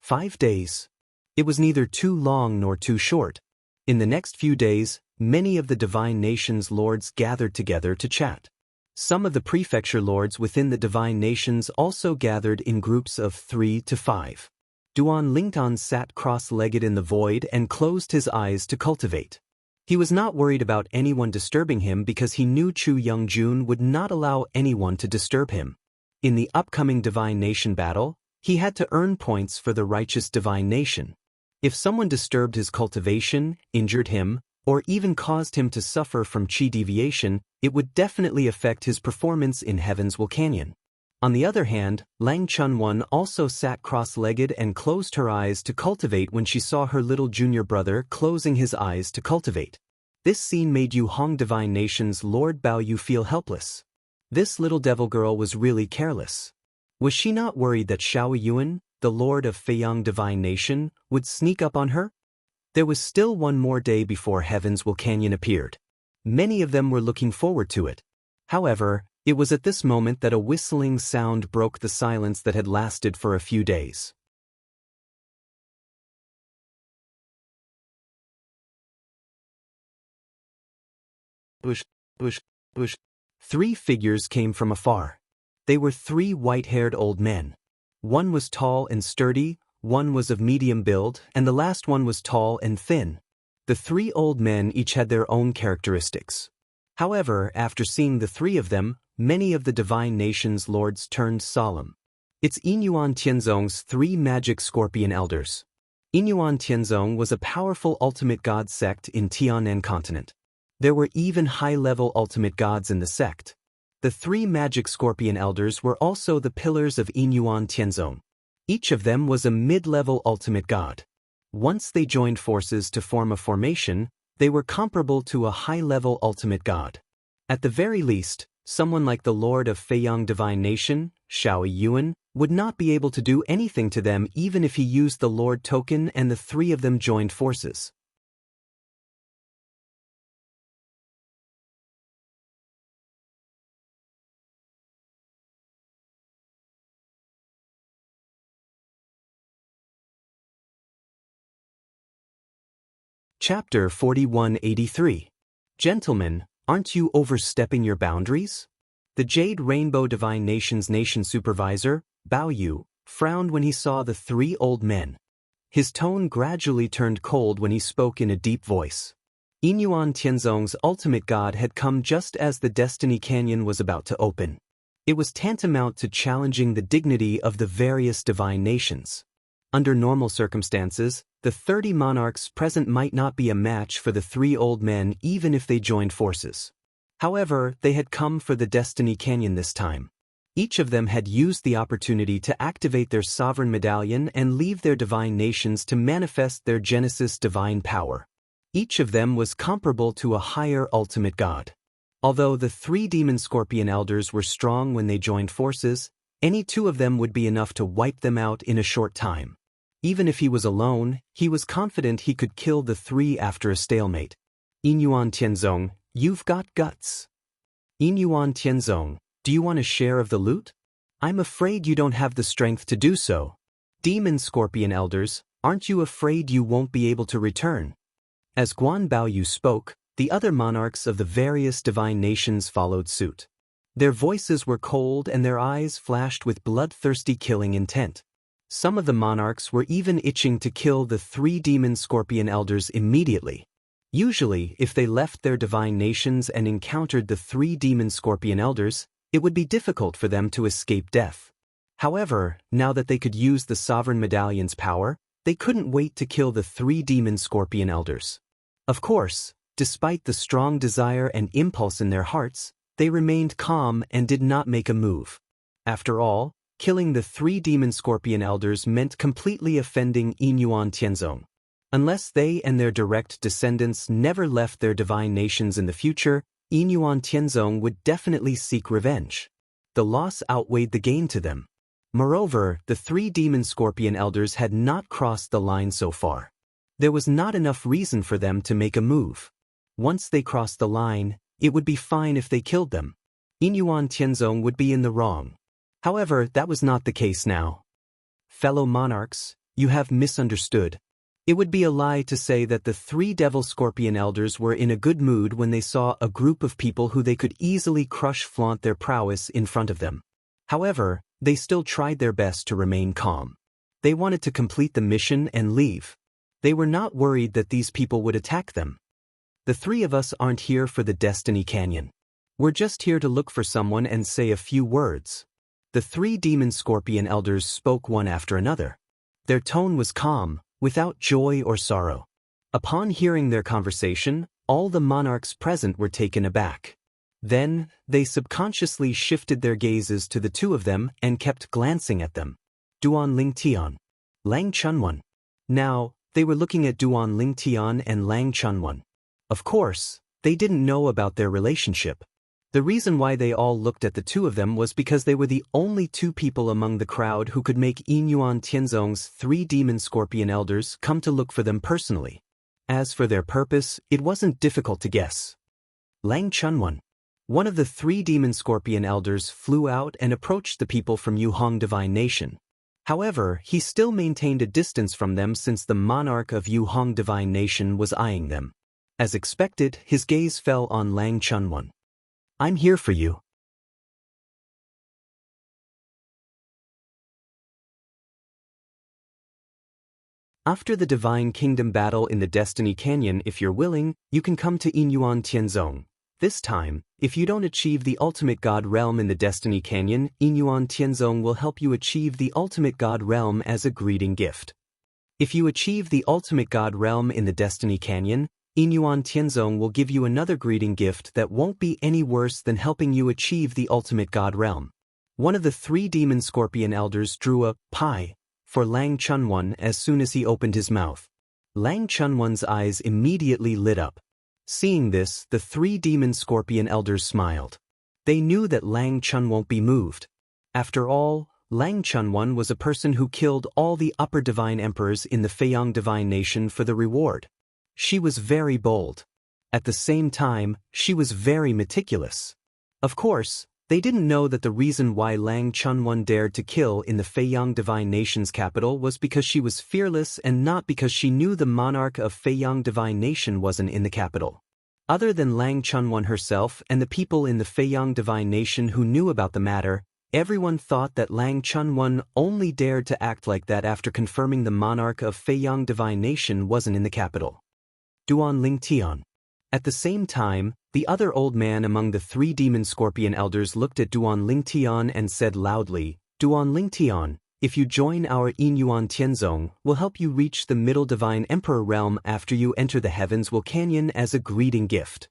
5 days. It was neither too long nor too short. In the next few days, many of the divine nations' lords gathered together to chat. Some of the prefecture lords within the divine nations also gathered in groups of 3 to 5. Duan Lingtan sat cross-legged in the void and closed his eyes to cultivate. He was not worried about anyone disturbing him because he knew Chu Youngjun would not allow anyone to disturb him. In the upcoming divine nation battle, he had to earn points for the righteous divine nation. If someone disturbed his cultivation, injured him, or even caused him to suffer from chi deviation, it would definitely affect his performance in Heaven's Canyon. On the other hand, Lang Chunwan also sat cross-legged and closed her eyes to cultivate when she saw her little junior brother closing his eyes to cultivate. This scene made Yu Hong Divine Nation's Lord Bao Yu feel helpless. This little devil girl was really careless. Was she not worried that Xiao Yuan, the Lord of Feiyang Divine Nation, would sneak up on her? There was still one more day before Heaven's Canyon appeared. Many of them were looking forward to it. However, it was at this moment that a whistling sound broke the silence that had lasted for a few days. Bush, bush, bush. 3 figures came from afar. They were 3 white-haired old men. One was tall and sturdy, one was of medium build, and the last one was tall and thin. The 3 old men each had their own characteristics. However, after seeing the 3 of them, many of the divine nation's lords turned solemn. It's Yinyuan Tianzong's 3 magic scorpion elders. Yinyuan Tianzong was a powerful ultimate god sect in Tianan continent. There were even high-level ultimate gods in the sect. The 3 magic scorpion elders were also the pillars of Yinyuan Tianzong. Each of them was a mid-level ultimate god. Once they joined forces to form a formation, they were comparable to a high-level ultimate god. At the very least, someone like the Lord of Feiyang Divine Nation, Xiao Yuan, would not be able to do anything to them even if he used the Lord token and the 3 of them joined forces. Chapter 4183. Gentlemen, aren't you overstepping your boundaries? The Jade Rainbow Divine Nation's nation supervisor, Bao Yu, frowned when he saw the 3 old men. His tone gradually turned cold when he spoke in a deep voice. Yinyuan Tianzong's ultimate god had come just as the Destiny Canyon was about to open. It was tantamount to challenging the dignity of the various divine nations. Under normal circumstances, the 30 monarchs present might not be a match for the 3 old men even if they joined forces. However, they had come for the Destiny Canyon this time. Each of them had used the opportunity to activate their sovereign medallion and leave their divine nations to manifest their Genesis divine power. Each of them was comparable to a higher ultimate god. Although the 3 demon scorpion elders were strong when they joined forces, any 2 of them would be enough to wipe them out in a short time. Even if he was alone, he was confident he could kill the 3 after a stalemate. Yinyuan Tianzong, you've got guts. Yinyuan Tianzong, do you want a share of the loot? I'm afraid you don't have the strength to do so. Demon Scorpion Elders, aren't you afraid you won't be able to return? As Guan Baoyu spoke, the other monarchs of the various divine nations followed suit. Their voices were cold and their eyes flashed with bloodthirsty killing intent. Some of the monarchs were even itching to kill the 3 demon scorpion elders immediately. Usually, if they left their divine nations and encountered the 3 demon scorpion elders, it would be difficult for them to escape death. However, now that they could use the sovereign medallion's power, they couldn't wait to kill the 3 demon scorpion elders. Of course, despite the strong desire and impulse in their hearts, they remained calm and did not make a move. After all, killing the 3 demon scorpion elders meant completely offending Yinyuan Tianzong. Unless they and their direct descendants never left their divine nations in the future, Yinyuan Tianzong would definitely seek revenge. The loss outweighed the gain to them. Moreover, the 3 demon scorpion elders had not crossed the line so far. There was not enough reason for them to make a move. Once they crossed the line, it would be fine if they killed them. Yinyuan Tianzong would be in the wrong. However, that was not the case now. Fellow monarchs, You have misunderstood. It would be a lie to say that the three devil scorpion elders were in a good mood when they saw a group of people who they could easily crush flaunt their prowess in front of them. However, they still tried their best to remain calm. They wanted to complete the mission and leave. They were not worried that these people would attack them. The three of us aren't here for the Destiny Canyon. We're just here to look for someone and say a few words. The three demon scorpion elders spoke one after another. Their tone was calm, without joy or sorrow. Upon hearing their conversation, all the monarchs present were taken aback. Then, they subconsciously shifted their gazes to the two of them and kept glancing at them. Duan Lingtian, Lang Chunwan. Now, they were looking at Duan Lingtian and Lang Chunwan. Of course, they didn't know about their relationship. The reason why they all looked at the two of them was because they were the only two people among the crowd who could make Yinyuan Tianzong's three demon scorpion elders come to look for them personally. As for their purpose, it wasn't difficult to guess. Lang Chunwan, one of the three demon scorpion elders, flew out and approached the people from Yuhong Divine Nation. However, he still maintained a distance from them since the monarch of Yuhong Divine Nation was eyeing them. As expected, his gaze fell on Lang Chunwan. I'm here for you. After the Divine Kingdom battle in the Destiny Canyon, if you're willing, you can come to Yinyuan Tianzong. This time, if you don't achieve the Ultimate God Realm in the Destiny Canyon, Yinyuan Tianzong will help you achieve the Ultimate God Realm as a greeting gift. If you achieve the Ultimate God Realm in the Destiny Canyon, Yinyuan Tianzong will give you another greeting gift that won't be any worse than helping you achieve the Ultimate God Realm. One of the three demon scorpion elders drew a pie for Lang Chunwan as soon as he opened his mouth. Lang Chunwan's eyes immediately lit up. Seeing this, the three demon scorpion elders smiled. They knew that Lang Chun won't be moved. After all, Lang Chunwan was a person who killed all the upper divine emperors in the Feiyang Divine Nation for the reward. She was very bold. At the same time, she was very meticulous. Of course, they didn't know that the reason why Lang Chunwan dared to kill in the Feiyang Divine Nation's capital was because she was fearless and not because she knew the monarch of Feiyang Divine Nation wasn't in the capital. Other than Lang Chunwan herself and the people in the Feiyang Divine Nation who knew about the matter, everyone thought that Lang Chunwan only dared to act like that after confirming the monarch of Feiyang Divine Nation wasn't in the capital. Duan Lingtian. At the same time, the other old man among the three demon scorpion elders looked at Duan Lingtian and said loudly, Duan Lingtian, if you join our Yinyuan Tianzong, we'll help you reach the Middle Divine Emperor realm after you enter the Heavens Will Canyon as a greeting gift.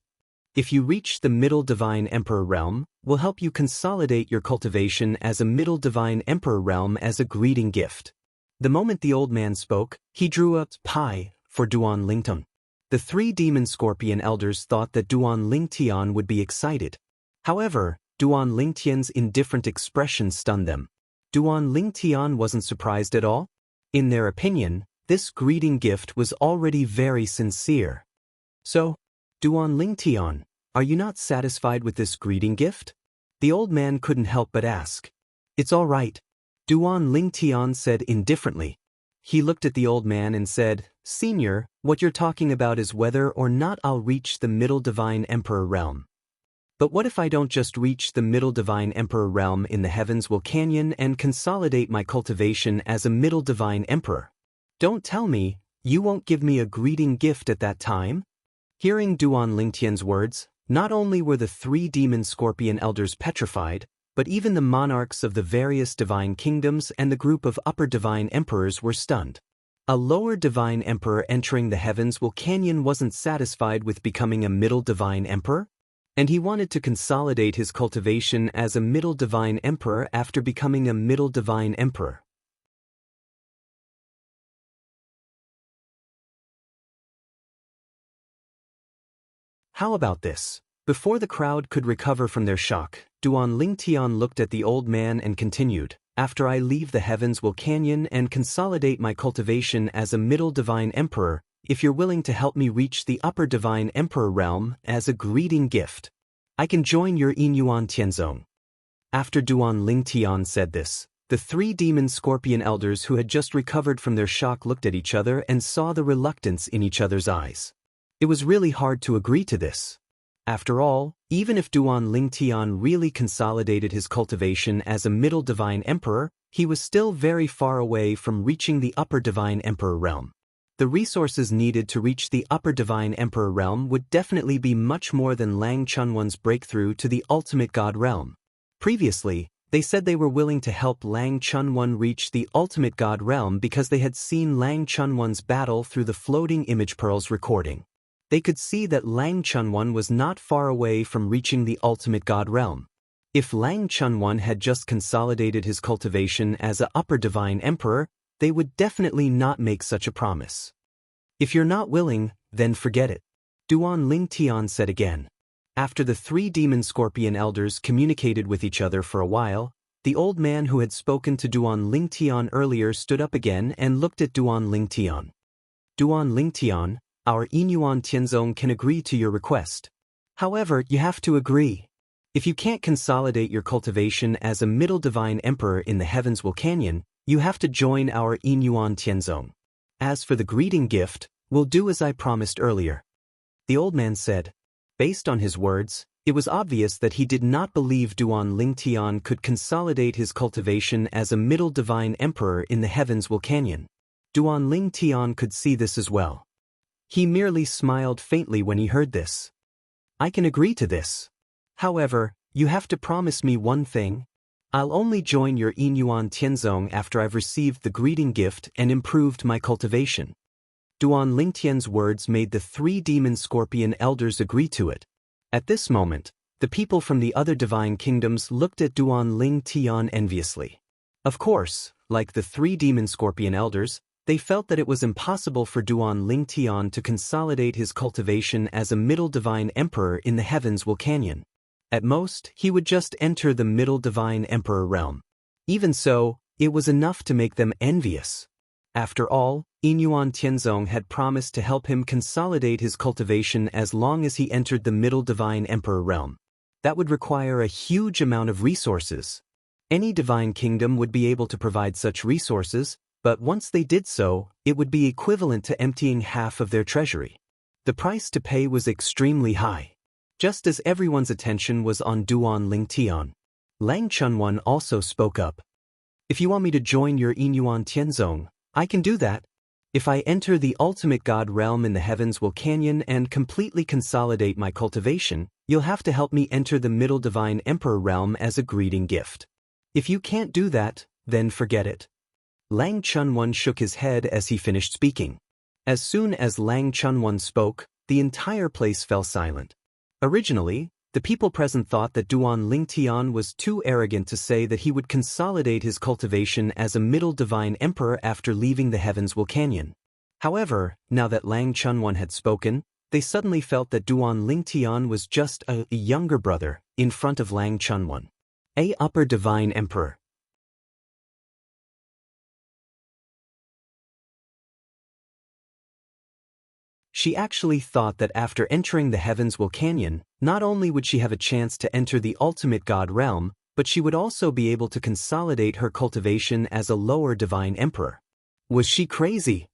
If you reach the Middle Divine Emperor realm, we'll help you consolidate your cultivation as a Middle Divine Emperor realm as a greeting gift. The moment the old man spoke, he drew a pie for Duan Lingtian. The three demon scorpion elders thought that Duan Lingtian would be excited. However, Duan Lingtian's indifferent expression stunned them. Duan Lingtian wasn't surprised at all. In their opinion, this greeting gift was already very sincere. So, Duan Lingtian, are you not satisfied with this greeting gift? The old man couldn't help but ask. It's all right. Duan Lingtian said indifferently. He looked at the old man and said, Senior, what you're talking about is whether or not I'll reach the Middle Divine Emperor realm. But what if I don't just reach the Middle Divine Emperor realm in the Heavens Will Canyon and consolidate my cultivation as a Middle Divine Emperor? Don't tell me, you won't give me a greeting gift at that time? Hearing Duan Lingtian's words, not only were the three demon scorpion elders petrified, but even the monarchs of the various divine kingdoms and the group of upper divine emperors were stunned. A lower divine emperor entering the Heavens Will Canyon wasn't satisfied with becoming a middle divine emperor, and he wanted to consolidate his cultivation as a middle divine emperor after becoming a middle divine emperor. How about this? Before the crowd could recover from their shock, Duan Lingtian looked at the old man and continued, After I leave the Heavens Will Canyon and consolidate my cultivation as a middle divine emperor, if you're willing to help me reach the upper divine emperor realm as a greeting gift, I can join your Yinyuan Tianzong. After Duan Lingtian said this, The three demon scorpion elders who had just recovered from their shock looked at each other and saw the reluctance in each other's eyes. It was really hard to agree to this. After all, even if Duan Lingtian really consolidated his cultivation as a middle divine emperor, he was still very far away from reaching the upper divine emperor realm. The resources needed to reach the upper divine emperor realm would definitely be much more than Lang Chunwan's breakthrough to the ultimate god realm. Previously, they said they were willing to help Lang Chunwan reach the ultimate god realm because they had seen Lang Chunwan's battle through the floating image pearls recording. They could see that Lang Chunwan was not far away from reaching the ultimate god realm. If Lang Chunwan had just consolidated his cultivation as a upper divine emperor, they would definitely not make such a promise. If you're not willing, then forget it, Duan Lingtian said again. After the three demon scorpion elders communicated with each other for a while, the old man who had spoken to Duan Lingtian earlier stood up again and looked at Duan Lingtian. Duan Lingtian, our Yinyuan Tianzong can agree to your request. However, you have to agree. If you can't consolidate your cultivation as a middle divine emperor in the heavens Canyon, you have to join our Yinyuan Tianzong. As for the greeting gift, we'll do as I promised earlier. The old man said. Based on his words, it was obvious that he did not believe Duan Lingtian could consolidate his cultivation as a middle divine emperor in the heavens Canyon. Duan Lingtian could see this as well. He merely smiled faintly when he heard this. I can agree to this. However, you have to promise me one thing. I'll only join your Yinyuan Tianzong after I've received the greeting gift and improved my cultivation. Duan Lingtian's words made the three demon scorpion elders agree to it. At this moment, the people from the other divine kingdoms looked at Duan Lingtian enviously. Of course, like the three demon scorpion elders, they felt that it was impossible for Duan Lingtian to consolidate his cultivation as a middle divine emperor in the heavens Canyon. At most, he would just enter the middle divine emperor realm. Even so, it was enough to make them envious. After all, Yinyuan Tianzong had promised to help him consolidate his cultivation as long as he entered the middle divine emperor realm. That would require a huge amount of resources. Any divine kingdom would be able to provide such resources, but once they did so, it would be equivalent to emptying half of their treasury. The price to pay was extremely high. Just as everyone's attention was on Duan Lingtian, Lang Chunwan also spoke up. If you want me to join your Yinyuan Tianzong, I can do that. If I enter the ultimate god realm in the heavens Canyon and completely consolidate my cultivation, you'll have to help me enter the middle divine emperor realm as a greeting gift. If you can't do that, then forget it. Lang Chunwan shook his head as he finished speaking. As soon as Lang Chunwan spoke, the entire place fell silent. Originally, the people present thought that Duan Lingtian was too arrogant to say that he would consolidate his cultivation as a middle divine emperor after leaving the heavens Canyon. However, now that Lang Chunwan had spoken, they suddenly felt that Duan Lingtian was just a younger brother in front of Lang Chunwan. A upper divine emperor. She actually thought that after entering the heavens Canyon, not only would she have a chance to enter the ultimate god realm, but she would also be able to consolidate her cultivation as a lower divine emperor. Was she crazy?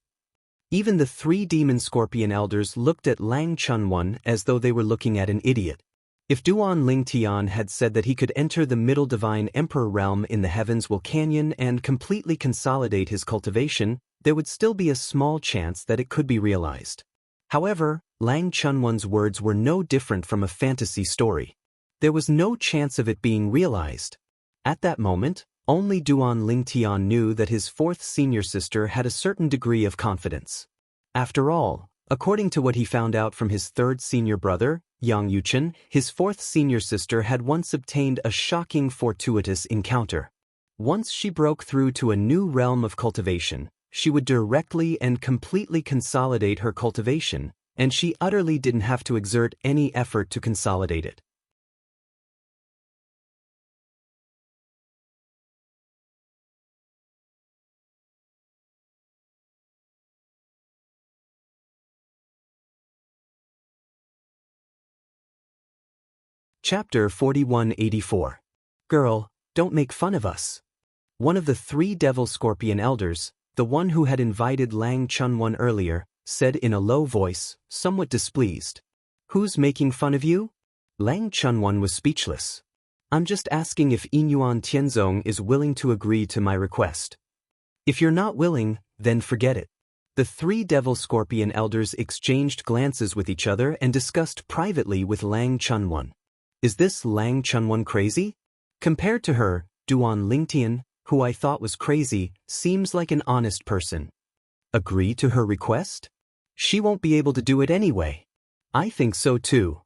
Even the three demon scorpion elders looked at Lang Chunwan as though they were looking at an idiot. If Duan Lingtian had said that he could enter the middle divine emperor realm in the heavens Canyon and completely consolidate his cultivation, there would still be a small chance that it could be realized. However, Lang Chunwan's words were no different from a fantasy story. There was no chance of it being realized. At that moment, only Duan Lingtian knew that his fourth senior sister had a certain degree of confidence. After all, according to what he found out from his third senior brother, Yang Yuchen, his fourth senior sister had once obtained a shocking fortuitous encounter. Once she broke through to a new realm of cultivation, she would directly and completely consolidate her cultivation, and she utterly didn't have to exert any effort to consolidate it. Chapter 4184. Girl, don't make fun of us. One of the three devil scorpion elders, the one who had invited Lang Chunwan earlier, said in a low voice, somewhat displeased. Who's making fun of you? Lang Chunwan was speechless. I'm just asking if Yinyuan Tianzong is willing to agree to my request. If you're not willing, then forget it. The three devil scorpion elders exchanged glances with each other and discussed privately with Lang Chunwan. Is this Lang Chunwan crazy? Compared to her, Duan Lingtian, who I thought was crazy, seems like an honest person. Agree to her request? She won't be able to do it anyway. I think so too.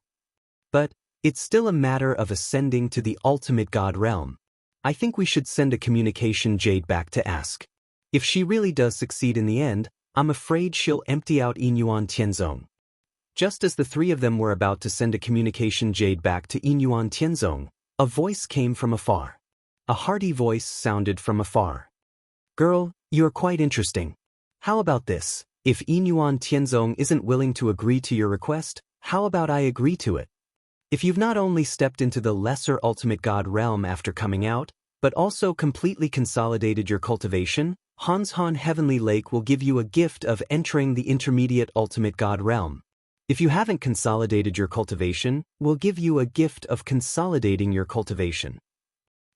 But it's still a matter of ascending to the ultimate god realm. I think we should send a communication jade back to ask. If she really does succeed in the end, I'm afraid she'll empty out Yinyuan Tianzong. Just as the three of them were about to send a communication jade back to Yinyuan Tianzong, a voice came from afar. A hearty voice sounded from afar. Girl, you're quite interesting. How about this? If Yinyuan Tianzong isn't willing to agree to your request, how about I agree to it? If you've not only stepped into the lesser ultimate god realm after coming out, but also completely consolidated your cultivation, Hanshan Heavenly Lake will give you a gift of entering the intermediate ultimate god realm. If you haven't consolidated your cultivation, we'll give you a gift of consolidating your cultivation.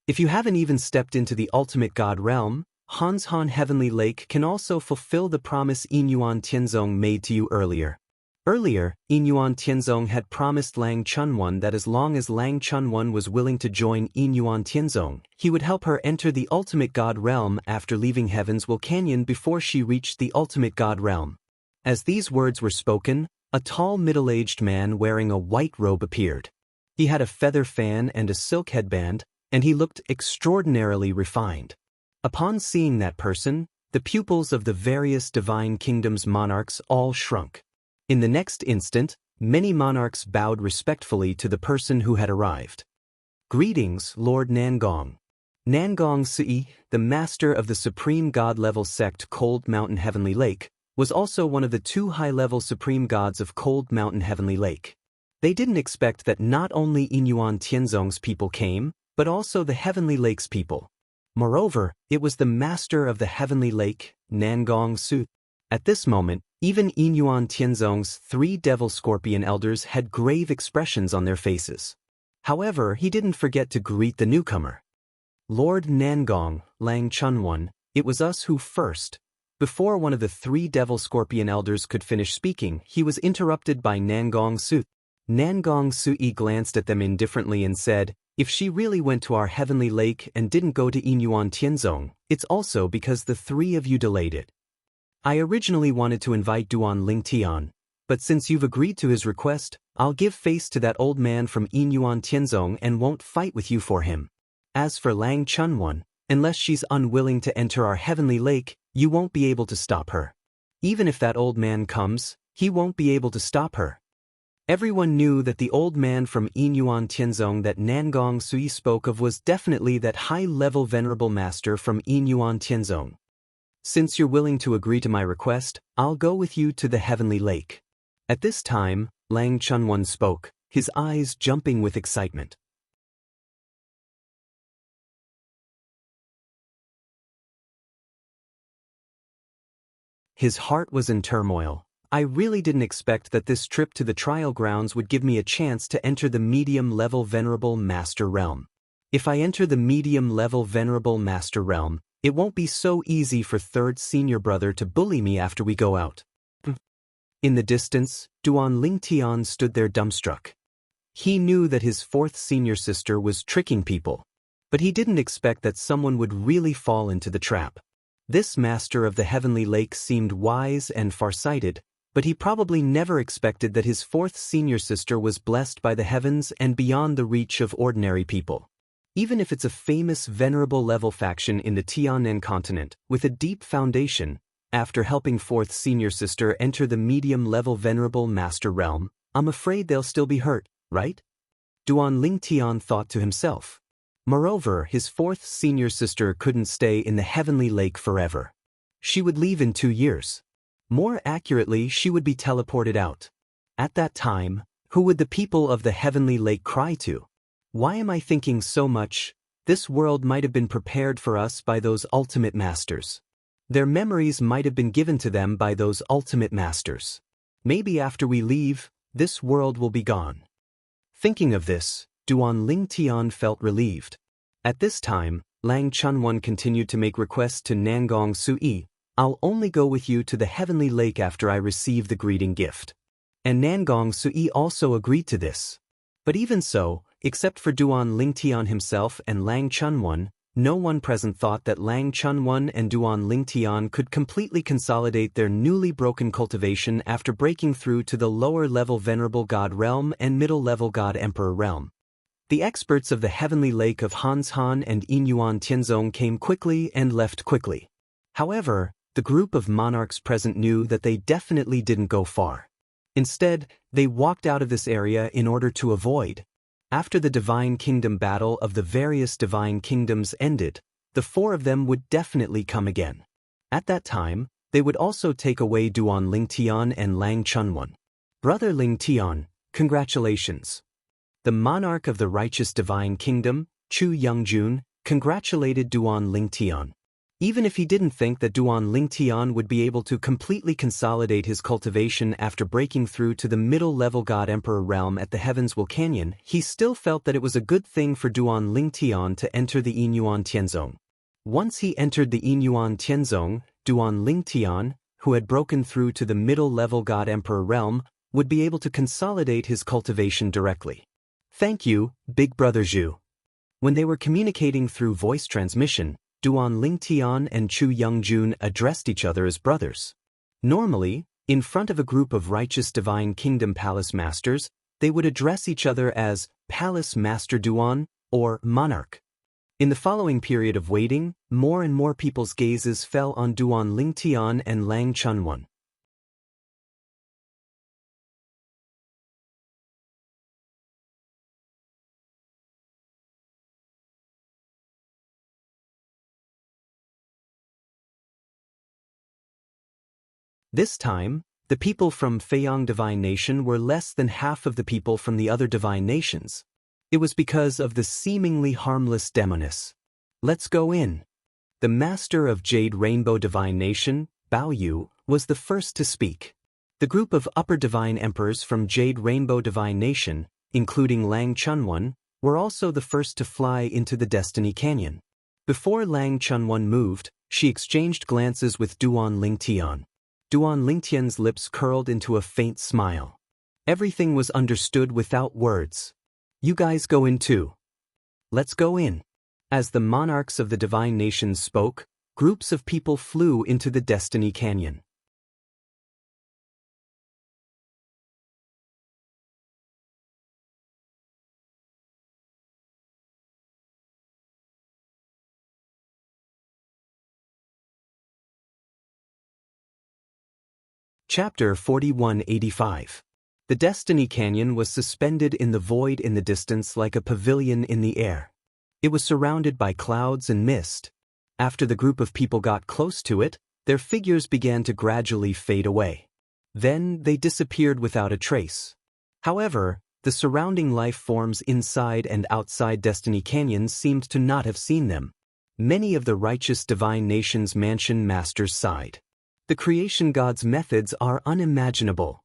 If you haven't even stepped into the ultimate god realm, Hanshan Heavenly Lake can also fulfill the promise Yinyuan Tianzong made to you earlier. Earlier, Yinyuan Tianzong had promised Lang Chunwan that as long as Lang Chunwan was willing to join Yinyuan Tianzong, he would help her enter the ultimate god realm after leaving Heaven's Will Canyon before she reached the ultimate god realm. As these words were spoken, a tall middle-aged man wearing a white robe appeared. He had a feather fan and a silk headband, and he looked extraordinarily refined. Upon seeing that person, the pupils of the various divine kingdoms' monarchs all shrunk. In the next instant, many monarchs bowed respectfully to the person who had arrived. Greetings, Lord Nangong. Nangong Sui, the master of the supreme god-level sect Cold Mountain Heavenly Lake, was also one of the two high-level supreme gods of Cold Mountain Heavenly Lake. They didn't expect that not only Yinyuan Tianzong's people came, but also the Heavenly Lake's people. Moreover, it was the master of the Heavenly Lake, Nangong Sui. At this moment, even Yinyuan Tianzong's three devil scorpion elders had grave expressions on their faces. However, he didn't forget to greet the newcomer. Lord Nangong, Lang Chunwan, it was us who first. Before one of the three devil scorpion elders could finish speaking, he was interrupted by Nangong Sui. Nangong Sui glanced at them indifferently and said, if she really went to our Heavenly Lake and didn't go to Yinyuan Tianzong, it's also because the three of you delayed it. I originally wanted to invite Duan Lingtian, but since you've agreed to his request, I'll give face to that old man from Yinyuan Tianzong and won't fight with you for him. As for Lang Chunwan, unless she's unwilling to enter our Heavenly Lake, you won't be able to stop her. Even if that old man comes, he won't be able to stop her. Everyone knew that the old man from Yinyuan Tianzong that Nangong Sui spoke of was definitely that high-level venerable master from Yinyuan Tianzong. Since you're willing to agree to my request, I'll go with you to the Heavenly Lake. At this time, Lang Chunwan spoke, his eyes jumping with excitement. His heart was in turmoil. I really didn't expect that this trip to the trial grounds would give me a chance to enter the medium-level Venerable Master Realm. If I enter the medium-level Venerable Master Realm, it won't be so easy for third senior brother to bully me after we go out. In the distance, Duan Lingtian stood there dumbstruck. He knew that his fourth senior sister was tricking people, but he didn't expect that someone would really fall into the trap. This master of the Heavenly Lake seemed wise and farsighted, but he probably never expected that his fourth senior sister was blessed by the heavens and beyond the reach of ordinary people. Even if it's a famous venerable level faction in the Tianan continent, with a deep foundation, after helping fourth senior sister enter the medium-level venerable master realm, I'm afraid they'll still be hurt, right? Duan Lingtian thought to himself. Moreover, his fourth senior sister couldn't stay in the Heavenly Lake forever. She would leave in 2 years. More accurately, she would be teleported out. At that time, who would the people of the Heavenly Lake cry to? Why am I thinking so much? This world might have been prepared for us by those ultimate masters. Their memories might have been given to them by those ultimate masters. Maybe after we leave, this world will be gone. Thinking of this, Duan Lingtian felt relieved. At this time, Lang Chunwan continued to make requests to Nangong Sui. I'll only go with you to the heavenly lake after I receive the greeting gift. And Nangong Sui also agreed to this. But even so, except for Duan Lingtian himself and Lang Chunwan, no one present thought that Lang Chunwan and Duan Lingtian could completely consolidate their newly broken cultivation after breaking through to the lower-level Venerable God realm and middle-level God Emperor realm. The experts of the heavenly lake of Hanshan and Inyuan Tianzong came quickly and left quickly. However, the group of monarchs present knew that they definitely didn't go far. Instead, they walked out of this area in order to avoid. After the Divine Kingdom battle of the various Divine Kingdoms ended, the four of them would definitely come again. At that time, they would also take away Duan Lingtian and Lang Chunwan. Brother Lingtian, congratulations. The monarch of the righteous Divine Kingdom, Chu Youngjun, congratulated Duan Lingtian. Even if he didn't think that Duan Lingtian would be able to completely consolidate his cultivation after breaking through to the middle-level God Emperor realm at the Heavens Will Canyon, he still felt that it was a good thing for Duan Lingtian to enter the Inyuan Tianzong. Once he entered the Inyuan Tianzong, Duan Lingtian, who had broken through to the middle-level God Emperor realm, would be able to consolidate his cultivation directly. Thank you, Big Brother Zhu. When they were communicating through voice transmission, Duan Lingtian and Chu Youngjun addressed each other as brothers. Normally, in front of a group of righteous Divine Kingdom Palace Masters, they would address each other as Palace Master Duan or Monarch. In the following period of waiting, more and more people's gazes fell on Duan Lingtian and Lang Chunwan. This time, the people from Feiyang Divine Nation were less than half of the people from the other divine nations. It was because of the seemingly harmless demoness. Let's go in. The master of Jade Rainbow Divine Nation, Bao Yu, was the first to speak. The group of upper divine emperors from Jade Rainbow Divine Nation, including Lang Chunwan, were also the first to fly into the Destiny Canyon. Before Lang Chunwan moved, she exchanged glances with Duan Lingtian. Duan Lingtian's lips curled into a faint smile. Everything was understood without words. You guys go in too. Let's go in. As the monarchs of the divine nations spoke, groups of people flew into the Destiny Canyon. Chapter 4185. The Destiny Canyon was suspended in the void in the distance like a pavilion in the air. It was surrounded by clouds and mist. After the group of people got close to it, their figures began to gradually fade away. Then they disappeared without a trace. However, the surrounding life forms inside and outside Destiny Canyon seemed to not have seen them. Many of the righteous divine nations' mansion masters sighed. The creation god's methods are unimaginable.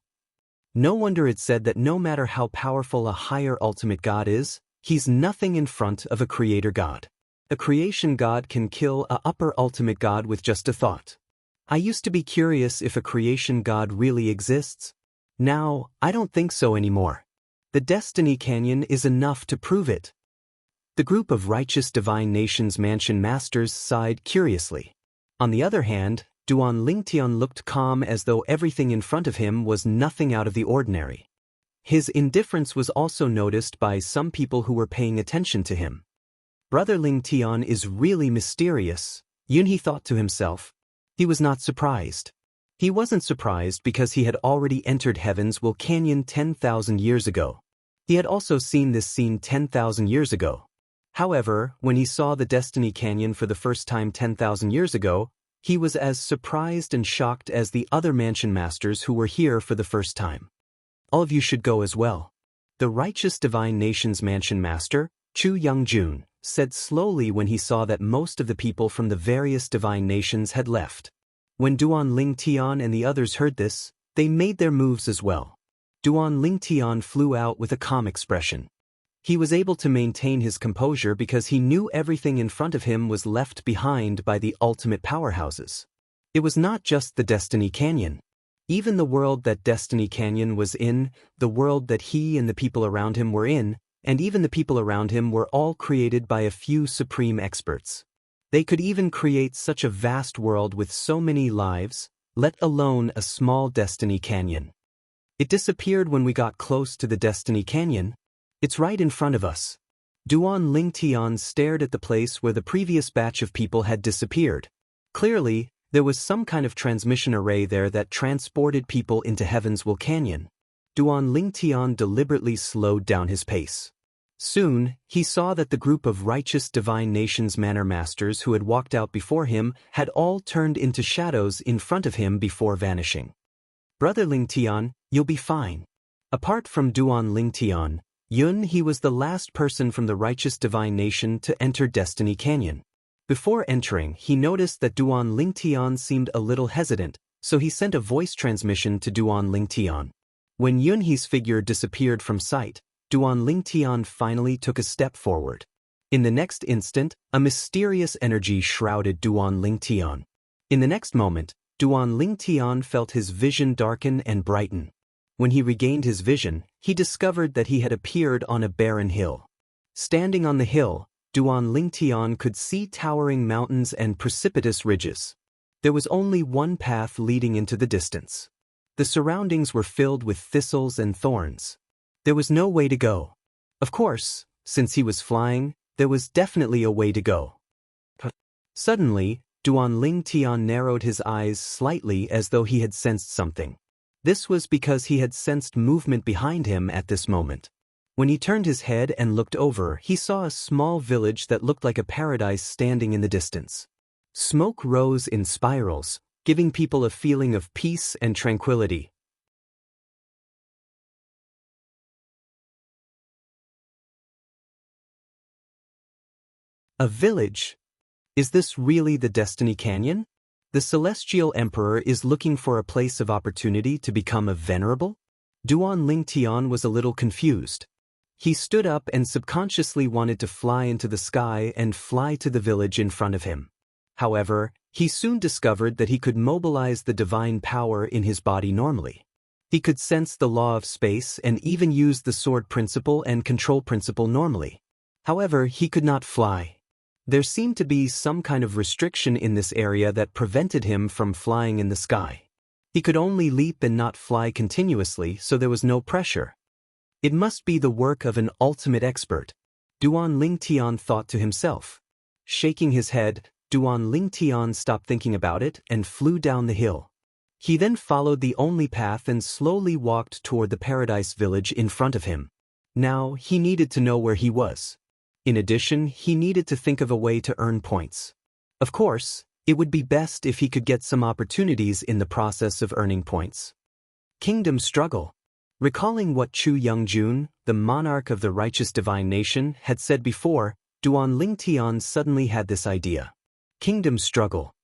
No wonder it said that no matter how powerful a higher ultimate god is, he's nothing in front of a creator god. A creation god can kill a upper ultimate god with just a thought. I used to be curious if a creation god really exists. Now, I don't think so anymore. The Destiny Canyon is enough to prove it. The group of righteous divine nations mansion masters sighed curiously. On the other hand, Duan Lingtian looked calm as though everything in front of him was nothing out of the ordinary. His indifference was also noticed by some people who were paying attention to him. Brother Lingtian is really mysterious, Yunhe thought to himself. He was not surprised. He wasn't surprised because he had already entered Heaven's Will Canyon 10,000 years ago. He had also seen this scene 10,000 years ago. However, when he saw the Destiny Canyon for the first time 10,000 years ago, he was as surprised and shocked as the other mansion masters who were here for the first time. All of you should go as well. The righteous divine nation's mansion master, Chu Youngjun said slowly when he saw that most of the people from the various divine nations had left. When Duan Lingtian and the others heard this, they made their moves as well. Duan Lingtian flew out with a calm expression. He was able to maintain his composure because he knew everything in front of him was left behind by the ultimate powerhouses. It was not just the Destiny Canyon. Even the world that Destiny Canyon was in, the world that he and the people around him were in, and even the people around him were all created by a few supreme experts. They could even create such a vast world with so many lives, let alone a small Destiny Canyon. It disappeared when we got close to the Destiny Canyon. It's right in front of us. Duan Lingtian stared at the place where the previous batch of people had disappeared. Clearly, there was some kind of transmission array there that transported people into Heaven's Will Canyon. Duan Lingtian deliberately slowed down his pace. Soon, he saw that the group of righteous divine nations manor masters who had walked out before him had all turned into shadows in front of him before vanishing. Brother Lingtian, you'll be fine. Apart from Duan Lingtian, he was the last person from the righteous divine nation to enter Destiny Canyon. Before entering, he noticed that Duan Lingtian seemed a little hesitant, so he sent a voice transmission to Duan Lingtian. When Yunhe's figure disappeared from sight, Duan Lingtian finally took a step forward. In the next instant, a mysterious energy shrouded Duan Lingtian. In the next moment, Duan Lingtian felt his vision darken and brighten. When he regained his vision, he discovered that he had appeared on a barren hill. Standing on the hill, Duan Lingtian could see towering mountains and precipitous ridges. There was only one path leading into the distance. The surroundings were filled with thistles and thorns. There was no way to go. Of course, since he was flying, there was definitely a way to go. Suddenly, Duan Lingtian narrowed his eyes slightly as though he had sensed something. This was because he had sensed movement behind him at this moment. When he turned his head and looked over, he saw a small village that looked like a paradise standing in the distance. Smoke rose in spirals, giving people a feeling of peace and tranquility. A village? Is this really the Destiny Canyon? The Celestial Emperor is looking for a place of opportunity to become a venerable? Duan Lingtian was a little confused. He stood up and subconsciously wanted to fly into the sky and fly to the village in front of him. However, he soon discovered that he could mobilize the divine power in his body normally. He could sense the law of space and even use the sword principle and control principle normally. However, he could not fly. There seemed to be some kind of restriction in this area that prevented him from flying in the sky. He could only leap and not fly continuously, so there was no pressure. It must be the work of an ultimate expert, Duan Lingtian thought to himself. Shaking his head, Duan Lingtian stopped thinking about it and flew down the hill. He then followed the only path and slowly walked toward the paradise village in front of him. Now, he needed to know where he was. In addition, he needed to think of a way to earn points. Of course, it would be best if he could get some opportunities in the process of earning points. Kingdom struggle. Recalling what Chu Youngjun, the monarch of the righteous divine nation, had said before, Duan Lingtian suddenly had this idea. Kingdom struggle.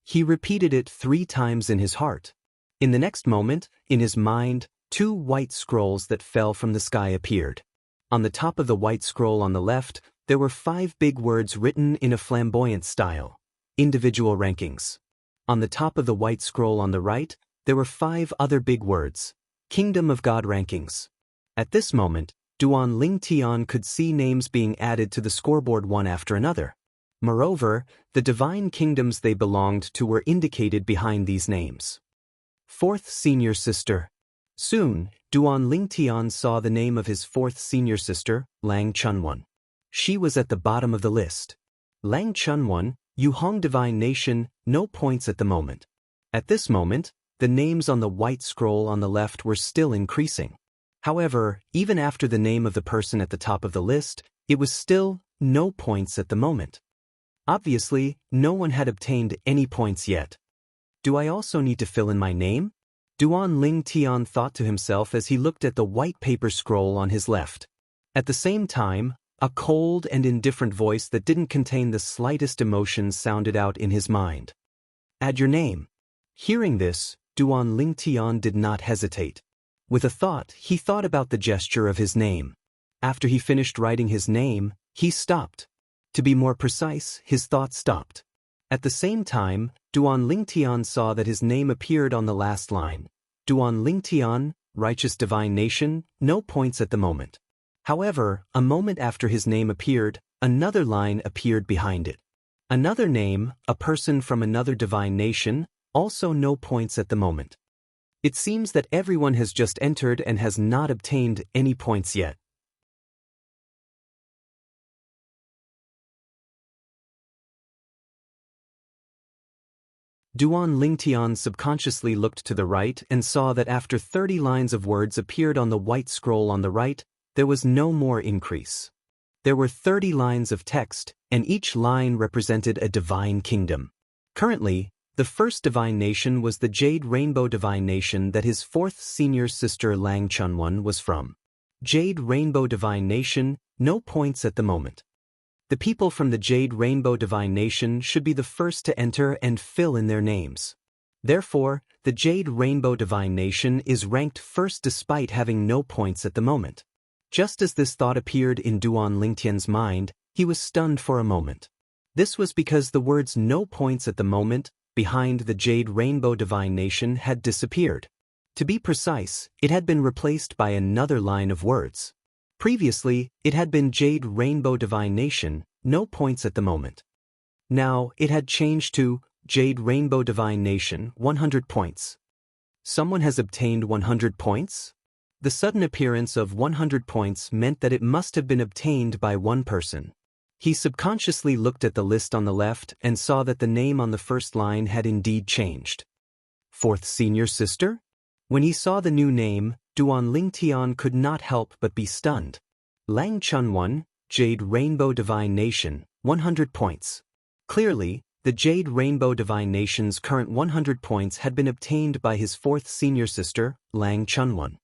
He repeated it 3 times in his heart. In the next moment, in his mind, 2 white scrolls that fell from the sky appeared. On the top of the white scroll on the left, there were 5 big words written in a flamboyant style. Individual rankings. On the top of the white scroll on the right, there were 5 other big words. Kingdom of God rankings. At this moment, Duan Lingtian could see names being added to the scoreboard one after another. Moreover, the divine kingdoms they belonged to were indicated behind these names. 4th Senior Sister. Soon, Duan Lingtian saw the name of his 4th senior sister, Lang Chunwan. She was at the bottom of the list. Lang Chunwan, Yuhong Divine Nation, no points at the moment. At this moment, the names on the white scroll on the left were still increasing. However, even after the name of the person at the top of the list, it was still no points at the moment. Obviously, no one had obtained any points yet. Do I also need to fill in my name? Duan Lingtian thought to himself as he looked at the white paper scroll on his left. At the same time, A cold and indifferent voice that didn't contain the slightest emotion sounded out in his mind. Add your name. Hearing this, Duan Lingtian did not hesitate. With a thought, he thought about the gesture of his name. After he finished writing his name, he stopped. To be more precise, his thought stopped. At the same time, Duan Lingtian saw that his name appeared on the last line. Duan Lingtian, righteous divine nation, no points at the moment. However, a moment after his name appeared, another line appeared behind it. Another name, a person from another divine nation, also no points at the moment. It seems that everyone has just entered and has not obtained any points yet. Duan Lingtian subconsciously looked to the right and saw that after 30 lines of words appeared on the white scroll on the right, there was no more increase. There were 30 lines of text, and each line represented a divine kingdom. Currently, the first divine nation was the Jade Rainbow Divine Nation that his fourth senior sister Lang Chunwan was from. Jade Rainbow Divine Nation, no points at the moment. The people from the Jade Rainbow Divine Nation should be the first to enter and fill in their names. Therefore, the Jade Rainbow Divine Nation is ranked first despite having no points at the moment. Just as this thought appeared in Duan Lingtian's mind, he was stunned for a moment. This was because the words "no points at the moment" behind the Jade Rainbow Divine Nation had disappeared. To be precise, it had been replaced by another line of words. Previously, it had been Jade Rainbow Divine Nation, no points at the moment. Now, it had changed to Jade Rainbow Divine Nation, 100 points. Someone has obtained 100 points? The sudden appearance of 100 points meant that it must have been obtained by one person. He subconsciously looked at the list on the left and saw that the name on the first line had indeed changed. Fourth senior sister? When he saw the new name, Duan Lingtian could not help but be stunned. Lang Chunwan, Jade Rainbow Divine Nation, 100 points. Clearly, the Jade Rainbow Divine Nation's current 100 points had been obtained by his fourth senior sister, Lang Chunwan.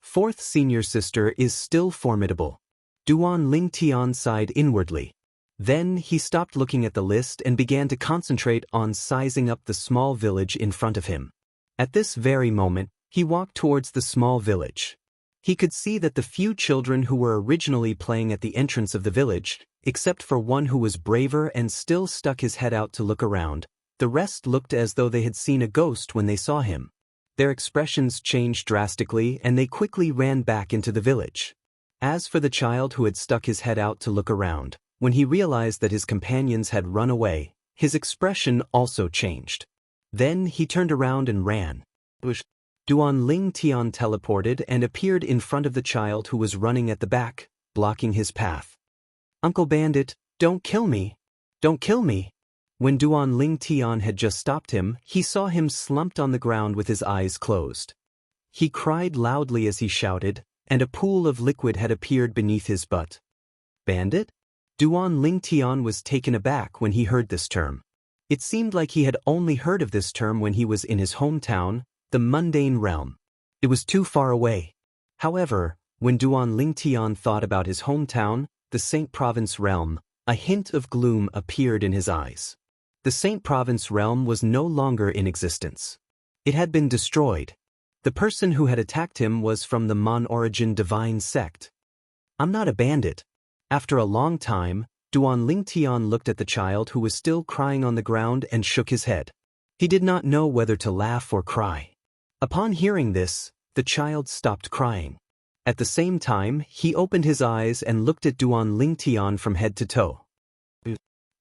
Fourth senior sister is still formidable. Duan Lingtian sighed inwardly. Then he stopped looking at the list and began to concentrate on sizing up the small village in front of him. At this very moment, he walked towards the small village. He could see that the few children who were originally playing at the entrance of the village, except for one who was braver and still stuck his head out to look around, the rest looked as though they had seen a ghost when they saw him. Their expressions changed drastically and they quickly ran back into the village. As for the child who had stuck his head out to look around, when he realized that his companions had run away, his expression also changed. Then he turned around and ran. Duan Lingtian teleported and appeared in front of the child who was running at the back, blocking his path. "Uncle Bandit, don't kill me! Don't kill me!" When Duan Lingtian had just stopped him, he saw him slumped on the ground with his eyes closed. He cried loudly as he shouted, and a pool of liquid had appeared beneath his butt. Bandit? Duan Lingtian was taken aback when he heard this term. It seemed like he had only heard of this term when he was in his hometown, the mundane realm. It was too far away. However, when Duan Lingtian thought about his hometown, the Saint Province realm, a hint of gloom appeared in his eyes. The Saint Province realm was no longer in existence. It had been destroyed. The person who had attacked him was from the Mon-origin divine sect. "I'm not a bandit." After a long time, Duan Lingtian looked at the child who was still crying on the ground and shook his head. He did not know whether to laugh or cry. Upon hearing this, the child stopped crying. At the same time, he opened his eyes and looked at Duan Lingtian from head to toe.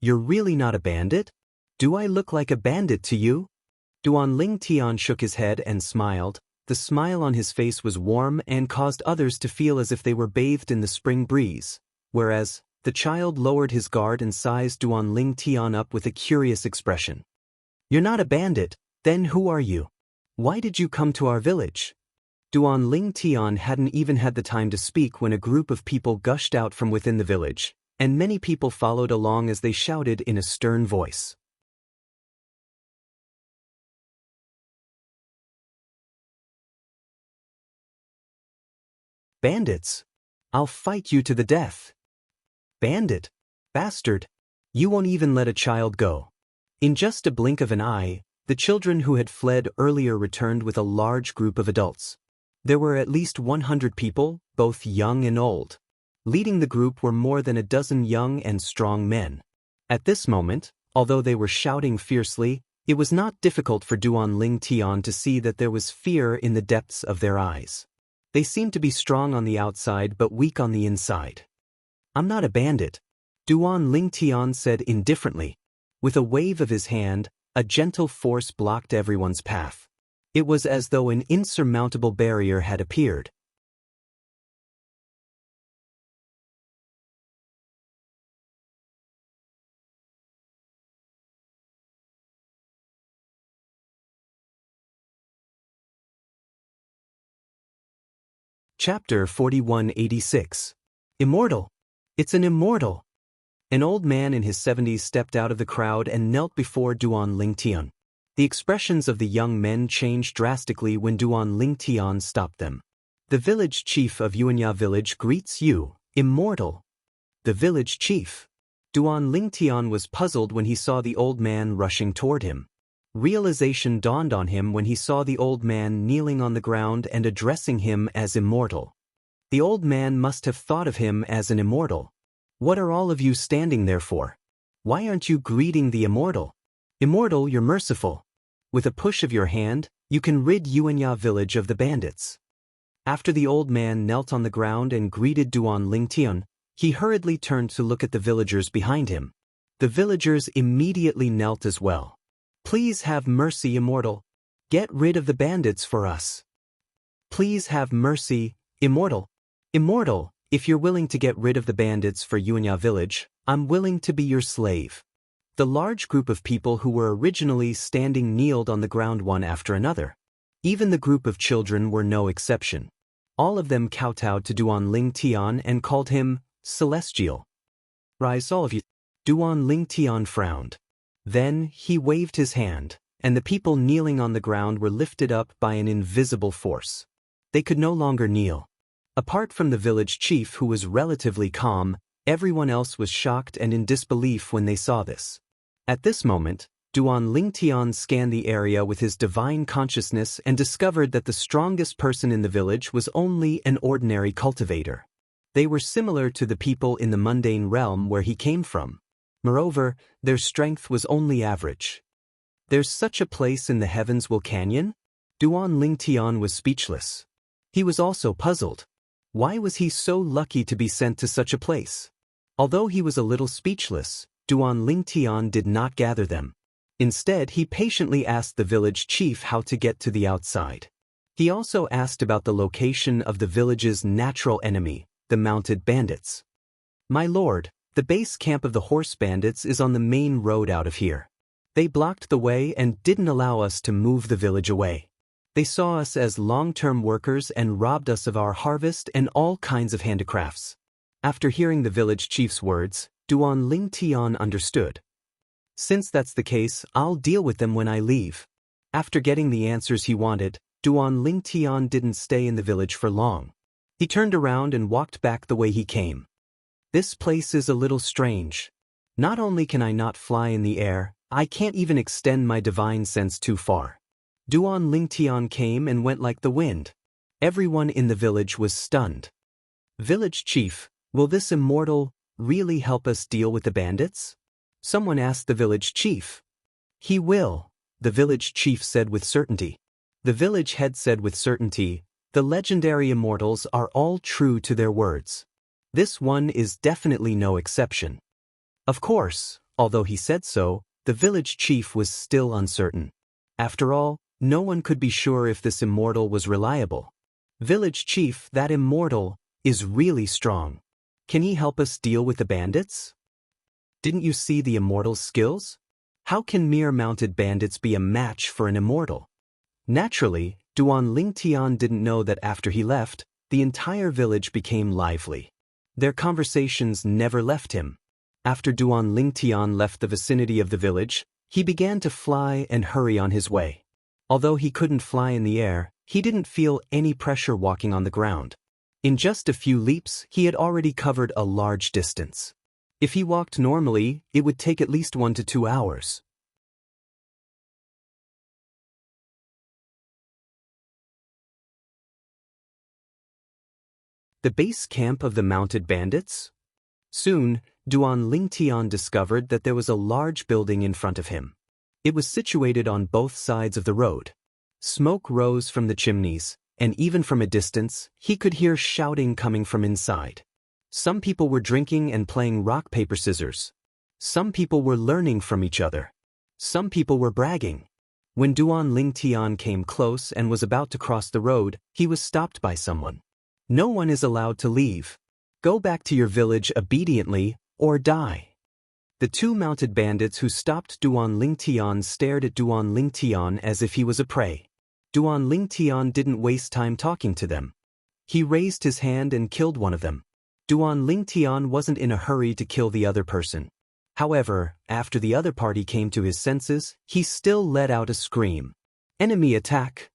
"You're really not a bandit? Do I look like a bandit to you?" Duan Lingtian shook his head and smiled. The smile on his face was warm and caused others to feel as if they were bathed in the spring breeze, whereas the child lowered his guard and sized Duan Lingtian up with a curious expression. "You're not a bandit, then who are you? Why did you come to our village?" Duan Lingtian hadn't even had the time to speak when a group of people gushed out from within the village, and many people followed along as they shouted in a stern voice. "Bandits! I'll fight you to the death." Bandit! Bastard! You won't even let a child go. In just a blink of an eye, the children who had fled earlier returned with a large group of adults. There were at least 100 people, both young and old. Leading the group were more than a dozen young and strong men. At this moment, although they were shouting fiercely, it was not difficult for Duan Ling Tian to see that there was fear in the depths of their eyes. They seemed to be strong on the outside but weak on the inside. I'm not a bandit, Duan Ling Tian said indifferently. With a wave of his hand, a gentle force blocked everyone's path. It was as though an insurmountable barrier had appeared. Chapter 4186. Immortal. It's an immortal. An old man in his 70s stepped out of the crowd and knelt before Duan Ling Tian. The expressions of the young men changed drastically when Duan Ling Tian stopped them. The village chief of Xianxia village greets you, immortal. The village chief. Duan Ling Tian was puzzled when he saw the old man rushing toward him. Realization dawned on him when he saw the old man kneeling on the ground and addressing him as immortal. The old man must have thought of him as an immortal. What are all of you standing there for? Why aren't you greeting the immortal? Immortal, you're merciful. With a push of your hand, you can rid Xianxia village of the bandits. After the old man knelt on the ground and greeted Duan Ling Tian, he hurriedly turned to look at the villagers behind him. The villagers immediately knelt as well. Please have mercy, immortal. Get rid of the bandits for us. Please have mercy, immortal. Immortal, if you're willing to get rid of the bandits for Xianxia village, I'm willing to be your slave. The large group of people who were originally standing kneeled on the ground one after another. Even the group of children were no exception. All of them kowtowed to Duan Ling Tian and called him Celestial. Rise all of you. Duan Ling Tian frowned. Then he waved his hand, and the people kneeling on the ground were lifted up by an invisible force. They could no longer kneel. Apart from the village chief, who was relatively calm, everyone else was shocked and in disbelief when they saw this. At this moment, Duan Ling Tian scanned the area with his divine consciousness and discovered that the strongest person in the village was only an ordinary cultivator. They were similar to the people in the mundane realm where he came from. Moreover, their strength was only average. There's such a place in the heavens, Will Canyon? Duan Ling Tian was speechless. He was also puzzled. Why was he so lucky to be sent to such a place? Although he was a little speechless, Duan Ling Tian did not gather them. Instead, he patiently asked the village chief how to get to the outside. He also asked about the location of the village's natural enemy, the mounted bandits. My lord, the base camp of the horse bandits is on the main road out of here. They blocked the way and didn't allow us to move the village away. They saw us as long-term workers and robbed us of our harvest and all kinds of handicrafts. After hearing the village chief's words, Duan Ling Tian understood. Since that's the case, I'll deal with them when I leave. After getting the answers he wanted, Duan Ling Tian didn't stay in the village for long. He turned around and walked back the way he came. This place is a little strange. Not only can I not fly in the air, I can't even extend my divine sense too far. Duan Ling Tian came and went like the wind. Everyone in the village was stunned. Village chief, will this immortal really help us deal with the bandits? Someone asked the village chief. He will, the village chief said with certainty. The village head said with certainty, the legendary immortals are all true to their words. This one is definitely no exception. Of course, although he said so, the village chief was still uncertain. After all, no one could be sure if this immortal was reliable. Village chief, that immortal is really strong. Can he help us deal with the bandits? Didn't you see the immortal's skills? How can mere mounted bandits be a match for an immortal? Naturally, Duan Ling Tian didn't know that after he left, the entire village became lively. Their conversations never left him. After Duan Ling Tian left the vicinity of the village, he began to fly and hurry on his way. Although he couldn't fly in the air, he didn't feel any pressure walking on the ground. In just a few leaps, he had already covered a large distance. If he walked normally, it would take at least 1 to 2 hours. The base camp of the mounted bandits? Soon, Duan Lingtian discovered that there was a large building in front of him. It was situated on both sides of the road. Smoke rose from the chimneys, and even from a distance, he could hear shouting coming from inside. Some people were drinking and playing rock, paper, scissors. Some people were learning from each other. Some people were bragging. When Duan Lingtian came close and was about to cross the road, he was stopped by someone. No one is allowed to leave. Go back to your village obediently, or die. The two mounted bandits who stopped Duan Lingtian stared at Duan Lingtian as if he was a prey. Duan Lingtian didn't waste time talking to them. He raised his hand and killed one of them. Duan Lingtian wasn't in a hurry to kill the other person. However, after the other party came to his senses, he still let out a scream. Enemy attack!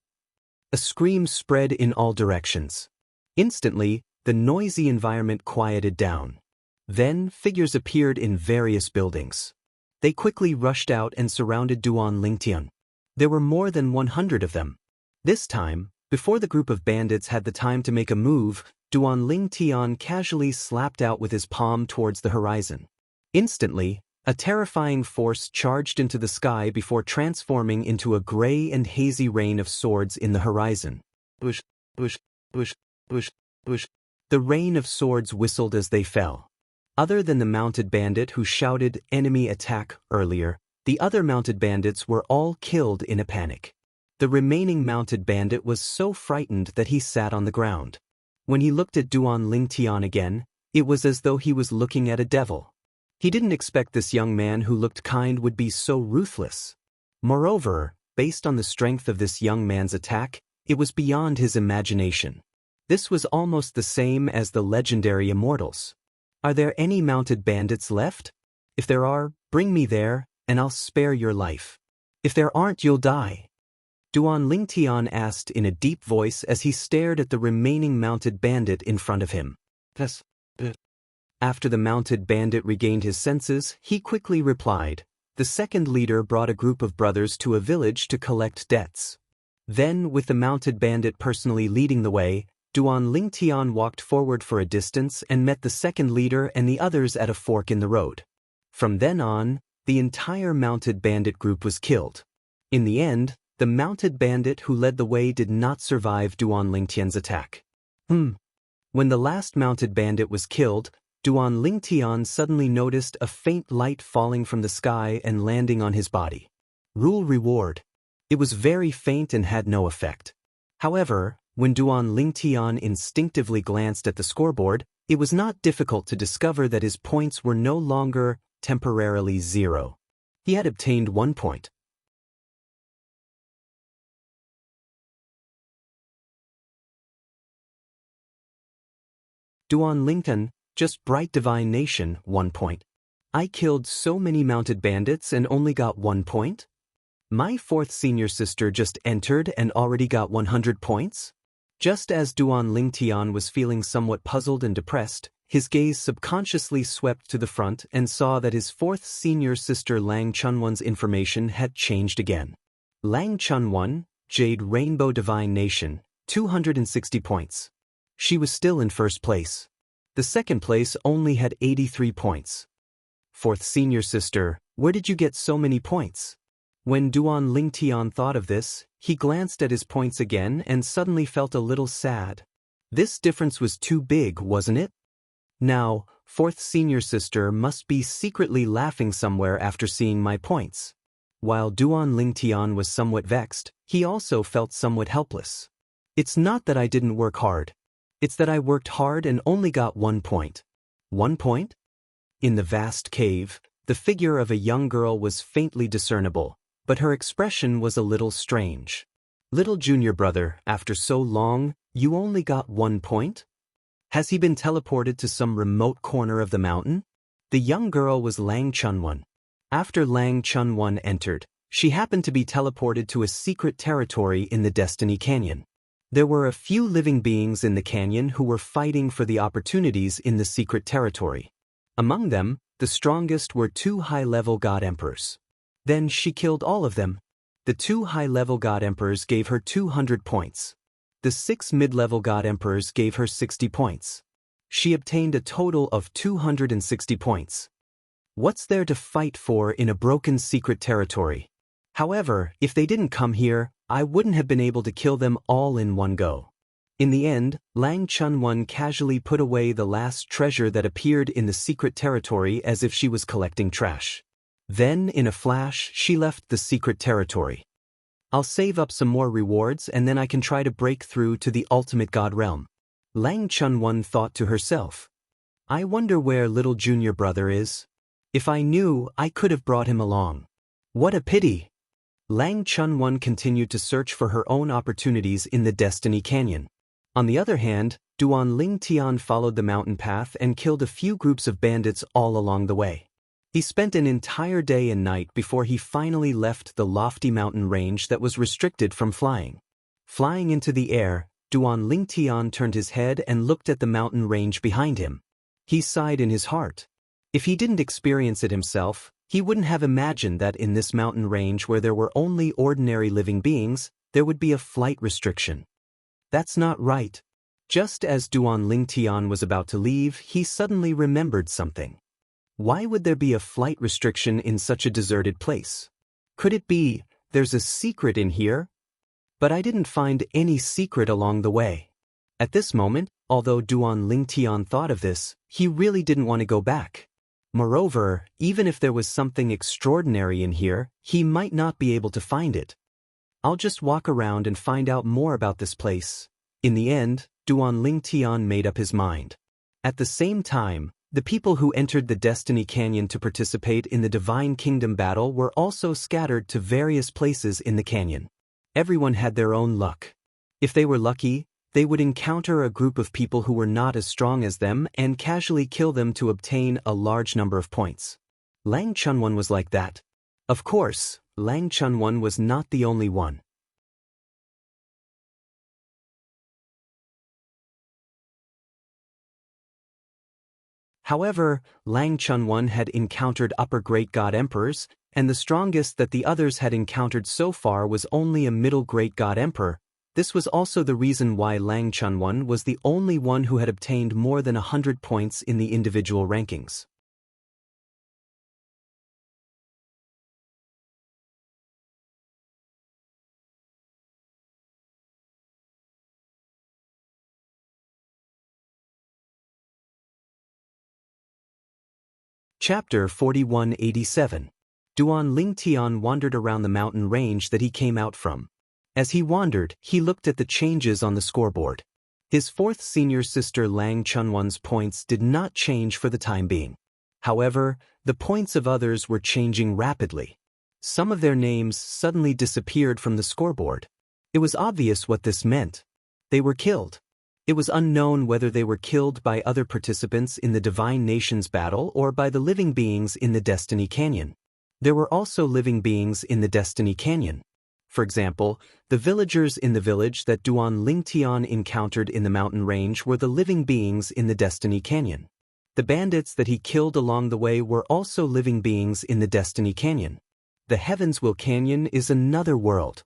A scream spread in all directions. Instantly, the noisy environment quieted down. Then, figures appeared in various buildings. They quickly rushed out and surrounded Duan Lingtian. There were more than 100 of them. This time, before the group of bandits had the time to make a move, Duan Lingtian casually slapped out with his palm towards the horizon. Instantly, a terrifying force charged into the sky before transforming into a gray and hazy rain of swords in the horizon. Bush, bush, bush, bush, bush. The rain of swords whistled as they fell. Other than the mounted bandit who shouted "enemy attack" earlier, the other mounted bandits were all killed in a panic. The remaining mounted bandit was so frightened that he sat on the ground. When he looked at Duan Lingtian again, it was as though he was looking at a devil. He didn't expect this young man who looked kind would be so ruthless. Moreover, based on the strength of this young man's attack, it was beyond his imagination. This was almost the same as the legendary immortals. Are there any mounted bandits left? If there are, bring me there, and I'll spare your life. If there aren't, you'll die. Duan Lingtian asked in a deep voice as he stared at the remaining mounted bandit in front of him. Yes. After the mounted bandit regained his senses, he quickly replied. The second leader brought a group of brothers to a village to collect debts. Then, with the mounted bandit personally leading the way, Duan Lingtian walked forward for a distance and met the second leader and the others at a fork in the road. From then on, the entire mounted bandit group was killed. In the end, the mounted bandit who led the way did not survive Duan Lingtian's attack. When the last mounted bandit was killed, Duan Lingtian suddenly noticed a faint light falling from the sky and landing on his body. Rule reward. It was very faint and had no effect. However, when Duan Lingtian instinctively glanced at the scoreboard, it was not difficult to discover that his points were no longer temporarily 0. He had obtained 1 point. Duan Lingtian, just bright divine nation, 1 point. I killed so many mounted bandits and only got 1 point? My fourth senior sister just entered and already got 100 points? Just as Duan Lingtian was feeling somewhat puzzled and depressed, his gaze subconsciously swept to the front and saw that his fourth senior sister Lang Chunwan's information had changed again. Lang Chunwan, Jade Rainbow Divine Nation, 260 points. She was still in first place. The second place only had 83 points. Fourth senior sister, where did you get so many points? When Duan Lingtian thought of this, he glanced at his points again and suddenly felt a little sad. This difference was too big, wasn't it? Now, fourth senior sister must be secretly laughing somewhere after seeing my points. While Duan Lingtian was somewhat vexed, he also felt somewhat helpless. It's not that I didn't work hard. It's that I worked hard and only got 1 point. 1 point? In the vast cave, the figure of a young girl was faintly discernible, but her expression was a little strange. Little junior brother, after so long, you only got 1 point? Has he been teleported to some remote corner of the mountain? The young girl was Lang Chunwan. After Lang Chunwan entered, she happened to be teleported to a secret territory in the Destiny Canyon. There were a few living beings in the canyon who were fighting for the opportunities in the secret territory. Among them, the strongest were 2 high-level God Emperors. Then she killed all of them. The 2 high-level God Emperors gave her 200 points. The 6 mid-level God Emperors gave her 60 points. She obtained a total of 260 points. What's there to fight for in a broken secret territory? However, if they didn't come here, I wouldn't have been able to kill them all in one go. In the end, Lang Chunwan casually put away the last treasure that appeared in the secret territory as if she was collecting trash. Then, in a flash, she left the secret territory. I'll save up some more rewards and then I can try to break through to the ultimate god realm. Lang Chunwan thought to herself. I wonder where little junior brother is. If I knew, I could have brought him along. What a pity! Lang Chunwan continued to search for her own opportunities in the Destiny Canyon. On the other hand, Duan Lingtian followed the mountain path and killed a few groups of bandits all along the way. He spent an entire day and night before he finally left the lofty mountain range that was restricted from flying. Flying into the air, Duan Lingtian turned his head and looked at the mountain range behind him. He sighed in his heart. If he didn't experience it himself, he wouldn't have imagined that in this mountain range where there were only ordinary living beings, there would be a flight restriction. That's not right. Just as Duan Lingtian was about to leave, he suddenly remembered something. Why would there be a flight restriction in such a deserted place? Could it be, there's a secret in here? But I didn't find any secret along the way. At this moment, although Duan Lingtian thought of this, he really didn't want to go back. Moreover, even if there was something extraordinary in here, he might not be able to find it. I'll just walk around and find out more about this place. In the end, Duan Lingtian made up his mind. At the same time, the people who entered the Destiny Canyon to participate in the Divine Kingdom battle were also scattered to various places in the canyon. Everyone had their own luck. If they were lucky, they would encounter a group of people who were not as strong as them and casually kill them to obtain a large number of points. Lang Chunwan was like that. Of course, Lang Chunwan was not the only one. However, Lang Chunwan had encountered upper Great God Emperors, and the strongest that the others had encountered so far was only a middle Great God Emperor. This was also the reason why Lang Chunwan was the only one who had obtained more than 100 points in the individual rankings. Chapter 4187. Duan Lingtian wandered around the mountain range that he came out from. As he wandered, he looked at the changes on the scoreboard. His 4th senior sister Lang Chunwan's points did not change for the time being. However, the points of others were changing rapidly. Some of their names suddenly disappeared from the scoreboard. It was obvious what this meant. They were killed. It was unknown whether they were killed by other participants in the Divine Nations battle or by the living beings in the Destiny Canyon. There were also living beings in the Destiny Canyon. For example, the villagers in the village that Duan Lingtian encountered in the mountain range were the living beings in the Destiny Canyon. The bandits that he killed along the way were also living beings in the Destiny Canyon. The Heavenswheel Canyon is another world.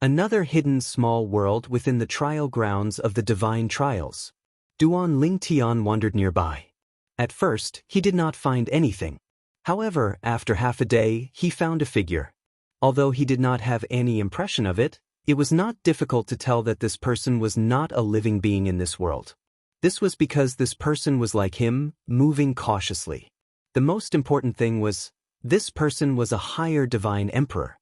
Another hidden small world within the trial grounds of the Divine Trials. Duan Lingtian wandered nearby. At first, he did not find anything. However, after half a day, he found a figure. Although he did not have any impression of it, it was not difficult to tell that this person was not a living being in this world. This was because this person was like him, moving cautiously. The most important thing was, this person was a higher Divine Emperor.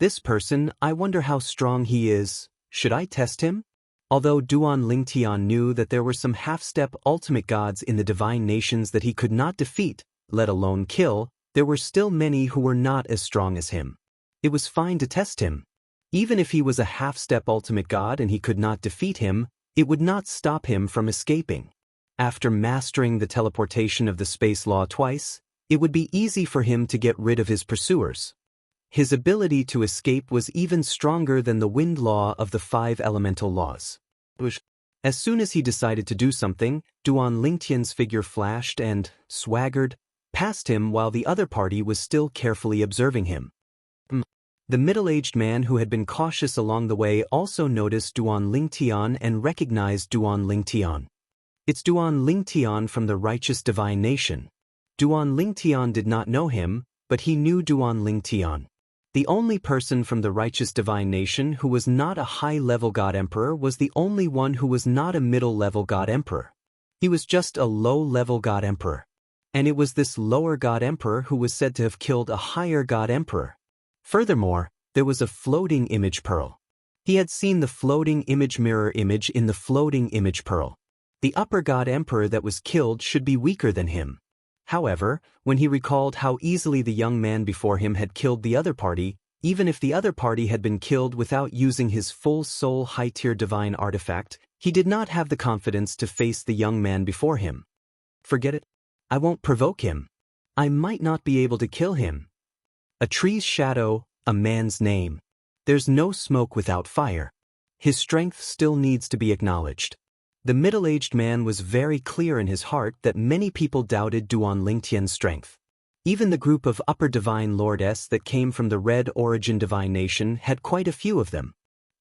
This person, I wonder how strong he is. Should I test him? Although Duan Lingtian knew that there were some half-step ultimate gods in the Divine Nations that he could not defeat, let alone kill, there were still many who were not as strong as him. It was fine to test him. Even if he was a half-step ultimate god and he could not defeat him, it would not stop him from escaping. After mastering the teleportation of the space law twice, it would be easy for him to get rid of his pursuers. His ability to escape was even stronger than the wind law of the 5 elemental laws. As soon as he decided to do something, Duan Lingtian's figure flashed and swaggered past him while the other party was still carefully observing him. The middle-aged man who had been cautious along the way also noticed Duan Lingtian and recognized Duan Lingtian. It's Duan Lingtian from the righteous divine nation. Duan Lingtian did not know him, but he knew Duan Lingtian. The only person from the righteous divine nation who was not a high-level god emperor was the only one who was not a middle-level god emperor. He was just a low-level god emperor. And it was this lower god emperor who was said to have killed a higher god emperor. Furthermore, there was a floating image pearl. He had seen the floating image mirror image in the floating image pearl. The upper god emperor that was killed should be weaker than him. However, when he recalled how easily the young man before him had killed the other party, even if the other party had been killed without using his full soul high-tier divine artifact, he did not have the confidence to face the young man before him. Forget it. I won't provoke him. I might not be able to kill him. A tree's shadow, a man's name. There's no smoke without fire. His strength still needs to be acknowledged. The middle-aged man was very clear in his heart that many people doubted Duan Lingtian's strength. Even the group of upper divine lords that came from the red origin divine nation had quite a few of them.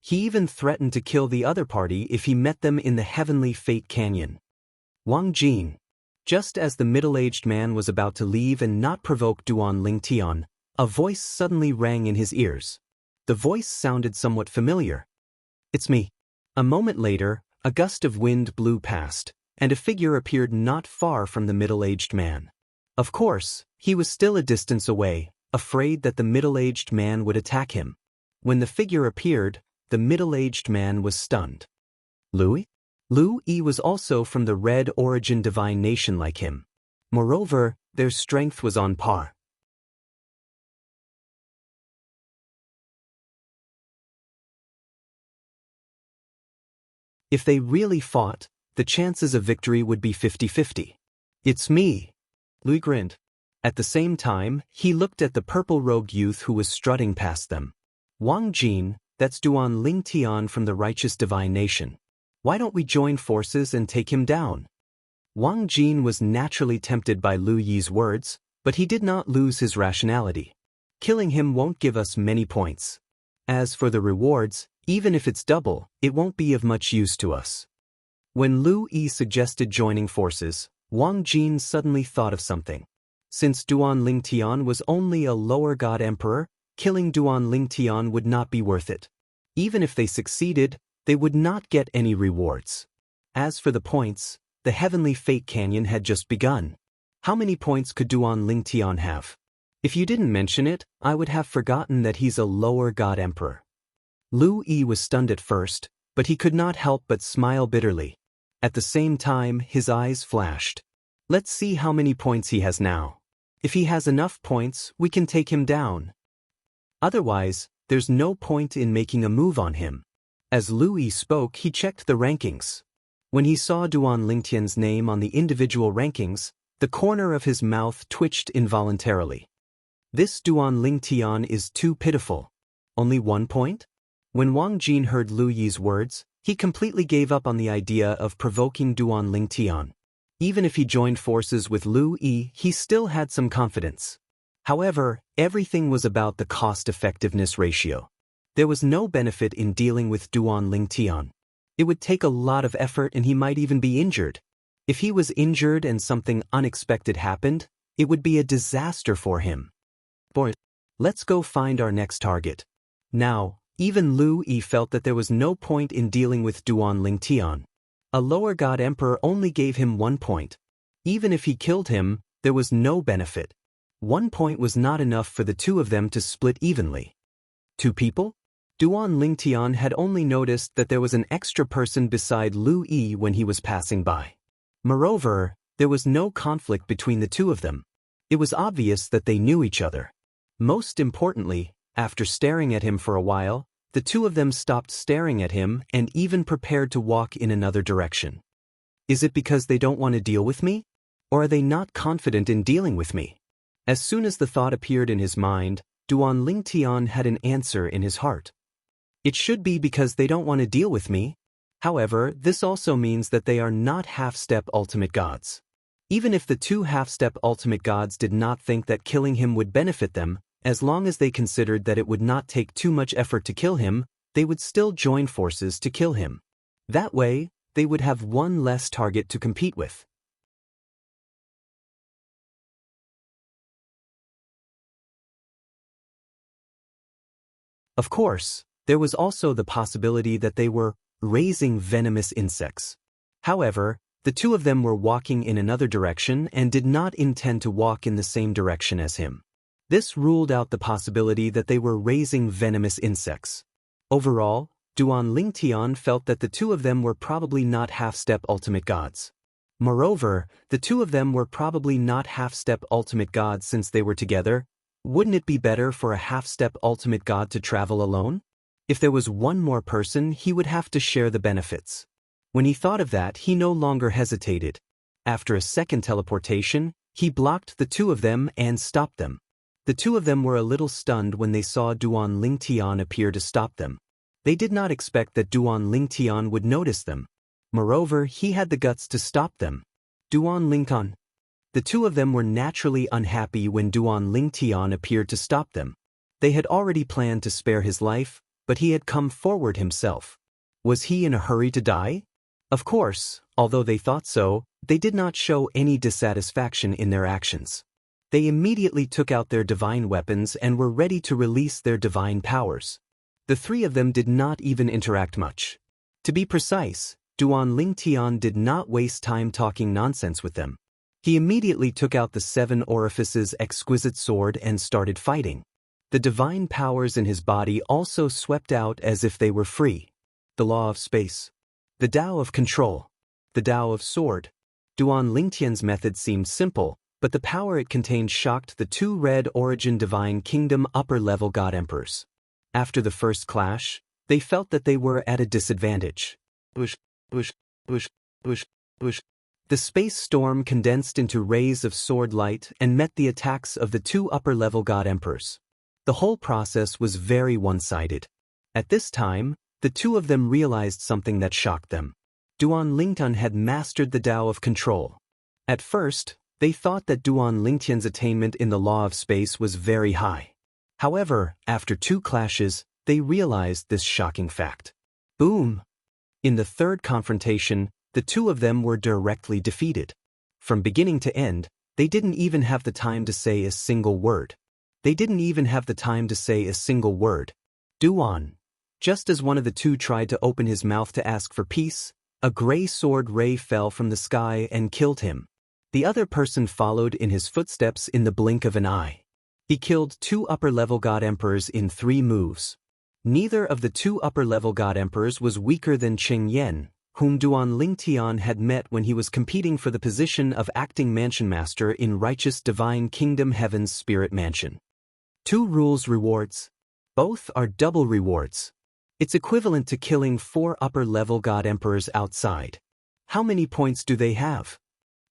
He even threatened to kill the other party if he met them in the heavenly fate canyon. Wang Jin. Just as the middle-aged man was about to leave and not provoke Duan Lingtian, a voice suddenly rang in his ears. The voice sounded somewhat familiar. It's me. A moment later, a gust of wind blew past, and a figure appeared not far from the middle-aged man. Of course, he was still a distance away, afraid that the middle-aged man would attack him. When the figure appeared, the middle-aged man was stunned. Louis? Lu Yi was also from the red origin divine nation like him. Moreover, their strength was on par. If they really fought, the chances of victory would be 50-50. It's me. Louis grinned. At the same time, he looked at the purple-robed youth who was strutting past them. Wang Jin, that's Duan Lingtian from the righteous divine nation. Why don't we join forces and take him down? Wang Jin was naturally tempted by Lu Yi's words, but he did not lose his rationality. Killing him won't give us many points. As for the rewards, even if it's double, it won't be of much use to us. When Lu Yi suggested joining forces, Wang Jin suddenly thought of something. Since Duan Lingtian was only a lower god emperor, killing Duan Lingtian would not be worth it. Even if they succeeded, they would not get any rewards. As for the points, the heavenly fate canyon had just begun. How many points could Duan Lingtian have? If you didn't mention it, I would have forgotten that he's a lower god emperor. Lu Yi was stunned at first, but he could not help but smile bitterly. At the same time, his eyes flashed. Let's see how many points he has now. If he has enough points, we can take him down. Otherwise, there's no point in making a move on him. As Lu Yi spoke, he checked the rankings. When he saw Duan Lingtian's name on the individual rankings, the corner of his mouth twitched involuntarily. This Duan Lingtian is too pitiful. Only 1 point? When Wang Jin heard Lu Yi's words, he completely gave up on the idea of provoking Duan Lingtian. Even if he joined forces with Lu Yi, he still had some confidence. However, everything was about the cost-effectiveness ratio. There was no benefit in dealing with Duan Lingtian. It would take a lot of effort and he might even be injured. If he was injured and something unexpected happened, it would be a disaster for him. Boy, let's go find our next target. Now, even Lu Yi felt that there was no point in dealing with Duan Lingtian. A lower god emperor only gave him 1 point. Even if he killed him, there was no benefit. 1 point was not enough for the two of them to split evenly. 2 people? Duan Lingtian had only noticed that there was an extra person beside Lu Yi when he was passing by. Moreover, there was no conflict between the two of them. It was obvious that they knew each other. Most importantly, after staring at him for a while, the two of them stopped staring at him and even prepared to walk in another direction. Is it because they don't want to deal with me? Or are they not confident in dealing with me? As soon as the thought appeared in his mind, Duan Lingtian had an answer in his heart. It should be because they don't want to deal with me. However, this also means that they are not half-step ultimate gods. Even if the two half-step ultimate gods did not think that killing him would benefit them, as long as they considered that it would not take too much effort to kill him, they would still join forces to kill him. That way, they would have one less target to compete with. Of course, there was also the possibility that they were raising venomous insects. However, the two of them were walking in another direction and did not intend to walk in the same direction as him. This ruled out the possibility that they were raising venomous insects. Overall, Duan Lingtian felt that the two of them were probably not half-step ultimate gods. Moreover, the two of them were probably not half-step ultimate gods since they were together. Wouldn't it be better for a half-step ultimate god to travel alone? If there was one more person, he would have to share the benefits. When he thought of that, he no longer hesitated. After a second teleportation, he blocked the two of them and stopped them. The two of them were a little stunned when they saw Duan Lingtian appear to stop them. They did not expect that Duan Lingtian would notice them. Moreover, he had the guts to stop them. Duan Lingtian. The two of them were naturally unhappy when Duan Lingtian appeared to stop them. They had already planned to spare his life, but he had come forward himself. Was he in a hurry to die? Of course, although they thought so, they did not show any dissatisfaction in their actions. They immediately took out their divine weapons and were ready to release their divine powers. The three of them did not even interact much. To be precise, Duan Lingtian did not waste time talking nonsense with them. He immediately took out the 7 orifices exquisite sword and started fighting. The divine powers in his body also swept out as if they were free. The law of space. The Tao of control. The Tao of sword. Duan Lingtian's method seemed simple, but the power it contained shocked the two Red Origin Divine Kingdom upper-level God Emperors. After the first clash, they felt that they were at a disadvantage. Bush, bush, bush, bush, bush. The space storm condensed into rays of sword light and met the attacks of the two upper-level God Emperors. The whole process was very one-sided. At this time, the two of them realized something that shocked them. Duan Lingtian had mastered the Tao of control. At first, they thought that Duan Lingtian's attainment in the law of space was very high. However, after 2 clashes, they realized this shocking fact. Boom! In the third confrontation, the two of them were directly defeated. From beginning to end, they didn't even have the time to say a single word. Duan. Just as one of the two tried to open his mouth to ask for peace, a gray sword ray fell from the sky and killed him. The other person followed in his footsteps in the blink of an eye. He killed 2 upper-level God Emperors in 3 moves. Neither of the 2 upper-level God Emperors was weaker than Cheng Yen, whom Duan Lingtian had met when he was competing for the position of acting mansion master in Righteous Divine Kingdom Heaven's Spirit Mansion. 2 rules rewards. Both are double rewards. It's equivalent to killing 4 upper-level God Emperors outside. How many points do they have?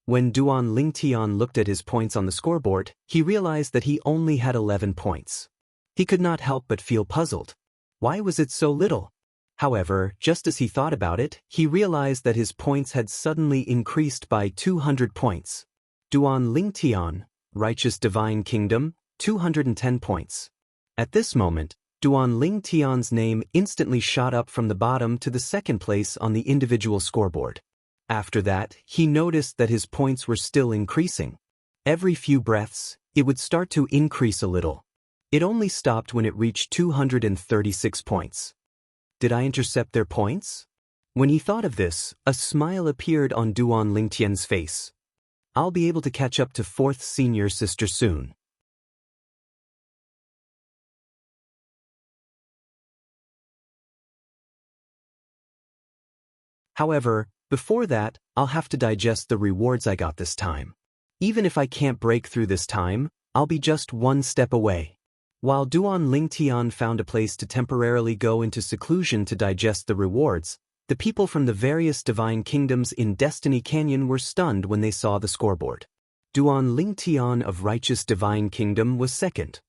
When Duan Lingtian looked at his points on the scoreboard, he realized that he only had 11 points. He could not help but feel puzzled. Why was it so little? However, just as he thought about it, he realized that his points had suddenly increased by 200 points. Duan Lingtian, Righteous Divine Kingdom, 210 points. At this moment, Duan Lingtian's name instantly shot up from the bottom to the 2nd place on the individual scoreboard. After that, he noticed that his points were still increasing. Every few breaths, it would start to increase a little. It only stopped when it reached 236 points. Did I intercept their points? When he thought of this, a smile appeared on Duan Lingtian's face. I'll be able to catch up to 4th senior sister soon. However, before that, I'll have to digest the rewards I got this time. Even if I can't break through this time, I'll be just 1 step away. While Duan Lingtian found a place to temporarily go into seclusion to digest the rewards, the people from the various divine kingdoms in Destiny Canyon were stunned when they saw the scoreboard. Duan Lingtian of Righteous Divine Kingdom was 2nd.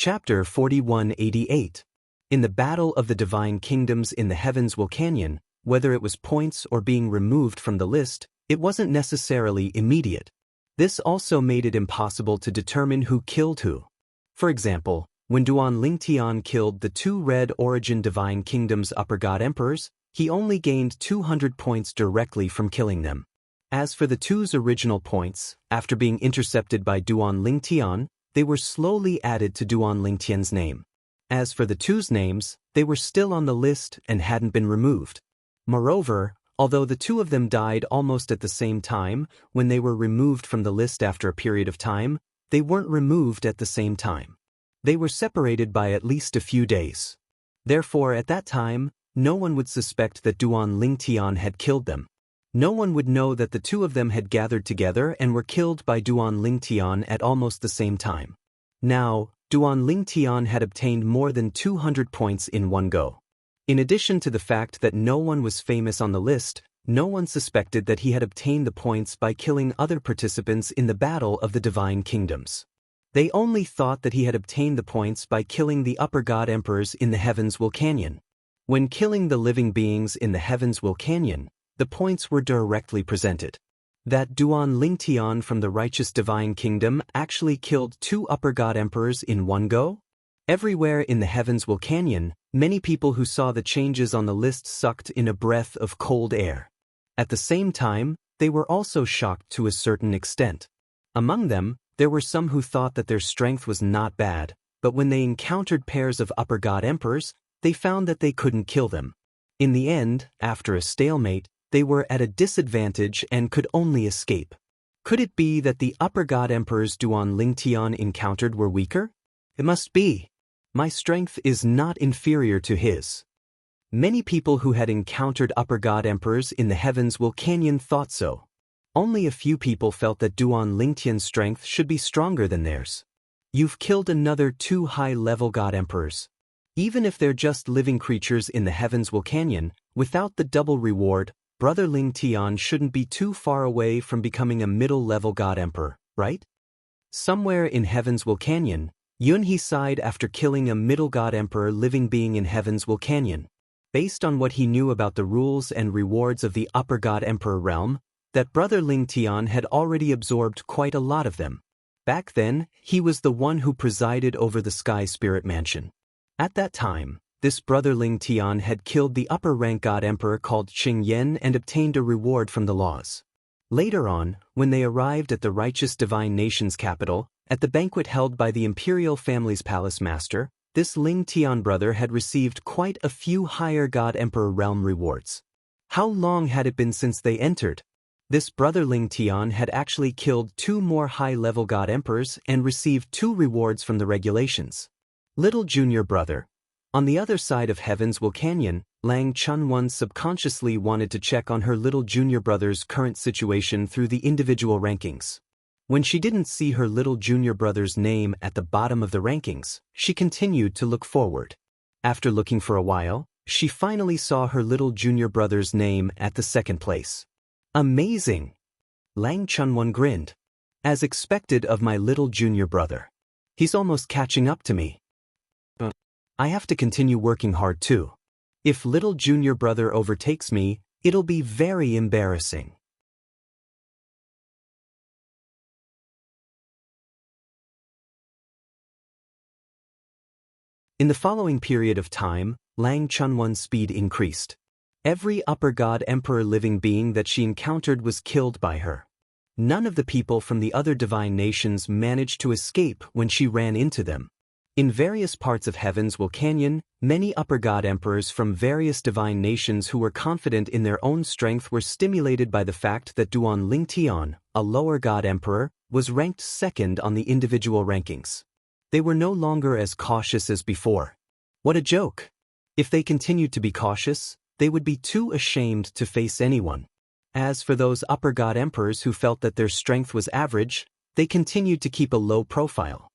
Chapter 4188. In the battle of the divine kingdoms in the heavens Vulcanian, whether it was points or being removed from the list, it wasn't necessarily immediate. This also made it impossible to determine who killed who. For example, when Duan Lingtian killed the two red origin divine kingdoms upper god emperors, he only gained 200 points directly from killing them. As for the two's original points, after being intercepted by Duan Lingtian, they were slowly added to Duan Lingtian's name. As for the two's names, they were still on the list and hadn't been removed. Moreover, although the two of them died almost at the same time, when they were removed from the list after a period of time, they weren't removed at the same time. They were separated by at least a few days. Therefore, at that time, no one would suspect that Duan Lingtian had killed them. No one would know that the two of them had gathered together and were killed by Duan Lingtian at almost the same time. Now, Duan Lingtian had obtained more than 200 points in one go. In addition to the fact that no one was famous on the list, no one suspected that he had obtained the points by killing other participants in the battle of the divine kingdoms. They only thought that he had obtained the points by killing the upper god emperors in the heavens Vulcanian. When killing the living beings in the heavens Vulcanian, the points were directly presented. That Duan Lingtian from the righteous divine kingdom actually killed two upper god emperors in one go? Everywhere in the heavens Vulcanian, many people who saw the changes on the list sucked in a breath of cold air. At the same time, they were also shocked to a certain extent. Among them, there were some who thought that their strength was not bad, but when they encountered pairs of upper god emperors, they found that they couldn't kill them. In the end, after a stalemate, they were at a disadvantage and could only escape. Could it be that the upper god emperors Duan Lingtian encountered were weaker? It must be. My strength is not inferior to his. Many people who had encountered upper god emperors in the heavens Vulcanian thought so. Only a few people felt that Duan Lingtian's strength should be stronger than theirs. You've killed another two high-level god emperors. Even if they're just living creatures in the heavens Vulcanian, without the double reward, Brother Lingtian shouldn't be too far away from becoming a middle-level god emperor, right? Somewhere in heavens Vulcanian, Yunhe sighed after killing a middle god emperor living being in heavens Vulcanian. Based on what he knew about the rules and rewards of the upper god emperor realm, that Brother Lingtian had already absorbed quite a lot of them. Back then, he was the one who presided over the Sky Spirit Mansion. At that time, this Brother Lingtian had killed the upper-rank god emperor called Qingyan and obtained a reward from the laws. Later on, when they arrived at the righteous divine nation's capital, at the banquet held by the imperial family's palace master, this Lingtian brother had received quite a few higher god emperor realm rewards. How long had it been since they entered? This Brother Lingtian had actually killed two more high-level god emperors and received 2 rewards from the regulations. Little junior brother. On the other side of heavens Vulcanian, Lang Chunwan subconsciously wanted to check on her little junior brother's current situation through the individual rankings. When she didn't see her little junior brother's name at the bottom of the rankings, she continued to look forward. After looking for a while, she finally saw her little junior brother's name at the 2nd place. Amazing! Lang Chunwan grinned. As expected of my little junior brother. He's almost catching up to me. But I have to continue working hard too. If little junior brother overtakes me, it'll be very embarrassing. In the following period of time, Lang Chunwan's speed increased. Every upper god emperor living being that she encountered was killed by her. None of the people from the other divine nations managed to escape when she ran into them. In various parts of heavens Vulcanian, many upper god emperors from various divine nations who were confident in their own strength were stimulated by the fact that Duan Lingtian, a lower god emperor, was ranked 2nd on the individual rankings. They were no longer as cautious as before. What a joke! If they continued to be cautious, they would be too ashamed to face anyone. As for those upper god emperors who felt that their strength was average, they continued to keep a low profile.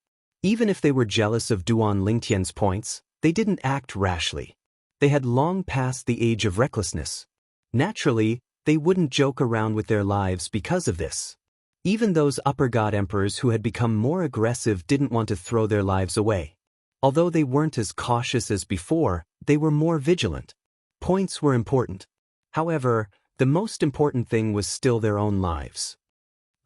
Even if they were jealous of Duan Lingtian's points, they didn't act rashly. They had long passed the age of recklessness. Naturally, they wouldn't joke around with their lives because of this. Even those upper god emperors who had become more aggressive didn't want to throw their lives away. Although they weren't as cautious as before, they were more vigilant. Points were important. However, the most important thing was still their own lives.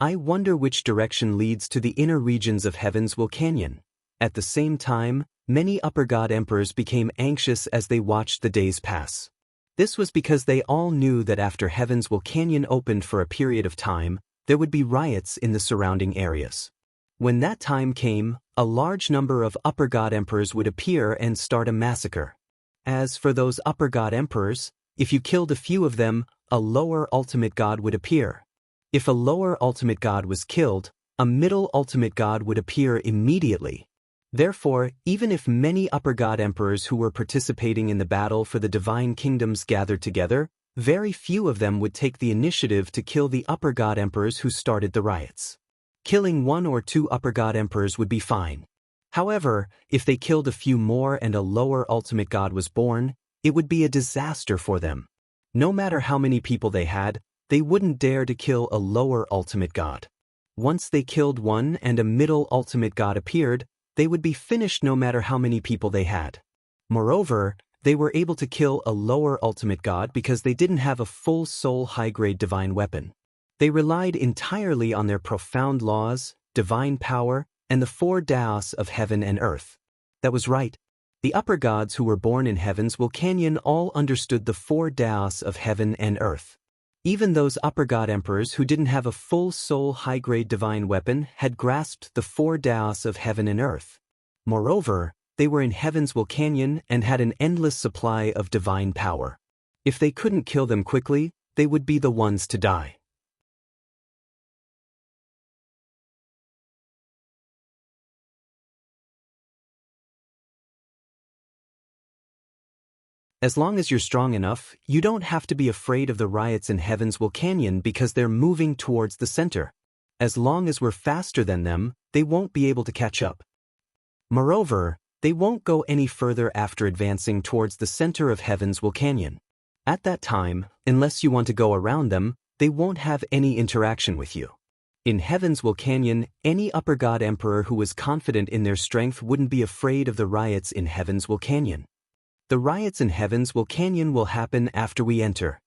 I wonder which direction leads to the inner regions of Heaven's Will Canyon. At the same time, many upper god emperors became anxious as they watched the days pass. This was because they all knew that after Heaven's Will Canyon opened for a period of time, there would be riots in the surrounding areas. When that time came, a large number of upper god emperors would appear and start a massacre. As for those upper god emperors, if you killed a few of them, a lower ultimate god would appear. If a lower ultimate god was killed, a middle ultimate god would appear immediately. Therefore, even if many upper god emperors who were participating in the battle for the divine kingdoms gathered together, very few of them would take the initiative to kill the upper god emperors who started the riots. Killing 1 or 2 upper god emperors would be fine. However, if they killed a few more and a lower ultimate god was born, it would be a disaster for them. No matter how many people they had, they wouldn't dare to kill a lower ultimate god. Once they killed one and a middle ultimate god appeared, they would be finished no matter how many people they had. Moreover, they were able to kill a lower ultimate god because they didn't have a full soul high-grade divine weapon. They relied entirely on their profound laws, divine power, and the 4 Daos of heaven and earth. That was right. The upper gods who were born in Heaven's Will Canyon all understood the 4 Daos of heaven and earth. Even those upper god emperors who didn't have a full soul high-grade divine weapon had grasped the 4 Daos of heaven and earth. Moreover, they were in Heaven's Will Canyon and had an endless supply of divine power. If they couldn't kill them quickly, they would be the ones to die. As long as you're strong enough, you don't have to be afraid of the riots in Heaven's Will Canyon because they're moving towards the center. As long as we're faster than them, they won't be able to catch up. Moreover, they won't go any further after advancing towards the center of Heaven's Will Canyon. At that time, unless you want to go around them, they won't have any interaction with you. In Heaven's Will Canyon, any upper god emperor who was confident in their strength wouldn't be afraid of the riots in Heaven's Will Canyon. The riots in Heaven's Will Canyon will happen after we enter.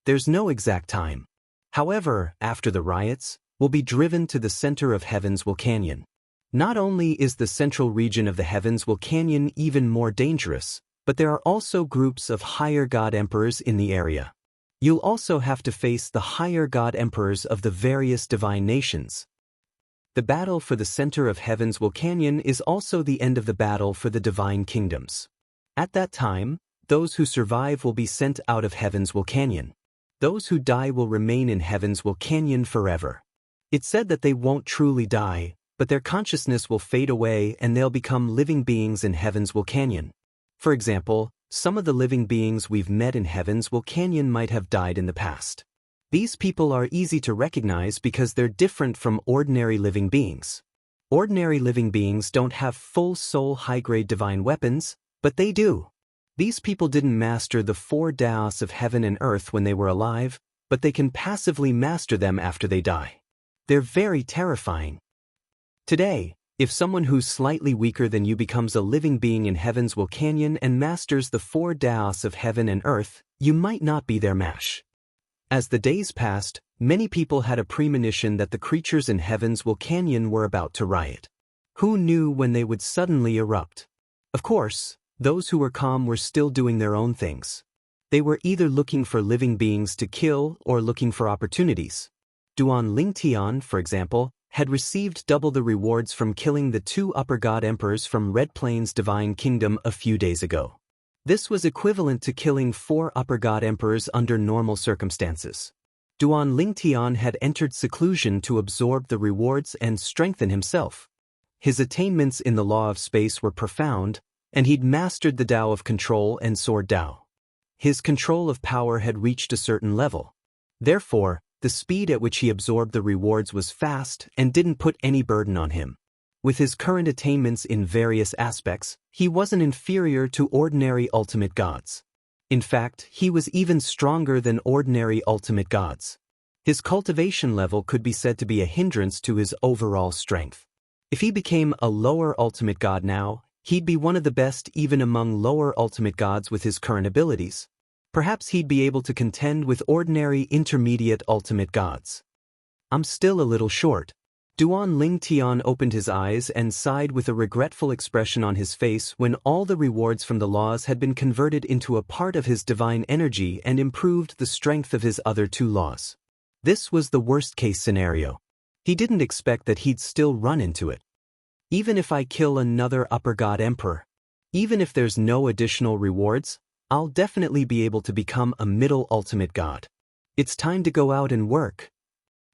There's no exact time. However, after the riots, we'll be driven to the center of Heaven's Will Canyon. Not only is the central region of the Heaven's Will Canyon even more dangerous, but there are also groups of higher god emperors in the area. You'll also have to face the higher god emperors of the various divine nations. The battle for the center of Heaven's Will Canyon is also the end of the battle for the divine kingdoms. At that time, those who survive will be sent out of Heaven's Will Canyon. Those who die will remain in Heaven's Will Canyon forever. It's said that they won't truly die, but their consciousness will fade away and they'll become living beings in Heaven's Will Canyon. For example, some of the living beings we've met in Heaven's Will Canyon might have died in the past. These people are easy to recognize because they're different from ordinary living beings. Ordinary living beings don't have full soul high-grade divine weapons, but they do. These people didn't master the 4 Daos of heaven and earth when they were alive, but they can passively master them after they die. They're very terrifying. Today, if someone who's slightly weaker than you becomes a living being in Heaven's Will Canyon and masters the 4 Daos of heaven and earth, you might not be their match. As the days passed, many people had a premonition that the creatures in Heaven's Will Canyon were about to riot. Who knew when they would suddenly erupt? Of course, those who were calm were still doing their own things. They were either looking for living beings to kill or looking for opportunities. Duan Lingtian, for example, had received double the rewards from killing the 2 upper god emperors from Red Plains Divine Kingdom a few days ago. This was equivalent to killing 4 upper god emperors under normal circumstances. Duan Lingtian had entered seclusion to absorb the rewards and strengthen himself. His attainments in the law of space were profound, and he'd mastered the Tao of control and Sword Tao. His control of power had reached a certain level. Therefore, the speed at which he absorbed the rewards was fast and didn't put any burden on him. With his current attainments in various aspects, he wasn't inferior to ordinary ultimate gods. In fact, he was even stronger than ordinary ultimate gods. His cultivation level could be said to be a hindrance to his overall strength. If he became a lower ultimate god now, He'd be one of the best even among lower ultimate gods with his current abilities. Perhaps he'd be able to contend with ordinary intermediate ultimate gods. I'm still a little short. Duan Lingtian opened his eyes and sighed with a regretful expression on his face when all the rewards from the laws had been converted into a part of his divine energy and improved the strength of his other two laws. This was the worst-case scenario. He didn't expect that he'd still run into it. Even if I kill another upper god emperor, even if there's no additional rewards, I'll definitely be able to become a middle ultimate god. It's time to go out and work.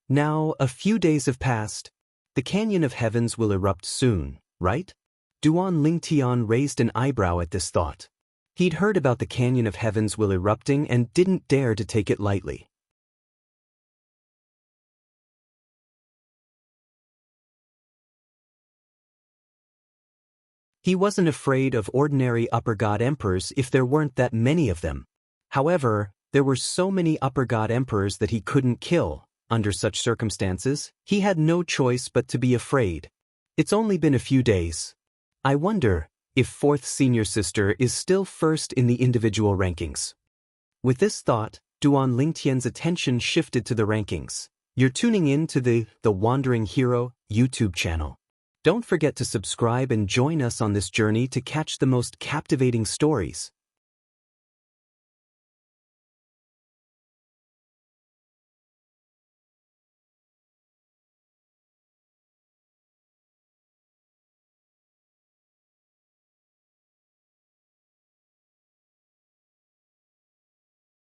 Now, a few days have passed. The Canyon of Heavens will erupt soon, right? Duan Lingtian raised an eyebrow at this thought. He'd heard about the Canyon of Heavens will erupting and didn't dare to take it lightly. He wasn't afraid of ordinary upper god emperors if there weren't that many of them. However, there were so many upper god emperors that he couldn't kill. Under such circumstances, he had no choice but to be afraid. It's only been a few days. I wonder if fourth senior sister is still first in the individual rankings. With this thought, Duan Lingtian's attention shifted to the rankings. You're tuning in to the Wandering Hero YouTube channel. Don't forget to subscribe and join us on this journey to catch the most captivating stories.